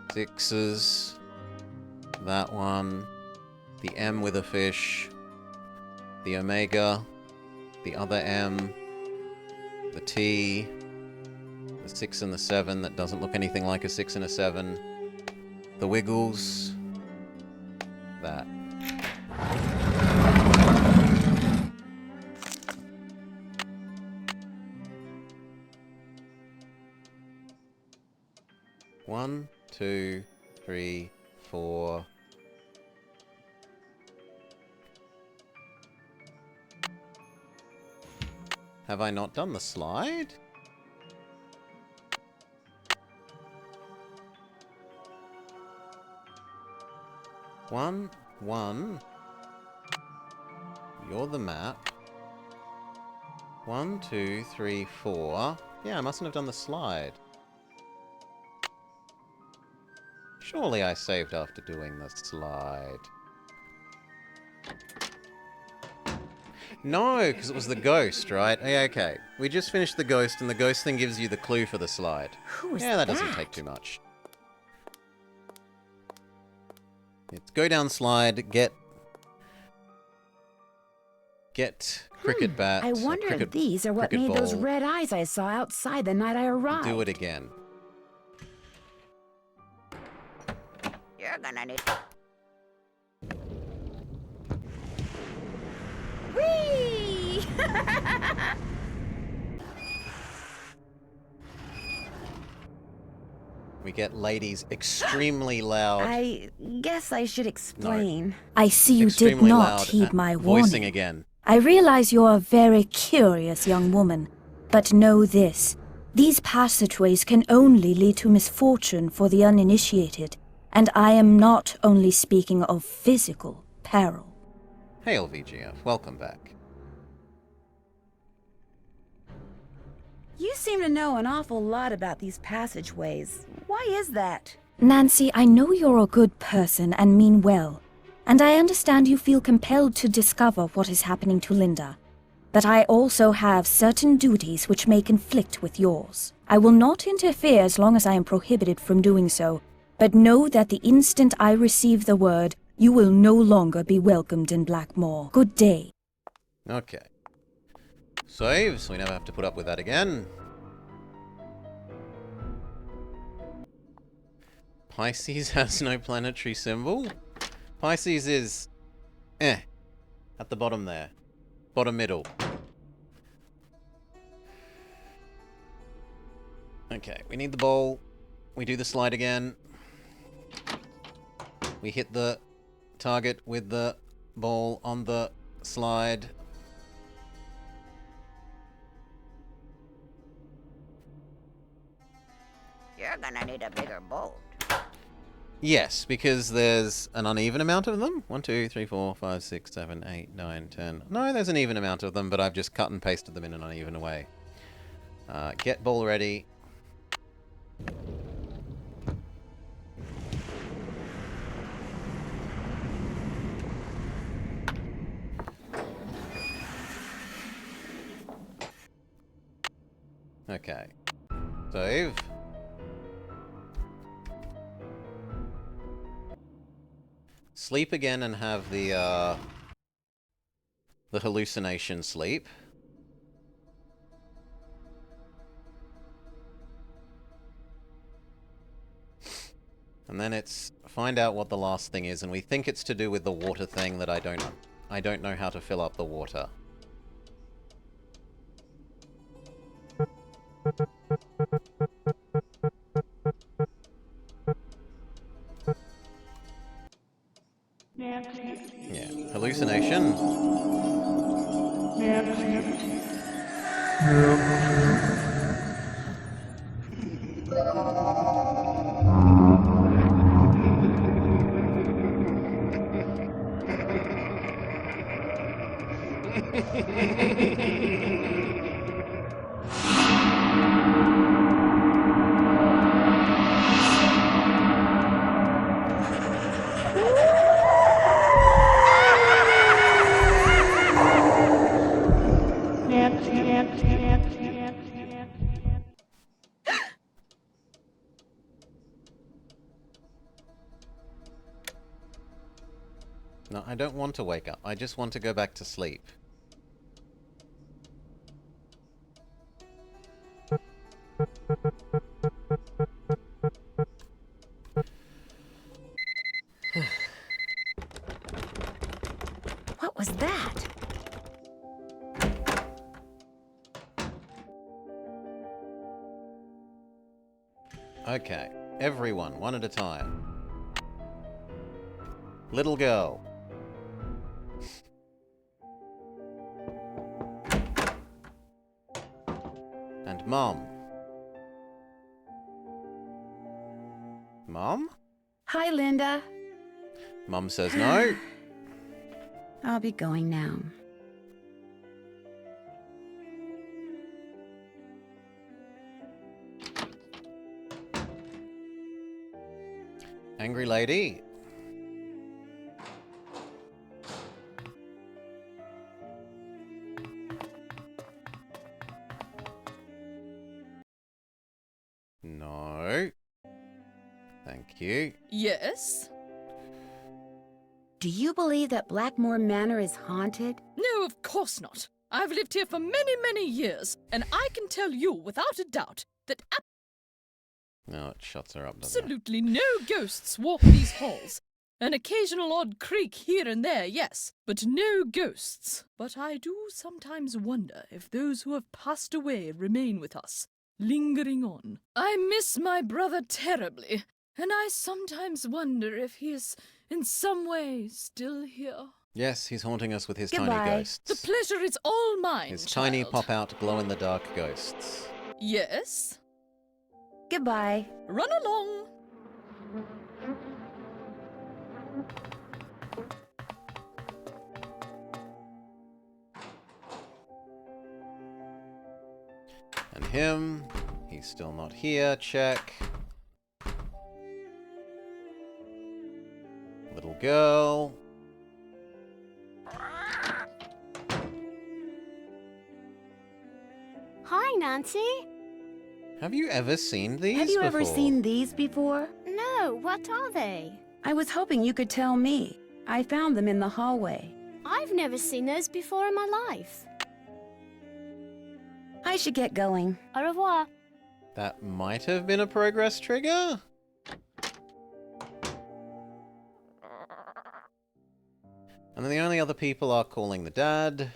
Speaker 1: 6s. That one. The M with a fish. The Omega. The other M. The T. The 6 and the 7 that doesn't look anything like a 6 and a 7. The Wiggles. That. One, 2, 3, 4. Have I not done the slide? One. You're the map. 1, 2, 3, 4. Yeah, I mustn't have done the slide. Surely I saved after doing the slide. No, because it was the ghost, right? Yeah, okay. We just finished the ghost, and the ghost thing gives you the clue for the slide.
Speaker 2: Who is
Speaker 1: yeah, that doesn't take too much. It's go down slide, get cricket bat.
Speaker 2: I wonder if these are what made those red eyes I saw outside the night I arrived.
Speaker 1: Do it again.
Speaker 3: You're gonna need...
Speaker 2: Whee!
Speaker 1: We get ladies extremely loud.
Speaker 2: I guess I should explain.
Speaker 1: No.
Speaker 10: I see you did not heed my warning.
Speaker 1: Voicing again.
Speaker 10: I realize you're a very curious young woman, but know this. These passageways can only lead to misfortune for the uninitiated, and I am not only speaking of physical peril.
Speaker 1: Hail, VGF. Welcome back.
Speaker 2: You seem to know an awful lot about these passageways. Why is that?
Speaker 10: Nancy, I know you're a good person and mean well, and I understand you feel compelled to discover what is happening to Linda. But I also have certain duties which may conflict with yours. I will not interfere as long as I am prohibited from doing so, but know that the instant I receive the word, you will no longer be welcomed in Blackmoor. Good day.
Speaker 1: Okay. Save, so we never have to put up with that again. Pisces has no planetary symbol. Pisces is... at the bottom there. Bottom middle. Okay, we need the ball. We do the slide again. We hit the target with the ball on the slide.
Speaker 3: You're gonna need a bigger boat.
Speaker 1: Yes, because there's an uneven amount of them. 1, 2, 3, 4, 5, 6, 7, 8, 9, 10. No, there's an even amount of them, but I've just cut and pasted them in an uneven way. Get ball ready. Okay. Save. Sleep again and have the hallucination sleep. And then it's find out what the last thing is, and we think it's to do with the water thing that I don't know how to fill up the water. Yeah, hallucination. No, I don't want to wake up. I just want to go back to sleep.
Speaker 2: What was that?
Speaker 1: Okay, everyone, one at a time. Little girl. And Mom. Mom?
Speaker 2: Hi, Linda.
Speaker 1: Mom says no.
Speaker 2: I'll be going now.
Speaker 1: Angry lady. No. Thank you.
Speaker 4: Yes?
Speaker 2: Do you believe that Blackmoor Manor is haunted?
Speaker 4: No, of course not. I've lived here for many, many years, and I can tell you without a doubt that
Speaker 1: No, it shuts her up, doesn't it?
Speaker 4: absolutely no ghosts walk these halls. An occasional odd creak here and there, yes, but no ghosts. But I do sometimes wonder if those who have passed away remain with us, lingering on. I miss my brother terribly, and I sometimes wonder if he is, in some way, still here.
Speaker 1: Yes, he's haunting us with his
Speaker 2: Goodbye.
Speaker 1: tiny ghosts.
Speaker 4: The pleasure is all mine,
Speaker 1: His
Speaker 4: child.
Speaker 1: tiny pop-out glow-in-the-dark ghosts.
Speaker 4: Yes?
Speaker 2: Goodbye.
Speaker 4: Run along.
Speaker 1: And him, he's still not here, check. Little girl.
Speaker 6: Hi, Nancy.
Speaker 1: Have you ever seen these
Speaker 2: Have you ever
Speaker 1: before?
Speaker 2: seen these before?
Speaker 6: No, what are they?
Speaker 2: I was hoping you could tell me. I found them in the hallway.
Speaker 6: I've never seen those before in my life.
Speaker 2: I should get going.
Speaker 6: Au revoir.
Speaker 1: That might have been a progress trigger? And then the only other people are calling the dad.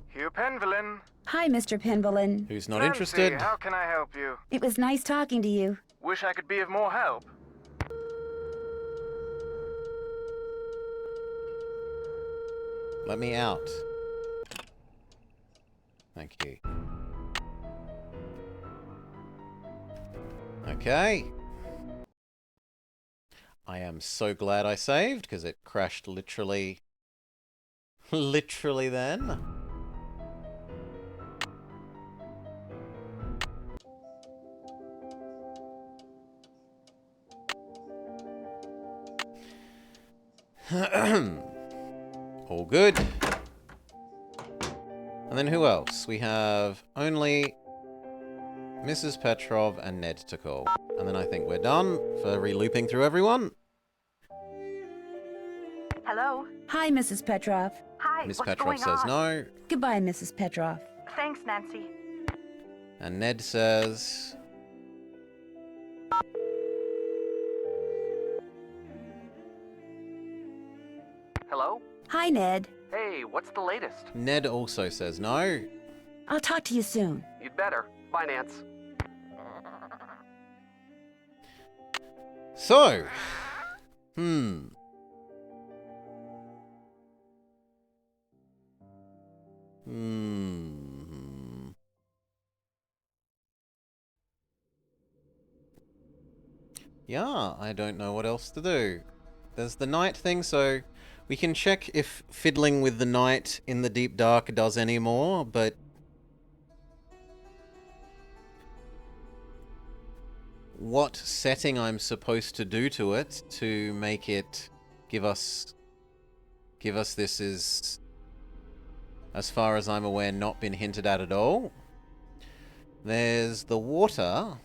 Speaker 5: Hugh Penvillin.
Speaker 2: Hi, Mr. Penvillin.
Speaker 1: Who's not
Speaker 5: Nancy,
Speaker 1: interested?
Speaker 5: How can I help you?
Speaker 2: It was nice talking to you.
Speaker 5: Wish I could be of more help.
Speaker 1: Let me out. Thank you. Okay. I am so glad I saved, because it crashed literally... literally then. All good. And then who else? We have only Mrs. Petrov and Ned to call. And then I think we're done for re-looping through everyone.
Speaker 8: Hello?
Speaker 2: Hi, Mrs. Petrov.
Speaker 8: Hi,
Speaker 1: Miss
Speaker 8: what's
Speaker 1: Petrov
Speaker 8: going
Speaker 1: says
Speaker 8: on?
Speaker 1: no.
Speaker 2: Goodbye, Mrs. Petrov.
Speaker 8: Thanks, Nancy.
Speaker 1: And Ned says...
Speaker 14: Hello?
Speaker 2: Hi, Ned.
Speaker 14: Hey, what's the latest?
Speaker 1: Ned also says no.
Speaker 2: I'll talk to you soon.
Speaker 14: You'd better. Bye, Nance.
Speaker 1: So... Yeah, I don't know what else to do. There's the night thing, so we can check if fiddling with the night in the deep dark does any more, but... what setting I'm supposed to do to it to make it give us this is, as far as I'm aware, not been hinted at all. There's the water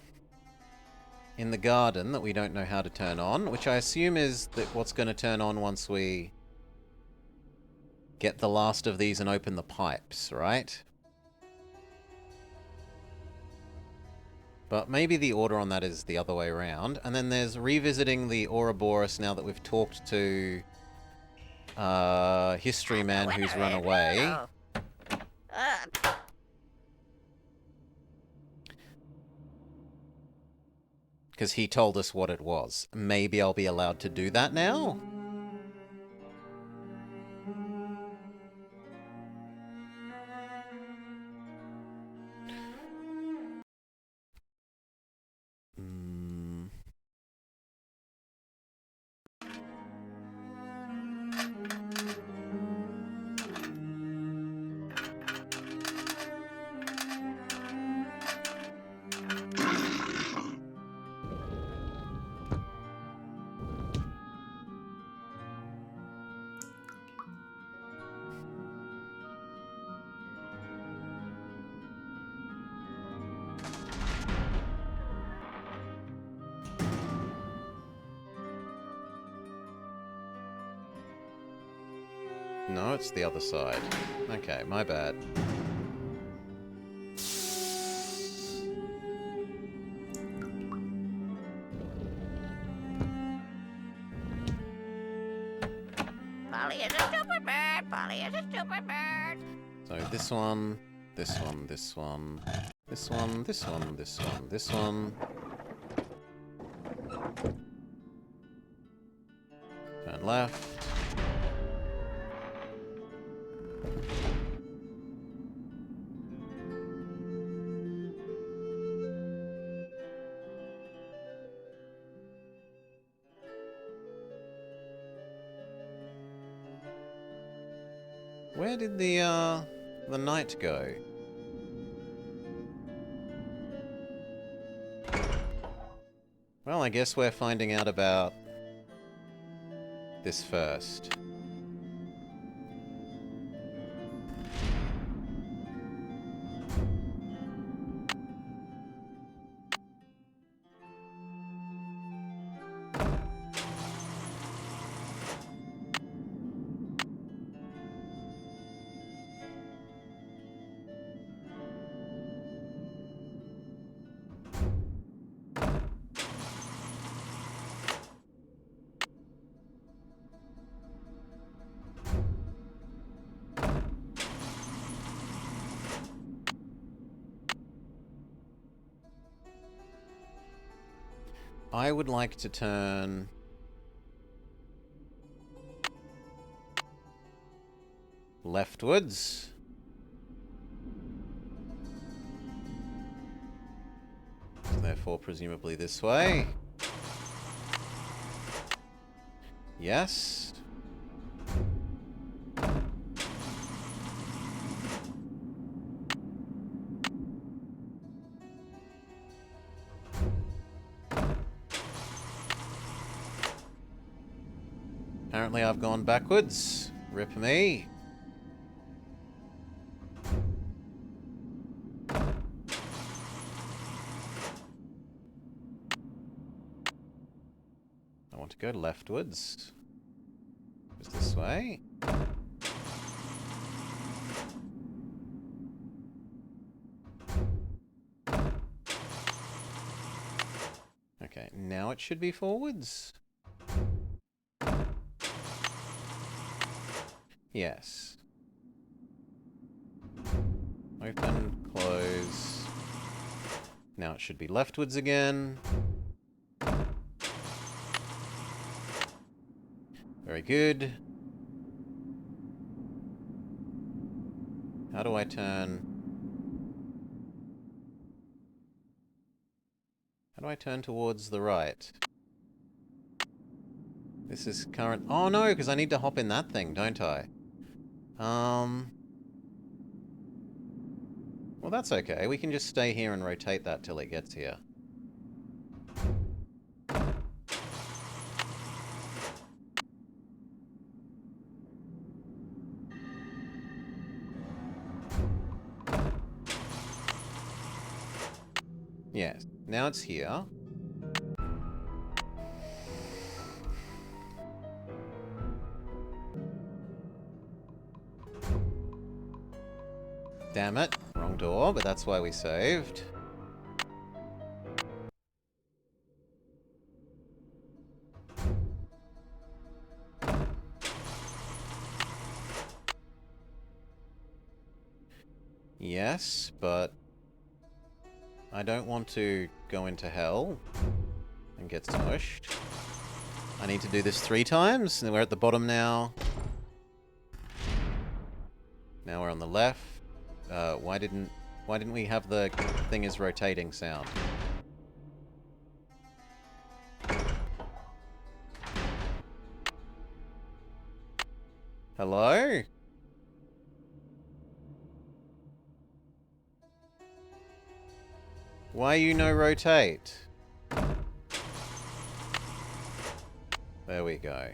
Speaker 1: in the garden that we don't know how to turn on, which I assume is what's going to turn on once we get the last of these and open the pipes, right? But maybe the order on that is the other way around. And then there's revisiting the Ouroboros now that we've talked to History Man who's run away. Because he told us what it was. Maybe I'll be allowed to do that now? No, it's the other side. Okay, my bad.
Speaker 3: Polly is a stupid bird. Polly is a stupid bird.
Speaker 1: So this one, this one, this one, this one, this one, this one, this one. Turn left. Where did the knight go? Well, I guess we're finding out about this first. I would like to turn leftwards. So therefore, presumably this way. Yes. Apparently I've gone backwards. Rip me. I want to go leftwards. Is this way? Okay, now it should be forwards. Yes. Open, close. Now it should be leftwards again. Very good. How do I turn? How do I turn towards the right? This is current... Oh no, because I need to hop in that thing, don't I? Well, that's okay. We can just stay here and rotate that till it gets here. Yes, now it's here. Damn it, wrong door, but that's why we saved. Yes, but I don't want to go into hell and get smushed. I need to do this 3 times, and we're at the bottom now. Now we're on the left. Why didn't we have the thing is rotating sound? Hello? Why you no rotate? There we go.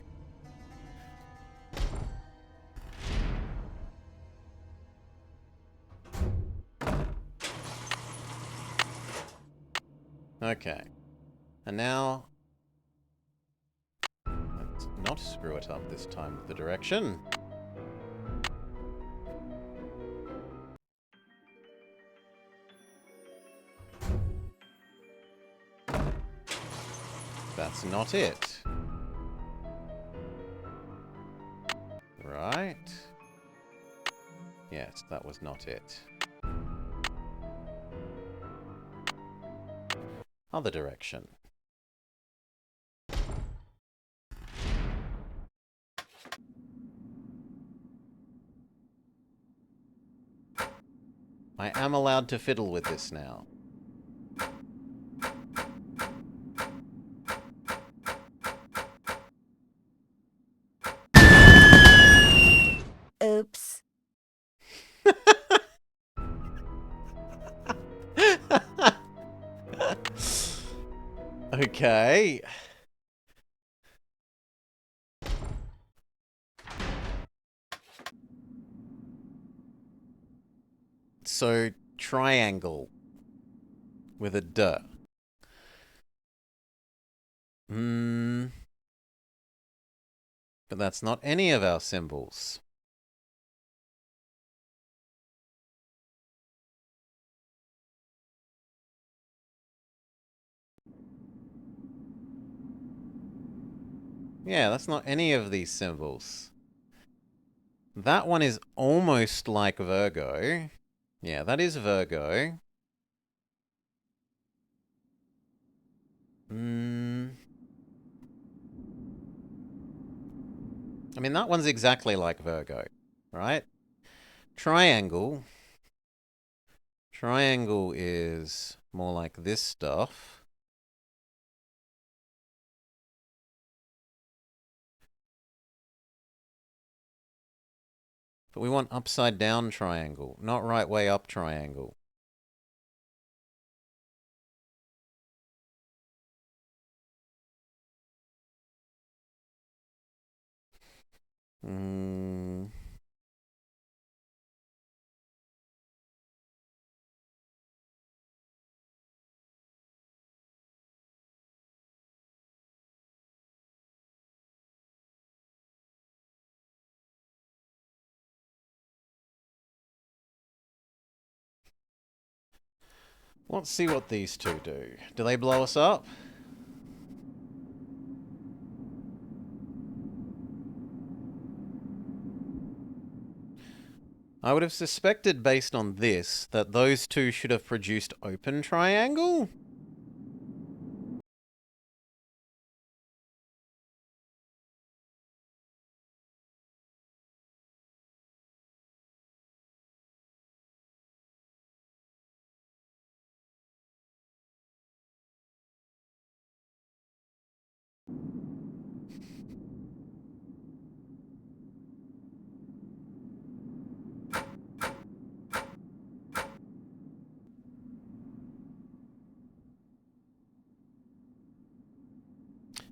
Speaker 1: Okay. And now... let's not screw it up this time with the direction. That's not it. Right. Yes, that was not it. Other direction. I am allowed to fiddle with this now.
Speaker 10: Oops.
Speaker 1: Okay. So, triangle with a D. But that's not any of our symbols. Yeah, that's not any of these symbols. That one is almost like Virgo. Yeah, that is Virgo. I mean, that one's exactly like Virgo, right? Triangle. Triangle is more like this stuff. But we want upside down triangle, not right way up triangle. Let's see what these two do. Do they blow us up? I would have suspected, based on this, that those two should have produced open triangle.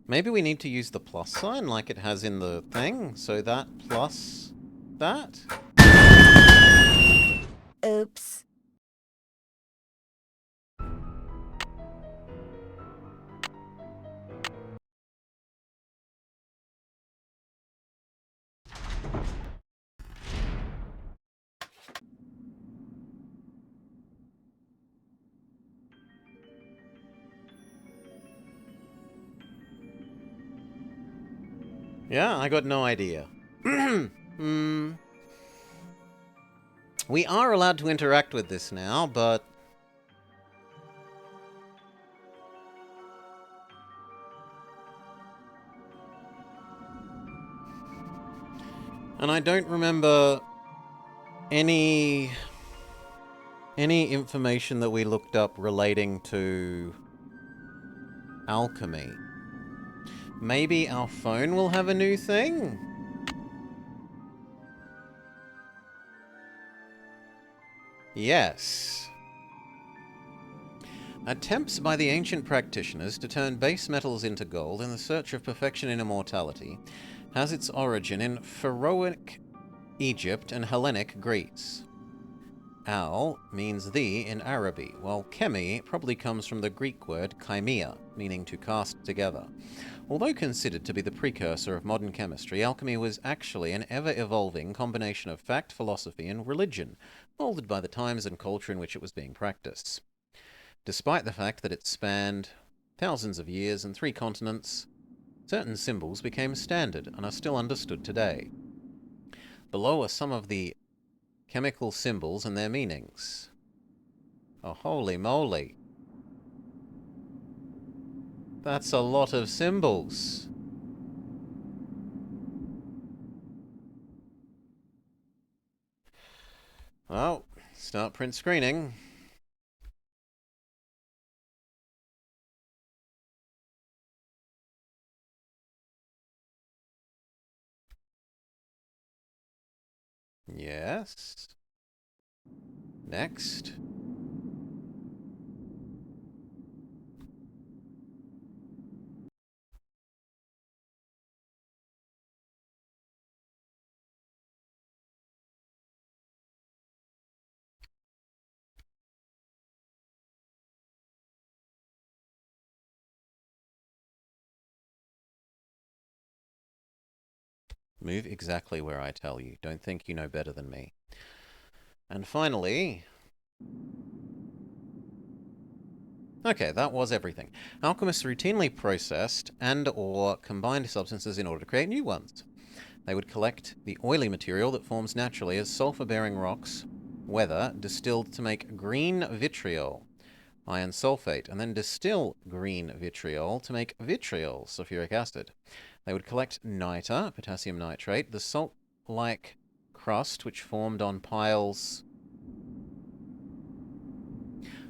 Speaker 1: Maybe we need to use the plus sign like it has in the thing. So that plus that.
Speaker 10: Oops.
Speaker 1: Yeah, I got no idea. We are allowed to interact with this now, but... And I don't remember any information that we looked up relating to alchemy. Maybe our phone will have a new thing? Yes. Attempts by the ancient practitioners to turn base metals into gold in the search of perfection and immortality has its origin in Pharaohic Egypt and Hellenic Greece. Al means the in Arabic, while chemi probably comes from the Greek word chimea, meaning to cast together. Although considered to be the precursor of modern chemistry, alchemy was actually an ever-evolving combination of fact, philosophy, and religion, molded by the times and culture in which it was being practiced. Despite the fact that it spanned thousands of years and 3 continents, certain symbols became standard and are still understood today. Below are some of the chemical symbols and their meanings. Oh, holy moly. That's a lot of symbols. Well, start print screening. Yes. Next. Move exactly where I tell you. Don't think you know better than me. And finally... Okay, that was everything. Alchemists routinely processed and/or combined substances in order to create new ones. They would collect the oily material that forms naturally as sulfur-bearing rocks, weather, distilled to make green vitriol, iron sulfate, and then distill green vitriol to make vitriol, sulfuric acid. They would collect niter, potassium nitrate, the salt-like crust which formed on piles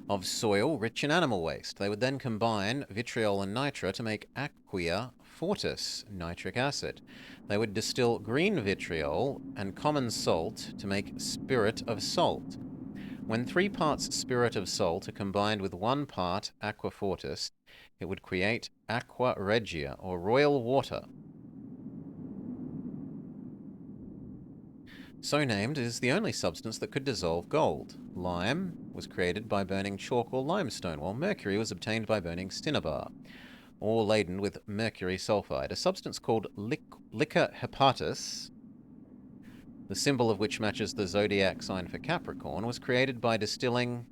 Speaker 1: of soil rich in animal waste. They would then combine vitriol and nitra to make aqua fortis, nitric acid. They would distill green vitriol and common salt to make spirit of salt. When 3 parts spirit of salt are combined with 1 part aqua fortis, it would create aqua regia, or royal water. So named, it is the only substance that could dissolve gold. Lime was created by burning chalk or limestone, while mercury was obtained by burning cinnabar, or laden with mercury sulfide. A substance called liquor hepatis, the symbol of which matches the zodiac sign for Capricorn, was created by distilling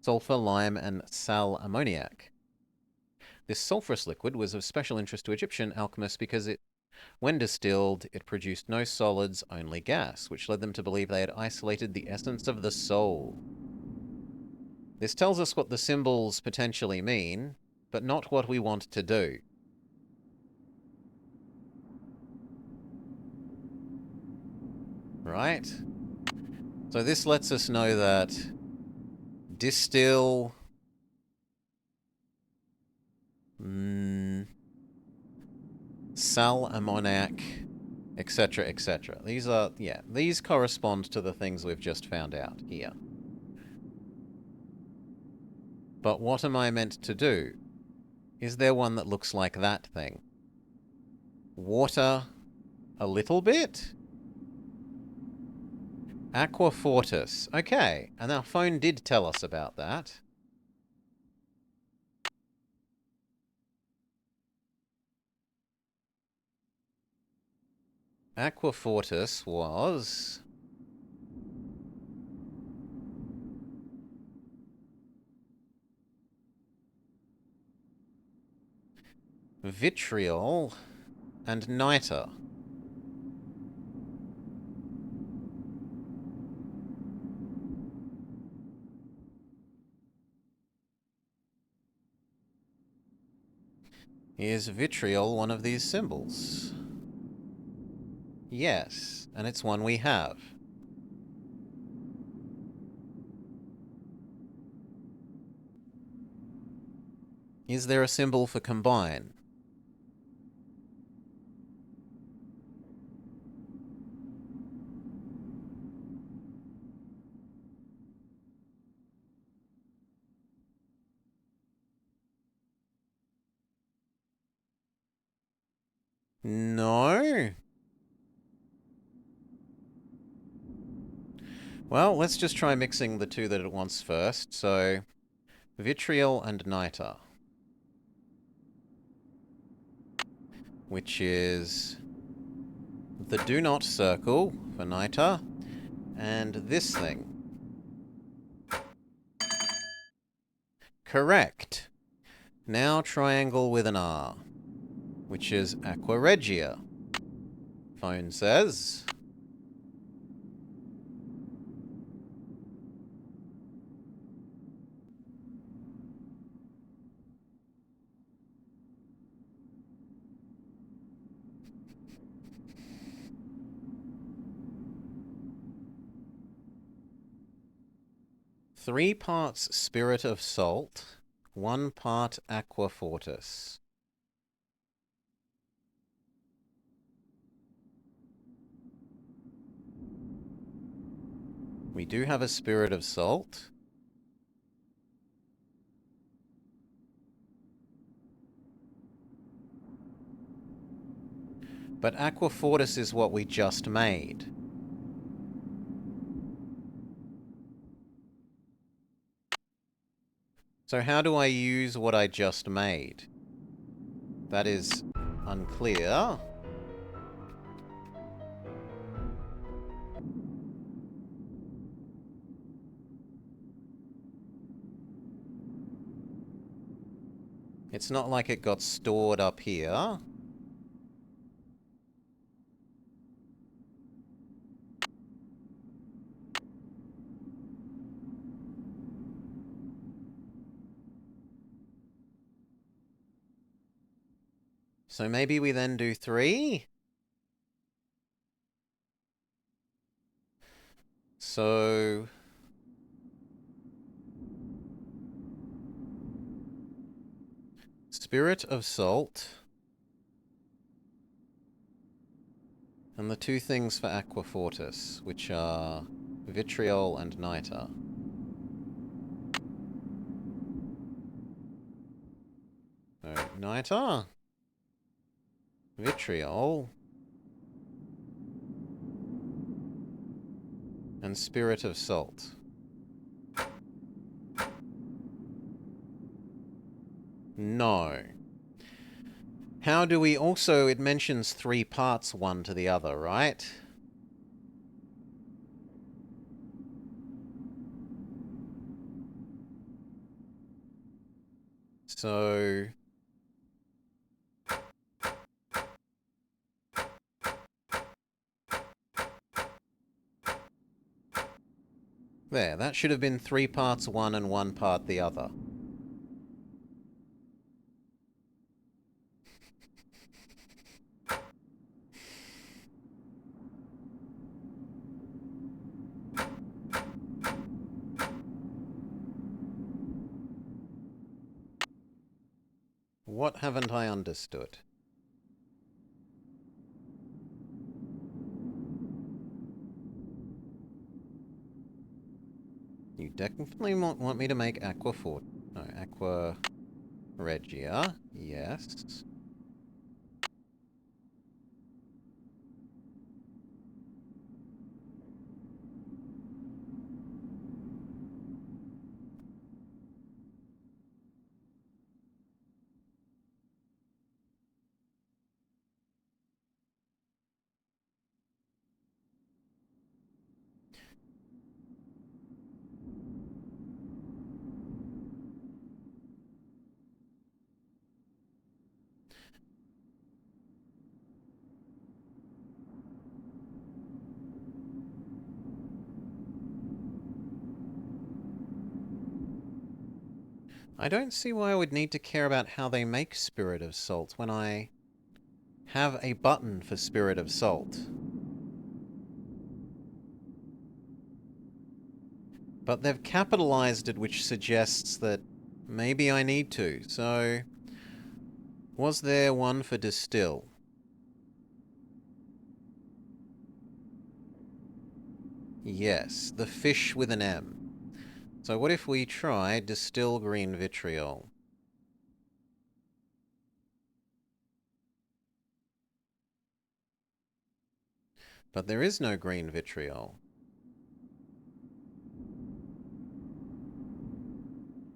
Speaker 1: sulfur, lime, and sal ammoniac. This sulfurous liquid was of special interest to Egyptian alchemists because when distilled, it produced no solids, only gas, which led them to believe they had isolated the essence of the soul. This tells us what the symbols potentially mean, but not what we want to do. Right? So this lets us know that distill... sal ammoniac, etc., etc. These are, these correspond to the things we've just found out here. But what am I meant to do? Is there one that looks like that thing? Water a little bit? Aqua fortis. Okay, and our phone did tell us about that. Aqua fortis was... vitriol and niter. Is vitriol one of these symbols? Yes, and it's one we have. Is there a symbol for combine? No? Well, let's just try mixing the two that it wants first. So, vitriol and niter. Which is the do not circle for niter, and this thing. Correct. Now triangle with an R, which is aqua regia. Phone says. Three parts spirit of salt, 1 part aqua fortis. We do have a spirit of salt. But aqua fortis is what we just made. So how do I use what I just made? That is unclear. It's not like it got stored up here. So maybe we then do 3? So... Spirit of Salt. And the two things for Aqua Fortis, which are vitriol and niter. So, niter, vitriol, and Spirit of Salt. No. How do we also... It mentions 3 parts, one to the other, right? So... There, that should have been 3 parts one and 1 part the other. What haven't I understood? You definitely want me to make Aqua Fort... No, Aqua Regia. Yes. I don't see why I would need to care about how they make Spirit of Salt when I have a button for Spirit of Salt. But they've capitalized it, which suggests that maybe I need to. So, was there one for Distill? Yes, the fish with an M. So what if we try Distill Green Vitriol? But there is no green vitriol.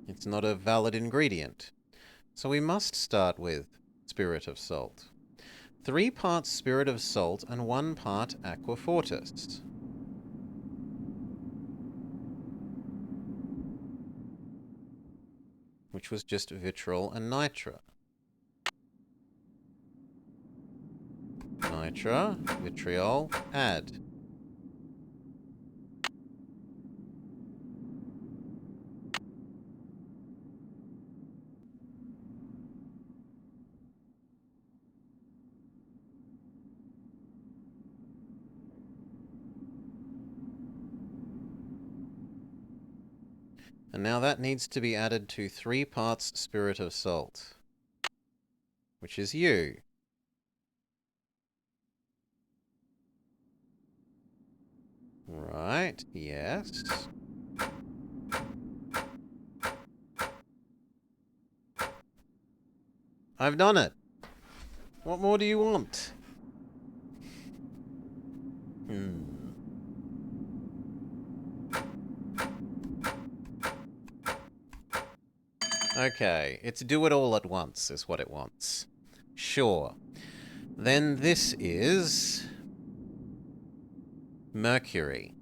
Speaker 1: It's not a valid ingredient. So we must start with Spirit of Salt. 3 parts Spirit of Salt and 1 part Aqua Fortis. Which was just vitriol and nitra. Nitra, vitriol, add. And now that needs to be added to 3 parts Spirit of Salt. Which is you. Right, yes. I've done it. What more do you want? Okay, it's do it all at once is what it wants. Sure. Then this is mercury.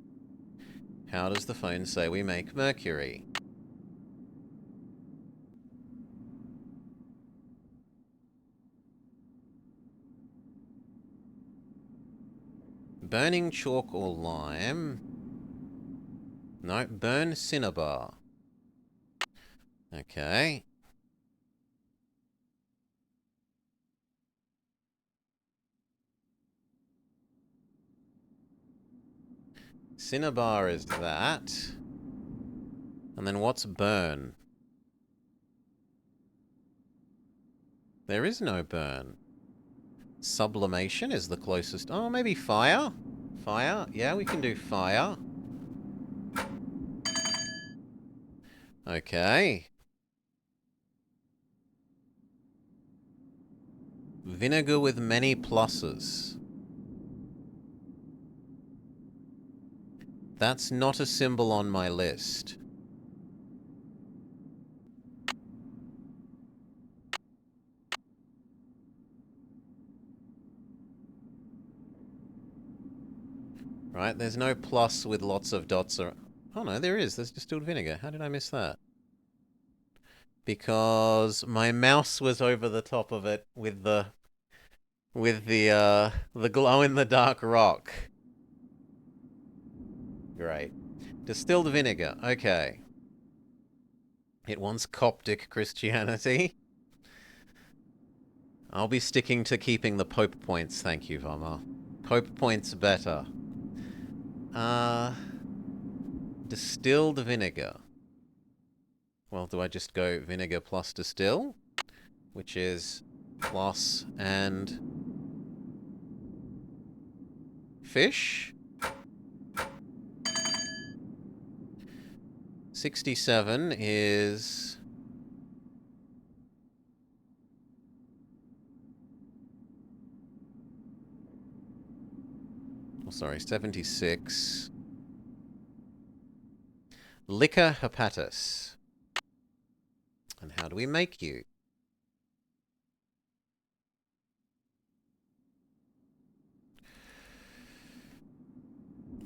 Speaker 1: How does the phone say we make mercury? Burning chalk or lime. No, burn cinnabar. Okay. Cinnabar is that. And then what's burn? There is no burn. Sublimation is the closest. Oh, maybe fire? Fire? Yeah, we can do fire. Okay. Vinegar with many pluses. That's not a symbol on my list. Right, there's no plus with lots of dots or... Oh no, there is. There's distilled vinegar. How did I miss that? Because my mouse was over the top of it with the glow-in-the-dark rock. Great. Distilled vinegar. Okay. It wants Coptic Christianity. I'll be sticking to keeping the Pope points, thank you, Vama. Pope points better. Distilled vinegar. Well, do I just go vinegar plus distill? Which is plus and fish. 67 is... Oh, sorry, 76. Liquor hepatis. And how do we make you?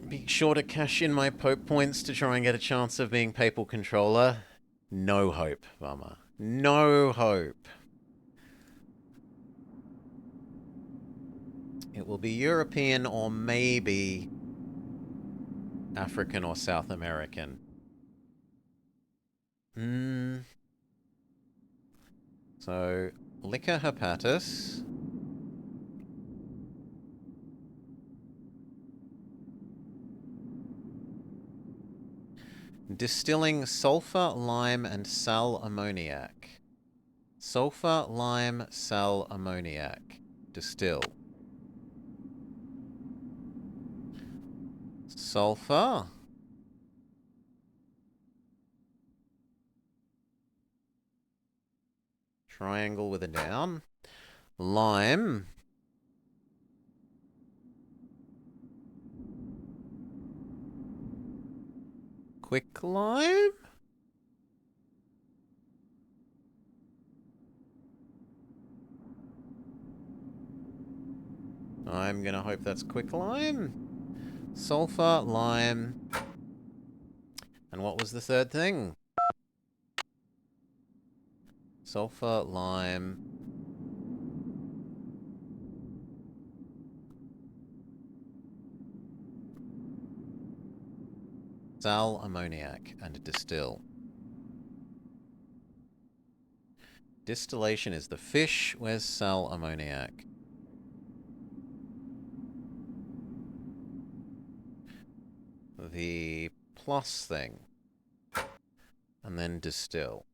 Speaker 1: Be sure to cash in my Pope points to try and get a chance of being Papal Controller. No hope, Vama. No hope. It will be European or maybe African or South American. So, liquor hepatis. Distilling sulfur, lime, and sal ammoniac. Sulfur, lime, sal ammoniac. Distill. Sulfur. Triangle with a down. Lime. Quick lime? I'm gonna hope that's quick lime. Sulfur, lime. And what was the third thing? Sulfur, lime. Sal ammoniac and distill. Distillation is the fish. Where's sal ammoniac? The plus thing. And then distill.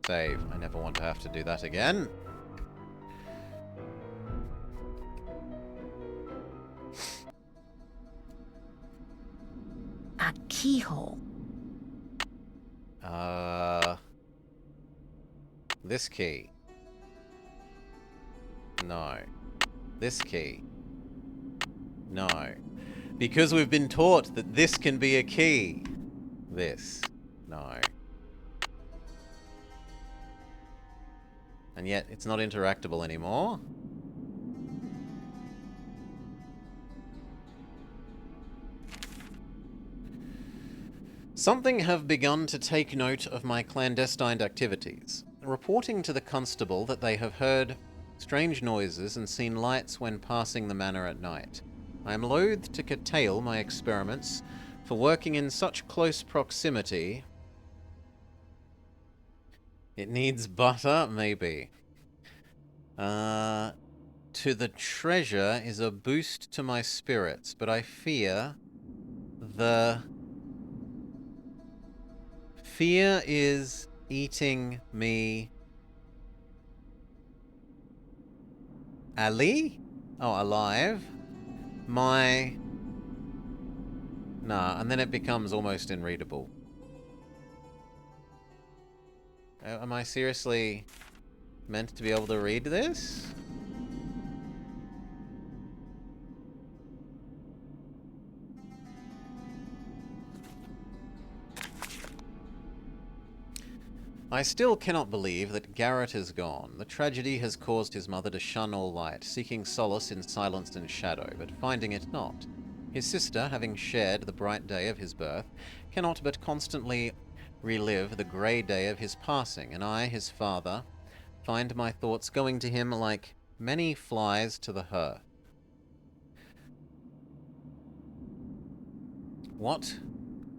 Speaker 1: Save. I never want to have to do that again.
Speaker 2: A keyhole.
Speaker 1: This key. No. This key. No. Because we've been taught that this can be a key. This. No. And yet, it's not interactable anymore. Something have begun to take note of my clandestine activities, reporting to the constable that they have heard strange noises and seen lights when passing the manor at night. I am loath to curtail my experiments, for working in such close proximity... It needs butter? Maybe. To the treasure is a boost to my spirits, but I fear the... Fear is eating me... Ali? Oh, alive? My... Nah, and then it becomes almost unreadable. Am I seriously meant to be able to read this? I still cannot believe that Garrett is gone. The tragedy has caused his mother to shun all light, seeking solace in silence and shadow, but finding it not. His sister, having shared the bright day of his birth, cannot but constantly relive the grey day of his passing, and I, his father, find my thoughts going to him like many flies to the hearth. What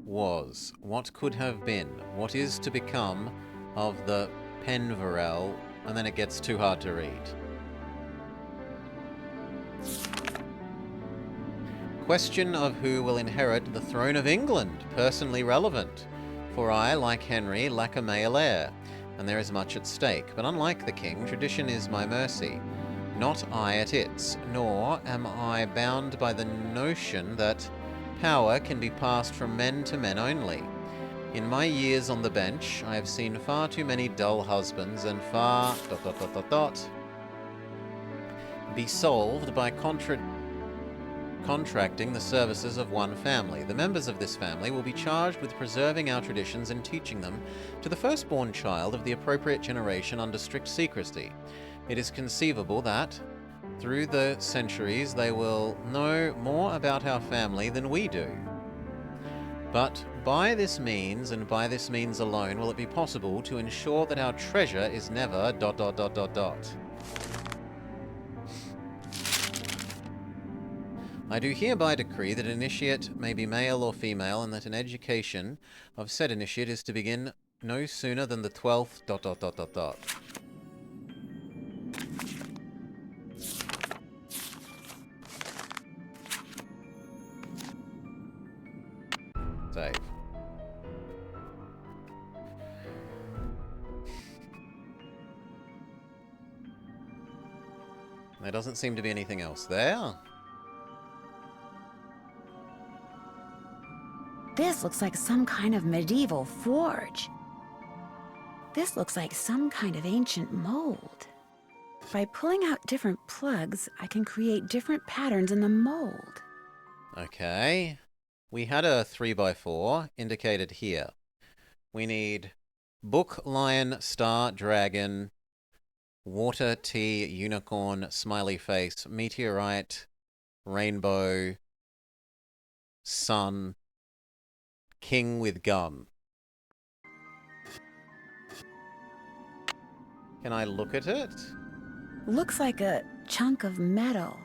Speaker 1: was, what could have been, what is to become of the Penverel, and then it gets too hard to read. Question of who will inherit the throne of England, personally relevant, for I, like Henry, lack a male heir, and there is much at stake, but unlike the king, tradition is my mercy, not I at its, nor am I bound by the notion that power can be passed from men to men only. In my years on the bench, I have seen far too many dull husbands and far... be solved by contracting the services of one family. The members of this family will be charged with preserving our traditions and teaching them to the firstborn child of the appropriate generation under strict secrecy. It is conceivable that, through the centuries, they will know more about our family than we do. But by this means, and by this means alone, will it be possible to ensure that our treasure is never ... I do hereby decree that initiate may be male or female, and that an education of said initiate is to begin no sooner than the 12th ... Save. There doesn't seem to be anything else there.
Speaker 2: This looks like some kind of medieval forge. This looks like some kind of ancient mold. By pulling out different plugs, I can create different patterns in the mold.
Speaker 1: Okay. We had a 3x4 indicated here. We need book, lion, star, dragon, water, tea, unicorn, smiley face, meteorite, rainbow, sun, king with gun. Can I look at it?
Speaker 2: Looks like a chunk of metal.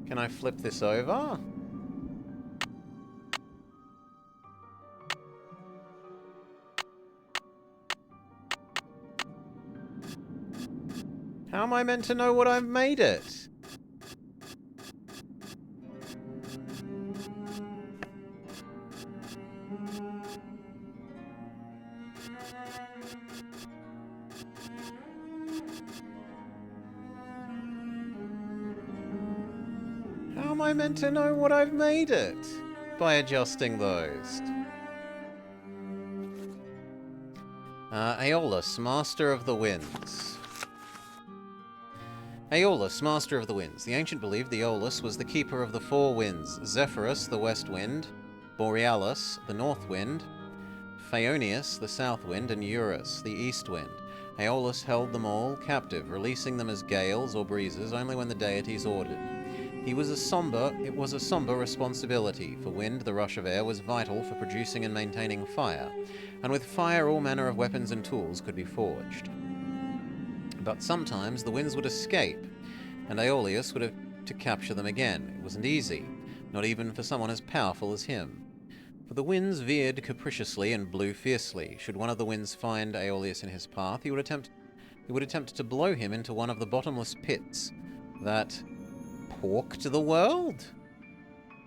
Speaker 1: Can I flip this over? How am I meant to know what I've made it? How am I meant to know what I've made it? By adjusting those. Aeolus, Master of the Winds. Aeolus, Master of the Winds. The ancient believed the Aeolus was the keeper of the four winds. Zephyrus, the west wind. Borealis, the north wind. Phaeonius, the south wind. And Eurus, the east wind. Aeolus held them all captive, releasing them as gales or breezes only when the deities ordered. It was a somber responsibility. For wind, the rush of air was vital for producing and maintaining fire, and with fire all manner of weapons and tools could be forged. But sometimes the winds would escape, and Aeolus would have to capture them again. It wasn't easy, not even for someone as powerful as him. For the winds veered capriciously and blew fiercely. Should one of the winds find Aeolus in his path, he would attempt to blow him into one of the bottomless pits that pocked the world?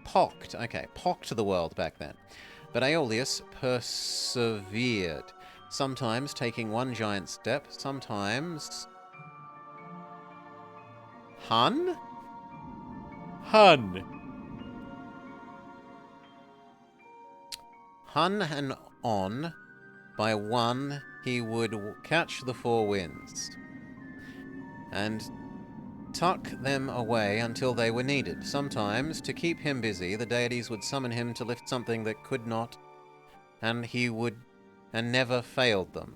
Speaker 1: Pocked the world back then. But Aeolus persevered, sometimes taking one giant step, sometimes... Hun and on, by one he would catch the four winds, and tuck them away until they were needed. Sometimes, to keep him busy, the deities would summon him to lift something that could not, and never failed them.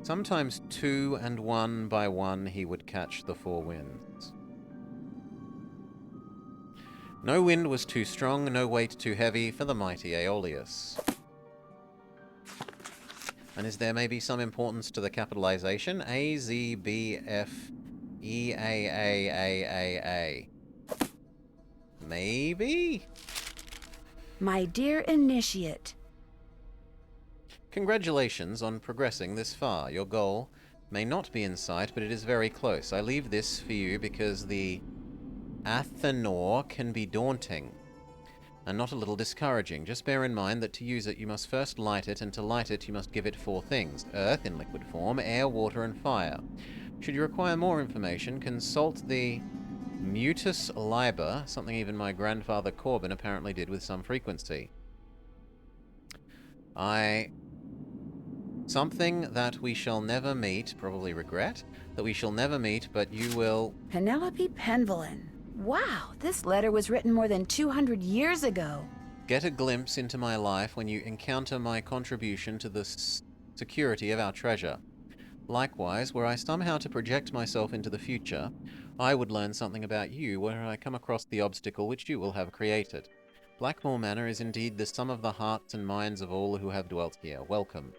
Speaker 1: Sometimes two, and one by one he would catch the four winds. No wind was too strong, no weight too heavy for the mighty Aeolus. And is there maybe some importance to the capitalization? A-Z-B-F-E-A-A-A-A-A. Maybe?
Speaker 2: My dear initiate.
Speaker 1: Congratulations on progressing this far. Your goal may not be in sight, but it is very close. I leave this for you because the Athenor can be daunting and not a little discouraging. Just bear in mind that to use it you must first light it, and to light it you must give it four things: earth in liquid form, air, water, and fire. Should you require more information, consult the Mutus Liber, something even my grandfather Corbin apparently did with some frequency. Something that we shall never meet, probably regret, that we shall never meet, but you will...
Speaker 2: Penelope Penvellin. Wow, this letter was written more than 200 years ago.
Speaker 1: Get a glimpse into my life when you encounter my contribution to the security of our treasure. Likewise, were I somehow to project myself into the future, I would learn something about you where I come across the obstacle which you will have created. Blackmoor Manor is indeed the sum of the hearts and minds of all who have dwelt here. Welcome.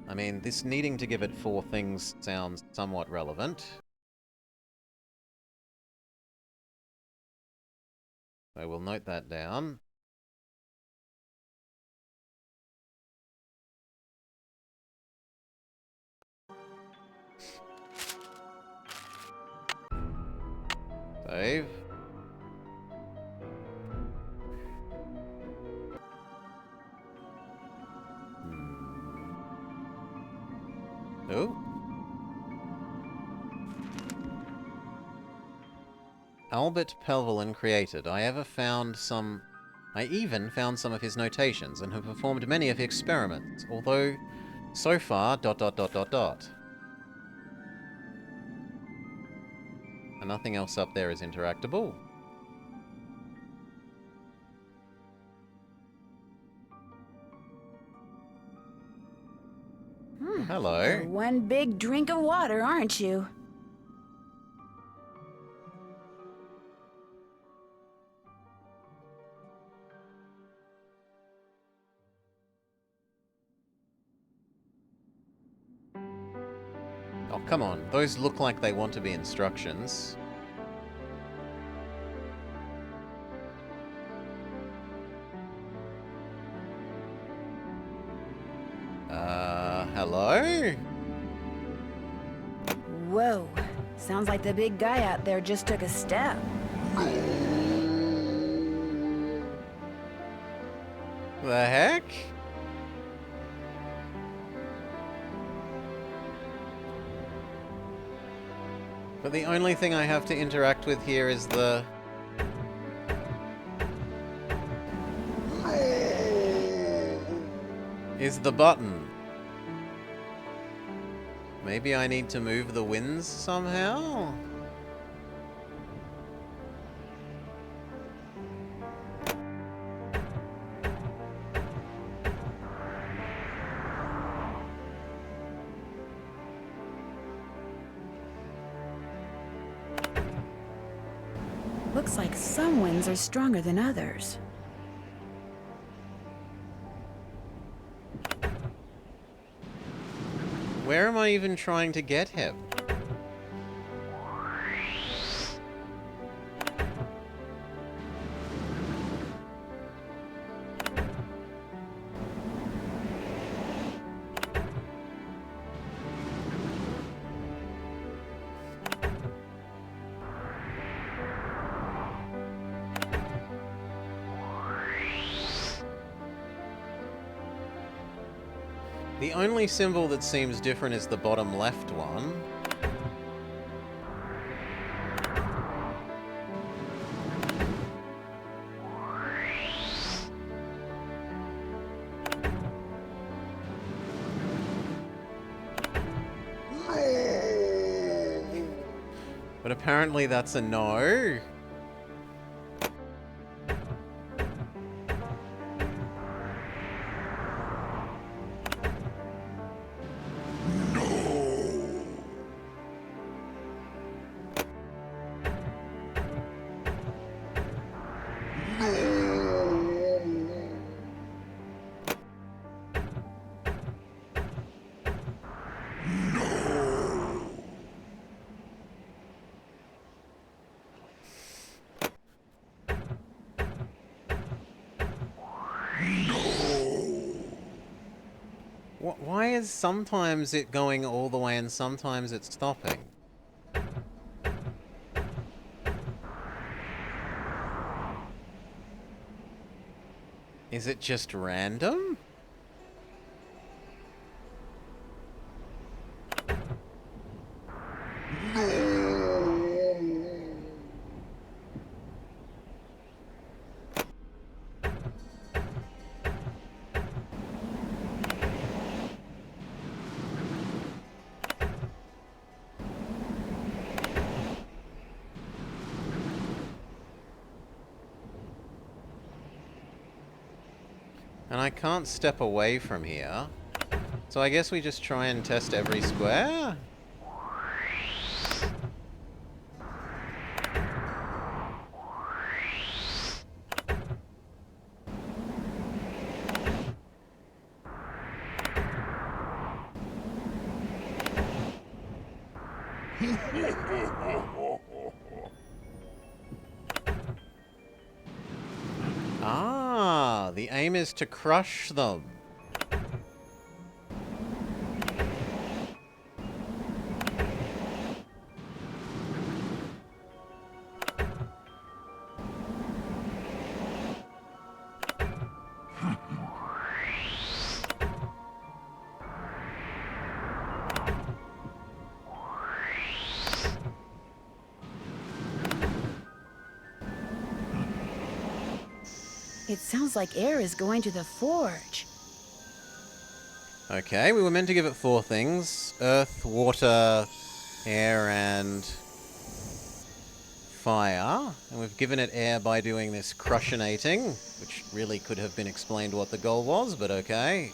Speaker 1: I mean, this needing to give it 4 things sounds somewhat relevant. I will note that down. Save. Oh. Albert Pelvelin created. I even found some of his notations and have performed many of his experiments, although so far ... And nothing else up there is interactable. Hello.
Speaker 2: You're one big drink of water, aren't you?
Speaker 1: Oh, come on. Those look like they want to be instructions. Hello?
Speaker 2: Whoa. Sounds like the big guy out there just took a step.
Speaker 1: The heck? But the only thing I have to interact with here is the... button. Maybe I need to move the winds somehow?
Speaker 2: Looks like some winds are stronger than others.
Speaker 1: Where am I even trying to get him? The only symbol that seems different is the bottom left one. But apparently that's a no. Why is sometimes it going all the way and sometimes it's stopping? Is it just random? And I can't step away from here. So I guess we just try and test every square? Ah, the aim is to crush them.
Speaker 2: It sounds like air is going to the forge.
Speaker 1: Okay, we were meant to give it 4 things. Earth, water, air, and fire. And we've given it air by doing this crushinating, which really could have been explained what the goal was, but okay.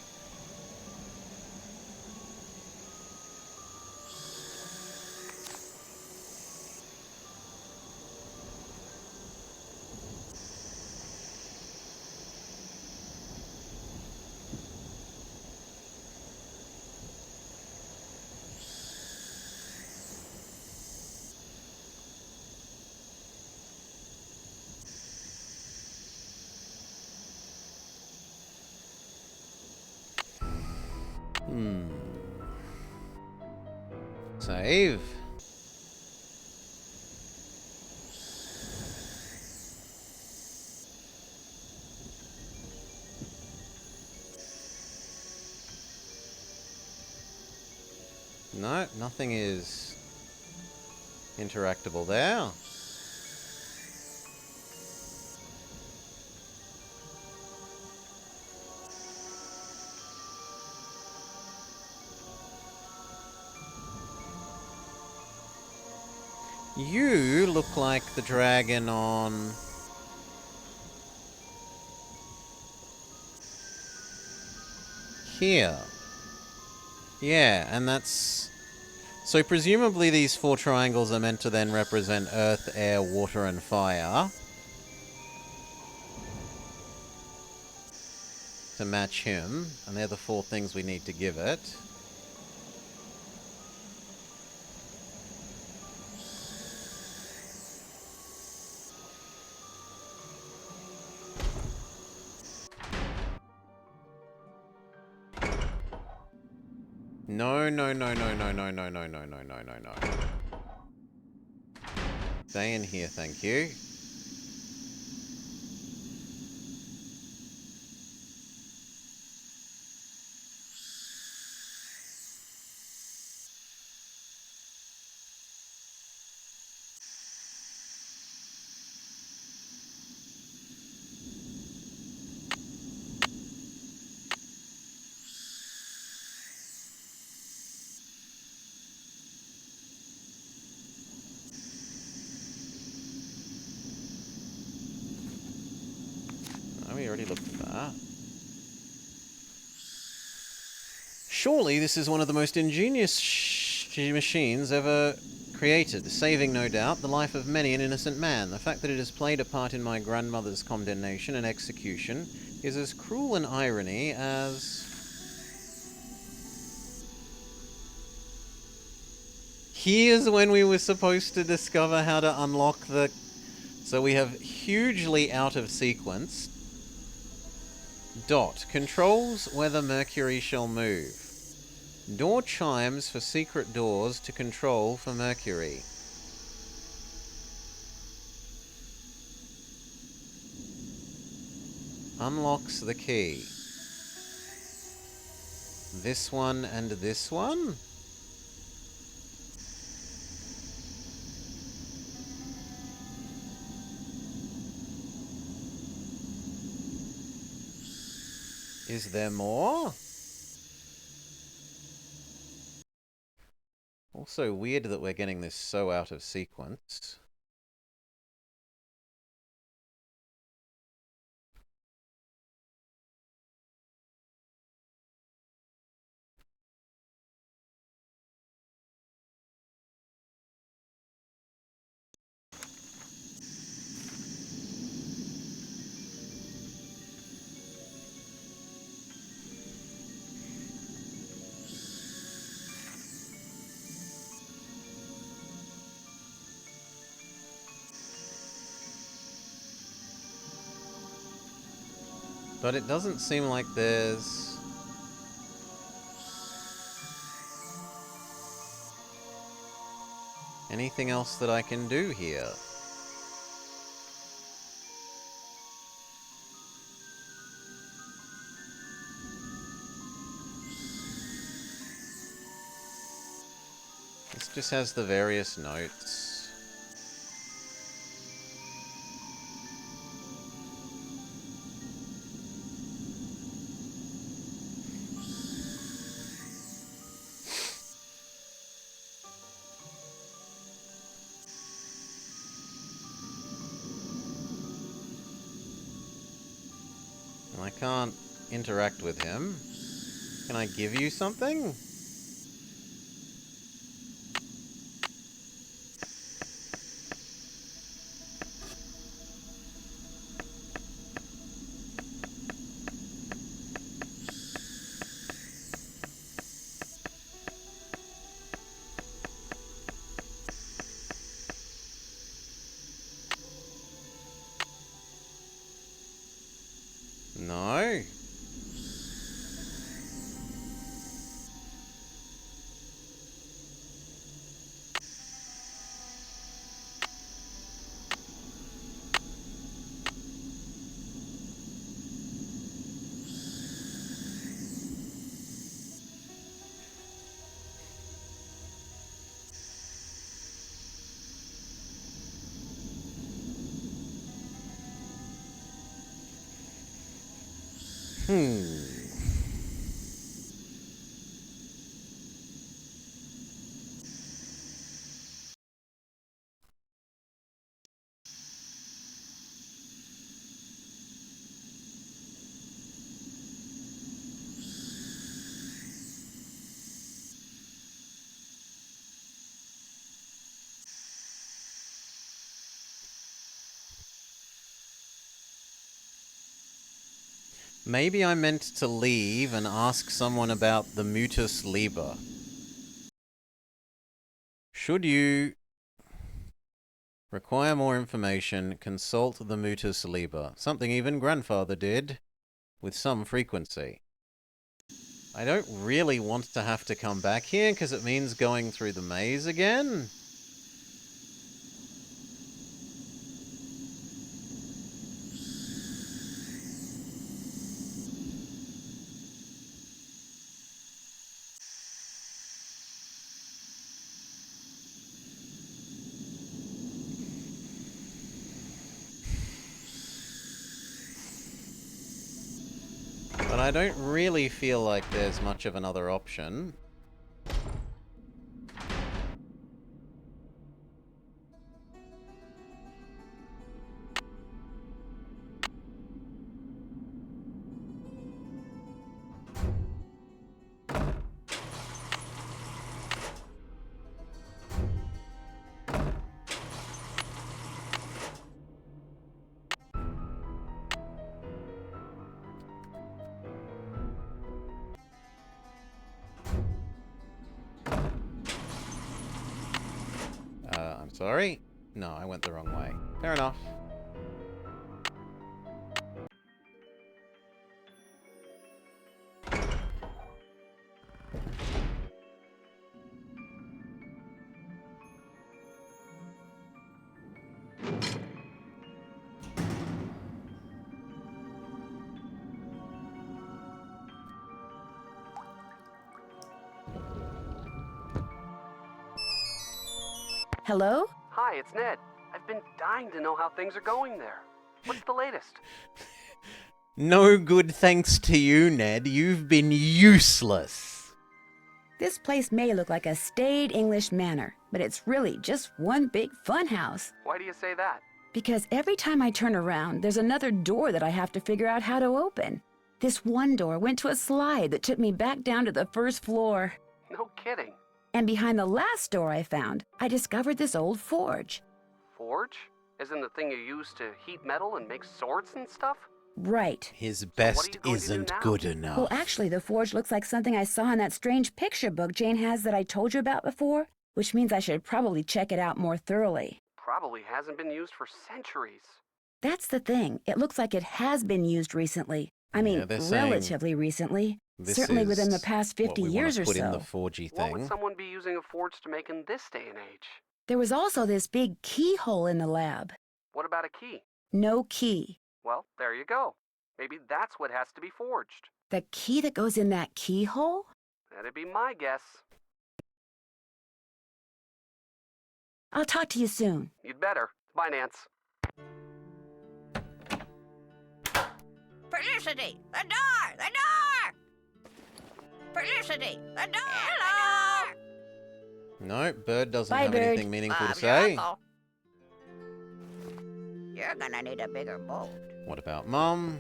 Speaker 1: Save. No, nothing is interactable there. You look like the dragon on... here. Yeah, and that's... So presumably these 4 triangles are meant to then represent earth, air, water, and fire. To match him, and they're the 4 things we need to give it. No, no, no, no, no, no, no, no, no, no, no, no, no. Stay in here, thank you. Oh, we already looked at that. Surely this is one of the most ingenious machines ever created, saving, no doubt, the life of many an innocent man. The fact that it has played a part in my grandmother's condemnation and execution is as cruel an irony as... Here's when we were supposed to discover how to unlock the... So we have hugely out of sequence. Dot. Controls whether Mercury shall move. Door chimes for secret doors to control for Mercury. Unlocks the key. This one and this one? Is there more? Also weird that we're getting this so out of sequence. But it doesn't seem like there's anything else that I can do here. This just has the various notes. And I can't interact with him. Can I give you something? No. Maybe I meant to leave and ask someone about the mutus liber. Should you require more information, consult the mutus liber. Something even grandfather did, with some frequency. I don't really want to have to come back here, because it means going through the maze again. But I don't really feel like there's much of another option. I'm sorry? No, I went the wrong way. Fair enough.
Speaker 2: Hello?
Speaker 14: Hi, it's Ned. I've been dying to know how things are going there. What's the latest?
Speaker 1: No good thanks to you, Ned. You've been useless.
Speaker 2: This place may look like a staid English manor, but it's really just one big fun house.
Speaker 14: Why do you say that?
Speaker 2: Because every time I turn around, there's another door that I have to figure out how to open. This one door went to a slide that took me back down to the first floor.
Speaker 14: No kidding.
Speaker 2: And behind the last door I found, I discovered this old forge.
Speaker 14: Forge? Isn't the thing you use to heat metal and make swords and stuff?
Speaker 2: Right.
Speaker 1: His best isn't good enough.
Speaker 2: Well, actually, the forge looks like something I saw in that strange picture book Jane has that I told you about before, which means I should probably check it out more thoroughly.
Speaker 14: Probably hasn't been used for centuries.
Speaker 2: That's the thing. It looks like it has been used recently, I mean,
Speaker 1: Yeah, they're saying
Speaker 2: relatively recently.
Speaker 1: this
Speaker 2: Certainly within the
Speaker 1: is
Speaker 2: past
Speaker 1: what
Speaker 2: 50
Speaker 1: we
Speaker 2: years
Speaker 1: want
Speaker 2: or
Speaker 1: to put in the
Speaker 2: so.
Speaker 1: forgy
Speaker 14: What would
Speaker 1: thing.
Speaker 14: someone be using a forge to make in this day and age?
Speaker 2: There was also this big keyhole in the lab.
Speaker 14: What about a key?
Speaker 2: No key.
Speaker 14: Well, there you go. Maybe that's what has to be forged.
Speaker 2: The key that goes in that keyhole?
Speaker 14: That'd be my guess.
Speaker 2: I'll talk to you soon.
Speaker 14: You'd better. Bye, Nance.
Speaker 3: Felicity, the door! The door! Felicity, the door! Hello!
Speaker 1: No, Bird doesn't
Speaker 2: Bye,
Speaker 1: have
Speaker 2: Bird.
Speaker 1: anything meaningful to
Speaker 3: Bob's your
Speaker 1: say.
Speaker 3: uncle. You're gonna need a bigger boat.
Speaker 1: What about Mum?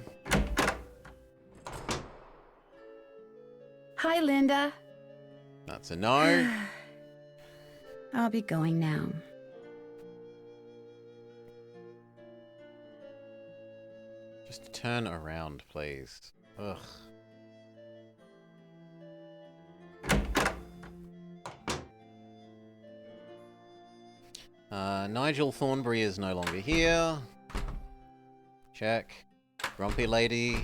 Speaker 2: Hi, Linda.
Speaker 1: That's a no.
Speaker 2: I'll be going now.
Speaker 1: Just turn around, please. Ugh. Nigel Thornbury is no longer here. Check. Grumpy Lady.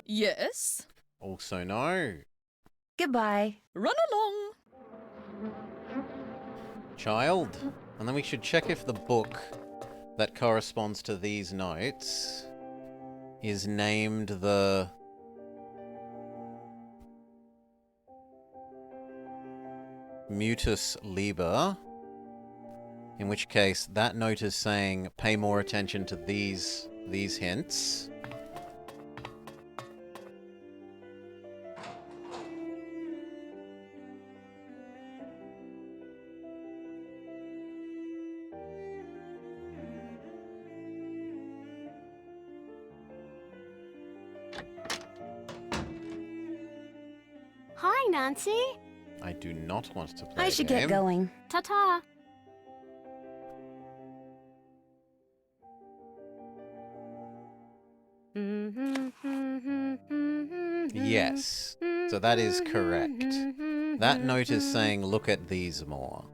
Speaker 4: Yes?
Speaker 1: Also no.
Speaker 2: Goodbye.
Speaker 4: Run along.
Speaker 1: Child. And then we should check if the book that corresponds to these notes is named the... Mutus Liber. In which case, that note is saying, pay more attention to these hints.
Speaker 6: Hi, Nancy.
Speaker 1: I do not want to play
Speaker 2: I
Speaker 1: a
Speaker 2: should
Speaker 1: game.
Speaker 2: get going.
Speaker 6: Ta-ta.
Speaker 1: Yes. So that is correct. That note is saying, look at these more.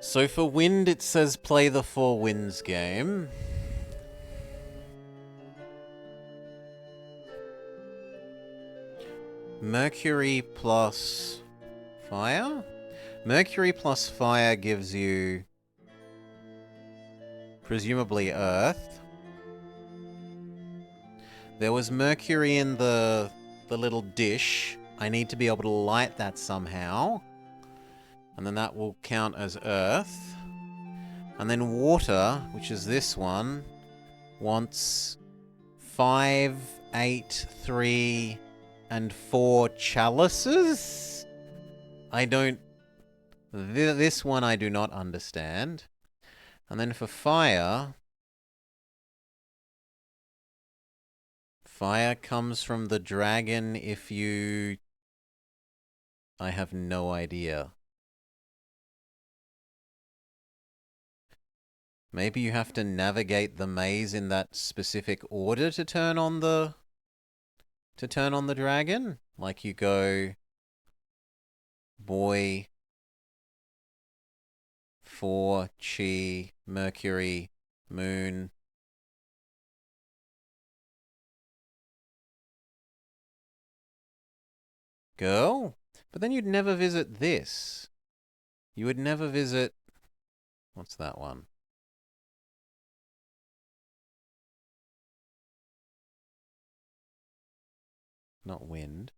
Speaker 1: So for wind, it says play the Four Winds game. Mercury plus fire? Mercury plus fire gives you presumably earth. There was mercury in the little dish. I need to be able to light that somehow. And then that will count as earth. And then water, which is this one, wants 5, 8, 3, and 4 chalices? I don't... This one I do not understand. And then for fire... Fire comes from the dragon if you... I have no idea. Maybe you have to navigate the maze in that specific order to turn on the... to turn on the dragon? Like you go... Boy... 4, Chi, Mercury, Moon... Girl? But then you'd never visit this. You would never visit... What's that one? Not wind.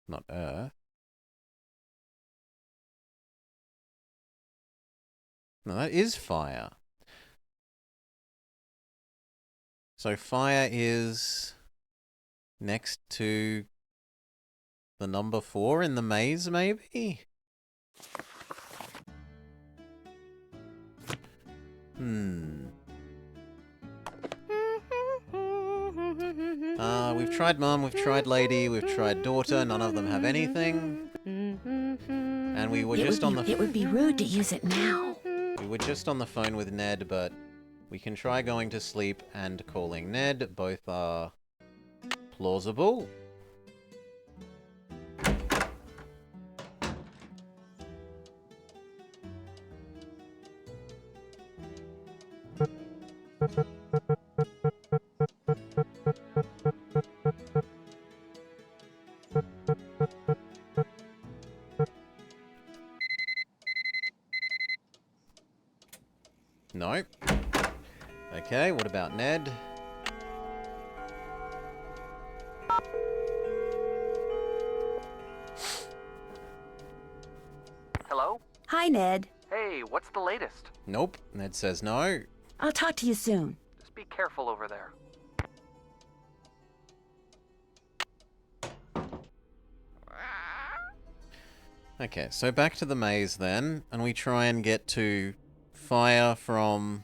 Speaker 1: Not earth. No, that is fire. So fire is next to the number 4 in the maze, maybe? We've tried Mum, we've tried Lady, we've tried Daughter, none of them have anything. And we were just on the...
Speaker 2: It would be rude to use it now.
Speaker 1: We were just on the phone with Ned, but we can try going to sleep and calling Ned. Both are plausible. Nope. Okay, what about Ned?
Speaker 14: Hello?
Speaker 2: Hi, Ned.
Speaker 14: Hey, what's the latest?
Speaker 1: Nope. Ned says no.
Speaker 2: I'll talk to you soon.
Speaker 14: Just be careful over there.
Speaker 1: Okay, so back to the maze then, and we try and get to fire from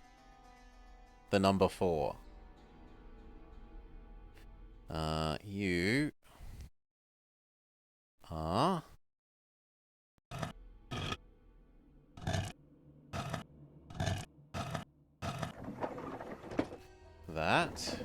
Speaker 1: the number 4. You are that.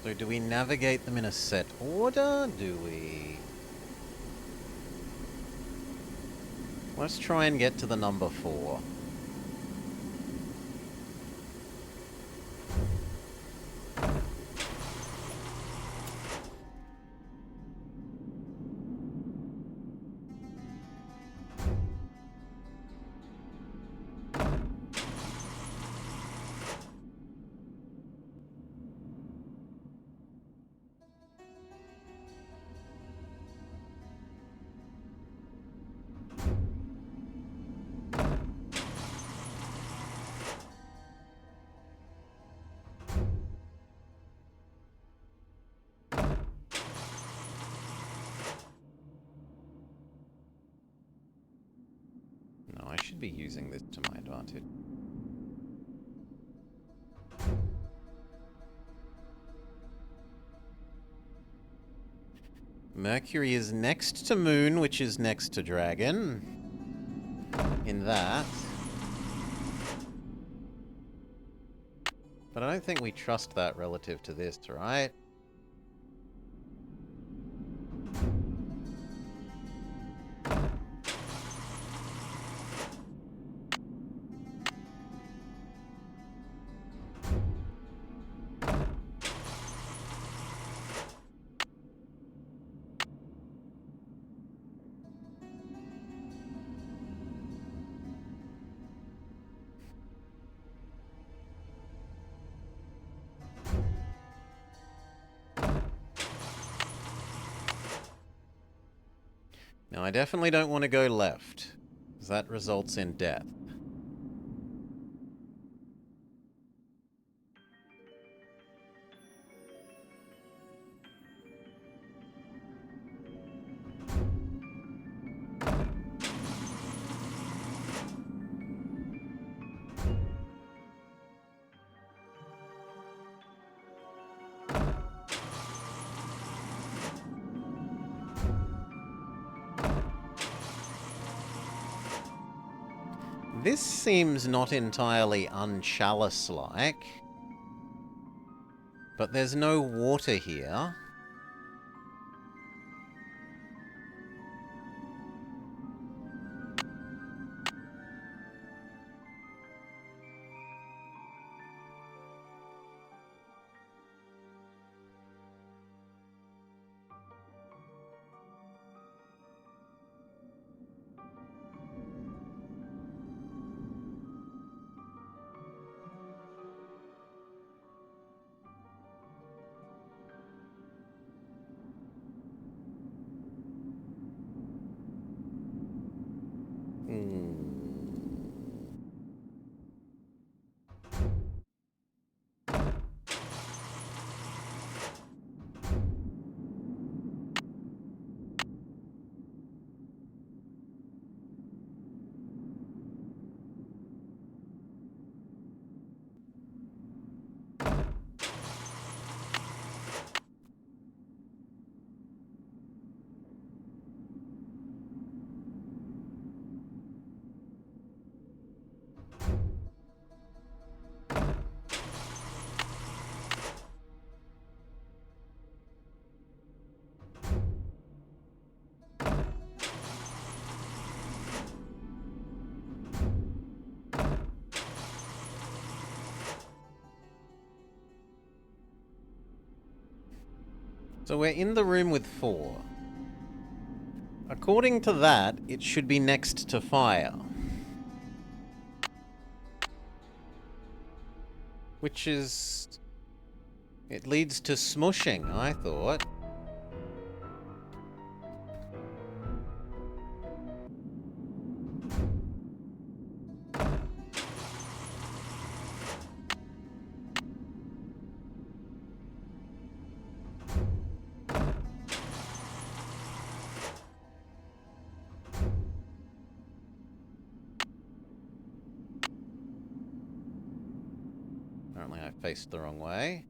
Speaker 1: So do we navigate them in a set order? Do we? Let's try and get to the number 4. No, I should be using this to my advantage. Mercury is next to Moon, which is next to Dragon. In that. But I don't think we trust that relative to this, right? Now, I definitely don't want to go left, because that results in death. This seems not entirely un-chalice-like, but there's no water here. So we're in the room with 4. According to that, it should be next to fire. Which is... It leads to smushing, I thought. Apparently I faced the wrong way.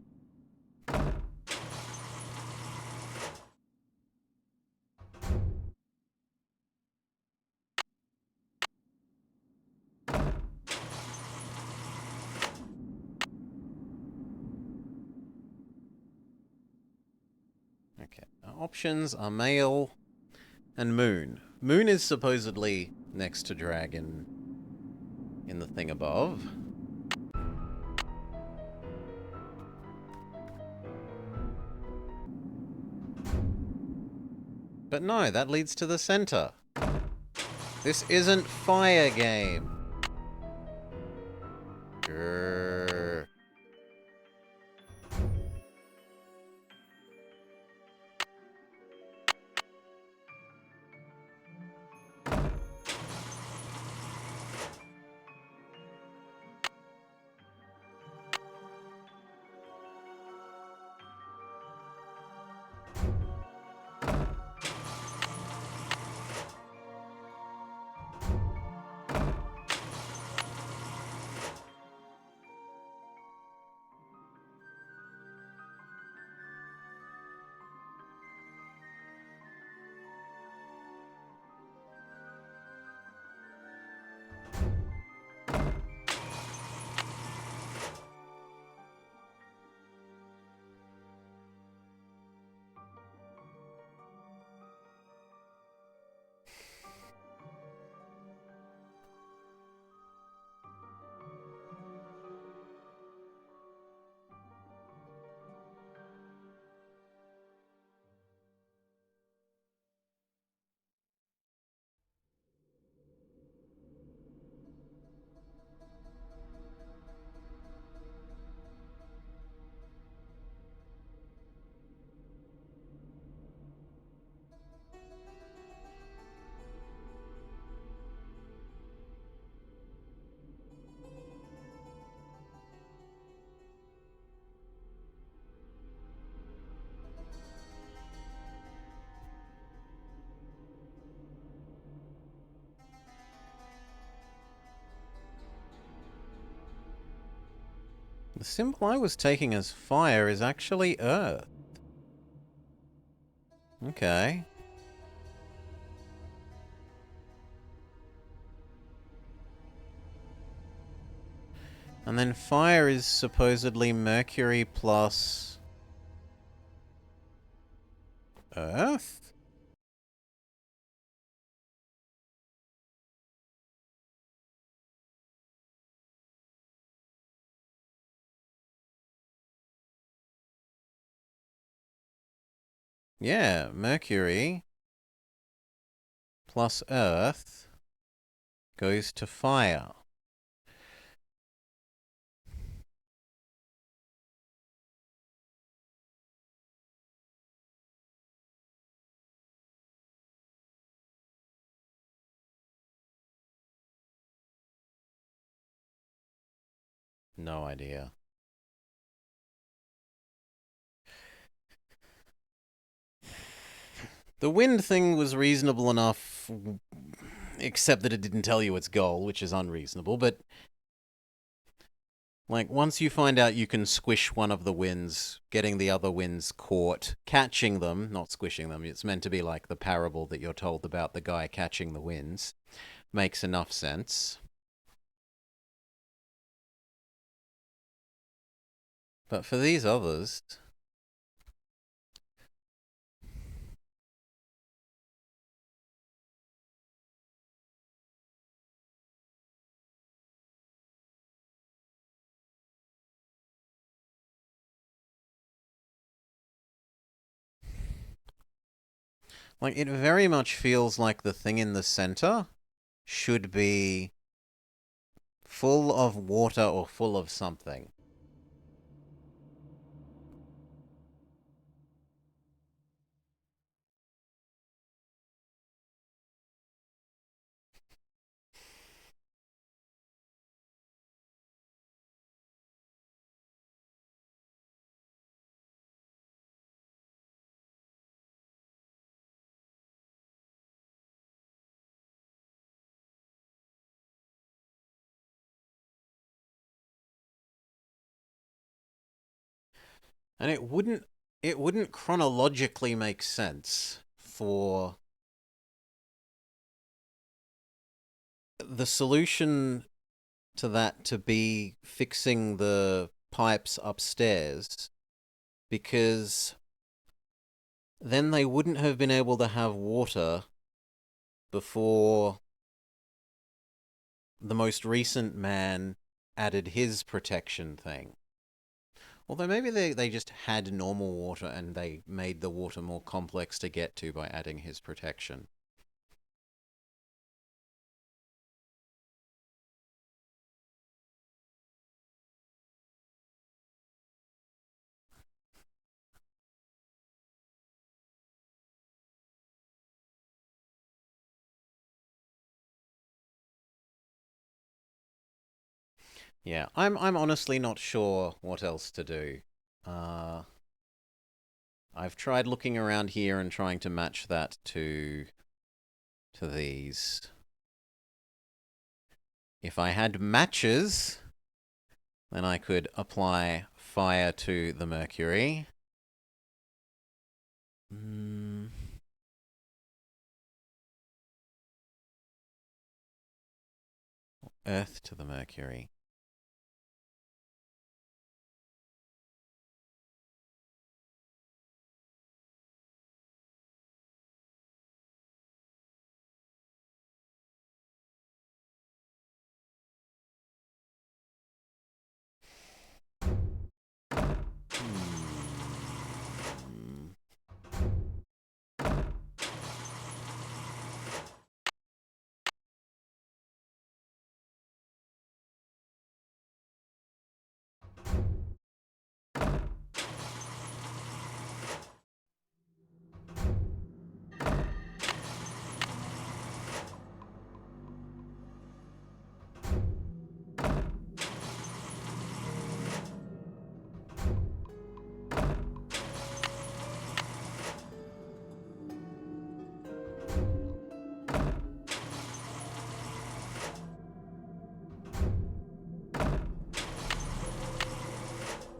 Speaker 1: Okay, our options are male and moon. Moon is supposedly next to dragon in the thing above. But no, that leads to the center. This isn't fire game. Grrr. The symbol I was taking as fire is actually earth. Okay. And then fire is supposedly Mercury plus Earth? Yeah, Mercury plus Earth goes to fire. No idea. The wind thing was reasonable enough, except that it didn't tell you its goal, which is unreasonable, but like, once you find out you can squish one of the winds, getting the other winds caught, catching them, not squishing them, it's meant to be like the parable that you're told about the guy catching the winds, makes enough sense. But for these others... Like, it very much feels like the thing in the center should be full of water or full of something. And it wouldn't chronologically make sense for the solution to that to be fixing the pipes upstairs, because then they wouldn't have been able to have water before the most recent man added his protection thing. Although maybe they just had normal water and they made the water more complex to get to by adding his protection. Yeah, I'm honestly not sure what else to do. I've tried looking around here and trying to match that to these. If I had matches, then I could apply fire to the mercury. Earth to the mercury.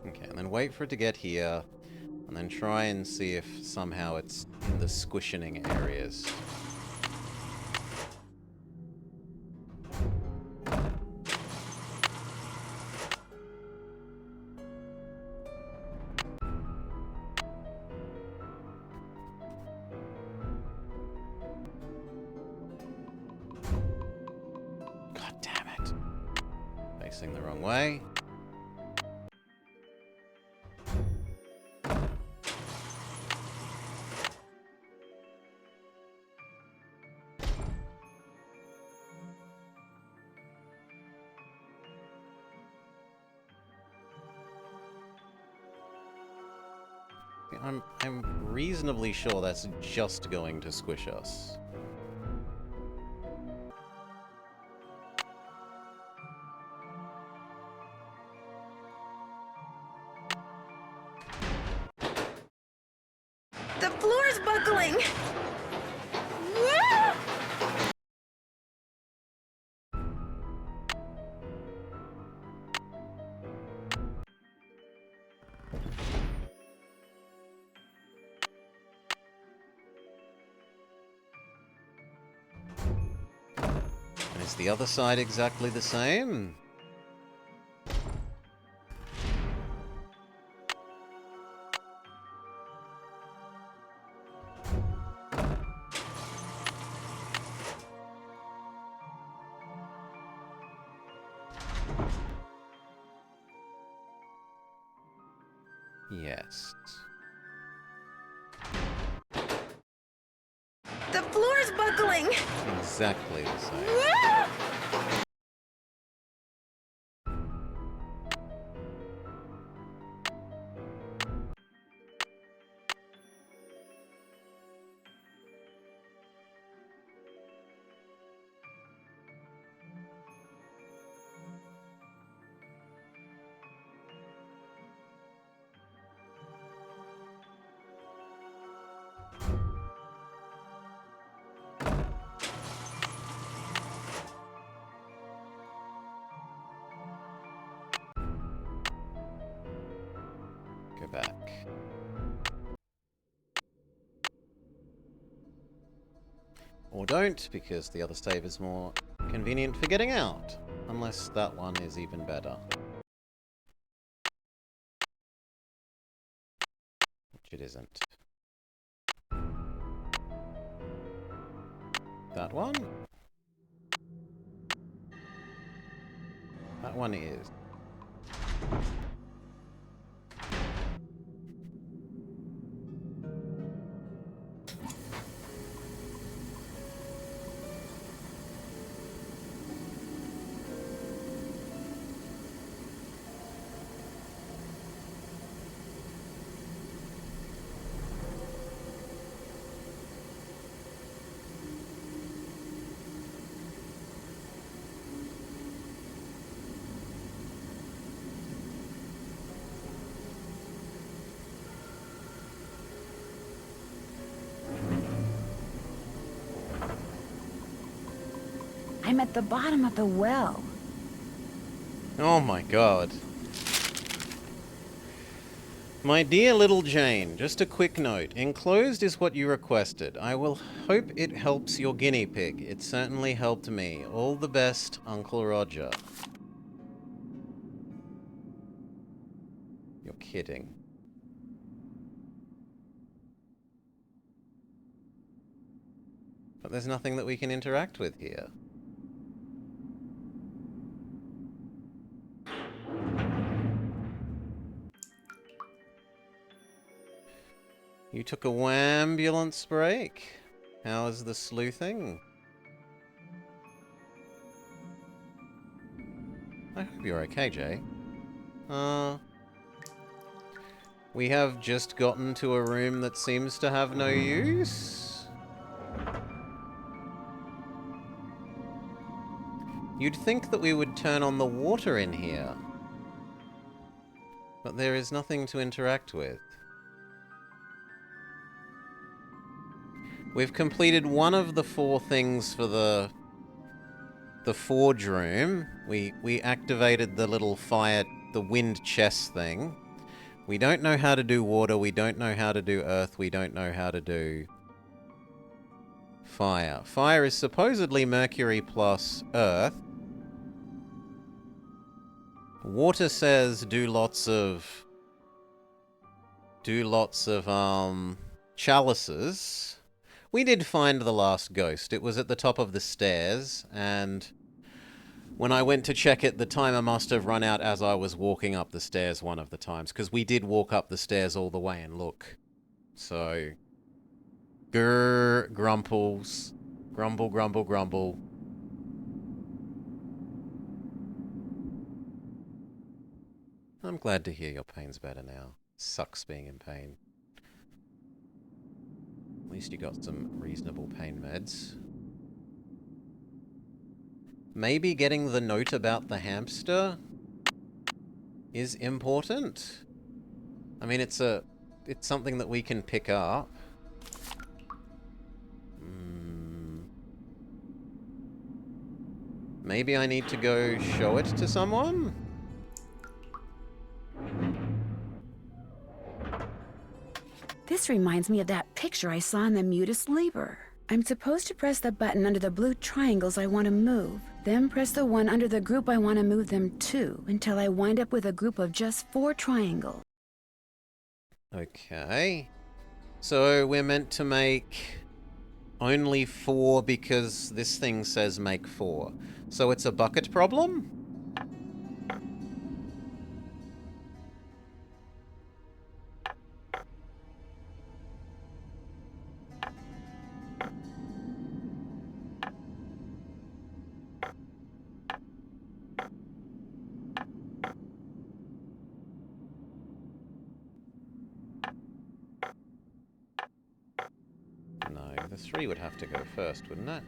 Speaker 1: Okay, and then wait for it to get here, and then try and see if somehow it's in the squishing areas. God damn it. Facing the wrong way. I'm reasonably sure that's just going to squish us.
Speaker 3: The floor's buckling!
Speaker 1: And is the other side exactly the same? Yes.
Speaker 2: The floor's buckling!
Speaker 1: Exactly the same. Go back. Or don't, because the other stave is more convenient for getting out. Unless that one is even better. Which it isn't. That one? That one is.
Speaker 2: I'm at the bottom of the well.
Speaker 1: Oh my god. My dear little Jane, just a quick note. Enclosed is what you requested. I will hope it helps your guinea pig. It certainly helped me. All the best, Uncle Roger. You're kidding. But there's nothing that we can interact with here. You took a wambulance break? How is the sleuthing? I hope you're okay, Jay. We have just gotten to a room that seems to have no use? You'd think that we would turn on the water in here. But there is nothing to interact with. We've completed one of the 4 things for the forge room. We activated the little fire, the wind chest thing. We don't know how to do water, we don't know how to do earth, we don't know how to do fire. Fire is supposedly Mercury plus earth. Water says do lots of chalices. We did find the last ghost. It was at the top of the stairs, and when I went to check it, the timer must have run out as I was walking up the stairs one of the times, because we did walk up the stairs all the way and look. So, grrr, grumples. Grumble, grumble, grumble. I'm glad to hear your pain's better now. Sucks being in pain. At least you got some reasonable pain meds. Maybe getting the note about the hamster is important. I mean, it's something that we can pick up. Maybe I need to go show it to someone?
Speaker 2: This reminds me of that picture I saw in the Mutus Liber. I'm supposed to press the button under the blue triangles I want to move, then press the one under the group I want to move them to, until I wind up with a group of just 4 triangles.
Speaker 1: Okay. So we're meant to make only 4 because this thing says make 4. So it's a bucket problem? 3 would have to go first, wouldn't it?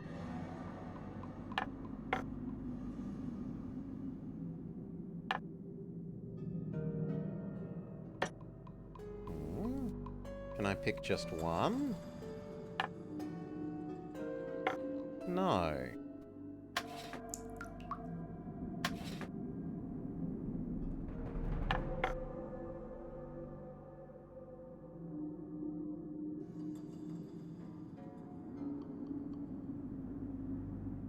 Speaker 1: Can I pick just one? No.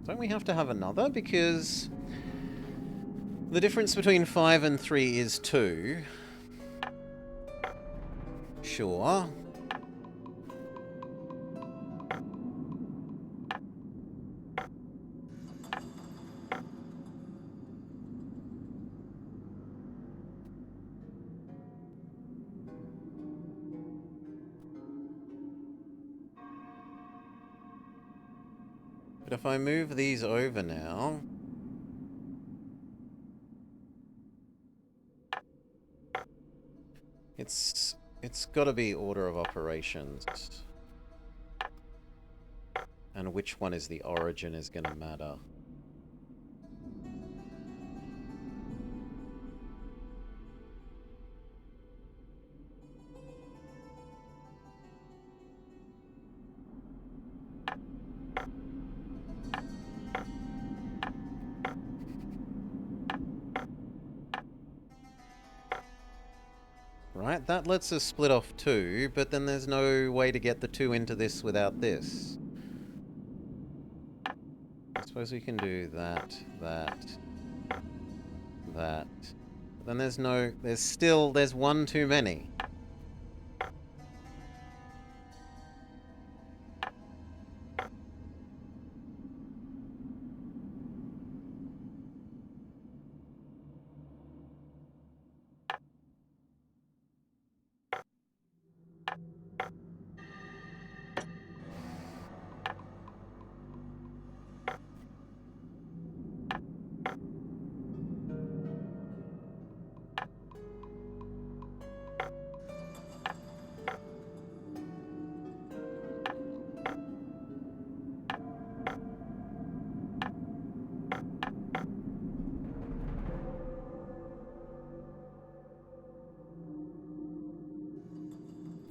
Speaker 1: Don't we have to have another? Because the difference between 5 and 3 is 2. Sure. But if I move these over now... It's got to be order of operations. And which one is the origin is going to matter. Right, that lets us split off 2, but then there's no way to get the 2 into this without this. I suppose we can do that, that, that. Then there's no... There's one too many.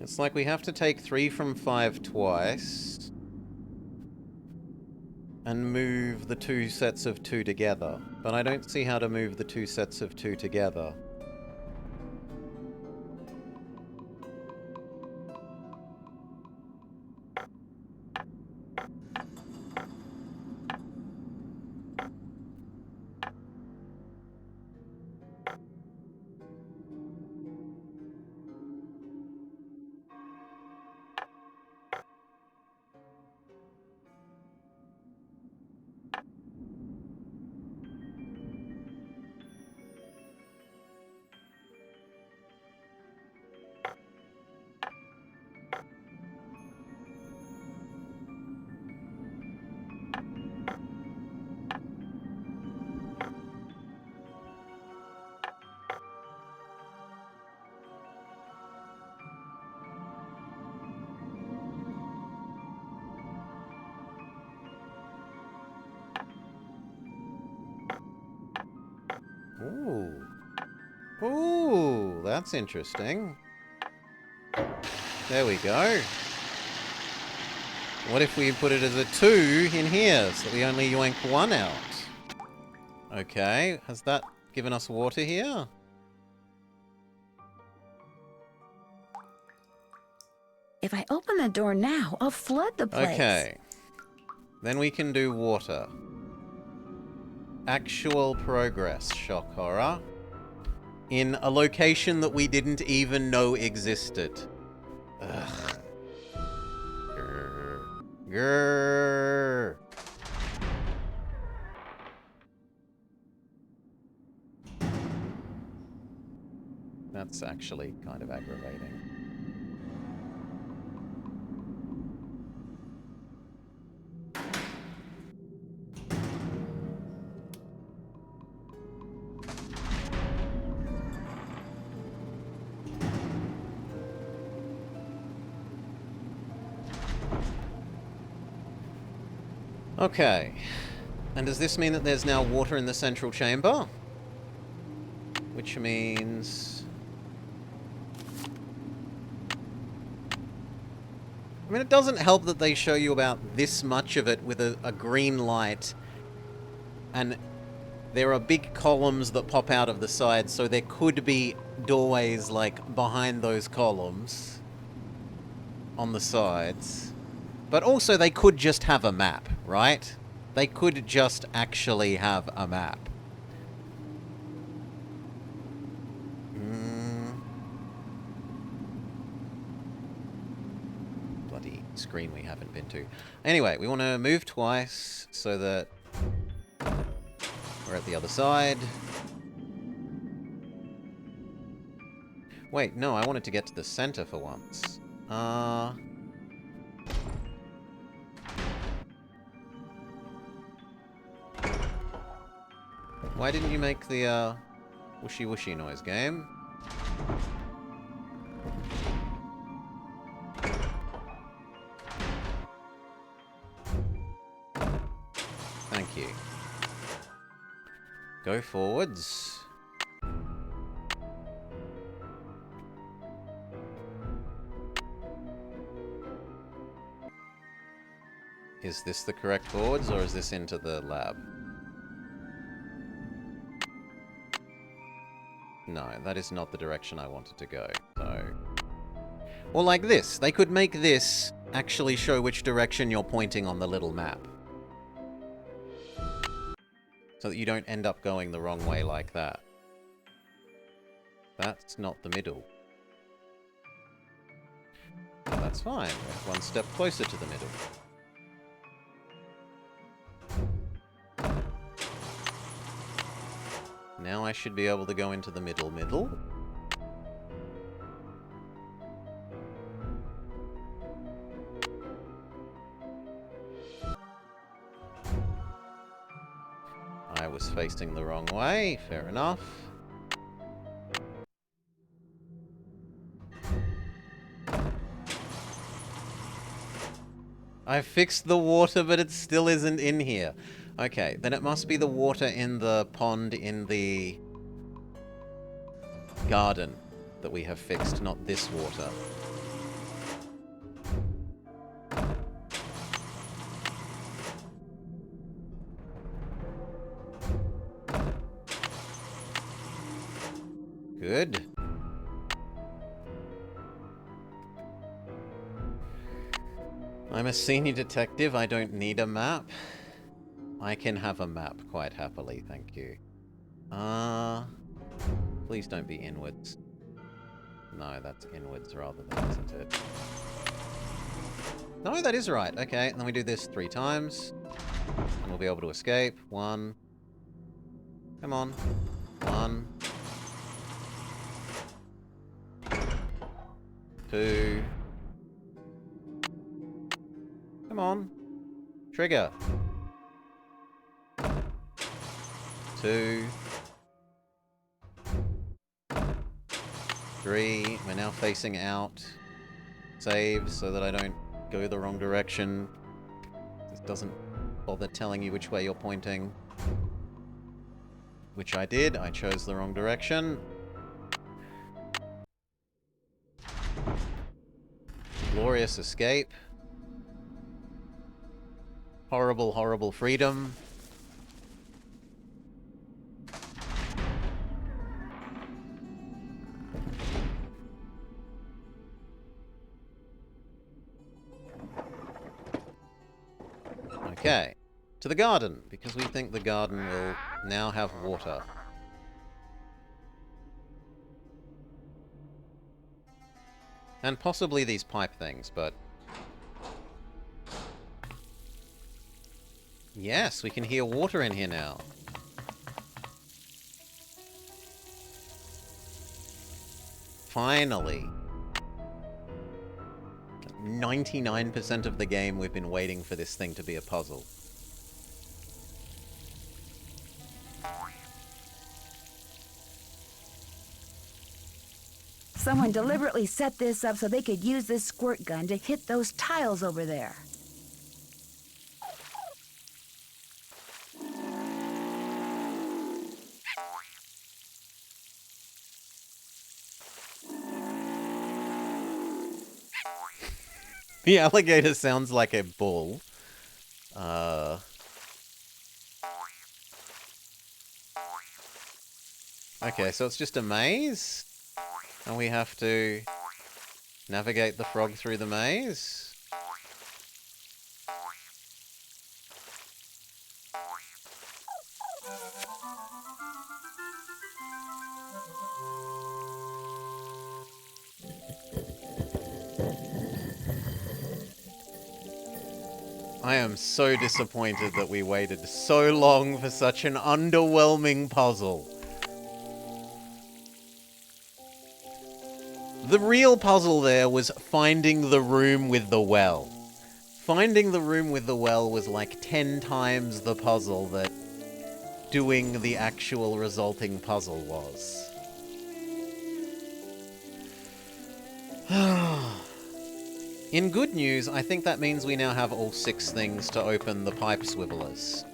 Speaker 1: It's like we have to take 3 from 5 twice and move the 2 sets of 2 together. But I don't see how to move the 2 sets of 2 together. Ooh. Ooh, that's interesting. There we go. What if we put it as a 2 in here, so we only yoink 1 out? Okay, has that given us water here?
Speaker 2: If I open the door now, I'll flood the place.
Speaker 1: Okay. Then we can do water. Actual progress, shock horror. In a location that we didn't even know existed. Ugh. Grr. Grr. That's actually kind of aggravating. Okay. And does this mean that there's now water in the central chamber? Which means... I mean, it doesn't help that they show you about this much of it with a green light. And there are big columns that pop out of the sides, so there could be doorways, like, behind those columns. On the sides. But also, they could just have a map, right? They could just actually have a map. Bloody screen we haven't been to. Anyway, we want to move twice so that we're at the other side. Wait, no, I wanted to get to the center for once. Why didn't you make the, whooshy whooshy noise game? Thank you. Go forwards. Is this the correct forwards, or is this into the lab? No, that is not the direction I wanted to go, so... Or like this. They could make this actually show which direction you're pointing on the little map. So that you don't end up going the wrong way like that. That's not the middle. That's fine. We're one step closer to the middle. Now I should be able to go into the middle. I was facing the wrong way, fair enough. I fixed the water, but it still isn't in here. Okay, then it must be the water in the pond in the garden that we have fixed, not this water. Good. I'm a senior detective, I don't need a map. I can have a map quite happily, thank you. Please don't be inwards. No, that's inwards rather than, isn't it? No, that is right. Okay, and then we do this 3 times. And we'll be able to escape. 1. Come on. 1. 2. Come on. Trigger. 2. 3. We're now facing out. Save so that I don't go the wrong direction. This doesn't bother telling you which way you're pointing. Which I did. I chose the wrong direction. Glorious escape. Horrible, horrible freedom. Okay, to the garden, because we think the garden will now have water. And possibly these pipe things, but... Yes, we can hear water in here now. Finally. 99% of the game we've been waiting for this thing to be a puzzle.
Speaker 2: Someone deliberately set this up so they could use this squirt gun to hit those tiles over there.
Speaker 1: The alligator sounds like a bull. Okay, so it's just a maze? And we have to navigate the frog through the maze? I am so disappointed that we waited so long for such an underwhelming puzzle. The real puzzle there was finding the room with the well. Finding the room with the well was like 10 times the puzzle that doing the actual resulting puzzle was. In good news, I think that means we now have all 6 things to open the pipe swivelers.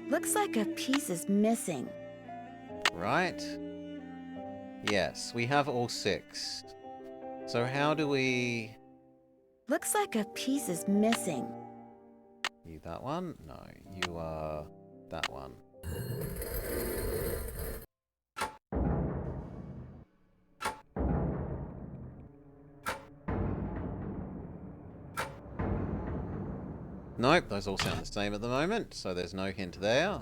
Speaker 2: Looks like a piece is missing.
Speaker 1: Right? Yes, we have all 6. So how do we...
Speaker 2: Looks like a piece is missing.
Speaker 1: You that one? No, you are that one. Nope, those all sound the same at the moment, so there's no hint there.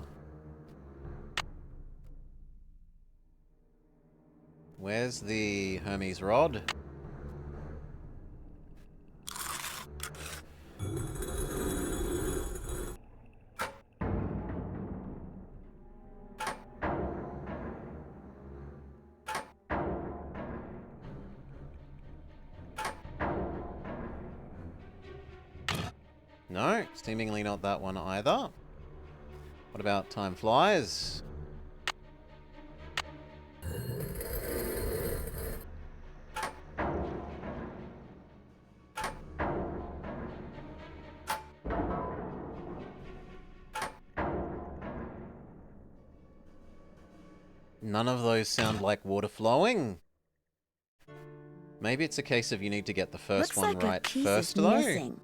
Speaker 1: Where's the Hermes rod? No, seemingly not that one either. What about time flies? None of those sound like water flowing. Maybe it's a case of you need to get the first one right first, though.
Speaker 2: Missing.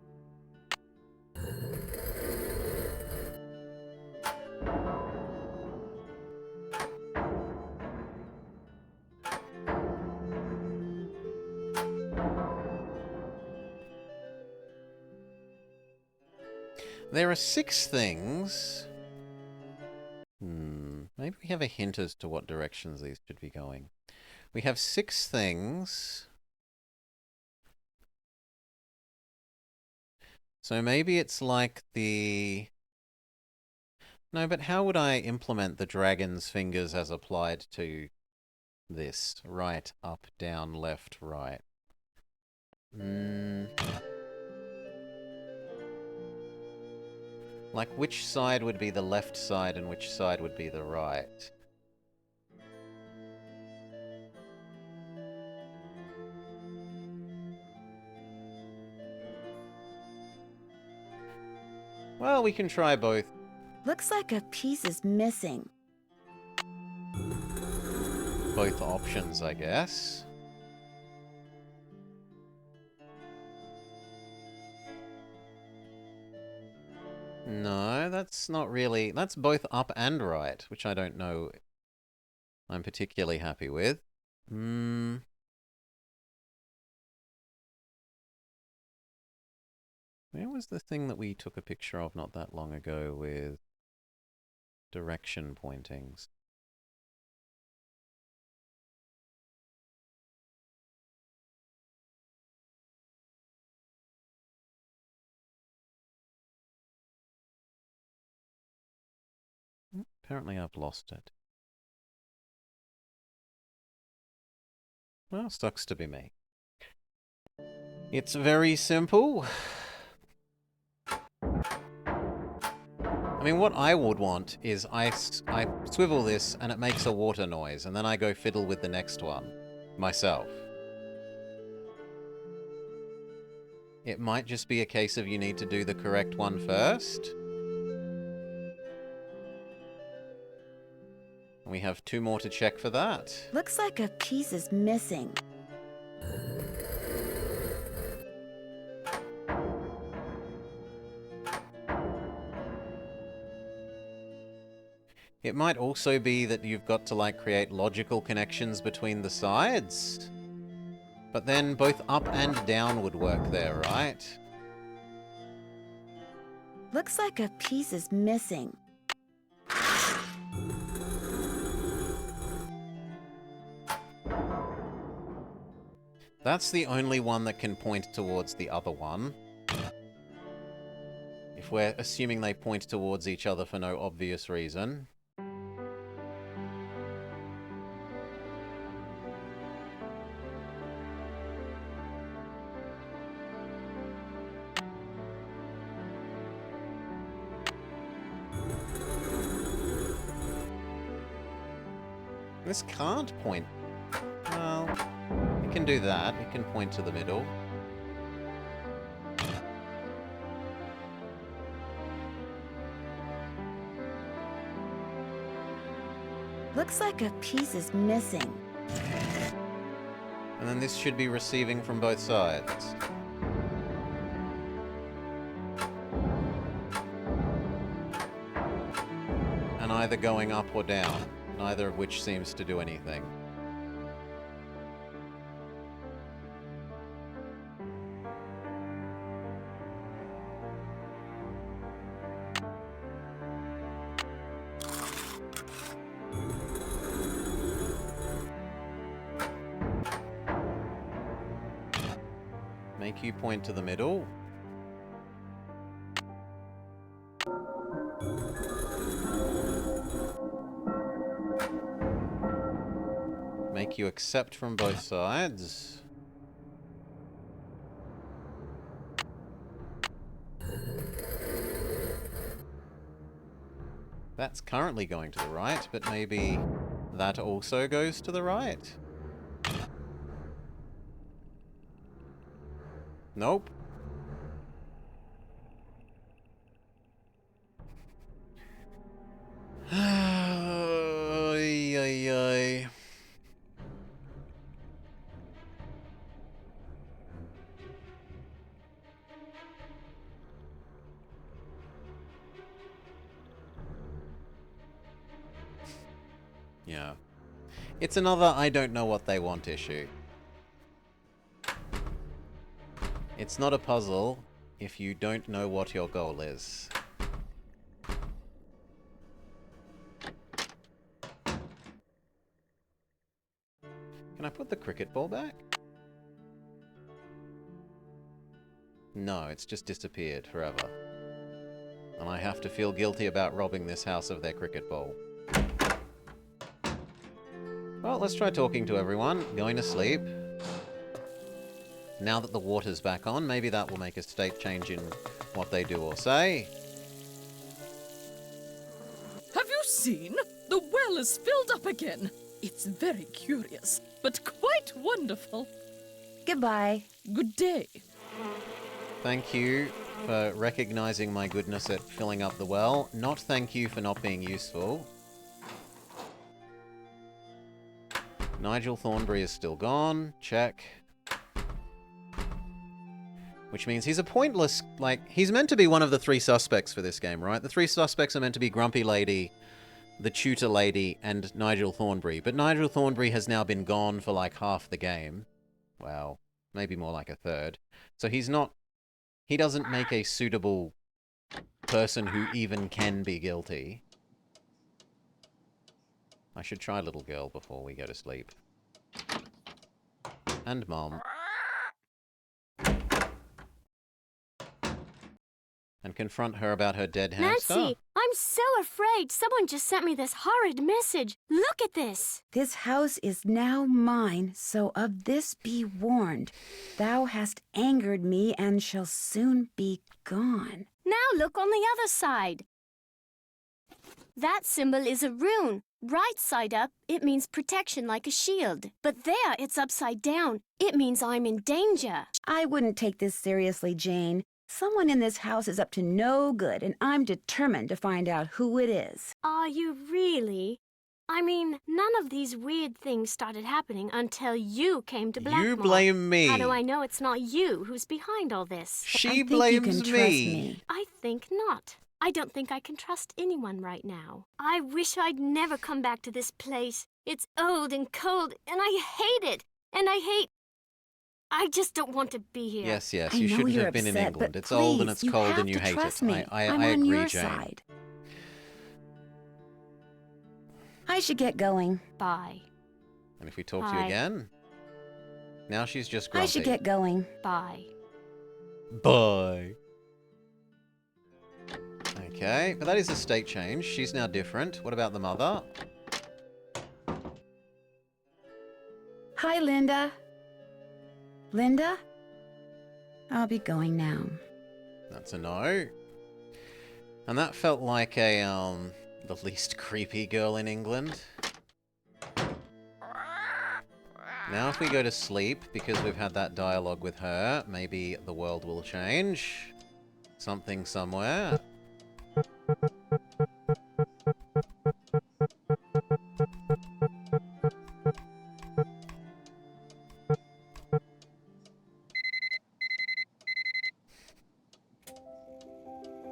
Speaker 1: There are 6 things. Maybe we have a hint as to what directions these should be going. We have 6 things. So maybe it's like the... No, but how would I implement the dragon's fingers as applied to this? Right, up, down, left, right. Like, which side would be the left side and which side would be the right? Well, we can try both.
Speaker 2: Looks like a piece is missing.
Speaker 1: Both options, I guess. No, that's not really... That's both up and right, which I don't know I'm particularly happy with. Where was the thing that we took a picture of not that long ago with direction pointings? Apparently I've lost it. Well, sucks to be me. It's very simple. I mean, what I would want is I swivel this and it makes a water noise, and then I go fiddle with the next one myself. It might just be a case of you need to do the correct one first. We have 2 more to check for that.
Speaker 2: Looks like a piece is missing.
Speaker 1: It might also be that you've got to, like, create logical connections between the sides. But then both up and down would work there, right?
Speaker 2: Looks like a piece is missing.
Speaker 1: That's the only one that can point towards the other one. If we're assuming they point towards each other for no obvious reason. This can't point. Well, it can do that. It can point to the middle.
Speaker 2: Looks like a piece is missing.
Speaker 1: And then this should be receiving from both sides. And either going up or down, neither of which seems to do anything. Make you point to the middle. Make you accept from both sides. That's currently going to the right, but maybe that also goes to the right? Nope. Ay, ay, ay. Yeah. It's another I don't know what they want issue. It's not a puzzle if you don't know what your goal is. Can I put the cricket ball back? No, it's just disappeared forever. And I have to feel guilty about robbing this house of their cricket ball. Well, let's try talking to everyone. Going to sleep. Now that the water's back on, maybe that will make a state change in what they do or say.
Speaker 4: Have you seen? The well is filled up again. It's very curious, but quite wonderful.
Speaker 2: Goodbye.
Speaker 4: Good day.
Speaker 1: Thank you for recognizing my goodness at filling up the well. Not thank you for not being useful. Nigel Thornbury is still gone. Check. Which means he's a pointless, like, he's meant to be one of the three suspects for this game, right? The three suspects are meant to be Grumpy Lady, the Tutor Lady, and Nigel Thornbury. But Nigel Thornbury has now been gone for like half the game. Well, maybe more like a third. So he's not, he doesn't make a suitable person who even can be guilty. I should try Little Girl before we go to sleep. And Mom. And confront her about her dead hamster.
Speaker 6: Nancy, I'm so afraid. Someone just sent me this horrid message. Look at this.
Speaker 2: This house is now mine, so of this be warned. Thou hast angered me and shall soon be gone.
Speaker 6: Now look on the other side. That symbol is a rune. Right side up, it means protection like a shield. But there, it's upside down. It means I'm in danger.
Speaker 2: I wouldn't take this seriously, Jane. Someone in this house is up to no good, and I'm determined to find out who it is.
Speaker 6: Are you really? I mean, none of these weird things started happening until you came to Blackmoor.
Speaker 1: You blame me.
Speaker 6: How do I know it's not you who's behind all this?
Speaker 1: She blames
Speaker 2: you can trust
Speaker 1: me.
Speaker 6: I think not. I don't think I can trust anyone right now. I wish I'd never come back to this place. It's old and cold, and I hate it. And I just don't want to be here.
Speaker 1: Yes, yes,
Speaker 2: I
Speaker 1: you
Speaker 2: know
Speaker 1: shouldn't
Speaker 2: you're
Speaker 1: have been in
Speaker 2: upset,
Speaker 1: England.
Speaker 2: but
Speaker 1: It's old and
Speaker 2: please,
Speaker 1: it's
Speaker 2: you
Speaker 1: cold
Speaker 2: have
Speaker 1: and you
Speaker 2: to
Speaker 1: hate
Speaker 2: trust
Speaker 1: it.
Speaker 2: me.
Speaker 1: I
Speaker 2: I'm on
Speaker 1: agree,
Speaker 2: your
Speaker 1: Jane.
Speaker 2: side. I should get going.
Speaker 6: Bye.
Speaker 1: And if we talk to you
Speaker 6: Bye.
Speaker 1: again? Now she's just grumpy.
Speaker 2: I should get going.
Speaker 6: Bye.
Speaker 1: Bye. Okay, but that is a state change. She's now different. What about the mother?
Speaker 2: Hi, Linda. Linda? I'll be going now.
Speaker 1: That's a no. And that felt like a, the least creepy girl in England. Now if we go to sleep, because we've had that dialogue with her, maybe the world will change. Something somewhere.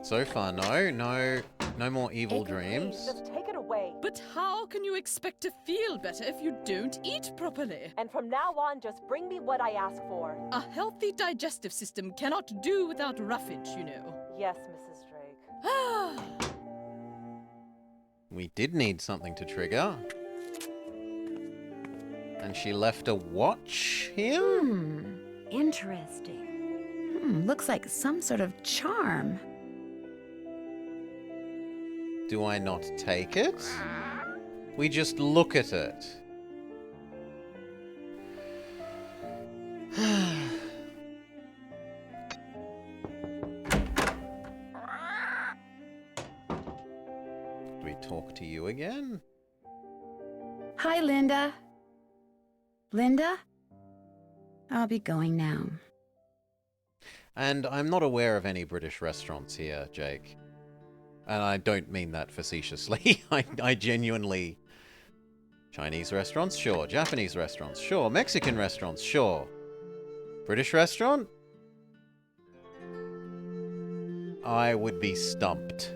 Speaker 1: So far, no more evil dreams.
Speaker 7: Just take it away.
Speaker 4: But how can you expect to feel better if you don't eat properly?
Speaker 7: And from now on, just bring me what I ask for.
Speaker 4: A healthy digestive system cannot do without roughage, you know.
Speaker 7: Yes, Mrs. Drake.
Speaker 1: We did need something to trigger. And she left a watch here?
Speaker 2: Interesting. Looks like some sort of charm.
Speaker 1: Do I not take it? We just look at it. Do we talk to you again?
Speaker 2: Hi, Linda. Linda? I'll be going now.
Speaker 1: And I'm not aware of any British restaurants here, Jake. And I don't mean that facetiously. I genuinely... Chinese restaurants? Sure. Japanese restaurants? Sure. Mexican restaurants? Sure. British restaurant? I would be stumped.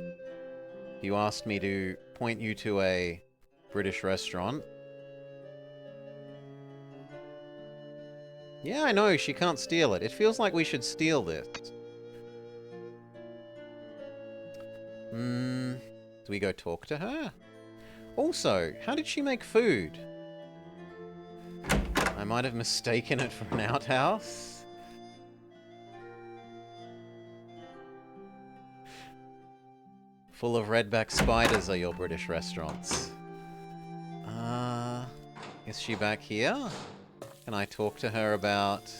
Speaker 1: You asked me to point you to a British restaurant. Yeah, I know, she can't steal it. It feels like we should steal this. Do we go talk to her? Also, how did she make food? I might have mistaken it for an outhouse. Full of redback spiders are your British restaurants. Is she back here? Can I talk to her about...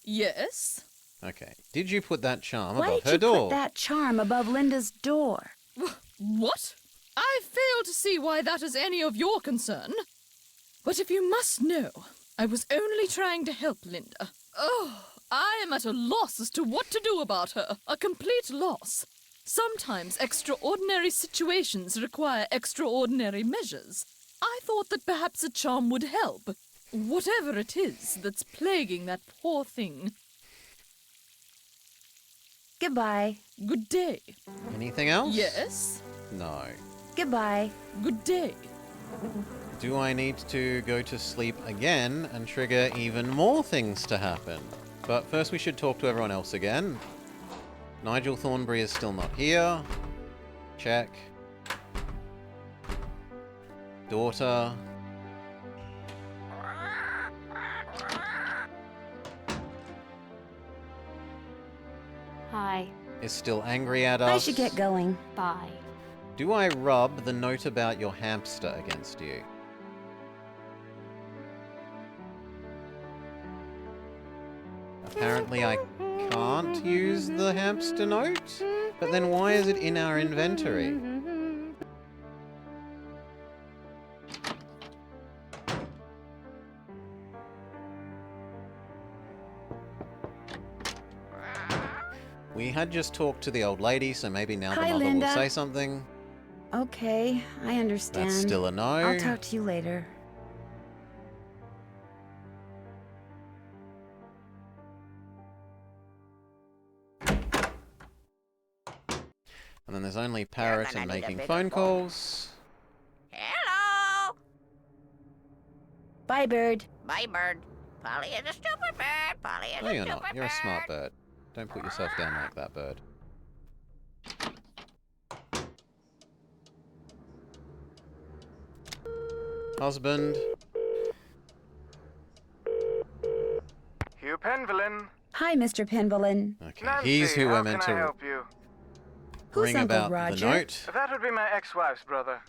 Speaker 4: Yes?
Speaker 1: Okay. Did you put that charm
Speaker 2: Why
Speaker 1: above
Speaker 2: did
Speaker 1: her
Speaker 2: you
Speaker 1: door?
Speaker 2: put that charm above Linda's door?
Speaker 4: What? I fail to see why that is any of your concern. But if you must know, I was only trying to help Linda. Oh, I am at a loss as to what to do about her. A complete loss. Sometimes extraordinary situations require extraordinary measures. I thought that perhaps a charm would help. Whatever it is that's plaguing that poor thing.
Speaker 2: Goodbye.
Speaker 4: Good day.
Speaker 1: Anything else?
Speaker 4: Yes?
Speaker 1: No.
Speaker 2: Goodbye.
Speaker 4: Good day.
Speaker 1: Do I need to go to sleep again and trigger even more things to happen? But first we should talk to everyone else again. Nigel Thornbury is still not here. Check. Daughter.
Speaker 6: Hi.
Speaker 1: Is still angry at us.
Speaker 2: I should get going.
Speaker 6: Bye.
Speaker 1: Do I rub the note about your hamster against you? Apparently I can't use the hamster note? But then why is it in our inventory? We had just talked to the old lady, so maybe now the
Speaker 2: Hi,
Speaker 1: mother
Speaker 2: Linda.
Speaker 1: will say something.
Speaker 2: Okay, I understand.
Speaker 1: That's still a no.
Speaker 2: I'll talk to you later.
Speaker 1: And then there's only Parrot
Speaker 3: gonna
Speaker 1: and
Speaker 3: need a
Speaker 1: making
Speaker 3: bigger
Speaker 1: phone
Speaker 3: phone.
Speaker 1: calls.
Speaker 3: Hello!
Speaker 2: Bye, Bird.
Speaker 3: Bye, bird. Polly is a stupid bird. Polly is
Speaker 1: No,
Speaker 3: a
Speaker 1: you're
Speaker 3: stupid
Speaker 1: not. You're a smart bird. Don't put yourself down like that, bird. Husband.
Speaker 5: Hugh Penvillin.
Speaker 2: Hi, Mr. Penvillin.
Speaker 1: Okay,
Speaker 5: Nancy,
Speaker 1: he's who
Speaker 5: how
Speaker 1: we're meant
Speaker 5: can I
Speaker 1: to
Speaker 5: help you?
Speaker 2: Who's
Speaker 1: ring
Speaker 2: Uncle
Speaker 1: about
Speaker 2: Roger?
Speaker 1: the note.
Speaker 5: That would be my ex-wife's brother.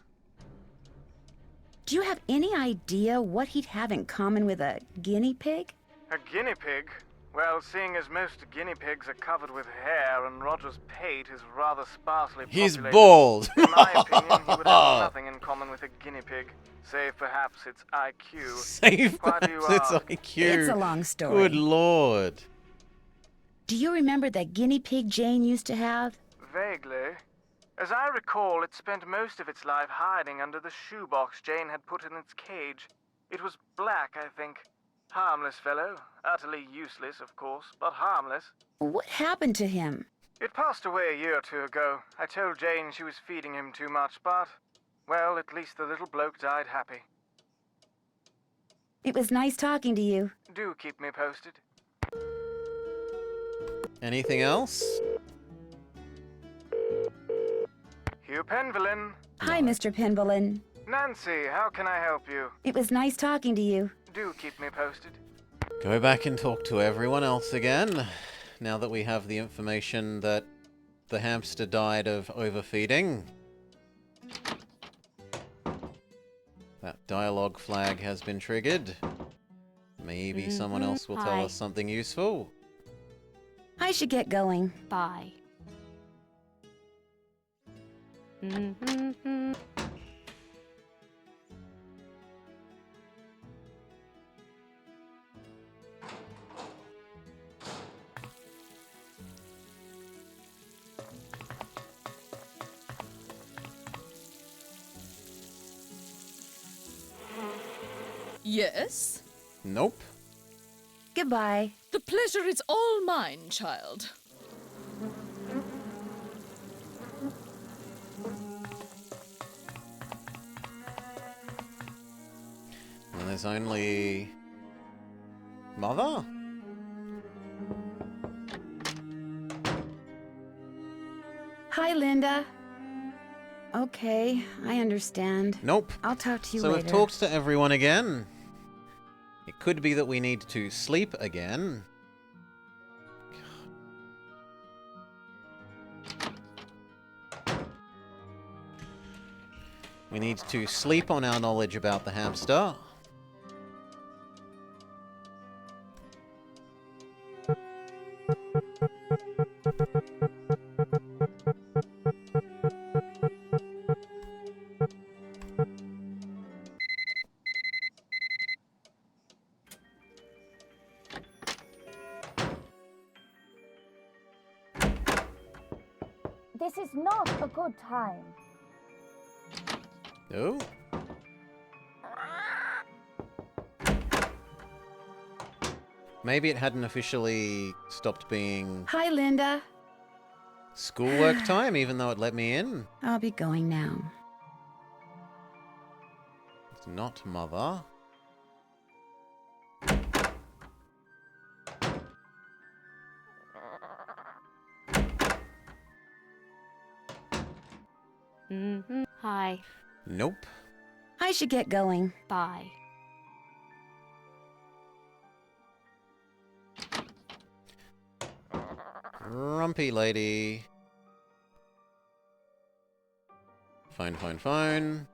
Speaker 2: Do you have any idea what he'd have in common with a guinea pig?
Speaker 5: A guinea pig? Well, seeing as most guinea pigs are covered with hair and Roger's pate is rather sparsely populated,
Speaker 1: He's bald.
Speaker 5: in my opinion, he would have nothing in common with a guinea pig, save perhaps its IQ.
Speaker 1: Save
Speaker 5: Why do you
Speaker 1: its
Speaker 5: ask?
Speaker 1: IQ.
Speaker 2: It's a long story.
Speaker 1: Good lord.
Speaker 2: Do you remember that guinea pig Jane used to have?
Speaker 5: Vaguely. As I recall, it spent most of its life hiding under the shoebox Jane had put in its cage. It was black, I think. Harmless fellow. Utterly useless, of course, but harmless.
Speaker 2: What happened to him?
Speaker 5: It passed away a year or two ago. I told Jane she was feeding him too much, but, well, at least the little bloke died happy.
Speaker 2: It was nice talking to you.
Speaker 5: Do keep me posted.
Speaker 1: Anything else?
Speaker 5: Hugh Penvillin.
Speaker 2: Hi, Mr. Penvillin.
Speaker 5: Nancy, how can I help you?
Speaker 2: It was nice talking to you.
Speaker 5: Do keep me posted.
Speaker 1: Go back and talk to everyone else again. Now that we have the information that the hamster died of overfeeding. That dialogue flag has been triggered. Maybe someone else will tell
Speaker 6: Hi.
Speaker 1: us something useful.
Speaker 2: I should get going.
Speaker 6: Bye.
Speaker 4: Yes?
Speaker 1: Nope.
Speaker 2: Goodbye.
Speaker 4: The pleasure is all mine, child.
Speaker 1: And there's only... Mother?
Speaker 2: Hi, Linda. Okay, I understand.
Speaker 1: Nope.
Speaker 2: I'll talk to you
Speaker 1: So
Speaker 2: later.
Speaker 1: we've talked to everyone again. It could be that we need to sleep again. We need to sleep on our knowledge about the hamster.
Speaker 10: This is not a good time.
Speaker 1: Oh. Maybe it hadn't officially stopped being
Speaker 2: Hi, Linda.
Speaker 1: schoolwork time, even though it let me in.
Speaker 2: I'll be going now.
Speaker 1: It's not Mother.
Speaker 6: Hi.
Speaker 1: Nope.
Speaker 2: I should get going.
Speaker 6: Bye.
Speaker 1: Grumpy lady. Phone, phone, phone.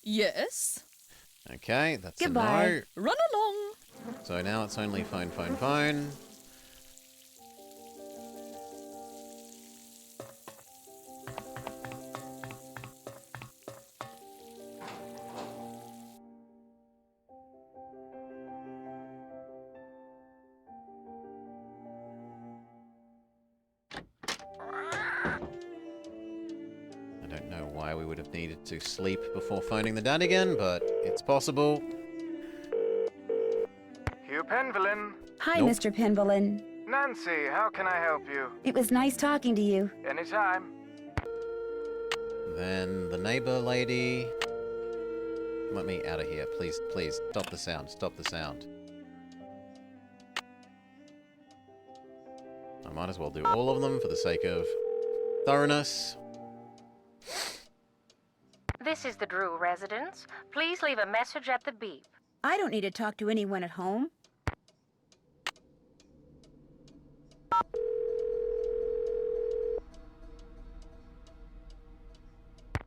Speaker 4: Yes?
Speaker 1: Okay, that's
Speaker 2: Goodbye.
Speaker 1: a no.
Speaker 4: Run along.
Speaker 1: So now it's only phone, phone, phone. don't know why we would have needed to sleep before phoning the dad again, but it's possible.
Speaker 5: Hugh Penvillin.
Speaker 2: Hi,
Speaker 1: Nope.
Speaker 2: Mr. Penvillin.
Speaker 5: Nancy, how can I help you?
Speaker 2: It was nice talking to you.
Speaker 5: Anytime.
Speaker 1: Then the neighbor lady... Let me out of here, please, please. Stop the sound, stop the sound. I might as well do all of them for the sake of thoroughness.
Speaker 13: This is the Drew residence. Please leave a message at the beep.
Speaker 2: I don't need to talk to anyone at home.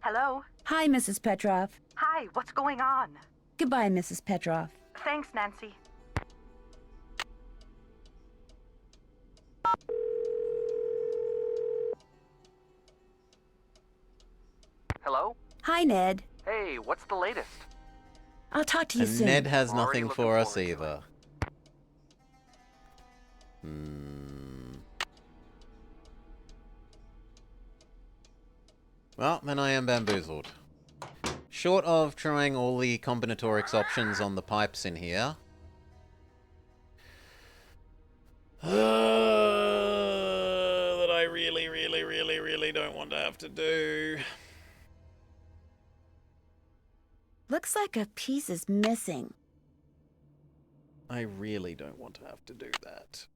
Speaker 8: Hello?
Speaker 2: Hi, Mrs. Petrov.
Speaker 8: Hi, what's going on?
Speaker 2: Goodbye, Mrs. Petrov.
Speaker 8: Thanks, Nancy.
Speaker 14: Hello?
Speaker 2: Hi, Ned.
Speaker 14: Hey, what's the latest?
Speaker 2: I'll talk to you
Speaker 1: And
Speaker 2: soon.
Speaker 1: Ned has
Speaker 14: Already
Speaker 1: nothing
Speaker 14: looking
Speaker 1: for us
Speaker 14: forward to
Speaker 1: either. Well, then I am bamboozled. Short of trying all the combinatorics options on the pipes in here. That I really, really, really, really don't want to have to do.
Speaker 2: Looks like a piece is missing.
Speaker 1: I really don't want to have to do that.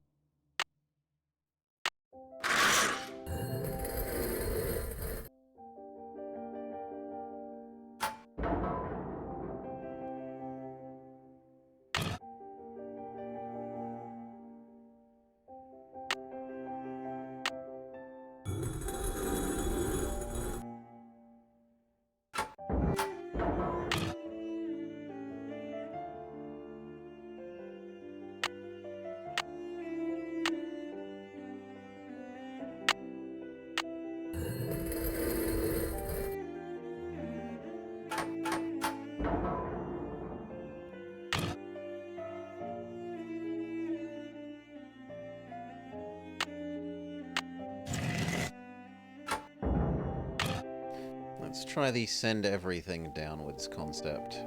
Speaker 1: Let's try the send everything downwards concept.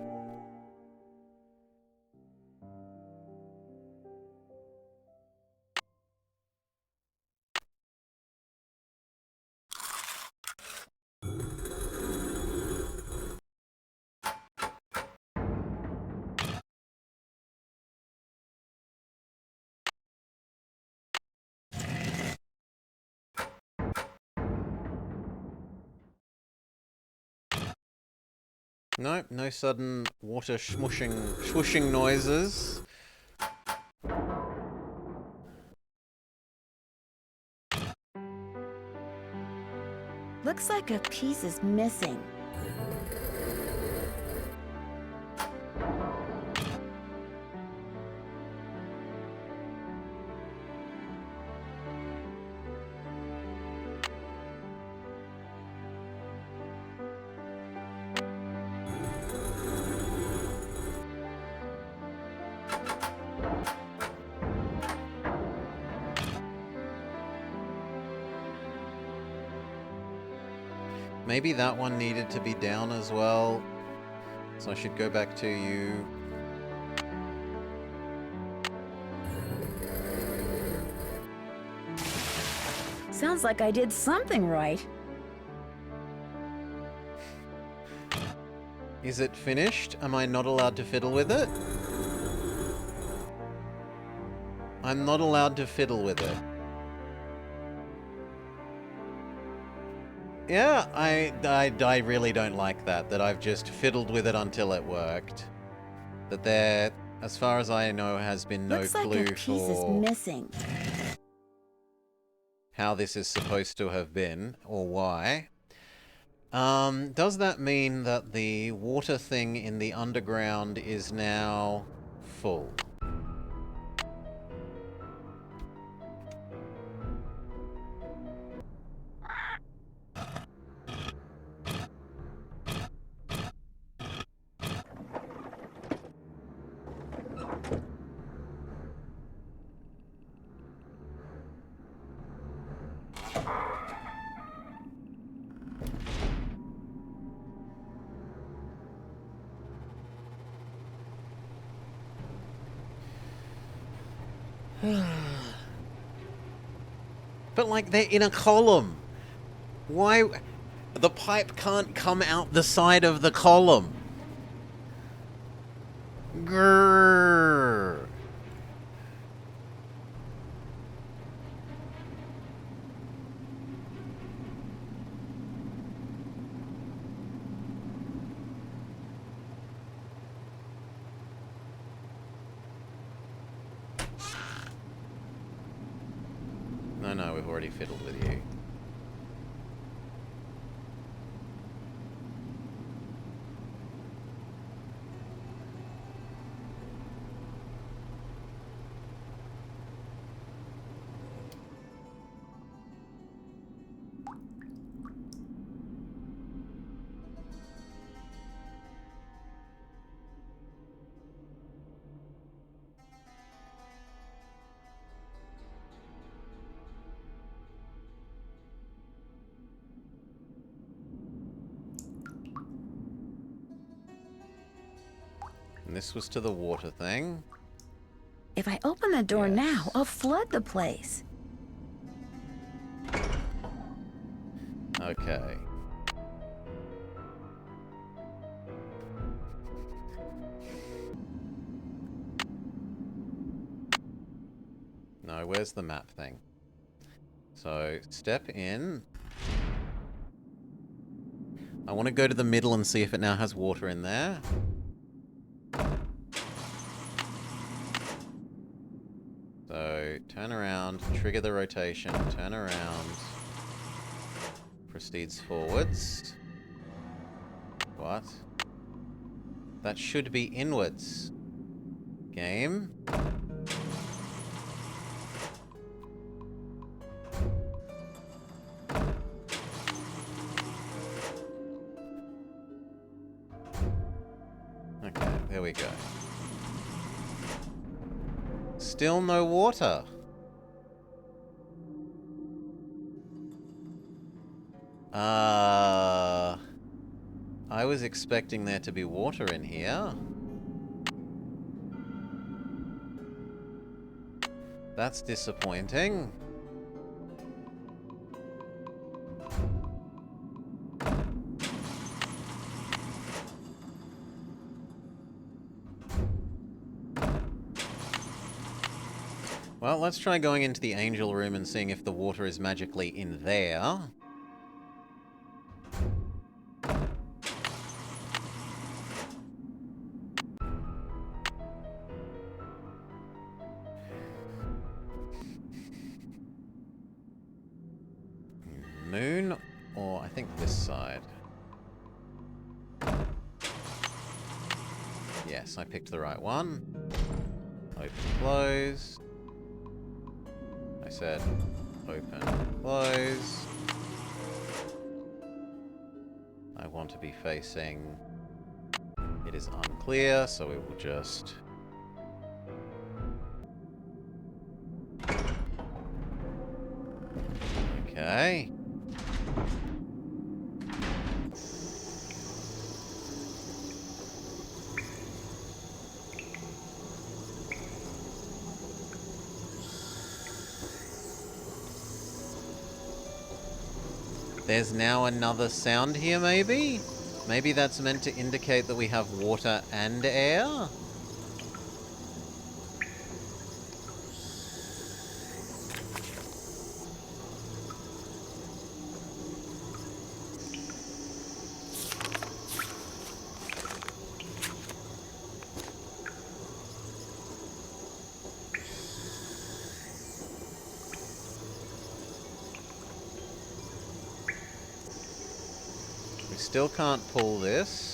Speaker 1: Nope, no sudden water swooshing noises.
Speaker 2: Looks like a piece is missing.
Speaker 1: Maybe that one needed to be down as well. So I should go back to you.
Speaker 2: Sounds like I did something right.
Speaker 1: Is it finished? Am I not allowed to fiddle with it? I'm not allowed to fiddle with it. Yeah, I really don't like that I've just fiddled with it until it worked. That there, as far as I know, has been no
Speaker 2: Looks
Speaker 1: clue
Speaker 2: like a piece is
Speaker 1: for
Speaker 2: missing.
Speaker 1: how this is supposed to have been, or why. Does that mean that the water thing in the underground is now full? But, like, they're in a column. Why? The pipe can't come out the side of the column. Grrr. No, we've already fiddled with you. And this was to the water thing.
Speaker 2: If I open the door now, I'll flood the place.
Speaker 1: Okay. No, where's the map thing? So, step in. I want to go to the middle and see if it now has water in there. So, turn around, trigger the rotation, turn around, proceeds forwards. What? That should be inwards. Game. Okay, there we go. Still no water. I was expecting there to be water in here. That's disappointing. Well, let's try going into the angel room and seeing if the water is magically in there. Moon, or I think this side. Yes, I picked the right one. Open, close. I said open, close. I want to be facing... It is unclear, so we will just... Okay. There's now another sound here, maybe? Maybe that's meant to indicate that we have water and air? We still can't pull this.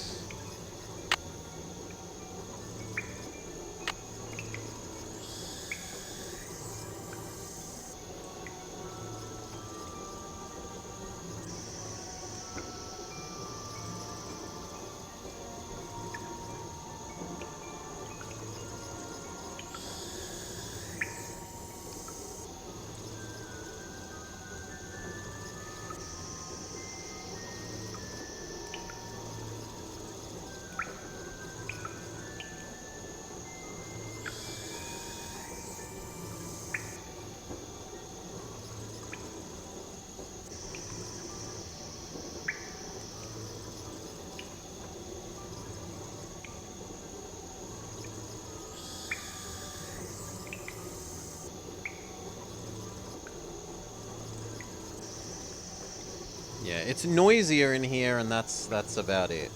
Speaker 1: Yeah, it's noisier in here, and that's about it.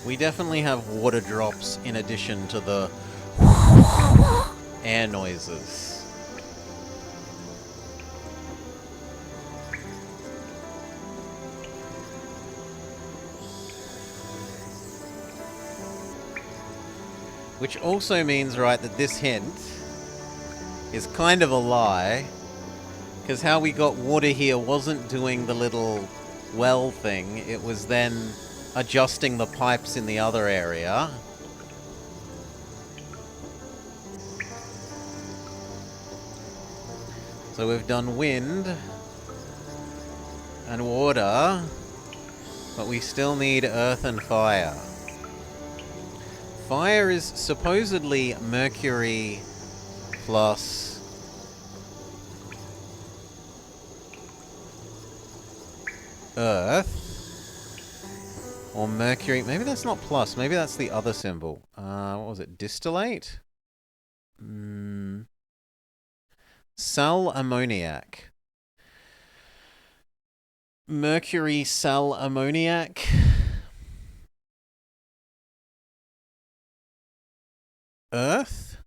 Speaker 1: We definitely have water drops in addition to the air noises. Which also means, right, that this hint is kind of a lie, because how we got water here wasn't doing the little well thing, it was then adjusting the pipes in the other area. So we've done wind and water, but we still need earth and fire. Fire is supposedly mercury plus earth. Or mercury. Maybe that's not plus. Maybe that's the other symbol. What was it? Distillate? Sal ammoniac. Mercury sal ammoniac. Earth?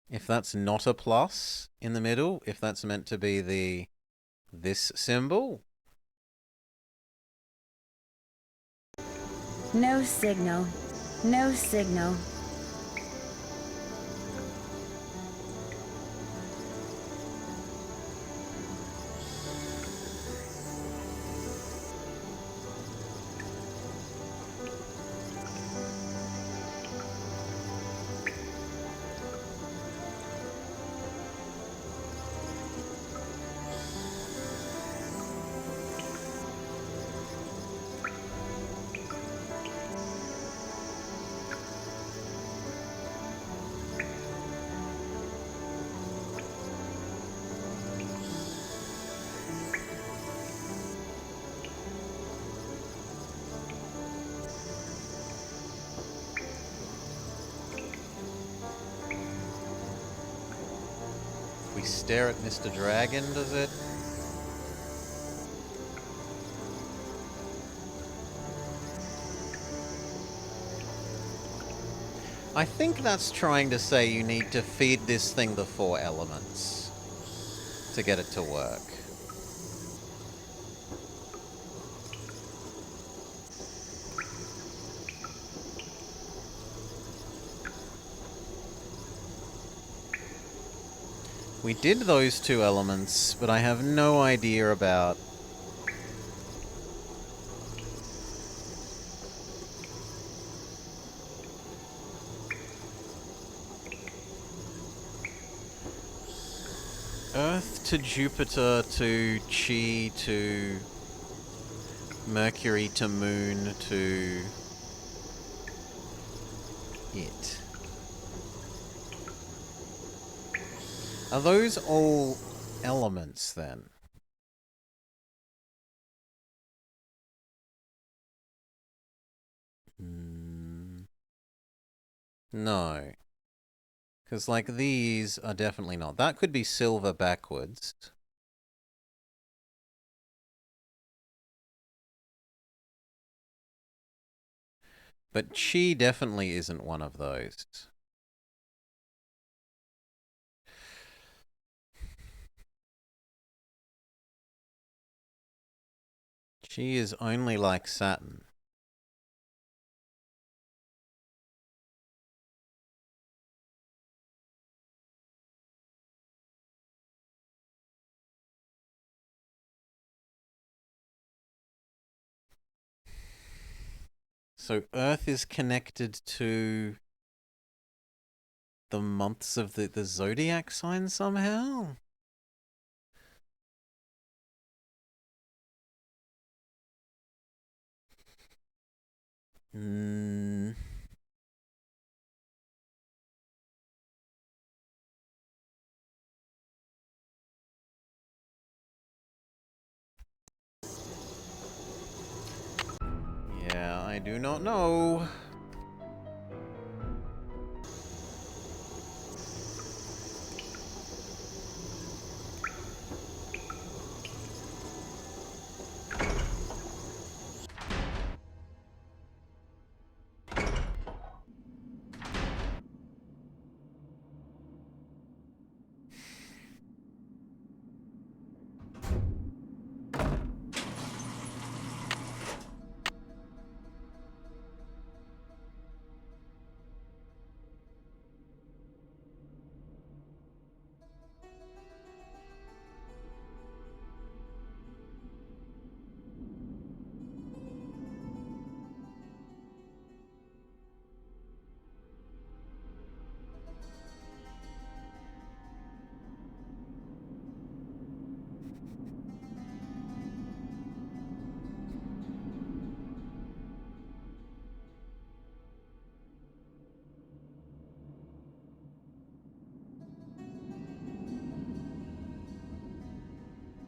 Speaker 1: If that's not a plus in the middle, if that's meant to be this symbol.
Speaker 2: No signal. No signal.
Speaker 1: We stare at Mr. Dragon, does it? I think that's trying to say you need to feed this thing the 4 elements to get it to work. We did those 2 elements, but I have no idea about Earth to Jupiter to Chi to Mercury to Moon to it. Are those all elements then? No. Because, like, these are definitely not. That could be silver backwards. But Chi definitely isn't one of those. Chi is only like Saturn. So Earth is connected to the months of the zodiac sign somehow? I do not know.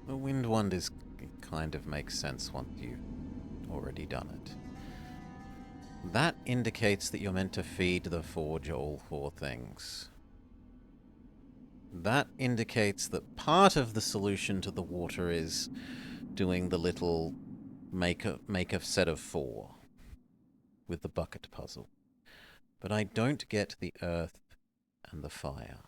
Speaker 1: The Wind Wand is kind of makes sense once you've already done it. That indicates that you're meant to feed the forge all four things. That indicates that part of the solution to the water is doing the little make a set of 4 with the bucket puzzle. But I don't get the earth and the fire.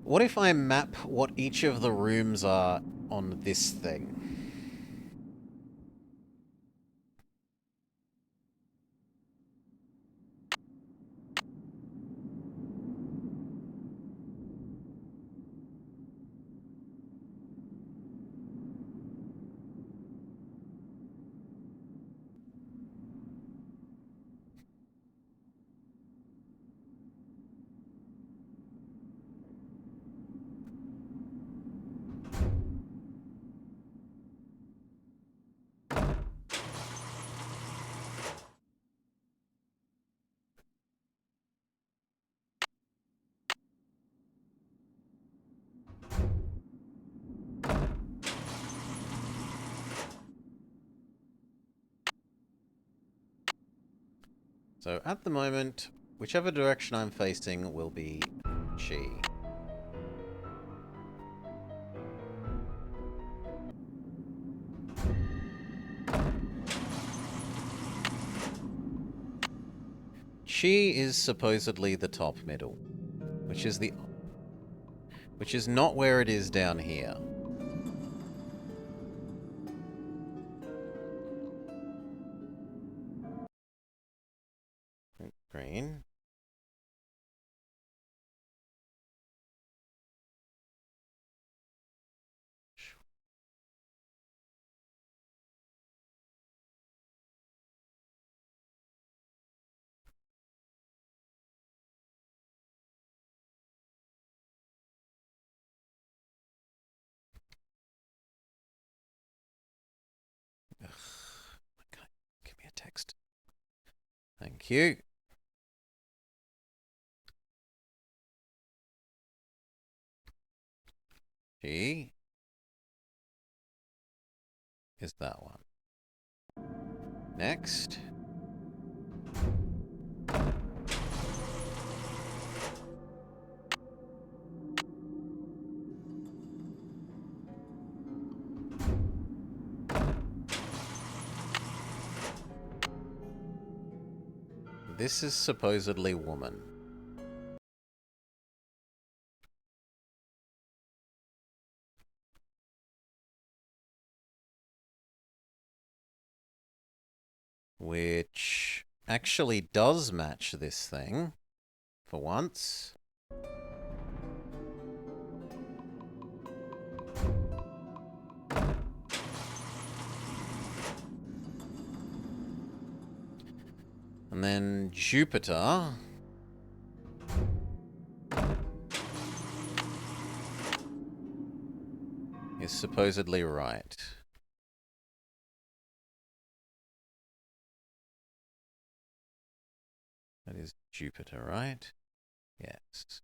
Speaker 1: What if I map what each of the rooms are on this thing? So at the moment, whichever direction I'm facing will be Chi. Chi is supposedly the top middle, which is not where it is down here. Green. Ugh. Okay. Give me a text. Thank you. G is that one. Next. This is supposedly woman. Which actually does match this thing, for once. And then Jupiter is supposedly right. That is Jupiter, right? Yes.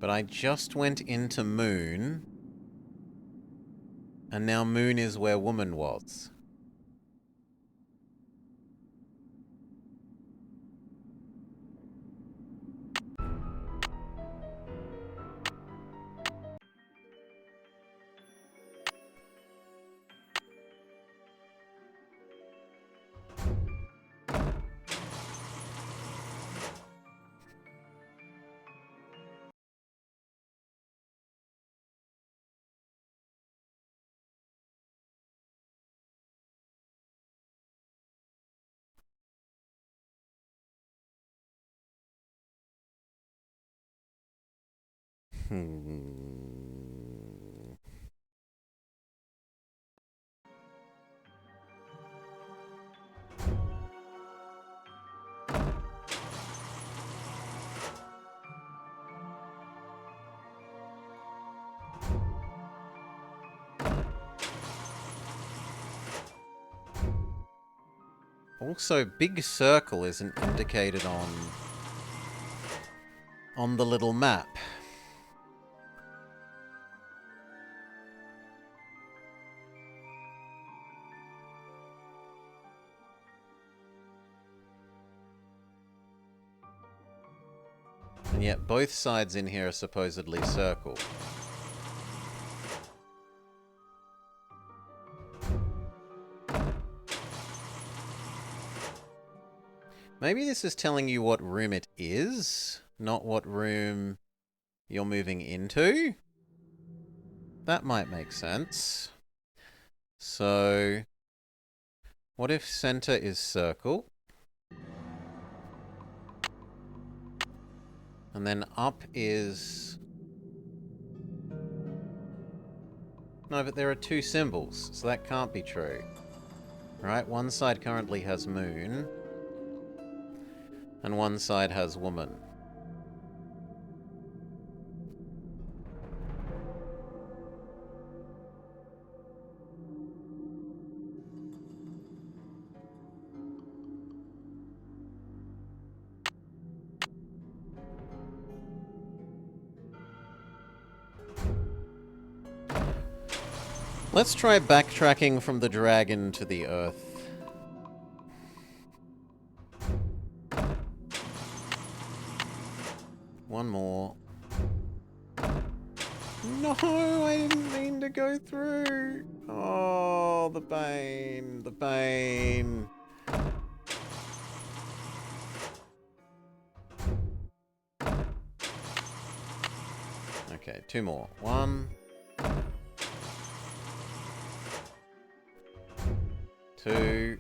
Speaker 1: But I just went into Moon, and now Moon is where Woman was. Also, big circle isn't indicated on the little map. And yet both sides in here are supposedly circle. Maybe this is telling you what room it is, not what room you're moving into. That might make sense. So, what if center is circle? And then up is... No, but there are two symbols, so that can't be true. Right, one side currently has moon, and one side has woman. Let's try backtracking from the dragon to the earth. One more. No, I didn't mean to go through. Oh, the pain, the pain. Okay, two more. One. Two.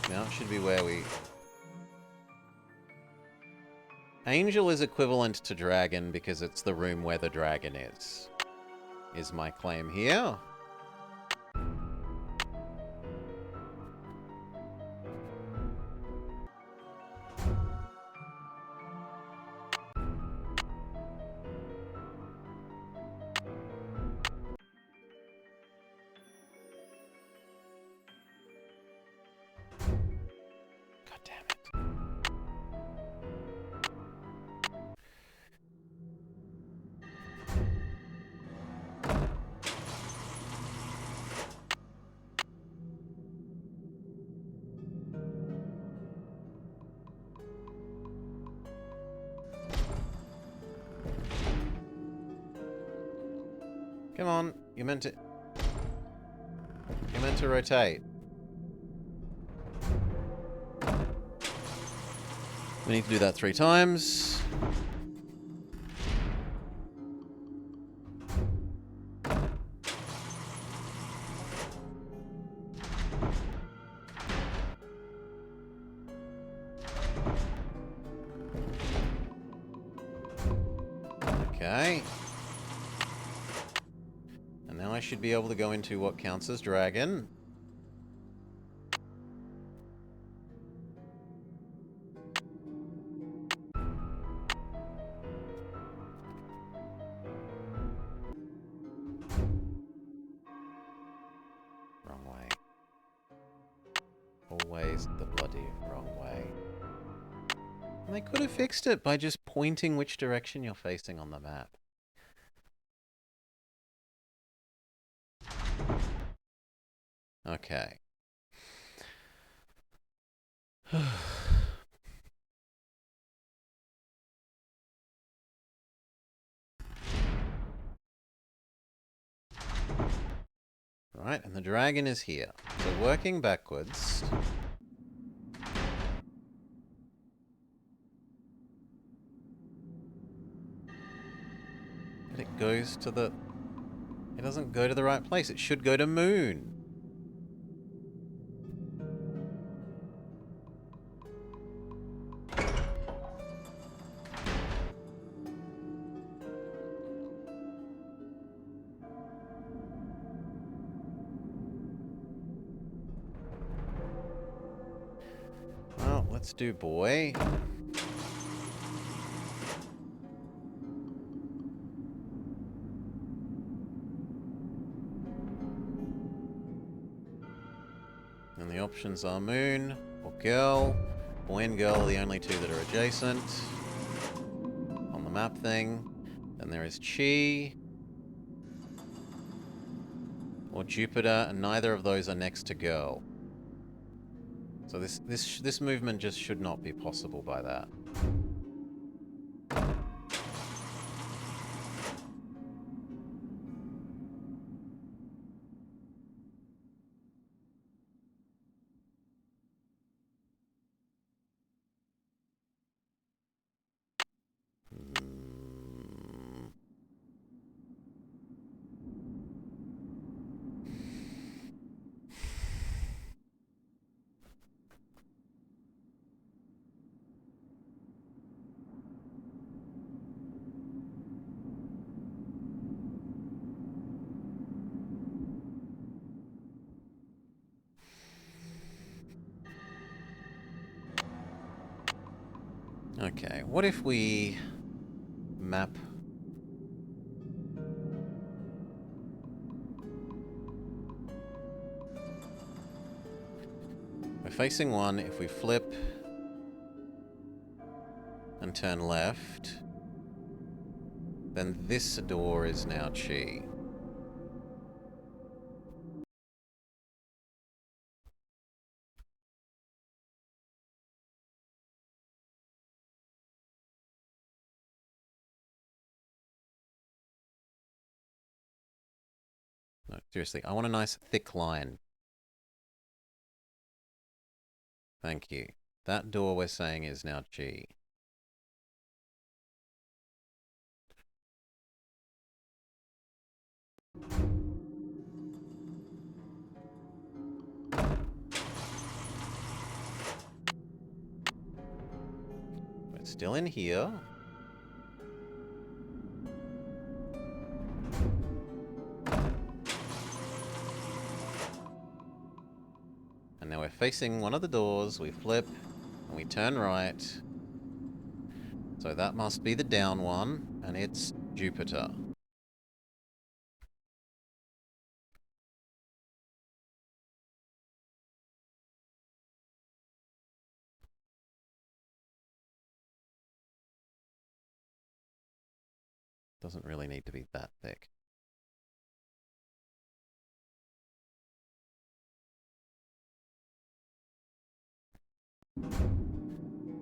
Speaker 1: Now it should be where we... Angel is equivalent to dragon because it's the room where the dragon is my claim here. Come on, you're meant to rotate. We need to do that 3 times. Okay. And now I I should be able to go into what counts as dragon. Wrong way. Always the bloody wrong way. And they could have fixed it by just pointing which direction you're facing on the map. Okay. Right, and the dragon is here. So working backwards. And it goes to the... It doesn't go to the right place. It should go to moon. Well, let's do boy. And the options are moon or girl. Boy and girl are the only two that are adjacent on the map thing. Then there is chi or Jupiter, and neither of those are next to girl. So this movement just should not be possible by that. Okay, what if we map... We're facing one. If we flip and turn left, then this door is now chi. No, seriously, I want a nice thick line. Thank you. That door we're saying is now chi. We're still in here. And now we're facing one of the doors, we flip, and we turn right. So that must be the down one, and it's Jupiter. Doesn't really need to be that thick.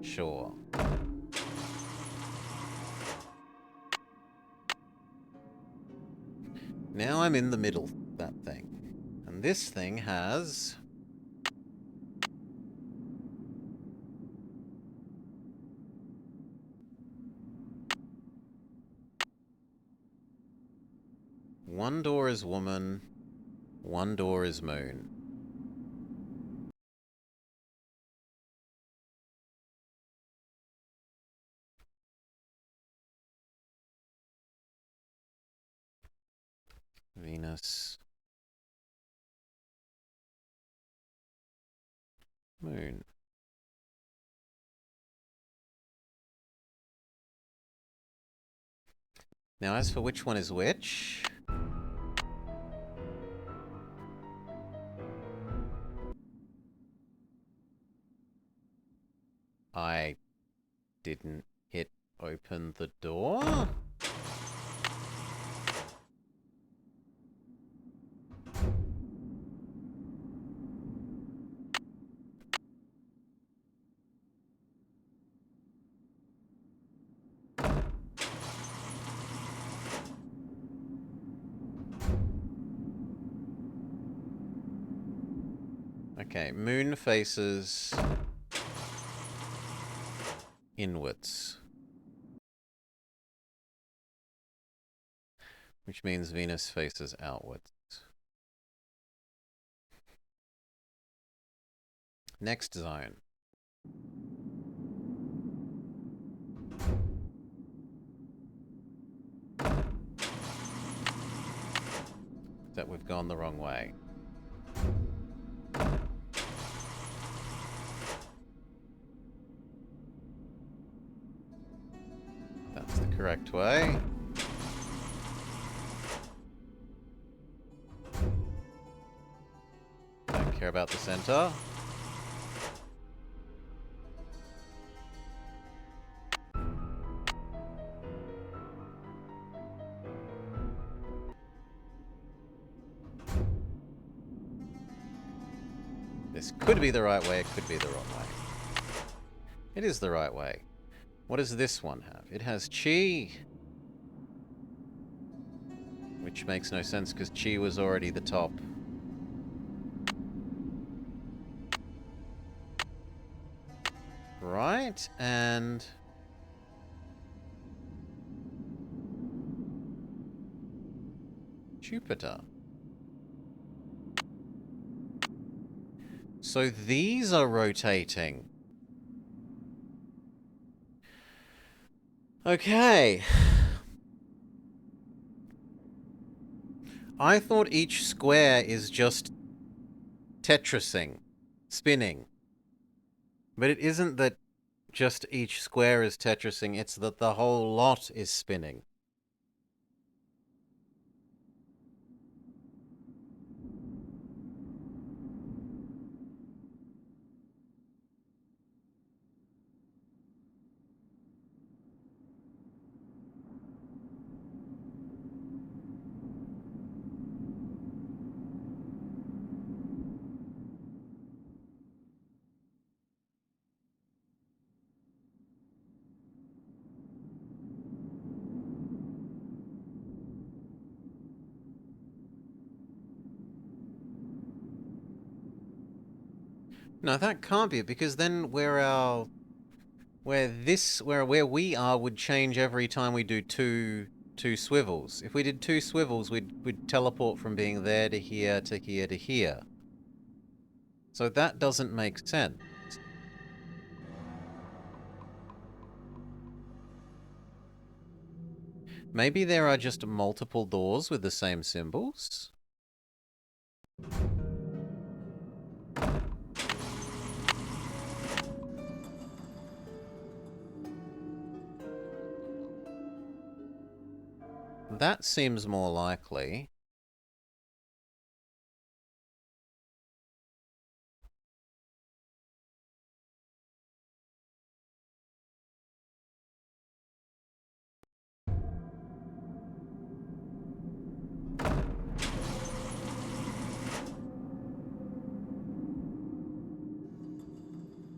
Speaker 1: Sure. Now I'm in the middle, that thing. And this thing has... One door is woman, one door is moon. Venus. Moon. Now, as for which one is which... I didn't hit open the door? Okay, moon faces inwards. Which means Venus faces outwards. Next zone. That we've gone the wrong way. That's the correct way. Don't care about the center. This could be the right way, it could be the wrong way. It is the right way. What does this one have? It has chi. Which makes no sense because chi was already the top. Right, and... Jupiter. So these are rotating. Okay. I thought each square is just Tetrising, spinning. But it isn't that just each square is Tetrising, it's that the whole lot is spinning. No, that can't be it, because then where we are would change every time we do two swivels. If we did two swivels, we'd teleport from being there to here to here to here. So that doesn't make sense. Maybe there are just multiple doors with the same symbols? That seems more likely.